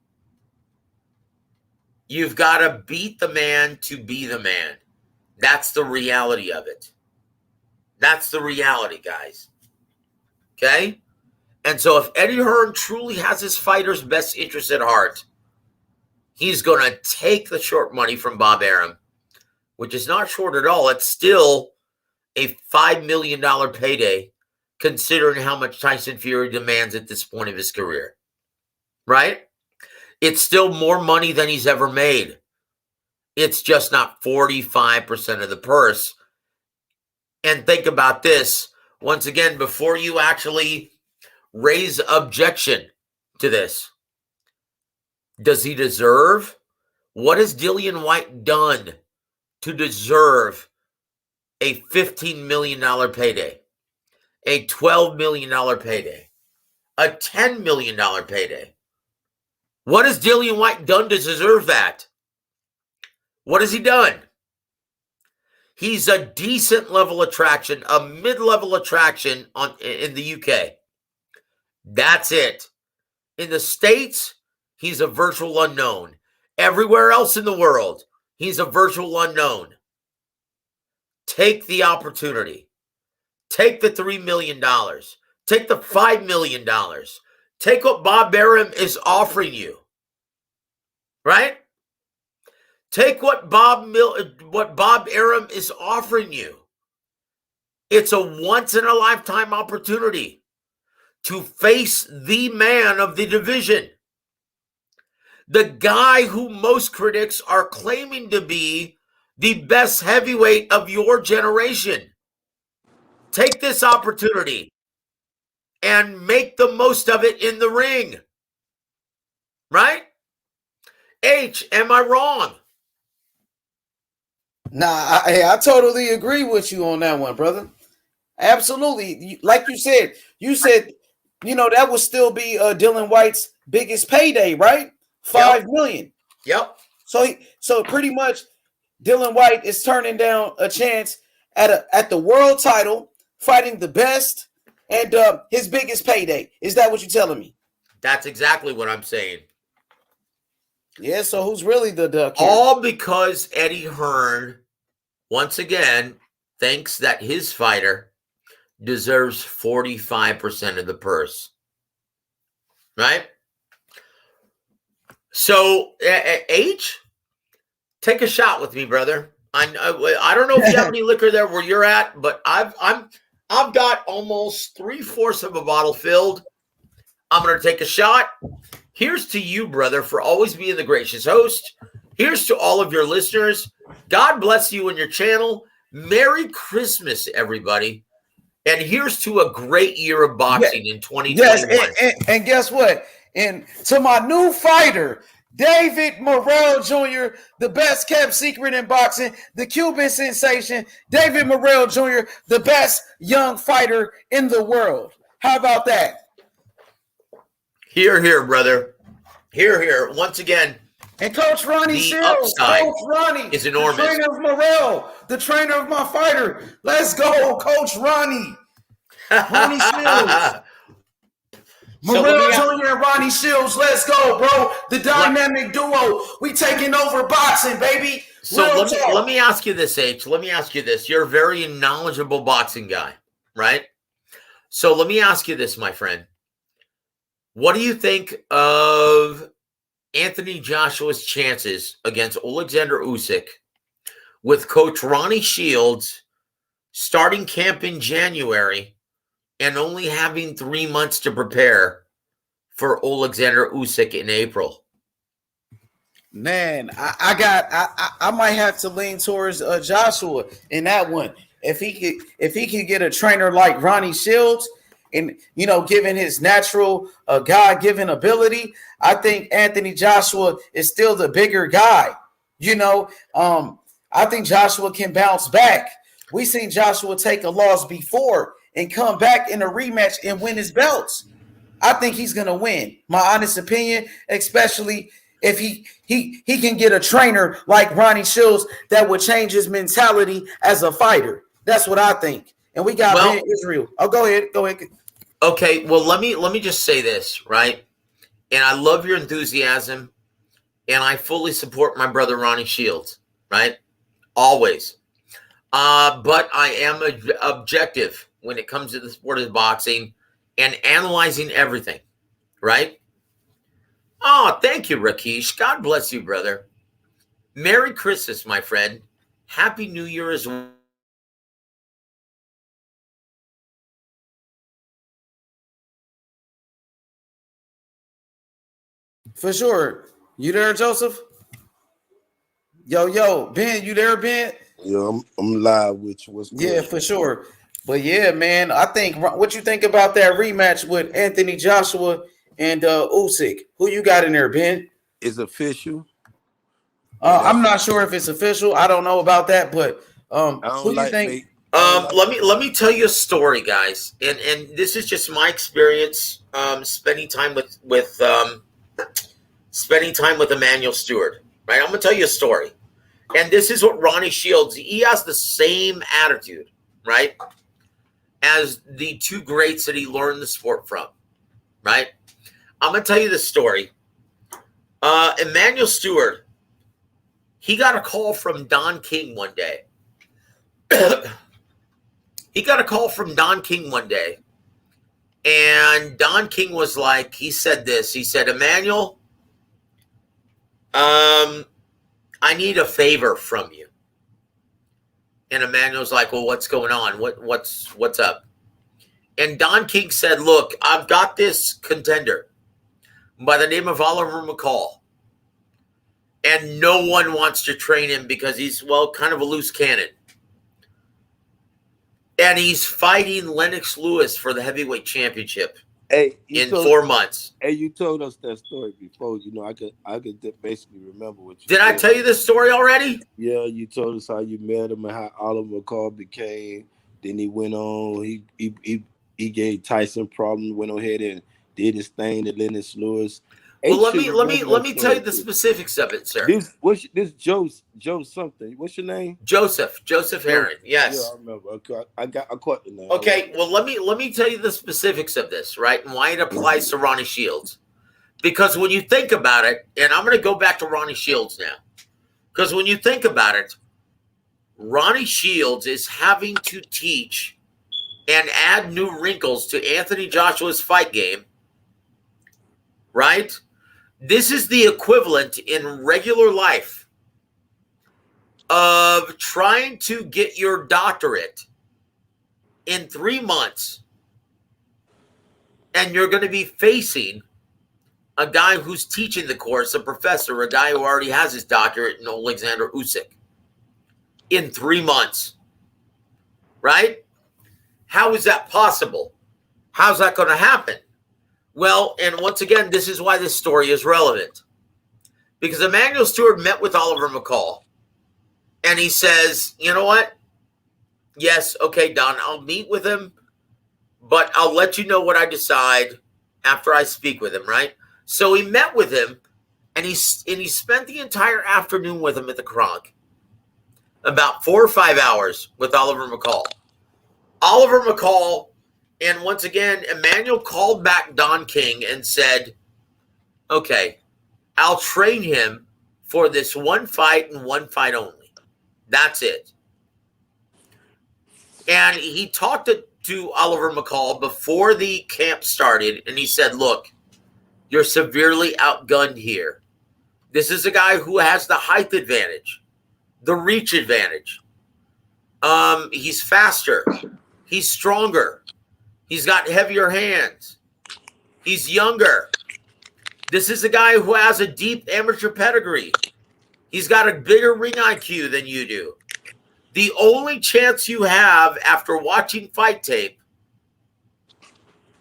H: You've got to beat the man to be the man. That's the reality of it. That's the reality, guys. Okay? And so if Eddie Hearn truly has his fighter's best interest at heart, he's going to take the short money from Bob Arum, which is not short at all. It's still a $5 million payday, considering how much Tyson Fury demands at this point of his career. Right? It's still more money than he's ever made. It's just not 45% of the purse. And think about this. Once again, before you actually raise objection to this, does he deserve? What has Dillian Whyte done to deserve a $15 million payday, a $12 million payday, a $10 million payday? What has Dillian Whyte done to deserve that? What has he done? He's a decent level attraction, a mid-level attraction in the UK. That's it. In the States, he's a virtual unknown. Everywhere else in the world, he's a virtual unknown. Take the opportunity. Take the $3 million. Take the $5 million. Take what Bob Arum is offering you. Right? Take what Bob Arum is offering you. It's a once-in-a-lifetime opportunity to face the man of the division. The guy who most critics are claiming to be the best heavyweight of your generation. Take this opportunity and make the most of it in the ring. Right? H, am I wrong?
C: Nah, I totally agree with you on that one, brother. Absolutely. Like you said, that would still be Dylan White's biggest payday, right? $5 million.
H: Yep.
C: So pretty much Dylan White is turning down a chance at the world title, fighting the best, and his biggest payday. Is that what you're telling me?
H: That's exactly what I'm saying.
C: Yeah, so who's really the duck here?
H: All because Eddie Hearn, once again, thinks that his fighter deserves 45% of the purse. Right? So, H, take a shot with me, brother. I don't know if you have any liquor there where you're at, but I've got almost 3/4 of a bottle filled. I'm going to take a shot. Here's to you, brother, for always being the gracious host. Here's to all of your listeners. God bless you and your channel. Merry Christmas, everybody. And here's to a great year of boxing in 2021.
C: Yes, and guess what? And to my new fighter, David Morrell Jr., the best kept secret in boxing, the Cuban sensation, David Morrell Jr., the best young fighter in the world. How about that?
H: Here, here, brother. Here, here. Once again.
C: And Coach Ronnie Shields, Coach Ronnie
H: is enormous.
C: The trainer of Morrell, the trainer of my fighter. Let's go, Coach Ronnie. Ronnie Shields. Morrell Jr. and Ronnie Shields, let's go, bro. The dynamic duo. We taking over boxing, baby.
H: So let me ask you this, H. Let me ask you this. You're a very knowledgeable boxing guy, right? So let me ask you this, my friend. What do you think of Anthony Joshua's chances against Alexander Usyk with Coach Ronnie Shields starting camp in January and only having 3 months to prepare for Alexander Usyk in April?
C: Man, I might have to lean towards Joshua in that one. If he could get a trainer like Ronnie Shields, and given his natural God-given ability, I think Anthony Joshua is still the bigger guy. I think Joshua can bounce back. We seen Joshua take a loss before and come back in a rematch and win his belts. I think he's gonna win. My honest opinion, especially if he can get a trainer like Ronnie Shields that would change his mentality as a fighter. That's what I think. And we got Ben Israel. Oh, go ahead.
H: Okay, well, let me just say this, right? And I love your enthusiasm, and I fully support my brother Ronnie Shields, right? Always. But I am objective when it comes to the sport of boxing and analyzing everything, right? Oh, thank you, Rakesh. God bless you, brother. Merry Christmas, my friend. Happy New Year as well.
C: For sure. You there, Joseph? Yo, Ben, you there, Ben?
V: Yeah, I'm live with you. What's
C: good? Yeah, for sure. But yeah, man, I think what you think about that rematch with Anthony Joshua and Usyk? Who you got in there, Ben?
V: It's official.
C: I'm not sure if it's official. I don't know about that, but who do you think?
H: Let me tell you a story, guys, and this is just my experience spending time with Emmanuel Stewart. Right, I'm gonna tell you a story, and this is what Ronnie Shields. He has the same attitude, right, as the two greats that he learned the sport from. Right, I'm gonna tell you this story. Emmanuel Stewart, he got a call from Don King one day. He got a call from Don King one day, and Don King was like, he said this. He said, Emmanuel, I need a favor from you. And Emmanuel's like, well, what's going on? What's up? And Don King said, look, I've got this contender by the name of Oliver McCall. And no one wants to train him because he's, well, kind of a loose cannon. And he's fighting Lennox Lewis for the heavyweight championship in 4 months.
V: Hey, you told us that story before. You know, I could basically remember what you
H: Did
V: said.
H: I tell you this story already?
V: Yeah, you told us how you met him and how Oliver McCall became. Then he went on. He gave Tyson problems. Went ahead and did his thing to Lennox Lewis.
H: Well, let me tell you the specifics of it, sir.
V: This Joe something. What's your name?
H: Joseph Herron. Yes.
V: Yeah, I remember. Okay, I caught the name.
H: Okay, well let me tell you the specifics of this, right? And why it applies to Ronnie Shields. Because when you think about it, and I'm going to go back to Ronnie Shields now. Because when you think about it, Ronnie Shields is having to teach and add new wrinkles to Anthony Joshua's fight game, right? This is the equivalent in regular life of trying to get your doctorate in 3 months, and you're going to be facing a guy who's teaching the course, a professor, a guy who already has his doctorate in Alexander Usyk in 3 months, right? How is that possible? How's that going to happen? Well, and once again, this is why this story is relevant. Because Emmanuel Stewart met with Oliver McCall, and he says, you know what? Yes, okay, Don, I'll meet with him, but I'll let you know what I decide after I speak with him, right? So he met with him, and he spent the entire afternoon with him at the Kronk. About 4 or 5 hours with Oliver McCall. Oliver McCall, and once again, Emmanuel called back Don King and said, okay, I'll train him for this one fight and one fight only. That's it. And he talked to Oliver McCall before the camp started, and he said, look, you're severely outgunned here. This is a guy who has the height advantage, the reach advantage. He's faster. He's stronger. He's got heavier hands. He's younger. This is a guy who has a deep amateur pedigree. He's got a bigger ring IQ than you do. The only chance you have after watching fight tape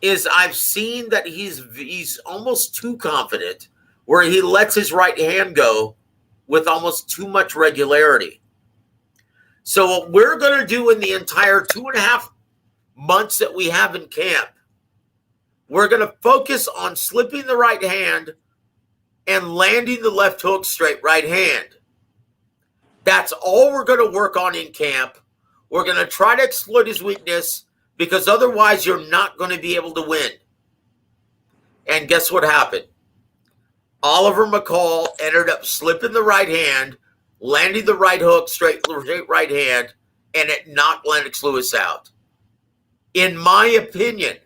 H: is I've seen that he's almost too confident, where he lets his right hand go with almost too much regularity. So what we're going to do in the entire 2.5 months that we have in camp, we're going to focus on slipping the right hand and landing the left hook straight right hand. That's all we're going to work on in camp. We're going to try to exploit his weakness, because otherwise you're not going to be able to win. And guess what happened? Oliver McCall ended up slipping the right hand, landing the right hook straight right hand, and it knocked Lennox Lewis out. In my opinion,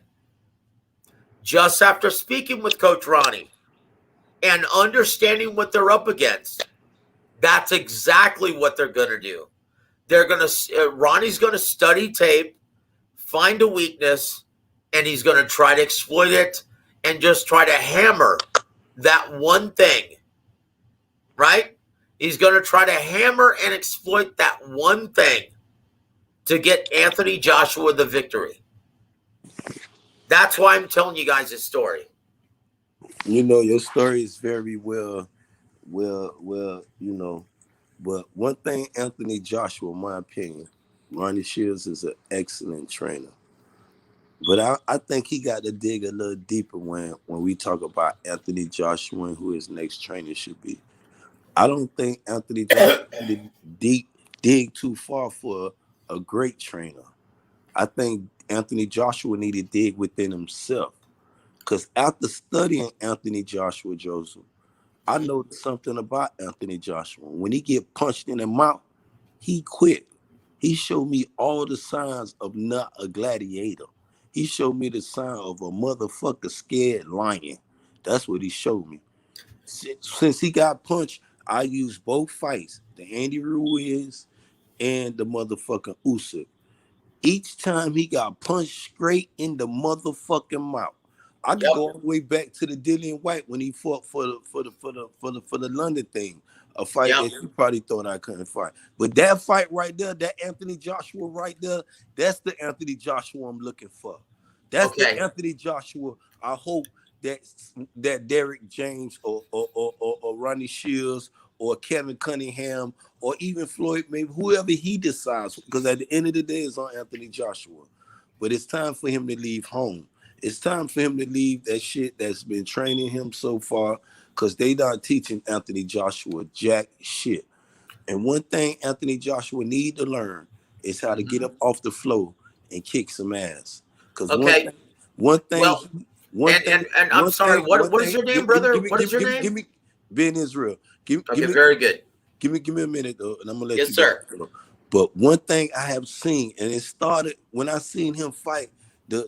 H: just after speaking with Coach Ronnie and understanding what they're up against, that's exactly what they're going to do. Ronnie's going to study tape, find a weakness, and he's going to try to exploit it and just try to hammer that one thing, right? He's going to try to hammer and exploit that one thing to get Anthony Joshua the victory. That's why I'm telling you guys this story.
V: You know, your story is very well, you know. But one thing, Anthony Joshua, in my opinion, Ronnie Shields is an excellent trainer. But I think he got to dig a little deeper when we talk about Anthony Joshua and who his next trainer should be. I don't think Anthony Joshua dig too far for a great trainer. I think Anthony Joshua need to dig within himself. Because after studying Anthony Joshua, Joseph, I know something about Anthony Joshua. When he get punched in the mouth, he quit. He showed me all the signs of not a gladiator. He showed me the sign of a motherfucker scared lion. That's what he showed me. Since he got punched, I used both fights, the Andy Ruiz and the motherfucking Usyk. Each time he got punched straight in the motherfucking mouth. I could go all the way back to the Dillian White when he fought for the London thing, a fight that you probably thought I couldn't fight. But that fight right there, that Anthony Joshua right there, that's the Anthony Joshua I'm looking for. That's the Anthony Joshua. I hope that Derek James or Ronnie Shields or Kevin Cunningham or even Floyd, maybe whoever he decides, because at the end of the day, it's on Anthony Joshua. But it's time for him to leave home. It's time for him to leave that shit that's been training him so far, because they not teaching Anthony Joshua jack shit. And one thing Anthony Joshua need to learn is how to get up off the floor and kick some ass. Because one thing,
H: I'm sorry, what is your name, brother? What is your name?
V: Give me Ben Israel.
H: Very good.
V: Give me a minute though, and I'm gonna let you.
H: Yes, sir.
V: Go. But one thing I have seen, and it started when I seen him fight the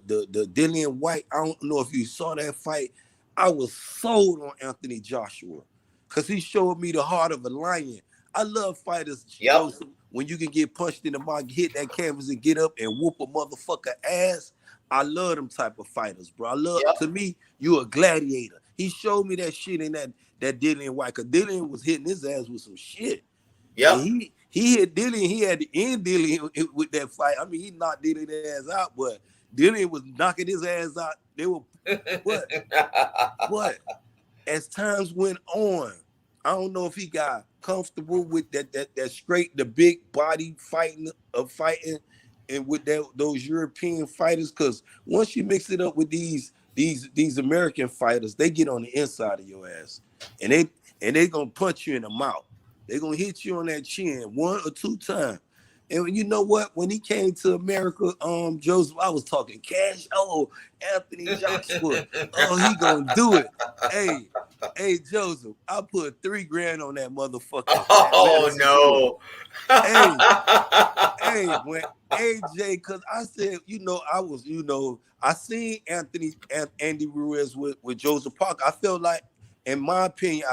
V: Dillian White. I don't know if you saw that fight. I was sold on Anthony Joshua because he showed me the heart of a lion. I love fighters, Joseph, when you can get punched in the mouth, hit that canvas, and get up and whoop a motherfucker ass. I love them type of fighters, bro. I love. To me, you a gladiator. He showed me that shit in that Dillian White, because Dillian was hitting his ass with some shit. Yeah, he hit Dillian. He had to end Dillian with that fight. I mean, he knocked Dillian's ass out, but Dillian was knocking his ass out. They were what? As times went on, I don't know if he got comfortable with that straight, the big body fighting, and with those European fighters. Because once you mix it up with these American fighters, they get on the inside of your ass, and they gonna punch you in the mouth. They're gonna hit you on that chin 1 or 2 times. And you know what? When he came to America, Joseph, I was talking cash. Oh, Anthony Joshua. Oh, he gonna do it. Hey, Joseph, I put $3,000 on that motherfucker.
H: Oh no.
V: Hey, when AJ, because I said, I seen Andy Ruiz with Joseph Parker. I felt like, in my opinion,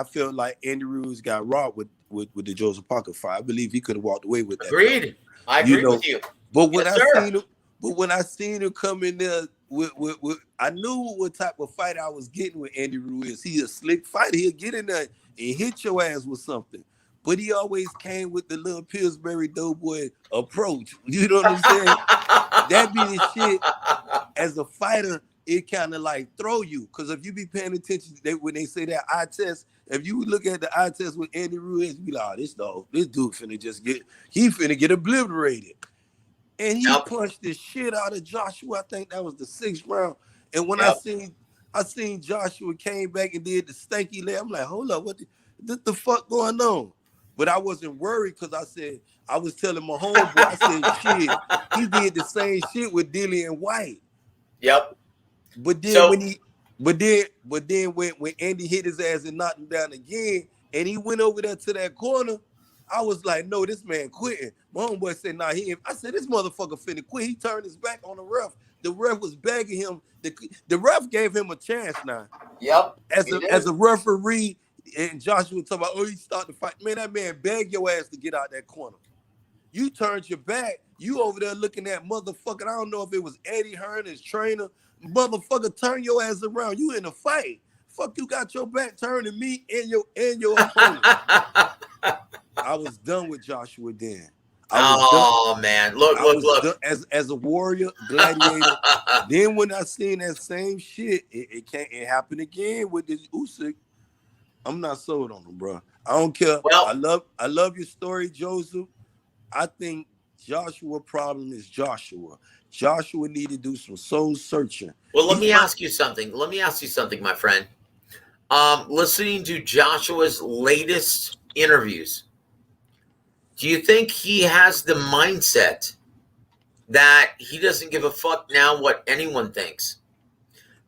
V: Andy Ruiz got robbed with the Joseph Parker fight. I believe he could have walked away with that.
H: Agreed. I agree with you.
V: But when I seen him come in there with I knew what type of fight I was getting with Andy Ruiz. He a slick fighter. He'll get in there and hit your ass with something. But he always came with the little Pillsbury Doughboy approach. You know what I'm saying? That be the shit. As a fighter, it kind of like throw you. Because if you be paying attention, when they say that eye test, if you look at the eye test with Andy Ruiz, you be like, oh, this dude finna get obliterated. And he punched the shit out of Joshua. I think that was the 6th round. And when I seen Joshua came back and did the stanky leg, I'm like, hold up, what the fuck going on? But I wasn't worried, because I was telling my homeboy, I said, shit, he did the same shit with Dillian White.
H: Yep.
V: But then when Andy hit his ass and knocked him down again, and he went over there to that corner, I was like, no, this man quitting. My homeboy said, nah, I said, this motherfucker finna quit. He turned his back on the ref. The ref was begging him. The ref gave him a chance now.
H: Yep.
V: As a referee, and Joshua talking about, he started to fight. Man, that man begged your ass to get out that corner. You turned your back. You over there looking at motherfucker. I don't know if it was Eddie Hearn, his trainer. Motherfucker, turn your ass around. You in a fight. Fuck, you got your back turned to me and your opponent. I was done with Joshua then.
H: Man, look.
V: As a warrior, gladiator. Then when I seen that same shit, it happened again with this Usyk. I'm not sold on him, bro. I don't care. Well, I love your story, Joseph. I think Joshua problem is Joshua. Joshua need to do some soul searching.
H: Well, let me ask you something, my friend. Listening to Joshua's latest interviews, do you think he has the mindset that he doesn't give a fuck now what anyone thinks?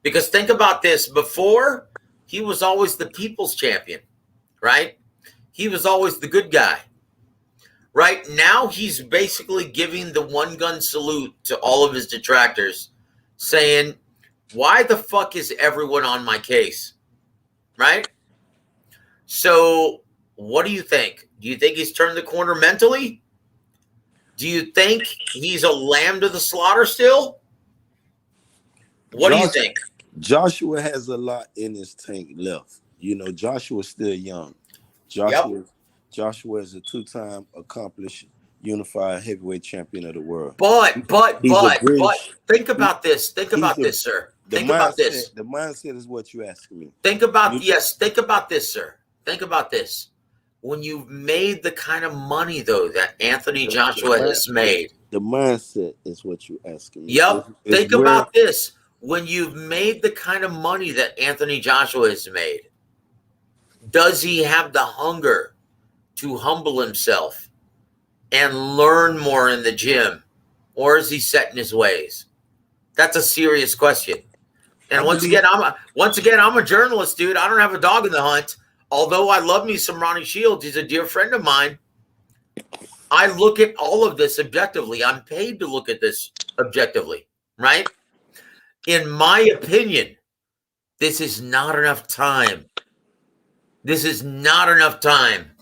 H: Because think about this. Before, he was always the people's champion, right? He was always the good guy. Right now, he's basically giving the one-gun salute to all of his detractors, saying, why the fuck is everyone on my case? Right? So, what do you think? Do you think he's turned the corner mentally? Do you think he's a lamb to the slaughter still? What do you think?
V: Joshua has a lot in his tank left. You know, Joshua's still young. Joshua is a 2-time accomplished unified heavyweight champion of the world.
H: But think about this. Think
V: he's
H: about
V: a-
H: this, sir.
V: The
H: Think about this.
V: The mindset is what you're asking me.
H: Think about this, sir. Think about this. When you've made the kind of money, though, that Anthony Joshua has made.
V: The mindset is what you're asking me.
H: Yep. Think about this. When you've made the kind of money that Anthony Joshua has made, does he have the hunger to humble himself and learn more in the gym? Or is he set in his ways? That's a serious question. And once again, I'm a journalist, dude. I don't have a dog in the hunt. Although I love me some Ronnie Shields. He's a dear friend of mine. I look at all of this objectively. I'm paid to look at this objectively, right? In my opinion, this is not enough time. This is not enough time.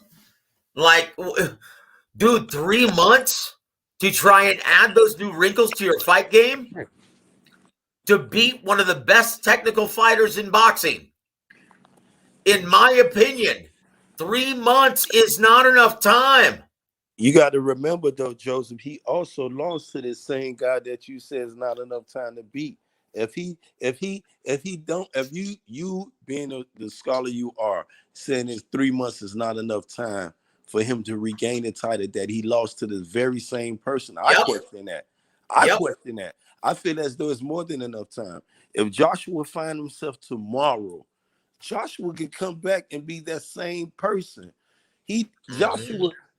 H: Like, dude, 3 months to try and add those new wrinkles to your fight game to beat one of the best technical fighters in boxing. In my opinion, 3 months is not enough time.
V: You got to remember, though, Joseph, he also lost to this same guy that you said is not enough time to beat. If you being the scholar you are, saying that 3 months is not enough time for him to regain the title that he lost to the very same person, I question that. I question that. I feel as though it's more than enough time. If Joshua find himself tomorrow, Joshua can come back and be that same person.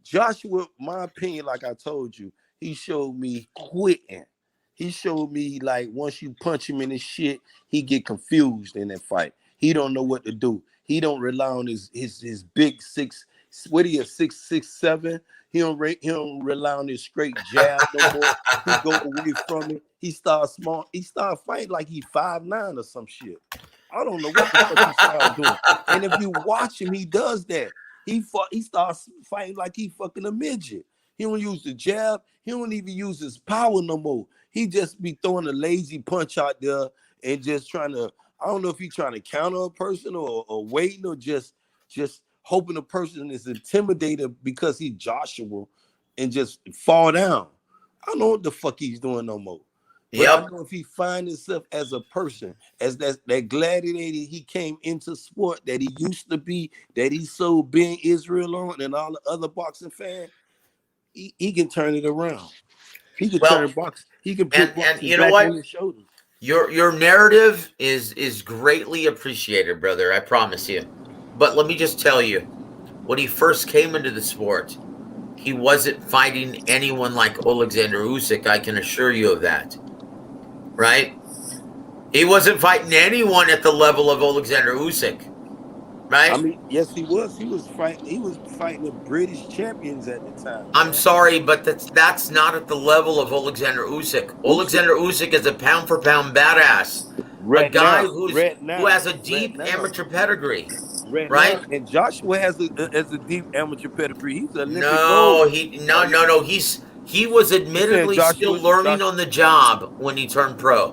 V: Joshua, my opinion, like I told you, he showed me quitting. He showed me, like, once you punch him in his shit, he get confused in that fight. He don't know what to do. He don't rely on his big 6. What he is, 6'7". He don't rely on his straight jab no more. He go away from it. He starts small. He started fighting like he 5'9" or some shit. I don't know what the fuck he started doing. And if you watch him, he does that. He starts fighting like he fucking a midget. He don't use the jab. He don't even use his power no more. He just be throwing a lazy punch out there and just trying to, I don't know if he's trying to counter a person or waiting or just hoping the person is intimidated because he's Joshua and just fall down. I don't know what the fuck he's doing no more. But I know if he find himself as a person, as that gladiator he came into sport that he used to be, that he sold Ben Israel on and all the other boxing fans, he can turn it around. He can turn boxing. He can put boxing
H: you know
V: back
H: what?
V: on his shoulders.
H: Your narrative is greatly appreciated, brother. I promise you. But let me just tell you, when he first came into the sport, he wasn't fighting anyone like Alexander Usyk. I can assure you of that. Right? He wasn't fighting anyone at the level of Alexander Usyk. Right?
V: I mean, yes, he was. He was fighting the British champions at the time.
H: I'm sorry, but that's not at the level of Alexander Usyk. Alexander Usyk is a pound for pound badass. A guy who has a deep amateur pedigree. Right?
V: Now, and Joshua has a deep amateur pedigree. He's an Olympic
H: No,
V: gold.
H: He was admittedly still learning on the job when he turned pro.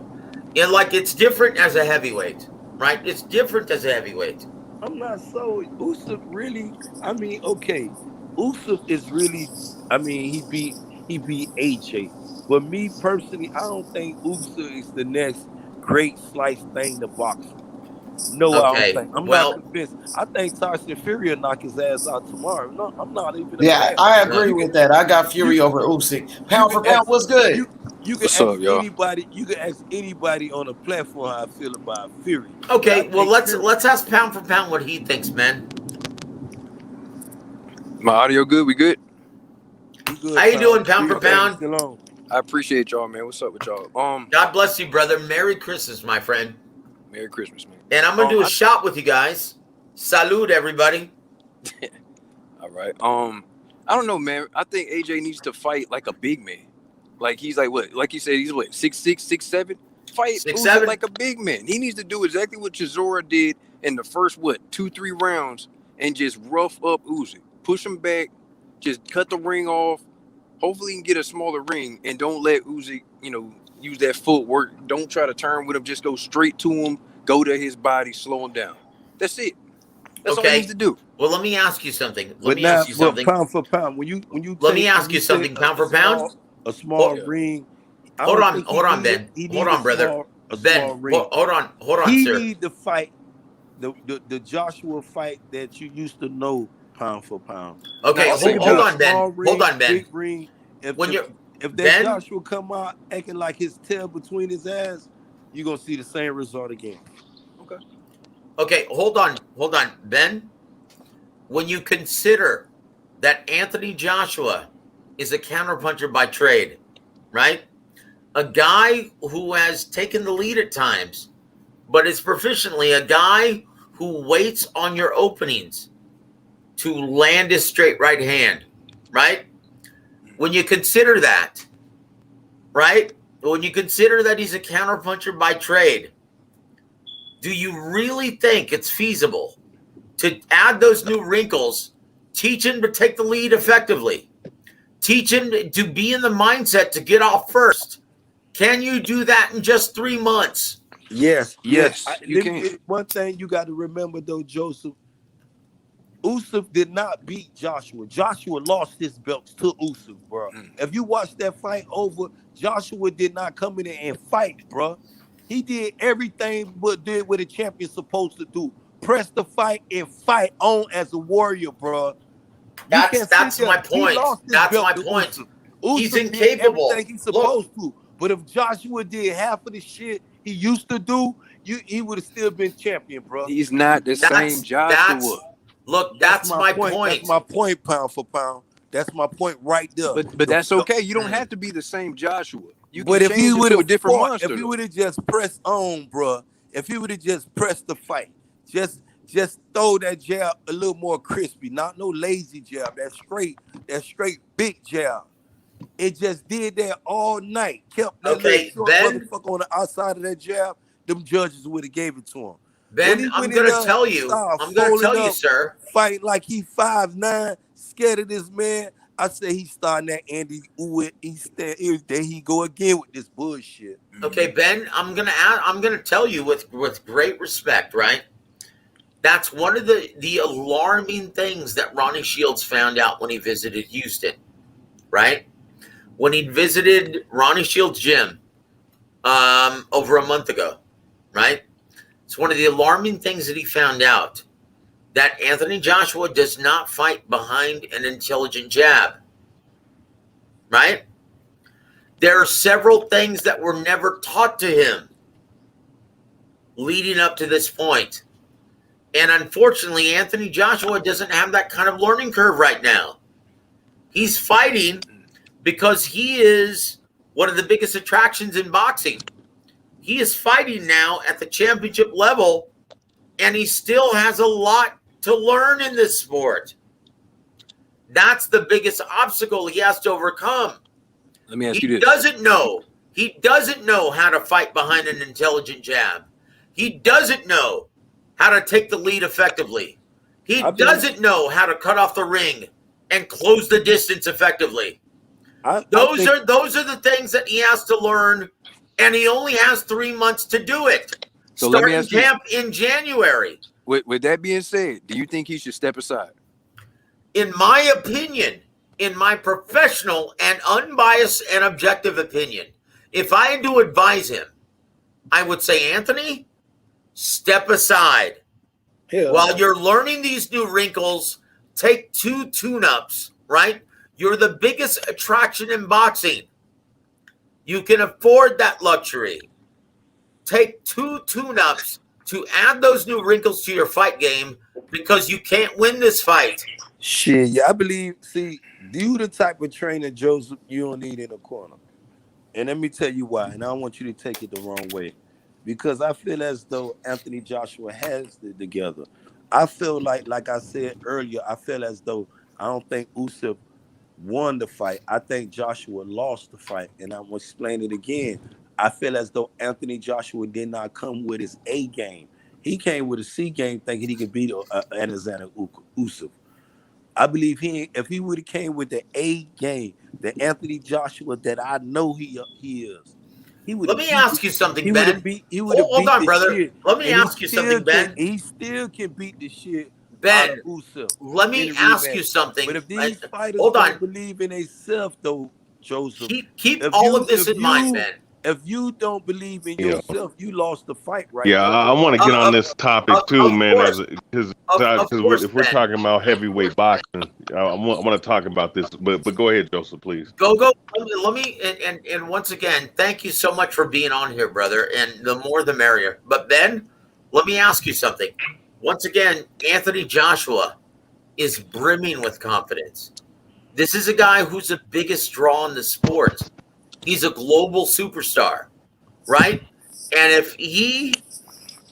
H: And like, it's different as a heavyweight, right? It's different as a heavyweight.
V: I'm not so Usyk really. I mean, okay, Usyk is really. I mean, he beat AJ. But me personally, I don't think Usyk is the next great slice thing to boxing. No, I don't think. I'm not convinced. I think Tyson Fury will knock his ass out tomorrow. No, I'm not even.
C: I agree with that. I got Fury over Usyk. Pound for pound was good.
V: You can ask anybody. You can ask anybody on the platform how I feel about Fury.
H: Okay, well let's ask pound for pound what he thinks, man.
M: My audio good? We good?
H: How you doing, pound for pound?
M: I appreciate y'all, man. What's up with y'all?
H: God bless you, brother. Merry Christmas, my friend.
M: Merry Christmas, man.
H: And I'm gonna do a shot with you guys. Salute, everybody.
M: All right. I don't know, man. I think AJ needs to fight like a big man. Like he's like what? Like you said, he's what? 6'6", 6'7"? Fight
H: 6'7"
M: like a big man. He needs to do exactly what Chisora did in the first 2-3 rounds and just rough up Usyk. Push him back, just cut the ring off, Hopefully, he can get a smaller ring and don't let Usyk, use that footwork. Don't try to turn with him. Just go straight to him. Go to his body. Slow him down. That's it. That's all he needs to do.
H: Well, let me ask you something.
V: But pound for pound, when you
H: Let me
V: take
H: ask you something. Pound for pound.
V: a small ring.
H: Hold on, Ben. Hold on, brother. Ben, hold on,
V: he
H: sir.
V: need to fight the Joshua fight that you used to know, pound for pound.
H: Okay, hold on, Ben. Hold on, Ben.
V: Big ring. If that
H: Ben,
V: Joshua come out acting like his tail between his ass, you're gonna see the same result again.
H: Okay, hold on, Ben. When you consider that Anthony Joshua is a counterpuncher by trade, right? A guy who has taken the lead at times, but is proficiently a guy who waits on your openings to land his straight right hand, right? When you consider that, right? When you consider that he's a counterpuncher by trade, do you really think it's feasible to add those new wrinkles, teach him to take the lead effectively, teach him to be in the mindset to get off first? Can you do that in just 3 months?
V: Yes.
M: You can.
V: One thing you got to remember, though, Joseph, Usyk did not beat Joshua. Joshua lost his belts to Usyk, bro. If you watch that fight over, Joshua did not come in there and fight, bro. He did everything but did what a champion's supposed to do. Press the fight and fight on as a warrior, bro.
H: That's my point. That's my point. He's incapable.
V: Everything he's supposed to. But if Joshua did half of the shit he used to do, he would have still been champion, bro.
M: He's not the same Joshua.
H: That's my point.
V: That's my point, pound for pound. That's my point right there.
M: But that's okay. You don't have to be the same Joshua. You can
V: but if he would have
M: a different
V: fought,
M: monster.
V: if he would have just pressed on, bro, if he would have just pressed the fight, just throw that jab a little more crispy, not no lazy jab, that straight big jab. It just did that all night. Kept that little short motherfucker on the outside of that jab. Them judges would have gave it to him.
H: Ben, I'm gonna tell you, sir.
V: Fight like he 5'9", scared of this man. I say he's starting that Andy Uwe. There he go again with this bullshit.
H: Okay, Ben, I'm gonna tell you with great respect, right? That's one of the alarming things that Ronnie Shields found out when he visited Houston, right? When he visited Ronnie Shields' gym over a month ago, right? It's one of the alarming things that he found out, that Anthony Joshua does not fight behind an intelligent jab, right? There are several things that were never taught to him leading up to this point. And unfortunately, Anthony Joshua doesn't have that kind of learning curve right now. He's fighting because he is one of the biggest attractions in boxing. He is fighting now at the championship level, and he still has a lot to learn in this sport. That's the biggest obstacle he has to overcome.
M: Let me ask you this.
H: He doesn't know how to fight behind an intelligent jab. He doesn't know how to take the lead effectively. He doesn't know how to cut off the ring and close the distance effectively. Those are the things that he has to learn, and he only has 3 months to do it.
M: So
H: starting camp in January.
M: With that being said, do you think he should step aside?
H: In my opinion, in my professional and unbiased and objective opinion, if I had to advise him, I would say, Anthony, step aside. While you're learning these new wrinkles, take 2 tune-ups, right? You're the biggest attraction in boxing. You can afford that luxury. Take 2 tune-ups to add those new wrinkles to your fight game, because you can't win this fight.
V: Shit, yeah, I believe, see, you the type of trainer, Joseph, you don't need in a corner. And let me tell you why, and I don't want you to take it the wrong way. Because I feel as though Anthony Joshua has it together. I feel like I said earlier, I feel as though I don't think Usyk won the fight. I think Joshua lost the fight, and I'm going to explain it again. I feel as though Anthony Joshua did not come with his A game. He came with a C game thinking he could beat Alexander Usyk. I believe if he would have came with the A game, the Anthony Joshua that I know he is, he would
H: Let
V: have
H: me
V: beat.
H: ask you something,
V: He would
H: Ben.
V: have beat. He would have
H: Hold
V: beat
H: on,
V: the
H: brother.
V: shit.
H: Let me
V: And
H: ask you something, Ben.
V: he still can beat the shit out of
H: Ben,
V: Usyk
H: let
V: in
H: me
V: a
H: ask you
V: rematch.
H: something.
V: But if these fighters
H: Hold
V: don't
H: on.
V: believe in themselves, though, Joseph,
H: Keep all of this in mind, Ben.
V: if you don't believe in
R: Yeah.
V: yourself, you lost the fight right
R: Yeah,
V: there.
R: I want to get on this topic too, man. Because if we're
H: Ben.
R: talking about heavyweight boxing, I want to talk about this. But go ahead, Joseph, please.
H: Go. Let me and once again, thank you so much for being on here, brother. And the more the merrier. But Ben, let me ask you something. Once again, Anthony Joshua is brimming with confidence. This is a guy who's the biggest draw in the sport. He's a global superstar, right? And if he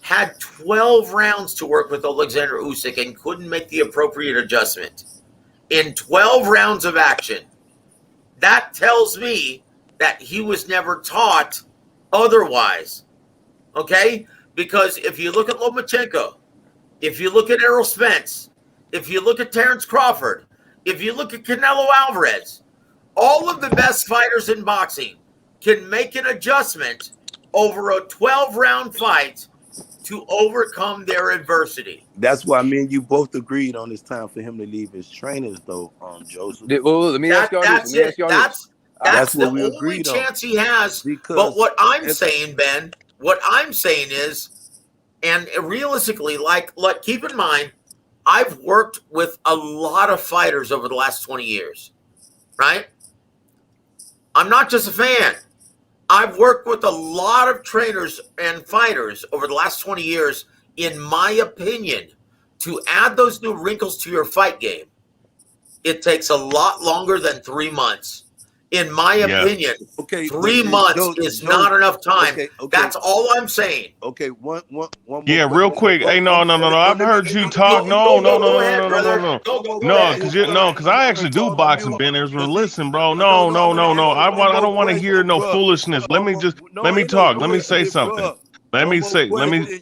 H: had 12 rounds to work with Alexander Usyk and couldn't make the appropriate adjustment in 12 rounds of action, that tells me that he was never taught otherwise. Okay? Because if you look at Lomachenko, if you look at Errol Spence, if you look at Terrence Crawford, if you look at Canelo Alvarez, all of the best fighters in boxing can make an adjustment over a 12-round fight to overcome their adversity.
V: That's why me and you both agreed on it's time for him to leave his trainers, though, Joseph.
M: Well, let me ask y'all this. Let me ask y'all this.
V: That's
H: the
V: what we
H: only
V: agreed
H: chance
V: on.
H: he has. But what I'm saying, Ben, what I'm saying is, and realistically, like keep in mind, I've worked with a lot of fighters over the last 20 years, right? I'm not just a fan. I've worked with a lot of trainers and fighters over the last 20 years. In my opinion, to add those new wrinkles to your fight game, it takes a lot longer than 3 months. In my opinion, 3 months is not enough time. That's all I'm saying.
V: Okay, one more.
R: Yeah, real quick. Hey, no. I've heard you talk. No. Because I actually do boxing, Ben Israel. Listen, bro. No. I don't want to hear no foolishness. Let me talk. Let me say something. Let me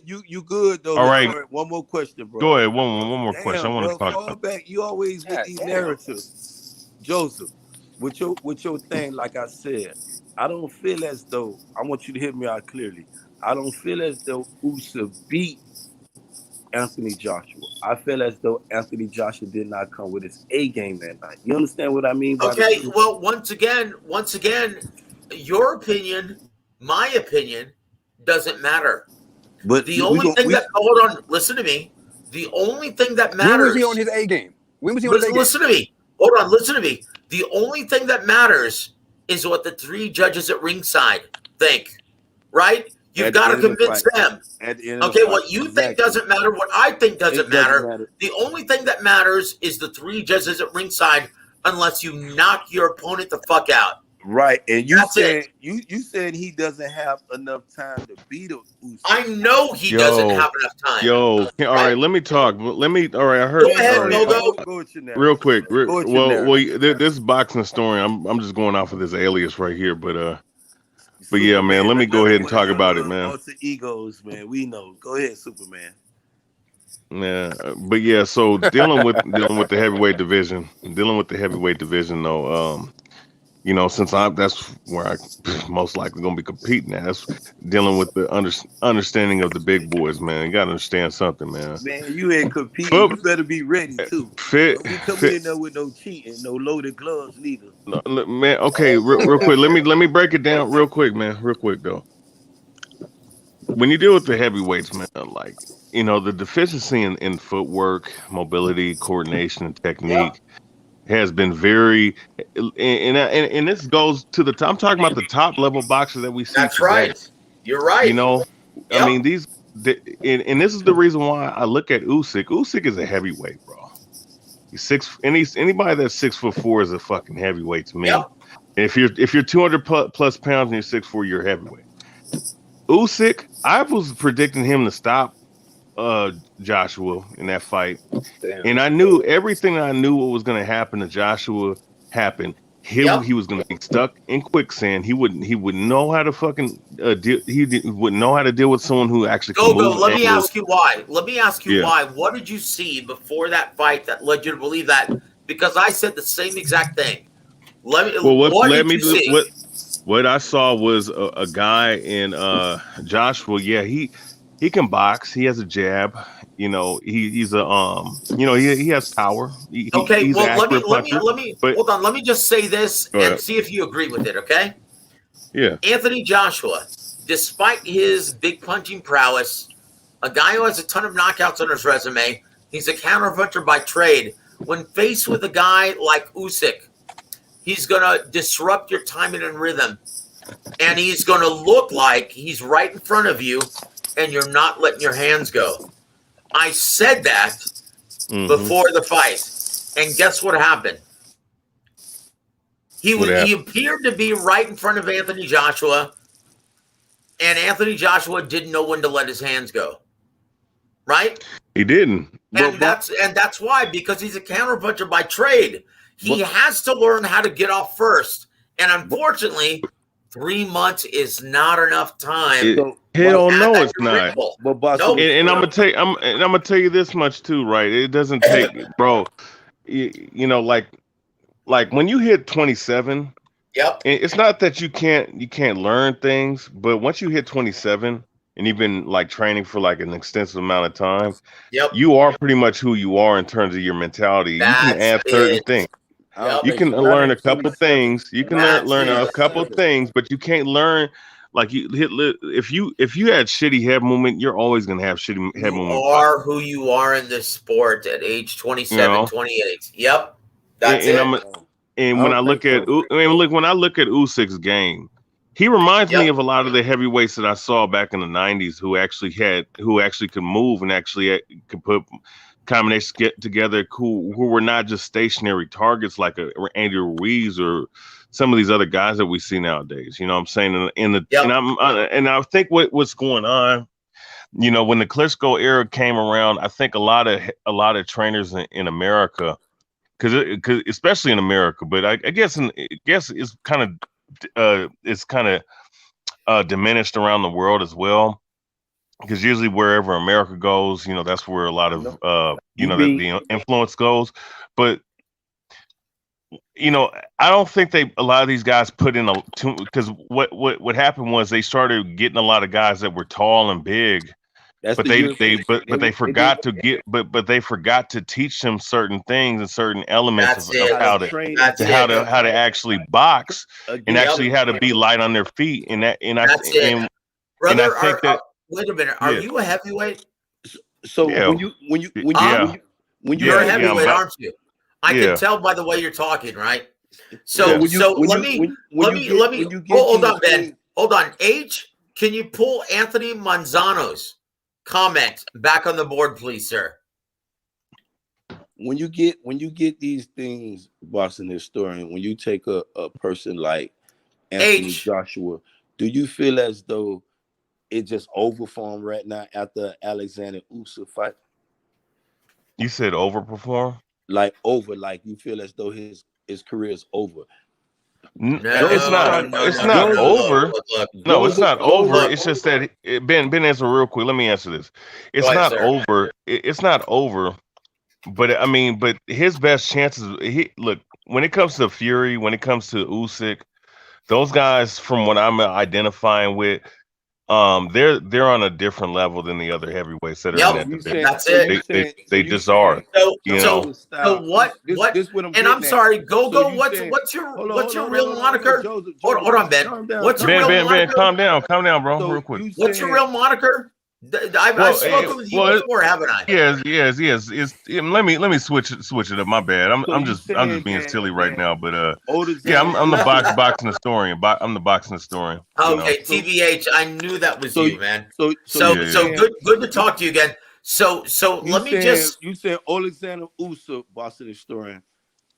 V: you good though.
R: All right.
V: One more question, bro.
R: Go ahead. One more question. I want to talk
V: fall
R: about.
V: back. You always with these narratives, Joseph. With your thing, like I said, I don't feel as though, I want you to hear me out clearly. I don't feel as though Usyk beat Anthony Joshua. I feel as though Anthony Joshua did not come with his A game that night. You understand what I mean by
H: okay, well, once again, your opinion, my opinion, doesn't matter.
V: But
H: the only thing that hold on, listen to me. The only thing that matters.
M: When was he on his A game? When was he on his A game?
H: Listen to me. Hold on, listen to me. The only thing that matters is what the 3 judges at ringside think, right? You've got to convince them. Okay, what you think doesn't matter. What I think doesn't matter. The only thing that matters is the 3 judges at ringside, unless you knock your opponent the fuck out.
V: Right, and you said you said he doesn't have enough time to beat Usyk.
H: I know he doesn't have enough time.
R: All right, let me talk. All right, I heard.
H: Go ahead,
V: go with your
R: real quick. This boxing story. I'm just going off of this alias right here, but yeah, man. Let me go ahead and talk about it, man.
V: Lots of egos, man. We know. Go ahead, Superman.
R: Yeah, but yeah. So dealing with the heavyweight division, though. Since that's where I most likely gonna be competing at. That's dealing with the understanding of the big boys, man. You gotta understand something, man.
V: Man, you ain't competing. You better be ready too. Don't be coming in there with no cheating, no loaded gloves neither.
R: No, man. Okay, real quick. Let me break it down real quick, man. Real quick though. When you deal with the heavyweights, man, like the deficiency in footwork, mobility, coordination, and technique. Has been very, and this goes to the top. I'm talking about the top level boxers that we see.
H: That's
R: today.
H: right. You're right.
R: I mean and this is the reason why I look at Usyk. Usyk is a heavyweight, bro. He's anybody that's 6'4" is a fucking heavyweight to me. Yep. And if you're 200 plus pounds and you're 6'4", you're a heavyweight. Usyk, I was predicting him to stop Joshua in that fight. Damn. And I knew everything I knew what was going to happen to Joshua happened. He was going to be stuck in quicksand. He wouldn't know how to fucking wouldn't know how to deal with someone who actually
H: go. Let me ask you why. Why. What did you see before that fight that led you to believe that because I said the same exact thing. What did you see?
R: What I saw was a guy in Joshua. Yeah, he can box. He has a jab. He's a he has power. He's an accurate puncher. But
H: hold on. Let me just say this and see if you agree with it. Okay.
R: Yeah.
H: Anthony Joshua, despite his big punching prowess, a guy who has a ton of knockouts on his resume, he's a counterpuncher by trade. When faced with a guy like Usyk, he's gonna disrupt your timing and rhythm. And he's going to look like he's right in front of you and you're not letting your hands go. I said that before the fight. And guess what happened? He appeared to be right in front of Anthony Joshua, and Anthony Joshua didn't know when to let his hands go. Right?
R: He didn't.
H: And that's why, because he's a counterpuncher by trade. He has to learn how to get off first. And unfortunately, 3 months is not enough time.
R: Hell no, it's not.
H: And
R: I'm gonna tell you this much too, right? It doesn't take, bro. Like when you hit 27.
H: Yep.
R: It's not that you can't learn things, but once you hit 27 and you've been like training for like an extensive amount of time, you are pretty much who you are in terms of your mentality. You can add certain things. You can learn a couple things. You can learn a couple things, but you can't learn like if you had shitty head movement, you're always gonna have shitty head movement.
H: You are who you are in this sport at age 27, 28. Yep, that's it.
R: And when I look at Usyk's game, he reminds me of a lot of the heavyweights that I saw back in the 90s who actually could move and actually could put combinations together who were not just stationary targets like Andy Ruiz or some of these other guys that we see nowadays. You know what I'm saying? And I think what's going on, when the Klitschko era came around, I think a lot of trainers in America, because especially in America, but I guess it's kind of diminished around the world as well. Because usually wherever America goes, that's where a lot of the influence goes. But I don't think a lot of these guys put in because what happened was they started getting a lot of guys that were tall and big, but they forgot to teach them certain things and certain elements of how to actually box and actually how to be light on their feet.
H: Wait a minute. Are you a heavyweight?
V: So when you
H: you're a heavyweight, aren't you? I can tell by the way you're talking, right? So let me hold on, Ben. Hold on. H, can you pull Anthony Manzano's comment back on the board, please, sir?
V: When you get these things, Boston historian, when you take a person like Anthony Joshua, do you feel as though it just overperformed right now after Alexander Usyk fight?
R: You said overperform?
V: Like you feel as though his career is over.
R: No, it's not. It's not over. No, it's not over. It's just that Ben, answer real quick. Let me answer this. It's not over. It's not over. But I mean, but his best chances. Look, when it comes to Fury, when it comes to Usyk, those guys, from what I'm identifying with, they're on a different level than the other heavyweights that are in that division.
H: That's it.
R: They just are.
H: So what? And I'm sorry. Go. What's your real moniker? Hold on, Ben. What's your real moniker?
R: Ben, calm down, bro. Real quick.
H: What's your real moniker? I've spoken with you before, haven't I?
R: Yes. Let me switch it up. My bad. I'm just being silly right now. But I'm the boxing historian. I'm the boxing historian.
H: Okay, TBH. I knew that was you, man. So good to talk to you again. So let me just.
V: You said Alexander Usyk, boxing historian.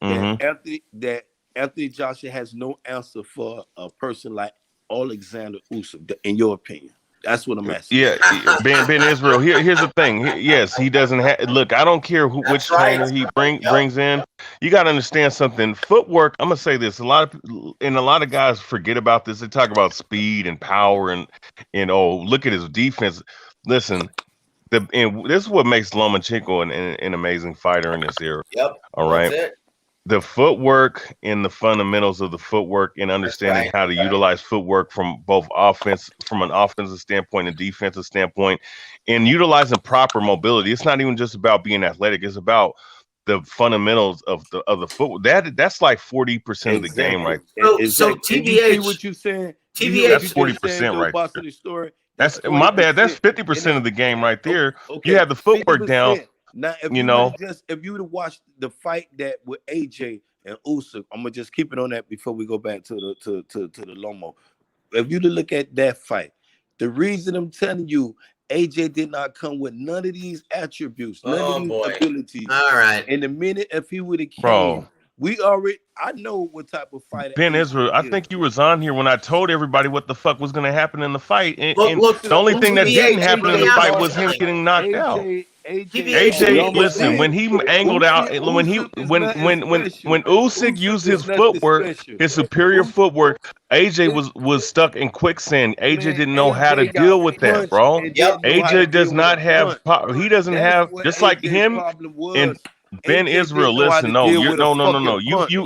V: That Anthony Joshua has no answer for a person like Alexander Usyk, in your opinion. That's what I'm asking.
R: Yeah, Ben Israel. Here's the thing. Yes, he doesn't have. Look, I don't care which trainer he brings in. You got to understand something. Footwork. I'm gonna say this. A lot of guys forget about this. They talk about speed and power and look at his defense. Listen, and this is what makes Lomachenko an amazing fighter in this era.
H: Yep.
R: All right.
H: That's it.
R: the footwork and the fundamentals of the footwork and understanding how to utilize footwork from both from an offensive standpoint and defensive standpoint, and utilizing proper mobility. It's not even just about being athletic. It's about the fundamentals of the footwork. That's like 40% of the game, right?
V: So TBH, you see what you saying?
R: That's 40% right there.
V: The story.
R: That's my bad. That's 50% of the game right there. Okay, you have the footwork down.
V: Now, if if you would have watched the fight that with AJ and Usyk, I'm gonna just keep it on that before we go back to the Lomo. If you look at that fight, the reason I'm telling you, AJ did not come with none of these attributes, none of these abilities.
H: All right.
V: In the minute, if he would have came, I know what type of fighter.
R: Ben Israel, I think you was on here when I told everybody what the fuck was going to happen in the fight, and the only thing that didn't happen in the fight was him getting knocked out. AJ, listen, when he angled out, when Usyk used his footwork, his superior footwork, AJ was stuck in quicksand. AJ didn't know how to deal with that, bro. AJ does not have, he doesn't have, just like him and Ben Israel. Listen, no. You,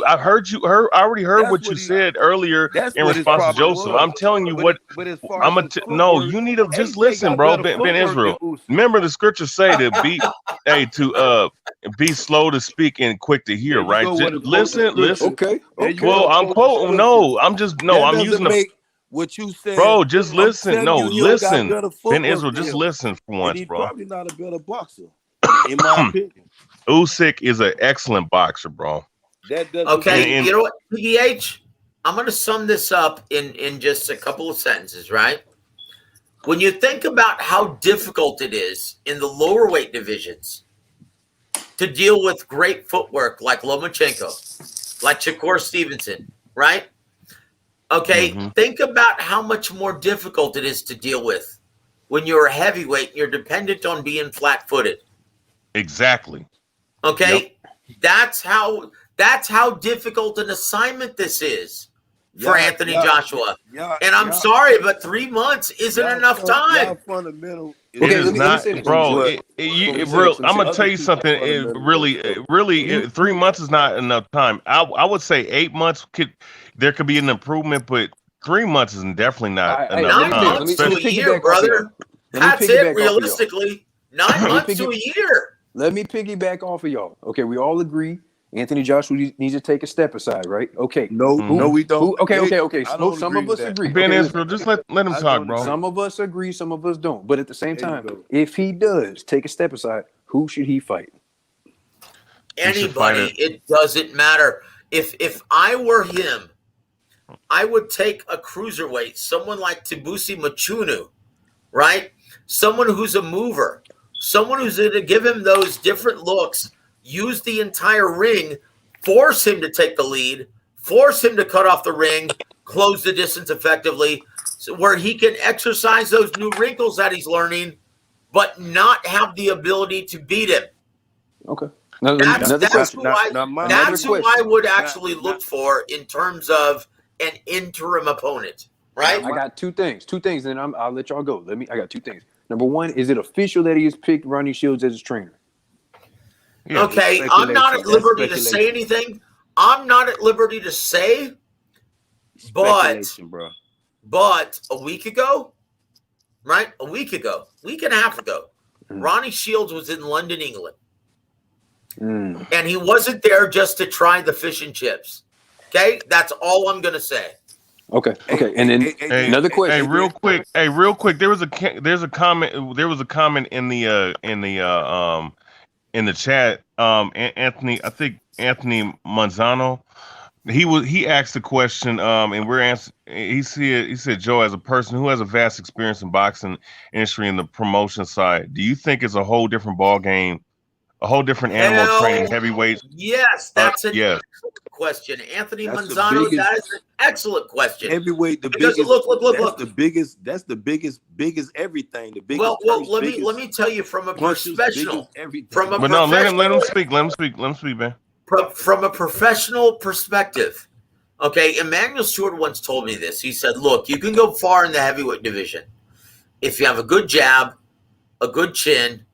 R: I already heard what you said earlier in response to Joseph. I'm telling you what. You need to just listen, bro. Ben Israel. Remember the scriptures say to be slow to speak and quick to hear, right? Just listen.
V: Okay.
R: Well, I'm quoting. No, I'm using the.
V: What you said,
R: bro. Just listen. No, listen. Ben Israel, just listen for once,
V: he's
R: bro.
V: Probably not a better boxer, in my opinion.
R: Usyk is an excellent boxer, bro.
H: Okay, you know what, PDH? I'm going to sum this up in just a couple of sentences, right? When you think about how difficult it is in the lower weight divisions to deal with great footwork like Lomachenko, like Shakur Stevenson, right? Okay, think about how much more difficult it is to deal with when you're a heavyweight and you're dependent on being flat-footed.
R: Exactly.
H: Okay, that's how difficult an assignment this is for Anthony Joshua. And I'm sorry, but 3 months isn't enough time.
V: Fundamental.
R: It is not, bro. I'm gonna tell you something. Really, 3 months is not enough time. I would say 8 months there could be an improvement, but 3 months is definitely not enough
H: 9 months to a year, brother. That's it. Realistically, 9 months to a year.
M: Let me piggyback off of y'all. Okay, we all agree Anthony Joshua needs to take a step aside, right? Okay.
V: No, we don't.
M: Okay. So some of us agree.
R: Ben Israel, just let him talk, bro.
M: Some of us agree, some of us don't. But at the same time, if he does take a step aside, who should he fight?
H: Anybody. It doesn't matter. If I were him, I would take a cruiserweight, someone like Tibusi Machunu, right? Someone who's a mover. Someone who's going to give him those different looks, use the entire ring, force him to take the lead, force him to cut off the ring, close the distance effectively, so where he can exercise those new wrinkles that he's learning, but not have the ability to beat him.
M: Okay.
H: That's who I would actually look for in terms of an interim opponent, right?
M: I got two things, and I'll let y'all go. I got two things. Number one, is it official that he has picked Ronnie Shields as his trainer?
H: Yeah, okay, I'm not at liberty to say anything. I'm not at liberty to say, but a week ago, right? Week and a half ago, Ronnie Shields was in London, England. And he wasn't there just to try the fish and chips. Okay? That's all I'm going to say.
M: Okay. And then another question.
R: Real quick. There was a comment in the chat. Anthony Manzano, he asked the question, and we're answering. He said, Joe, as a person who has a vast experience in boxing industry and the promotion side, do you think it's a whole different ball game, a whole different animal training heavyweights?
H: Yes, that's an excellent question. Anthony Manzano, that is an excellent question.
V: Heavyweight,
H: look.
V: That's the biggest everything. The biggest.
H: Well, let me tell you from a professional.
R: Let him speak. Let him speak, man.
H: From a professional perspective, okay. Emmanuel Stewart once told me this. He said, "Look, you can go far in the heavyweight division if you have a good jab, a good chin,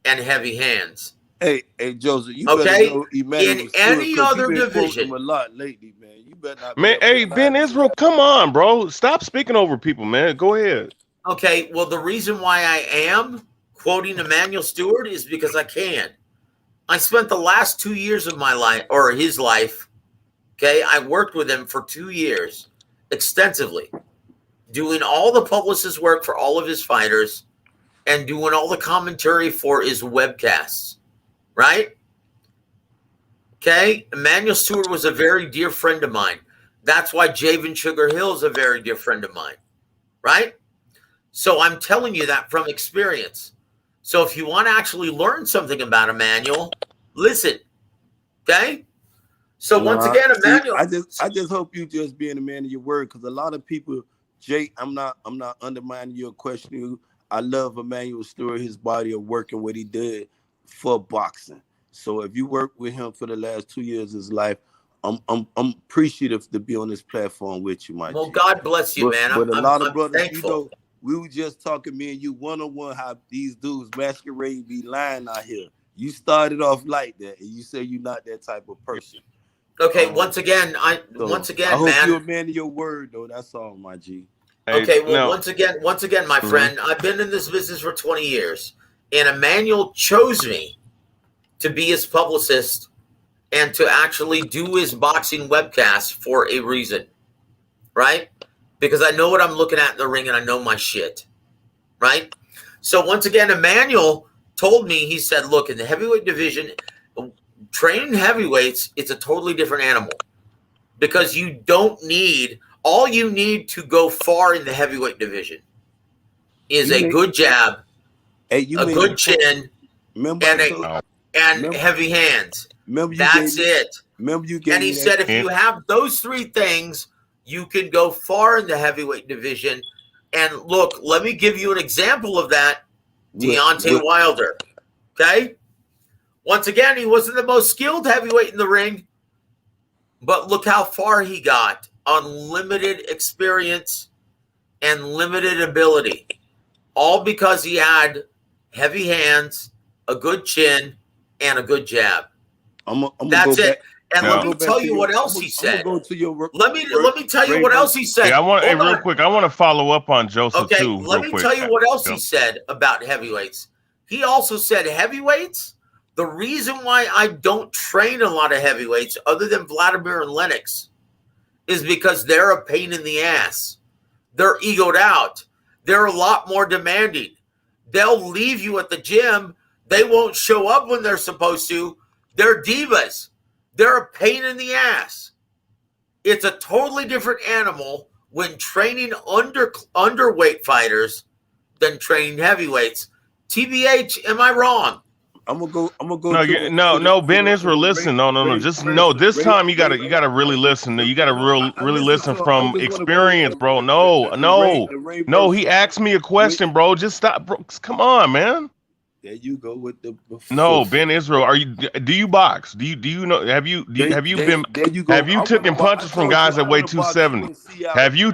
H: and heavy hands.
V: Hey, Joseph, you better
H: Okay?
V: know Emmanuel
H: In
V: Stewart
H: any
V: because you've
H: other
V: been quoting him
H: division.
V: a lot lately, man. You better not be
R: Man,
V: up
R: hey,
V: here
R: Ben
V: lying to
R: Israel, come on, bro. Stop speaking over people, man. Go ahead.
H: Okay, well, the reason why I am quoting Emmanuel Stewart is because I can. I spent the last 2 years of my life, or his life, okay? I worked with him for 2 years extensively, doing all the publicist work for all of his fighters and doing all the commentary for his webcasts, right? Okay? Emmanuel Stewart was a very dear friend of mine. That's why Javen Sugar Hill is a very dear friend of mine, right? So I'm telling you that from experience. So if you want to actually learn something about Emmanuel, listen, okay? So once
V: Nah,
H: again,
V: see,
H: Emmanuel.
V: I just hope you just being a man of your word, because a lot of people, Jay, I'm not undermining your question. I love Emmanuel Stewart, his body of work and what he did for boxing. So if you work with him for the last 2 years of his life, I'm appreciative to be on this platform with you, my
H: Well,
V: G.
H: God bless you, man.
V: But a lot of
H: I'm
V: brothers,
H: thankful.
V: we were just talking, me and you, one-on-one, how these dudes masquerade be lying out here. You started off like that, and you say you're not that type of person.
H: Okay, once again,
V: I hope
H: man.
V: you're a man of your word, though. That's all, my G.
H: Okay, well, once again, my friend, I've been in this business for 20 years, and Emmanuel chose me to be his publicist and to actually do his boxing webcast for a reason, right? Because I know what I'm looking at in the ring and I know my shit, right? So once again, Emmanuel told me, he said, look, in the heavyweight division, training heavyweights, it's a totally different animal because you don't need, all you need to go far in the heavyweight division is a good jab, a good chin, and heavy hands. That's it.
V: Remember you gave
H: And he
V: me
H: said,
V: that.
H: if you have those three things, you can go far in the heavyweight division. And look, let me give you an example of that. Deontay Wilder. Okay? Once again, he wasn't the most skilled heavyweight in the ring, but look how far he got on limited experience and limited ability. All because he had heavy hands, a good chin, and a good jab. That's it. And let me tell you what else he said. Let me tell you what else he said.
R: Hey, real quick, I want to follow up on Joseph too.
H: Let me tell you what else he said about heavyweights. He also said heavyweights, the reason why I don't train a lot of heavyweights other than Vladimir and Lennox is because they're a pain in the ass. They're egoed out. They're a lot more demanding. They'll leave you at the gym. They won't show up when they're supposed to. They're divas. They're a pain in the ass. It's a totally different animal when training underweight fighters than training heavyweights. TBH, am I wrong?
V: I'm gonna go.
R: No, Ben Israel, listen. No. Just no. This time you gotta really listen. You gotta really listen from experience, bro. No. He asked me a question, bro. Just stop, bro. Come on, man.
V: There you go with the.
R: No, Ben Israel, do you box? Do you know? Have you taken punches from guys that weigh 270? Have you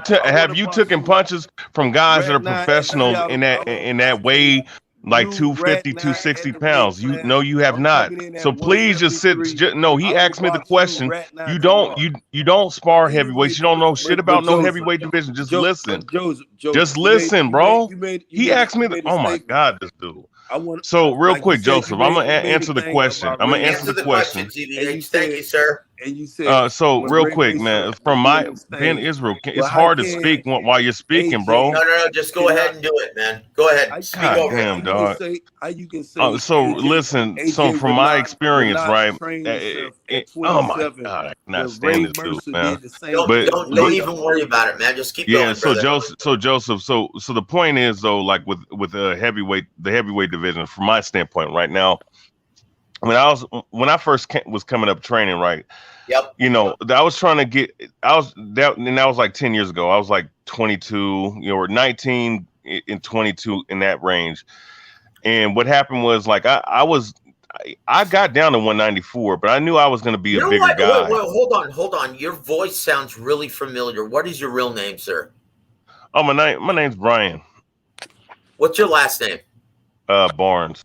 R: taken punches from guys that are professionals in that weigh like 250, 260 pounds? You have not. So please just sit. No, he asked me the question. You don't spar heavyweights. You don't know shit about no heavyweight division. Just listen. Just listen, bro. He asked me. Oh my God, this dude. So real quick, Joseph, I'm gonna answer the question. I'm gonna answer the question.
H: Thank you, sir.
V: And you said,
R: so real quick, man, from my Ben Israel, it's hard to speak while you're speaking, bro.
H: No, just go ahead and do it, man. Go ahead. Speak over
R: damn, dog.
V: You can say,
R: so listen, so from my experience, right? Oh my God, I cannot stand this dude, man.
H: Don't even worry about it, man. Just keep going.
R: Yeah, so
H: brother.
R: Joseph, so the point is though, like with the heavyweight division, from my standpoint, right now, when I first was coming up training, right?
H: Yep.
R: I was trying to get. That was like 10 years ago. I was like 22, or 19 and 22 in that range. And what happened was, like, I got down to 194, but I knew I was going to be a bigger guy.
H: Wait, hold on. Your voice sounds really familiar. What is your real name, sir?
R: Oh, my name's Brian.
H: What's your last name?
R: Barnes.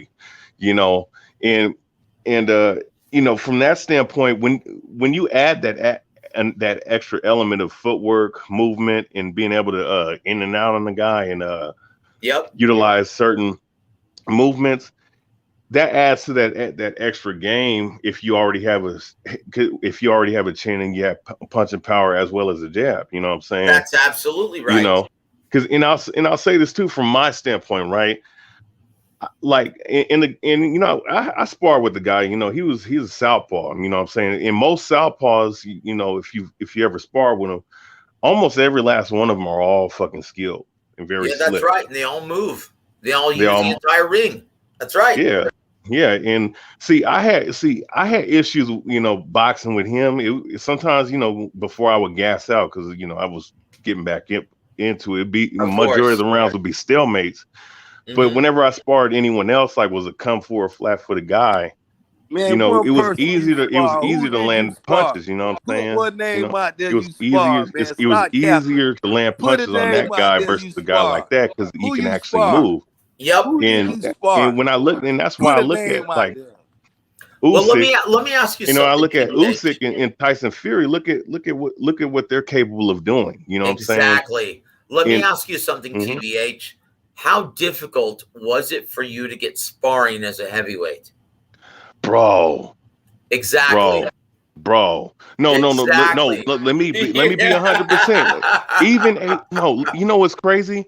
R: quickly, you know, and you know, from that standpoint, when you add that extra element of footwork, movement, and being able to in and out on the guy and
H: yep,
R: utilize certain movements, that adds to that extra game if you already have a chin and you have punching power as well as a jab. You know what I'm saying?
H: That's absolutely right.
R: You know, because I'll say this too from my standpoint, right? Like I sparred with the guy. You know, he's a southpaw. You know what I'm saying? In most southpaws, you know, if you ever spar with him, almost every last one of them are all fucking skilled and very
H: that's
R: slick.
H: right. And they all move. They all use the entire ring. That's right.
R: Yeah, and I had issues, you know, boxing with him. Sometimes, you know, before I would gas out because you know I was getting back into it. Majority of the rounds would be stalemates. But whenever I sparred anyone else, like was a come for a flat-footed guy,
V: Man,
R: you know, it was
V: easy
R: to land punches. You know what I'm saying?
V: Put one name out there.
R: It was easier to land punches on that guy versus a guy like that because he can actually move.
H: Yep.
R: And when I look, and that's why I look at like Usyk.
H: Well, let me ask you.
R: You know, I look at Usyk and Tyson Fury. Look at what they're capable of doing. You know what I'm saying?
H: Exactly. Let me ask you something, TBH. How difficult was it for you to get sparring as a heavyweight?
R: Bro.
H: Exactly.
R: Bro. No. Let me be 100%. You know what's crazy?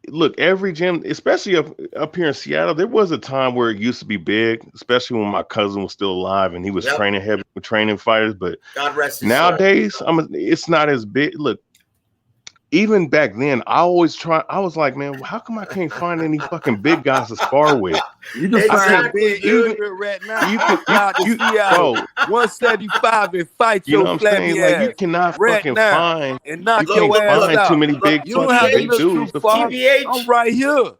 R: Look, every gym, especially up here in Seattle, there was a time where it used to be big, especially when my cousin was still alive and he was training fighters. But
H: God rest his
R: nowadays, it's not as big. Look, even back then, I was like, man, how come I can't find any fucking big guys to spar with?
V: You can find big right now. You Seattle 175 and fight
R: you know
V: your
R: what I'm saying?
V: ass.
R: Like you cannot
V: right
R: fucking
V: now
R: find
V: and knock your ass out.
R: too many big
V: You don't have to
R: big
V: look
R: dudes
V: too far.
H: TBH.
V: I'm right here.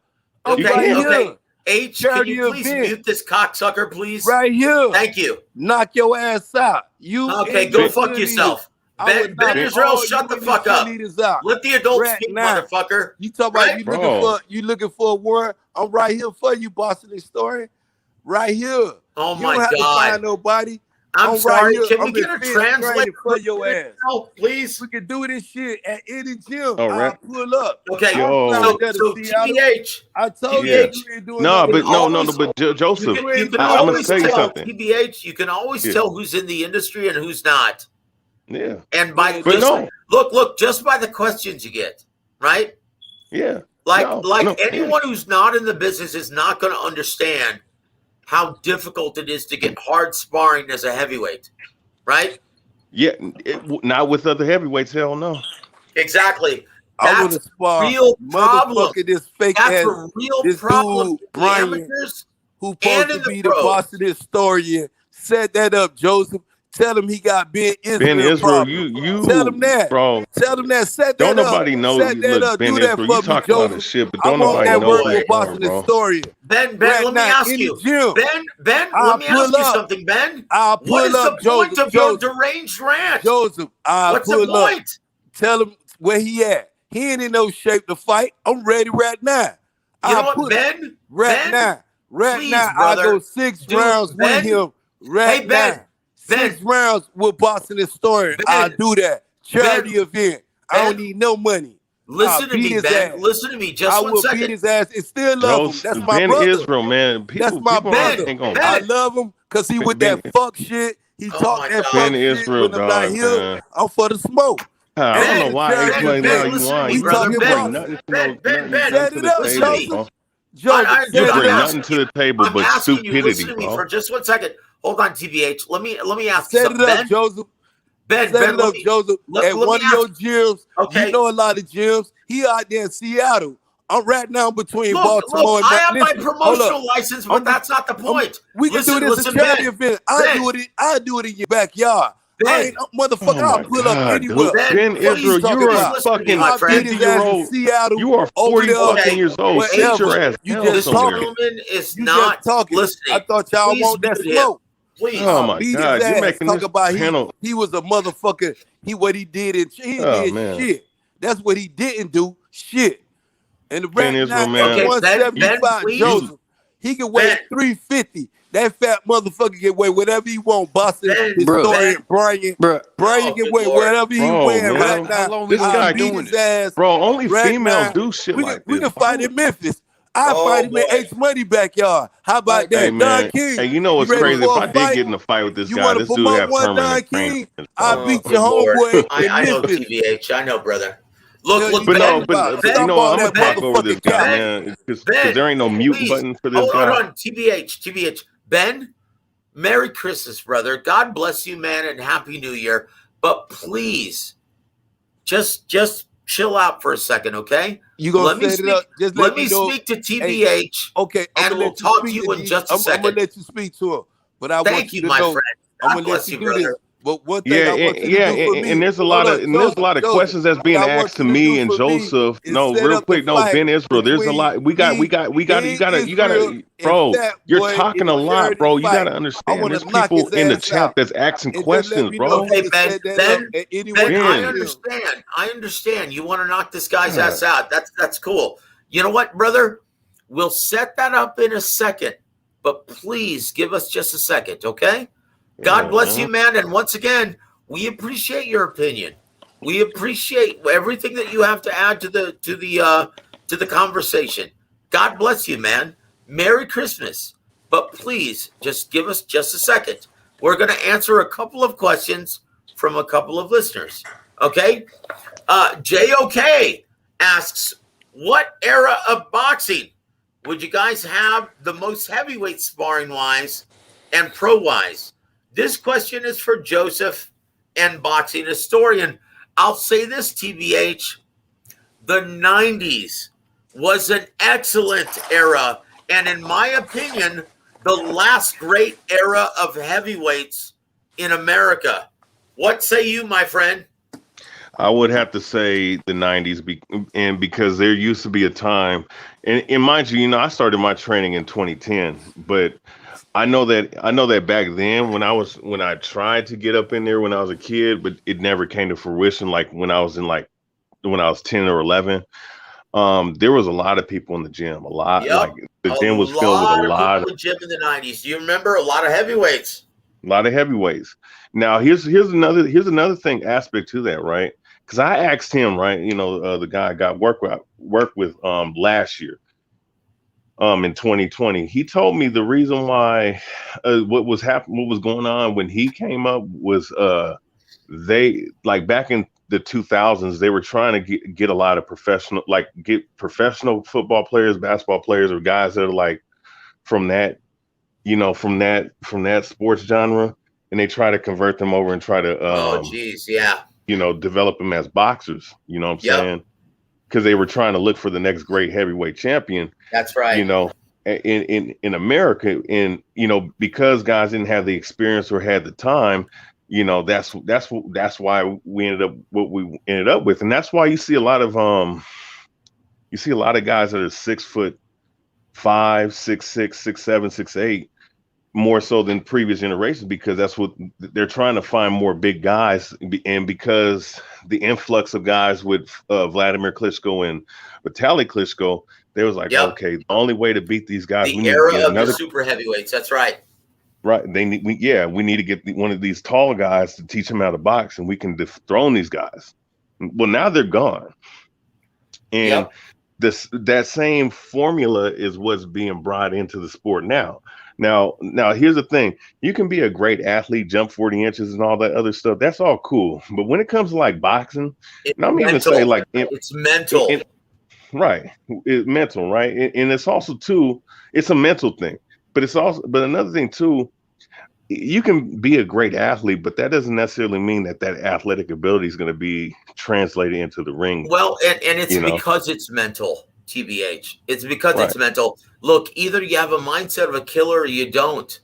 H: Okay. H, can you please mute this cocksucker, please?
V: Right here.
H: Thank you.
V: Knock your ass out.
H: Okay, go fuck yourself. Ben Israel, shut the fuck up. Let the adults speak, motherfucker.
V: You talk about you looking for a war? I'm right here for you, Boston Historian. Right here.
H: Oh
V: you
H: my
V: don't have
H: God.
V: to find nobody.
H: I'm sorry.
V: Right here.
H: Can we get a translator
V: for your ass?
H: Please.
V: We can do this shit at any gym.
R: Right.
V: I'll pull up.
H: Okay.
V: So
H: TBH.
V: I told you you ain't doing
R: but Joseph,
H: you can
R: I'm
H: always
R: gonna tell you
H: tell
R: something.
H: TBH. You can always tell who's in the industry and who's not.
R: Yeah.
H: And by look, just by the questions you get, right?
R: Yeah.
H: Anyone who's not in the business is not going to understand how difficult it is to get hard sparring as a heavyweight, right?
R: Yeah, not with other heavyweights. Hell no.
H: Exactly.
V: I would have sparred
H: real problem.
V: This fake
H: That's
V: ass,
H: a real
V: this
H: problem.
V: Dude, Brian, who supposed to be the Boston historian, set that up, Joseph. Tell him he got Ben Israel.
R: You
V: tell him that,
R: bro.
V: Tell him that. Set that
R: don't
V: up.
R: Nobody know.
V: Set that
R: look,
V: up.
R: Ben
V: Do that
R: Israel,
V: for
R: you
V: me,
R: talk
V: Joseph.
R: a lot of shit, but don't
V: I want
R: nobody
V: that
R: know
V: word
R: who
V: for Boston
R: bro.
V: historian.
H: Ben, let me ask you. Ben, let me ask you something, Ben.
V: I'll pull
H: what is
V: up,
H: the point
V: Joseph,
H: of your deranged rant?
V: Joseph,
H: what's the point?
V: Up. Tell him where he at. He ain't in no shape to fight. I'm ready right now.
H: You know what, Ben?
V: Right now.
H: Please, brother.
V: I go 6 rounds with him. Right now. 6 rounds with Boston historian. I'll do that. Charity event. I don't need no money.
H: Listen to me, Ben.
V: Ass.
H: Listen to me just 1 second.
V: I will beat his ass and still love him. That's my brother.
R: Israel, man.
V: That's my brother. I love him because he with that fuck shit. He talk that fuck shit when I'm not here. I'm for the smoke.
R: I don't know why.
H: Ben, listen to me, brother. Ben,
V: set it up, Joseph.
R: You bring nothing to the table but stupidity,
H: listen to me for just 1 second. Hold on, TBH. Let me ask you
V: something.
H: Set it up,
V: Joseph.
H: Ben,
V: set it up, Joseph. At one of your gyms, you know a lot of gyms. He out there in Seattle. I'm right now between Baltimore and
H: I have my promotional license, but that's not the point.
V: We can do this at charity event. I'll do it in your backyard. Motherfucker, I'll pull up anywhere.
R: Ben Israel, you're a fucking 50-year-old. You are 40 fucking years old. Sit your ass down
H: this
R: somewhere.
H: gentleman is not
V: talking.
H: listening.
V: I thought y'all want that smoke.
H: Please.
R: Oh my God, you're making this panel.
V: He was a motherfucker. What he did, he did shit. That's what he didn't do. Shit. And right now, at 175, Joseph, he can weigh 350. That fat motherfucker can weigh whatever he want. Boston historian Brian can weigh whatever he wearing right now.
R: This guy doing
V: his ass.
R: Bro, only females do shit like this.
V: We can fight in Memphis. I fight him in H Money backyard. How about that?
R: Hey
V: Don
R: man,
V: King.
R: hey, you know what's
V: you ready
R: crazy? If
V: for
R: I
V: a
R: did
V: fight?
R: get in a fight with this
V: You
R: guy,
V: want to
R: this dude
V: promote
R: have
V: one, Don
R: permanent training.
V: King? I beat your
H: Good Lord.
V: homeboy in
H: I know
V: Memphis.
H: TBH. I know, brother. Look,
V: You
R: But
V: talking
R: no,
V: about?
R: but you
V: Stop
R: know
V: all
R: what? I'm gonna
V: that
R: talk over this
V: motherfucking
R: guy,
V: cap.
R: man, because
H: Ben,
R: there ain't no mute
H: please.
R: button for this
H: Hold
R: guy.
H: on, TBH. Ben, Merry Christmas, brother. God bless you, man, and Happy New Year. But please, just chill out for a second, okay?
V: You gonna set it up? Just
H: Let
V: let
H: me
V: me know.
H: speak to
V: Hey,
H: TBH,
V: okay, I'm
H: and
V: gonna
H: we'll
V: let you
H: talk to
V: speak
H: you
V: to
H: in
V: these.
H: just a
V: I'm gonna
H: second.
V: let you speak to him, but I want
H: Thank
V: you
H: you,
V: to
H: my
V: know.
H: friend.
V: I'm
H: God
V: gonna let
H: bless
V: you
H: you,
V: do this.
H: brother.
V: But one thing
R: Yeah,
V: I want you to do for me,
R: and there's a
V: hold
R: lot
V: up,
R: of
V: Joseph,
R: questions that's
V: what
R: being
V: I
R: asked
V: want
R: to
V: you to do
R: me and
V: for me
R: Joseph.
V: is
R: No,
V: set
R: real
V: up the
R: quick, no,
V: fight
R: Ben Israel. There's a
V: between
R: lot. We got
V: me, King
R: you gotta,
V: Israel, and
R: bro.
V: Fat
R: You're
V: Boy in
R: talking a
V: a
R: lot,
V: charity
R: bro. You
V: fight.
R: gotta
V: I
R: understand.
V: want
R: There's
V: to knock
R: people
V: his
R: in the
V: ass
R: chat
V: out.
R: that's asking
V: And just let
R: questions,
V: me know if
R: bro.
V: you
H: Okay,
V: can
H: Ben.
V: set that up and anyone
H: Ben,
V: can
H: I
V: get
R: Ben,
V: them.
H: understand. I understand. You want to knock this guy's
R: God,
H: ass out. That's cool. You know what, brother? We'll set that up in a second. But please give us just a second, okay? God
R: yeah,
H: bless you,
R: man.
H: man. And once again, we appreciate your opinion. We appreciate everything that you have to add to the conversation. God bless you, man. Merry Christmas. But please, just give us just a second. We're going to answer a couple of questions from a couple of listeners. Okay? JOK asks, what era of boxing would you guys have the most heavyweight sparring wise and pro wise? This question is for Joseph and boxing historian. I'll say this, TBH, the 90s was an excellent era. And in my opinion, the last great era of heavyweights in America. What say you, my friend?
R: I would have to say the 90s, and because there used to be a time, and mind you, I started my training in 2010, but I know that back then when I tried to get up in there when I was a kid, but it never came to fruition. Like when I was 10 or 11, there was a lot of people in the gym, a lot,
H: Yep.
R: like the
H: A
R: gym was filled with a
H: lot of people
R: lot
H: in the gym in the 90s. Do you remember? A lot of heavyweights.
R: of heavyweights. Now here's another thing aspect to that, right? Because I asked him, right, the guy I got work with last year, in 2020. He told me the reason why what was going on when he came up was they, like, back in the 2000s, they were trying to get a lot of professional football players, basketball players, or guys that are like from that from that sports genre, and they try to convert them over and try to
H: Oh, geez. Yeah.
R: develop them as boxers. You know what I'm
H: Yep.
R: saying? Because they were trying to look for the next great heavyweight champion.
H: That's right.
R: In America, and because guys didn't have the experience or had the time, that's why we ended up what we ended up with, and that's why you see a lot of guys that are 6'5", 6'6", 6'7", 6'8", more so than previous generations, because that's what they're trying to find, more big guys. And because the influx of guys with Vladimir Klitschko and Vitaly Klitschko, they was like,
H: Yep.
R: okay, the only way to beat these guys, we
H: The
R: need to
H: era
R: get
H: of the
R: another,
H: super heavyweights. That's right.
R: right. We need to get one of these tall guys to teach them how to box, and we can dethrone these guys. Well, now they're gone. And that same formula is what's being brought into the sport now. Now, here's the thing: you can be a great athlete, jump 40 inches, and all that other stuff. That's all cool. But when it comes to like boxing,
H: It's
R: and I'm
H: mental.
R: even saying like
H: It's mental.
R: right, it's mental, right, and it's also too, it's a mental thing. But another thing too. You can be a great athlete, but that doesn't necessarily mean that athletic ability is going to be translated into the ring.
H: Well, and it's because it's mental, TBH. It's because
R: Right.
H: it's mental. Look, either you have a mindset of a killer or you don't.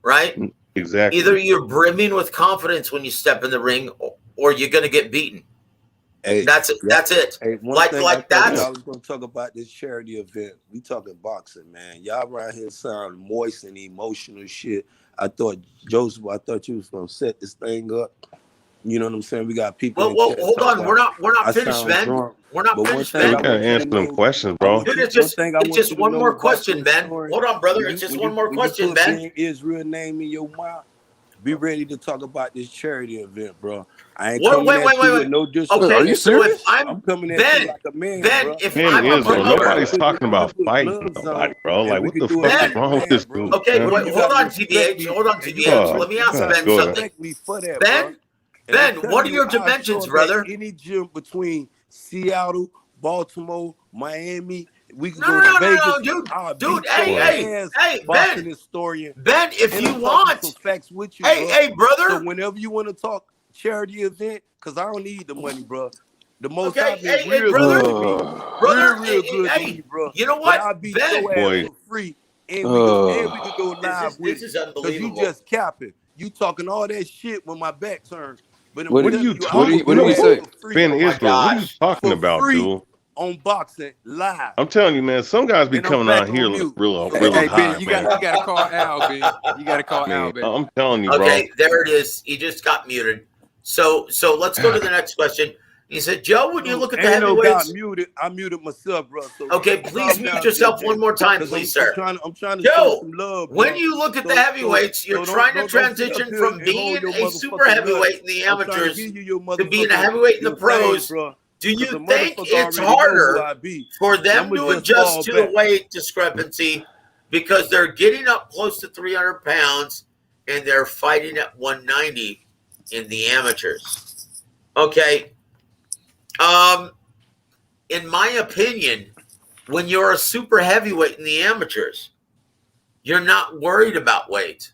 H: Right?
R: Exactly.
H: Either you're brimming with confidence when you step in the ring, or you're going to get beaten.
V: Hey,
H: That's it. That's it.
V: Hey, one
H: Like
V: thing I thought
H: that's
V: y'all was gonna talk about this charity event. We talking boxing, man. Y'all around here sound moist and emotional shit. I thought Joseph, you was gonna set this thing up. You know what I'm saying? We got people in
H: Well,
V: chat
H: hold
V: talking
H: on.
V: about
H: We're not
V: I
H: finished,
V: sound
H: Ben.
V: drunk.
H: We're not
V: But one
H: finished,
V: thing
R: Hey,
H: Ben.
R: we
V: I
R: gotta
V: want you to
R: answer them
V: know,
R: questions,
V: I
R: bro.
V: want you,
H: It's
V: one
H: just
V: thing I want
H: just
V: you to
H: one
V: know
H: more
V: about
H: question,
V: this
H: Ben.
V: story.
H: Hold on, brother.
V: When
H: It's just
V: when
H: one more
V: when you
H: question,
V: put
H: Ben.
V: Big Israel name in your mouth, be ready to talk about this charity event, bro. I ain't
H: Wait.
V: coming at you with no disrespect.
H: Okay, so if
V: I'm coming at you like a man, bro.
H: if
R: Ben
H: I'm a
R: Israel,
H: promoter,
R: nobody's talking about fighting nobody, bro. Like, what the fuck is wrong with this dude?
H: Okay,
R: man?
H: wait, hold on, TBH. Hold on, TBH. Let me ask Ben
R: go
H: something.
R: ahead.
V: Me for that, bro.
H: Ben, what are your dimensions, brother?
V: Any gym between Seattle, Baltimore, Miami, we can go to Vegas.
H: Dude, hey, Ben.
V: Historian.
H: Ben, if
V: And
H: you
V: I'm talking
H: want,
V: some facts with you,
H: hey, brother.
V: So whenever you want to talk charity event, because I don't need the money, bro. The most
H: Okay,
V: I've been
H: hey,
V: real
H: brother.
V: good to me, real good to me, bro.
H: You know
V: But
H: what,
V: I'll beat
H: Ben?
V: your ass for free, and we can go live with
H: This is
V: it. Because you
H: unbelievable.
V: just capping. You talking all that shit when my back turned. But I'm
M: What
V: telling
M: do
V: you,
M: what do
V: I
M: you- what do
V: will
M: we
V: beat
M: say?
V: your ass for free.
R: Ben
H: Oh my
R: Israel, what are you
H: gosh.
R: talking
V: For
R: about,
V: free
R: dude?
V: on boxing live.
R: I'm telling you, man. Some guys be
V: And I'm
R: coming
V: back
R: out here
V: on mute.
R: real
M: Hey,
R: high,
M: Ben, you
R: man.
M: gotta call Al, Ben. You gotta call Al,
R: Man,
M: Ben.
R: I'm telling you, bro.
H: Okay, there it is. He just got muted. So let's go to the next question. He said, Joe, when you look at the
V: Ain't no
H: heavyweights,
V: got muted. I muted myself, bro. So
H: okay, please mute yourself one more time, please, sir.
V: I'm trying to show
H: Joe,
V: some love,
H: when
V: bro.
H: you look at the heavyweights, you're trying to
V: don't sit up
H: transition
V: here
H: from
V: and
H: being
V: hold your
H: a super
V: motherfucking
H: heavyweight
V: nuts.
H: in the
V: I'm trying to
H: amateurs
V: give you your
H: to being a
V: motherfucking
H: heavyweight in the
V: your
H: pros.
V: fame, bro.
H: Do you
V: 'Cause the
H: think
V: motherfucker
H: it's
V: already know who
H: harder
V: I be.
H: for them
V: I'ma
H: to
V: just
H: adjust
V: fall
H: to the
V: back.
H: weight discrepancy because they're getting up close to 300 pounds and they're fighting at 190 in the amateurs? Okay. In my opinion, when you're a super heavyweight in the amateurs, you're not worried about weight.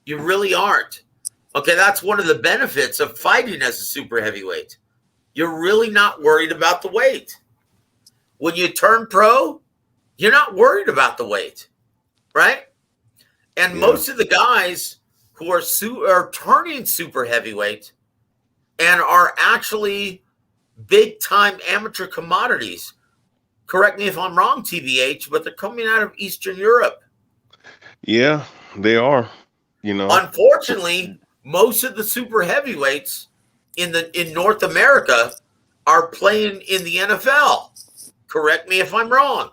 H: You really aren't. Okay, that's one of the benefits of fighting as a super heavyweight. You're really not worried about the weight. When you turn pro, you're not worried about the weight, right? And most of the guys who are turning super heavyweight and are actually big time amateur commodities. Correct me if I'm wrong, TBH, but they're coming out of Eastern Europe.
R: Yeah, they are. You know,
H: Unfortunately, most of the super heavyweights in North America are playing in the NFL. Correct me if I'm wrong.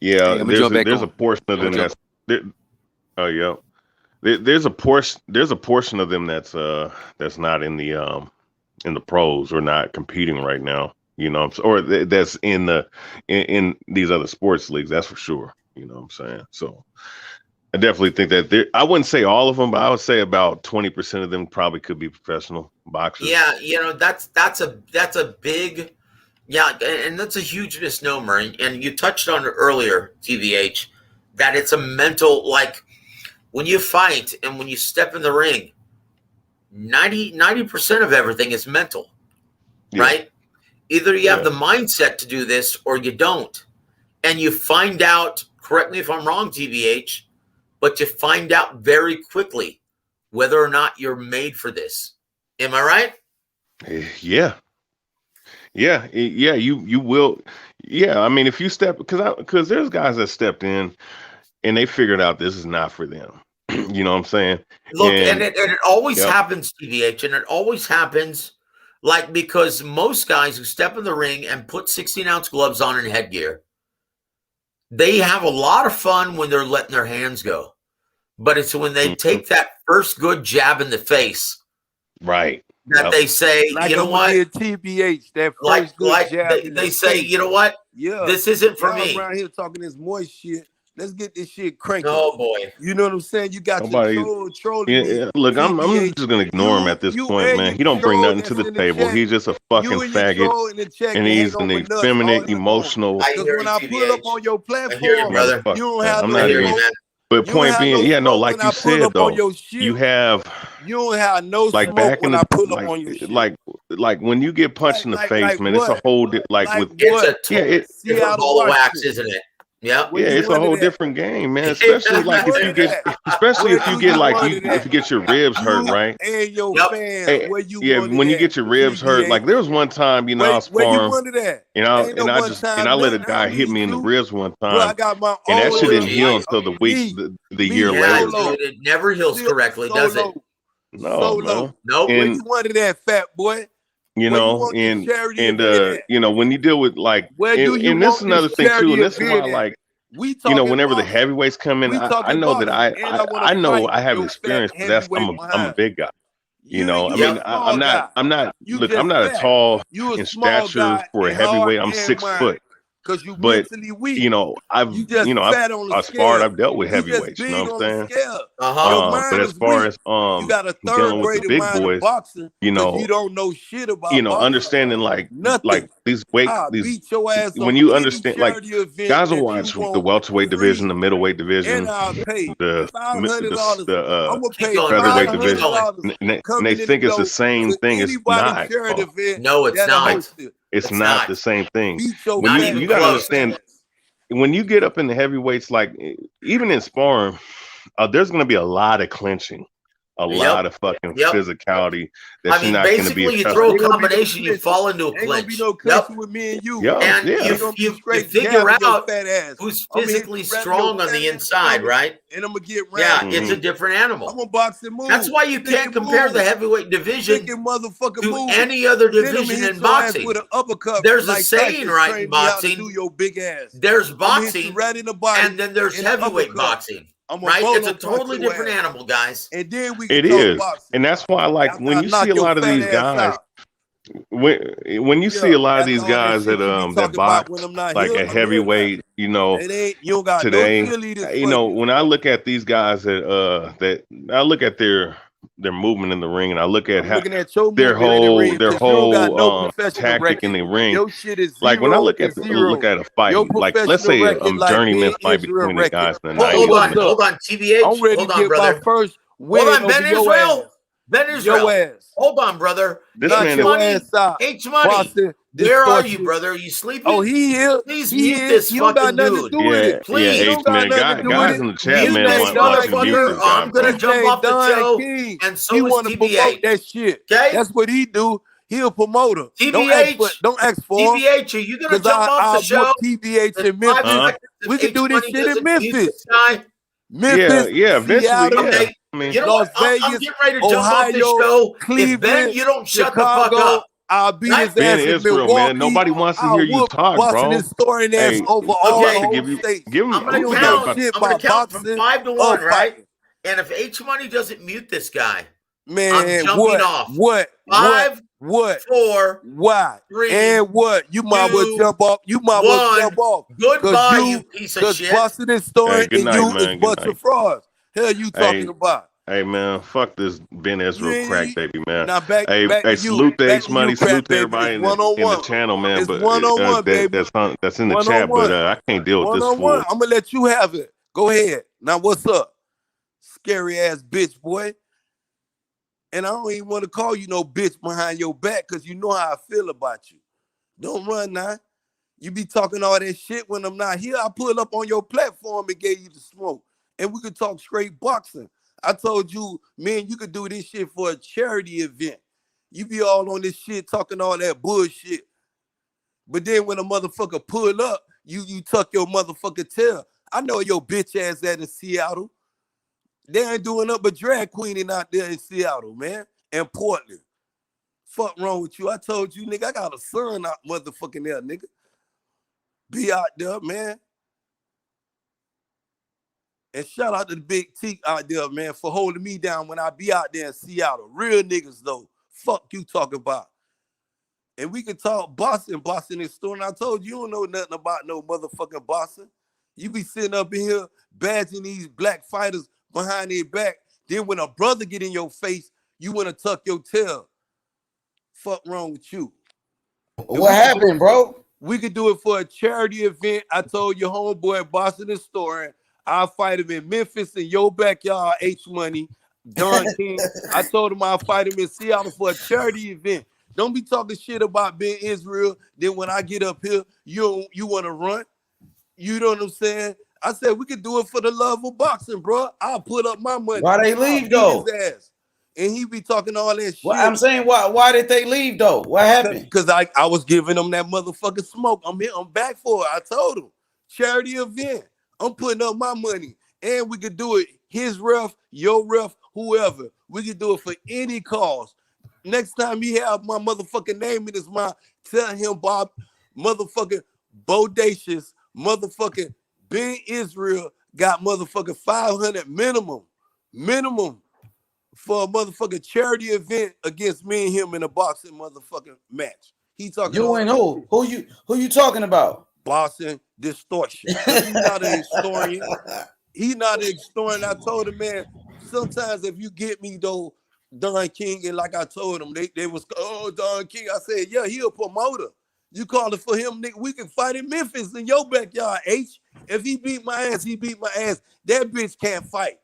R: yeah.
M: Hey, I'm gonna jump back
R: There's a
M: on.
R: portion of them that's there. Oh yeah. There's a portion of them that's not in the pros or not competing right now. You know, or that's in these other sports leagues. That's for sure. You know what I'm saying? So I definitely think that I wouldn't say all of them, but I would say about 20% of them probably could be professional boxers.
H: Yeah, that's a big, and that's a huge misnomer. And you touched on it earlier, TVH, that it's a mental, like when you fight and when you step in the ring, 90% of everything is mental, right? Either you have the mindset to do this or you don't. And you find out, correct me if I'm wrong, TVH, but you find out very quickly whether or not you're made for this. Am I right?
R: Yeah. You will. Yeah, I mean, if you step, because there's guys that stepped in and they figured out this is not for them. You know what I'm saying?
H: Look, and it always happens, TVH, and it always happens like because most guys who step in the ring and put 16-ounce gloves on and headgear, they have a lot of fun when they're letting their hands go. But it's when they take that first good jab in the face,
R: right?
H: That they say,
V: like
H: you know what?
V: TBH, that first good jab.
H: They say, you know what?
V: Yeah,
H: this isn't for
V: y'all
H: me.
V: Around here talking this moist shit. Let's get this shit cranking.
H: Oh boy,
V: you know what I'm saying? You got your trolling me.
R: Look, I'm just gonna ignore him at this point, man. He don't bring nothing to the table. He's just a fucking faggot, and he's an effeminate, emotional.
V: Because when I pull up on your platform, you don't have
R: I'm not even. But point being, like you said though, you don't have no like back in the like when you get punched in the face, man, it's a whole
H: it's a different ball of wax, isn't it? Yeah,
R: it's a whole different game, man. Especially like if you get, if you get your ribs hurt, right?
V: And your fans,
R: when you get your ribs hurt, like there was one time, I was sparring, and I let a guy hit me in the ribs one time, and that shit didn't heal until the year later.
H: Dude, it never heals correctly, does it?
R: No.
V: Where you wanted that, fat boy?
R: You know, and when you deal with like, and this is another thing too, and this is why like whenever the heavyweights come in, I know that I know I have experience. But I'm a big guy. I'm not a tall in stature for a heavyweight. I'm 6 foot.
V: Because you
R: But
V: mentally weak.
R: I've I've sparred, I've dealt with heavyweights. You know what I'm saying? But as far as
V: you got a
R: dealing with the big boys,
V: you don't know shit about boxing.
R: Understanding like these
V: beat your ass
R: when you understand, like guys will watch the welterweight division, the middleweight division, the featherweight division, and they think it's the same thing. It's not.
H: No, it's not.
R: It's not the same thing. When you gotta understand, when you get up in the heavyweights, like even in sparring, there's gonna be a lot of clinching, a lot of fucking physicality. That you're not gonna be.
H: You throw a combination, you fall into a clinch.
V: Ain't gonna be no clinching with me and you.
H: And you figure out who's physically strong on the inside, right?
V: And I'm gonna get
H: round. Yeah, it's a different animal.
V: I'm a boxing move.
H: That's why you can't compare the heavyweight division to any other division in boxing. There's a saying, right, in boxing. There's boxing, and then there's heavyweight boxing. Right, it's a totally different animal, guys.
V: And then
R: it is, and that's why, like, when you see a lot of these guys, when you see a lot of these guys that box like a heavyweight, today, when I look at these guys that I look at their movement in the ring, and I look at how their whole tactic in the ring. Like when I look at a fight, like let's say a journeyman fight between the guys tonight.
H: Hold on, TBH.
V: I'm ready to get my first win.
H: Hold on, Ben Israel. Ben Israel. Hold on, brother.
R: This man is
H: H Money. Where are you, brother? Are you sleeping?
V: Oh, he is.
H: Please mute this fucking dude. Please.
R: Yeah, man. Guys in the chat, man, watching this
H: I'm gonna jump off the show, and so is TBH.
V: That shit.
H: Okay,
V: that's what he do. He a promoter.
H: TBH,
V: don't ask for him.
H: TBH, are you gonna jump off the show?
V: TBH in Memphis. We can do this shit in Memphis.
R: Memphis, eventually.
H: I mean, Las Vegas, I'm getting ready to jump off the show.
V: Cleveland,
H: if Ben, you don't shut
V: Chicago,
H: the fuck up.
V: I'll beat his
R: Ben
V: ass in
R: Israel,
V: Milwaukee.
R: man. Nobody wants to hear you talk, bro.
V: His story ass over all the whole states.
R: Give him.
H: I'm gonna count from 5 to 1, right? And if H Money doesn't mute this guy,
V: man,
H: I'm jumping off.
V: What?
H: 5,
V: what?
H: 4,
V: why?
H: 3,
V: and what? You might well jump off. You might well jump off.
H: Goodbye, you piece of shit.
V: Because busting this story and
R: night,
V: you
R: man.
V: is bunch of frauds. Hell, you talking about?
R: Hey man, fuck this Ben Israel crack baby, man.
V: Now back
R: salute the H Money, salute to everybody in the channel, man.
V: It's
R: but
V: one-on-one, baby.
R: That's in the chat, but I can't deal with this fool.
V: I'm gonna let you have it. Go ahead. Now what's up, scary ass bitch boy? And I don't even want to call you no bitch behind your back because you know how I feel about you. Don't run now. You be talking all that shit when I'm not here. I pull up on your platform and gave you the smoke, and we could talk straight boxing. I told you, man, you could do this shit for a charity event. You be all on this shit talking all that bullshit. But then when a motherfucker pull up, you tuck your motherfucker tail. I know your bitch ass at in Seattle. They ain't doing up but drag queening out there in Seattle, man. And Portland. Fuck wrong with you? I told you, nigga, I got a son out motherfucking there, nigga. Be out there, man. And shout out to the Big T out there, man, for holding me down when I be out there in Seattle. Real niggas, though. Fuck you talking about. And we can talk boxing this story. And I told you, you don't know nothing about no motherfucking boxing. You be sitting up in here badging these black fighters behind their back. Then when a brother get in your face, you want to tuck your tail. Fuck wrong with you?
C: What happened, bro?
V: We could do it for a charity event. I told your homeboy boxing this story. I'll fight him in Memphis in your backyard, H Money, Don King. I told him I'll fight him in Seattle for a charity event. Don't be talking shit about Ben Israel. Then when I get up here, you want to run. You know what I'm saying? I said we could do it for the love of boxing, bro. I'll put up my money.
C: Why they leave though?
V: And he be talking all that shit.
C: Well, I'm saying why did they leave though? What happened?
V: Because I was giving them that motherfucking smoke. I'm back for it. I told him. Charity event. I'm putting up my money. And we could do it. His ref, your ref, whoever. We could do it for any cause. Next time he have my motherfucking name in his mouth, tell him Bob motherfucking bodacious, motherfucking Ben Israel got motherfucking 500 minimum for a motherfucking charity event against me and him in a boxing motherfucking match. He talking
C: you and who? Who you talking about?
V: Boxing distortion. Because he's not an historian. He's not an historian. I told him, man, sometimes if you get me though, Don King, and like I told him, they was, oh, Don King. I said, yeah, he a promoter. You calling for him, nigga? We can fight in Memphis in your backyard, H. If he beat my ass, he beat my ass. That bitch can't fight.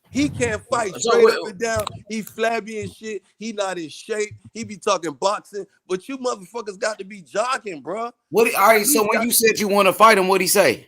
V: He can't fight straight up and down. He flabby and shit. He not in shape. He be talking boxing. But you motherfuckers got to be jogging, bro.
C: All right, so when you said you want to fight him, what'd he say?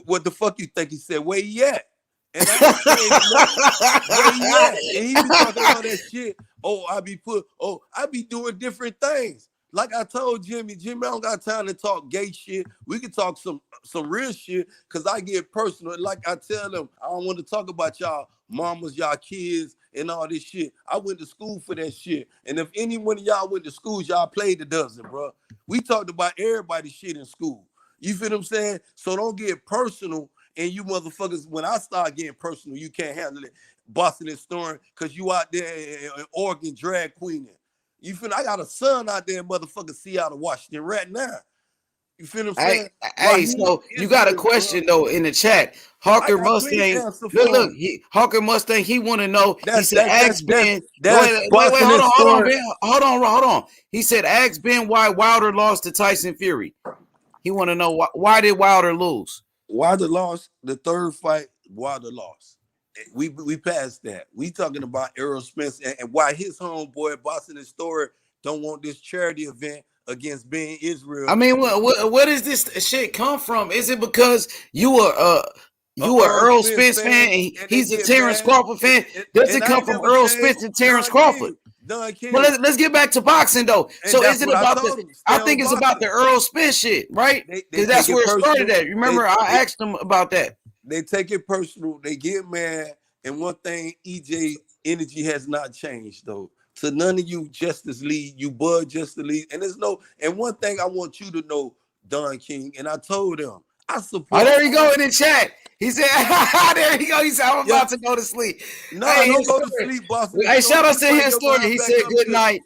V: What the fuck you think he said? Where he at? And I ain't saying nothing. Where he at? And he be talking all that shit. Oh, I be doing different things. Like I told Jimmy, I don't got time to talk gay shit. We can talk some real shit because I get personal. Like I tell them, I don't want to talk about y'all mamas, y'all kids, and all this shit. I went to school for that shit. And if any one of y'all went to school, y'all played a dozen, bro. We talked about everybody's shit in school. You feel what I'm saying? So don't get personal. And you motherfuckers, when I start getting personal, you can't handle it. Busting and storing because you out there in Oregon drag queening. You feel? I got a son out there in motherfucking Seattle, Washington right now. You feel what I'm saying?
C: Hey, so you got a question though in the chat. Hawker Mustang. Look, Hawker Mustang. He want to know. He said, "Ask Ben." Wait, hold on. He said, "Ask Ben why Wilder lost to Tyson Fury." He want to know why did Wilder lose?
V: Wilder lost the third fight. Wilder lost. We passed that. We talking about Errol Spence and why his homeboy Boston and Story don't want this charity event against Ben Israel.
C: I mean, where does this shit come from? Is it because you are Errol Spence fan and he's a Terrence Crawford fan? Does it come from Errol Spence and Terrence Crawford? Well, let's get back to boxing though. So is it about I think it's about the Errol Spence shit, right? Because that's where it started at. Remember, I asked him about that.
V: They take it personal. They get mad. And one thing, EJ energy has not changed though. To none of you Justice League, you Bud Justice League, and there's no. And one thing I want you to know, Don King, and I told him I support.
C: Oh, there you go in the chat. He said, "There you go." He said, "I'm about to go to sleep."
V: No, don't go to sleep, Boston.
C: Hey, shout out to his story. He said, "Good night."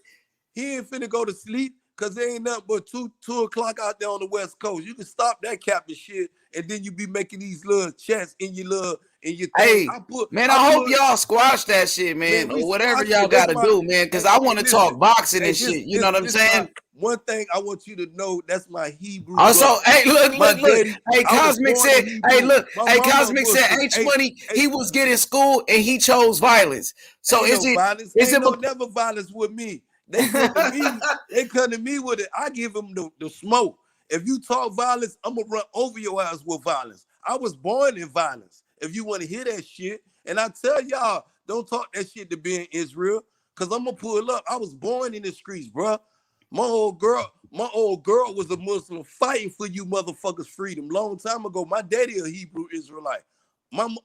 V: He ain't finna go to sleep because there ain't nothing but 2 o'clock out there on the West Coast. You can stop that capping shit, and then you be making these little chats in your little.
C: Hey, I hope y'all squash that shit, man, or whatever y'all got to do, man, because I want to talk boxing and shit. You know what I'm saying?
V: One thing I want you to know, that's my Hebrew.
C: Also, hey, look. Hey, Cosmic said, Cosmic said, H Money, he was getting school and he chose violence. So is it
V: never violence with me? They come to me with it. I give them the smoke. If you talk violence, I'm gonna run over your ass with violence. I was born in violence. If you want to hear that shit, and I tell y'all, don't talk that shit to be in Israel, because I'm gonna pull up. I was born in the streets, bro. My old girl was a Muslim fighting for you motherfuckers' freedom. Long time ago, my daddy a Hebrew Israelite. I'm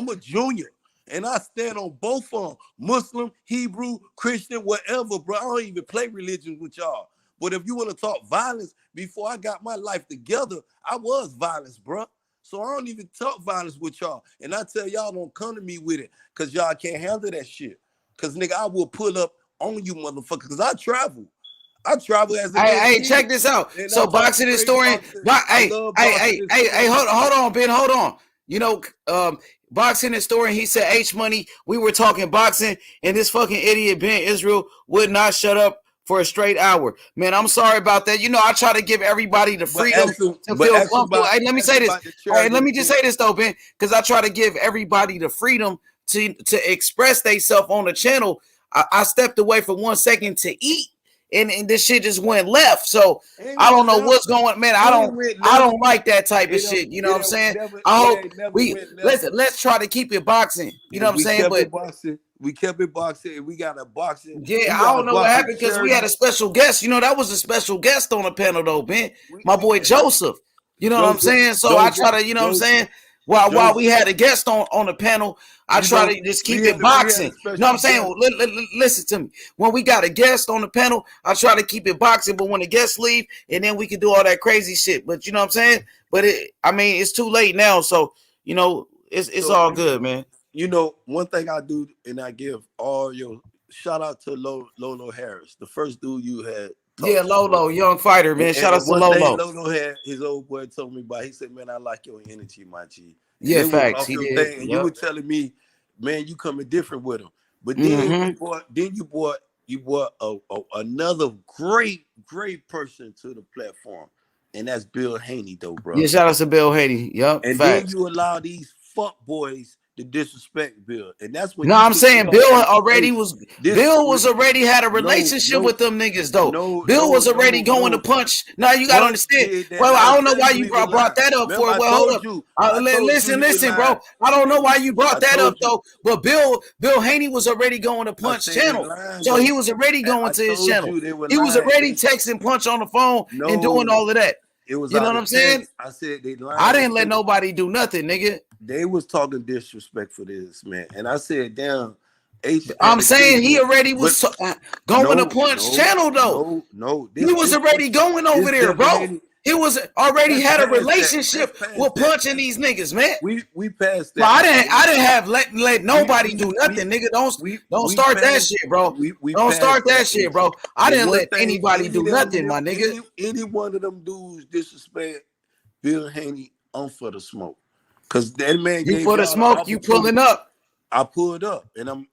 V: a junior, and I stand on both of them, Muslim, Hebrew, Christian, whatever, bro. I don't even play religion with y'all. But if you want to talk violence, before I got my life together, I was violence, bro. So I don't even talk violence with y'all. And I tell y'all, don't come to me with it because y'all can't handle that shit. Because, nigga, I will pull up on you motherfuckers because I travel. As a
C: Hey, check this out. So boxing historian, hold on, Ben, hold on. You know, boxing historian, he said, H Money, we were talking boxing, and this fucking idiot Ben Israel would not shut up for a straight hour. Man, I'm sorry about that. You know, I try to give everybody the freedom to feel comfortable. Hey, let me say this. All right, let me just say this though, Ben, because I try to give everybody the freedom to express themselves on the channel. I stepped away for 1 second to eat, and this shit just went left. So I don't know what's going on, man. I don't like that type of shit. You know what I'm saying? I hope let's try to keep it boxing. You know what I'm saying? But
V: we kept it boxing, and we got a boxing.
C: Yeah, I don't know what happened because we had a special guest. You know, that was a special guest on the panel, though, Ben. My boy Joseph. You know what I'm saying? So I try to, you know what I'm saying? While we had a guest on the panel, I try to just keep it boxing. You know what I'm saying? Well, listen to me. When we got a guest on the panel, I try to keep it boxing. But when the guests leave, and then we can do all that crazy shit. But you know what I'm saying? but I mean, it's too late now. So you know, it's all good, man.
V: You know, one thing I do, and I give all your shout out to Lolo Harris, the first dude you had.
C: Yeah, Lolo, young fighter, man. Shout out to
V: one thing
C: Lolo.
V: Lolo had, his old boy told me about. He said, "Man, I like your energy, my G." And
C: Yeah,
V: it was
C: facts.
V: off
C: He
V: your
C: did.
V: thing, and you were telling me, "Man, you coming different with him." But
C: Mm-hmm.
V: then you brought another great person to the platform, and that's Bill Haney, though, bro.
C: Yeah, shout out to Bill Haney. Yep,
V: and
C: facts.
V: then you allow these fuck boys to disrespect Bill, and that's when
C: No,
V: you
C: I'm
V: put
C: saying
V: me
C: Bill
V: on.
C: already
V: Hey,
C: was.
V: this
C: Bill was already had a
V: no,
C: relationship with them niggas though.
V: no,
C: Bill was already going to punch. Now you gotta
V: Punch
C: understand.
V: did that,
C: Well,
V: and
C: I
V: I'm
C: don't know
V: telling
C: why
V: you
C: you
V: he was
C: brought
V: lying.
C: that up
V: Remember,
C: for.
V: I
C: Well, hold
V: told
C: up.
V: you. I told you
C: Listen,
V: he was lying.
C: bro. I don't know why you
V: I
C: brought that
V: told
C: up
V: you.
C: though. But Bill Haney was already going to
V: I
C: Punch
V: said they
C: channel,
V: lying,
C: so
V: though.
C: he was already
V: I
C: going to his
V: told
C: channel.
V: you they were
C: He was
V: lying.
C: already texting Punch on the phone and doing
V: No,
C: all of that.
V: it was
C: You know
V: out
C: what
V: of
C: I'm saying?
V: text. I said they lying.
C: I didn't let nobody do nothing, nigga.
V: They was talking disrespect for this, man. And I said, damn, H
C: I'm
V: had to get
C: saying
V: it
C: he
V: in.
C: already was going to Punch channel though. He was already going over there, bro. He was already had a relationship with punching these niggas, man.
V: We passed that.
C: Well, I didn't have let nobody do nothing, nigga. Don't start that shit, bro. Don't start that shit, bro. I didn't let anybody do nothing, my nigga.
V: Any one of them dudes disrespect Bill Haney on for the smoke, cause that man
C: You
V: gave
C: for the
V: y'all
C: smoke, you pulling up.
V: I pulled up, and I'm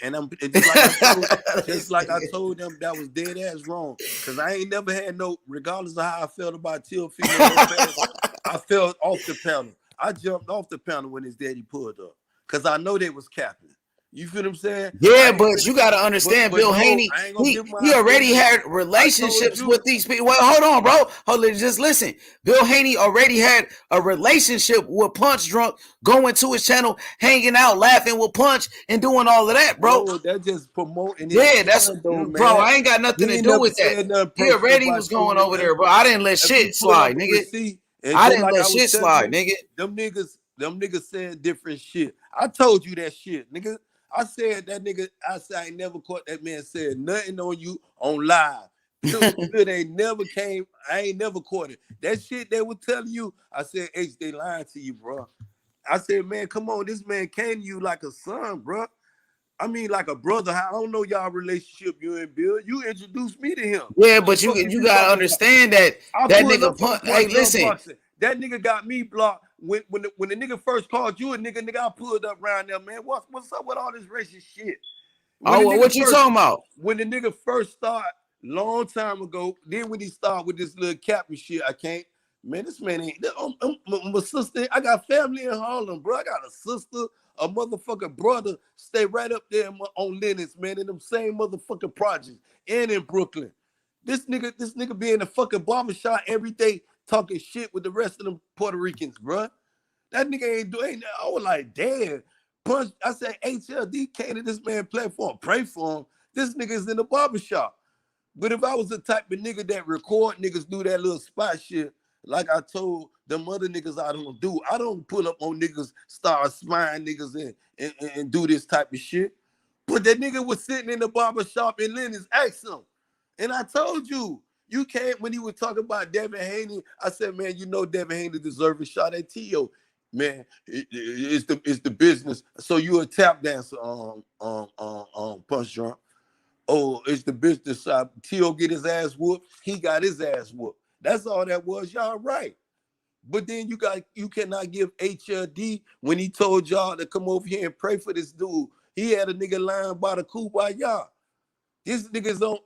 V: just like I told them that was dead ass wrong, cause I ain't never had no, regardless of how I felt about Teofimo Lopez, I felt off the panel. I jumped off the panel when his daddy pulled up, cause I know they was capping. You feel what I'm saying?
C: Yeah, but you got to understand, Bill Haney, he already had relationships with these people. Well, hold on, bro. Hold on, just listen. Bill Haney already had a relationship with Punch Drunk, going to his channel, hanging out, laughing with Punch, and doing all of that, bro.
V: No, that just promoting.
C: Yeah, that's though, bro. I ain't got nothing to do with that. He already was going over there, bro. I didn't let shit slide, nigga. I didn't let shit slide, nigga.
V: Them niggas saying different shit. I told you that shit, nigga. I said that nigga. I said I ain't never caught that man saying nothing on you on live. It ain't never came. I ain't never caught it. That shit they were telling you. I said, H, they lying to you, bro. I said, man, come on, this man came to you like a son, bro. I mean, like a brother. I don't know y'all relationship, you and Bill. You introduced me to him.
C: Yeah, but you gotta understand that nigga Punch. Hey, listen.
V: That nigga got me blocked when the nigga first called you a nigga. I pulled up around there, man. What's up with all this racist shit?
C: What you talking about?
V: When the nigga first started, long time ago, then when he started with this little cap and shit, I can't. Man, this man ain't. My sister, I got family in Harlem, bro. I got a sister, a motherfucking brother, stay right up there on Lennox, man, in them same motherfucking projects, and in Brooklyn. This nigga be in the fucking barbershop every day talking shit with the rest of them Puerto Ricans, bro. That nigga ain't doing. I was like, damn. Punch. I said, HLD came to this man platform, pray for him. This nigga's in the barbershop. But if I was the type of nigga that record niggas do that little spot shit, like I told them other niggas I don't do, I don't pull up on niggas, start spying niggas and do this type of shit. But that nigga was sitting in the barbershop in Lennox, asked him. And I told you, you can't, when he was talking about Devin Haney, I said, man, you know Devin Haney deserves a shot at T.O. Man, it's the business. So you a tap dancer, Punch Drunk. Oh, it's the business side. T.O. get his ass whooped. He got his ass whooped. That's all that was. Y'all right. But then you cannot give HLD when he told y'all to come over here and pray for this dude. He had a nigga lying by the coup by y'all. This nigga's on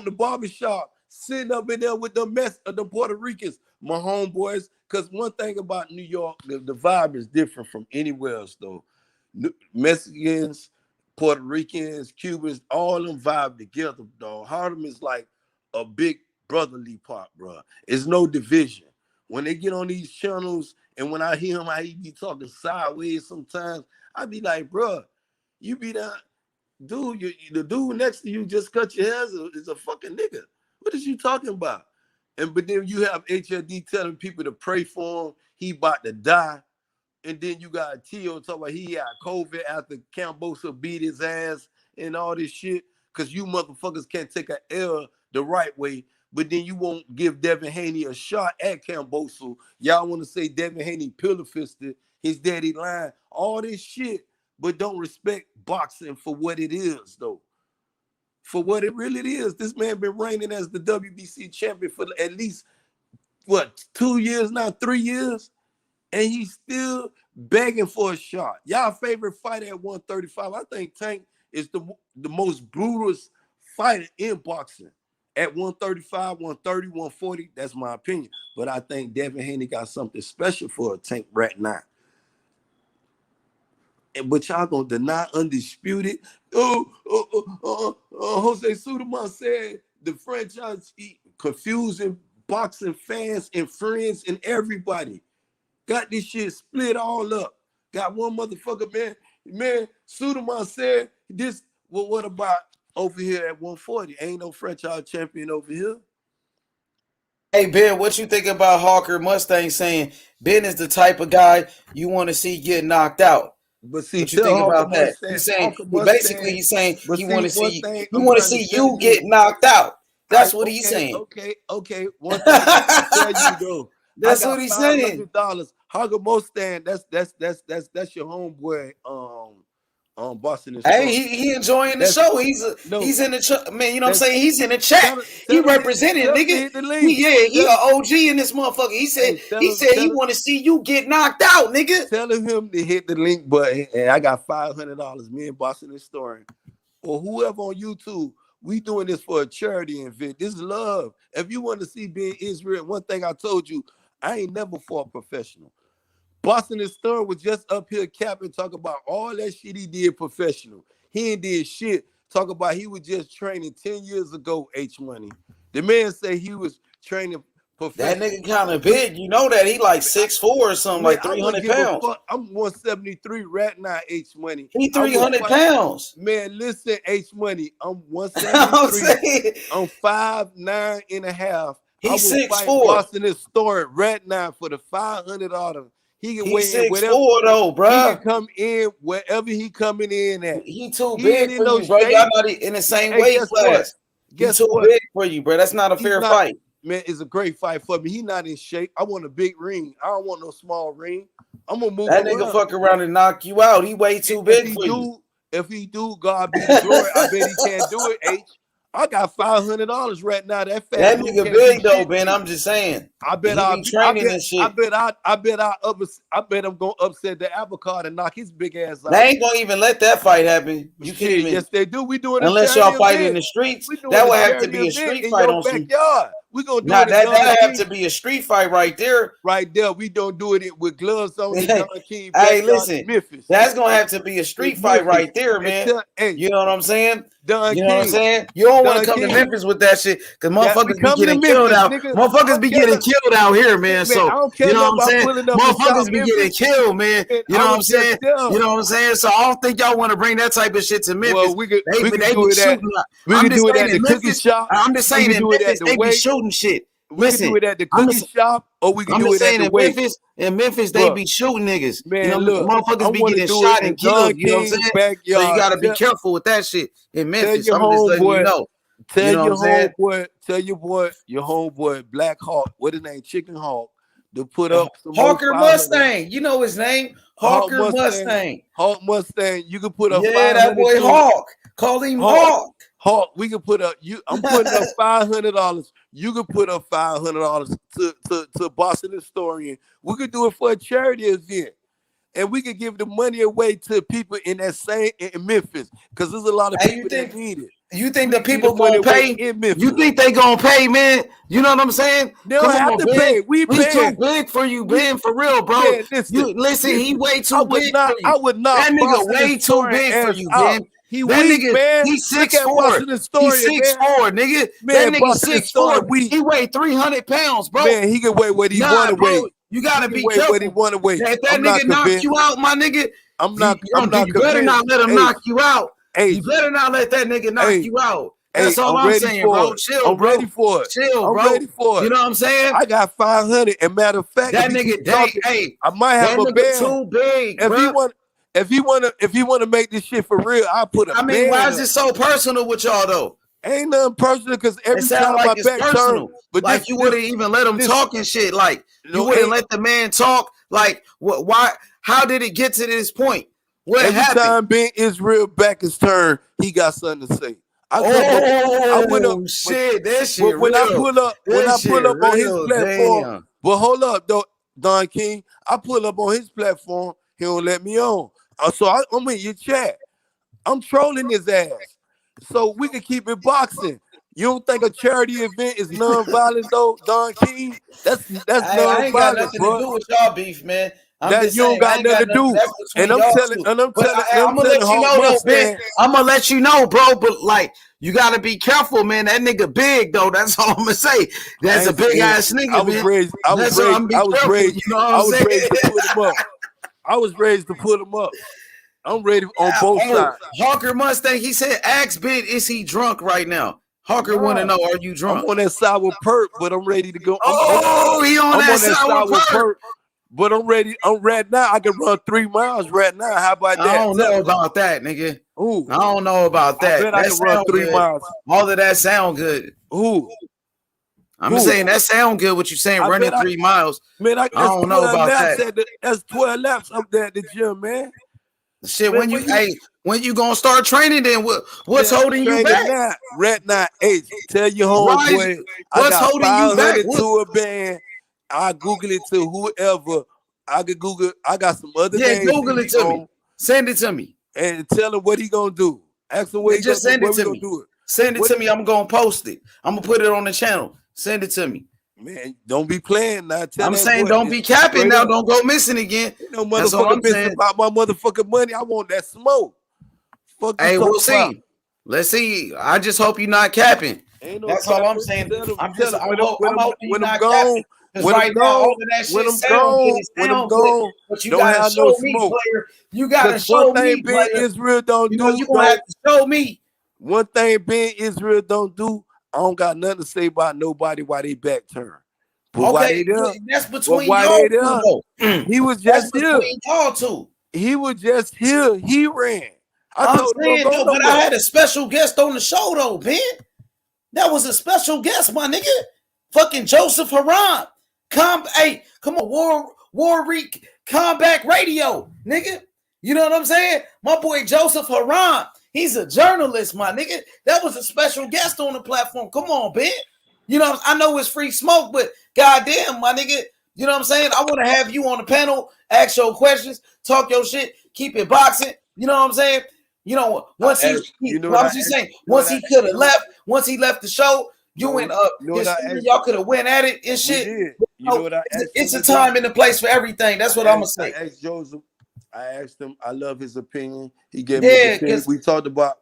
V: the barbershop, sitting up in there with the mess of the Puerto Ricans, my homeboys. Because one thing about New York, the vibe is different from anywhere else, though. Mexicans, Puerto Ricans, Cubans, all them vibe together, dog. Harlem is like a big brotherly part, bro. It's no division. When they get on these channels, and when I hear him, how he be talking sideways sometimes, I be like, bro, you be down. Dude, the dude next to you just cut your hair is a fucking nigga. What is you talking about? But then you have HLD telling people to pray for him. He about to die. And then you got T.O. talking about he had COVID after Cambosa beat his ass and all this shit. Because you motherfuckers can't take an L the right way. but then you won't give Devin Haney a shot at Kambosos. Y'all want to say Devin Haney pillar fisted his daddy line, all this shit, but don't respect boxing for what it is, though. For what it really is. This man been reigning as the WBC champion for at least, what, 2 years now, 3 years? And he's still begging for a shot. Y'all favorite fighter at 135. I think Tank is the most brutalest fighter in boxing. At 135, 130, 140, that's my opinion. But I think Devin Haney got something special for a Tank right now. But y'all gonna deny undisputed. Jose Suderman said the franchise confusing boxing fans and friends and everybody. Got this shit split all up. Got one motherfucker, man. Suderman said this. Well, what about over here at 140? Ain't no franchise champion over here.
C: Hey, Ben, what you think about Hawker Mustang saying Ben is the type of guy you want to see get knocked out?
V: But see,
C: what you think about that? He's saying basically he's saying he want to see you get knocked out. That's what he's saying.
V: Okay. One thing I tell you though.
C: That's what he's saying.
V: Hawker Mustang, that's your homeboy. Boston.
C: Hey, he enjoying the show. He's in the man. You know what I'm saying? He's in the chat. He represented, nigga. He an OG in this motherfucker. He said he want to see you get knocked out, nigga.
V: Telling him to hit the link button, and I got $500. Me and Boston Historian, or whoever on YouTube. We doing this for a charity event. This is love. If you want to see Ben Israel, one thing I told you, I ain't never fought professional. Boston and Stern was just up here capping, talk about all that shit he did professional. He ain't did shit. Talk about he was just training 10 years ago, H Money. The man say he was training professional.
C: That nigga kind of big. You know that. He like 6'4" or something, man, like 300 pounds.
V: I'm 173 right now, H Money.
C: He 300 pounds.
V: Man, listen, H Money. I'm 173. I'm 5'9" and a half.
C: He's 6'4".
V: Boston is storing right now for the $500. He can weigh in whatever.
C: 6'4" though, bro.
V: He can come in wherever he coming in at.
C: He too big for you, bro. Y'all not in the same weight class. He's too big for you, bro. That's not a fair fight.
V: Man, it's a great fight for me. He not in shape. I want a big ring. I don't want no small ring. I'm gonna move
C: that nigga fuck around and knock you out. He way too big for you.
V: If he do, God be the glory. I bet he can't do it, H. I got $500 right now. That
C: nigga big though, Ben. I'm just saying.
V: I bet I'm gonna upset the apple cart and knock his big ass out.
C: They ain't gonna even let that fight happen. You can't even.
V: Yes, they do. We doing
C: unless y'all fight in the streets. That would have to be a street fight on some
V: backyard. We gonna do
C: it. That have to be a street fight right there.
V: Right there. We don't do it with gloves on.
C: Hey, listen, that's gonna have to be a street fight right there, man. You know what I'm saying? You know what I'm saying? You don't want to come to Memphis with that shit because motherfuckers be getting killed out. Motherfuckers be getting killed out here, man. So you know what I'm saying? Motherfuckers be getting killed, man. You know what I'm saying? You know what I'm saying? So I don't think y'all want to bring that type of shit to Memphis.
V: Well, we can do it at the cookie shop.
C: I'm just saying in Memphis they be shooting shit. Listen,
V: we can do it at the cookie shop, or we can do it at the way.
C: In Memphis, they be shooting niggas.
V: Man,
C: you know,
V: look,
C: motherfuckers be getting shot and killed. You know what I'm saying?
V: Backyard.
C: So you gotta be careful with that shit in Memphis. I'm just letting you know.
V: Tell your homeboy, Black Hawk, what his name, Chicken Hawk, to put up some
C: Hawker Mustang. You know his name, Hawker Mustang.
V: Hawk Mustang. You can put up.
C: Yeah, that boy Hawk. Call him Hawk.
V: Hawk, we can put up. I'm putting up $500. You can put up $500 to Boston Historian. We could do it for a charity event, and we could give the money away to people in that same in Memphis because there's a lot of people that need it.
C: You think the people gonna pay? You think they gonna pay, man? You know what I'm saying?
V: They don't have to pay. We
C: too big for you, Ben. For real, bro.
V: Man,
C: listen, he way too big for you.
V: I would not.
C: That nigga way too big for you, Ben.
V: He weak, man.
C: He's 6'4". He's 6'4", nigga.
V: Man,
C: that nigga 6'4". He weigh 300 pounds, bro.
V: Man, he can weigh what he want to weigh.
C: You gotta be careful.
V: What he want to weigh.
C: If that nigga knock you out, my nigga,
V: I'm not.
C: You better not let him knock you out. You better not let that nigga knock you out. That's all I'm saying, bro. Chill,
V: I'm ready for it.
C: Chill, bro.
V: I'm ready for it.
C: You know what I'm saying?
V: I got 500. And matter of fact,
C: that nigga,
V: I might have a band.
C: Too big, bro.
V: If he want to make this shit for real, I'll put a band.
C: Why is it so personal with y'all though?
V: Ain't nothing personal because every
C: It sound
V: time my
C: like it's
V: back
C: personal.
V: turned, but
C: Like you wouldn't even let him talk and shit. Like you wouldn't let the man talk. Like what? Why? How did it get to this point? What
V: every
C: happened?
V: time Ben Israel back is turned, he got something to say. I went up,
C: shit, that shit
V: but when I
C: real.
V: pull up, on his platform,
C: Damn.
V: but hold up though, Don King, I pull up on his platform, he don't let me on. So I'm in your chat. I'm trolling his ass. So we can keep it boxing. You don't think a charity event is non-violent though, Don King? That's
C: I ain't got
V: non-violent,
C: nothing
V: bro.
C: to do with y'all beef, man. I'm
V: That
C: just
V: you don't
C: saying, I
V: got
C: ain't
V: nothing
C: got
V: to
C: nothing.
V: do.
C: That's between
V: And I'm
C: y'all
V: telling,
C: two.
V: and I'm
C: But
V: telling,
C: I'm gonna let you
V: Hawk
C: know, though, Ben.
V: Mustang.
C: I'm gonna let you know, bro. But like, you gotta be careful, man. That nigga big though. That's all I'm gonna say. That's a big ass nigga,
V: I was
C: man.
V: raised. I was
C: That's all. I'm
V: raised.
C: be careful. You know what
V: I
C: I'm
V: was
C: saying?
V: raised to put him up. I was raised to put him up. I'm ready on both sides.
C: Hawker Mustang. He said, "Ask Ben, is he drunk right now?" Hawker want to know, are you drunk?
V: I'm on that sour perk, but I'm ready to go.
C: He on that sour perk.
V: But I'm ready. I'm right now. I can run 3 miles right now. How about that?
C: I don't know about that, nigga.
V: Ooh.
C: I don't know about that.
V: I bet I
C: That
V: can run
C: sound
V: 3
C: good.
V: miles.
C: All of that sound good.
V: Ooh.
C: I'm saying that sound good. What you saying? Running 3 miles.
V: Man,
C: I don't know about that.
V: That's 12 laps up there at the gym, man.
C: Shit, man, when you gonna start training? Then what's holding you back?
V: Now, right now, H, tell your homeboy, I got
C: holding you back?
V: 500 to a band. I Google it to whoever. I could Google. I got some other names.
C: Google it to me. Send it to me.
V: And tell him what he gonna do. Ask him what he
C: just
V: gonna
C: send
V: do.
C: it to me. Send it to me. I'm gonna post it. I'm gonna put it on the channel. Send it to me.
V: Man, don't be playing now.
C: I'm saying don't be capping now. Don't go missing again.
V: Ain't no
C: That's all I'm
V: motherfucker
C: saying.
V: bitch about my motherfucking money. I want that smoke. Fuck you
C: we'll
V: talking about.
C: see. Let's see. I just hope you're not capping.
V: Ain't no
C: That's all I'm saying. I'm hoping you're not
V: gone,
C: capping. Because right now, all of that shit sound good. It sound good. But you gotta show me, player. You gotta show me, player.
V: Israel don't do.
C: You gonna have to show me.
V: One thing Ben Israel don't do, I don't got nothing to say about nobody while they back turn. But why they there?
C: That's between y'all two, though.
V: He was just here.
C: Between y'all two.
V: He was just here. He ran.
C: I'm saying, though, but I had a special guest on the show, though, Ben. That was a special guest, my nigga. Fucking Joseph Haran. Come on, Warwick Comeback Radio, nigga. You know what I'm saying? My boy Joseph Haran. He's a journalist, my nigga. That was a special guest on the platform. Come on, Ben. You know, I know it's free smoke, but goddamn, my nigga. You know what I'm saying? I want to have you on the panel, ask your questions, talk your shit, keep it boxing. You know what I'm saying? You know, once he could have left, once he left the show, y'all could have went at it and shit. It's a time and a place for everything. That's what I'm gonna say.
V: I asked him. I love his opinion. He gave me his opinion. We talked about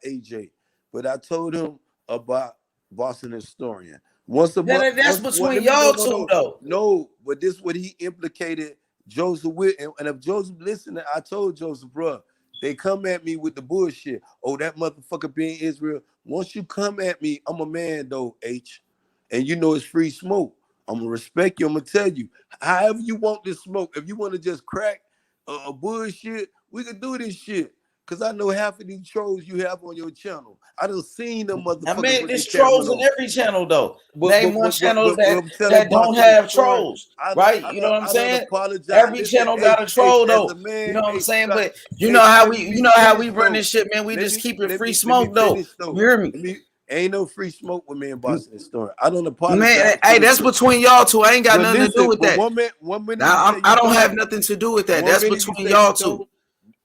V: AJ, but I told him about Boston Historian.
C: That's between y'all two, though.
V: No, but this what he implicated Joseph with, and if Joseph listening, I told Joseph, bro. They come at me with the bullshit. Oh, that motherfucker being Israel. Once you come at me, I'm a man though, H. And you know it's free smoke. I'm gonna respect you. I'm gonna tell you. However you want this smoke. If you want to just crack a bullshit, we can do this shit. Cause I know half of these trolls you have on your channel. I done seen them motherfuckers.
C: I mean, there's trolls on every channel though. Name one channel that don't have trolls, right? You know what I'm saying? Every channel got a troll though. You know what I'm saying? But you know how we run this shit, man. We just keep it free smoke though. You hear me?
V: Ain't no free smoke with me and Boston Story. I don't apologize.
C: Man, hey, that's between y'all two. I ain't got nothing to do with that.
V: One minute.
C: I don't have nothing to do with that. That's between y'all two.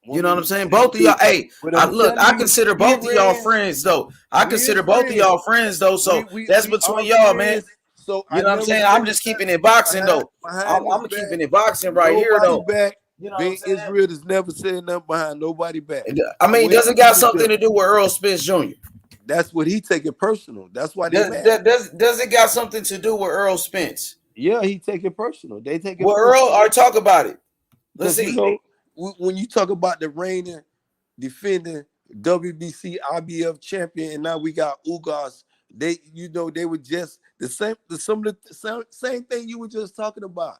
C: You know what I'm saying? Both of y'all. Hey, I consider both of y'all friends though. So that's between y'all, man. So you know what I'm saying? I'm just keeping it boxing though. I'm keeping it boxing right here though.
V: You know, Israel has never said nothing behind nobody back.
C: I mean, does it got something to do with Errol Spence Jr.?
V: That's what he take it personal. That's why
C: does it got something to do with Errol Spence?
V: Yeah, he take it personal. They take it.
C: Well, Earl, or talk about it. Let's see.
V: You know, when you talk about the reigning, defending WBC IBF champion, and now we got Ugas. They were just the same thing you were just talking about.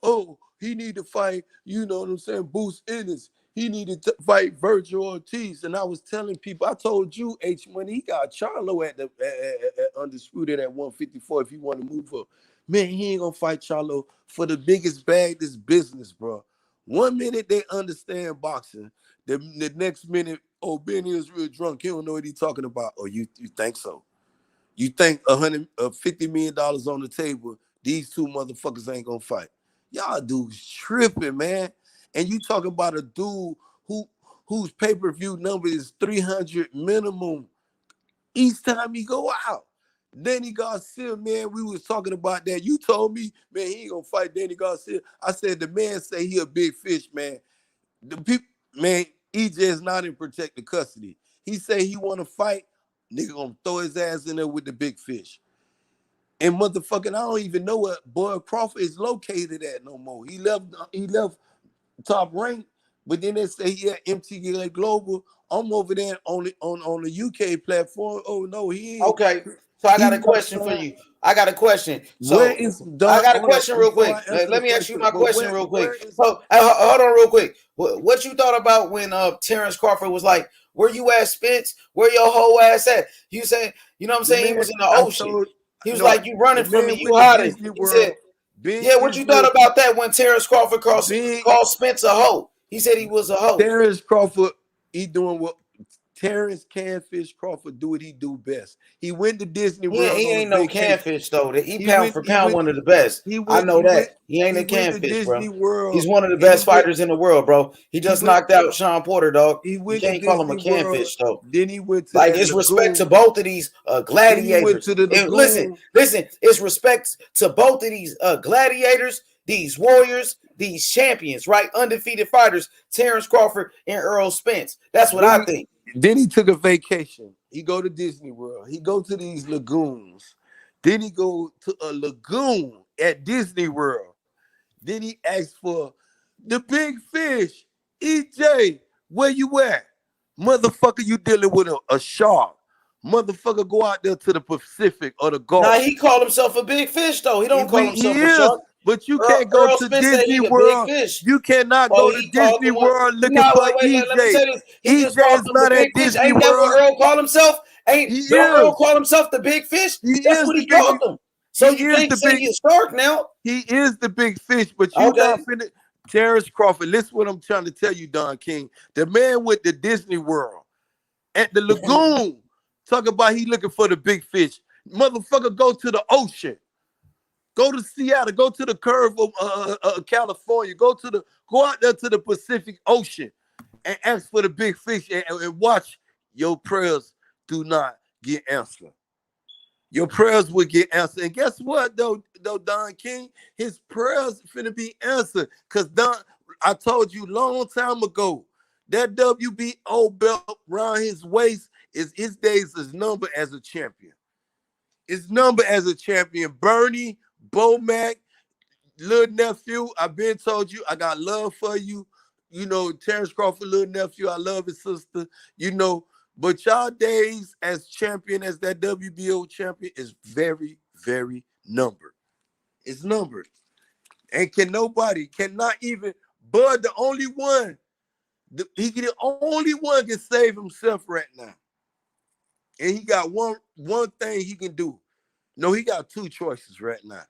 V: Oh, he need to fight, you know what I'm saying, Bruce Ennis. He needed to fight Virgil Ortiz. And I was telling people, I told you, H, when he got Charlo at Undisputed at 154, if you want to move up. Man, he ain't going to fight Charlo for the biggest bag this business, bro. 1 minute they understand boxing. The next minute, oh, Benny is real drunk. He don't know what he's talking about. Oh, you think so? You think $50 million on the table, these two motherfuckers ain't going to fight. Y'all dudes tripping, man. And you talking about a dude whose pay-per-view number is 300 minimum each time he go out. Danny Garcia, man, we was talking about that. You told me, man, he ain't gonna fight Danny Garcia. I said the man say he a big fish, man. The people, man, EJ is not in protected custody. He say he want to fight, nigga gonna throw his ass in there with the big fish. And motherfucking, I don't even know what Boyd Crawford is located at no more. He left Top Rank, but then they say he at MTGA Global. I'm over there on the UK platform. Oh no, he ain't.
C: Okay. So I got a question for you. I got a question. So
V: where is
C: I got a question real quick. Let me ask you my question real quick. So hold on real quick. What you thought about when Terrence Crawford was like, "Where you at, Spence? Where your whole ass at?" You saying, you know what I'm saying? He was in the ocean. He was like, "You running from me? You hiding?" He said, "Yeah." What you thought about that when Terrence Crawford called Spence a hoe? He said he was a hoe.
V: Terrence Crawford, he doing what Terrence Canfish Crawford do what he do best. He went to Disney World.
C: He ain't no Canfish though. He pound for pound one of the best. I know that. He ain't a Canfish, bro. He's one of the best fighters in the world, bro. He just knocked out Sean Porter, dog. You can't call him a Canfish though.
V: Then he went to
C: like it's respect to both of these gladiators. Listen, it's respect to both of these gladiators, these warriors, these champions, right? Undefeated fighters, Terrence Crawford and Errol Spence. That's what I think.
V: Then he took a vacation. He go to Disney World. He go to these lagoons. Then he go to a lagoon at Disney World. Then he asked for the big fish. EJ, where you at? Motherfucker, you dealing with a shark. Motherfucker, go out there to the Pacific or the Gulf.
C: Nah, he called himself a big fish, though. He don't call himself a shark.
V: But you can't go to Disney World. You cannot go to Disney World looking for EJ. EJ is not at Disney World.
C: Ain't that what Earl called himself? Earl call himself the big fish? That's what he called him. So you can't say he's a shark now.
V: He is the big fish, but you not finna. Terrence Crawford, listen what I'm trying to tell you, Don King. The man with the Disney World at the lagoon talk about he looking for the big fish. Motherfucker, go to the ocean. Go to Seattle. Go to the curve of California. Go out there to the Pacific Ocean and ask for the big fish and watch your prayers do not get answered. Your prayers will get answered. And guess what, though, Don King? His prayers finna be answered. Because I told you long time ago, that WBO belt around his waist his days is numbered as a champion. It's numbered as a champion. Bernie, Bomac, little nephew, I've been told you, I got love for you. You know, Terrence Crawford, little nephew, I love his sister, you know. But y'all days as champion, as that WBO champion, is very, very numbered. It's numbered. And cannot even, Bud, the only one, the only one can save himself right now. And he got one thing he can do. No, he got two choices right now.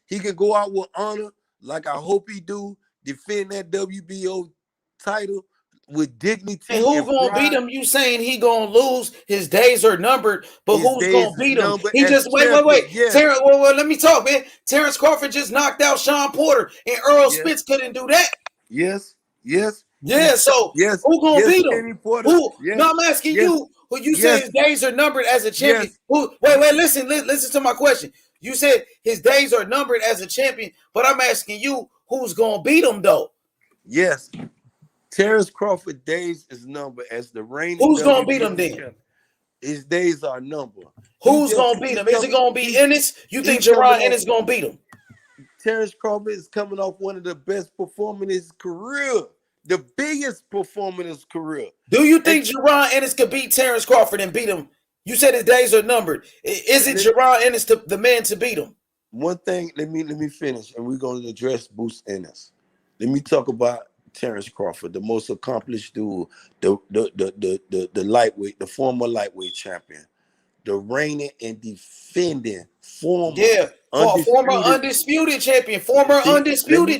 V: He can go out with honor, like I hope he do, defend that WBO title with dignity.
C: And who gonna beat him? You saying he gonna lose? His days are numbered, but who's gonna beat him? He just wait. Yes. Terrence, well, let me talk, man. Terrence Crawford just knocked out Sean Porter, and Errol Spence couldn't do that.
V: Yes.
C: Yeah, so who gonna beat him? Who? No, I'm asking you. Who you said his days are numbered as a champion? Who? Wait, listen to my question. You said his days are numbered as a champion, but I'm asking you, who's gonna beat him though?
V: Yes, Terrence Crawford days is numbered as the reigning.
C: Who's gonna beat him then?
V: His days are numbered.
C: Who's gonna beat him? Is it gonna be Ennis? You think Jerron Ennis gonna beat him?
V: Terrence Crawford is coming off one of the best performers in his career. The biggest performer in his career.
C: Do you think Jerron Ennis could beat Terrence Crawford and beat him? You said his days are numbered. Is it Jerron Ennis the man to beat him?
V: One thing, let me finish, and we're going to address Bruce Ennis. Let me talk about Terrence Crawford, the most accomplished dude, the lightweight, the former lightweight champion, the reigning and defending former
C: undisputed champion.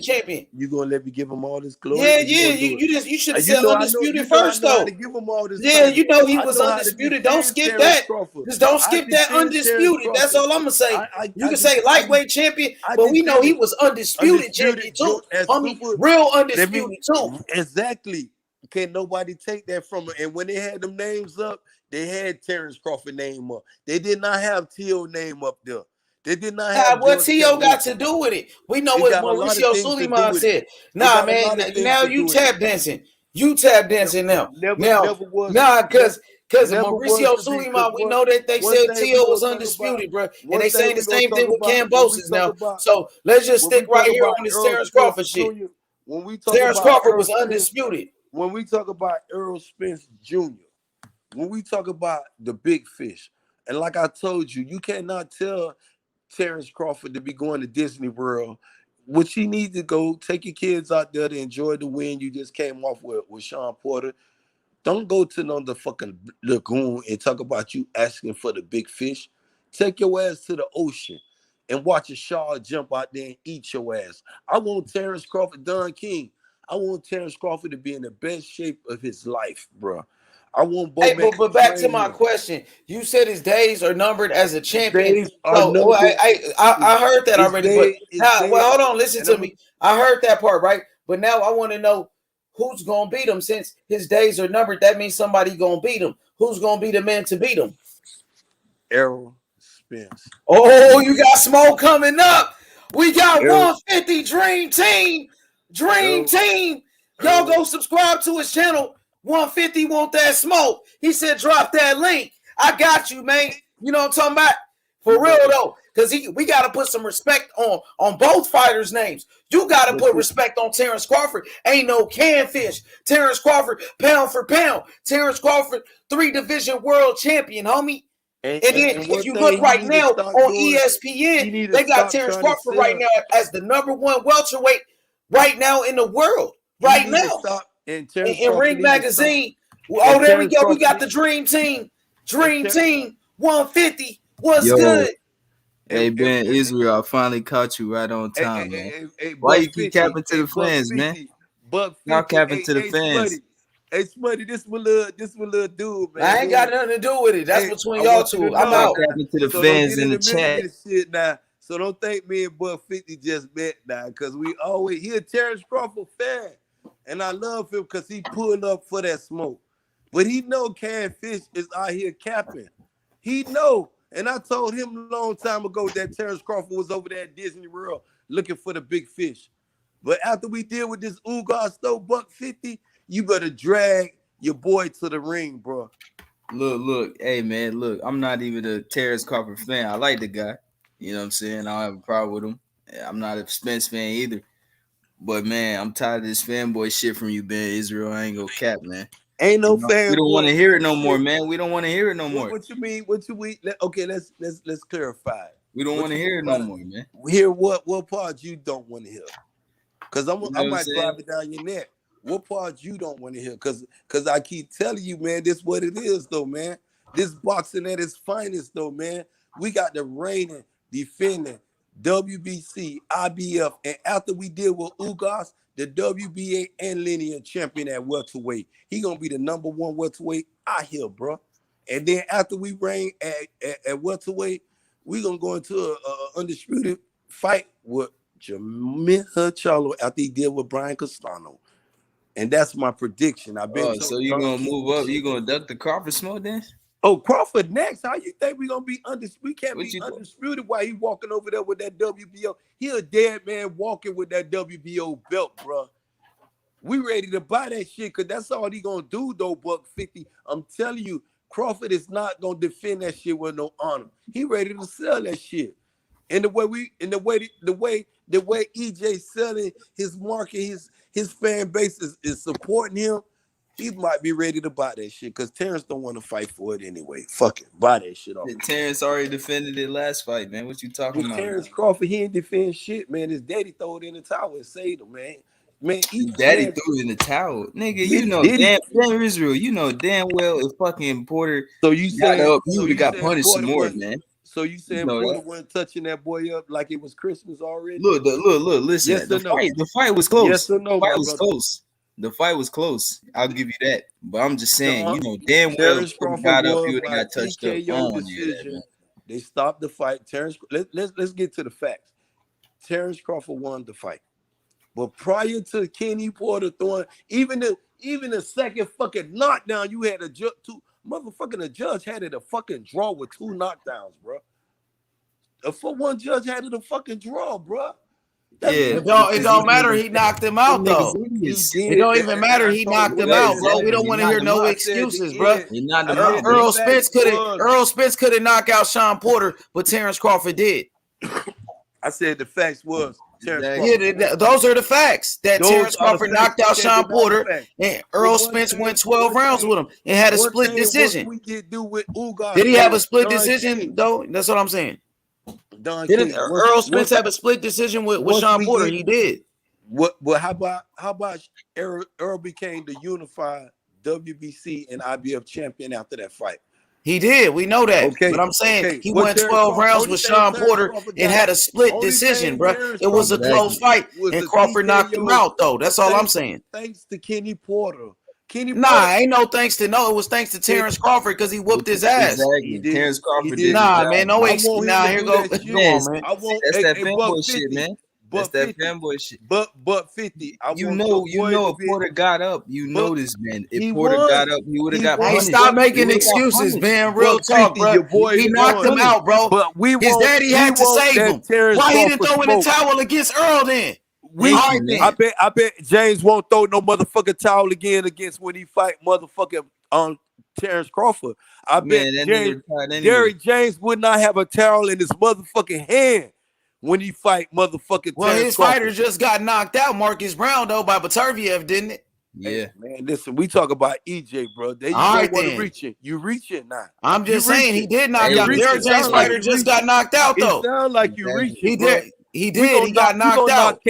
C: Champion.
V: You gonna let me give him all this glory?
C: Yeah. You should have said undisputed
V: I
C: first,
V: know how
C: though.
V: to give him all this.
C: Yeah,
V: title.
C: you know he
V: I
C: was
V: know
C: undisputed. Don't skip that. Just don't skip that undisputed. That's all I'm gonna say. You can say lightweight champion, but we know he was undisputed champion too. Real undisputed too.
V: Exactly. Can't nobody take that from him. And when they had them names up, they had Terrence Crawford name up. They did not have T.O. name up there. They did not have
C: what T.O. got to do with it. We know what Mauricio Suleiman said. Nah, man. Now you tap dancing. You tap dancing now. Because Mauricio Suleiman, we know that they said T.O. was undisputed, bro. And they saying the same thing with Cambosis now. So let's just stick right here on this Terrence Crawford shit. Terrence Crawford was undisputed.
V: When we talk about Errol Spence Jr., when we talk about the big fish, and like I told you, you cannot tell Terrence Crawford to be going to Disney World, which he needs to go. Take your kids out there to enjoy the win you just came off with Sean Porter. Don't go to no fucking lagoon and talk about you asking for the big fish. Take your ass to the ocean and watch a shark jump out there and eat your ass. I want Terrence Crawford, Don King. I want Terrence Crawford to be in the best shape of his life, bro. I want both.
C: Hey, but back to my question. You said his days are numbered as a champion. I heard that already. Hold on. Listen to me. I heard that part, right? But now I want to know who's gonna beat him. Since his days are numbered, that means somebody gonna beat him. Who's gonna be the man to beat him?
V: Errol Spence.
C: Oh, you got smoke coming up. We got 150 Dream Team. Y'all go subscribe to his channel. 150 want that smoke. He said drop that link. I got you, man. You know what I'm talking about? For real though. Because we gotta put some respect on both fighters' names. You gotta put respect on Terrence Crawford. Ain't no canfish. Terrence Crawford, pound for pound. Terrence Crawford, 3-division world champion, homie. And then if you look right now on ESPN, they got Terrence Crawford right now as the #1 welterweight right now in the world. Right now. In Ring Magazine. Oh, there we go. We got the Dream Team. Dream Team 150. What's good?
Q: Hey, Ben Israel, I finally caught you right on time, man. Why you keep capping to the fans, man? Y'all capping to the fans.
V: Hey, Smuddy, this one little dude, man.
C: I ain't got nothing to do with it. That's between y'all two. I'm out.
Q: Capping to the fans in the chat.
V: Shit now. So don't think me and Buck 50 just met now, because he a Terrence Crawford fan. And I love him because he pulling up for that smoke. But he know Fish is out here capping. He know. And I told him a long time ago that Terrence Crawford was over there at Disney World looking for the big fish. But after we deal with this Ugas Buck 50, you better drag your boy to the ring, bro.
Q: Look. Hey, man, look. I'm not even a Terrence Crawford fan. I like the guy. You know what I'm saying? I don't have a problem with him. I'm not a Spence fan either. But, man, I'm tired of this fanboy shit from you, Ben Israel. I ain't gonna cap, man.
V: Ain't no fanboy.
Q: We don't want to hear it no more, man. We don't want to hear it no more.
V: What you mean? What you mean? Okay, let's clarify.
Q: We don't want to hear it no more, man.
V: Hear what part you don't want to hear? Because I might drive it down your neck. What part you don't want to hear? Because I keep telling you, man, this what it is, though, man. This boxing at its finest, though, man. We got the reigning, defending WBC, IBF, and after we deal with Ugas, the WBA and linear champion at welterweight. He gonna be the #1 welterweight out here, bro. And then after we reign at welterweight, we gonna go into a undisputed fight with Jermell Charlo after he deal with Brian Castano. And that's my prediction.
Q: So you gonna move up? You gonna duck the Crawford smoke then?
V: Oh, Crawford next. How you think we gonna be undisputed? We can't be undisputed while he walking over there with that WBO. He a dead man walking with that WBO belt, bro. We ready to buy that shit because that's all he gonna do, though. Buck 50. I'm telling you, Crawford is not gonna defend that shit with no honor. He ready to sell that shit. And the way EJ selling his market, his fan base is supporting him. He might be ready to buy that shit because Terrence don't want to fight for it anyway. Fuck it. Buy that shit off.
Q: Terrence already defended it last fight, man. What you talking about?
V: Terrence Crawford, he ain't defend shit, man. His daddy threw it in the towel and saved him, man. Man,
Q: Daddy threw in the towel, nigga. You know, damn Israel. You know damn well if fucking Porter
V: so you
Q: got
V: saying
Q: up, he would have got punished
V: Porter
Q: some more,
V: was,
Q: man.
V: So you saying Porter wasn't touching that boy up like it was Christmas already?
Q: Look, listen.
V: Yes or no?
Q: The fight was close.
V: Yes or no?
Q: The fight was close. The fight was close. I'll give you that. But I'm just saying, you know, damn well
V: Terrence
Q: if Porter
V: Crawford
Q: got up,
V: won
Q: he would have
V: by
Q: got touched up.
V: TKO decision. They stopped the fight. Let's get to the facts. Terrence Crawford won the fight. But prior to Kenny Porter throwing even the second fucking knockdown, you had a the judge had it a fucking draw with 2 knockdowns, bro. A 4-1 judge had it a fucking draw, bro.
C: It don't matter. He knocked him out though. It don't even matter. He knocked him out, bro. We don't want to hear no excuses, bro. Errol Spence could have knocked out Sean Porter, but Terrence Crawford did.
V: I said the facts was
C: those are the facts. That Terrence Crawford knocked out Sean Porter, and Errol Spence went 12 rounds with him and had a split decision. Did he have a split decision though? That's what I'm saying. Did Errol Spence have a split decision with Sean Porter? He did.
V: Well, how about Errol became the unified WBC and IBF champion after that fight?
C: He did. We know that. Okay. But I'm saying he went 12 rounds with Sean Porter and had a split decision, bro. It was a close fight, and Crawford knocked him out, though. That's all I'm saying.
V: Thanks to Kenny Porter.
C: Ain't no thanks to no. It was thanks to Terrence Crawford because he whooped his ass.
Q: Exactly. Terrence Crawford did.
C: Man. No way. Nah, here go.
Q: That's that fanboy shit, man. That's that fanboy shit.
V: But 50.
Q: You know, if Porter got up, you know this, man. If Porter got up, he would have got punished.
C: Stop making excuses, man. Real talk, bro. He knocked him out, bro.
V: But
C: his daddy had to save him. Why he didn't throw in the towel against Earl then?
V: I bet James won't throw no motherfucking towel again against when he fight motherfucking Terrence Crawford. I bet Derrick James would not have a towel in his motherfucking hand when he fight motherfucking Terrence
C: his
V: Crawford.
C: fighter just got knocked out, Marcus Brown, though, by Baturviev, didn't it?
Q: Yeah.
V: Hey, man, listen, we talk about EJ, bro. They don't want to reach it. You reach it now.
C: I'm just saying he did knock out. Derrick James' fighter just got knocked out, though.
V: It sounds like you reached it,
C: He
V: bro.
C: did. He got knocked out.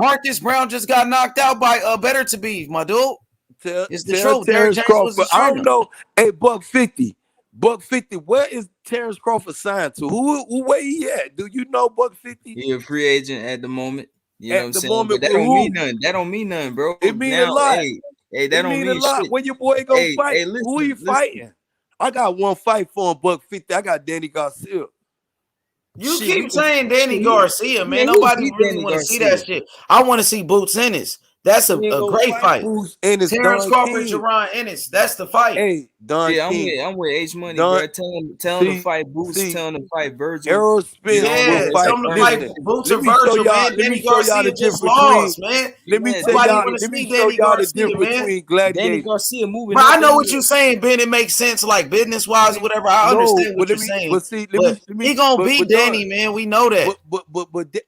C: Marcus Brown just got knocked out by Better to Be, my dude. It's the truth. Derrick James was the
V: I don't know. Hey, $150. $150. Where is Terrence Crawford signed to? Who where he at? Do you know $150?
Q: He's a free agent at the moment. You know what I'm saying?
V: Moment,
Q: but that don't mean nothing. That don't mean nothing, bro.
V: It mean a lot.
Q: Hey, that don't mean a lot.
V: When your boy go fight, who he fighting? I got one fight for him, $150. I got Danny Garcia.
C: You keep saying Danny Garcia, man. Nobody really want to see that shit. I want to see Boots Ennis. That's a great fight. Terrence Crawford, Jerron Ennis. That's the fight.
V: Hey, Don King.
Q: I'm with H Money, bro. Tell him to fight Boots. Tell him to fight Virgil.
V: Errol Spence.
C: Tell him to fight Boots or Virgil, man. Danny Garcia just lost, man.
V: Let me show y'all the difference between gladiators.
Q: Danny Garcia moving.
C: But I know what you're saying, Ben. It makes sense, like business wise or whatever. I understand what you're saying. But he gonna beat Danny, man. We know that.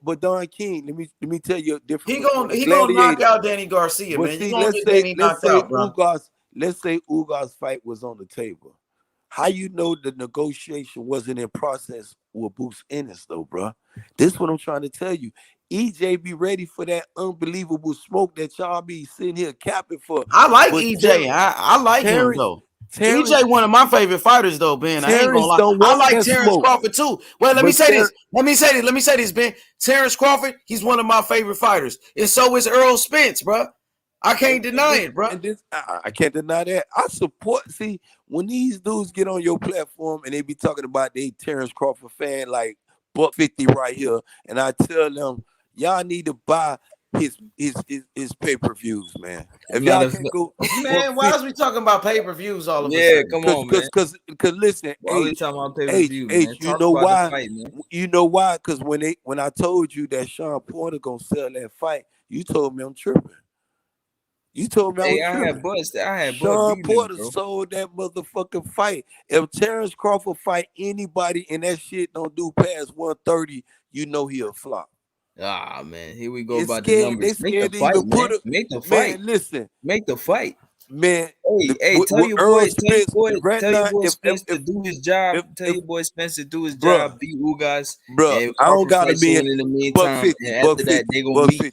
V: But Don King, let me tell you a difference.
C: He gonna knock out Danny Garcia, man.
V: See, let's say Ugas' fight was on the table. How you know the negotiation wasn't in process with Boots Ennis, though, bro? This is what I'm trying to tell you. EJ be ready for that unbelievable smoke that y'all be sitting here capping for.
C: I like EJ. I like him, though. EJ one of my favorite fighters, though, Ben. I ain't gonna lie. I like Terrence Crawford too. Well, let me say this, Ben. Terrence Crawford, he's one of my favorite fighters, and so is Errol Spence, bro. I can't deny it, bro.
V: I can't deny that. I support. See, when these dudes get on your platform and they be talking about they Terrence Crawford fan like $150 right here, and I tell them y'all need to buy his pay-per-views, man. If y'all can go,
C: man, why is we talking about pay-per-views all of a
Q: sudden?
V: Come on, man. Because listen, you know why? Fight, you know why? Because when I told you that Sean Porter gonna sell that fight, you told me I'm tripping. You told me
Q: I had bust.
V: Sean Porter sold that motherfucking fight. If Terrence Crawford fight anybody and that shit don't do past 130, you know he'll flop.
Q: Ah, man, here we go about the numbers. Make the fight, man. Make the fight.
V: Man, listen.
Q: Make the fight.
V: Man,
Q: tell your boy Spence to do his job. Tell your boy Spence to do his job. Beat Ugas.
V: Bro, I don't gotta be
Q: in the meantime. And after that, they gonna meet.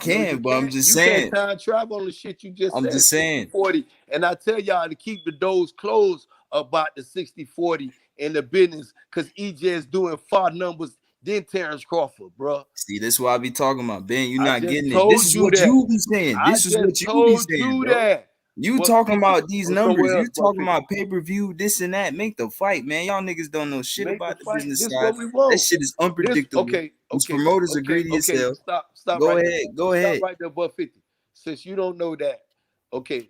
Q: can, but I'm just
V: You
Q: saying.
V: can't time travel on the shit you just
Q: I'm
V: said.
Q: just saying.
V: 60-40. And I tell y'all to keep the doors closed about the 60-40 in the business, because EJ is doing far numbers than Terrence Crawford, bro.
Q: See, that's what I be talking about, Ben. You're
V: I
Q: not
V: just
Q: getting it. This
V: told
Q: is
V: you
Q: what
V: that.
Q: you be saying.
V: I
Q: This is
V: just
Q: what you be
V: told
Q: saying,
V: you
Q: bro.
V: that.
Q: You
V: But
Q: talking
V: people
Q: about these
V: or
Q: numbers.
V: somewhere
Q: You
V: else,
Q: talking
V: Buffett.
Q: about pay-per-view, this and that. Make the fight, man. Y'all niggas don't know shit
V: Make the
Q: about the
V: fight.
Q: business
V: This
Q: side.
V: what we
Q: That
V: want.
Q: shit is
V: This
Q: unpredictable. These promoters are greedy as hell.
V: Stop
Q: Go
V: right
Q: ahead.
V: there.
Q: Go
V: Stop
Q: ahead.
V: right there, Buff 50. Since you don't know that, okay,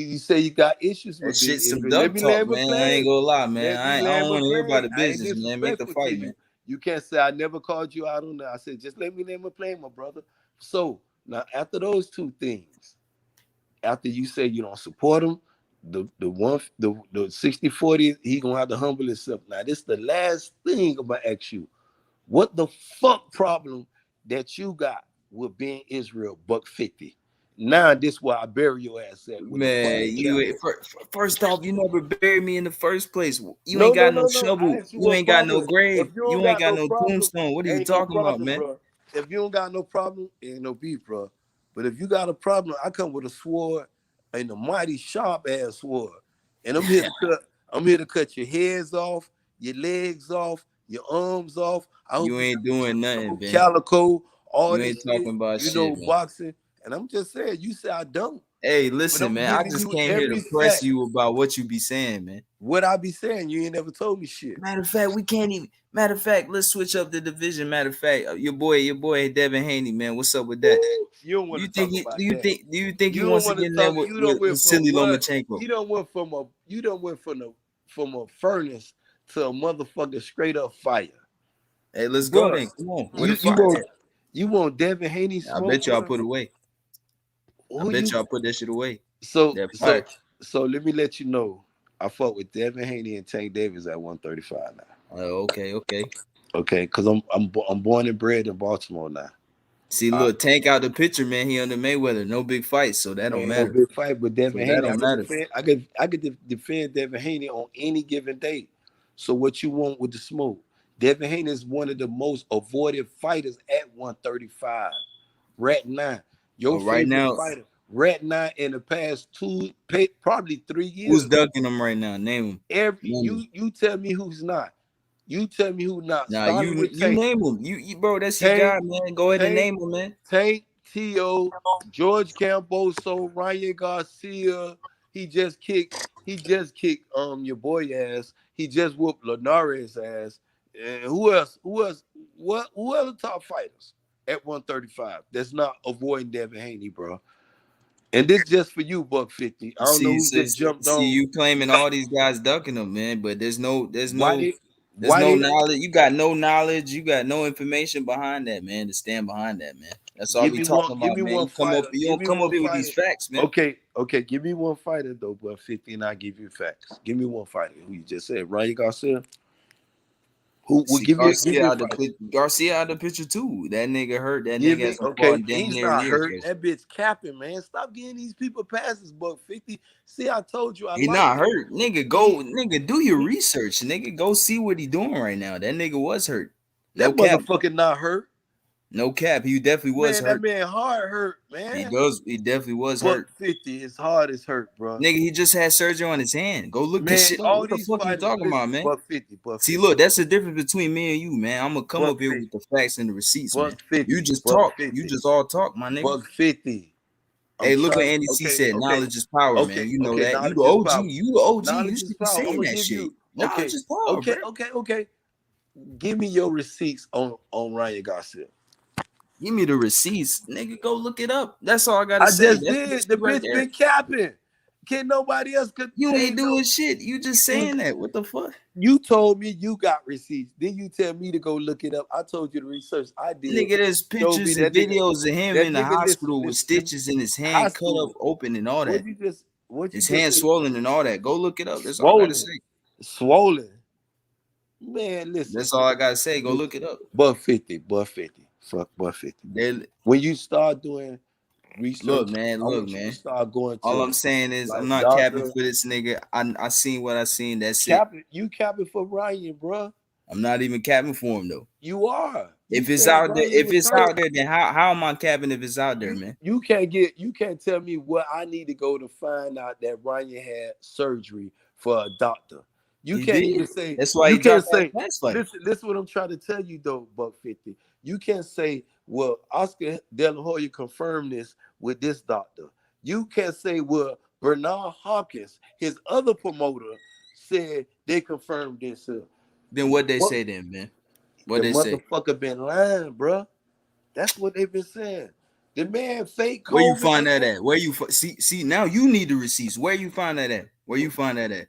V: you say you got issues
Q: That
V: with
Q: shit
V: Big
Q: some
V: Ify. Let
Q: dumb
V: me
Q: talk,
V: land my
Q: man. I ain't
V: plane.
Q: gonna lie, man.
V: Let me
Q: I
V: land
Q: don't
V: my
Q: want to hear about the
V: plane. I ain't
Q: business, man. Make the
V: disrespectful to
Q: fight,
V: you.
Q: man.
V: You can't say I never called you out on that. I said just let me land my plane, my brother. So Now, after those two things, after you say you don't support him, the 60-40, he gonna have to humble himself. Now, this is the last thing I'm gonna ask you. What the fuck problem that you got with being Israel $150? Now this where I bury your ass at with
Q: Man,
V: the
Q: first off, you never buried me in the first place. You
V: No,
Q: ain't
V: no,
Q: got no
V: no, no. I
Q: shovel.
V: asked you
Q: You
V: what
Q: ain't got no
V: problem.
Q: grave.
V: If you don't
Q: You ain't
V: got
Q: got
V: no
Q: no
V: problem,
Q: tombstone. What are you
V: ain't no
Q: talking about,
V: problem,
Q: man?
V: bro. If you don't got no problem, ain't no beef, bro. But if you got a problem, I come with a sword and a mighty sharp ass sword, and I'm here to cut. I'm here to cut your heads off, your legs off, your arms off. I hope
Q: You
V: you
Q: ain't
V: got
Q: doing
V: some
Q: nothing, man.
V: calico, all
Q: You
V: this
Q: ain't
V: shit.
Q: talking about
V: You
Q: shit,
V: know,
Q: man.
V: boxing. And I'm just saying, you say I don't.
Q: Hey,
V: But
Q: listen,
V: I'm
Q: man. I
V: giving
Q: just
V: you
Q: came here to
V: every
Q: press
V: fact.
Q: you about what you be saying, man.
V: What I be saying, you ain't never told me shit.
Q: Matter of fact, we can't even. Matter of fact, let's switch up the division. Matter of fact, your boy Devin Haney, man. What's up with that?
V: You don't want to talk about that.
Q: Do you think he
V: You don't
Q: wants to
V: want to
Q: get in there
V: talk. You don't went
Q: with
V: from
Q: Silly
V: what?
Q: Lomachenko?
V: You don't went from a. You don't went from a furnace to a motherfucking straight up fire.
Q: Hey, let's go
V: Bruh,
Q: then. Come on. Where the fire at?
V: you want Devin Haney
Q: I
V: smoke?
Q: bet y'all put away. I
V: Who
Q: bet
V: you?
Q: y'all put that shit away.
V: So
Q: That
V: so
Q: fire.
V: so let me let you know. I fought with Devin Haney and Tank Davis at 135 now.
Q: Oh, okay.
V: Okay, because I'm born and bred in Baltimore now.
Q: See, look, Tank out the picture, man. He under Mayweather. No big fights, so that don't
V: Ain't no
Q: matter.
V: big fight with Devin
Q: So that
V: Haney.
Q: don't matter.
V: I could defend Devin Haney on any given day. So what you want with the smoke? Devin Haney is one of the most avoided fighters at 135. Rat 9. Your
Q: Right
V: favorite
Q: now,
V: fighter. Rat 9 in the past probably 3
Q: who's
V: years.
Q: dunking him right now? Name him.
V: You tell me who's not. You tell me who not.
Q: Nah,
V: Starting with
Q: you
V: Tank.
Q: name him. You bro, that's your
V: Tank,
Q: guy, man. Go ahead and
V: Tank,
Q: name him, man.
V: Tank, T.O., George Camboso, Ryan Garcia. He just kicked your boy ass. He just whooped Linares ass. And who else? Who are the top fighters at 135 that's not avoiding Devin Haney, bro? And this just for you, $150. I don't know who just jumped on.
Q: You claiming all these guys ducking them, man, but there's no
V: Why
Q: knowledge. You got no knowledge. You got no information behind that, man. To stand behind that, man. That's all we talking about, man. You don't come up here with these facts, man.
V: Okay. Give me one fighter though, $150, and I give you facts. Give me one fighter who you just said, Ryan Garcia. Who will give me a fight?
Q: Garcia out of the picture too. That nigga hurt. That nigga has fought damn
V: He's
Q: near
V: not
Q: years.
V: hurt. That bitch capping, man. Stop getting these people passes, $150. See, I told you I
Q: He
V: like
Q: not
V: him.
Q: hurt, nigga. Do your research, nigga. Go see what he doing right now. That nigga was hurt. No
V: That
Q: cap.
V: motherfucker not hurt.
Q: No cap. He definitely was
V: Man,
Q: hurt.
V: that man hard hurt, man.
Q: He definitely was hurt.
V: $150, his heart is hurt, bro.
Q: Nigga, he just had surgery on his hand. Go look this shit up.
V: All
Q: What the
V: these
Q: fuck
V: fighters,
Q: you talking about, man?
V: $150.
Q: See, look, that's the difference between me and you, man. I'm gonna come up here with the facts and the receipts, man. You just talk. You just all talk, my nigga.
V: $150.
Q: Hey, look what Andy C said. Knowledge is power, man. You know that. You the OG. You the OG. You should be saying that shit. Knowledge is power, bro.
V: Okay. Give me your receipts on Ryan Garcia.
Q: Give me the receipts, nigga. Go look it up. That's all I gotta say.
V: I just did. The bitch been capping. Can't nobody else could.
Q: You ain't doing shit. You just saying that. What the fuck?
V: You told me you got receipts. Then you tell me to go look it up. I told you the research I did.
Q: Nigga, there's pictures and videos of him in the hospital with stitches in his hand cut up open and all that. His hand swollen and all that. Go look it up. That's all I gotta say.
V: Swollen. Man, listen.
Q: That's all I gotta say. Go look it up.
V: $150. Fuck $150. When you start doing research,
Q: look, man.
V: Start going to,
Q: all I'm saying is I'm not capping for this nigga. I seen what I seen. That's it.
V: You capping for Ryan, bro.
Q: I'm not even capping for him though.
V: You are.
Q: If it's out there, then how am I capping if it's out there, man?
V: You can't tell me what I need to go to find out that Ryan had surgery for a doctor. You can't even say.
Q: That's why
V: you can't say.
Q: Listen,
V: this is what I'm trying to tell you though, $150. You can't say, well, Oscar De La Hoya confirmed this with this doctor. You can't say, well, Bernard Hopkins, his other promoter, said they confirmed this.
Q: Then what they say then, man? What they say?
V: Motherfucker been lying, bro. That's what they've been saying. The man fake COVID.
Q: Where you find that at? Where you see now you need the receipts. Where you find that at? Where you find that at?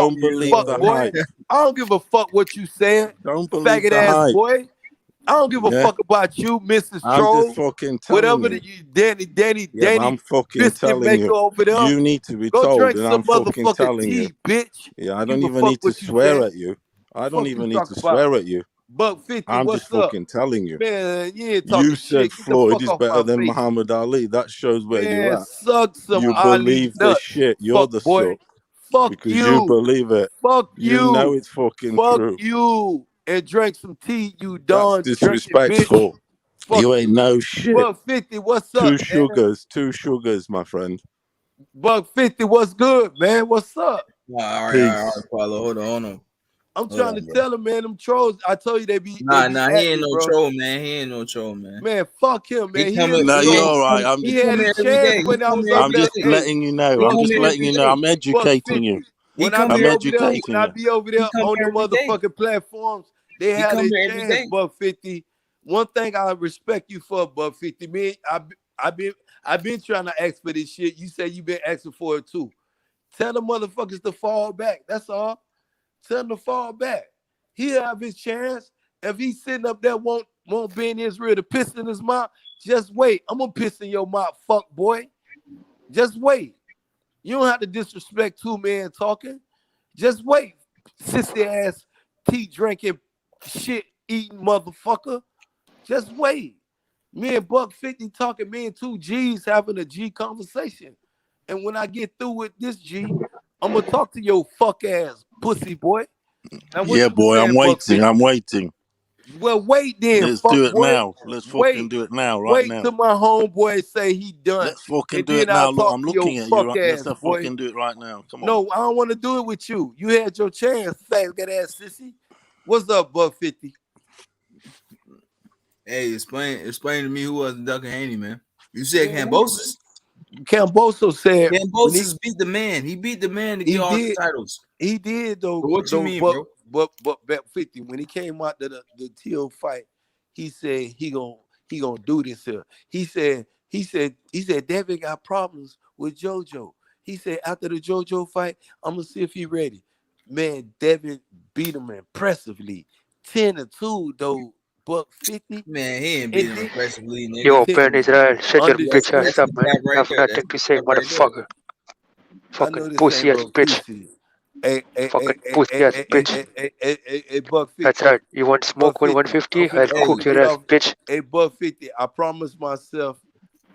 V: talk,
K: Don't believe
V: fuck
K: the
V: boy.
K: hype.
V: I don't give a fuck what you saying,
K: Don't believe
V: faggot
K: the
V: ass
K: hype.
V: boy. I don't give a
K: Yeah,
V: fuck about you, Mrs.
K: I'm just
V: Troll.
K: fucking telling
V: Whatever
K: you.
V: that you, Danny,
K: Yeah, but I'm fucking
V: biscuit
K: telling
V: maker
K: you.
V: over there.
K: You need to be
V: Go
K: told,
V: drink
K: and
V: some
K: I'm fucking
V: motherfucking
K: telling you.
V: tea, bitch.
K: Yeah, I
V: Give
K: don't
V: a
K: even
V: fuck
K: need to
V: what you
K: swear
V: saying.
K: at you. I don't
V: Fuck you
K: even need
V: talk
K: to
V: about.
K: swear at you.
V: $150.
L: I'm
V: What's
L: just
V: up,
L: fucking telling you.
V: man? You ain't talking
L: You said
V: shit. Get the
L: Floyd
V: fuck
L: is
V: off my
L: better than
V: face,
L: Muhammad Ali. That shows where you're
V: man.
L: at.
V: Suck some
L: You
V: Ali
L: believe the
V: nuts,
L: shit. You're
V: fuck
L: the
V: boy.
L: suck
V: Fuck
L: because you
V: you.
L: believe it.
V: Fuck
L: You know
V: you.
L: it's fucking
V: Fuck
L: true.
V: you. And drink some tea, you
L: That's
V: done drinking bitch.
L: disrespectful.
V: Fuck
L: You ain't no shit.
V: $150. What's up, man?
L: Two sugars, my friend.
V: $150. What's good, man? What's up?
Q: All right,
L: Peace.
Q: Paulo. Hold on.
V: I'm trying to tell him, man. Them trolls. I told you they be.
Q: Nah,
V: he
Q: ain't no troll, man. He ain't no troll, man.
V: Man, fuck him, man.
L: No, you're all right. I'm
V: he
L: just,
V: had his chance when I was over
L: I'm
V: there.
L: just letting you know. I'm just letting you know. I'm educating you.
V: When I
L: I'm
V: be over there,
L: educating
V: when I
L: you.
V: be over there on the motherfucking platforms, they have their chance. $150. One thing I respect you for, $150. Man, I've been trying to ask for this shit. You say you been asking for it too. Tell the motherfuckers to fall back. That's all. Tell them to fall back. He'll have his chance. If he's sitting up there, won't be in Israel to piss in his mouth. Just wait. I'm gonna piss in your mouth, fuck boy. Just wait. You don't have to disrespect two men talking. Just wait, sissy ass, tea drinking, shit eating motherfucker. Just wait. Me and $150 talking, me and 2 G's having a G conversation. And when I get through with this G, I'm gonna talk to your fuck ass pussy boy. Now, what
L: Yeah,
V: you
L: boy,
V: saying,
L: I'm waiting.
V: Well, wait then,
L: Let's
V: fuck
L: do it
V: boy.
L: now. Let's fucking do it now, right
V: Wait
L: now.
V: till my homeboy say he done.
L: Let's fucking
V: And
L: do
V: then
L: it now.
V: I'll
L: Look,
V: talk
L: I'm
V: to your
L: looking at you.
V: fuck
L: Right?
V: ass,
L: Let's
V: boy.
L: fucking do it right now. Come on.
V: No, I don't want to do it with you. You had your chance, faggot ass sissy. What's up, $150?
Q: Hey, explain to me who was Duck and Haney, man. You said Cambosos?
V: Cambosos said
Q: Cambosos beat the man. He beat the man to get all the titles.
V: He did though.
Q: So what you mean, bro?
V: But 50 when he came out to the Teal fight, he said he gonna do this here. He said Devin got problems with JoJo. He said after the JoJo fight, I'm gonna see if he ready. Man, Devin beat him impressively, 10-2 though. $150.
Q: Man, he ain't beat him impressively, nigga.
U: Yo, Ben Israel, shut your bitch ass up, man.
Q: Right
U: You have nothing to say, motherfucker. Fucking pussy ass bitch.
V: Hey,
U: Fucking pussy ass bitch.
V: $150.
U: That's right. You want smoke with 150? I'll cook your ass, bitch.
V: Hey, $150. I promised myself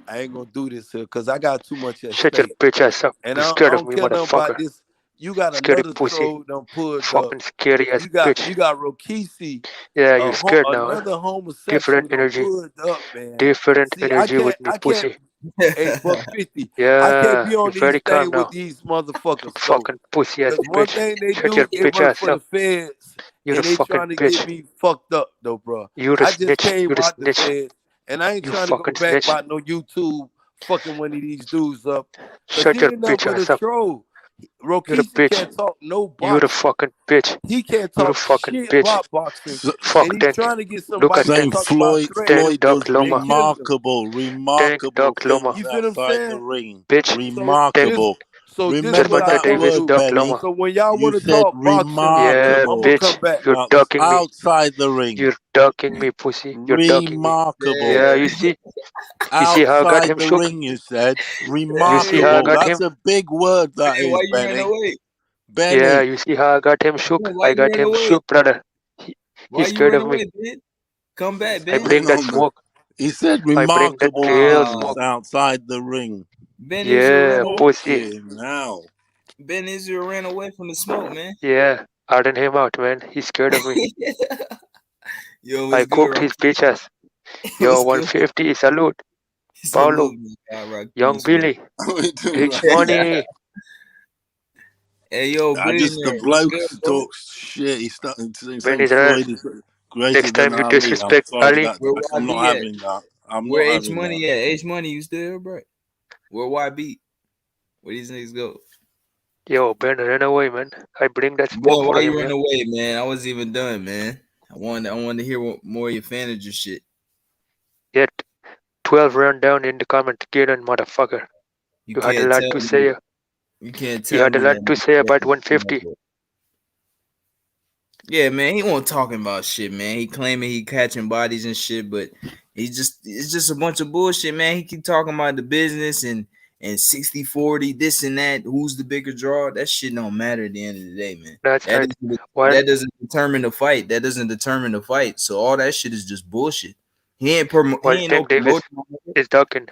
V: I ain't gonna do this here because I got too much at
U: Shut your
V: stake.
U: bitch ass up.
V: And
U: You
V: I
U: scared of
V: don't
U: me,
V: care nothing about
U: motherfucker.
V: this. You got
U: Scary
V: another
U: pussy.
V: troll done pulled
U: Fucking
V: up.
U: scary ass
V: You got
U: bitch.
V: Rokisi.
U: Yeah, you scared now, huh?
V: Another homosexual
U: Different
V: done
U: energy.
V: pulled up, man.
U: Different
V: See,
U: energy with me,
V: I can't.
U: pussy.
V: Hey, $150. I can't
U: Yeah,
V: be on
U: you're
V: these
U: very calm
V: things
U: now.
V: with these motherfuckers. So,
U: Fucking pussy ass
V: because one
U: bitch.
V: thing they
U: Shut your
V: do, they
U: bitch
V: work
U: ass
V: for the
U: up.
V: feds,
U: You're a
V: and they
U: fucking
V: trying to get
U: bitch.
V: me fucked up, though, bro.
U: You're a
V: I just
U: snitch.
V: came
U: You're a
V: out the
U: snitch.
V: feds, and I ain't
U: You
V: trying to go
U: fucking
V: back
U: snitch.
V: by no YouTube fucking one of these dudes up. Because
U: Shut
V: he
U: your
V: ain't nothing
U: bitch
V: but a
U: ass up.
V: troll.
U: You're a
V: Rokisi
U: bitch.
V: can't talk no
U: You're a
V: boxing.
U: fucking bitch.
V: He can't
U: You're a
V: talk
U: fucking
V: shit
U: bitch.
V: about boxing.
U: Fuck
V: And he's
U: Tank.
V: trying to get
U: Look at
V: somebody to
L: Saying
U: Tank.
V: talk about threats
U: Tank
L: Floyd
U: Dog
L: does
V: and
U: Loma.
V: killing him.
U: Tank
L: remarkable
U: Dog Loma.
L: things
V: You feel what I'm
L: outside the
V: saying?
L: ring.
U: Bitch. Tank.
L: Remarkable.
V: This
L: Remember
V: what I
U: Gervonta
L: that
V: gonna
U: Davis
L: word,
V: do.
U: Dog
L: Benny.
U: Loma.
V: So when y'all
L: You
V: want to
L: said
V: talk boxing,
U: Yeah,
V: I'm gonna
L: remarkable
V: come
U: bitch.
V: back.
U: You're ducking me.
L: outside the ring.
U: You're ducking me, pussy. You're ducking me.
L: Remarkable.
U: Yeah, you see? You see how I got
L: Outside
U: him
L: the
U: shook?
L: ring, you said.
U: You see how I
L: Remarkable.
U: got
L: That's
U: him?
L: a big word, that
Q: Why
L: is,
Q: you ran
L: Benny.
Q: away?
U: Yeah,
L: Benny.
U: you see how I got him shook?
Q: Why
U: I
Q: you
U: got
Q: ran
U: him
Q: away?
U: shook, brother.
Q: Why
U: He's
Q: you
U: scared
Q: run
U: of me.
Q: away, Ben? Come back,
U: I
Q: Ben.
U: bring that
L: No,
U: smoke.
L: he said
U: I bring that
L: remarkable
U: real
L: things
U: smoke.
L: outside the ring.
Q: Ben Israel
U: Yeah,
Q: ran away.
U: pussy.
L: Okay, now.
Q: Ben Israel ran away from the smoke, man.
U: Yeah, iron him out, man. He's scared of me.
Q: Yo,
U: I
Q: it's good,
U: cooked his
Q: Rocky.
U: bitch ass. Yo,
Q: What's good?
U: 150, salute. Paulo,
Q: Salute, man. Rocky,
U: Young Billy, Rich Money.
Q: Hey, yo,
L: Just the
Q: billionaire. What's
L: bloke
Q: good, bro?
L: talks shit. He's starting to
U: Ben
L: saying
U: Israel.
L: Floyd is greater
U: Next
L: than
U: time you
L: Ali. I'm
U: disrespect
L: sorry,
U: Ali,
Q: Where
L: I'm not
Q: YB at?
L: having that. I'm
Q: Where
L: not
Q: H
L: having that.
Q: Money at? H Money, you still here, bro? Where YB? Where these niggas go?
U: yo, Ben, run away, man. I bring that
Q: Ben,
U: smoke
Q: why
U: for
Q: you
U: him,
Q: run
U: yeah.
Q: away, man? I wasn't even done, man. I wanted to hear more of your manager shit.
U: Yet, 12 run down in the comment, Kieran, motherfucker.
Q: You
U: You had a
Q: can't
U: lot
Q: tell
U: to
Q: me
U: say.
Q: that. You can't
U: You
Q: tell
U: had a
Q: me
U: lot
Q: that.
U: to say about 150.
Q: Yeah, man, he won't talking about shit, man. He claiming he catching bodies and shit, but it's just a bunch of bullshit, man. He keep talking about the business and and 60-40, this and that, who's the bigger draw, that shit don't matter at the end of the day, man.
U: That's right.
Q: That doesn't determine the fight. That doesn't determine the fight. So all that shit is just bullshit. He ain't no
U: Davis is ducking.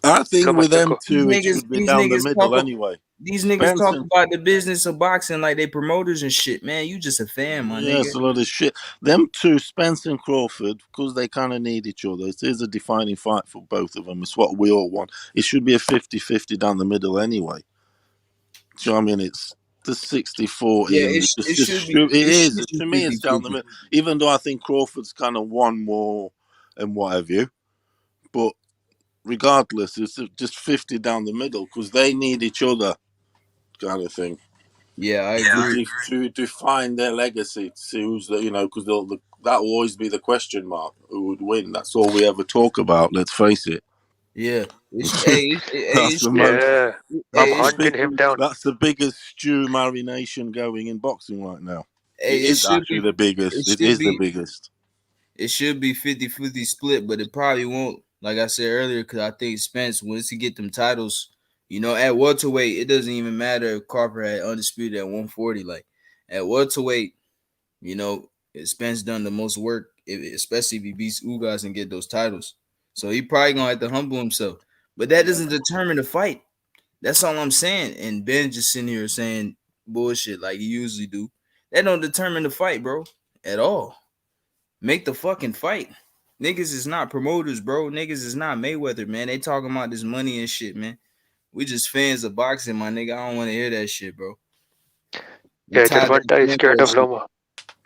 K: I think with them two, it
Q: These
K: should be down the middle anyway.
Q: These niggas talk about the business of boxing like they promoters and shit, man. You just a fan, my nigga.
K: Yes, a lot of shit. Them two, Spence and Crawford, because they kind of need each other. It is a defining fight for both of them. It's what we all want. It should be a 50-50 down the middle anyway. Do you know what I mean? It's the 60-40.
Q: Yeah,
K: and
Q: it should be.
K: It is.
Q: Be
K: To me, it's down the middle. Even though I think Crawford's kind of won more and what have you. But regardless, it's just 50 down the middle because they need each other kind of thing.
Q: Yeah, I agree.
K: To define their legacy, to see who's the, because that will always be the question mark. Who would win? That's all we ever talk about. Let's face it.
Q: Yeah,
K: That's
U: hunting him down.
K: That's the biggest stew marination going in boxing right now.
Q: It
K: is actually the biggest. It is the biggest.
Q: It should be 50-50 split, but it probably won't. Like I said earlier, because I think Spence, once he get them titles, at welterweight, it doesn't even matter if Crawford had undisputed at 140. Like at welterweight, Spence done the most work, especially if he beats Ugas and get those titles. So he probably gonna have to humble himself. But that doesn't determine the fight. That's all I'm saying. And Ben just sitting here saying bullshit like he usually do. That don't determine the fight, bro, at all. Make the fucking fight. Niggas is not promoters, bro. Niggas is not Mayweather, man. They talking about this money and shit, man. We just fans of boxing, my nigga. I don't want to hear that shit, bro.
U: Yeah, Gervonta is scared of Loma.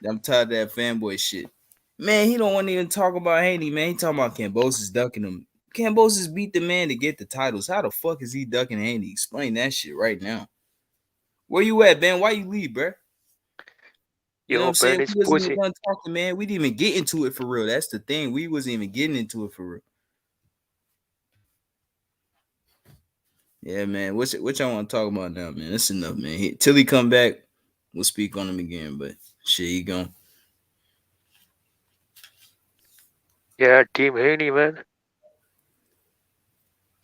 Q: I'm tired of that fanboy shit. Man, he don't want to even talk about Haney, man. He talking about Kambosos ducking him. Kambosos beat the man to get the titles. How the fuck is he ducking Haney? Explain that shit right now. Where you at, Ben? Why you leave, bro? You know what I'm saying? We wasn't even talking, man. We didn't even get into it for real. That's the thing. We wasn't even getting into it for real. Yeah, man. What y'all want to talk about now, man? That's enough, man. Till he come back, we'll speak on him again. But shit, he gone.
U: Yeah, Team Haney, man.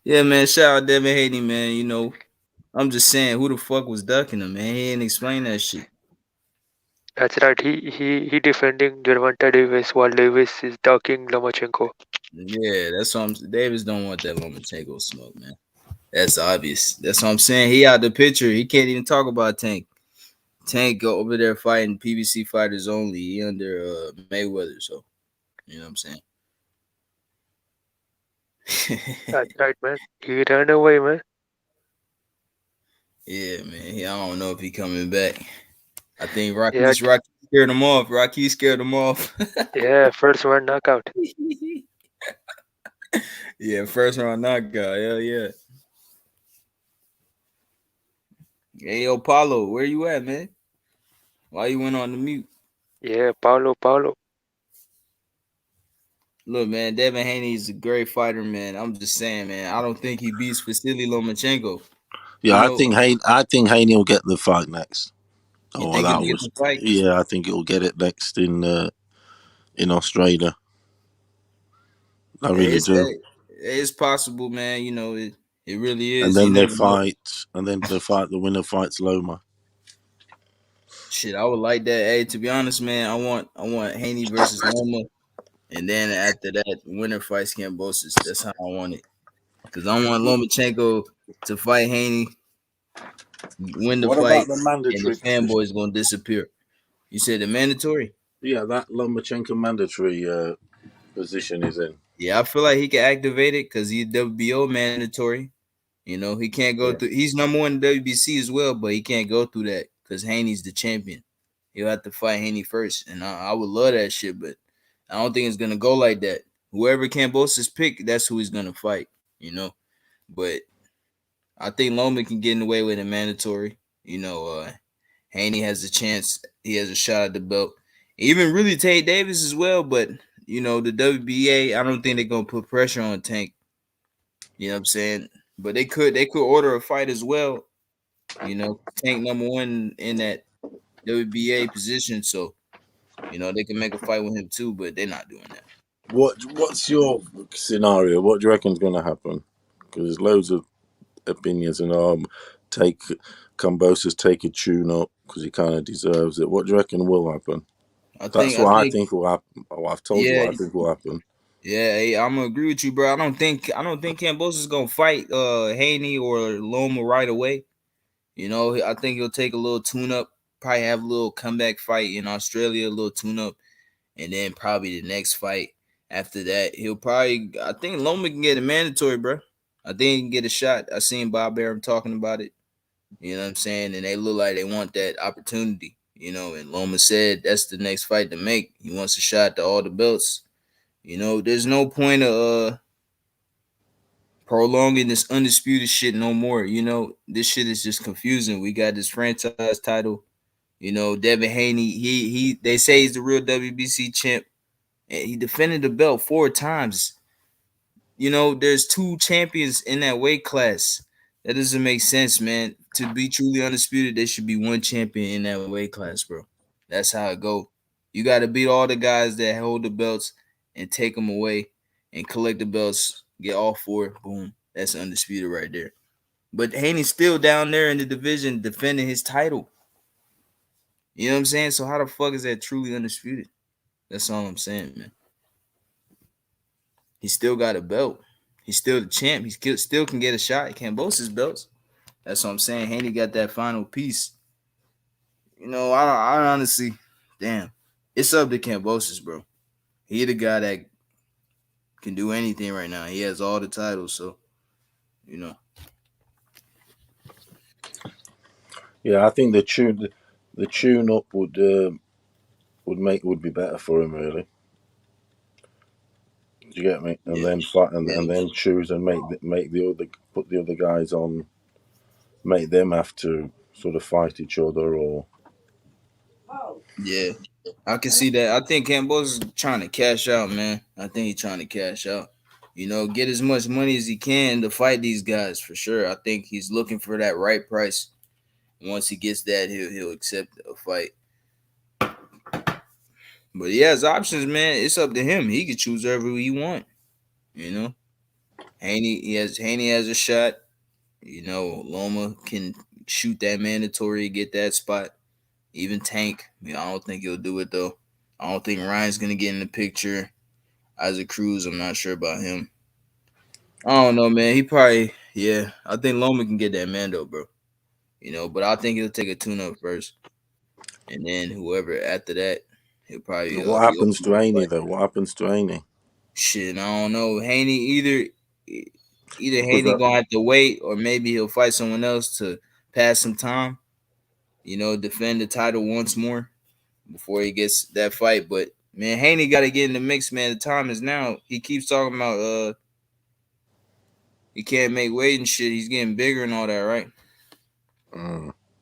Q: Yeah, man. Shout out Devin Haney, man. I'm just saying, who the fuck was ducking him, man? He didn't explain that shit.
U: That's right. He defending Gervonta Davis while Davis is ducking Lomachenko.
Q: Yeah, that's what Davis don't want that Lomachenko smoke, man. That's obvious. That's what I'm saying. He out the picture. He can't even talk about Tank. Tank go over there fighting PBC fighters only. He under Mayweather, so you know what I'm saying.
U: That's right, man. He ran away, man.
Q: Yeah, man. I don't know if he coming back. I think Rocky scared him off. Rocky scared him off.
U: Yeah, first round knockout.
Q: Yeah, first round knockout. Hell yeah. Hey, yo, Paulo, where you at, man? Why you went on the mute?
U: Yeah, Paulo.
Q: Look, man, Devin Haney is a great fighter, man. I'm just saying, man. I don't think he beats Vasily Lomachenko.
K: Yeah, I think Haney will get the fight next.
Q: You think he'll get the fight?
K: Yeah, I think he'll get it next in Australia. I really do.
Q: It's possible, man. It really is.
K: And then they fight, the winner fights Loma.
Q: Shit, I would like that. Hey, to be honest, man, I want Haney versus Loma, and then after that, winner fights Kambosos. That's how I want it. Because I want Lomachenko to fight Haney, win the fight, and the fanboy is gonna disappear. You said the mandatory?
K: Yeah, that Lomachenko mandatory position is in.
Q: Yeah, I feel like he can activate it because he's WBO mandatory. He can't go through. He's number one in WBC as well, but he can't go through that because Haney's the champion. He'll have to fight Haney first, and I would love that shit, but I don't think it's gonna go like that. Whoever Kambosos pick, that's who he's gonna fight. But I think Loma can get in the way with a mandatory. Haney has a chance. He has a shot at the belt. Even really Tate Davis as well, but the WBA, I don't think they're gonna put pressure on Tank. You know what I'm saying? But they could order a fight as well. Tank number one in that WBA position, so they can make a fight with him too, but they're not doing that.
K: What's your scenario? What do you reckon is going to happen? Because there's loads of opinions and take Kambosos take a tune up because he kind of deserves it. What do you reckon will happen? That's what I think will happen. Oh, I've told you what I think will happen.
Q: Yeah, hey, I'm gonna agree with you, bro. I don't think Kambosos is gonna fight Haney or Loma right away. You know, I think he'll take a little tune up, probably have a little comeback fight in Australia, a little tune up, and then probably the next fight after that, I think Loma can get a mandatory, bro. I think he can get a shot. I seen Bob Arum talking about it. You know what I'm saying? And they look like they want that opportunity, you know, and Loma said that's the next fight to make. He wants a shot to all the belts. You know, there's no point of prolonging this undisputed shit no more. You know, this shit is just confusing. We got this franchise title. You know, Devin Haney, he they say he's the real WBC champ. And he defended the belt 4 times. You know, there's 2 champions in that weight class. That doesn't make sense, man. To be truly undisputed, there should be 1 champion in that weight class, bro. That's how it go. You got to beat all the guys that hold the belts and take them away and collect the belts, get all 4. Boom. That's undisputed right there. But Haney's still down there in the division defending his title. You know what I'm saying? So how the fuck is that truly undisputed? That's all I'm saying, man. He still got a belt. He's still the champ. He still can get a shot at Kambosos' belts. That's what I'm saying. Haney got that final piece. You know, I honestly, damn, it's up to Kambosos, bro. He the guy that can do anything right now. He has all the titles, so you know.
K: Yeah, I think the tune up would be better for him, really. Do you get me? And then fight and then choose and put the other guys on, make them have to sort of fight each other or.
Q: Yeah, I can see that. I think Kambosos is trying to cash out, man. I think he's trying to cash out. You know, get as much money as he can to fight these guys for sure. I think he's looking for that right price. Once he gets that, he'll accept a fight. But he has options, man. It's up to him. He can choose whoever he want. You know, Haney has a shot. You know, Loma can shoot that mandatory, get that spot. Even Tank. I don't think he'll do it though. I don't think Ryan's gonna get in the picture. Isaac Cruz, I'm not sure about him. I don't know, man. He probably, I think Loma can get that Mando, bro. You know, but I think he'll take a tune-up first, and then whoever after that, he'll probably.
K: What happens to Haney though? What happens to Haney?
Q: Shit, I don't know. Haney either Haney gonna have to wait, or maybe he'll fight someone else to pass some time. You know, defend the title once more before he gets that fight. But man, Haney got to get in the mix, man. The time is now. He keeps talking about he can't make weight and shit. He's getting bigger and all that, right?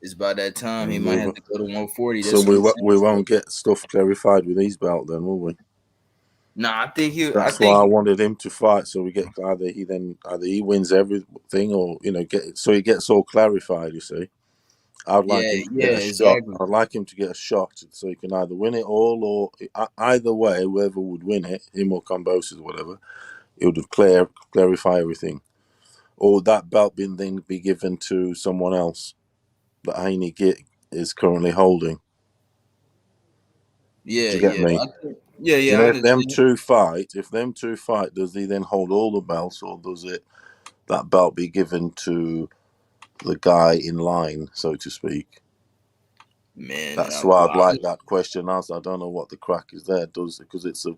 Q: It's about that time. He might have to go to 140.
K: So we won't get stuff clarified with his belt then, will we?
Q: Nah, I think he.
K: That's why I wanted him to fight, so we get either he wins everything, or he gets all clarified. You see, I'd like him to get a shot. I'd like him to get a shot, so he can either win it all, or either way, whoever would win it, him or Kambosos or whatever, it would clarify everything. Or that belt then be given to someone else that Haney is currently holding.
Q: Yeah,
K: do you get me?
Q: Yeah.
K: If them two fight, does he then hold all the belts, or does that belt be given to the guy in line, so to speak?
Q: Man,
K: that's why I'd like that question asked. I don't know what the crack is there, because it's a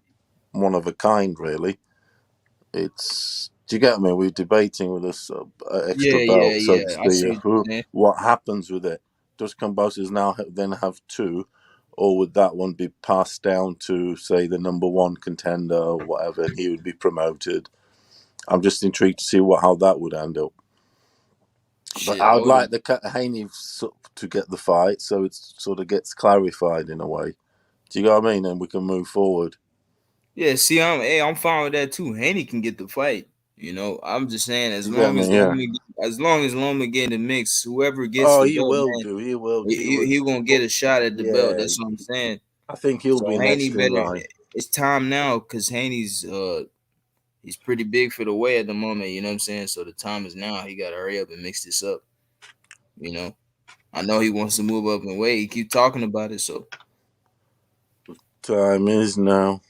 K: one of a kind, really. Do you get me? We're debating with this extra belt, so to speak. What happens with it? Does Kambosos now then have 2? Or would that one be passed down to, say, the number 1 contender or whatever, and he would be promoted? I'm just intrigued to see how that would end up. But I would like the Haney to get the fight, so it sort of gets clarified in a way. Do you know what I mean? And we can move forward.
Q: Yeah, see, I'm fine with that too. Haney can get the fight. You know, I'm just saying as long as Loma get in the mix, whoever gets the belt, he won't get a shot at the belt. That's what I'm saying.
K: I think he'll be next in line.
Q: It's time now because Haney's He's pretty big for the weight at the moment. You know what I'm saying? So the time is now. He got to hurry up and mix this up. You know, I know he wants to move up in weight. He keep talking about it. So
K: time is now.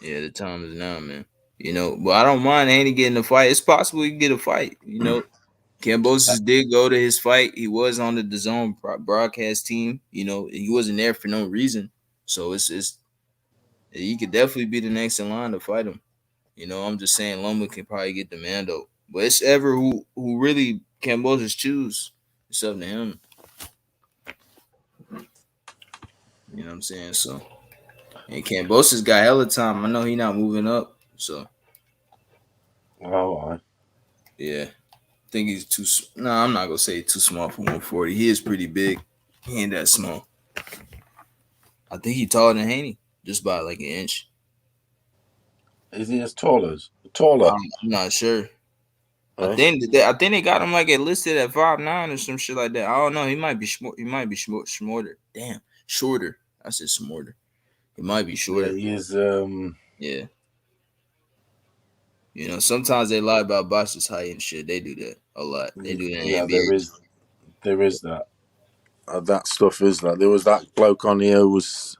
Q: yeah, the time is now, man. You know, but I don't mind Haney getting a fight. It's possible he can get a fight. You know, Kambosos did go to his fight. He was on the DAZN broadcast team. You know, he wasn't there for no reason. So it's he could definitely be the next in line to fight him. You know, I'm just saying Loma can probably get the Mando. But it's ever who really Kambosos choose. It's up to him. You know what I'm saying? So and Kambosos got hella time. I know he not moving up. So
K: Oh,
Q: yeah. I think he's too. No, I'm not gonna say too small for 140. He is pretty big. He ain't that small. I think he taller than Haney, just by like an inch.
K: is he as tall as taller?
Q: I'm not sure.
K: Eh?
Q: I think they got him like listed at 5'9" or some shit like that. I don't know. He might be shorter. Damn, shorter. I said smarter. He might be shorter.
K: Yeah, he is.
Q: Yeah. You know, sometimes they lie about Bosh's height and shit. They do that a lot. They do that
K: Yeah,
Q: in NBA.
K: there is that. That stuff is that. There was that bloke on here who was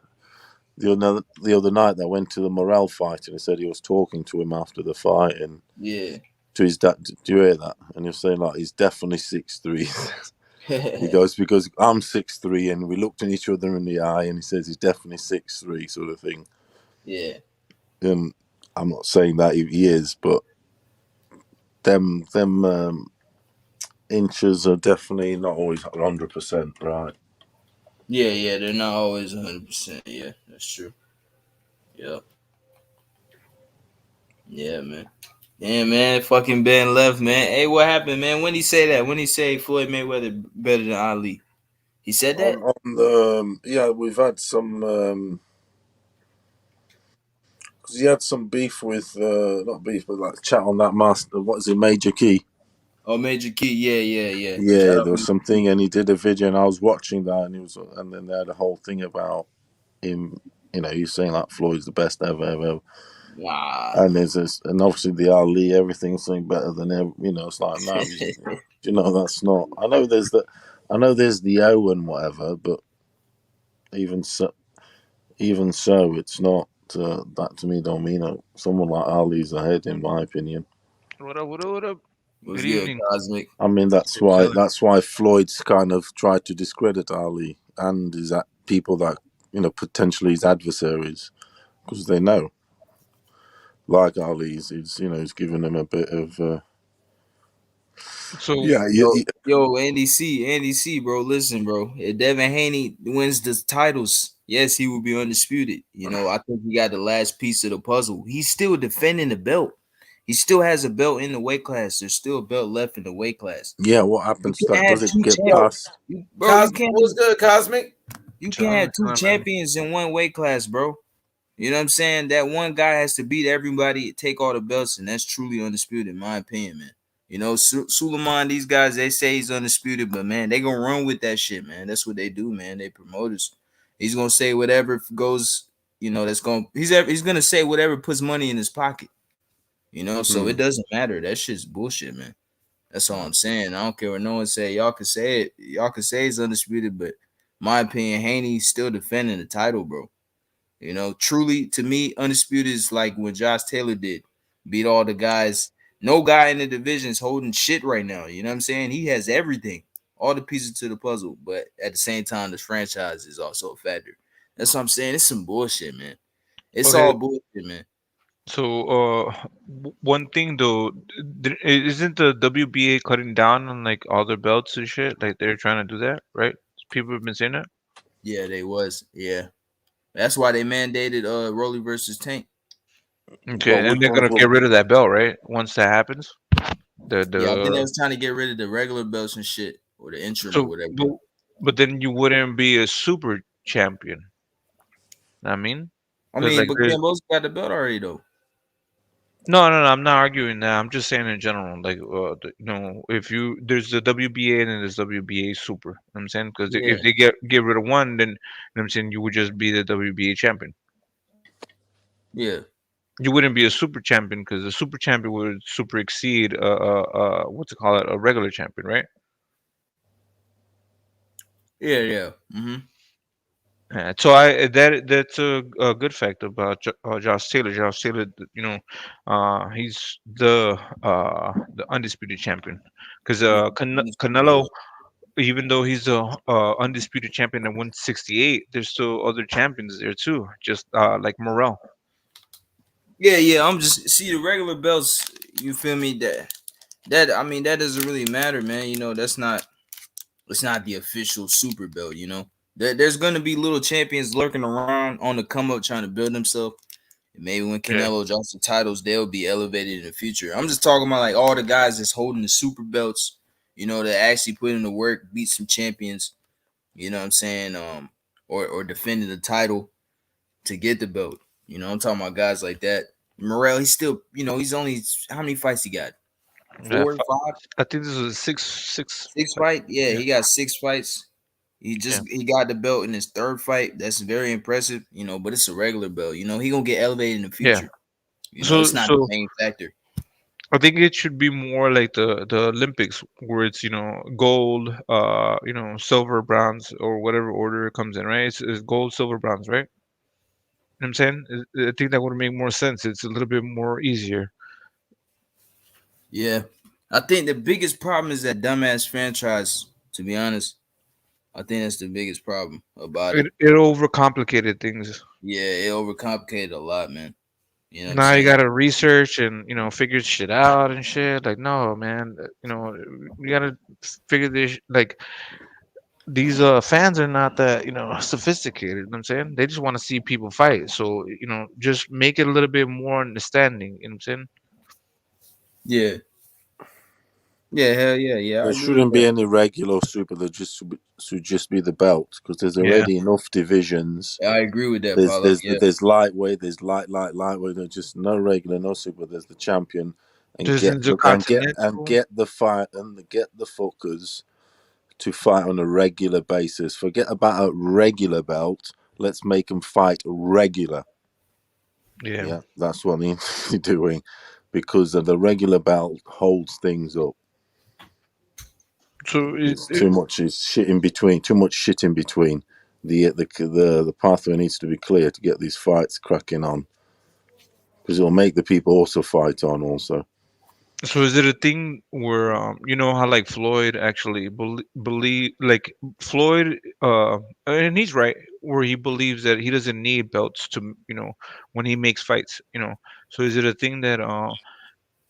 K: the other night that went to the Morrell fight and he said he was talking to him after the fight and
Q: Yeah.
K: to his dad. Do you hear that? And he was saying like he's definitely 6'3". He goes because I'm 6'3" and we looked at each other in the eye and he says he's definitely 6'3" sort of thing.
Q: Yeah.
K: And I'm not saying that he is, but them inches are definitely not always 100% right.
Q: Yeah, they're not always 100%. Yeah, that's true. Yep. Yeah, man. Damn, man. Fucking Ben left, man. Hey, what happened, man? When he say that? When he say Floyd Mayweather better than Ali? He said that?
K: On the yeah, we've had some because he had some beef with not beef, but like chat on that master. What is it, Major Key?
Q: Oh, Major Key. Yeah.
K: Yeah, there was something, and he did a video, and I was watching that, and then they had a whole thing about him. You know, he's saying like Floyd's the best ever.
Q: Nah.
K: And there's this, and obviously the Ali, everything's saying better than ever. You know, it's like no, you know that's not. I know there's the O and whatever, but even so, it's not. That to me don't mean it. Someone like Ali's ahead, in my opinion.
S: What up?
Q: What's
S: Good
Q: good,
S: evening.
Q: Cosmic?
K: I mean, that's why Floyd's kind of tried to discredit Ali and his people that potentially his adversaries, because they know, like Ali's, he's giving them a bit of.
S: So
Q: yo, Andy C, bro. Listen, bro. If Devin Haney wins the titles, yes, he will be undisputed. You know, I think he got the last piece of the puzzle. He's still defending the belt. He still has a belt in the weight class. There's still a belt left in the weight class.
K: Yeah, what happens to that? Does it get past?
Q: Bro, you can't.
C: What's good, Cosmic?
Q: You can't have two champions in one weight class, bro. You know what I'm saying? That one guy has to beat everybody, take all the belts, and that's truly undisputed, in my opinion, man. You know, Suleiman, these guys, they say he's undisputed, but man, they gonna run with that shit, man. That's what they do, man. They promoters. He's gonna say whatever goes, he's gonna say whatever puts money in his pocket. You know, so it doesn't matter. That shit's bullshit, man. That's all I'm saying. I don't care what no one say. Y'all can say it. Y'all can say it's undisputed, but my opinion, Haney's still defending the title, bro. You know, truly to me, undisputed is like what Josh Taylor did, beat all the guys. No guy in the division is holding shit right now. You know what I'm saying? He has everything, all the pieces to the puzzle, but at the same time, this franchise is also a factor. That's what I'm saying. It's some bullshit, man. It's all bullshit, man.
S: So, one thing though, isn't the WBA cutting down on like all their belts and shit? Like they're trying to do that, right? People have been saying that.
Q: Yeah, they was. Yeah, that's why they mandated Rolly versus Tank.
S: Okay, and they're gonna get rid of that belt, right? Once that happens,
Q: Yeah, I think they was trying to get rid of the regular belts and shit, or the interim or whatever.
S: But then you wouldn't be a super champion. I mean,
Q: but Kambosos got the belt already though.
S: No, I'm not arguing that. I'm just saying in general, like, if there's the WBA and then there's WBA Super. You know what I'm saying, because if they get rid of one, then you know what I'm saying, you would just be the WBA champion.
Q: Yeah.
S: you wouldn't be a super champion because a super champion would super exceed what's it called, a regular champion, right?
Q: Yeah.
S: Yeah, so that's a good fact about Josh Taylor. Josh Taylor, he's the undisputed champion because Canelo, even though he's the undisputed champion at 168, there's still other champions there too, just like Morrell.
Q: Yeah. I'm just see the regular belts. You feel me? That I mean that doesn't really matter, man. You know that's not. It's not the official super belt. You know there's gonna be little champions lurking around on the come up trying to build themselves. And maybe when Canelo drops the titles, they'll be elevated in the future. I'm just talking about like all the guys that's holding the super belts. You know that actually put in the work, beat some champions. You know what I'm saying? Or defending the title to get the belt. You know, I'm talking about guys like that. Morrell, he's still, he's only how many fights he got?
S: Yeah,
Q: 4, 5?
S: I think this was six
Q: Fight? Yeah, he got 6 fights. He
S: Yeah.
Q: got the belt in his 3rd fight. That's very impressive, but it's a regular belt. You know, he gonna get elevated in the future. You know, it's not the main factor.
S: I think it should be more like the Olympics, where it's gold, silver, bronze, or whatever order it comes in, right? It's gold, silver, bronze, right? You know what I'm saying? I think that would make more sense. It's a little bit more easier.
Q: Yeah, I think the biggest problem is that dumbass franchise. To be honest, I think that's the biggest problem about it.
S: It overcomplicated things.
Q: Yeah, it overcomplicated a lot, man. You know what I'm
S: Now you
Q: saying?
S: gotta research and figure shit out and shit. Like, no, man, you gotta figure this. Like, these fans are not that sophisticated. You know what I'm saying? They just want to see people fight. So just make it a little bit more understanding. You know what I'm saying?
Q: Yeah. Yeah, hell yeah. I
K: There
Q: agree with
K: shouldn't be
Q: that.
K: any regular super. There should just be the belt because there's
S: Yeah.
K: already enough divisions.
Q: I agree with that,
K: There's
Q: Paulo.
K: there's
Q: Yeah.
K: there's lightweight. There's lightweight. There's just no regular, no super. There's the champion, and
S: There's
K: get the
S: Intercontinental.
K: get the fight and get the fuckers to fight on a regular basis. Forget about a regular belt. Let's make them fight regular.
S: Yeah.
K: Yeah, that's what they need to be doing because the regular belt holds things up.
S: So
K: It's too much is shit in between. Too much shit in between. The pathway needs to be clear to get these fights cracking on because it'll make the people also fight on also.
S: So is it a thing where you know how like Floyd actually believe like Floyd and he's right where he believes that he doesn't need belts to when he makes fights, so is it a thing that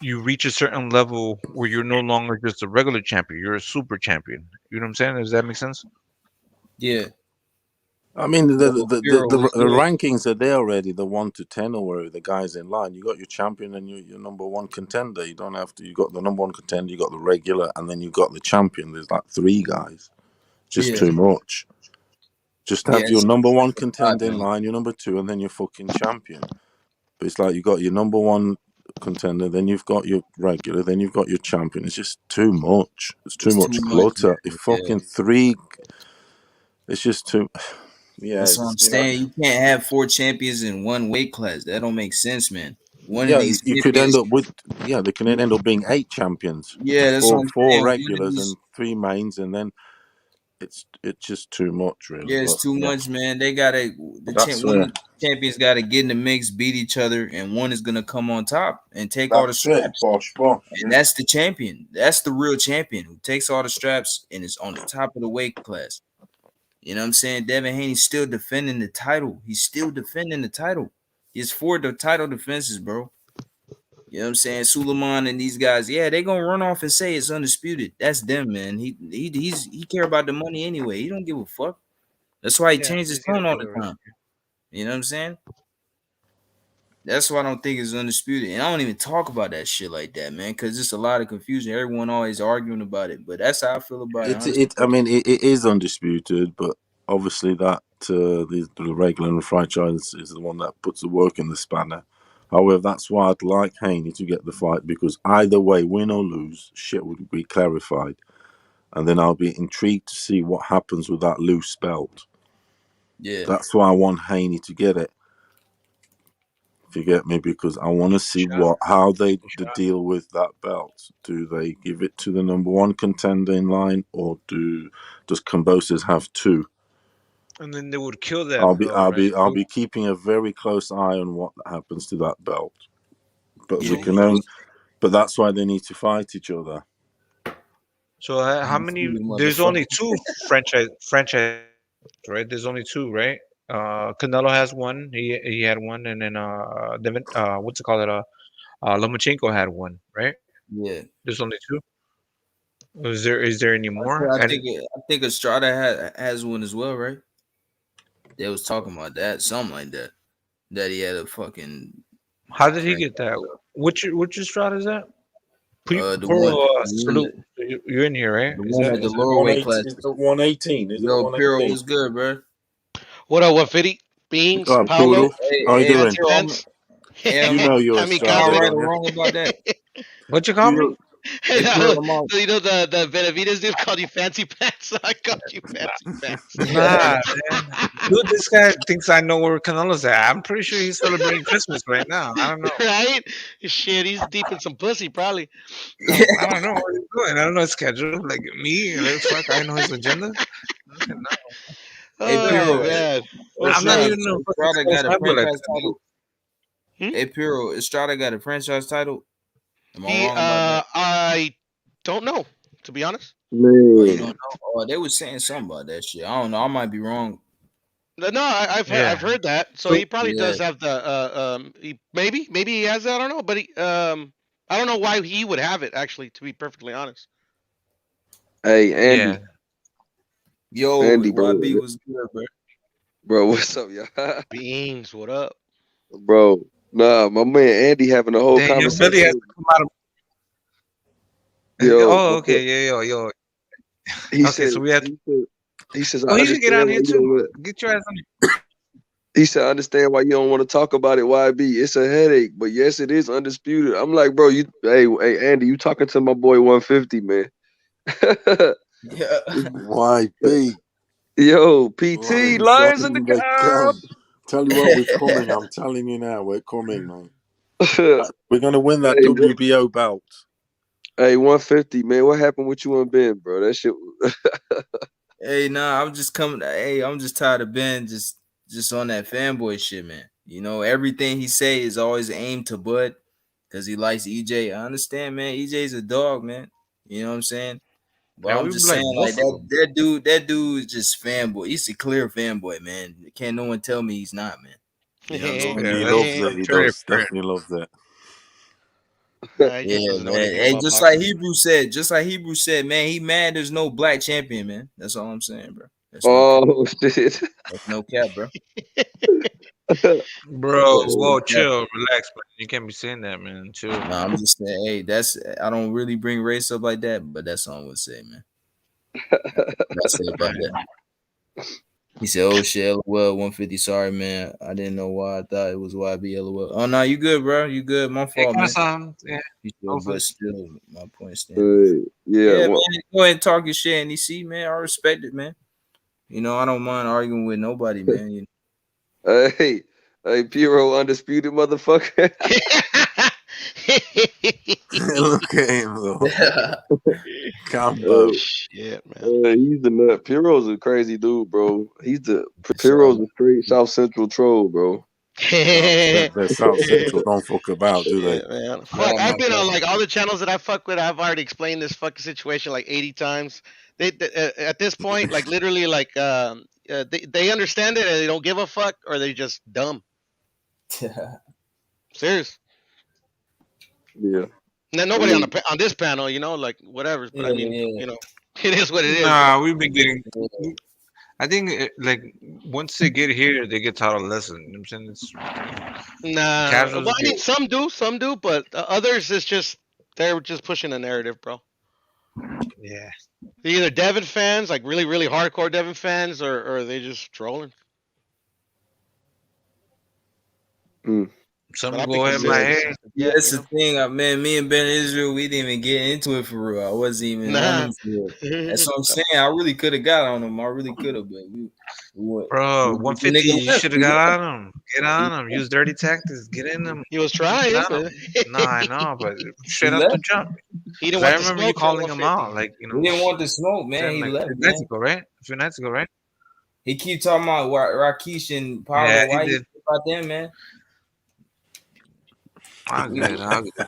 S: you reach a certain level where you're no longer just a regular champion, you're a super champion? You know what I'm saying? Does that make sense?
Q: Yeah.
K: I mean, the
Q: Floyd.
K: rankings are there already. The 1 to 10 or where the guys in line. You got your champion and your number one contender. You don't have to. You got the number one contender. You got the regular, and then you got the champion. There's like 3 guys. Just too much. Just have your number one contender in line, your number 2, and then your fucking champion. But it's like you got your number one contender, then you've got your regular, then you've got your champion. It's just too much. It's too much clutter. If fucking 3, it's just too. Yeah,
Q: That's what I'm
K: you know.
Q: saying. You can't have 4 champions in one weight class. That don't make sense, man. One of
K: Yeah,
Q: these
K: you could end
Q: champions.
K: up with they can end up being 8 champions.
Q: Yeah, that's what I'm
K: Four
Q: saying.
K: regulars and 3 mains, and then it's just too much, really.
Q: Yeah, it's
K: But,
Q: too much, man. They gotta
K: that's
Q: one of the champions gotta get in the mix, beat each other, and one is gonna come on top and take all the
K: it.
Q: straps.
K: Bosh.
Q: And that's the champion. That's the real champion who takes all the straps and is on the top of the weight class. You know what I'm saying? Devin Haney's still defending the title. He's still defending the title. He's for the title defenses, bro. You know what I'm saying? Suleiman and these guys, yeah, they gonna run off and say it's undisputed. That's them, man. He care about the money anyway. He don't give a fuck. That's why he changed his tone all the time. You know what I'm saying? That's why I don't think it's undisputed. And I don't even talk about that shit like that, man, because it's a lot of confusion. Everyone always arguing about it. But that's how I feel about it. Honestly.
K: I mean, it is undisputed, but obviously that the regular and franchise is the one that puts the work in the spanner. However, that's why I'd like Haney to get the fight, because either way, win or lose, shit would be clarified. And then I'll be intrigued to see what happens with that loose belt.
Q: Yeah.
K: That's why I want Haney to get it. If you get me, because I want to see how they deal with that belt. Do they give it to the number one contender in line, or does Kambosos have two?
S: And then they would kill that
K: I'll
S: belt,
K: be keeping a very close eye on what happens to that belt. But
S: So,
K: we can only, but that's why they need to fight each other.
S: So how many? There's only two franchise, right? There's only two, right? Canelo has one. He had one, and then what's it called? Lomachenko had one, right?
Q: Yeah.
S: There's only two. Is there any more?
Q: I think Estrada has one as well, right? They was talking about that, something like that. That he had a fucking.
S: How did he get that? Which Estrada is that?
Q: The one.
S: Salute. You're in here, right?
Q: The
S: Is
Q: one
S: that
Q: at the lower weight class.
K: Is it 118? Is it
Q: Yo, Piro
K: 118?
Q: was good, bro.
E: What up, 150? Beans,
K: Go on,
E: Paulo,
K: Poodle. How you doing?
E: Spence.
K: You know you're
Q: I'm
K: Estrada,
Q: right
K: don't
Q: or
K: you?
Q: wrong about that.
S: What you call me?
E: You know the Benavidez dude called you fancy pants, so I called you fancy pants.
S: Nah, man. Dude, this guy thinks I know where Canelo's at. I'm pretty sure he's celebrating Christmas right now. I don't know.
E: Right? Shit, he's deep in some pussy, probably.
S: I don't know what he's doing. I don't know his schedule. Like me, like, fuck, I know his agenda.
Q: Hey,
E: Oh,
Q: Piro,
E: man.
S: I'm not even know.
Q: Estrada got a franchise title.
E: Hmm?
Q: Hey, Piro, Estrada got a franchise title. Am I
E: He,
Q: wrong about that?
E: I don't know, to be honest.
Q: Oh, you don't know? Oh, they was saying something about that shit. I don't know. I might be wrong.
E: No, I've heard that. So he probably does have the maybe he has that. I don't know, but I don't know why he would have it. Actually, to be perfectly honest.
P: Hey, Andy.
Q: Yo,
P: Andy, bro.
Q: YB was good, bro.
P: Bro, what's up, y'all?
E: Beans, what up?
P: Bro, nah, my man Andy having a whole
S: Damn,
P: conversation.
S: Billy has to come out of.
P: Yo,
S: okay, yo.
P: He
S: Okay,
P: said,
S: so we have.
P: he says,
S: Oh,
P: I
S: he should get
P: understand
S: on
P: why
S: here
P: you
S: too.
P: don't want.
S: Get your ass on here.
P: He said, I understand why you don't want to talk about it, YB. It's a headache, but yes, it is undisputed. I'm like, bro, hey, Andy, you talking to my boy 150, man.
K: YB.
P: Yo, PT, Lions in the house.
K: Tell you what, we're coming. I'm telling you now, we're coming, man. We're going to win that WBO belt.
P: Hey, 150, man, what happened with you and Ben, bro? That shit.
Q: Hey, nah, I'm just coming. Hey, I'm just tired of Ben just on that fanboy shit, man. You know, everything he say is always aimed to Bud because he likes EJ. I understand, man. EJ's a dog, man. You know what I'm saying? But
S: Yeah,
Q: I'm
S: we
Q: just
S: like
Q: saying, like
S: both of
Q: that dude is just fanboy. He's a clear fanboy, man. Can't no one tell me he's not, man. You know what I'm saying?
K: He loves it. He does. Definitely loves it.
Q: Yeah, man. Hey, just like Hebrew said, man, he mad there's no black champion, man. That's all I'm saying, bro. That's
P: no cap. Shit.
Q: That's no cap, bro.
S: Bro, whoa, chill, relax, man. You can't be saying that, man. Chill.
Q: Nah, I'm just saying, hey, I don't really bring race up like that, but that's all I would say, man. That's it about that. He said, "Oh shit, LOL 150. Sorry, man. I didn't know why. I thought it was YB LOL. Oh no, you good, bro. You good. My fault, man. But still, my point stands.
P: Yeah,
Q: man. Go ahead and talk your shit, and see, man. I respect it, man. You know, I don't mind arguing with nobody, man. You
P: know? Hey, Piro, undisputed motherfucker.
K: Look at him, though. Combo.
E: Shit, man.
P: He's the nut. Piro's a crazy dude, bro. Piro's a straight South Central troll, bro.
K: They're South Central. Don't fuck about, do they?
E: Man. Fuck, I've been on like all the channels that I fuck with. I've already explained this fucking situation like 80 times. They at this point, like literally, like they understand it and they don't give a fuck, or they just dumb. Serious.
P: Yeah.
E: Now nobody on this panel, you know, like whatever. But I mean, you know, it is what it is.
S: Nah, we've been getting. I think like once they get here, they get taught a lesson. You know what I'm saying?
E: Well, I mean, some do, but others is just they're just pushing a narrative, bro.
S: Yeah.
E: They're either Devin fans, like really, really hardcore Devin fans, or they just trolling.
S: Some go in my head.
Q: Yeah, that's the thing, man. Me and Ben Israel, we didn't even get into it for real. I wasn't even on him for real. That's what I'm saying. I really could have got on him. I really could have, but
S: Bro,
Q: the
S: 150,
Q: nigga
S: you
Q: left.
S: should have got on him. Get on him. Use dirty tactics. Get in him.
E: He was
S: Get
E: trying.
S: on him. No, I know, but straight
Q: He
S: up the
Q: left.
S: jump.
E: He didn't
S: Because I
E: want the
S: remember you
E: smoke at
S: calling him
E: 150.
S: out, like, you
Q: He
S: know,
Q: didn't want the smoke, man. He
S: like
Q: left,
S: a few nights
Q: man.
S: ago, right? A few nights ago, right?
Q: He keep talking about Rakish and Paulo.
S: Yeah, he
Q: Why you
S: did.
Q: think about them, man?
S: I'm good. I'm good.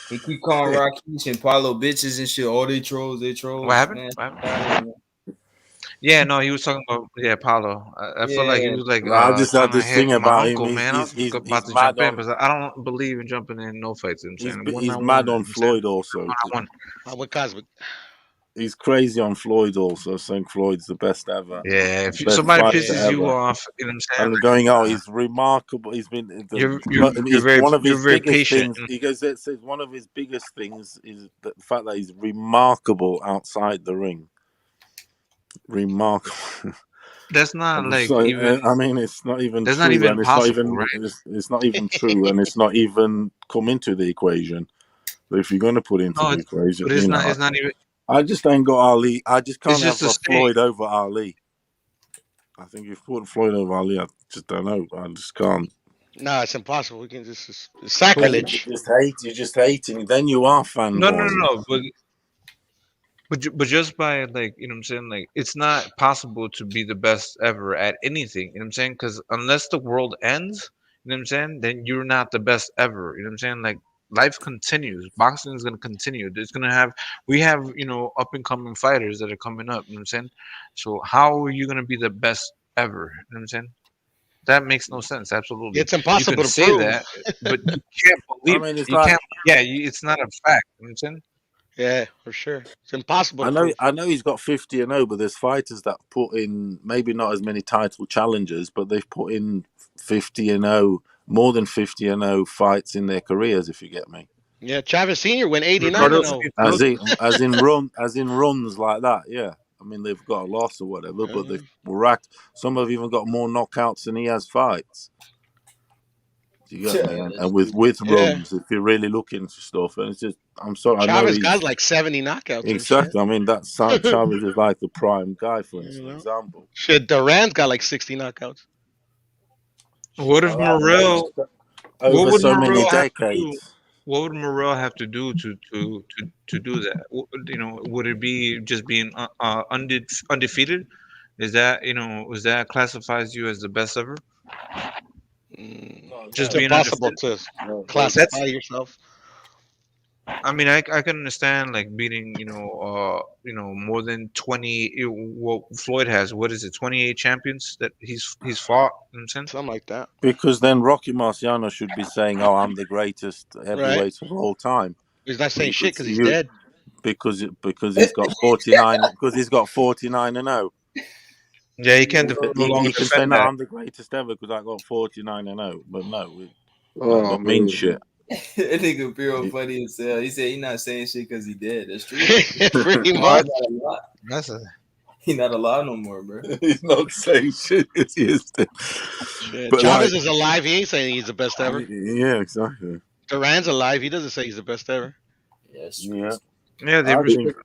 Q: He keep calling Rakish and Paulo bitches and shit. Oh, they trolls,
S: What happened?
Q: man.
S: What happened? Yeah, no, he was talking about Paulo. I feel like he
Q: Yeah.
S: was like
V: I just
S: trying
V: had
S: to
V: this
S: hit
V: thing
S: my
V: about him.
S: uncle, man. I was about
V: He's
S: to
V: mad
S: jump in
V: on
S: because I don't believe in jumping in no fights. You know what I'm saying?
V: he's
S: 1-on-1.
V: mad
S: You know
V: on
S: what I'm saying?
V: Floyd also.
S: 1-on-1.
E: With Cosmic.
V: He's crazy on Floyd also, saying Floyd's the best ever,
S: Yeah, if
V: best
S: somebody
V: fighter
S: pisses you
V: ever.
S: off, you know what I'm saying?
V: And going, oh, he's remarkable. He's been
S: You're very
V: biggest
S: patient.
V: things. He goes, it says one of his biggest things is the fact that he's remarkable outside the ring. Remarkable.
S: That's not like
V: So,
S: even.
V: I mean, it's not even
S: That's
V: true,
S: not even
V: and it's not
S: possible,
V: even
S: right?
V: it's not even true, and it's not even come into the equation. So if you're going to put into
S: No,
V: the equation,
S: but it's not. It's not even.
V: I just ain't got Ali. I just can't
S: It's just
V: have
S: a saying.
V: Floyd over Ali. I think if you put Floyd over Ali, I just don't know. I just can't.
E: Nah, it's impossible. We can just it's sacrilege.
V: You're just hating. Then you are fanboying.
S: No. But just by, like, you know what I'm saying, like, it's not possible to be the best ever at anything. You know what I'm saying? Because unless the world ends, you know what I'm saying, then you're not the best ever. You know what I'm saying? Like, life continues. Boxing is gonna continue. We have, you know, up and coming fighters that are coming up. You know what I'm saying? So how are you gonna be the best ever? You know what I'm saying? That makes no sense. Absolutely,
E: It's impossible
S: you can
E: to
S: say
E: prove.
S: that, but you can't believe.
V: I mean, it's
S: you
V: like
S: can't. Yeah, it's not a fact. You know what I'm saying?
E: Yeah, for sure. It's impossible
V: I
E: to
V: know.
E: prove.
V: I know he's got 50-0, but there's fighters that put in maybe not as many title challenges, but they've put in 50-0, more than 50-0 fights in their careers. If you get me.
E: Yeah, Chavez Senior went 89
S: Ricardo
E: and 0.
V: As in runs like that. Yeah. I mean, they've got a loss or whatever, but they've racked. Some have even got more knockouts than he has fights. Do you get me? And with runs, if you're really looking for stuff, and it's just, I'm sorry, I know
E: Chavez
V: he's
E: got like 70 knockouts and shit.
V: exactly. I mean, that's Chavez is like the prime guy, for example.
E: Shit, Duran's got like 60 knockouts.
S: What if Morrell?
V: Over
S: What would
V: so many
S: Morrell have to do?
V: decades.
S: What would Morrell have to do to do that? You know, would it be just being undefeated? Is that, you know, is that classifies you as the best ever? Just
E: It's
S: being
E: impossible
S: undefeated.
E: to classify yourself.
S: I mean, I can understand like beating, you know, more than 20. What Floyd has, what is it, 28 champions that he's fought? You know what I'm saying?
E: Something like that.
V: Because then Rocky Marciano should be saying, "Oh, I'm the greatest heavyweight of all time."
E: He's not saying shit because he's dead.
V: Because he's got 49. Because he's got 49-0.
S: Yeah, he can't no longer
V: He can say,
S: defend
V: "No,
S: that.
V: I'm the greatest ever because I got 49-0." But no,
P: Oh,
V: don't mean
P: man.
V: shit.
Q: That nigga Piro funny as hell. He said he not saying shit because he dead. That's true.
E: Pretty
Q: Much.
S: That's a.
Q: He not alive no more, bro.
V: He's not saying shit because he is dead.
E: Shit. Chavez is alive. He ain't saying he's the best ever.
V: Yeah, exactly.
E: Duran's alive. He doesn't say he's the best ever.
Q: Yes.
V: Yeah.
S: Yeah, they
V: I
S: respect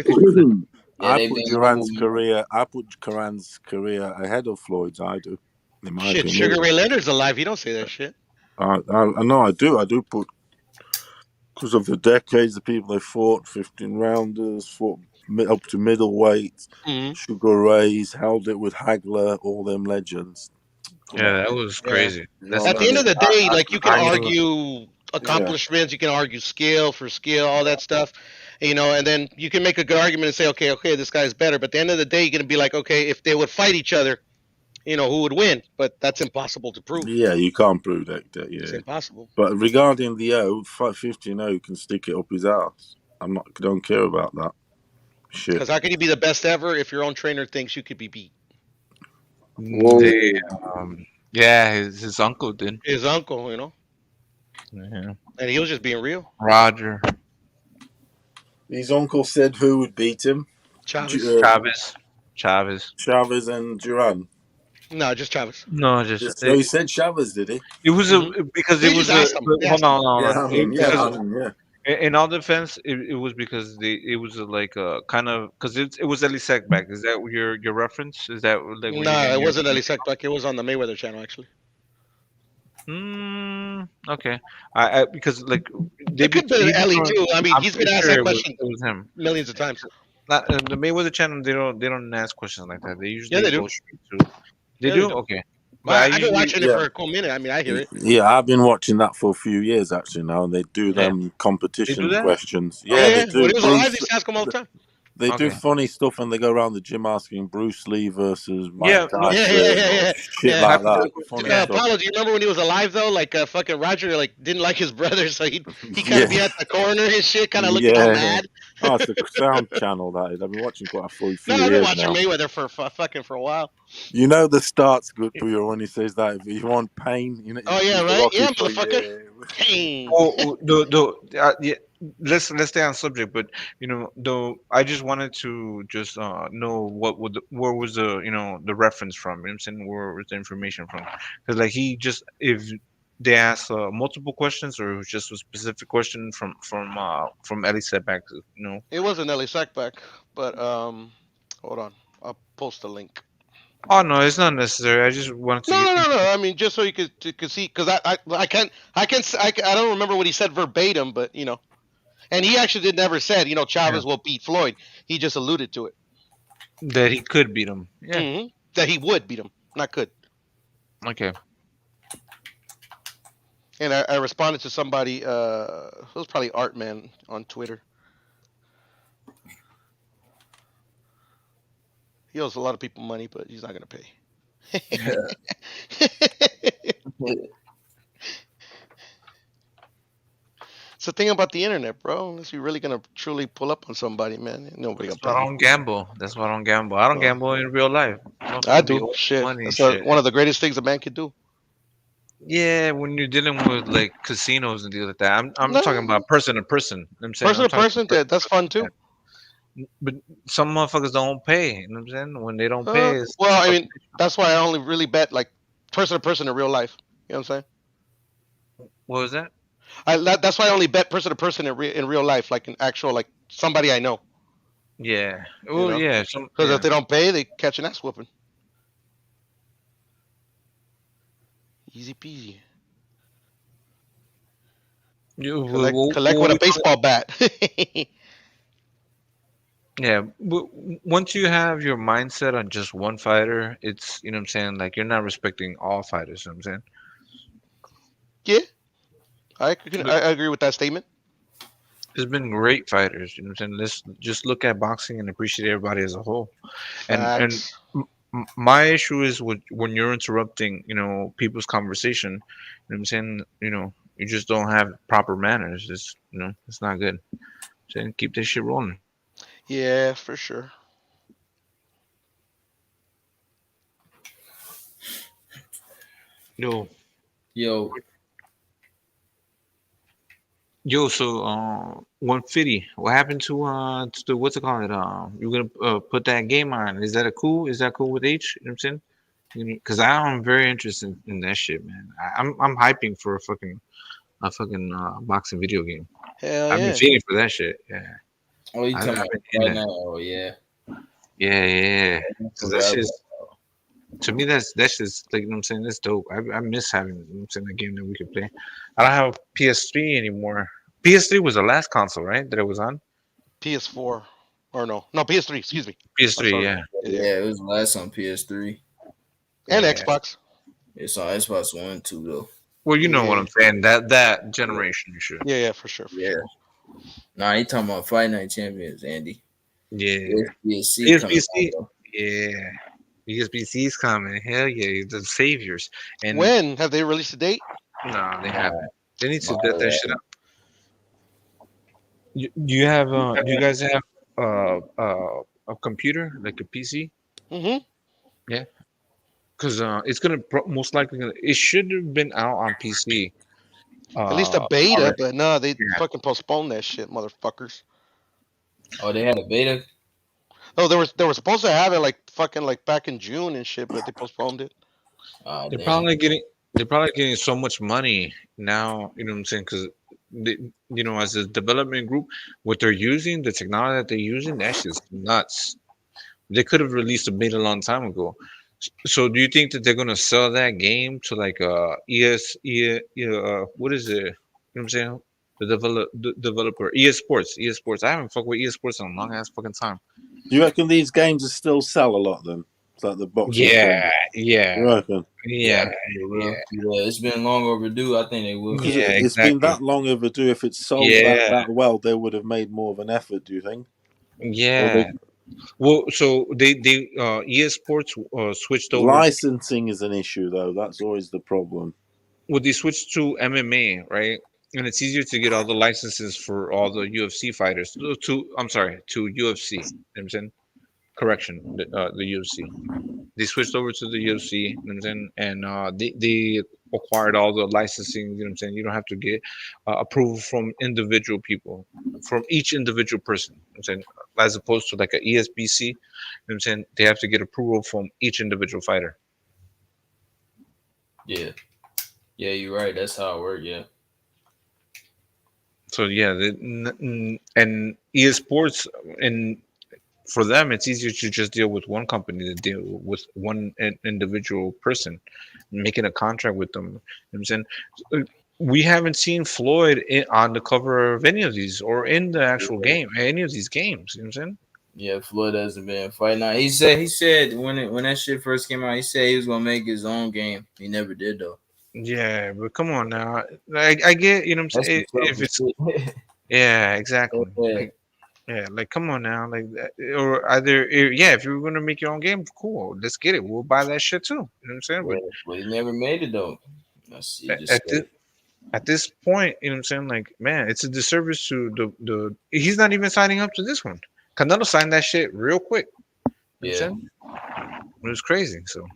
V: put
S: each other.
V: Duran's career. I put Duran's career ahead of Floyd's. I do, in my
E: Shit,
V: opinion.
E: Sugar Ray Leonard's alive. He don't say that shit.
V: I know. I do put, because of the decades of people they fought, 15 rounders, fought up to middleweight. Sugar Ray's held it with Hagler, all them legends.
S: Yeah, that was crazy.
E: At the end of the day, like you can
S: I-
E: argue accomplishments, you can argue skill for skill, all that stuff, you know, and then you can make a good argument and say, okay, this guy's better. But at the end of the day, you're gonna be like, okay, if they would fight each other, you know, who would win? But that's impossible to prove.
V: Yeah, you can't prove that. Yeah,
E: It's impossible.
V: But regarding the 15-0 can stick it up his ass. Don't care about that shit.
E: Because how can you be the best ever if your own trainer thinks you could be beat?
S: Yeah, his uncle did.
E: His uncle, you know,
S: Yeah.
E: and he was just being real.
S: Roger.
V: His uncle said who would beat him?
E: Chavez.
S: Chavez
V: and Duran.
E: No, just Chavez.
S: No, just
V: So he said Chavez, did he?
S: it was because
E: They
S: it
E: just
S: was a
E: asked him. They
S: hold
E: asked him.
S: on, hold
V: Yeah,
S: on.
V: yeah.
S: In all defense, it was because it was like a kind of because it was Ellie back. Is that your reference? Is that like where you're
E: No,
S: getting
E: it
S: your?
E: wasn't Eli Sekbak. It was on the Mayweather channel, actually.
S: Okay. I because like
E: It could have been Ellie too. I mean,
S: I'm
E: he's been
S: pretty
E: asked
S: sure
E: that
S: it
E: question
S: was him.
E: millions of times.
S: Not the Mayweather channel. They don't ask questions like that. They
E: Yeah,
S: usually
E: they do.
S: go straight to. They
E: Yeah, they
S: do.
E: do.
S: Okay. But I
E: Well, I've been
S: usually
E: watching it for a cool minute. I mean, I hear it.
V: Yeah, I've been watching that for a few years actually now, and they do
S: yeah.
V: them
S: They do
V: competition
S: that.
V: questions.
E: Yeah,
V: Yeah, they
E: yeah. When
V: do.
E: he was alive, they used to ask him all the time.
V: They do
S: Okay.
V: funny stuff, and they go around the gym asking Bruce Lee versus Mike
S: Yeah. No.
V: Tyson or shit
E: Yeah.
V: like that.
S: Hypothetical.
V: Funny
S: Yeah.
V: stuff.
E: Paulo, do you remember when he was alive though? Like fucking Roger, like didn't like his brother, so he kind of
V: Yeah,
E: be at the corner and shit, kind of looking all
V: yeah.
E: mad.
V: Oh, it's the sound channel that is. I've been watching quite for a
E: No,
V: few
E: I've been
V: years
E: watching
V: now.
E: Mayweather for fucking for a while.
V: You know the start's good, Puyo, when he says that if you want pain, you know,
E: Oh yeah,
V: he's the
E: right?
V: Rocky
E: Yeah,
V: for
E: motherfucker.
V: yeah.
E: Pain.
S: Oh, yeah. Let's stay on subject, but though I just wanted to just know where was the reference from. You know what I'm saying, where was the information from? Because like he just if they ask multiple questions or it was just a specific question from Eddie setback,
E: It wasn't Ellie Sackback, but hold on, I'll post a link.
S: Oh no, it's not necessary. I just wanted to.
E: No. I mean, just so you could see, because I don't remember what he said verbatim, but and he actually never said Chavez will beat Floyd. He just alluded to it.
S: That he could beat him. Yeah.
E: That he would beat him, not could.
S: Okay.
E: And I responded to somebody. It was probably Artman on Twitter. He owes a lot of people money, but he's not gonna pay. It's the thing about the internet, bro. Unless you're really gonna truly pull up on somebody, man, nobody gonna pay.
S: I don't gamble. That's why I don't gamble. I don't gamble in real life.
E: I do. Shit. That's one of the greatest things a man could do.
S: Yeah, when you're dealing with like casinos and deals like that, I'm talking about person to person. I'm saying
E: person to person, that's fun too.
S: But some motherfuckers don't pay. You know what I'm saying? When they don't pay,
E: well, I mean, that's why I only really bet like person to person in real life. You know what I'm saying?
S: What was that?
E: That's why I only bet person to person in real life, like an actual like somebody I know.
S: Yeah. Oh yeah.
E: Because if they don't pay, they catch an ass whooping. Easy peasy. Collect with a baseball bat.
S: Yeah, once you have your mindset on just one fighter, it's what I'm saying, like you're not respecting all fighters. You know what I'm saying?
E: Yeah, I agree with that statement.
S: There's been great fighters. You know what I'm saying? Let's just look at boxing and appreciate everybody as a whole. And my issue is when you're interrupting, people's conversation. You know what I'm saying? You just don't have proper manners. It's not good. So keep this shit rolling.
E: Yeah, for sure.
S: Yo. So 150. What happened to the what's it called? You're gonna put that game on? Is that cool with H? You know what I'm saying? Because I'm very interested in that shit, man. I'm hyping for a fucking boxing video game.
E: Hell
S: I've been feeling for that shit. Yeah.
Q: Oh, you talking about right now? Oh yeah.
S: Yeah. Because that shit's, to me, that's just like, you know what I'm saying, that's dope. I miss having, you know what I'm saying, a game that we could play. I don't have PS3 anymore. PS3 was the last console, right? That it was on.
E: PS4 or no, PS3. Excuse me.
S: PS3, yeah.
Q: Yeah, it was last on PS3
E: and Xbox.
Q: It's on Xbox One too, though.
S: Well, you know what I'm saying. That generation, you should.
E: Yeah, for sure.
Q: Sure. Nah, you talking about Fight Night Champions, Andy?
S: Yeah.
Q: PSPC.
S: Yeah. PSPC's coming. Hell yeah, the saviors. And
E: when have they released a date?
S: No, they haven't. They need to get that shit up. Do you have? Do you guys have a computer like a PC?
E: Mm-hmm.
S: Yeah. Because it's gonna most likely it should have been out on PC.
E: At least a beta, already. But no, they fucking postponed that shit, motherfuckers.
Q: Oh, they had a beta.
E: No, they were supposed to have it like back in June and shit, but they postponed it.
S: They're
O: Damn.
S: probably getting so much money now. You know what I'm saying? Because as a development group, what they're using, the technology that they're using, that shit's nuts. They could have released a beta a long time ago. So do you think that they're gonna sell that game to like what is it? You know what I'm saying? The developer EA Sports. EA Sports. I haven't fucked with EA Sports in a long ass fucking time.
K: Do you reckon these games are still sell a lot then? It's like the boxing thing. You reckon?
O: Yeah, I think they will. Yeah, it's been long overdue. I think they will.
K: Because it's been that long overdue. If it's sold that well, they would have made more of an effort. Do you think?
S: Yeah. Well, so they EA Sports switched over.
K: Licensing is an issue though. That's always the problem.
S: Well, they switched to MMA, right? And it's easier to get all the licenses for all the UFC fighters. I'm sorry, to UFC. You know what I'm saying? Correction, the UFC. They switched over to the UFC, you know what I'm saying? And they acquired all the licensing, you know what I'm saying? You don't have to get approval from individual people, from each individual person, you know what I'm saying? As opposed to like a ESBC, you know what I'm saying? They have to get approval from each individual fighter.
O: Yeah. Yeah, you're right. That's how it works, yeah.
S: So yeah, and EA Sports, and for them, it's easier to just deal with one company than deal with one individual person, making a contract with them. You know what I'm saying? We haven't seen Floyd on the cover of any of these or in the actual game, any of these games. You know what I'm saying?
O: Yeah, Floyd hasn't been fighting. Now he said when that shit first came out, he said he was gonna make his own game. He never did though.
S: Yeah, but come on now. I get, you know what I'm saying? If it's yeah, exactly. Like come on now, like or either if you were gonna make your own game, cool, let's get it. We'll buy that shit too. You know what I'm saying?
O: But he never made it though.
S: At this point, you know what I'm saying? Like, man, it's a disservice to the. He's not even signing up to this one. Canelo signed that shit real quick. You know what I'm saying? It was crazy. So.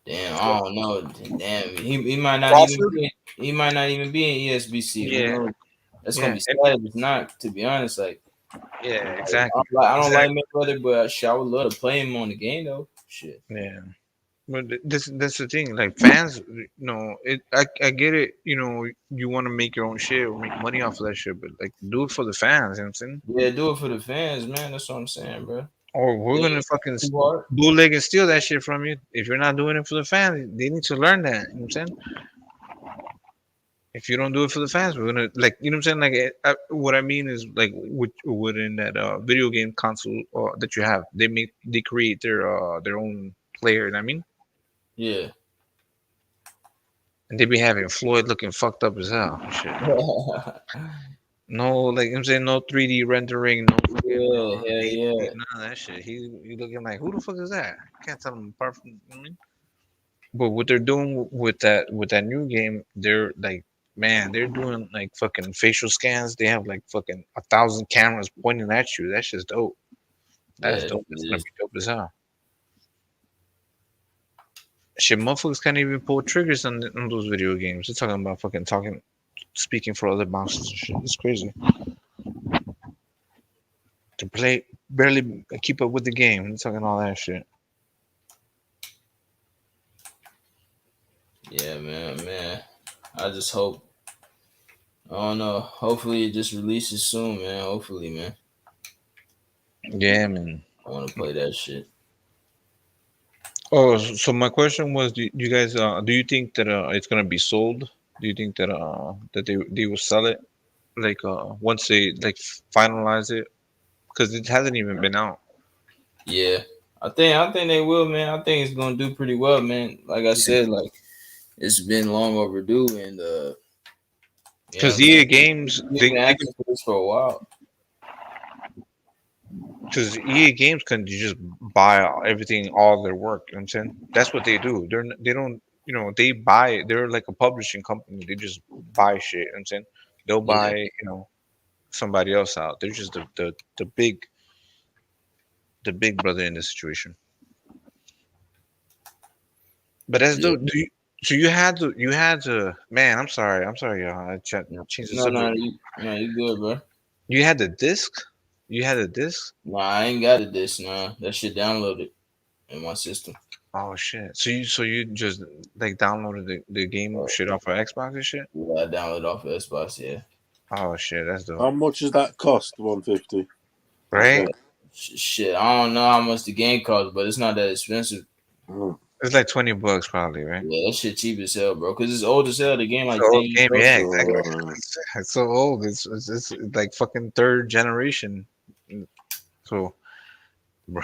O: Damn, I don't know. Damn, he might not even be in ESBC.
S: Yeah,
O: that's gonna be sad if it's not. To be honest, like.
S: Yeah, exactly.
O: I don't like Mayweather, but I would love to play him on the game though. Shit.
S: Yeah. But that's the thing. Like fans, I get it. You know, you want to make your own shit or make money off of that shit, but like do it for the fans. You know what I'm saying?
O: Yeah, do it for the fans, man. That's what I'm saying, bro.
S: Or we're gonna fucking bootleg and steal that shit from you. If you're not doing it for the fans, they need to learn that. You know what I'm saying? If you don't do it for the fans, we're gonna like, you know what I'm saying? Like, what I mean is like, within that video game console that you have, they create their own player. You know what I mean?
O: Yeah.
S: And they be having Floyd looking fucked up as hell. Shit. No, like I'm saying, no 3D rendering, no none of that shit. He looking like, who the fuck is that? I can't tell him apart from, you know what I mean? But what they're doing with that new game, they're like, man, they're doing like fucking facial scans. They have like fucking 1,000 cameras pointing at you. That's just dope. That's dope. It's gonna be dope as hell. Shit, motherfuckers can't even pull triggers on those video games. They're talking about speaking for other bouncers and shit. It's crazy. To barely keep up with the game. They're talking all that shit.
O: Yeah, man. I just hope. I don't know. Hopefully, it just releases soon, man. Hopefully, man.
S: Yeah, man.
O: I want to play that shit.
S: Oh, so my question was, do you guys do you think that it's gonna be sold? Do you think that they will sell it like once they like finalize it? Because it hasn't even been out.
O: Yeah, I think they will, man. I think it's gonna do pretty well, man. Like I said, like it's been long overdue, and
S: because EA Games
O: they've been asking for this for a while.
S: Because EA Games can just buy everything, all their work. You know what I'm saying? That's what they do. They don't, you know, they buy it. They're like a publishing company. They just buy shit. You know what I'm saying? They'll buy, you know, somebody else out. They're just the big brother in this situation. But as though, so you had to. Man, I'm sorry, y'all. I changed the subject.
O: No, you good, bro.
S: You had the disc. You had a disc?
O: Nah, I ain't got a disc. Nah, that shit downloaded.
Q: in my system.
S: Oh shit! So you just like downloaded the game shit off of Xbox and shit?
Q: Yeah, I downloaded off of Xbox. Yeah.
S: Oh shit, that's
K: How
S: dope.
K: much does that cost? 150.
S: Right?
Q: Shit, I don't know how much the game costs, but it's not that expensive.
S: It's like $20 probably, right?
Q: Yeah, that shit cheap as hell, bro. Cause it's old as hell. The game like
S: So
Q: 10
S: old
Q: years
S: game,
Q: old.
S: yeah, exactly. It's so old. It's like fucking third generation. So, bro,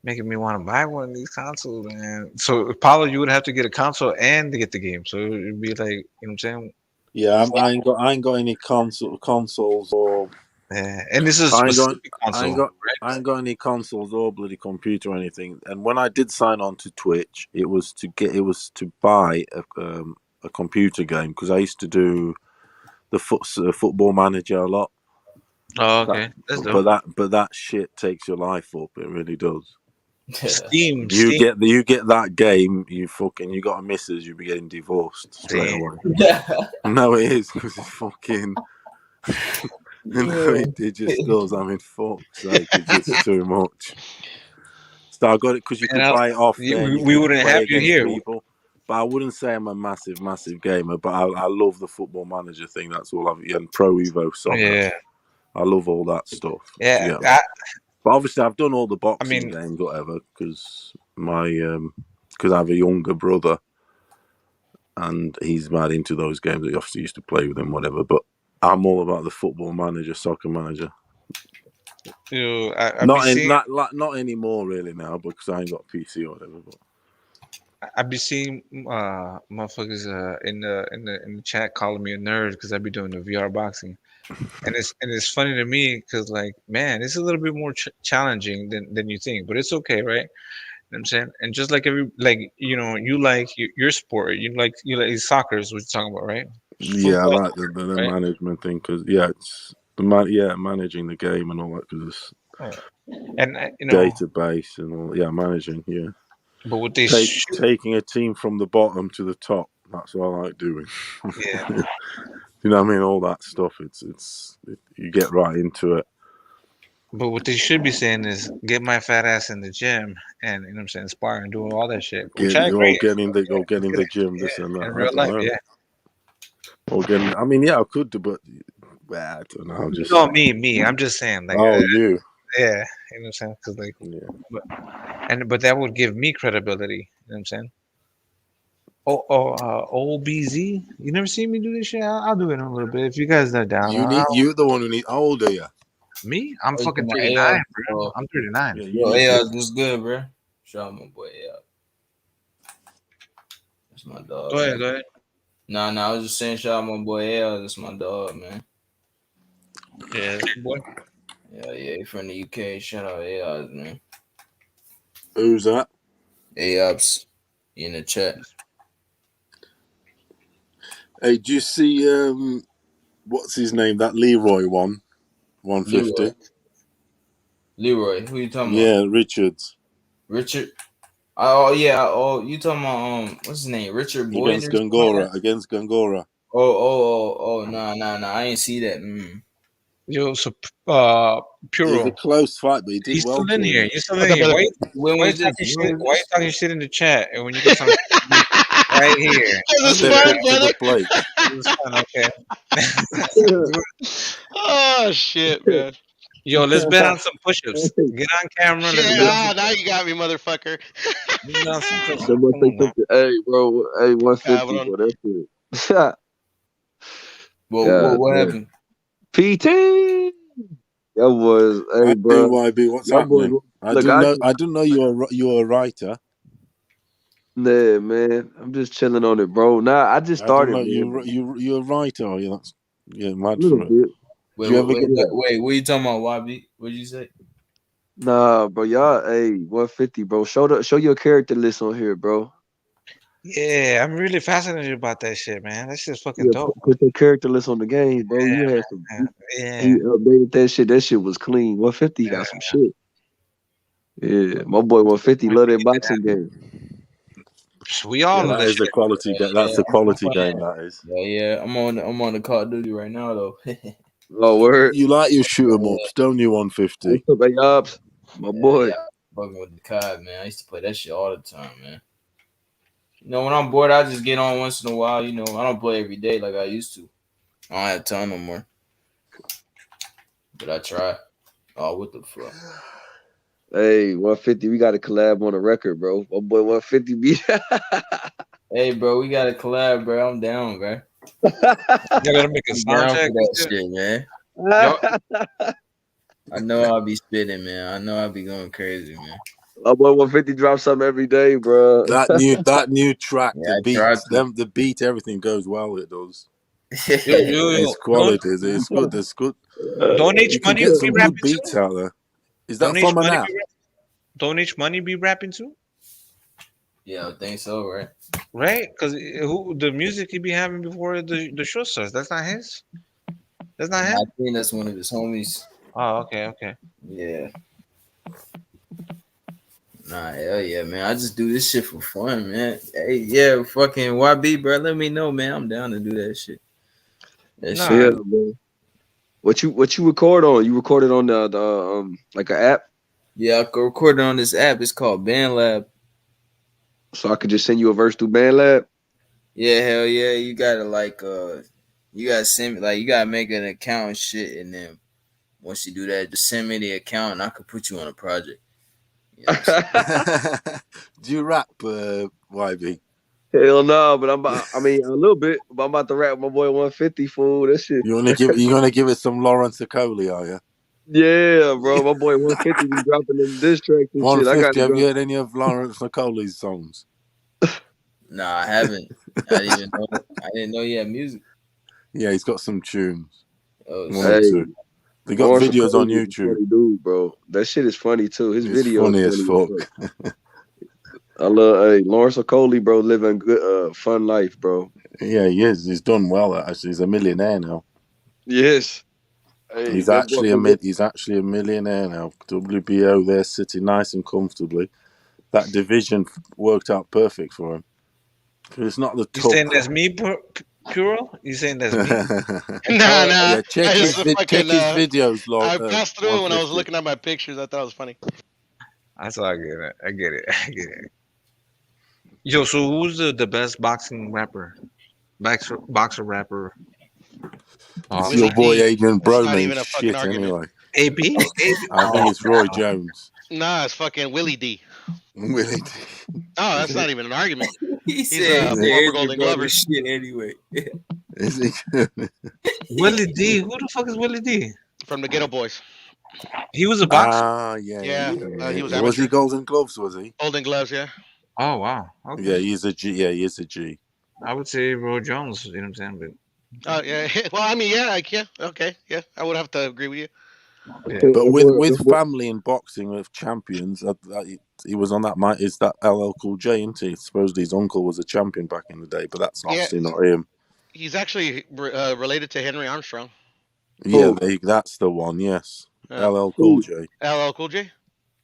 S: making me want to buy one of these consoles, man. So, Paulo, you would have to get a console and to get the game. So it'd be like, you know what I'm saying?
K: Yeah, I ain't got any consoles or.
S: Yeah, and this is a specific console,
K: I ain't got any consoles or bloody computer or anything. And when I did sign on to Twitch, it was to buy a computer game because I used to do the football manager a lot.
S: Oh, okay, that's dope.
K: But that shit takes your life up. It really does.
S: Steam.
K: You get that game, you got a missus, you'll be getting divorced straight away. No, it is because it's fucking. No, it just does. I mean, fuck's sake, it's just too much. So I got it because you could buy it off.
S: We wouldn't have you here.
K: People. But I wouldn't say I'm a massive gamer. But I love the football manager thing. That's all I've. And Pro Evo Soccer.
S: Yeah.
K: I love all that stuff.
S: Yeah.
K: But obviously, I've done all the boxing games, whatever, because because I have a younger brother, and he's mad into those games. I obviously used to play with him, whatever. But I'm all about the football manager, soccer manager. Not anymore, really now, because I ain't got a PC or whatever. But
S: I be seeing motherfuckers in the chat calling me a nerd because I be doing the VR boxing, and it's funny to me because like, man, it's a little bit more challenging than you think, but it's okay, right? You know what I'm saying? And just like you like your sport, you like soccer is what you're talking about, right?
K: Yeah, I like the management thing because it's managing the game and all that because
S: and
K: database and all managing
S: But what they
K: taking a team from the bottom to the top, that's what I like doing.
S: Yeah.
K: You know what I mean? All that stuff. You get right into it.
S: But what they should be saying is get my fat ass in the gym and you know what I'm saying, inspire and do all that shit.
K: Get in the gym, this and that.
S: In real life, yeah.
K: Or I mean, I could do, but I don't know.
S: Me. I'm just saying, like,
K: you.
S: Yeah, you know what I'm saying? Because like, but that would give me credibility. You know what I'm saying? OBZ. You never seen me do this shit? I'll do it in a little bit if you guys are down.
K: You're the one who need. How old are you?
S: Me? I'm fucking 39, bro. I'm 39.
Q: Yo, AR, what's good, bro? Shout out my boy AR. That's my dog.
S: Go ahead.
Q: Nah, I was just saying shout out my boy AR. That's my dog, man.
S: Yeah, that's boy.
Q: Yeah, from the UK. Shout out AR, man.
K: Who's that?
Q: AOPS in the chat.
K: Hey, do you see what's his name? That Leroy one, 150.
Q: Leroy, who you talking about?
K: Yeah, Richards.
Q: Richard. Oh yeah. Oh, you talking about what's his name? Richard Boyd
K: against Gongora. Against Gongora.
Q: Oh, nah. I ain't see that.
S: Yo, so Puro.
K: It was a close fight, but he did
S: He's
K: well.
S: Still in here. He's still in here. Why are you talking shit in the chat? And when you get something right here,
E: this is fun, brother.
S: It's fun, okay.
E: Oh shit, man.
S: Yo, let's bet on some push-ups. Get on camera.
E: Now you got me, motherfucker.
P: Hey, bro. Hey, 150, bro. That's it.
Q: What happened?
P: PT. That was, hey, bro.
K: YB, what's happening? I didn't know you were a writer.
P: Nah, man. I'm just chilling on it, bro. Nah, I just started.
K: You're a writer, are you? Mad
P: for
K: it.
Q: Wait, what are you talking about, YB? What'd you say?
P: Nah, bro, y'all, hey, 150, bro. Show your character list on here, bro.
S: Yeah, I'm really fascinated about that shit, man. That shit's fucking dope.
P: Put your character list on the game, bro. You had some. You updated that shit. That shit was clean. 150 got some shit. Yeah, my boy 150 love that boxing game.
S: We all
K: that is a quality game. That's a quality game. That is.
Q: Yeah. I'm on the Call of Duty right now though.
P: Oh, word.
K: You like your shoot 'em ups, don't you? 150.
P: What's up, AOPS? My boy.
Q: fucking with the COD, man. I used to play that shit all the time, man. You know, when I'm bored, I just get on once in a while. You know, I don't play every day like I used to. I don't have time no more. But I try. Oh, what the fuck?
P: Hey, 150, we got to collab on a record, bro. My boy 150 be.
Q: Hey, bro, we got to collab, bro. I'm down, bro.
S: You gotta make a
Q: I'm
S: sound
Q: down
S: check.
Q: for that shit, man. I know I'll be spitting, man. I know I'll be going crazy, man.
P: My boy 150 drops something every day, bro.
V: That new track,
Q: Yeah,
V: the beat, everything goes well. It does.
S: Yo,
V: It's quality. It's good. There's good.
S: Don't H
V: You can
S: Money
V: get
S: be
V: some
S: rapping
V: good beats
S: too?
V: out there. Is
S: Don't
V: that
S: H
V: from an
S: Money
V: app?
S: be Don't H Money be rapping too?
Q: Yeah, I think so, right?
S: Right? Because who the music he be having before the show starts, that's not his? That's not
Q: I
S: him?
Q: think that's one of his homies.
S: Oh, okay.
Q: Yeah. Nah, hell yeah, man. I just do this shit for fun, man. Hey, yeah, fucking YB, bro. Let me know, man. I'm down to do that shit. That
S: Nah.
Q: shit.
P: Yeah, man. What you record on? You recorded on the like an app?
Q: Yeah, I could record it on this app. It's called BandLab.
P: So I could just send you a verse through BandLab?
Q: Yeah, hell yeah. You gotta you gotta send me you gotta make an account and shit, and then once you do that, just send me the account and I could put you on a project. You know
V: Do you rap, YB?
P: Hell no, but I mean a little bit, but I'm about to rap my boy 150 fool. That shit.
V: You gonna give it some Lawrence Okoli, are you?
P: Yeah, bro. My boy 150 be dropping them diss tracks and shit. I got
V: 150.
P: to
V: Have
P: drop.
V: you heard any of Lawrence Okoli's songs?
Q: Nah, I haven't. I didn't know he had music.
V: Yeah, he's got some tunes.
Q: Oh,
V: One or two. They got
P: Lawrence
V: videos on
P: Okoli is a
V: YouTube.
P: funny dude, bro. That shit is funny too. His
V: It's
P: video
V: funny
P: is
V: as
P: funny
V: fuck.
P: as fuck. I love Lawrence Okoli, bro, living good fun life, bro.
V: Yeah, he is. He's done well. Actually, he's a millionaire now.
P: Yes. Hey,
V: He's
P: that boy
V: actually a millionaire now. WBO there, sitting nice and comfortably. That division worked out perfect for him. It's not the
S: You
V: top.
S: saying that's me, Puro? You saying that's me?
E: Nah.
V: Yeah, check
E: I
V: his
E: just fucking,
V: videos, Lord.
E: I passed through when I was looking at my pictures. I thought it was funny.
S: That's all I get it. Yo, so who's the best boxing rapper? Boxer rapper?
V: It's your boy Adrian
E: That's not
V: Brome
E: even a fucking
V: shit
E: argument.
V: anyway.
S: AB?
V: I think it's Roy Jones.
E: Nah, it's fucking Willie D.
V: Willie D.
E: Oh, that's not even an argument.
Q: He
E: He's
Q: said
E: a former Golden Glover.
Q: shit anyway.
V: Is he?
S: Willie D. Who the fuck is Willie D?
E: From the Ghetto Boys.
S: He was a boxer.
E: Yeah. He was
V: Was
E: amateur.
V: he Golden Gloves? Was he?
E: Golden Gloves, yeah.
S: Oh wow. Okay.
V: Yeah, he's a G. Yeah, he is a G.
S: I would say Roy Jones. You know what I'm saying? But
E: Oh yeah. Well, I mean, yeah, okay, yeah. I would have to agree with you.
S: yeah.
V: But with family and boxing with champions, he was on that. Is that LL Cool J? Isn't he? Supposedly his uncle was a champion back in the day, but that's obviously not him.
E: He's actually related to Henry Armstrong.
V: Yeah, that's the one. Yes, LL Cool J.
E: LL Cool J.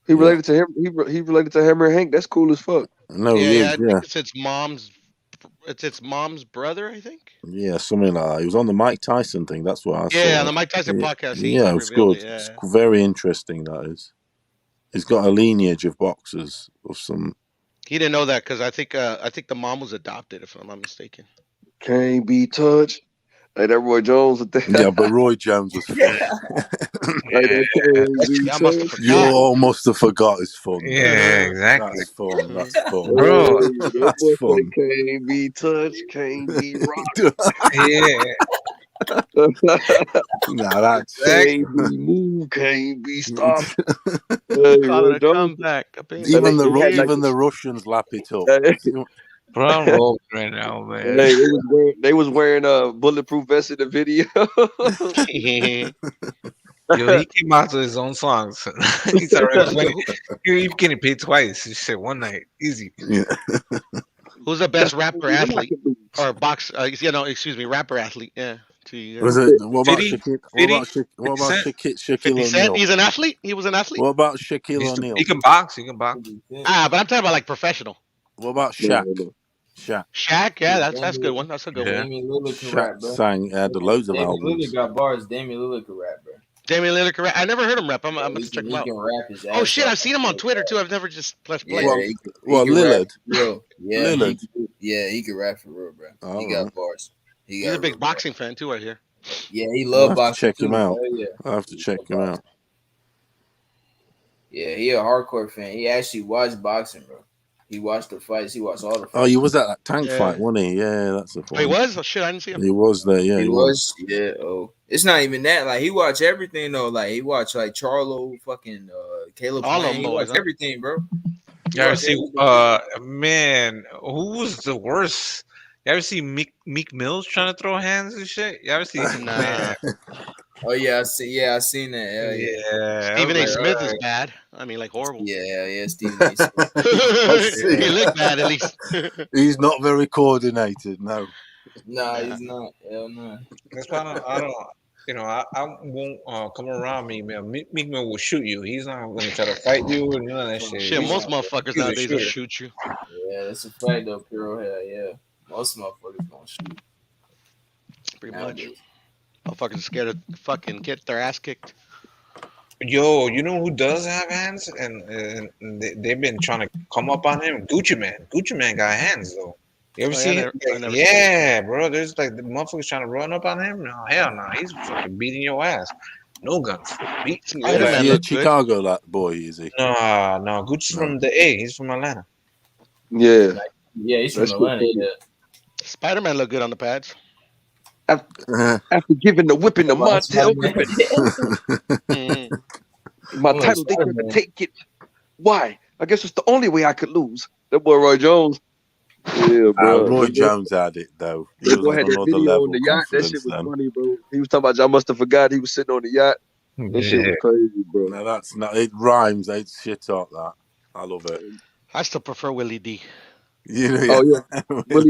P: He related to him. He related to Hammer Hank. That's cool as fuck.
V: No, he is.
E: I think it's its mom's. It's its mom's brother, I think.
V: Yeah, something like that. He was on the Mike Tyson thing. That's what I saw.
E: Yeah, on the Mike Tyson podcast.
V: Yeah, it was good.
E: Yeah.
V: It's very interesting. That is. He's got a lineage of boxers of some.
E: He didn't know that because I think the mom was adopted, if I'm not mistaken.
P: Can't be touched. Hey, that Roy Jones.
V: Yeah, but Roy Jones was funny. You all must have forgot it's fun.
S: Yeah, exactly.
V: That's fun. That's fun.
S: Bro,
V: that's fun.
P: Can't be touched. Can't be rocked.
S: Yeah.
V: Nah, that's
P: can't be moved. Can't be stopped.
E: Comeback.
V: Even the Russians lap it up.
S: Bro, I'm rolling right now, man.
P: Hey, they was wearing a bulletproof vest in the video.
S: Yo, he came out to his own songs. He's already You're getting paid twice. He said one night, easy.
V: Yeah.
E: Who's the best rapper athlete or rapper athlete? Yeah.
V: Was it? What about Shaquille O'Neal?
E: He's an athlete. He was an athlete.
V: What about Shaquille O'Neal?
S: He can box. He can box.
E: But I'm talking about like professional.
V: What about Shaq?
E: Shaq, yeah, that's a good one. That's a good one.
Q: Damian Lillard can
V: Shaq
Q: rap, bro.
V: sang had loads of
Q: Damian
V: albums.
Q: Lillard got bars. Damian Lillard can rap, bro.
E: Damian Lillard can rap. I never heard him rap. I'm
Q: Yeah,
E: about to check him
Q: he
E: out.
Q: can rap his
E: Oh
Q: ass
E: shit,
Q: off.
E: I've seen him on Twitter too. I've never just pressed play.
Q: Yeah, he can rap
L: Lillard?
Q: for real. Yeah,
L: Lillard?
Q: he can rap for real, bro. He got bars.
E: He's a big boxing fan too, I hear.
Q: Yeah, he
L: I'll
Q: love
L: have to
Q: boxing
L: check him
Q: too.
L: out.
Q: Hell yeah.
L: I'll have to check him out.
Q: Yeah, he a hardcore fan. He actually watched boxing, bro. He watched the fights. He watched all the fights.
L: Oh, you was at that tank fight, wasn't he? Yeah, that's the point.
E: Oh, he was? Oh shit, I didn't see him.
L: He was there, yeah.
Q: He was. Yeah. Oh, it's not even that. Like he watched everything though. Like he watched like Charlo, fucking Caleb.
E: All of
Q: Plant.
E: them
Q: He
E: boys,
Q: watched
E: huh?
Q: everything, bro.
S: You ever see? Man, who was the worst? You ever see Meek Mills trying to throw hands and shit? You ever see?
E: Nah.
Q: Oh yeah, I seen that. Hell yeah.
S: Yeah.
E: Stephen A. Smith is bad. I mean, like horrible.
Q: Yeah, Stephen A. Smith.
E: He looked bad at least.
L: He's not very coordinated, no.
Q: Nah, he's not. Hell no.
S: That's why I don't. You know, I won't come around me, man. Meek Mill will shoot you. He's not going to try to fight you or none of that shit.
E: Shit, most motherfuckers nowadays will shoot you.
Q: Yeah, that's a fact though, Puro. Hell yeah. Most motherfuckers gonna shoot.
E: Pretty much. Motherfuckers scared to fucking get their ass kicked.
S: Yo, you know who does have hands? And they've been trying to come up on him? Gucci Man. Gucci Man got hands, though. You ever see him? Yeah, bro. There's like the motherfuckers trying to run up on him. No, hell no. He's fucking beating your ass. No guns. Beats me.
L: Is he a Chicago boy, is he?
S: No. Gucci's from the A. He's from Atlanta.
P: Yeah.
Q: Yeah, he's from Atlanta. Yeah.
E: Spider-Man looked good on the pads.
P: After giving the whipping to Montel, my title, they couldn't take it. Why? I guess it's the only way I could lose. That boy Roy Jones. Yeah, bro.
L: Roy Jones had it, though. He
P: That
L: was
P: boy
L: on
P: had that
L: another
P: video
L: level
P: on the yacht. That shit was
L: confidence
P: funny, bro. He was talking about y'all must have forgot he was sitting on the yacht. That shit was crazy, bro.
L: No, that's not. It rhymes. It's shit talk, that. I love it.
E: I still prefer Willie D.
L: Yeah.
E: But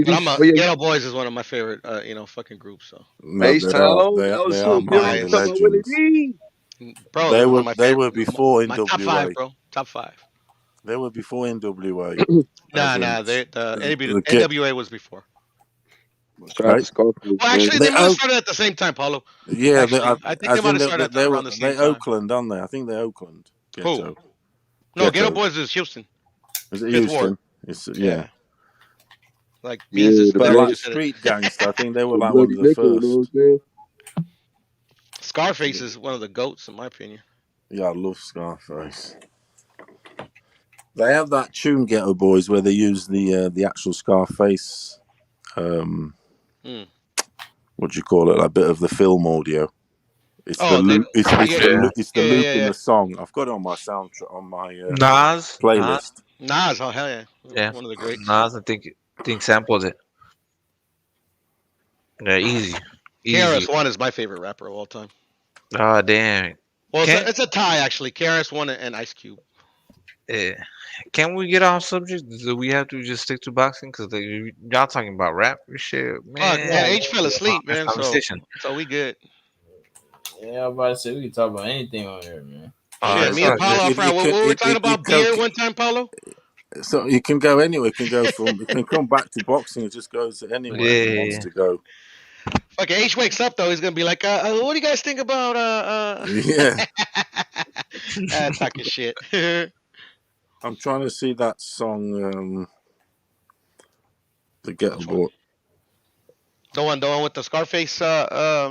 E: Ghetto Boys is one of my favorite, fucking groups. So.
L: No, they are mighty legends.
E: Bro,
L: they were before NWA.
E: My top 5, bro. Top 5.
L: They were before NWA.
E: Nah. The NWA was before.
L: Right?
E: Well, actually, they might have started at the same time, Paulo.
L: Yeah,
E: actually, I think they might have started around the same time.
L: Oakland, aren't they? I think they're Oakland.
E: Who? No, Ghetto Boys is Houston.
L: Is it Houston? Yeah.
E: Like Beans
L: but like Street Gangster, I think they were like one of the first.
E: Scarface is one of the GOATs, in my opinion.
L: Yeah, I love Scarface. They have that tune, Ghetto Boys, where they use the actual Scarface. What do you call it? Like a bit of the film audio. It's the loop. It's the loop in the song. I've got it on my soundtrack on my
S: Nas
L: playlist.
E: Nas, oh hell yeah,
S: yeah,
E: one of the greats.
S: Nas, I think samples it. Yeah, easy.
E: KRS-One is my favorite rapper of all time.
S: Oh damn.
E: Well, it's a tie actually. KRS-One and Ice Cube.
S: Yeah. Can we get off subject? Do we have to just stick to boxing? Because y'all talking about rap and shit, man.
E: H fell asleep, man. So we good.
Q: Yeah, I'm about to say we can talk about anything on here, man.
E: Shit, me and Paulo, what were we talking about beer one time, Paulo?
L: So you can go anywhere. You can come back to boxing. It just goes anywhere he wants to go.
E: Okay, H wakes up though. He's gonna be like, "What do you guys think about?"
L: Yeah,
E: talking shit.
L: I'm trying to see that song. The Ghetto Boy.
E: The one with the Scarface.
L: Yeah,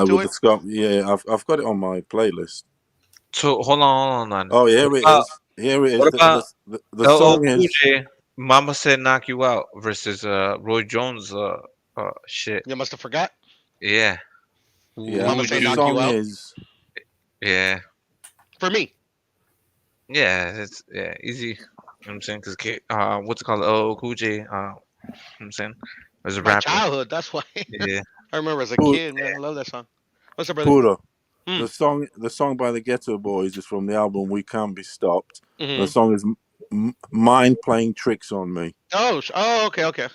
L: with the Scar. Yeah, I've got it on my playlist.
S: So hold on.
L: Oh, here it is. Here it is.
S: What about
L: the song is
S: Mama Said Knock You Out versus Roy Jones shit.
E: You must have forgot?
S: Yeah.
L: Yeah.
E: Mama Said
L: The
E: Knock You
L: song
E: Out?
L: is
S: Yeah.
E: For me.
S: Yeah, it's easy. You know what I'm saying? Because what's it called? Oh, Cool J. You know what I'm saying? As a
E: My
S: rapper.
E: childhood, that's why.
S: Yeah.
E: I remember as a kid, man. I love that song. What's up, brother?
L: Puro. The song by the Ghetto Boys is from the album We Can't Be Stopped.
E: Mm-hmm.
L: The song is Mind Playing Tricks on Me.
E: Oh, okay.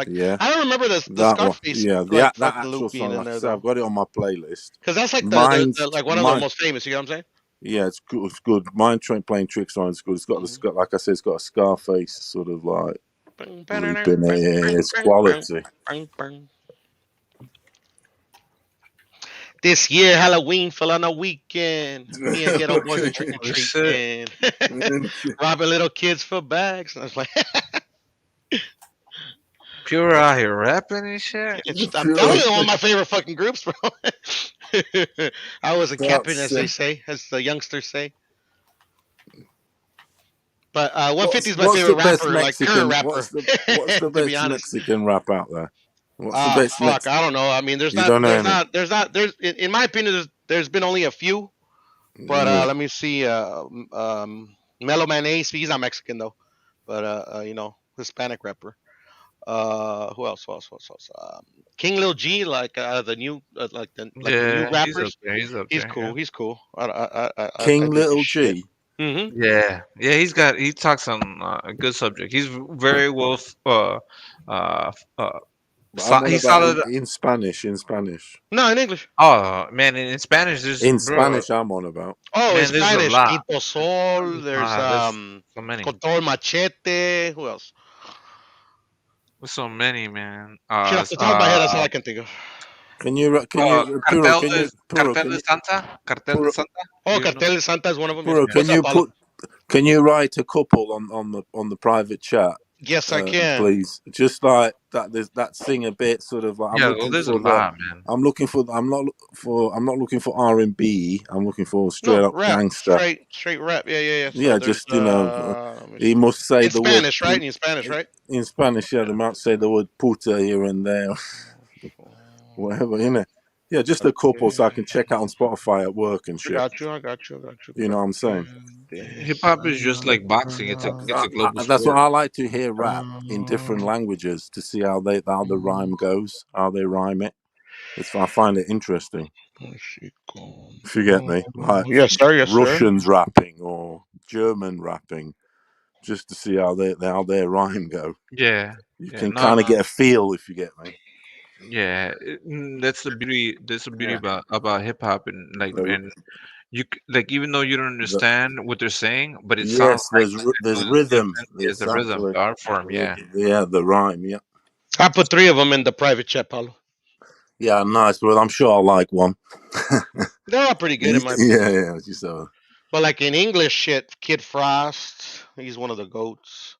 L: Yeah.
E: I don't remember the Scarface.
L: Yeah,
E: that
L: actual song. Like I said, I've got it on my playlist.
E: Because that's like like one of the most famous. You know what I'm saying?
L: Yeah, it's good. It's good. Mind Playing Tricks on it's good. It's got like I said, it's got a Scarface sort of like loop in it. It's quality.
E: This year Halloween fell on a weekend. Me and ghetto boys are trick or treating, robbing little kids for bags. And I was like,
S: Pure out here rapping and shit.
E: I'm telling you, one of my favorite fucking groups, bro. I wasn't capping, as they say, as the youngsters say. But 150 is my
L: What's the
E: favorite
L: best
E: rapper, like current
L: Mexican?
E: rapper.
L: What's the
E: To be
L: best
E: honest.
L: Mexican rap out there? What's the best
E: Fuck, I don't know. I mean,
L: You don't know any?
E: in my opinion, there's been only a few. But
L: Yeah.
E: let me see. Mellow Man Ace, he's not Mexican though, but Hispanic rapper. Who else? King Lil G, like the new, the new
S: Yeah, he's up
E: rappers.
S: there. He's up
E: He's
S: there.
E: cool.
S: Yeah.
E: He's cool. I
L: King
E: dig his
L: Little
E: shit.
L: G.
E: Mm-hmm.
S: Yeah, yeah. He talks on a good subject. He's very well.
L: But I'm on
S: He's
L: about
S: solid.
L: in Spanish. In Spanish.
E: No, in English.
S: Oh man, in Spanish, there's
L: In
S: bro.
L: Spanish, I'm on about.
E: Oh, in
S: Man, there's a
E: Spanish,
S: lot.
E: Quinto Sol. There's
S: There's so many.
E: Con todo el machete. Who else?
S: There's so many, man.
E: Shit, off the top of my head, that's all I can think of.
L: Can you Puro? Can you Puro?
S: Cartel
L: Can
S: de
L: you
S: Santa? Cartel de
L: Puro?
S: Santa?
E: Oh,
S: You know?
E: Cartel de Santa is one of them.
L: Puro,
E: What's up, Paulo?
L: Can you write a couple on the private chat?
E: Yes, I can.
L: Please, just like that. There's that sing a bit, sort of like I'm
S: Yeah,
L: looking
S: there's a
L: for
S: lot, man.
L: I'm looking for. I'm not looking for R&B. I'm looking for straight
E: No,
L: up
E: rap,
L: gangster.
E: straight rap. Yeah. So
L: Yeah,
E: there's
L: just he must say
E: in
L: the word
E: Spanish, right? In Spanish, right?
L: in Spanish. Yeah, they might say the word puta here and there, whatever, innit? Yeah, just a couple so I can check out on Spotify at work and
E: I
L: shit.
E: got you.
L: You know what I'm saying?
S: Hip hop is just like boxing. It's a global sport.
L: That's what I like to hear rap in different languages to see how the rhyme goes, how they rhyme it. I find it interesting. If you get me, like
E: Yes, sir.
L: Russians rapping or German rapping, just to see how their rhyme go.
S: Yeah,
L: You can kind of get a feel if you get me.
S: Yeah, that's the beauty. That's the beauty about hip hop and like even though you don't understand what they're saying, but it sounds like
L: there's rhythm.
S: It's a rhythm, the art form. Yeah.
L: Yeah, the rhyme. Yeah.
E: I put 3 of them in the private chat, Paulo.
L: Yeah, nice. Well, I'm sure I'll like one.
E: They're all pretty good in my opinion.
L: Yeah. Just
E: But like in English, shit, Kid Frost, he's one of the goats.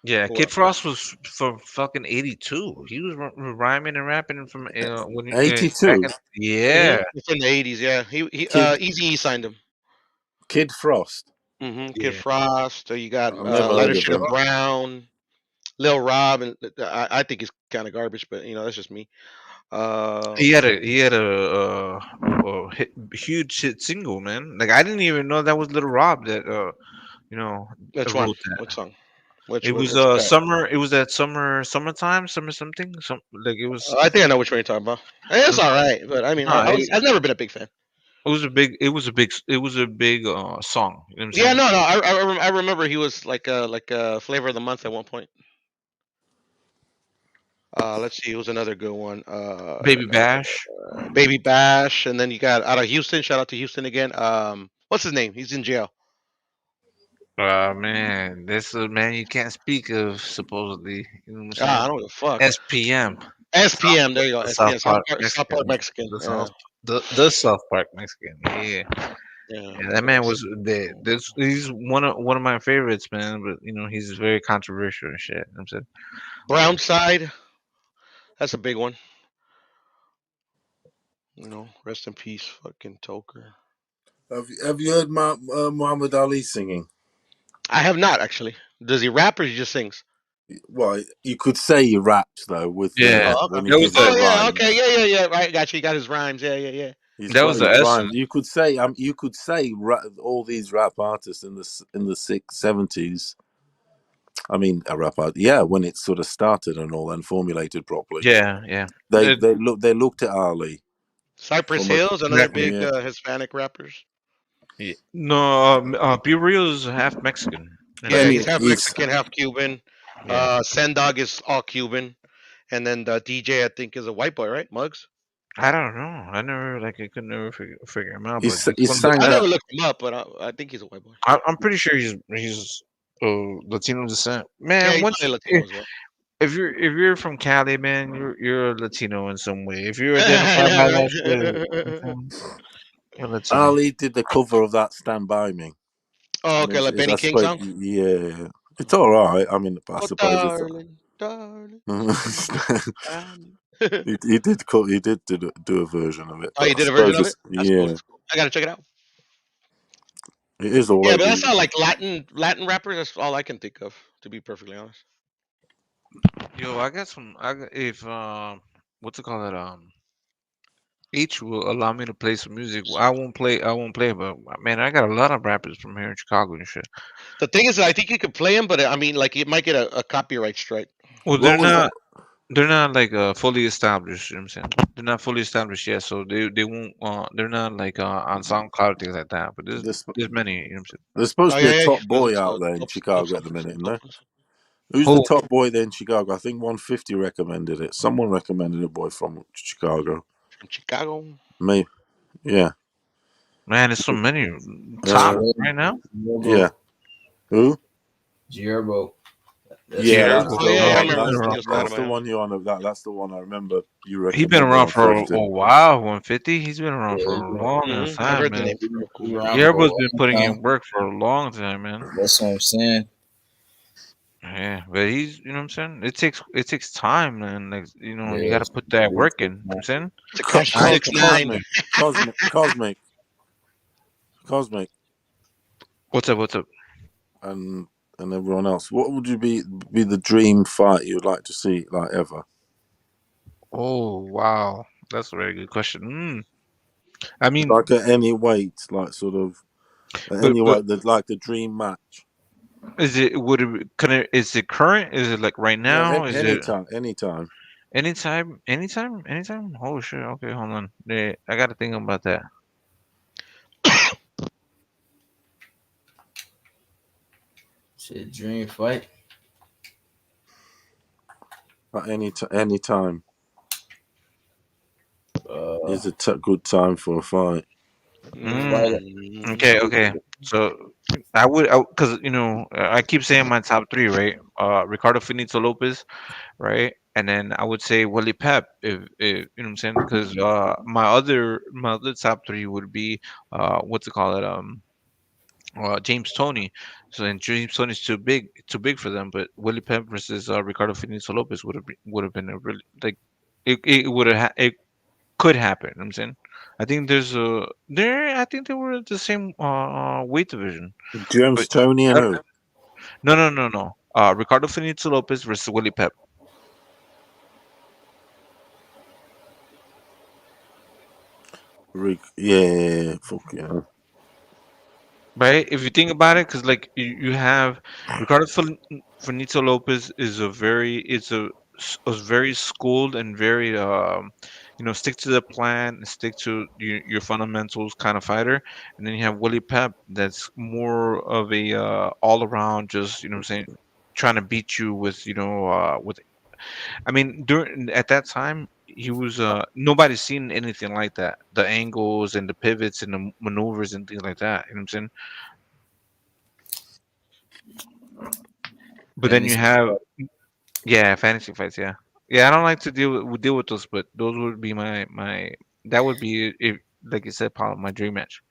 S: Yeah, Kid Frost was from fucking '82. He was rhyming and rapping from when
L: 82.
S: Yeah,
E: it's in the '80s. Yeah, he Eazy-E signed him.
L: Kid Frost.
E: Kid Frost. You got
L: I've never
E: Lighter
L: heard of
E: Shade of
L: him.
E: Brown, Lil Rob, and I think he's kind of garbage, but that's just me.
S: he had a huge hit single, man. Like I didn't even know that was Little Rob that
E: Which
S: wrote
E: one?
S: that.
E: What song?
S: It was summer. It was that summertime, summer something. Like it was.
E: I think I know which one you're talking about. It's all right, but I mean, I've never been a big fan.
S: It was a big. It was a big song. You know what I'm
E: Yeah,
S: saying?
E: no. I remember he was like a flavor of the month at one point. Let's see, it was another good one.
S: Baby Bash.
E: Baby Bash, and then you got out of Houston. Shout out to Houston again. What's his name? He's in jail.
S: Man, this is a man you can't speak of supposedly. You know what I'm saying?
E: I don't give a fuck.
S: SPM.
E: SPM. There you go.
S: The
E: SPM.
S: South Park Mexican.
E: Yeah.
S: The South Park Mexican. Yeah, that man was dead. He's one of my favorites, man. But he's very controversial and shit. You know what I'm saying
E: Brown Side. That's a big one. Rest in peace, fucking Toker.
L: Have you heard Muhammad Ali singing?
E: I have not actually. Does he rap or he just sings?
L: Well, you could say he raps though when he gives the rhymes.
E: Yeah, okay, yeah. Right, got you. He got his rhymes. Yeah.
S: That was the essence.
L: You could say all these rap artists in the 70s. I mean, a rap art, when it sort of started and all and formulated properly.
S: Yeah.
L: They looked at Ali.
E: Cypress Hill's another big Hispanic rappers.
S: Yeah. No, Be Real is half Mexican.
E: Yeah, he's half Mexican, half Cuban. Sendog is all Cuban, and then the DJ I think is a white boy, right? Muggs.
S: I don't know. I could never figure him out.
E: I never looked him up, but I think he's a white boy.
S: I'm pretty sure he's Latino descent. Man,
E: he's Latino as well.
S: if you're from Cali, man, you're Latino in some way. If you identify by that shit, you're Latino.
K: Ali did the cover of that "Stand By Me."
E: Oh,
K: And
E: okay, like Benny
K: I
E: King
K: suppose,
E: song.
K: yeah, it's all right. I mean, I
E: Oh,
K: suppose it's.
E: darling, darling.
K: He did do a version of it,
E: Oh,
K: but
E: you
K: I
E: did a version
K: suppose
E: of
K: it's
E: it? That's cool.
K: yeah,
E: That's cool. I gotta check it out.
K: it is all
E: Yeah,
K: right.
E: but that's not like Latin rappers. That's all I can think of, to be perfectly honest.
S: Yo, I got some. If what's it called? That each will allow me to play some music. I won't play. I won't play. But man, I got a lot of rappers from here in Chicago and shit.
E: The thing is, that I think you could play them, but I mean, like, it might get a copyright strike.
S: Well,
K: What was that?
S: they're not like fully established. You know what I'm saying? They're not fully established yet, so they won't. They're not like on SoundCloud things like that. But there's many. You know what I'm saying?
K: There's supposed
E: Oh
K: to be
E: yeah,
K: a
E: yeah.
K: top
E: There's
K: boy out there in
E: dope
K: Chicago at
E: stuff
K: the
E: for sure.
K: minute, isn't
E: Dope
K: there?
E: stuff.
K: Who's the
S: Who?
K: top boy there in Chicago? I think 150 recommended it. Someone recommended a boy from Chicago.
E: From Chicago.
K: Maybe, yeah.
S: Man, there's so many top
K: Uh,
S: right now.
K: yeah. Who?
Q: Gerbo.
K: Yeah,
Q: That's
K: that's
E: Oh
K: the
E: yeah, yeah. I
K: one.
E: remember
S: He's been
E: him. He
S: around
E: was mad
S: for.
E: at
K: That's the
E: him.
K: one you on. That's the one I remember. You
S: He's been
K: recommended
S: around for
K: 150.
S: a while. 150. He's been around for a long ass
E: I've
S: time,
E: heard the
S: man.
E: name before. Cool.
Q: been around for a
S: Yerbo's been
Q: long
S: putting
Q: time.
S: in work for a long time, man.
Q: That's what I'm saying.
S: Yeah, but he's, you know what I'm saying? It takes time, man. Like, you
Q: Yeah.
S: got to put that work in. You know what I'm saying?
E: It's a catch
S: I,
E: 6 9.
K: Cosmic,
S: what's up? What's up?
K: and everyone else. What would you be the dream fight you'd like to see, like ever?
S: Oh, wow. That's a very good question. I mean,
K: Like at any weight, like sort of at
S: but
K: any weight, like the dream match.
S: is it current? Is it like right
K: No,
S: now? Is it
K: anytime.
S: anytime? Oh shit. Okay, hold on. Yeah, I got to think about that.
Q: Shit, dream fight.
K: At anytime is a good time for a fight.
S: Okay. So I would, because I keep saying my top three, right? Ricardo Finito Lopez, right? And then I would say Willie Pep, if you know what I'm saying, because my other top three would be what's it called? James Tony. So then James Tony's too big for them. But Willie Pep versus Ricardo Finito Lopez would have been a really like it could happen. You know what I'm saying. I think I think they were the same weight division.
K: James
S: But
K: Tony and who?
S: no. Ricardo Finito Lopez versus Willie Pep.
K: Yeah, fuck yeah.
S: Right? If you think about it, because like you have Ricardo Finito Lopez is a very schooled and very stick to the plan, stick to your fundamentals kind of fighter, and then you have Willie Pep that's more of a all around, just what I'm saying, trying to beat you with. I mean, during at that time, he was nobody's seen anything like that. The angles and the pivots and the maneuvers and things like that. You know what I'm saying? But then you
Q: Fantasy
S: have
Q: fight.
S: fantasy fights. Yeah. I don't like to deal with those, but those would be my that would be if like you said, Paul, my dream match.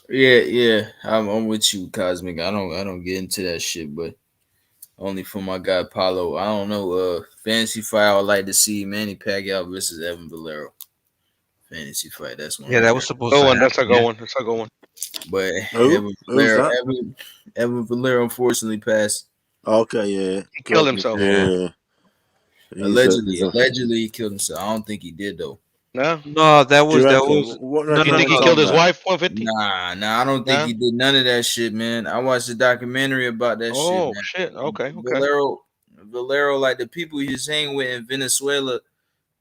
Q: Yeah. I'm with you, Cosmic. I don't get into that shit, but only for my guy Paulo. I don't know. Fantasy fight. I would like to see Manny Pacquiao versus Evan Valero. Fantasy fight. That's one
S: Yeah,
Q: right
S: that
Q: there.
S: was supposed
E: Good
S: to
E: one.
S: happen.
E: That's a good
S: Yeah.
E: one. That's a good one.
Q: But
K: Who's that?
Q: Evan Valero unfortunately passed.
K: Okay, yeah.
E: He killed himself.
K: Yeah.
Q: Allegedly he killed himself. I don't think he did though.
E: No.
S: No, that
K: Do you
S: was
K: reckon? What
S: no,
E: You
S: no,
E: think he
S: no.
E: killed
K: on
E: his
K: that?
E: wife? 150.
Q: Nah, I don't think
E: No.
Q: he did none of that shit, man. I watched a documentary about that shit,
E: Oh
Q: man.
E: shit. Okay.
Q: Valero, like the people he's hanging with in Venezuela,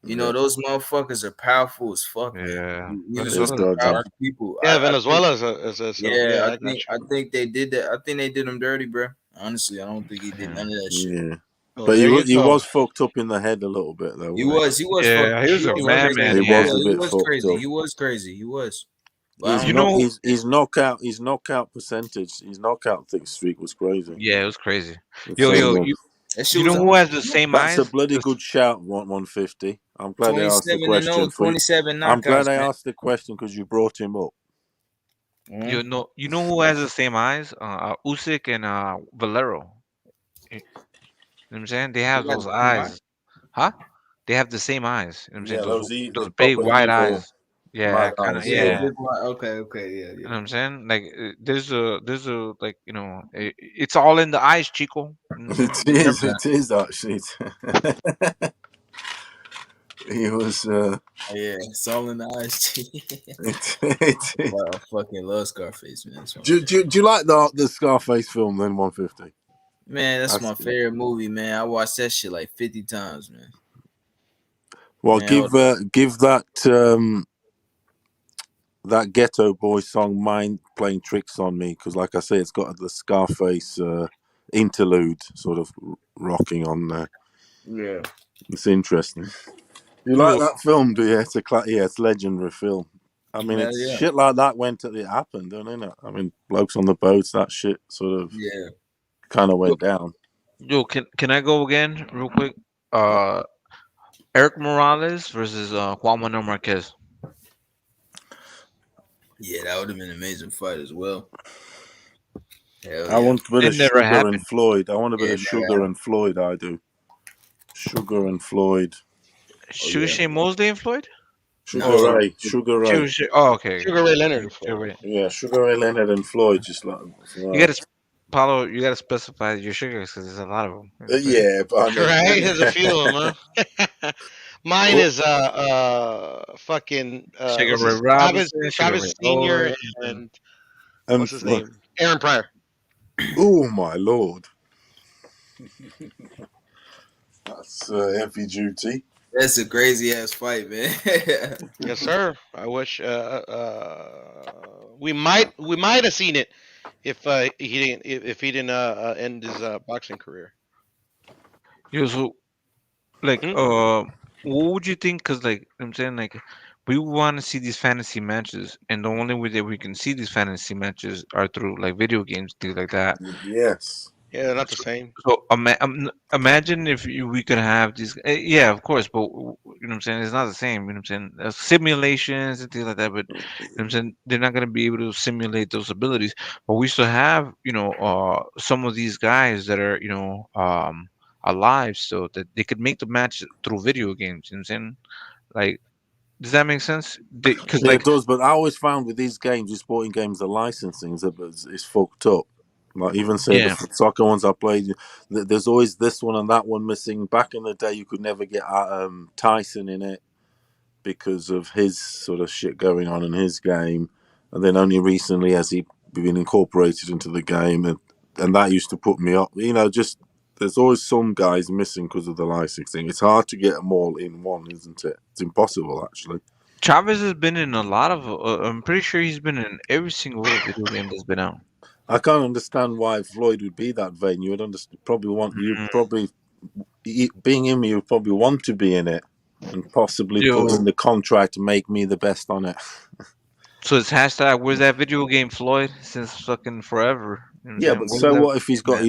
Q: those motherfuckers are powerful as fuck, man.
S: Yeah,
Q: Was
K: It's
Q: some
S: Venezuela.
K: dodgy.
Q: powerful people.
E: Yeah,
Q: I think,
E: Venezuela is
Q: yeah,
E: I got
Q: I
E: you.
Q: think they did that. I think they did him dirty, bro. Honestly, I don't think he did none of that shit.
K: Yeah.
E: Well,
K: But
E: there you
K: he
E: go.
K: was fucked up in the head a little bit, though,
Q: He
K: wasn't
Q: was fucked.
S: Yeah, he was a
Q: He was
S: madman
Q: crazy.
S: in
K: he?
S: the
K: He was
S: head.
K: a
Q: Yeah, he
K: bit
Q: was
K: fucked
Q: crazy.
K: up.
Q: He was crazy. He was. But I
K: His
Q: don't
S: You
Q: know.
K: knock,
S: know,
K: his knockout streak was crazy.
S: yeah, it was crazy.
K: It's
S: Yo,
K: so
S: yo,
K: good.
S: you
Q: That shit
S: You
Q: was
S: know who has the same
V: That's a
S: eyes?
V: bloody good shout, 150. I'm glad I asked the
Q: 27-0,
V: question.
Q: 27
V: I'm glad
Q: knockouts,
V: I
Q: man.
V: asked the question because you brought him up.
S: You know who has the same eyes? Usyk and Valero. You know what I'm saying? They have
Q: They got
S: those
Q: the same eye?
S: eyes. Huh? They have the same eyes. You know what I'm
V: Yeah,
S: saying? Those
V: the
S: big
V: proper
S: wide
V: evil
S: eyes. Yeah,
V: mad
S: kind of.
V: eyes.
Q: Yeah,
S: Yeah.
Q: big one. Okay, yeah.
S: You know what I'm saying? Like, there's a like, it's all in the eyes, Chico. You know what I'm saying? Remember that.
V: It is actually. He was.
Q: Yeah, it's all in the eyes.
V: it,
Q: Wow, I fucking love Scarface, man.
V: do you like the Scarface film then? 150.
Q: Man, that's my favorite movie, man. I watched that shit like 50 times, man.
V: Well,
Q: Man,
V: give that that Ghetto Boy song "Mind Playing Tricks on Me" because, like I say, it's got the Scarface interlude sort of rocking on there.
Q: Yeah,
V: it's interesting. You like that film, do you? It's a legendary film. I mean,
Q: hell
V: it's
Q: yeah.
V: shit like that it happened, don't it? I mean, blokes on the boats, that shit sort of kind of went down.
S: Yo, can I go again real quick? Eric Morales versus Juan Manuel Marquez.
Q: Yeah, that would have been an amazing fight as well. Hell
V: I want a bit
S: It
V: of
S: never
V: Sugar and
S: happened.
V: Floyd. I want a bit
Q: Yeah,
V: of
Q: it never
V: Sugar
Q: happened.
V: and Floyd. I do. Sugar and Floyd.
S: Sugar Shane Mosley and Floyd?
V: Sugar Ray. Sugar Ray.
S: Oh, okay.
E: Sugar Ray Leonard and
S: Sugar
E: Floyd.
S: Ray.
V: Yeah, Sugar Ray Leonard and Floyd. Just like
S: You gotta, Paulo, you gotta specify your sugars because there's a lot of them.
V: yeah, but I mean,
E: Right? There's a few of them, huh? Mine is fucking
S: Sugar
E: what's
S: Ray
E: his
S: Robinson, Sugar
E: Travis
S: Ray
E: Senior
S: Lloyd.
E: and what's his name? Aaron Pryor.
V: Oh my lord, that's heavy duty.
Q: That's a crazy ass fight, man.
E: Yes, sir. I wish we might have seen it if he didn't end his boxing career.
S: Yo, so like, what would you think? Because, like, I'm saying, like, we want to see these fantasy matches, and the only way that we can see these fantasy matches are through like video games, things like that.
V: Yes.
E: Yeah, they're not the same.
S: So imagine if we could have these. Yeah, of course, but you know what I'm saying, it's not the same. You know what I'm saying, simulations and things like that. But you know what I'm saying, they're not gonna be able to simulate those abilities. But we still have some of these guys that are alive, so that they could make the match through video games. You know what I'm saying? Like, does that make sense? Because
V: Yeah, it does. But I always found with these games, these sporting games, the licensing is fucked up. Like even say the soccer ones I played, there's always this one and that one missing. Back in the day, you could never get Tyson in it because of his sort of shit going on in his game, and then only recently has he been incorporated into the game, and that used to put me up. Just there's always some guys missing because of the licensing. It's hard to get them all in one, isn't it? It's impossible actually.
S: Chavez has been in a lot of. I'm pretty sure he's been in every single video game that's been out.
V: I can't understand why Floyd would be that vain. You would being him, you would probably want to be in it and possibly put in the contract to make me the best on it.
S: So it's hashtag where's that video game Floyd since fucking forever. You know
V: Yeah, but so what if he's got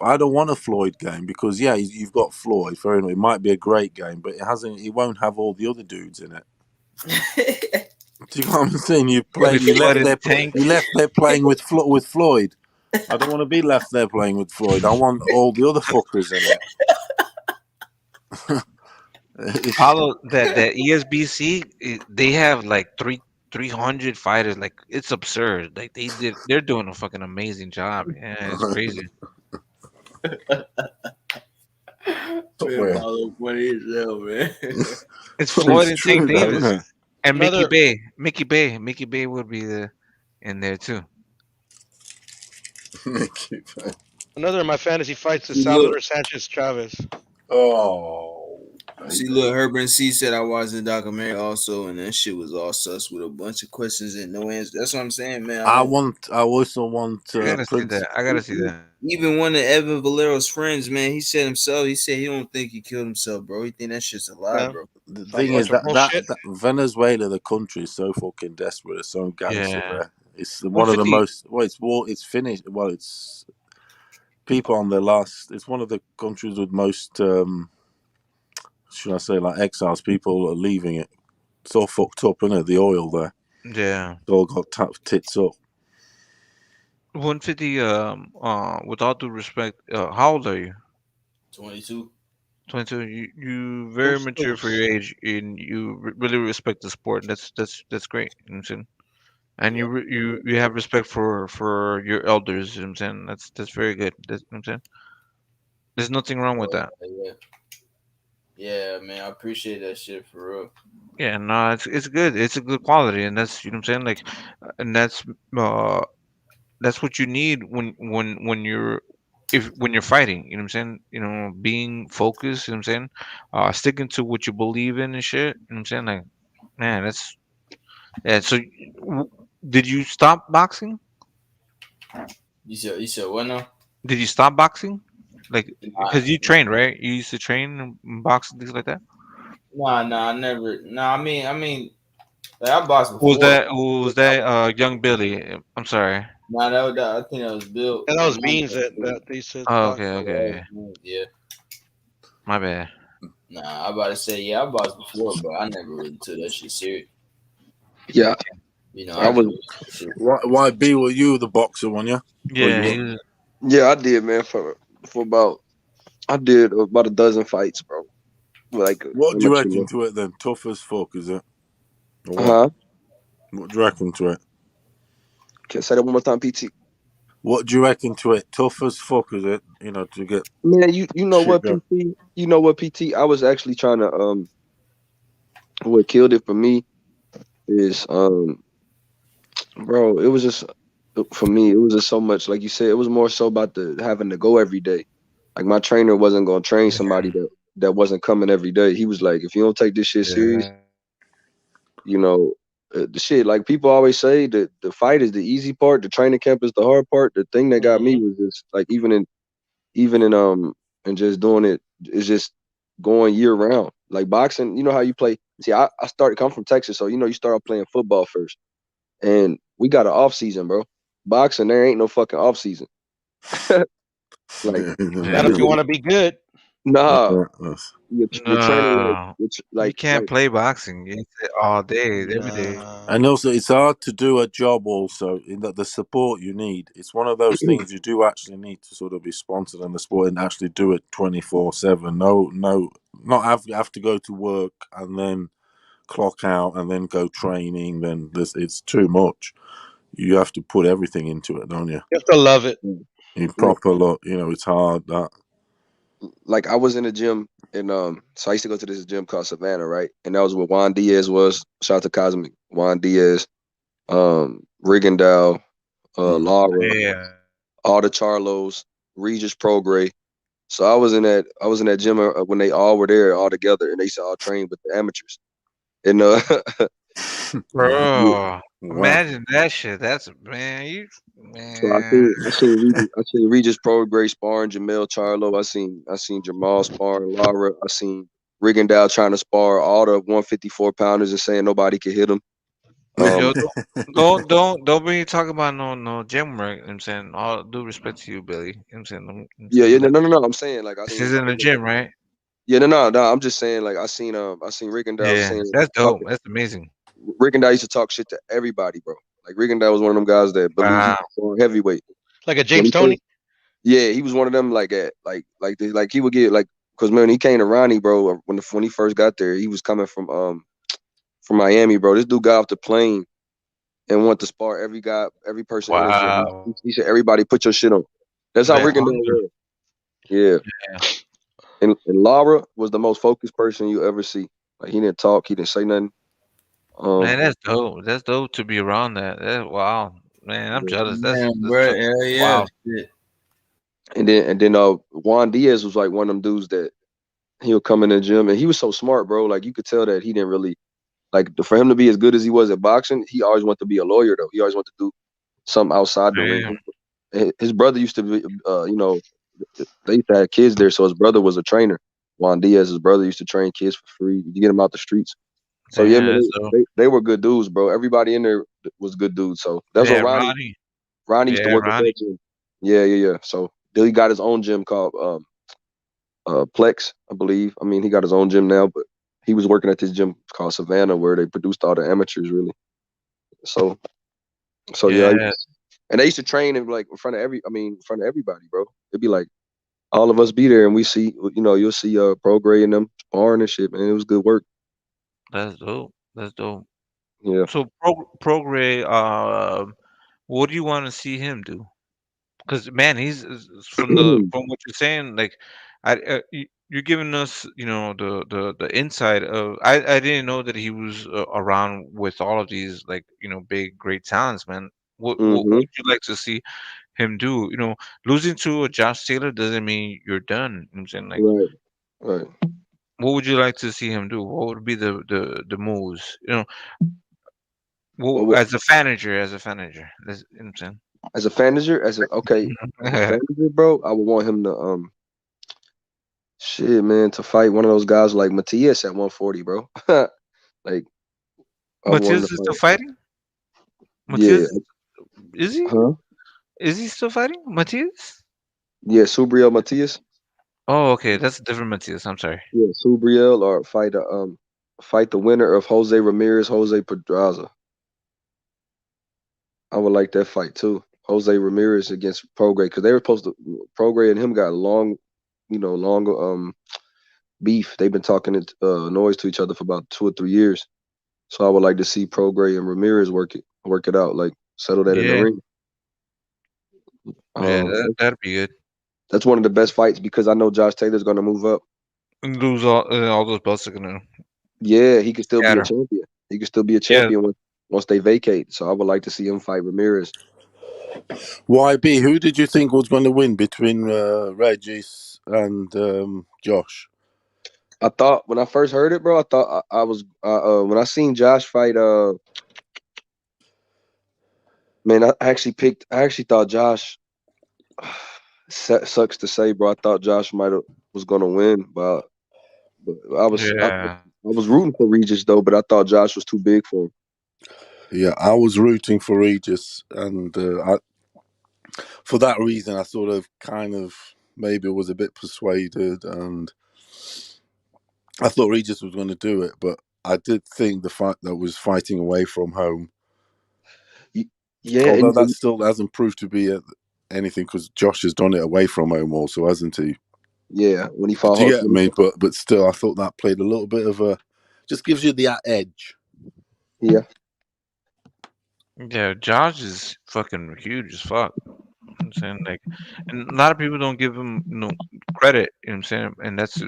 V: I don't want a Floyd game because you've got Floyd. Fair enough, it might be a great game, but it won't have all the other dudes in it. Do you know what I'm saying? You left there playing with Floyd. I don't want to be left there playing with Floyd. I want all the other fuckers in it.
S: Follow that ESBC. They have like 300 fighters. Like, it's absurd. Like, they're doing a fucking amazing job. Yeah, it's crazy.
V: Man.
S: It's Floyd and Tank
V: true,
S: Davis and Mickey Bay. Mickey Bay would be in there too.
V: Mickey Bay.
E: Another of my fantasy fights is Salvador Sanchez Chavez.
V: Oh.
Q: See, look, Herbert C said I watched the documentary also, and that shit was all sus with a bunch of questions and no answers. That's what I'm saying, man.
V: I also want.
S: I gotta see that.
Q: Even one of Evan Valero's friends, man, he said he don't think he killed himself, bro. He think that shit's a lie, bro.
V: The thing is that Venezuela, the country, is so fucking desperate. It's so gangster there. It's one of the most. Well, it's finished. Well, it's
K: people on their last. It's one of the countries with most, should I say, like exiles. People are leaving it. It's all fucked up, isn't it? The oil there.
S: Yeah.
K: It's all got tits up.
S: 150. With all due respect, how old are you?
Q: 22.
S: 22. You very mature for your age, and you really respect the sport. That's great. You know what I'm saying? And you have respect for your elders. You know what I'm saying? That's very good. That's, you know what I'm saying? There's nothing wrong with that.
Q: Yeah. Yeah, man, I appreciate that shit for real.
S: Yeah, no, it's good. It's a good quality, and that's, you know what I'm saying. Like, and that's what you need when you're when you're fighting. You know what I'm saying? You know, being focused. You know what I'm saying? Sticking to what you believe in and shit. You know what I'm saying? Like, man, that's yeah. So, did you stop boxing?
Q: You said what now?
S: Did you stop boxing? Like,
Q: Nah,
S: because you trained, right? You used to train and box and things like that.
Q: I never. Nah, I mean, like, I boxed
S: Who was
Q: before.
S: that? Who was that? Young Billy. I'm sorry.
Q: Nah, I think that was Bill.
E: And that was Beans that they said
S: Oh,
E: box.
S: okay, okay.
Q: Yeah.
S: My bad.
Q: Nah, I about to say, yeah, I boxed before, but I never really took that shit serious.
O: Yeah,
Q: You know,
O: I
Q: I
O: was.
Q: just
K: Why B? Were you the boxer one? Yeah.
S: Yeah.
P: Yeah, I did, man. For about, I did about a dozen fights, bro. Like
K: What do you
P: amateur.
K: reckon to it then? Tough as fuck, is it? Or what?
P: Huh?
K: What do you reckon to it?
P: Can I say that one more time, PT?
K: What do you reckon to it? Tough as fuck, is it? You know, to get
P: Man, you know
K: shit
P: what,
K: done.
P: PT? You know what, PT? I was actually trying to what killed it for me is bro, it was just for me, it was just so much, like you said, it was more so about the having to go every day. Like my trainer wasn't gonna train somebody that wasn't coming every day. He was like, if you don't take this shit serious,
S: Yeah.
P: you know, the shit, like people always say that the fight is the easy part, the training camp is the hard part. The thing that got me was just like even in and just doing it is just going year round. Like boxing, you know how you play. See, I started come from Texas, so you know you start off playing football first. And we got an off season, bro. Boxing, there ain't no fucking off season. Like
E: Not if you want to be good.
P: nah, you're training
S: No, you can't
P: like
S: play boxing. It's all day, every day.
K: And also, it's hard to do a job. Also, in that the support you need, it's one of those things you do actually need to sort of be sponsored in the sport and actually do it 24/7. Not have to go to work and then clock out and then go training. Then it's too much. You have to put everything into it, don't you?
E: You have to love it.
K: You proper look. You know, it's hard. That
P: like I was in the gym and so I used to go to this gym called Savannah, right? And that was where Juan Diaz was. Shout out to Cosmic. Juan Diaz, Rigondeaux, Lara,
S: Yeah.
P: all the Charlos, Regis Prograis. So I was in that gym when they all were there all together, and they used to all train with the amateurs. And
S: Bro,
K: wow.
S: imagine that shit. That's man,
P: so I seen Regis Prograis sparring Jamel Charlo. I seen Jamal sparring Lara. I seen Rigondeaux trying to spar all the 154 pounders and saying nobody could hit him.
S: Yo, don't be talking about no gym work. You know what I'm saying, all due respect to you, Billy. You know what I'm saying,
P: Yeah, no. I'm saying like I
S: this
P: seen.
S: is in the gym, right?
P: Yeah, no. I'm just saying like I seen Rigondeaux
S: Yeah,
P: saying
S: that's dope. That's amazing.
P: Rigondeaux used to talk shit to everybody, bro. Like Rigondeaux was one of them guys that believed he
S: Wow.
P: could score heavyweight.
E: Like a
P: When
E: James
P: he
E: Toney.
P: yeah, he was one of them like at like he would get like because man, he came to Ronnie, bro. When he first got there, he was coming from Miami, bro. This dude got off the plane and wanted to spar every person in the gym.
S: Wow.
P: He said, "Everybody, put your shit on." That's how
S: That
P: Rigondeaux
S: hunger.
P: was. Yeah.
S: Yeah.
P: And Lara was the most focused person you ever see. Like he didn't talk, he didn't say nothing.
S: Man, that's dope. That's dope to be around that. Wow. Man, I'm
P: Yeah.
S: jealous. That's
Q: Man, bro, hell yeah,
S: wow.
Q: shit.
P: And then Juan Diaz was like one of them dudes that he would come in the gym and he was so smart, bro. Like you could tell that he didn't really like for him to be as good as he was at boxing. He always wanted to be a lawyer though. He always wanted to do something outside the ring.
S: Damn.
P: His brother used to be, they used to have kids there, so his brother was a trainer. Juan Diaz, his brother used to train kids for free. You get them out the streets. So yeah,
S: Damn,
P: man,
S: that's dope.
P: they were good dudes, bro. Everybody in there was good dudes. So that's what
S: Yeah, Ronnie.
P: Ronnie used to
S: Yeah,
P: work at that
S: Ronnie.
P: gym. Yeah. So He got his own gym called Plex, I believe. I mean, he got his own gym now, but he was working at this gym called Savannah where they produced all the amateurs, really. So yeah,
S: Yeah,
P: and they used to train in like in front of everybody, bro. It'd be like all of us be there, and we see, you'll see Pro Gray and them sparring and shit, man. It was good work.
S: that's dope. That's dope.
P: Yeah.
S: So Progre, what do you want to see him do? Because man, from what you're saying, like, you're giving us, the inside of. I didn't know that he was around with all of these, like, big great talents, man. What
P: Mm-hmm.
S: would you like to see him do? Losing to a Josh Taylor doesn't mean you're done. You know what I'm saying, like,
P: Right. Right.
S: what would you like to see him do? What would be the moves?
P: Well,
S: As a manager, you know what I'm saying.
P: as a manager, as a manager, bro, I would want him to shit, man, to fight one of those guys like Matias at 140, bro. Like, I would want him
S: Matias
P: to
S: is
P: fight.
S: still fighting.
P: Yeah.
S: Matias, is he?
P: Huh?
S: Is he still fighting? Matias?
P: Yeah, Subriel Matias.
S: Oh, okay, that's a different Matias. I'm sorry.
P: Yeah, Subriel, or fight the winner of Jose Ramirez, Jose Pedraza. I would like that fight too. Jose Ramirez against Prograis, because they were supposed to. Prograis and him got long beef. They've been talking noise to each other for about 2 or 3 years. So I would like to see Prograis and Ramirez work it out, like settle that in the
S: Yeah,
P: ring.
S: yeah,
P: Um,
S: that'd be good.
P: that's one of the best fights because I know Josh Taylor's going to move up.
S: And lose all those belts are gonna
P: Yeah, he could still be a
S: scatter.
P: champion. He could still be a
S: Yeah,
P: champion once they vacate. So I would like to see him fight Ramirez.
K: YB, who did you think was going to win between Regis and Josh?
P: I thought when I first heard it, bro, I thought I was when I seen Josh fight. Man, I actually thought Josh. Sucks to say, bro. I thought Josh was gonna win, but I
S: yeah,
P: was rooting for Regis though, but I thought Josh was too big for him.
K: Yeah, I was rooting for Regis, and for that reason, I sort of kind of maybe was a bit persuaded, and I thought Regis was going to do it, but I did think the fight that was fighting away from home.
P: Yeah,
K: although that still hasn't proved to be anything because Josh has done it away from home also, hasn't he?
P: Yeah, when he fought.
K: Do you get me? But still, I thought that played a little bit of a just gives you the edge.
P: Yeah.
S: yeah. Josh is fucking huge as fuck. I'm saying, like, and a lot of people don't give him credit. You know what I'm saying, and that's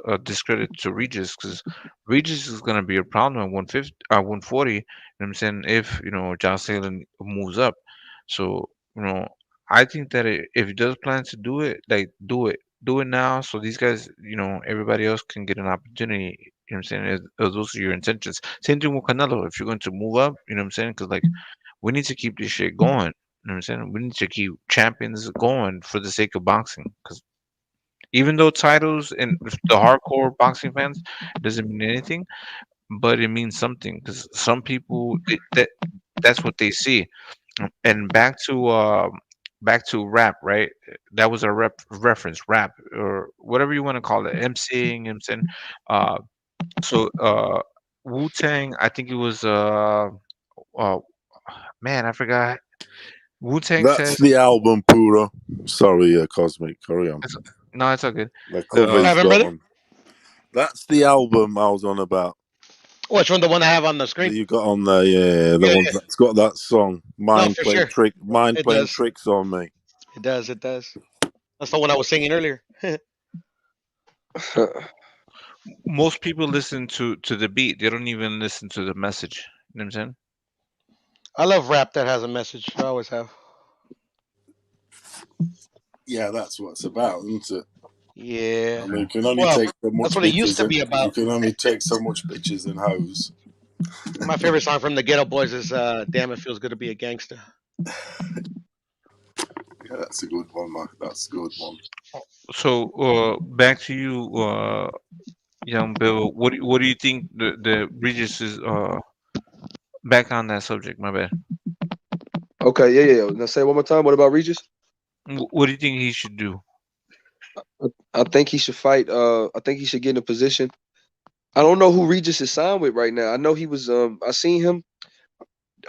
S: a discredit to Regis because Regis is gonna be a problem at 150, 140. You know what I'm saying, if Josh Taylor moves up. So I think that if he does plan to do it, like do it now, so these guys, everybody else can get an opportunity. You know what I'm saying? If those are your intentions. Same thing with Canelo. If you're going to move up, you know what I'm saying? Because like we need to keep this shit going. You know what I'm saying? We need to keep champions going for the sake of boxing. Because even though titles and the hardcore boxing fans doesn't mean anything, but it means something. Because some people that's what they see. And back to rap, right? That was a reference, rap or whatever you want to call it, emceeing. You know what I'm saying? So Wu Tang, I think it was uh man, I forgot. Wu Tang said.
K: That's the album, Puro. Sorry, Cosmic. Carry on.
S: No, it's all good.
K: The cover's gone. That's the album I was on about.
E: Which one? The one I have on the
K: That
E: screen?
K: you got on there, yeah. The one that's got that song.
E: No, for sure.
K: Mind
E: It
K: playing
E: does.
K: tricks on me.
E: It does. It does. That's the one I was singing earlier.
S: Most people listen to the beat. They don't even listen to the message. You know what I'm saying?
E: I love rap that has a message. I always have.
K: Yeah, that's what it's about, isn't it?
E: Yeah.
K: I mean, you can only
E: Well,
K: take so
E: that's
K: much
E: what it used
K: bitches,
E: to be
K: and you
E: about.
K: can only take so much bitches and hoes.
E: My favorite song from the Ghetto Boys is "Damn It Feels Good to Be a Gangster."
K: Yeah, that's a good one, man. That's a good one.
S: So back to you, young Bill. What do you think the Regis is back on that subject? My bad.
P: Okay, yeah. Now say it one more time. What about Regis?
S: What do you think he should do?
P: I think he should fight. I think he should get in a position. I don't know who Regis is signed with right now. I know he was. I seen him.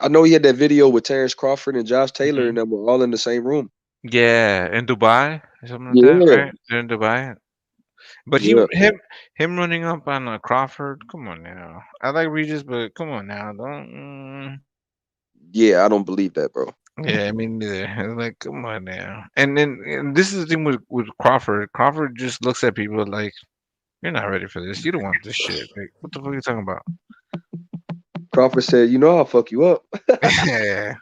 P: I know he had that video with Terrence Crawford and Josh Taylor, and them were all in the same room.
S: Yeah, in Dubai, something like that,
P: Yeah,
S: right? They're in Dubai. But
P: yeah,
S: him running up on Crawford. Come on now. I like Regis, but come on now, don't.
P: yeah. I don't believe that, bro.
S: Yeah, I mean, neither. Like, come on now. And this is the thing with Crawford. Crawford just looks at people like, "You're not ready for this. You don't want this shit. Like, what the fuck are you talking about?"
P: Crawford said, "You know, I'll fuck you up."
S: Yeah.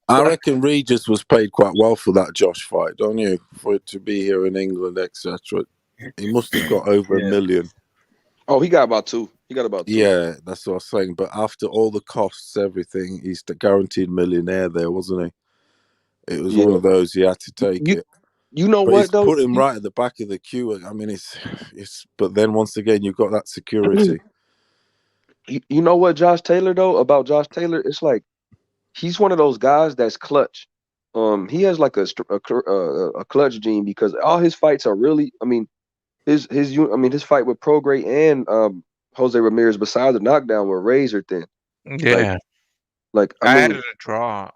L: I reckon Regis was paid quite well for that Josh fight, don't you? For it to be here in England, etc. He must have got over $1 million.
P: Oh, he got about two. He got about two.
L: Yeah, that's what I was saying. But after all the costs, everything, he's the guaranteed millionaire there, wasn't he? It was one of those he had to take it.
P: You know
L: But
P: what
L: he's
P: though?
L: put him right at the back of the queue. I mean, it's. But then once again, you've got that security.
P: You know what, Josh Taylor though? About Josh Taylor, it's like he's one of those guys that's clutch. He has like a clutch gene because all his fights are really. I mean, his fight with Prograis and Jose Ramirez, besides the knockdown, were razor thin.
S: Yeah.
P: I
S: I
P: mean,
S: added a draw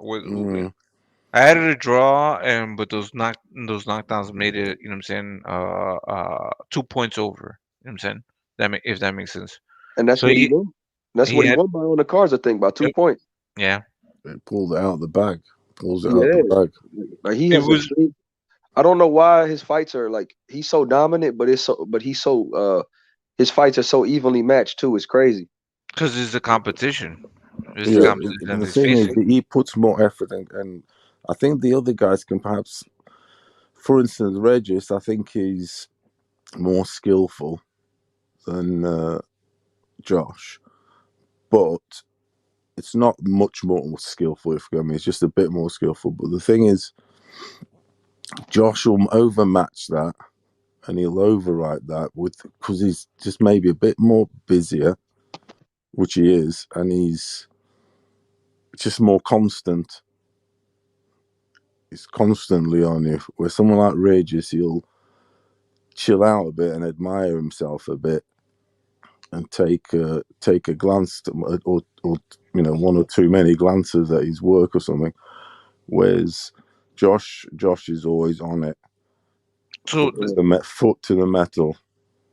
S: I added a draw, and but those knockdowns made it. You know what I'm saying? 2 points over. You know what I'm saying? If that makes sense.
P: and that's
S: So
P: what he won. That's
S: he
P: what he
S: had
P: won by on the cards, I think, by 2 points.
S: yeah.
L: It pulls it out of the bag. Pulls it out
P: Yeah,
L: the bag.
P: like he
S: It
P: has
S: was
P: extreme. I don't know why his fights are like he's so dominant, but his fights are so evenly matched too. It's crazy.
S: because it's a competition. It's the
L: Yeah,
S: competition that
L: the
S: he's
L: thing is,
S: facing.
L: he puts more effort, and I think the other guys can perhaps, for instance, Regis, I think he's more skillful than Josh, but it's not much more skillful. If you get me, it's just a bit more skillful. But the thing is, Josh will overmatch that, and he'll override that because he's just maybe a bit more busier, which he is, and he's just more constant. He's constantly on you. Where someone like Regis, he'll chill out a bit and admire himself a bit, and take a glance or one or too many glances at his work or something. Whereas Josh is always on it.
S: So
L: Foot to the metal.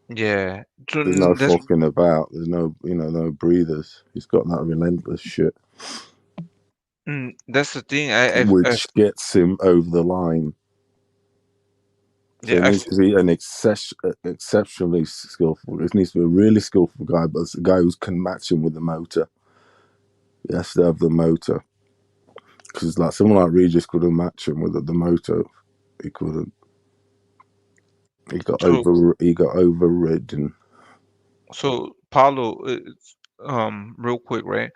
S: yeah, so
L: There's no
S: that's
L: fucking about. There's no breathers. He's got that relentless shit,
S: that's the thing.
L: which gets him over the line. So it
S: Yeah,
L: needs to be an exceptionally skillful. It needs to be a really skillful guy, but it's a guy who can match him with the motor. He has to have the motor. Because like someone like Regis couldn't match him with the motor. He couldn't. He got overridden.
S: So Paulo, real quick, right?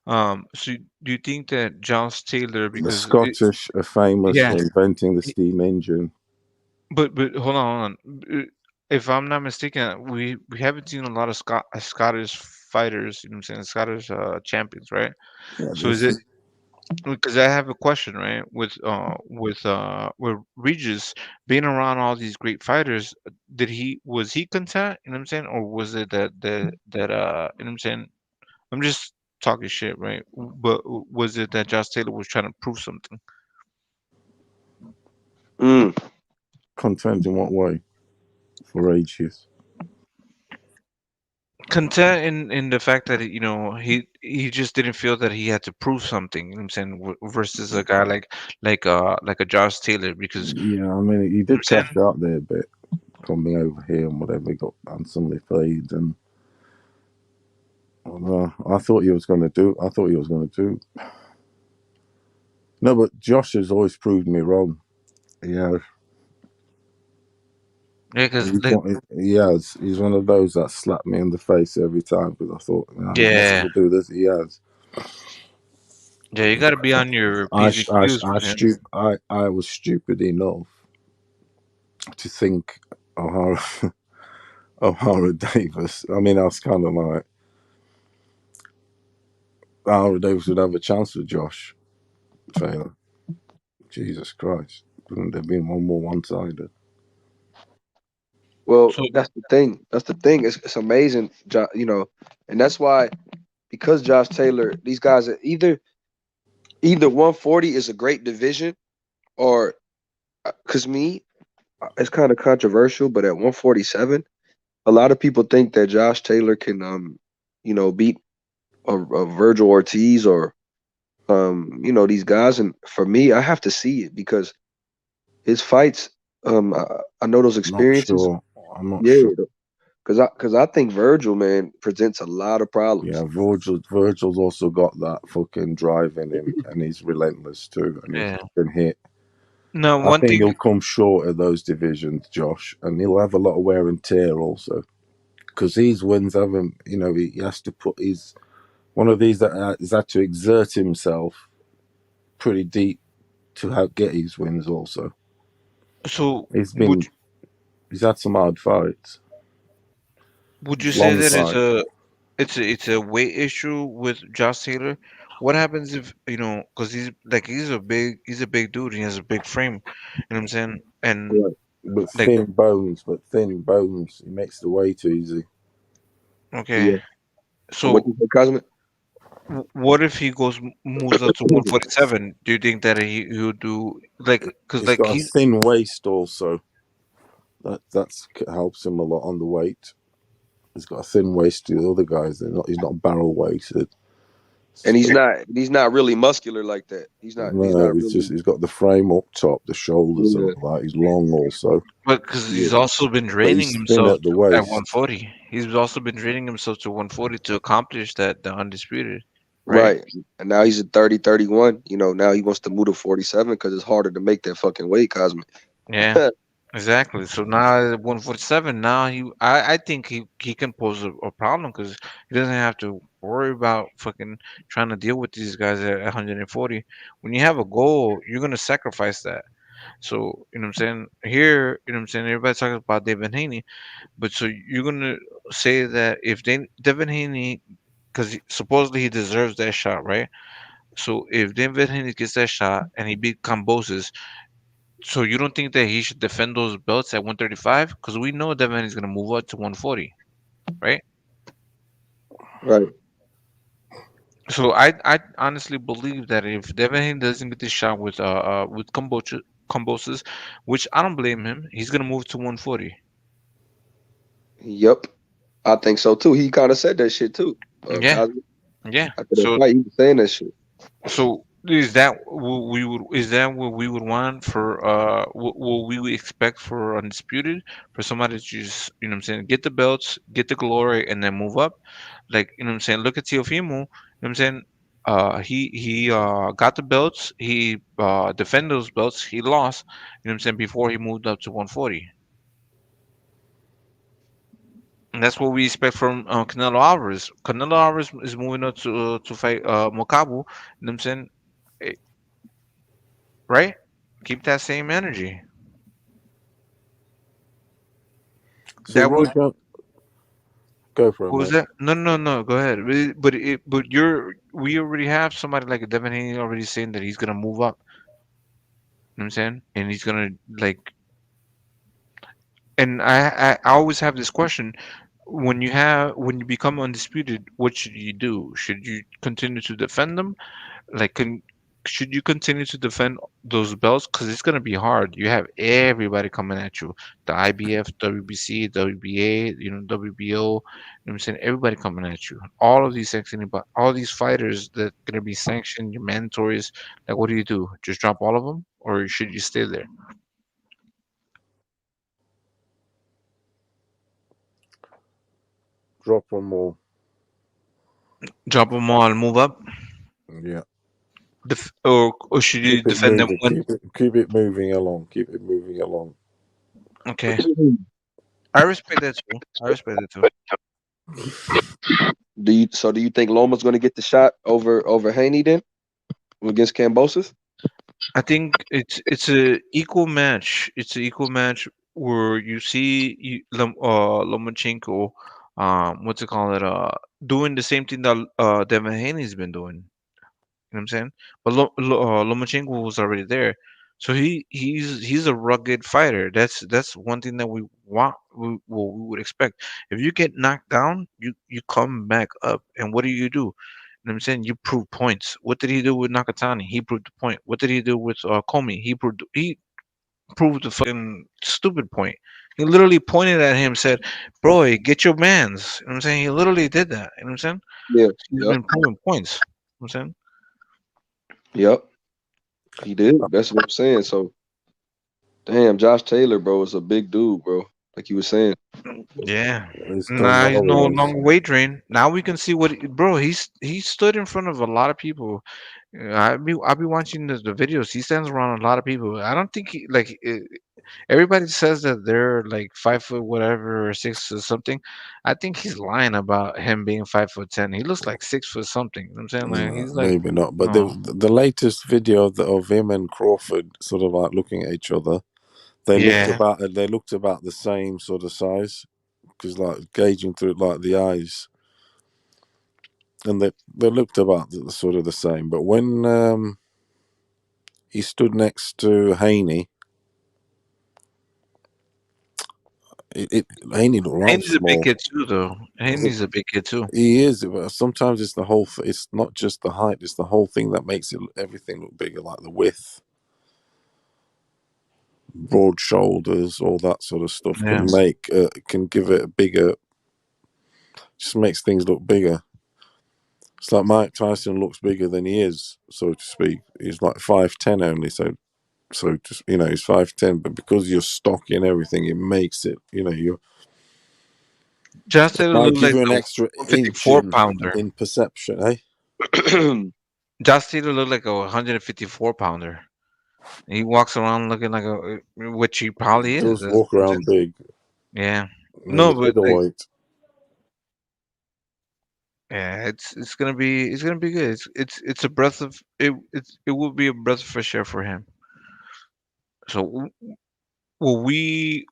S: So do you think that Josh Taylor,
L: The
S: because
L: Scottish are famous
S: yeah,
L: for inventing the steam engine.
S: but hold on. If I'm not mistaken, we haven't seen a lot of Scottish fighters. You know what I'm saying? Scottish champions, right?
L: Yeah,
S: So is it because I have a question, right? With Regis being around all these great fighters, was he content? You know what I'm saying? Or was it that you know what I'm saying? I'm just talking shit, right? But was it that Josh Taylor was trying to prove something?
L: Content in what way? For ages.
S: Content in the fact that he just didn't feel that he had to prove something. You know what I'm saying? Versus a guy like a Josh Taylor, because
L: Yeah, I mean, he
S: you know
L: did
S: what I'm saying?
L: cash out there a bit, coming over here and whatever. He got handsomely paid, and I thought he was going to do. No, but Josh has always proved me wrong. Yeah,
S: Yeah, because
L: he has. He's one of those that slapped me in the face every time because I thought, he's not
S: yeah,
L: going to do this. He has.
S: yeah, you got to be on your p's and q's with him.
L: I was stupid enough to think O'Hara Davis. I mean, I was kind of like O'Hara Davis would have a chance with Josh Taylor. Jesus Christ. They've been more one-sided.
P: Well,
S: So
P: that's the thing. That's the thing. It's amazing, and that's why because Josh Taylor, these guys are either 140 is a great division, or because it's kind of controversial, but at 147, a lot of people think that Josh Taylor can beat a Virgil Ortiz or these guys, and for me, I have to see it because his fights, I know those
L: Not
P: experiences.
L: sure. I'm not
P: Yeah,
L: sure.
P: because I think Virgil, man, presents a lot of problems.
L: Yeah, Virgil's also got that fucking drive in him, and he's relentless too, and he'll
S: yeah.
L: fucking hit.
S: Now
L: I
S: one
L: think
S: thing.
L: he'll come short of those divisions, Josh, and he'll have a lot of wear and tear also, because these wins haven't. He has to put. He's one of these that has had to exert himself pretty deep to get his wins. Also,
S: So
L: he's had some hard fights,
S: would you say
L: long
S: that it's
L: fights.
S: a weight issue with Josh Taylor? What happens if because he's a big dude. He has a big frame. You know what I'm saying? And
P: Right.
L: But
S: like
L: thin bones. He makes the weight easy.
S: okay,
P: Yeah. What
S: so
P: you say, Cosmic?
S: what if he moves up to 147? Do you think that he would do because
L: He's
S: like
L: got a
S: he's
L: thin waist also. That's helps him a lot on the weight. He's got a thin waist to the other guys. He's not barrel weighted.
P: And he's not really muscular like that. He's
L: No,
P: not really.
L: he's got the frame up top, the shoulders and
P: Yeah.
L: all that. He's long also,
S: but because
P: Yeah.
S: he's also been
L: but
S: draining
L: he's thin
S: himself
L: at the
S: at
L: waist.
S: 140. He's also been draining himself to 140 to accomplish the undisputed, right?
P: Right. And now he's at 30, 31. Now he wants to move to 47 because it's harder to make that fucking weight, Cosmic.
S: Yeah, exactly. So now at 147, now I think he can pose a problem because he doesn't have to worry about fucking trying to deal with these guys at 140. When you have a goal, you're gonna sacrifice that. So you know what I'm saying. Here, you know what I'm saying. Everybody's talking about Devin Haney, but so you're gonna say that if Devin Haney, because supposedly he deserves that shot, right? So if Devin Haney gets that shot and he beat Cambosis, so you don't think that he should defend those belts at 135? Because we know Devin is gonna move up to 140, right?
P: Right.
S: So I honestly believe that if Devin Haney doesn't get this shot with Cambosis, which I don't blame him, he's gonna move to 140.
P: Yep. I think so too. He kind of said that shit too.
S: Yeah,
P: Cosmic.
S: yeah.
P: After that fight, he was saying that shit.
S: So is that what we would want for what we would expect for undisputed for somebody to just you know what I'm saying get the belts, get the glory, and then move up? Like you know what I'm saying. Look at Teofimo. You know what I'm saying. He got the belts. He defended those belts. He lost. You know what I'm saying before he moved up to 140. And that's what we expect from Canelo Alvarez. Canelo Alvarez is moving up to fight Mokabu. You know what I'm saying. Eh, right? Keep that same energy.
L: So
S: That
L: Roy,
S: would.
L: go for it,
S: What was
L: man.
S: that? No, no, no. Go ahead. But we already have somebody like Devin Haney already saying that he's gonna move up. You know what I'm saying? And he's gonna like. And I always have this question: when you become undisputed, what should you do? Should you continue to defend them? Like, should you continue to defend those belts? Because it's gonna be hard. You have everybody coming at you. The IBF, WBC, WBA, WBO. You know what I'm saying? Everybody coming at you. All of these sanctioning, but all these fighters that gonna be sanctioned, your mandatories. Like, what do you do? Just drop all of them, or should you stay there?
L: Drop one more.
S: Drop them all and move up.
L: Yeah.
S: Or should you
L: Keep it
S: defend them
L: moving.
S: when?
L: Keep it moving along. Keep it moving along.
S: Okay, I respect that too. I respect that too.
P: Do you think Loma's going to get the shot over Haney then against Cambosis?
S: I think it's a equal match. It's an equal match where you see Lomachenko, what's it called? Doing the same thing that Devin Haney's been doing. You know what I'm saying? But Lomachenko was already there. So he's a rugged fighter. That's one thing that we want. We would expect. If you get knocked down, you come back up, and what do? You know what I'm saying? You prove points. What did he do with Nakatani? He proved the point. What did he do with Comey? He proved the fucking stupid point. He literally pointed at him, said, "Bro, get your mans." You know what I'm saying? He literally did that. You know what I'm saying?
P: Yeah.
S: He's
P: Yep.
S: been proving points. You know what I'm saying?
P: Yep. He did. That's what I'm saying. So, damn, Josh Taylor, bro, is a big dude, bro. Like you were saying.
S: Yeah.
L: He's done
S: Nah, he's
L: well
S: no
L: with us.
S: longer wagering. Now we can see bro. He stood in front of a lot of people. I be watching the videos. He stands around a lot of people. I don't think everybody says that they're like 5 foot whatever or 6 or something. I think he's lying about him being 5'10". He looks like 6 foot something. You know what I'm saying, like
L: No,
S: he's like
L: maybe not. But
S: no.
L: the latest video of him and Crawford sort of like looking at each other,
S: Yeah.
L: they looked about the same sort of size, because like gauging through like the eyes, and they looked about sort of the same. But when he stood next to Haney, Haney looked right
S: Haney's a big
L: small.
S: kid too, though. Haney's a big kid too.
L: He is, but sometimes it's the whole. It's not just the height; it's the whole thing that makes everything look bigger, like the width, broad shoulders, all that sort of stuff
S: Yeah.
L: can give it a bigger. Just makes things look bigger. It's like Mike Tyson looks bigger than he is, so to speak. He's like 5'10" only, so just he's 5'10", but because you're stocky and everything, it makes it. You
S: Josh
L: it
S: Taylor
L: might
S: looked
L: give
S: like
L: you an
S: a
L: extra inch
S: 154 pounder.
L: in perception, eh?
S: Josh Taylor looked like a 154 pounder. He walks around looking like which he probably is.
L: Does walk around big.
S: Yeah.
L: Maybe
S: No, but like,
L: middleweight.
S: yeah, it's gonna be good. It's a breath of it will be a breath of fresh air for him. So will we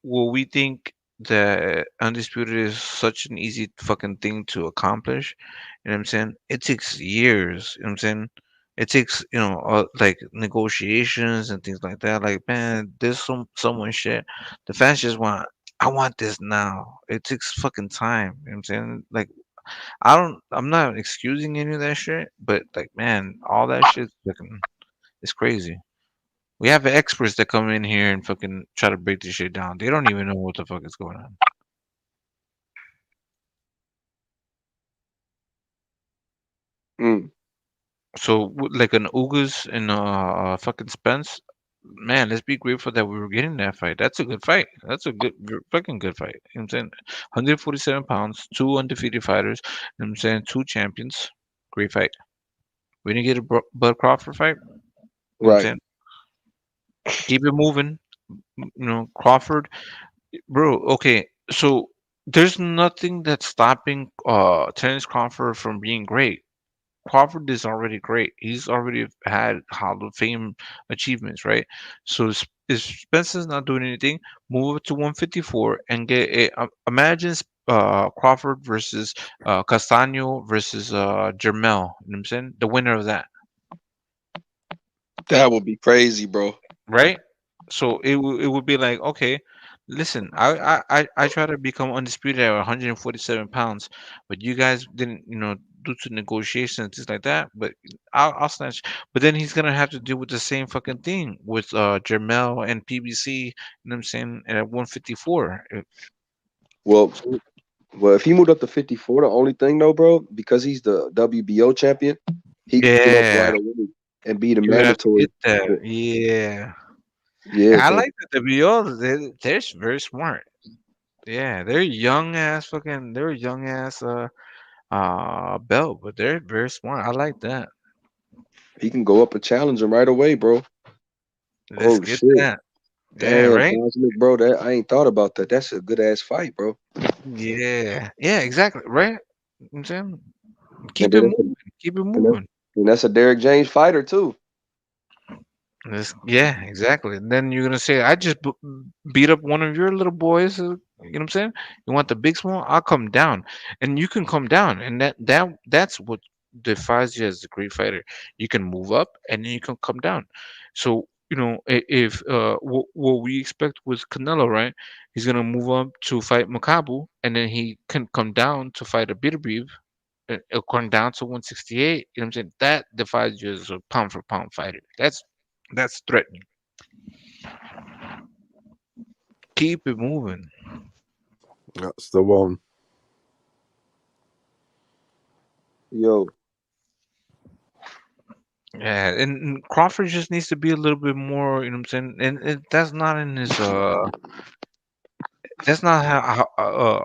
S: think that undisputed is such an easy fucking thing to accomplish? You know what I'm saying? It takes years. You know what I'm saying? It takes like negotiations and things like that. Like man, there's someone shit. The fans just want. I want this now. It takes fucking time. You know what I'm saying? Like I'm not excusing any of that shit, but like man, all that shit fucking is crazy. We have experts that come in here and fucking try to break this shit down. They don't even know what the fuck is going on.
P: Mm.
S: So like an Ugas and fucking Spence, man, let's be grateful that we were getting that fight. That's a good fight. That's a fucking good fight. You know what I'm saying? 147 pounds, two undefeated fighters. You know what I'm saying? Two champions. Great fight. We didn't get a Bud Crawford fight. You know what I'm
P: Right.
S: saying? Keep it moving. Crawford, bro. Okay, so there's nothing that's stopping Terence Crawford from being great. Crawford is already great. He's already had Hall of Fame achievements, right? So if Spencer's not doing anything, move it to 154 and get imagine Crawford versus Castano versus Jermel. You know what I'm saying? The winner of that,
P: That would be crazy, bro.
S: right? So it would be like, okay, listen, I try to become undisputed at 147 pounds, but you guys didn't, due to negotiations things like that. But I'll snatch. But then he's gonna have to deal with the same fucking thing with Jermel and PBC. You know what I'm saying? And at 154,
P: Well, well, if he moved up to 54, the only thing though, bro, because he's the WBO champion, he can get up
S: yeah,
P: right away and be the
S: you would have to
P: mandatory.
S: get that. Yeah,
P: Yeah,
S: I
P: but
S: like the WBO. They're very smart. Yeah, they're young ass belt, but they're very smart. I like that.
P: he can go up and challenge him right away, bro.
S: Let's
P: Oh
S: get
P: shit.
S: that. Yeah,
P: Damn,
S: right?
P: Cosmic, bro. That I ain't thought about that. That's a good ass fight, bro.
S: Yeah. Yeah, exactly. Right? You know what I'm saying?
P: And
S: Keep it
P: then
S: moving. Keep it
P: and that's,
S: moving.
P: and that's a Derrick James fighter too.
S: Yeah, exactly. And then you're gonna say, I just beat up one of your little boys. You know what I'm saying? You want the big small? I'll come down, and you can come down, and that's what defines you as a great fighter. You can move up, and then you can come down. So if what we expect with Canelo, right? He's gonna move up to fight Makabu, and then he can come down to fight a Bitabib, come down to 168. You know what I'm saying? That defies you as a pound for pound fighter. That's threatening. Keep it moving.
L: That's the one.
P: Yo.
S: Yeah, and Crawford just needs to be a little bit more, you know what I'm saying? And that's not in his that's not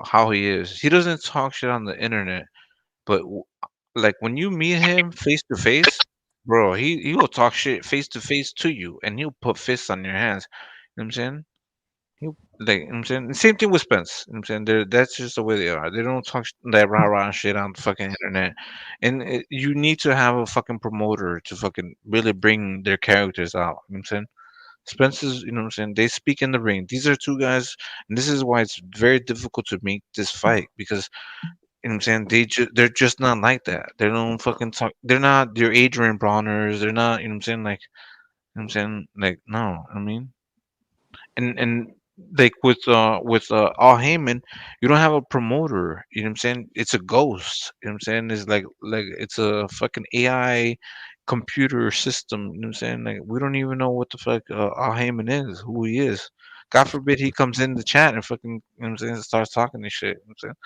S: how he is. He doesn't talk shit on the internet, but like when you meet him face to face, bro, he will talk shit face to face to you, and he'll put fists on your hands. You know what I'm saying? He like, you know what I'm saying? Same thing with Spence. You know what I'm saying? That's just the way they are. They don't talk that rah rah shit on the fucking internet. And you need to have a fucking promoter to fucking really bring their characters out. You know what I'm saying? Spence is, you know what I'm saying? They speak in the ring. These are two guys, and this is why it's very difficult to make this fight because, you know what I'm saying? They're just not like that. They don't fucking talk. They're not your Adrian Browners. They're not, you know what I'm saying? Like, you know what I'm saying? Like, no, I mean, and like with Al Heyman, you don't have a promoter. You know what I'm saying? It's a ghost. You know what I'm saying? It's like it's a fucking AI computer system. You know what I'm saying? Like we don't even know what the fuck Al Heyman is, who he is. God forbid he comes in the chat and fucking, you know what I'm saying, starts talking this shit. You know what I'm saying?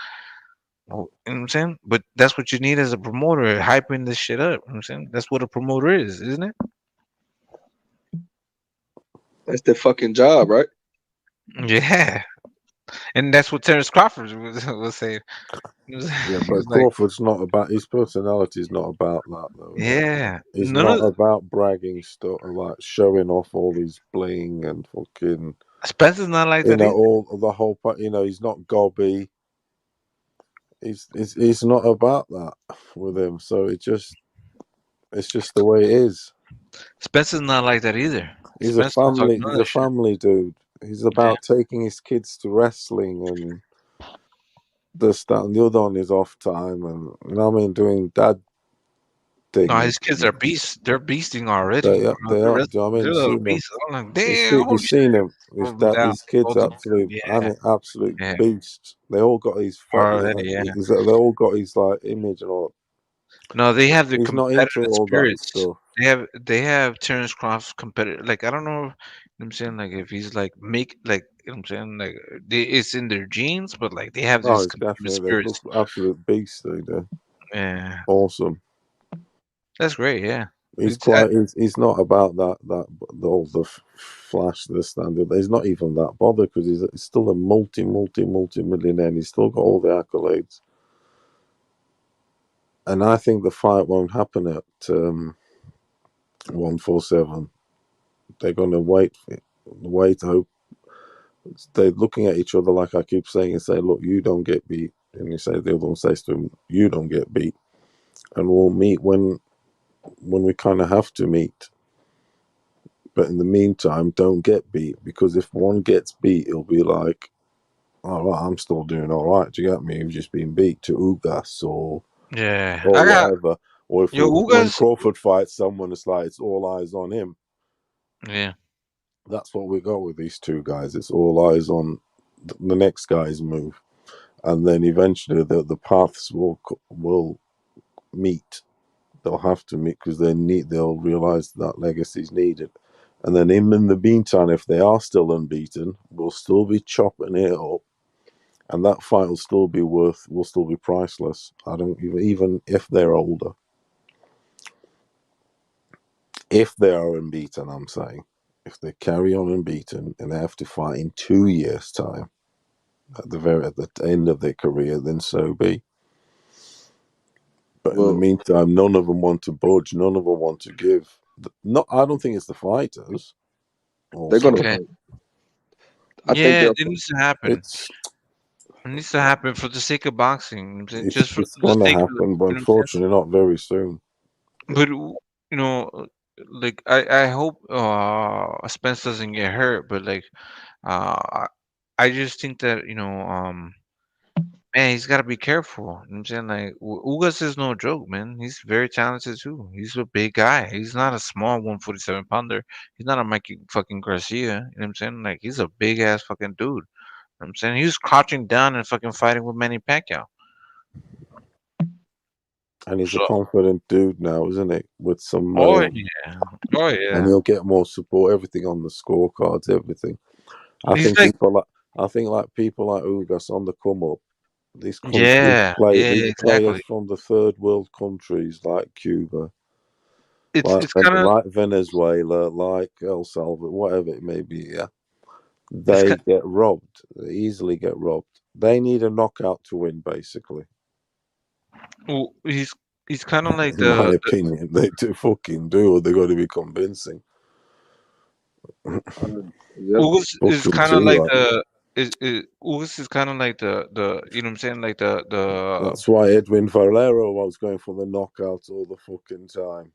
S: Oh, you know what I'm saying? But that's what you need as a promoter, hyping this shit up. You know what I'm saying? That's what a promoter is, isn't it?
P: That's their fucking job, right?
S: Yeah. And that's what Terrence Crawford was saying.
L: Yeah,
S: He
L: but
S: was like,
L: Crawford's not about his personality is not about that though.
S: yeah,
L: He's
S: none
L: not
S: of
L: about bragging stuff like showing off all his bling and fucking
S: Spencer's not like that either.
L: all the whole he's not gobby. He's not about that with him. So it's just the way it is.
S: Spencer's not like that either.
L: He's a
S: Spencer don't talk none
L: he's
S: of
L: a
S: that shit.
L: family dude. He's
S: Yeah.
L: about taking his kids to wrestling and this, that, and the other on his off time, and you know what I mean, doing dad
S: No,
L: things.
S: his kids are beasts. They're beasting already.
L: They are.
S: The
L: Do
S: rest,
L: you know what I mean?
S: they're
L: You've
S: little
L: seen them.
S: beasts. I'm like, damn,
L: You've
S: holy
L: seen
S: shit.
L: him.
S: Hold them down.
L: His kids,
S: Hold them down.
L: absolute,
S: Yeah.
L: absolute
S: Yeah.
L: beasts. They all got his.
S: Already, yeah.
L: They all got his like image and all.
S: No, they have the
L: He's not into
S: competitive
L: all that
S: spirits.
L: stuff.
S: They have Terrence Crawford's competitive. Like I don't know, you know what I'm saying, like if he's like make like, you know what I'm saying, like it's in their genes, but like they have
L: Oh,
S: this
L: it's
S: competitive
L: definitely they look
S: spirits.
L: absolute beasts. They do.
S: Yeah,
L: Awesome.
S: that's great. Yeah,
L: He's
S: it's
L: quite. He's not about all the flash, this and that. He's not even that bothered because he's still a multi millionaire. And he's still got all the accolades. And I think the fight won't happen at 147. They're going to wait. Hope they're looking at each other like I keep saying and say, "Look, you don't get beat," and you say the other one says to him, "You don't get beat," and we'll meet when we kind of have to meet. But in the meantime, don't get beat, because if one gets beat, it'll be like, all right, I'm still doing all right. Do you get me? You've just been beat to Ugas
S: yeah.
L: or
S: I got
L: whatever. Or if
S: yo
L: when
S: Ugas.
L: Crawford fights someone, it's like it's all eyes on him.
S: Yeah,
L: That's what we got with these two guys. It's all eyes on the next guy's move, and then eventually the paths will meet. They'll have to meet because they'll realize that legacy is needed. And then in the meantime, if they are still unbeaten, we'll still be chopping it up, and that fight will still be priceless. I don't even if they're older, if they are unbeaten, I'm saying, if they carry on unbeaten and they have to fight in 2 years' time, at the end of their career, then so be. But in the
P: Well,
L: meantime, none of them want to budge. None of them want to give. I don't think it's the fighters.
P: they're gonna
L: Also,
S: okay.
P: fight. I think
S: Yeah,
P: they'll.
S: it needs to happen.
L: it's
S: It needs to happen for the sake of boxing. You know what I'm saying? Just for
L: it's
S: the
L: gonna
S: sake of,
L: happen, but
S: you know what I'm saying?
L: unfortunately, not very soon.
S: But you know, like I hope Spence doesn't get hurt. But like I just think that Man, he's got to be careful. You know what I'm saying, like, Ugas is no joke, man. He's very talented too. He's a big guy. He's not a small 147 pounder. He's not a Mikey fucking Garcia. You know what I'm saying? Like, he's a big ass fucking dude. You know what I'm saying, he was crouching down and fucking fighting with Manny Pacquiao.
L: And he's a
S: So,
L: confident dude now, isn't he? With some
S: oh
L: money.
S: yeah, oh
L: And
S: yeah.
L: he'll get more support, everything on the scorecards, everything. I
S: He's
L: think
S: like,
L: people like Ugas on the come up. These
S: yeah, yeah,
L: players
S: exactly.
L: from the third world countries like Cuba,
S: It's kind of
L: like Venezuela, like El Salvador, whatever it may be. Yeah,
S: it's
L: they get robbed. They easily get robbed. They need a knockout to win, basically.
S: he's kind of like
L: In my
S: the
L: opinion, they do fucking do, or they got to be convincing.
P: Yep.
S: Ugas is
L: Fucking
S: kind of like
L: T-Rock.
S: the is Ugas is kind of like the you know what I'm saying, like
L: That's why Edwin Valero was going for the knockout all the fucking time.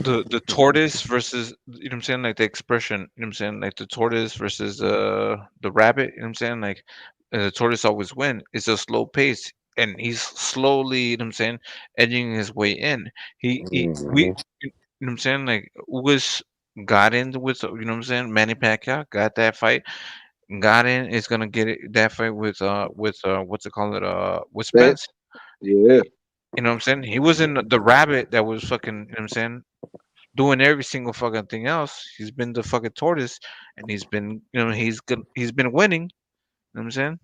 S: the tortoise versus, you know what I'm saying, like the expression, you know what I'm saying, like the tortoise versus the rabbit, you know what I'm saying, like the tortoise always win. It's a slow pace, and he's slowly, you know what I'm saying, edging his way in. We,
L: Mhm.
S: you know what I'm saying, like Ugas got in with, you know what I'm saying, Manny Pacquiao got that fight, got in, is gonna get that fight with what's it called, with Spence.
P: Spence. Yeah.
S: You know what I'm saying? He was in the rabbit that was fucking, you know what I'm saying, doing every single fucking thing else. He's been the fucking tortoise, and he's been, you know, he's good. He's been winning. You know what I'm saying?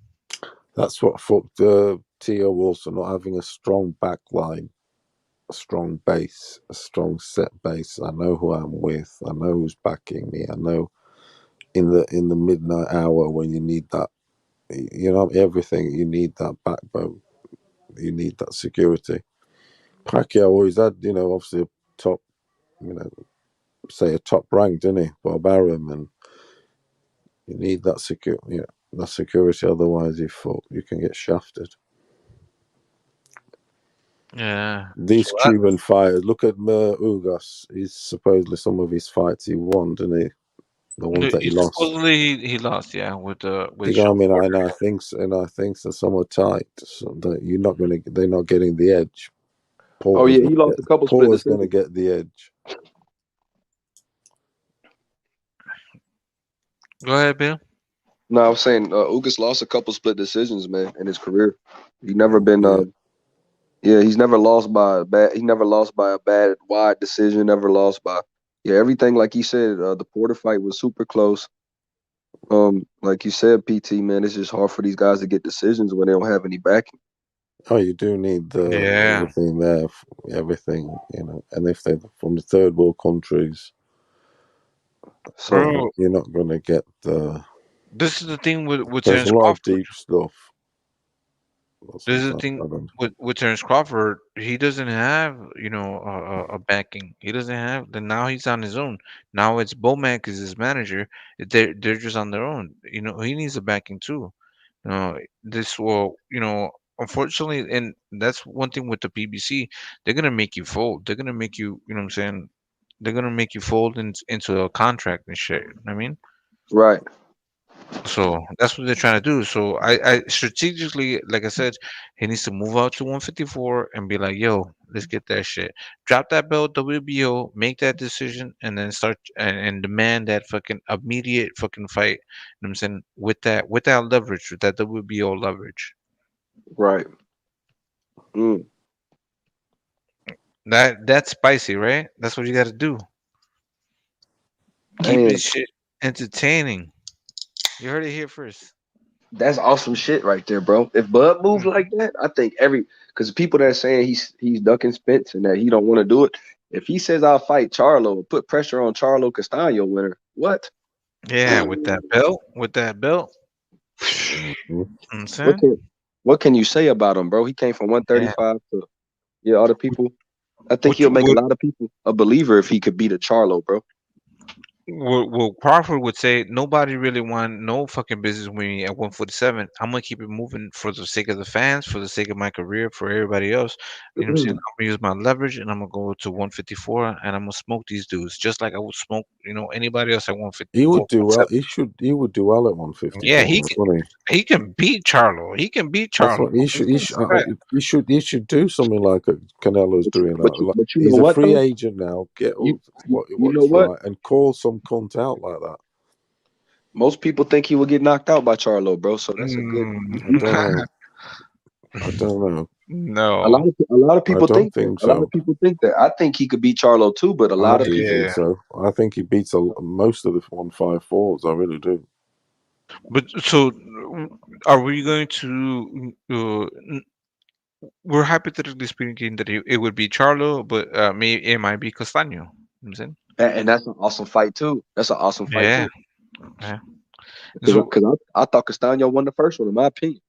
L: That's what fucked Tio Wilson, not having a strong back line, a strong base, a strong set base. I know who I'm with. I know who's backing me. I know in the midnight hour when you need that, you know, everything. You need that backbone. You need that security. Pacquiao always had, you know, obviously a top, you know, say a top rank, didn't he? Bob Arum, and you need that that security. Otherwise, you can get shafted.
S: Yeah.
L: These
S: So
L: Cuban fighters, look at Ugas. He's supposedly some of his fights he won, didn't he? The ones that he lost.
S: supposedly he lost, yeah, with
L: You know
S: Sean
L: what I mean?
S: Porter.
L: And I think so. Some are tight, so that they're not getting the edge.
P: Oh yeah, he lost a couple split
L: Porter's going to
P: decisions.
L: get the edge.
S: Go ahead, Bill.
P: No, I was saying Ugas lost a couple split decisions, man, in his career. He never been he's never lost by a bad. He never lost by a bad wide decision. Never lost by everything. Like he said, the Porter fight was super close. Like you said, PT, man, it's just hard for these guys to get decisions when they don't have any backing.
L: Oh, you do need
S: Yeah.
L: everything there, everything, you know. And if they're from the third world countries,
S: Bro,
L: you're not going to get the.
S: this is the thing with
L: There's
S: Terence
L: a lot of
S: Crawford.
L: deep stuff.
S: This is the thing with Terence Crawford. He doesn't have, you know, a backing. He doesn't have. Then now he's on his own. Now it's Bomac is his manager. They're just on their own. You know, he needs a backing too. This will, you know, unfortunately, and that's one thing with the PBC. They're gonna make you fold. They're gonna make you, you know what I'm saying? They're gonna make you fold into a contract and shit. You know what I mean?
P: Right.
S: So that's what they're trying to do. So I strategically, like I said, he needs to move out to 154 and be like, yo, let's get that shit. Drop that belt, WBO, make that decision, and then start and demand that fucking immediate fucking fight. You know what I'm saying? With that leverage, with that WBO leverage.
P: Right.
S: That's spicy, right? That's what you gotta do. Keep
P: Man,
S: this shit entertaining. You heard it here first.
P: that's awesome shit right there, bro. If Bud moves like that, I think because people that are saying he's ducking Spence and that he don't want to do it. If he says I'll fight Charlo, put pressure on Charlo Castaño winner, what?
S: Yeah, with that belt, I'm
P: What
S: saying?
P: can you say about him, bro? He came from
S: Yeah.
P: 135 to other people. I think
S: What you
P: he'll make a
S: would
P: lot of people a believer if he could beat a Charlo, bro.
S: Well, Crawford would say nobody really want no fucking business with me at 147. I'm gonna keep it moving for the sake of the fans, for the sake of my career, for everybody else. You know what I'm saying? I'm gonna use my leverage and I'm gonna go to 154 and I'm gonna smoke these dudes just like I would smoke, anybody else at
B: He
S: 154,
B: would do well.
S: 170.
B: He would do well at
S: Yeah,
B: 154, wouldn't he?
S: he can beat Charlo. He can beat
B: That's
S: Charlo.
B: what he should. He should do something like Canelo's doing. Like,
P: But you know
B: he's a
P: what
B: free
P: though?
B: agent now. Get
P: You
B: what
P: you know
B: he's
P: what?
B: like and call some cunt out like that.
P: Most people think he will get knocked out by Charlo, bro. So that's a good.
B: I don't know. I don't know.
P: A
S: No.
P: lot of
B: I
P: people
B: don't
P: think that.
B: think
P: A lot of
B: so.
P: people think that. I think he could beat Charlo too, but a
B: I
P: lot of
B: do
P: people.
B: think so. I think he beats most of the 154s. I really do.
S: But so, are we going to? We're hypothetically speaking that it would be Charlo, but it might be Castaño. You know what I'm saying?
P: And that's an awesome fight too. That's an awesome fight
S: Yeah,
P: too.
S: yeah. So
P: Because I thought Castaño won the first one, in my opinion.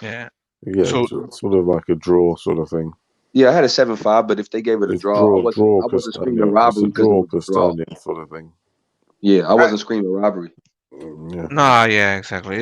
S: yeah.
B: Yeah,
S: So
B: sort of like a draw sort of thing.
P: Yeah, I had a 7-5, but if they gave it a
B: It's
P: draw,
B: draw
P: I wasn't screaming
B: Castaño. It's a
P: robbery because it
B: draw
P: was a draw.
B: Castaño sort of thing.
P: Yeah, I wasn't screaming robbery.
B: Yeah.
S: nah, yeah, exactly.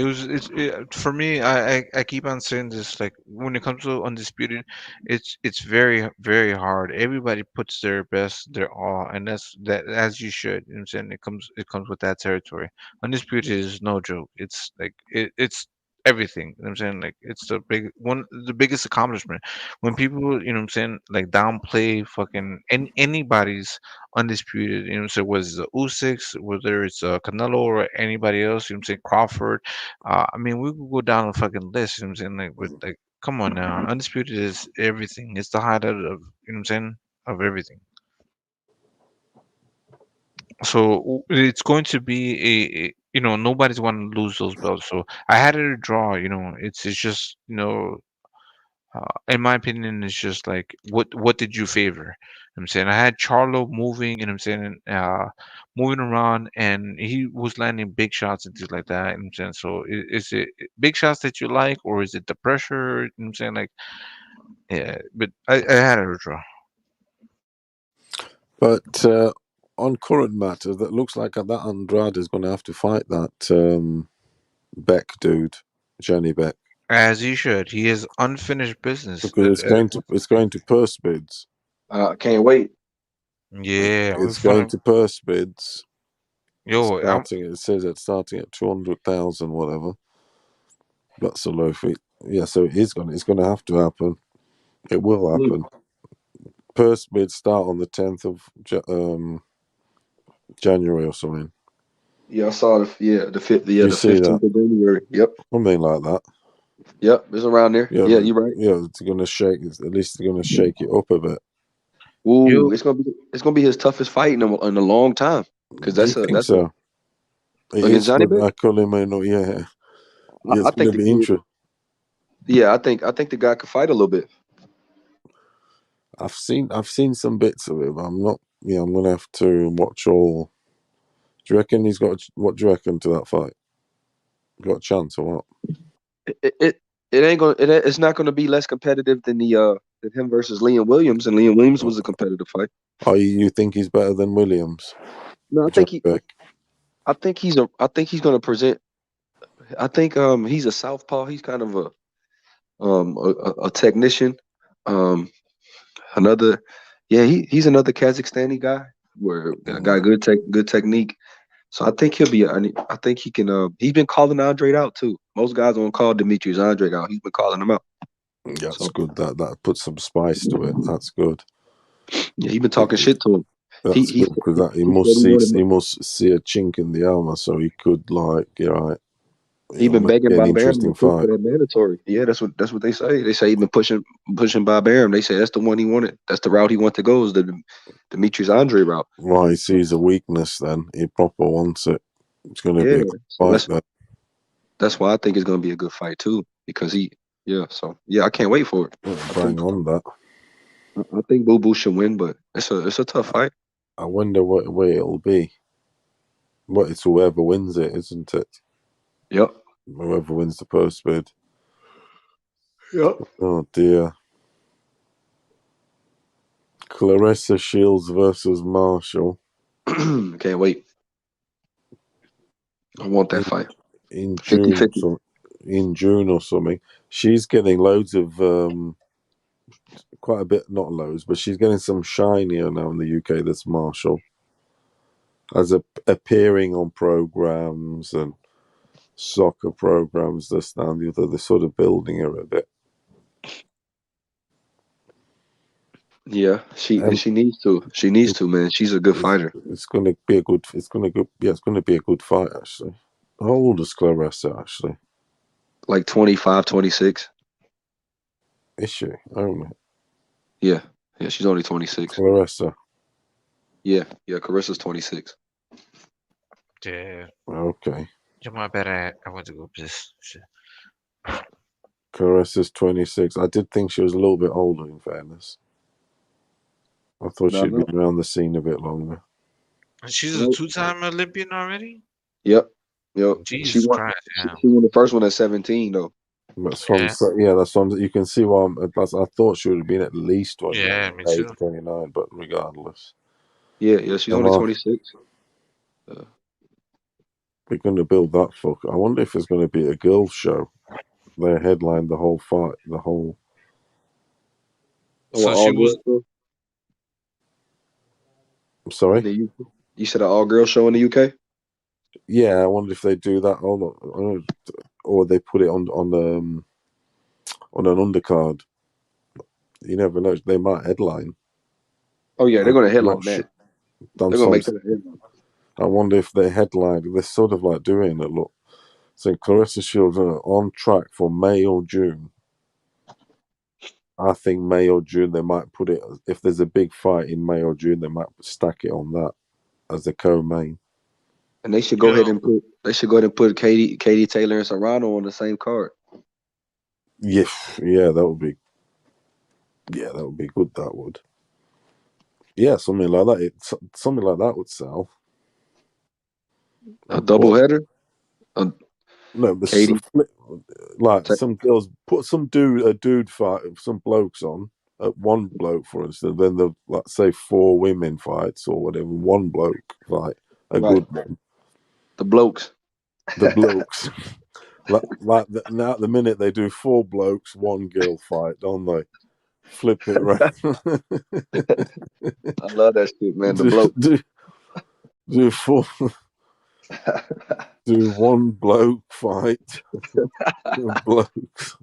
S: For me. I keep on saying this. Like when it comes to undisputed, it's very very hard. Everybody puts their best, their all, and that's that as you should. You know what I'm saying? It comes with that territory. Undisputed is no joke. It's like it's everything. You know what I'm saying? Like it's the biggest accomplishment. When people, you know what I'm saying, like downplay fucking anybody's undisputed, you know what I'm saying, whether it's Usyk, whether it's Canelo or anybody else, you know what I'm saying, Crawford. I mean, we could go down a fucking list, you know what I'm saying, like with like come on now. Undisputed is everything. It's the highlight of, you know what I'm saying, of everything. So it's going to be nobody's want to lose those belts. So I had it a draw. It's just in my opinion, it's just like what did you favor? I'm saying I had Charlo moving, and I'm saying moving around, and he was landing big shots and things like that. And I'm saying, so is it big shots that you like, or is it the pressure? I'm saying, like, yeah, but I had a draw.
B: But on current matters, that looks like that Andrade is going to have to fight that Beck dude, Johnny Beck,
S: As he should. He is unfinished business.
B: because it's going to purse bids.
P: Can't wait.
S: Yeah,
B: It's going to purse bids.
S: Yo,
B: it says it's starting at 200,000, whatever. That's a low fee. Yeah, so it's going to have to happen. It will happen. Purse bids start on the 10th of January or something.
P: Yeah, I saw the 5th. Yeah,
B: You
P: the
B: see
P: 15th
B: that?
P: of January. Yep.
B: Something like that.
P: Yep, it's around there.
B: Yeah,
P: Yeah, you're right.
B: Yeah, it's going to shake. At least it's going to shake it up a bit.
P: Ooh, it's gonna be his toughest fight in a long time. Because
B: Do you think so?
P: Against Johnny Beck?
B: I call him. Yeah,
P: I
B: it's going
P: think
B: to be interesting.
P: Yeah, I think the guy could fight a little bit.
B: I've seen some bits of it, but I'm not. Yeah, I'm going to have to watch all. Do you reckon he's got? What do you reckon to that fight? Got a chance or what?
P: It's not gonna be less competitive than than him versus Liam Williams, and Liam Williams was a competitive fight.
B: Oh, you think he's better than Williams?
P: No, I think he's gonna present. I think he's a southpaw. He's kind of a technician. He's another Kazakhstani guy where got good technique. So I think I think he can. He's been calling Andre out too. Most guys don't call Demetrius Andre out. He's been calling him out.
B: Yeah, that's good. That puts some spice to it. That's good.
P: Yeah, he's been talking shit to him.
B: That's good because he must see a chink in the armor, so he could
P: He been begging
B: an
P: Bob Arum
B: interesting
P: to push
B: fight.
P: for that mandatory. Yeah, that's what they say. They say he been pushing Bob Arum. They say that's the one he wanted. That's the route he wanted to go, is the Demetrius Andre route.
B: Well, he sees a weakness. Then he proper wants it. It's going to be a good fight.
P: That's why I think it's going to be a good fight too, because I can't wait for it.
B: Bang on that.
P: I think Boo Boo should win, but it's a tough fight.
B: I wonder what way it'll be. But it's whoever wins it, isn't it?
P: Yep.
B: Whoever wins the purse bid.
P: Yep.
B: Oh dear. Clarissa Shields versus Marshall.
P: Can't wait. I want that fight.
B: In
P: 50-50.
B: June, in June or something. She's getting loads of quite a bit, not loads, but she's getting some shine here now in the UK. That's Marshall as appearing on programs and soccer programs. This now and the other. They're sort of building her a bit.
P: Yeah, she needs to. She needs to, man. She's a good fighter.
B: It's going to be a good. It's going to go. Yeah, it's going to be a good fight actually. How old is Clarissa actually?
P: Like 25, 26.
B: Is she? I don't know.
P: Yeah, she's only 26.
B: Clarissa.
P: Yeah, Carissa's 26.
S: Yeah.
B: Okay.
S: Yeah, my bad. I went to go piss. Shit.
B: Carissa's 26. I did think she was a little bit older, in fairness. I thought she'd been around the scene a bit longer.
S: She's a 2-time Olympian already?
P: Yep.
S: Jesus Christ, yeah.
P: She won the first one at 17, though.
B: That's from, that's from, you can see why I thought she would have been at least
S: 29,
B: 29, but regardless.
P: Yeah, she's only 26.
B: We're going to build that fuck. I wonder if there's going to be a girls' show. They headline the whole fight, the whole.
S: So she was.
B: I'm sorry?
P: You said an all-girl show in the UK?
B: Yeah, I wonder if they do that, or they put it on an undercard. You never know. They might headline.
P: Oh yeah, they're going to headline that. They're going to make that a headline.
B: I wonder if they headline. They're sort of like doing it. Look, so Clarissa Shields are on track for May or June. I think May or June they might put it. If there's a big fight in May or June, they might stack it on that as the co-main.
P: And they should go ahead and put. They should go ahead and put Katie Taylor and Serrano on the same card.
B: Yeah, that would be. Yeah, that would be good. That would. Yeah, something like that. Something like that would sell.
P: A double header.
B: No, but
P: Katie,
B: some girls put a dude fight, some blokes on. One bloke, for instance, then the let's say 4 women fights or whatever. One bloke fight, good one.
P: The blokes.
B: Now at the minute they do 4 blokes, 1 girl fight, don't they? Flip it right.
P: I love that shit, man. The bloke.
B: Do 4. Do 1 bloke fight. Blokes.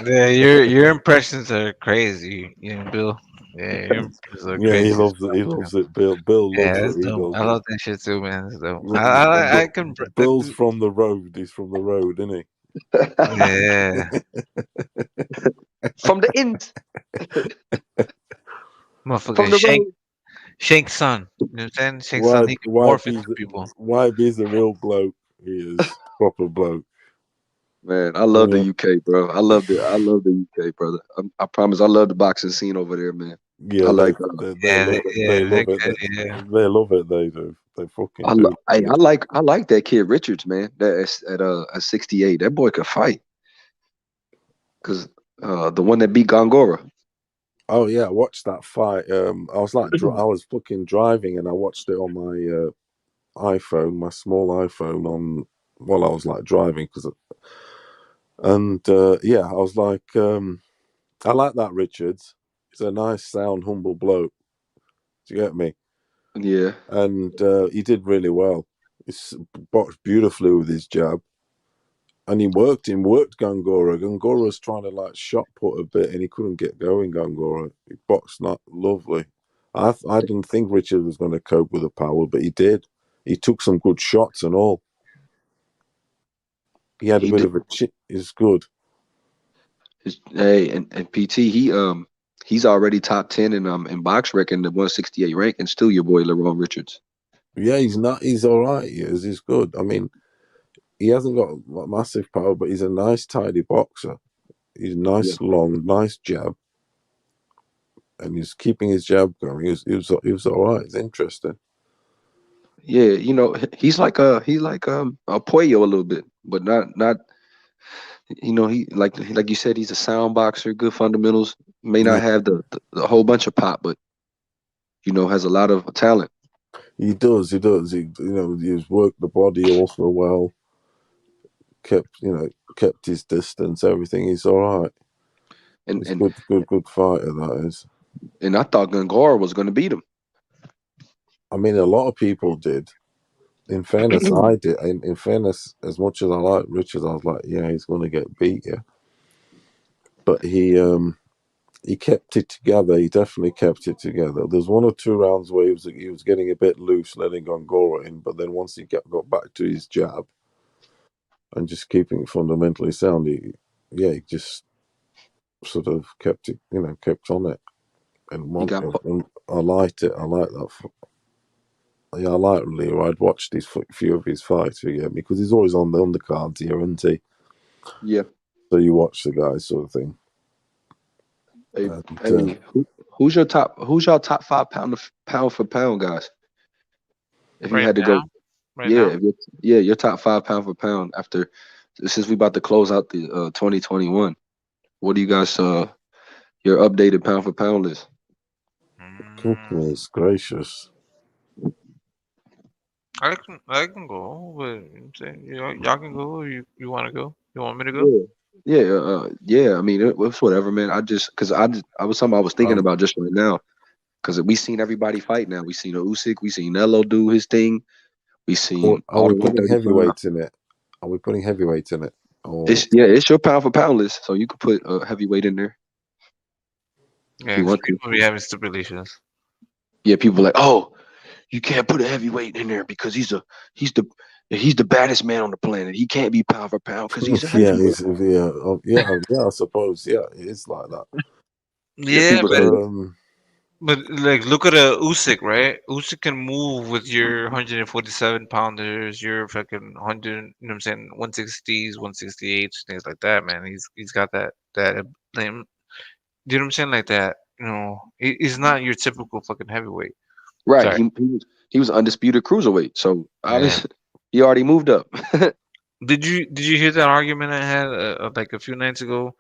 S: Yeah, your impressions are crazy, Bill. Yeah, your impressions are crazy.
B: He loves it. He loves it. Bill loves it.
S: I love that shit too, man. It's dope. I can.
B: Bill's from the road. He's from the road, isn't he?
S: Yeah.
P: From the ends.
S: Motherfucker, Shank's son. You know what I'm saying? Shank's son. He can morph into people.
B: YB's a real bloke. He is proper bloke.
P: Man, I love the UK, bro. I love the UK, brother. I promise, I love the boxing scene over there, man.
B: Yeah,
P: I like
B: they love it. They love it. They do. They fucking do.
P: I like that kid Richards, man. That at 68, that boy could fight. Cause the one that beat Gongora.
B: Oh yeah, I watched that fight. I was fucking driving and I watched it on my iPhone, my small iPhone, while I was like driving I was like, I like that Richards. He's a nice, sound, humble bloke. Do you get me?
P: Yeah.
B: And he did really well. He boxed beautifully with his jab. And he worked Gongora. Gongora's trying to like shot put a bit and he couldn't get going, Gongora. He boxed not lovely. I didn't think Richard was going to cope with the power, but he did. He took some good shots and all. He had a bit of a chip. He's good.
P: And PT, he's already top 10 in box record in the 168 rank, and still your boy LeRon Richards.
B: Yeah, he's all right. He is. He's good. I mean, he hasn't got massive power, but he's a nice, tidy boxer. He's nice, long, nice jab, and he's keeping his jab going. He was all right. It's interesting.
P: Yeah, he's like a Puello a little bit, but not. He like you said, he's a sound boxer, good fundamentals. May not have the whole bunch of pop, but has a lot of talent.
B: He does. He he's worked the body also well. Kept his distance. Everything. He's all right. He's
P: And
B: good fighter. That is.
P: And I thought Gongora was going to beat him.
B: I mean, a lot of people did. In fairness, I did. In fairness, as much as I like Richards, I was like, yeah, he's going to get beat. Yeah, but he kept it together. He definitely kept it together. There's 1 or 2 rounds where he was getting a bit loose, letting Gongora in. But then once he got back to his jab and just keeping it fundamentally sound, he just sort of kept it, kept on it. And I liked it. I like that. Yeah, I like Leo. I'd watched few of his fights because he's always on the undercards here, isn't he?
P: Yeah.
B: So you watch the guy sort of thing.
P: Hey, who's your top 5 pound for pound guys? If you had to go, your top 5 pound for pound after, since we about to close out the 2021. What do you guys your updated pound for pound list?
B: Goodness gracious.
S: I can go, but y'all can go. Or you want to go? You want me to go?
P: Yeah. I mean, it's whatever, man. I was something I was thinking about just right now, because we seen everybody fight now. We seen Usyk, we seen Canelo do his thing. We seen.
B: Are we putting heavyweights in it? Are we putting heavyweights in it?
P: It's your pound for pound list, so you could put a heavyweight in there.
S: Yeah, people be having stipulations.
P: Yeah, people are like, oh, you can't put a heavyweight in there because he's the baddest man on the planet. He can't be pound for pound because he's a heavyweight.
B: I suppose. Yeah, it's like that.
S: Yeah, but like, look at a Usyk, right? Usyk can move with your 147 pounders, your fucking 100, you know what I'm saying, 160s, 168s, things like that, man. He's got that you know what I'm saying, like that. He's not your typical fucking heavyweight.
P: Right. He was undisputed cruiserweight, so obviously he already moved up.
S: Did you hear that argument I had like a few nights ago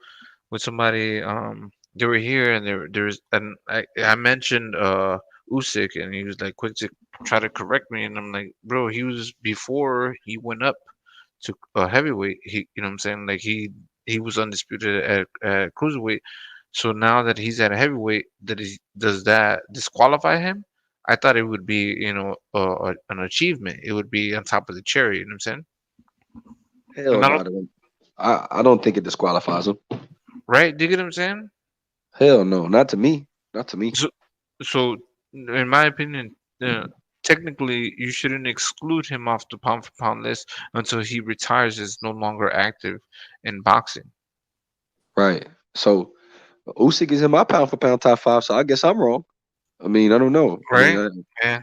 S: with somebody? They were here and there's and I mentioned Usyk, and he was like quick to try to correct me, and I'm like, bro, he was, before he went up to heavyweight, he, you know what I'm saying, like he was undisputed at cruiserweight. So now that he's at a heavyweight, does that disqualify him? I thought it would be, an achievement. It would be on top of the cherry. You know what I'm saying?
P: Hell no, I don't think it disqualifies him.
S: Right? Do you get what I'm saying?
P: Hell no, not to me. Not to me.
S: So in my opinion, technically, you shouldn't exclude him off the pound for pound list until he retires, is no longer active in boxing.
P: Right. So Usyk is in my pound for pound top 5, so I guess I'm wrong. I mean, I don't know.
S: Right?
P: I mean,
S: yeah.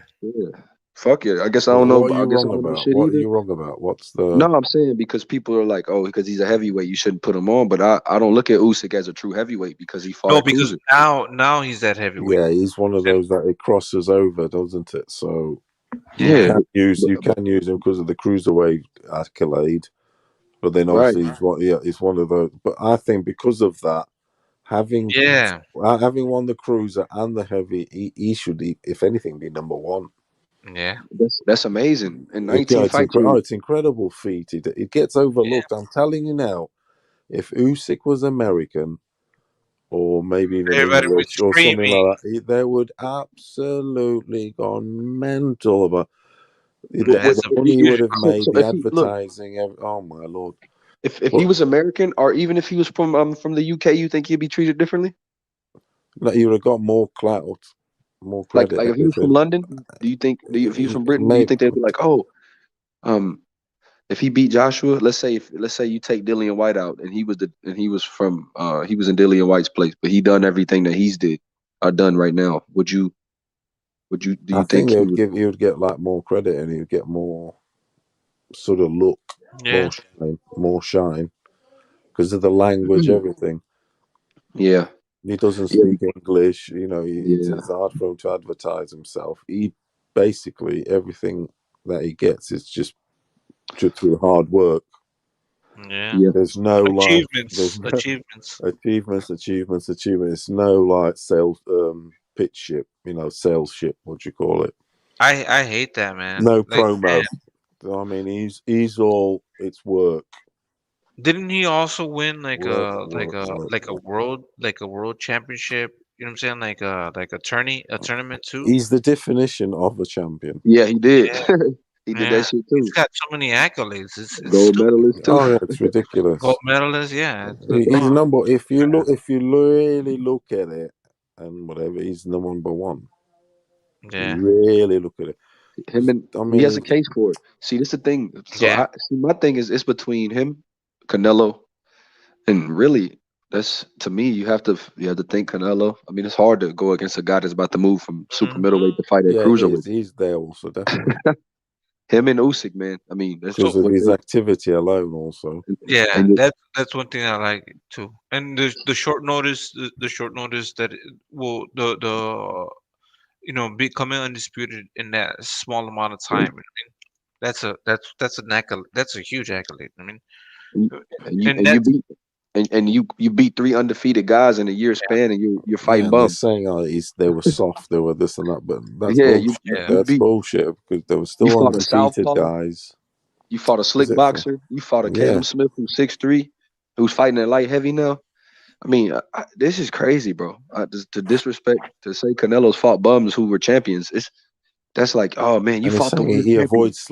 P: Fuck it. I guess I don't know.
B: What are you wrong about? What are you wrong about? What's the?
P: No, I'm saying because people are like, oh, because he's a heavyweight, you shouldn't put him on. But I don't look at Usyk as a true heavyweight because he fought.
S: No, because now he's that heavyweight.
B: Yeah, he's one of those that it crosses over, doesn't it? So
P: yeah,
B: you can use him because of the cruiserweight accolade. But then obviously he's one of those. But I think because of that, having won the cruiser and the heavy, he should, if anything, be number 1.
S: Yeah,
P: that's amazing. In 19 fights,
B: it's incredible feat. It gets overlooked. I'm telling you now, if Usyk was American, or maybe even English or something like that, they would absolutely gone mental about the money he would have made, the advertising. Oh my lord!
P: If he was American, or even if he was from the UK, you think he'd be treated differently?
B: Like, you would have got more clout, more credit.
P: Like if he was from London, do you think? If he was from Britain, do you think they'd be like, oh, if he beat Joshua, let's say you take Dillian White out, and he was he was in Dillian White's place, but he done everything that he's done right now. Do you think
B: he would get like more credit, and he would get more sort of look, more shine because of the language, everything.
P: Yeah.
B: He doesn't speak English, it's hard for him to advertise himself. He basically, everything that he gets is just through hard work.
S: Yeah.
B: There's no
S: achievements.
B: It's no like sales pitch ship, sales ship, what do you call it?
S: I hate that, man.
B: No
S: Like,
B: promo.
S: man,
B: I mean, he's all it's work.
S: didn't he also win like
B: Work,
S: a
B: work, work, work.
S: world championship? You know what I'm saying? Like a tournament too.
B: He's the definition of a champion.
P: Yeah, he did.
S: Yeah,
P: He did
S: yeah.
P: that shit
S: He's
P: too.
S: got so many accolades. It's
P: Gold
S: stupid.
P: medalist too.
B: Oh yeah, it's ridiculous.
S: Gold medalist. Yeah.
B: He's number. If you really look at it and whatever, he's the number one.
S: Yeah.
B: Really look at it.
P: Him and
B: I
P: he has a
B: mean,
P: case for it. See, this is the thing. So
S: Yeah.
P: I see my thing is it's between him, Canelo, and really that's to me you have to think Canelo. I mean, it's hard to go against a guy that's about to move from super middleweight to fight at
B: yeah, it
P: cruiserweight.
B: is. He's there also, definitely.
P: Him and Usyk, man. I mean, that's
B: Because of
P: what
B: his
P: they
B: activity alone, also.
S: Yeah,
P: and
S: that's one thing I like too. And the short notice, the short notice that will the becoming undisputed in that small amount of time. I mean, that's an accolade. That's a huge accolade. I mean, and
P: you
S: that's
P: beat and you beat three undefeated guys in a year span, and you're
B: Yeah,
P: fighting
B: and they're
P: bums.
B: saying they were soft, they were this and that, but that's
P: Yeah,
B: bullshit.
P: you
B: That's
P: beat
B: bullshit because there were
P: you
B: still
P: fought a
B: undefeated
P: southpaw.
B: guys.
P: You fought a
B: Is
P: slick
B: it for?
P: boxer. You fought a
B: Yeah,
P: Caleb Smith who's 6'3", who's fighting at light heavy now. I mean, this is crazy, bro. To disrespect to say Canelo's fought bums who were champions. That's like, oh man, you
B: and he's
P: fought the
B: saying
P: worst
B: he
P: champion.
B: avoids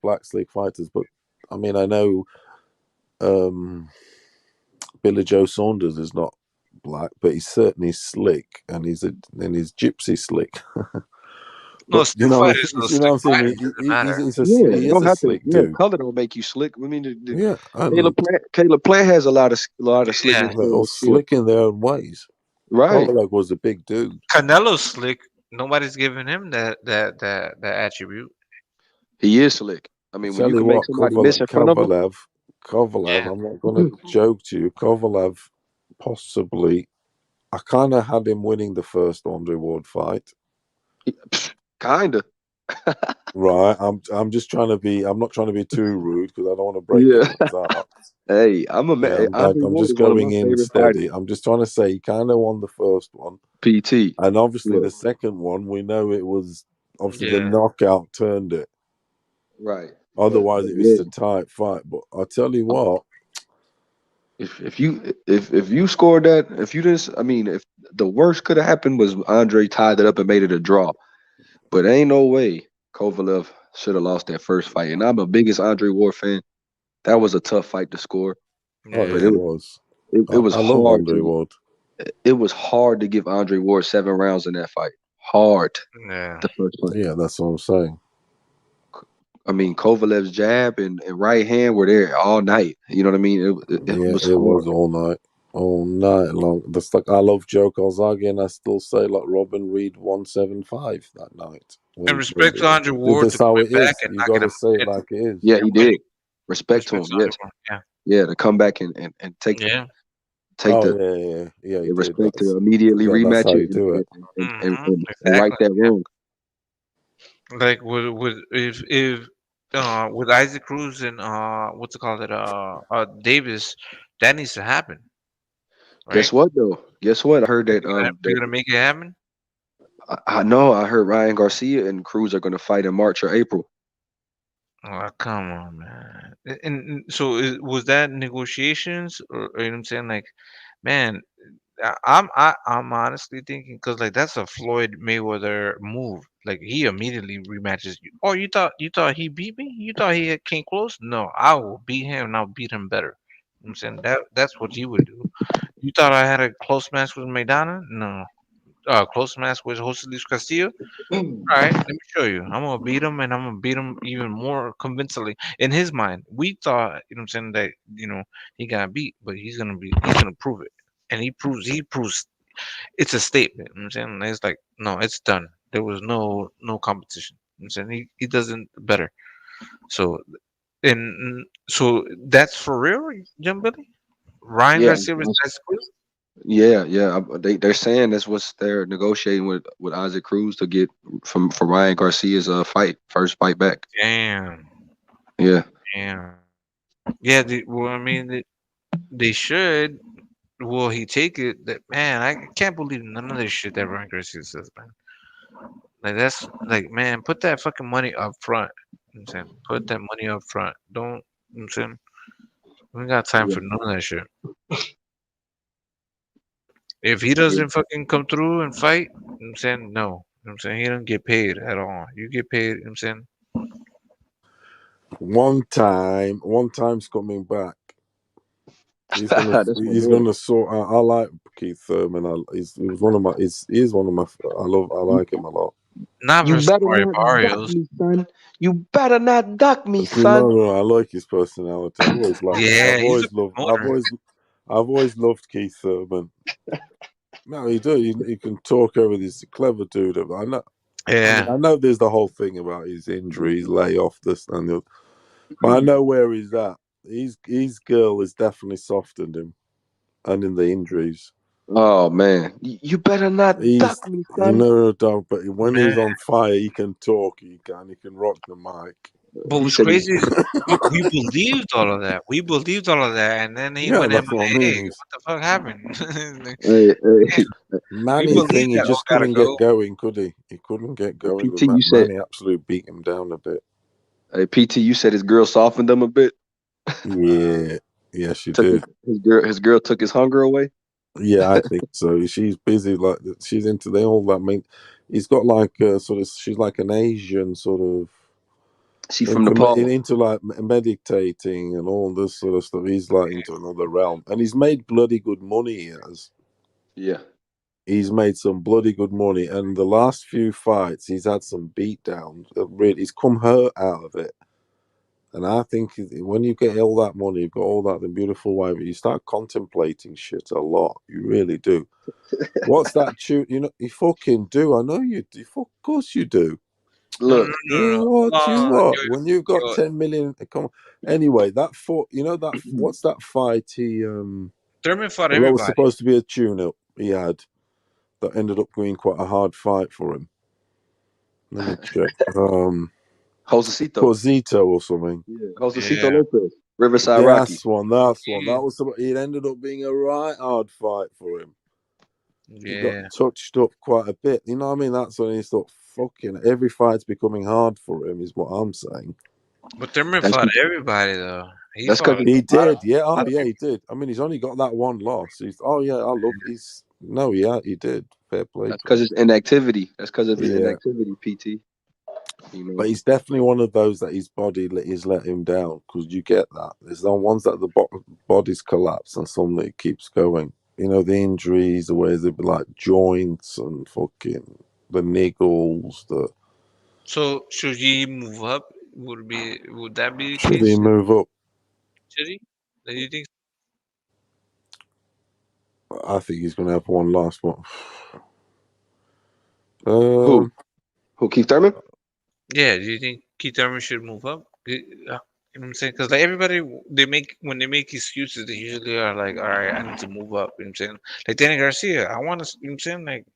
B: black slick fighters, but I mean, I know Billy Joe Saunders is not black, but he's certainly slick, and he's gypsy slick.
S: no
B: But
S: stick fighter is a
B: you know
S: stick
B: what I'm saying?
S: fighter. Doesn't matter.
P: Yeah,
B: He
P: you
B: is
P: don't
B: a
P: have to.
B: slick
P: Yeah,
B: dude.
P: color don't make you slick. I mean,
B: Yeah,
P: Caleb
B: and
P: Plant has a lot of slickness
S: Yeah,
B: they're
P: to
B: all
P: his skill.
B: slick in their own ways.
P: Right.
B: Kovalev was a big dude.
S: Canelo's slick. Nobody's giving him that attribute.
P: He is slick. I
B: I
P: mean, when
B: tell
P: you
B: you
P: can make
B: what,
P: somebody miss in front of him.
B: Kovalev.
S: Yeah.
B: I'm not going to joke to you. Kovalev, possibly. I kind of had him winning the first Andre Ward fight.
P: Kinda.
B: Right. I'm just trying to be. I'm not trying to be too rude because I don't want to break
P: Yeah.
B: anyone's heart.
P: Hey,
B: Yeah,
P: Andre
B: I'm
P: Ward
B: just
P: is one of my
B: going in
P: favorite
B: steady.
P: fighters.
B: I'm just trying to say he kind of won the first one,
P: PT.
B: and obviously
P: Look.
B: the second one we know it was obviously the
S: Yeah.
B: knockout turned it.
P: Right.
B: Otherwise,
P: But
B: it was
P: yeah,
B: a tight fight. But I tell you what,
P: if you scored that, if you just, I mean, if the worst could have happened was Andre tied it up and made it a draw, but ain't no way Kovalev should have lost that first fight. And I'm a biggest Andre Ward fan. That was a tough fight to score,
B: oh
P: but
B: yeah, it was.
P: it was
B: I love
P: hard
B: Andre Ward.
P: to give Andre Ward 7 rounds in that fight. Hard
S: Yeah.
P: the first fight.
B: Yeah, that's what I'm saying.
P: I mean, Kovalev's jab and right hand were there all night. You know what I mean? It
B: Yeah,
P: was
B: it
P: hard.
B: was all night long. That's like I love Joe Calzaghe, and I still say like Robin Reed 175 that night.
S: And respect to Andre Ward to
B: That's how
S: coming
B: it
S: back
B: is.
S: and
B: You got
S: knocking
B: to
S: him
B: say it
S: dead
B: like it is.
P: Yeah,
S: and
P: he
S: winning.
P: did. Respect to him.
S: Respect to
P: Yes.
S: Andre Ward. Yeah.
P: Yeah, to come back and take
S: Yeah.
B: Oh
P: the
B: yeah, he did.
P: respect to immediately
B: That's
P: rematch
B: how
P: it
B: you do it.
P: and right
S: Exactly.
P: that wrong.
S: Like with if with Isaac Cruz and what's it called Davis, that needs to happen, right?
P: Guess what though? Guess what? I heard that
S: You're gonna make it happen.
P: I know I heard Ryan Garcia and Cruz are gonna fight in March or April.
S: Oh, come on, man. And so was that negotiations, or you know what I'm saying? Like, man, I'm honestly thinking because like that's a Floyd Mayweather move. Like he immediately rematches you. Oh, you thought he beat me? You thought he came close? No, I will beat him and I'll beat him better. You know what I'm saying that's what he would do. You thought I had a close match with Maidana? No. Close match with Jose Luis Castillo? All right, let me show you. I'm gonna beat him, and I'm gonna beat him even more convincingly. In his mind, we thought, you know, what I'm saying that he got beat, but he's gonna prove it, and he proves it's a statement. You know what I'm saying it's like no, it's done. There was no competition. You know what I'm saying he does it better. So so that's for real, Young Billy. Ryan
P: Yeah,
S: Garcia versus Cruz.
P: yeah. They're saying that's what they're negotiating with Isaac Cruz to get from Ryan Garcia's first fight back.
S: Damn,
P: Yeah.
S: damn. Yeah, well, I mean, they should. Will he take it? That man, I can't believe none of this shit that Ryan Garcia says, man. Like that's like, man, put that fucking money up front. You know what I'm saying, put that money up front. Don't. You know what I'm saying, we ain't got time
P: Yeah.
S: for none of that shit. If he
P: Yeah.
S: doesn't fucking come through and fight, you know what I'm saying, no. You know what I'm saying, he doesn't get paid at all. You get paid, you know what I'm saying.
B: One time's coming back. He's gonna
P: That's my boy.
B: sort out. I like Keith Thurman. He was one of my. He's one of my. I like him a lot.
S: Not
P: You
S: versus
P: better
S: Mario
P: not duck
S: Barrios.
P: me, son. You better not duck me,
B: But you know,
P: son.
B: I like his personality. I've always liked.
S: Yeah, he's a
B: I've
S: promoter.
B: always loved Keith Thurman. No, he do. He can talk over this clever dude. I know.
S: Yeah.
B: I know there's the whole thing about his injuries, layoff, this and the. But I know where he's at. His girl has definitely softened him, and in the injuries.
P: Oh man, you better not
B: He's,
P: duck me,
B: you
P: son.
B: know, dog. But when
S: Man.
B: he's on fire, he can talk. He can rock the mic.
S: But
P: He
S: what's
P: said,
S: crazy is we believed all of that. We believed all of that, and then he
B: Yeah,
S: went
B: that's what I
S: MIA.
B: mean.
S: What the fuck happened? Like,
P: "Hey,
S: we
B: Manny
S: believed
B: thing, he
S: that all
B: just
S: gotta
B: couldn't get
S: go.
B: going, could he? He couldn't get going with
P: PT, you said,
B: Manny. Absolutely beat him down a bit.
P: hey, PT, you said his girl softened him a bit.
B: Yeah, she
P: Took
B: did.
P: his girl took his hunger away.
B: Yeah, I think so. She's busy, like she's into all that. I mean, he's got like sort of. She's like an Asian sort of
P: She from Nepal.
B: into like meditating and all this sort of stuff. He's like into another realm, and he's made bloody good money. He has.
P: Yeah.
B: He's made some bloody good money, and the last few fights, he's had some beatdowns. Really, he's come hurt out of it. And I think when you get all that money, you've got all that the beautiful wife, you start contemplating shit a lot. You really do. What's that tune? You know, you fucking do. I know you do. Of course you do.
P: Look,
B: What? When you've got
S: yo,
B: 10 million, come on. Anyway, that fought. You know that. What's that fight?
S: Thurman fought
B: Well, that was
S: everybody.
B: supposed to be a tune-up he had. That ended up being quite a hard fight for him. Let me check.
P: Josecito.
B: Cosito or something.
P: Yeah, Josecito Lopez, Riverside
B: Yeah,
P: Rocky.
B: that's one. That's one. That was. It ended up being a right hard fight for him. He got
S: Yeah.
B: touched up quite a bit. You know what I mean? That's when he thought, fucking, every fight's becoming hard for him, is what I'm saying.
S: But Thurman
P: That's
S: fought
P: be-
S: everybody though. He
P: That's
S: fought
P: because
B: He
S: a lot of,
B: did, yeah.
S: a
B: Oh,
S: lot of
B: yeah, he
S: people.
B: did. I mean, he's only got that one loss. He's no, yeah, he did. Fair play
P: that's
B: to
P: because
B: him.
P: his inactivity. That's because of his
B: Yeah,
P: inactivity. PT. You know.
B: but he's definitely one of those that his body is let him down, because you get that. There's the ones that the body's collapse and suddenly it keeps going. You know, the injuries, the ways they be like joints and fucking the niggles, the.
S: So should he move up? Would that be the
B: Should he
S: case?
B: move up?
S: Should he? Do you think?
B: I think he's going to have one last one.
P: Who Keith Thurman?
S: Yeah. Do you think Keith Thurman should move up? You know what I'm saying? Because like everybody, when they make excuses, they usually are like, all right, I need to move up. You know what I'm saying? Like Danny Garcia, I want to. You know what I'm saying? Like,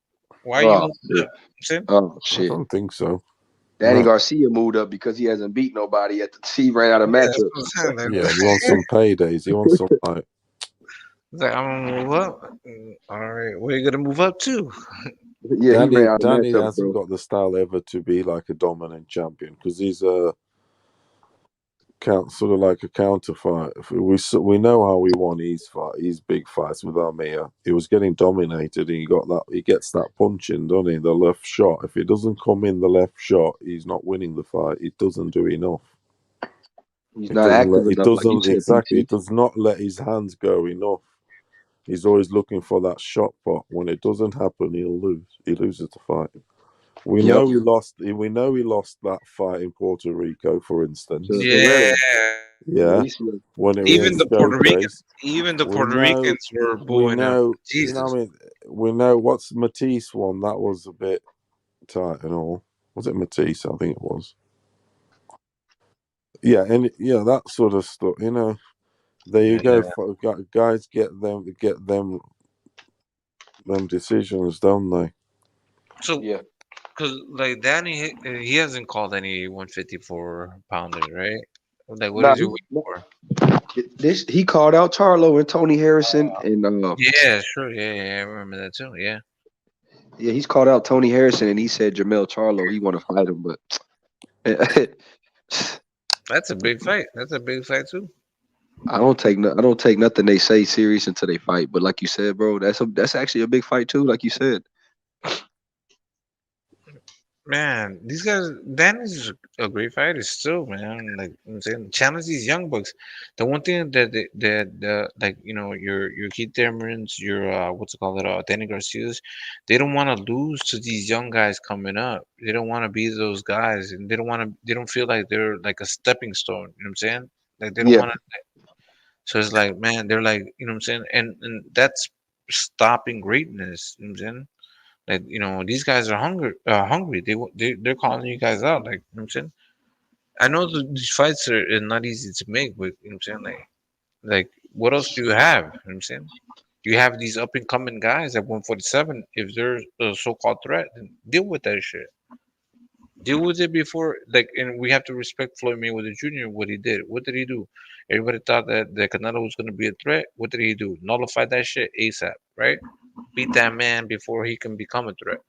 S: why are you
P: Oh
S: moving
P: shit.
S: up? You know what I'm saying?
P: Oh
B: I
P: shit.
B: don't think so.
P: Danny
B: No.
P: Garcia moved up because he hasn't beat nobody at the He ran out of
S: Yeah, that's
P: matchups.
S: what I'm saying. Like,
B: Yeah, he wants some paydays. He wants some like.
S: he's like, I'm gonna move up. All right, where you gonna move up to?
P: Yeah, he ran out of
B: Danny
P: matchups,
B: hasn't
P: bro.
B: got the style ever to be like a dominant champion, because he's a sort of like a counterfight. We know how we won his big fights with Armia. He was getting dominated, and he gets that punch in, doesn't he? The left shot. If he doesn't come in the left shot, he's not winning the fight. He doesn't do enough.
P: He's not active enough, like you said,
B: Exactly. He
P: PT.
B: does not let his hands go enough. He's always looking for that shot pot. When it doesn't happen, he'll lose. He loses the fight. We
P: Yep.
B: know he lost. We know he lost that fight in Puerto Rico, for instance.
S: Yeah.
B: Yeah, when it
S: Even
B: was
S: the Puerto Rican,
B: showcase.
S: even the
B: We
S: Puerto
B: know.
S: Ricans were
B: We
S: booing him.
B: know. You know.
S: Jesus.
B: What I mean, we know what's Matisse one. That was a bit tight and all. Was it Matisse? I think it was. Yeah, and yeah, that sort of stuff. You know, there you go. Guys get them decisions, don't they?
S: So, because like Danny, he hasn't called any 154 pounders, right? Like, what
P: Nah,
S: is he waiting for?
P: he called out Charlo and Tony Harrison and
S: Yeah, sure. Yeah, I remember that too. Yeah.
P: Yeah, he's called out Tony Harrison, and he said Jermell Charlo. He want to fight him, but
S: That's a big fight. That's a big fight too.
P: I don't take nothing they say serious until they fight. But like you said, bro, that's actually a big fight too. Like you said.
S: Man, these guys, Dan is a great fighter still, man. Like I'm saying, challenge these young bucks. The one thing that like your Keith Thurmans, your what's it called, Danny Garcia's, they don't want to lose to these young guys coming up. They don't want to be those guys, and they don't feel like they're like a stepping stone. You know what I'm saying? Like they don't
P: Yeah.
S: want to. So it's like, man, they're like, you know what I'm saying, and that's stopping greatness. You know what I'm saying? Like, these guys are hungry. They're calling you guys out. Like, you know what I'm saying? I know these fights are not easy to make, but you know what I'm saying? Like what else do you have? You know what I'm saying? You have these up and coming guys at 147. If they're a so-called threat, then deal with that shit. Deal with it before, like, and we have to respect Floyd Mayweather Jr. What he did. What did he do? Everybody thought that Canelo was going to be a threat. What did he do? Nullify that shit ASAP, right? Beat that man before he can become a threat.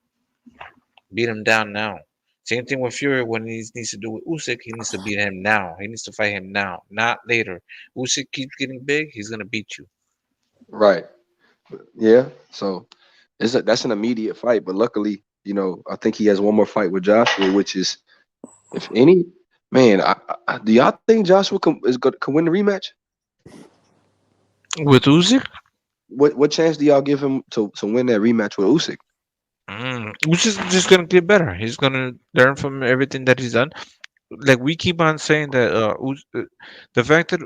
S: Beat him down now. Same thing with Fury when he needs to do with Usyk. He needs to beat him now. He needs to fight him now, not later. Usyk keeps getting big, he's gonna beat you.
P: Right. Yeah. So that's an immediate fight, but luckily, I think he has one more fight with Joshua, which is, if any, man. Do y'all think Joshua can win the rematch?
S: With Usyk?
P: What chance do y'all give him to win that rematch with Usyk?
S: Usyk's just gonna get better. He's gonna learn from everything that he's done. Like we keep on saying that the fact that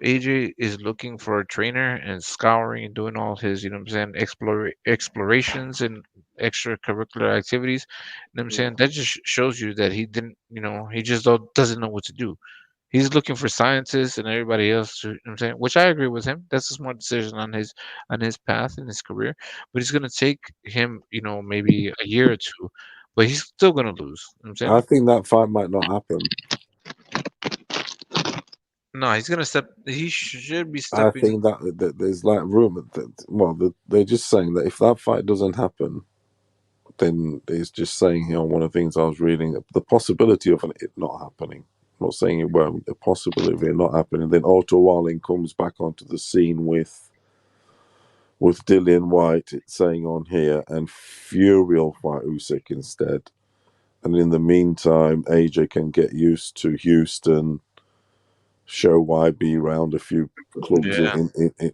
S: AJ is looking for a trainer and scouring and doing all his, you know what I'm saying, explorations and extracurricular activities, you know what I'm saying, that just shows you that he didn't, he just doesn't know what to do. He's looking for scientists and everybody else to, you know what I'm saying, which I agree with him. That's a smart decision on his path in his career. But it's gonna take him, maybe a year or two, but he's still gonna lose. You know what I'm saying?
B: I think that fight might not happen.
S: No, he's gonna step. He should be
B: I
S: stepping.
B: think that there's like rumor that they're just saying that if that fight doesn't happen, then it's just saying here on one of the things I was reading, the possibility of it not happening. I'm not saying it won't. The possibility of it not happening. Then Otto Walling comes back onto the scene with Dillian White. It's saying on here, and Fury will fight Usyk instead. And in the meantime, AJ can get used to Houston, show YB round a few clubs
S: Yeah.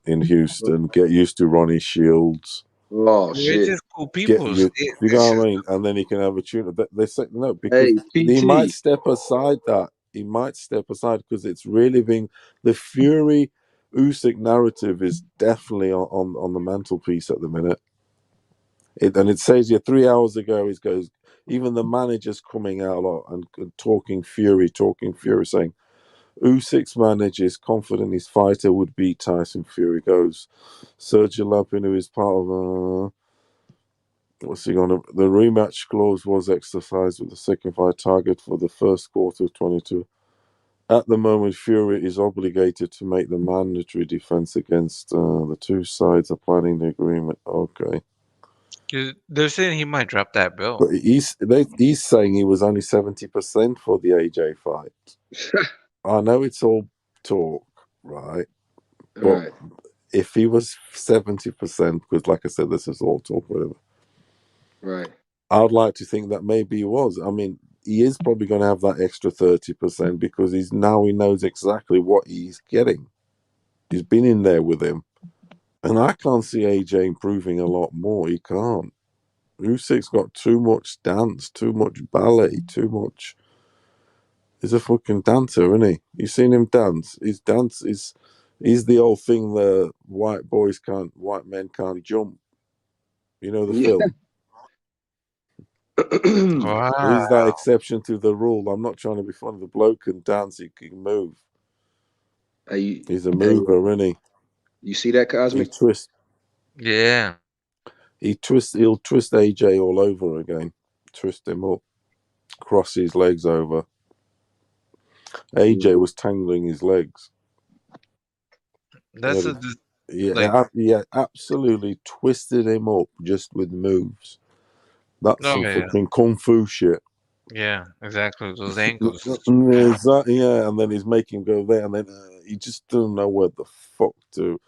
B: in Houston, get used to Ronnie Shields.
P: Oh
S: They're
P: shit!
S: just cool
B: Get
S: people.
B: you, you know what I mean? And then he can have a tune. They say no because
P: Hey,
B: he might
P: PT.
B: step aside that. He might step aside because it's really being the Fury Usyk narrative is definitely on the mantelpiece at the minute. And it says here 3 hours ago, he goes, even the manager's coming out a lot and talking Fury, saying Usyk's manager is confident his fighter would beat Tyson Fury. Goes Sergio Lapin, who is part of what's he gonna? The rematch clause was exercised with the second fight target for the first quarter of 22. At the moment, Fury is obligated to make the mandatory defense against the two sides are planning the agreement. Okay.
S: They're saying he might drop that belt.
B: But he's saying he was only 70% for the AJ fight. I know it's all talk, right? But
P: Right.
B: if he was 70%, because like I said, this is all talk, whatever.
P: Right.
B: I'd like to think that maybe he was. I mean, he is probably going to have that extra 30% because he knows exactly what he's getting. He's been in there with him. And I can't see AJ improving a lot more. He can't. Usyk's got too much dance, too much ballet, too much. He's a fucking dancer, isn't he? You seen him dance? His dance is he's the old thing the white men can't jump. You know the
P: Yeah.
B: film? He's that
S: Wow.
B: exception to the rule. I'm not trying to be funny. The bloke can dance, he can move. He's a mover, isn't he?
P: You see that,
B: He
P: Cosmic?
B: twists.
S: Yeah.
B: He'll twist AJ all over again. Twist him up. Cross his legs over. AJ was tangling his legs.
S: That's a like
B: Yeah, absolutely twisted him up just with moves. That's
S: Oh
B: some
S: yeah,
B: fucking kung fu shit.
S: yeah, exactly. Those angles.
B: Yeah, and then he's making him go there, and then he just doesn't know where the fuck to.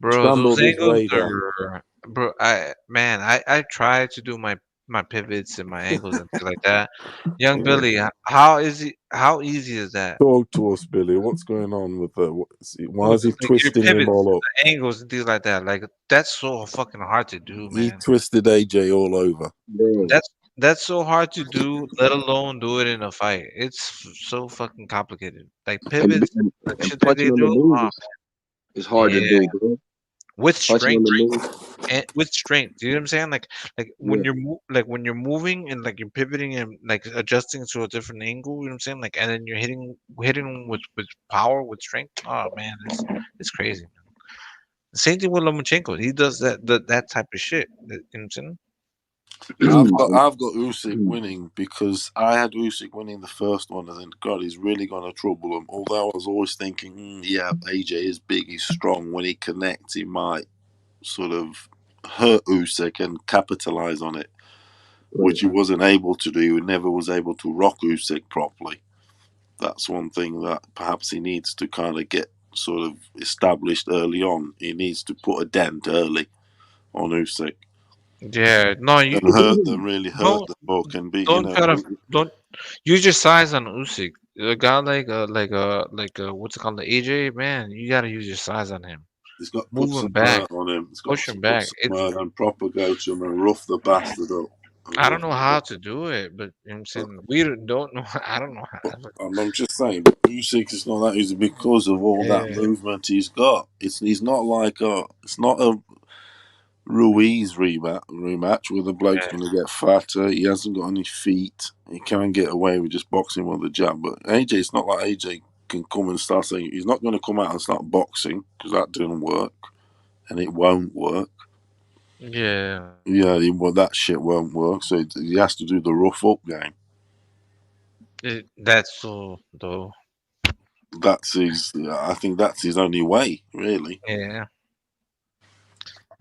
S: Bro, those
B: Scrambled his
S: angles
B: radar.
S: are, bro. I try to do my pivots and my angles and things like that. Young Billy, how easy is that?
B: Talk to us, Billy. What's going on with the? Why is he
S: Like your
B: twisting him
S: pivots,
B: all up?
S: the angles and things like that. Like that's so fucking hard to do,
B: He
S: man.
B: twisted AJ all over.
S: That's so hard to do, let alone do it in a fight. It's so fucking complicated. Like pivots, like
P: and
S: shit that
P: punching
S: they
P: on the
S: do.
P: move
S: Oh,
P: is hard to
S: yeah,
P: do, bro.
S: with
P: Punching on
S: strength
P: the move.
S: and with strength. You know what I'm saying? Like when
P: Yeah.
S: when you're moving and like you're pivoting and like adjusting to a different angle. You know what I'm saying? Like and then you're hitting with power with strength. Oh man, it's crazy. The same thing with Lomachenko. He does that type of shit. You know what I'm saying?
K: I've got Usyk winning because I had Usyk winning the first one, and then God, he's really going to trouble him. Although I was always thinking, yeah, AJ is big, he's strong. When he connects, he might sort of hurt Usyk and capitalize on it, which he wasn't able to do. He never was able to rock Usyk properly. That's one thing that perhaps he needs to kind of get sort of established early on. He needs to put a dent early on Usyk.
S: Yeah, no, you
K: And hurt them, really hurt
S: don't
K: the book, and be,
S: don't try to don't use your size on Usyk. A guy like what's it called, the AJ, man, you gotta use your size on him.
K: he's got to put
S: Move
K: some
S: him back,
K: hurt on him. He's got
S: push
K: to
S: him
K: put
S: back.
K: some
S: It's
K: hurt and proper go to him and rough the bastard up.
S: I don't know how to do it, but you know what I'm saying we don't know. I don't know how.
K: I'm just saying, Usyk is not that easy because of all that
S: Yeah,
K: movement he's got. He's not like it's not a Ruiz rematch where the bloke's going to get fatter. He hasn't got any feet. He can get away with just boxing with a jab. But AJ's not like AJ can come and start saying he's not going to come out and start boxing because that didn't work and it won't work.
S: yeah.
K: Yeah, that shit won't work. So he has to do the rough up game.
S: That's so though.
K: I think that's his only way, really.
S: Yeah,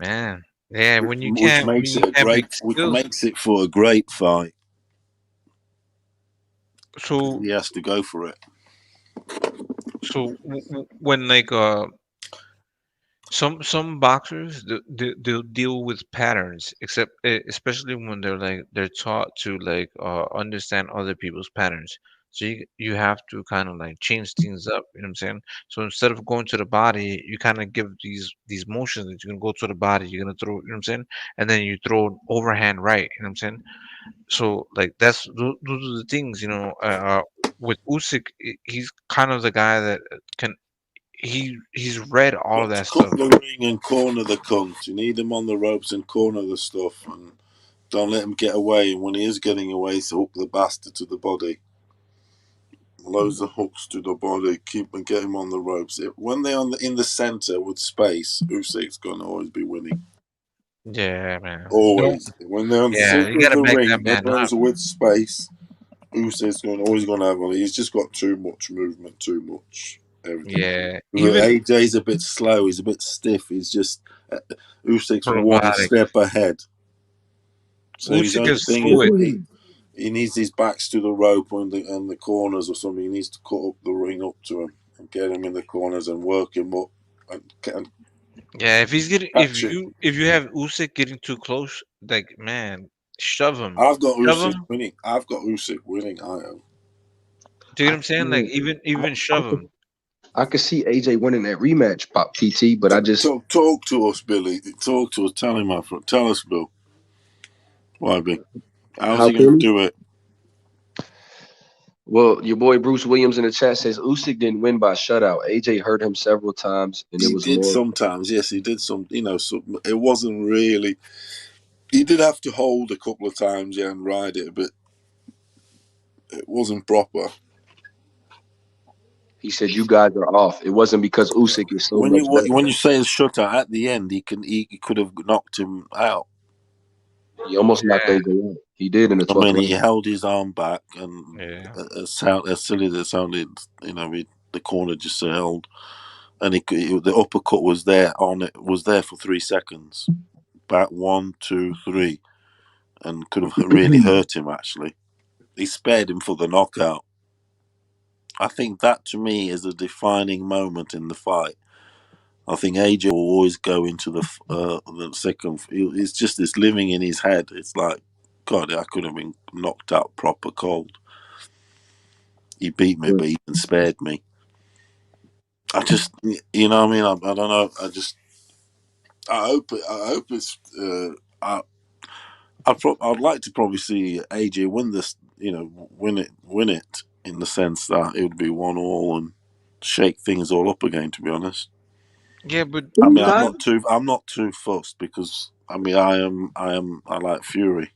S: man. Yeah, when you
K: Which
S: can't
K: makes it which makes it for a great fight.
S: So
K: he has to go for it.
S: So when like some boxers they'll deal with patterns, except especially when they're taught to like understand other people's patterns. So you have to kind of like change things up. You know what I'm saying? So instead of going to the body, you kind of give these motions that you're gonna go to the body. You're gonna throw. You know what I'm saying? And then you throw an overhand right. You know what I'm saying? So like those are the things. With Usyk, he's kind of the guy that can he's read all of that
K: Cut
S: stuff.
K: the ring and corner the cunt. You need him on the ropes and corner the stuff, and don't let him get away. And when he is getting away, so hook the bastard to the body. Loads of hooks to the body. Keep and get him on the ropes. When they're in the center with space, Usyk's gonna always be winning.
S: Yeah, man.
K: Always. When they're on the
S: Yeah, you
K: center of
S: gotta
K: the
S: back
K: ring,
S: that man
K: those
S: up.
K: are with space. Usyk's always gonna have one. He's just got too much movement, too much everything.
S: Yeah,
K: AJ's a bit slow. He's a bit stiff. He's just Usyk's one
S: robotic.
K: step ahead. So his
S: Usyk
K: only
S: is
K: thing
S: fluid.
K: is he needs his backs to the rope and the corners or something. He needs to cut up the ring up to him and get him in the corners and work him up and
S: Yeah, if he's getting
K: catch it.
S: if you have Usyk getting too close, like man, shove him.
K: I've got
S: Shove
K: Usyk
S: him.
K: winning. I've got Usyk winning. I am.
S: Do you know what I'm saying? Like even shove him.
P: I could see AJ winning that rematch, Pop PT, but I just
K: Talk to us, Billy. Talk to us. Tell him, tell us, Bill. YB. How's he going to do it?
P: Well, your boy Bruce Williams in the chat says Usyk didn't win by shutout. AJ hurt him several times, and it
K: He
P: was
K: did
P: more.
K: sometimes, yes, he did some. It wasn't really. He did have to hold a couple of times, yeah, and ride it, but it wasn't proper.
P: He said you guys are off. It wasn't because Usyk is so much better.
K: When you say his shutout at the end, he could have knocked him out.
P: He almost knocked AJ out. He did in the 12th round.
K: He held his arm back, and
S: Yeah.
K: as silly as it sounded, the corner just held, and the uppercut was there for 3 seconds. Back 1, 2, 3, and could have really hurt him. Actually, he spared him for the knockout. I think that to me is a defining moment in the fight. I think AJ will always go into the second. It's just this living in his head. It's like, God, I could have been knocked out proper cold. He beat me, but he even spared me. I just, you know what I mean? I don't know. I hope it's. I'd like to probably see AJ win this. You know, win it in the sense that it would be 1-1 and shake things all up again. To be honest.
S: Yeah, but
K: I mean, I'm not too fussed because I mean, I like Fury.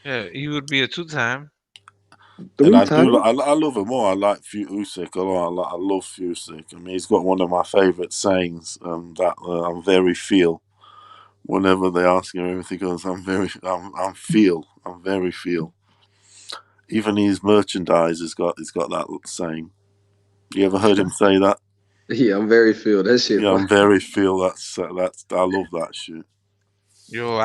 S: yeah, he would be a 2-time.
K: And I love him more. I like Usyk a lot. I love Usyk. I mean, he's got one of my favourite sayings that I'm very feel. Whenever they ask him everything, he goes, I'm very feel. Even his merchandise has got that saying. You ever heard him say that?
P: Yeah, I'm very feel. That shit.
K: Yeah, I'm very feel. That's I love that shit.
S: Yo,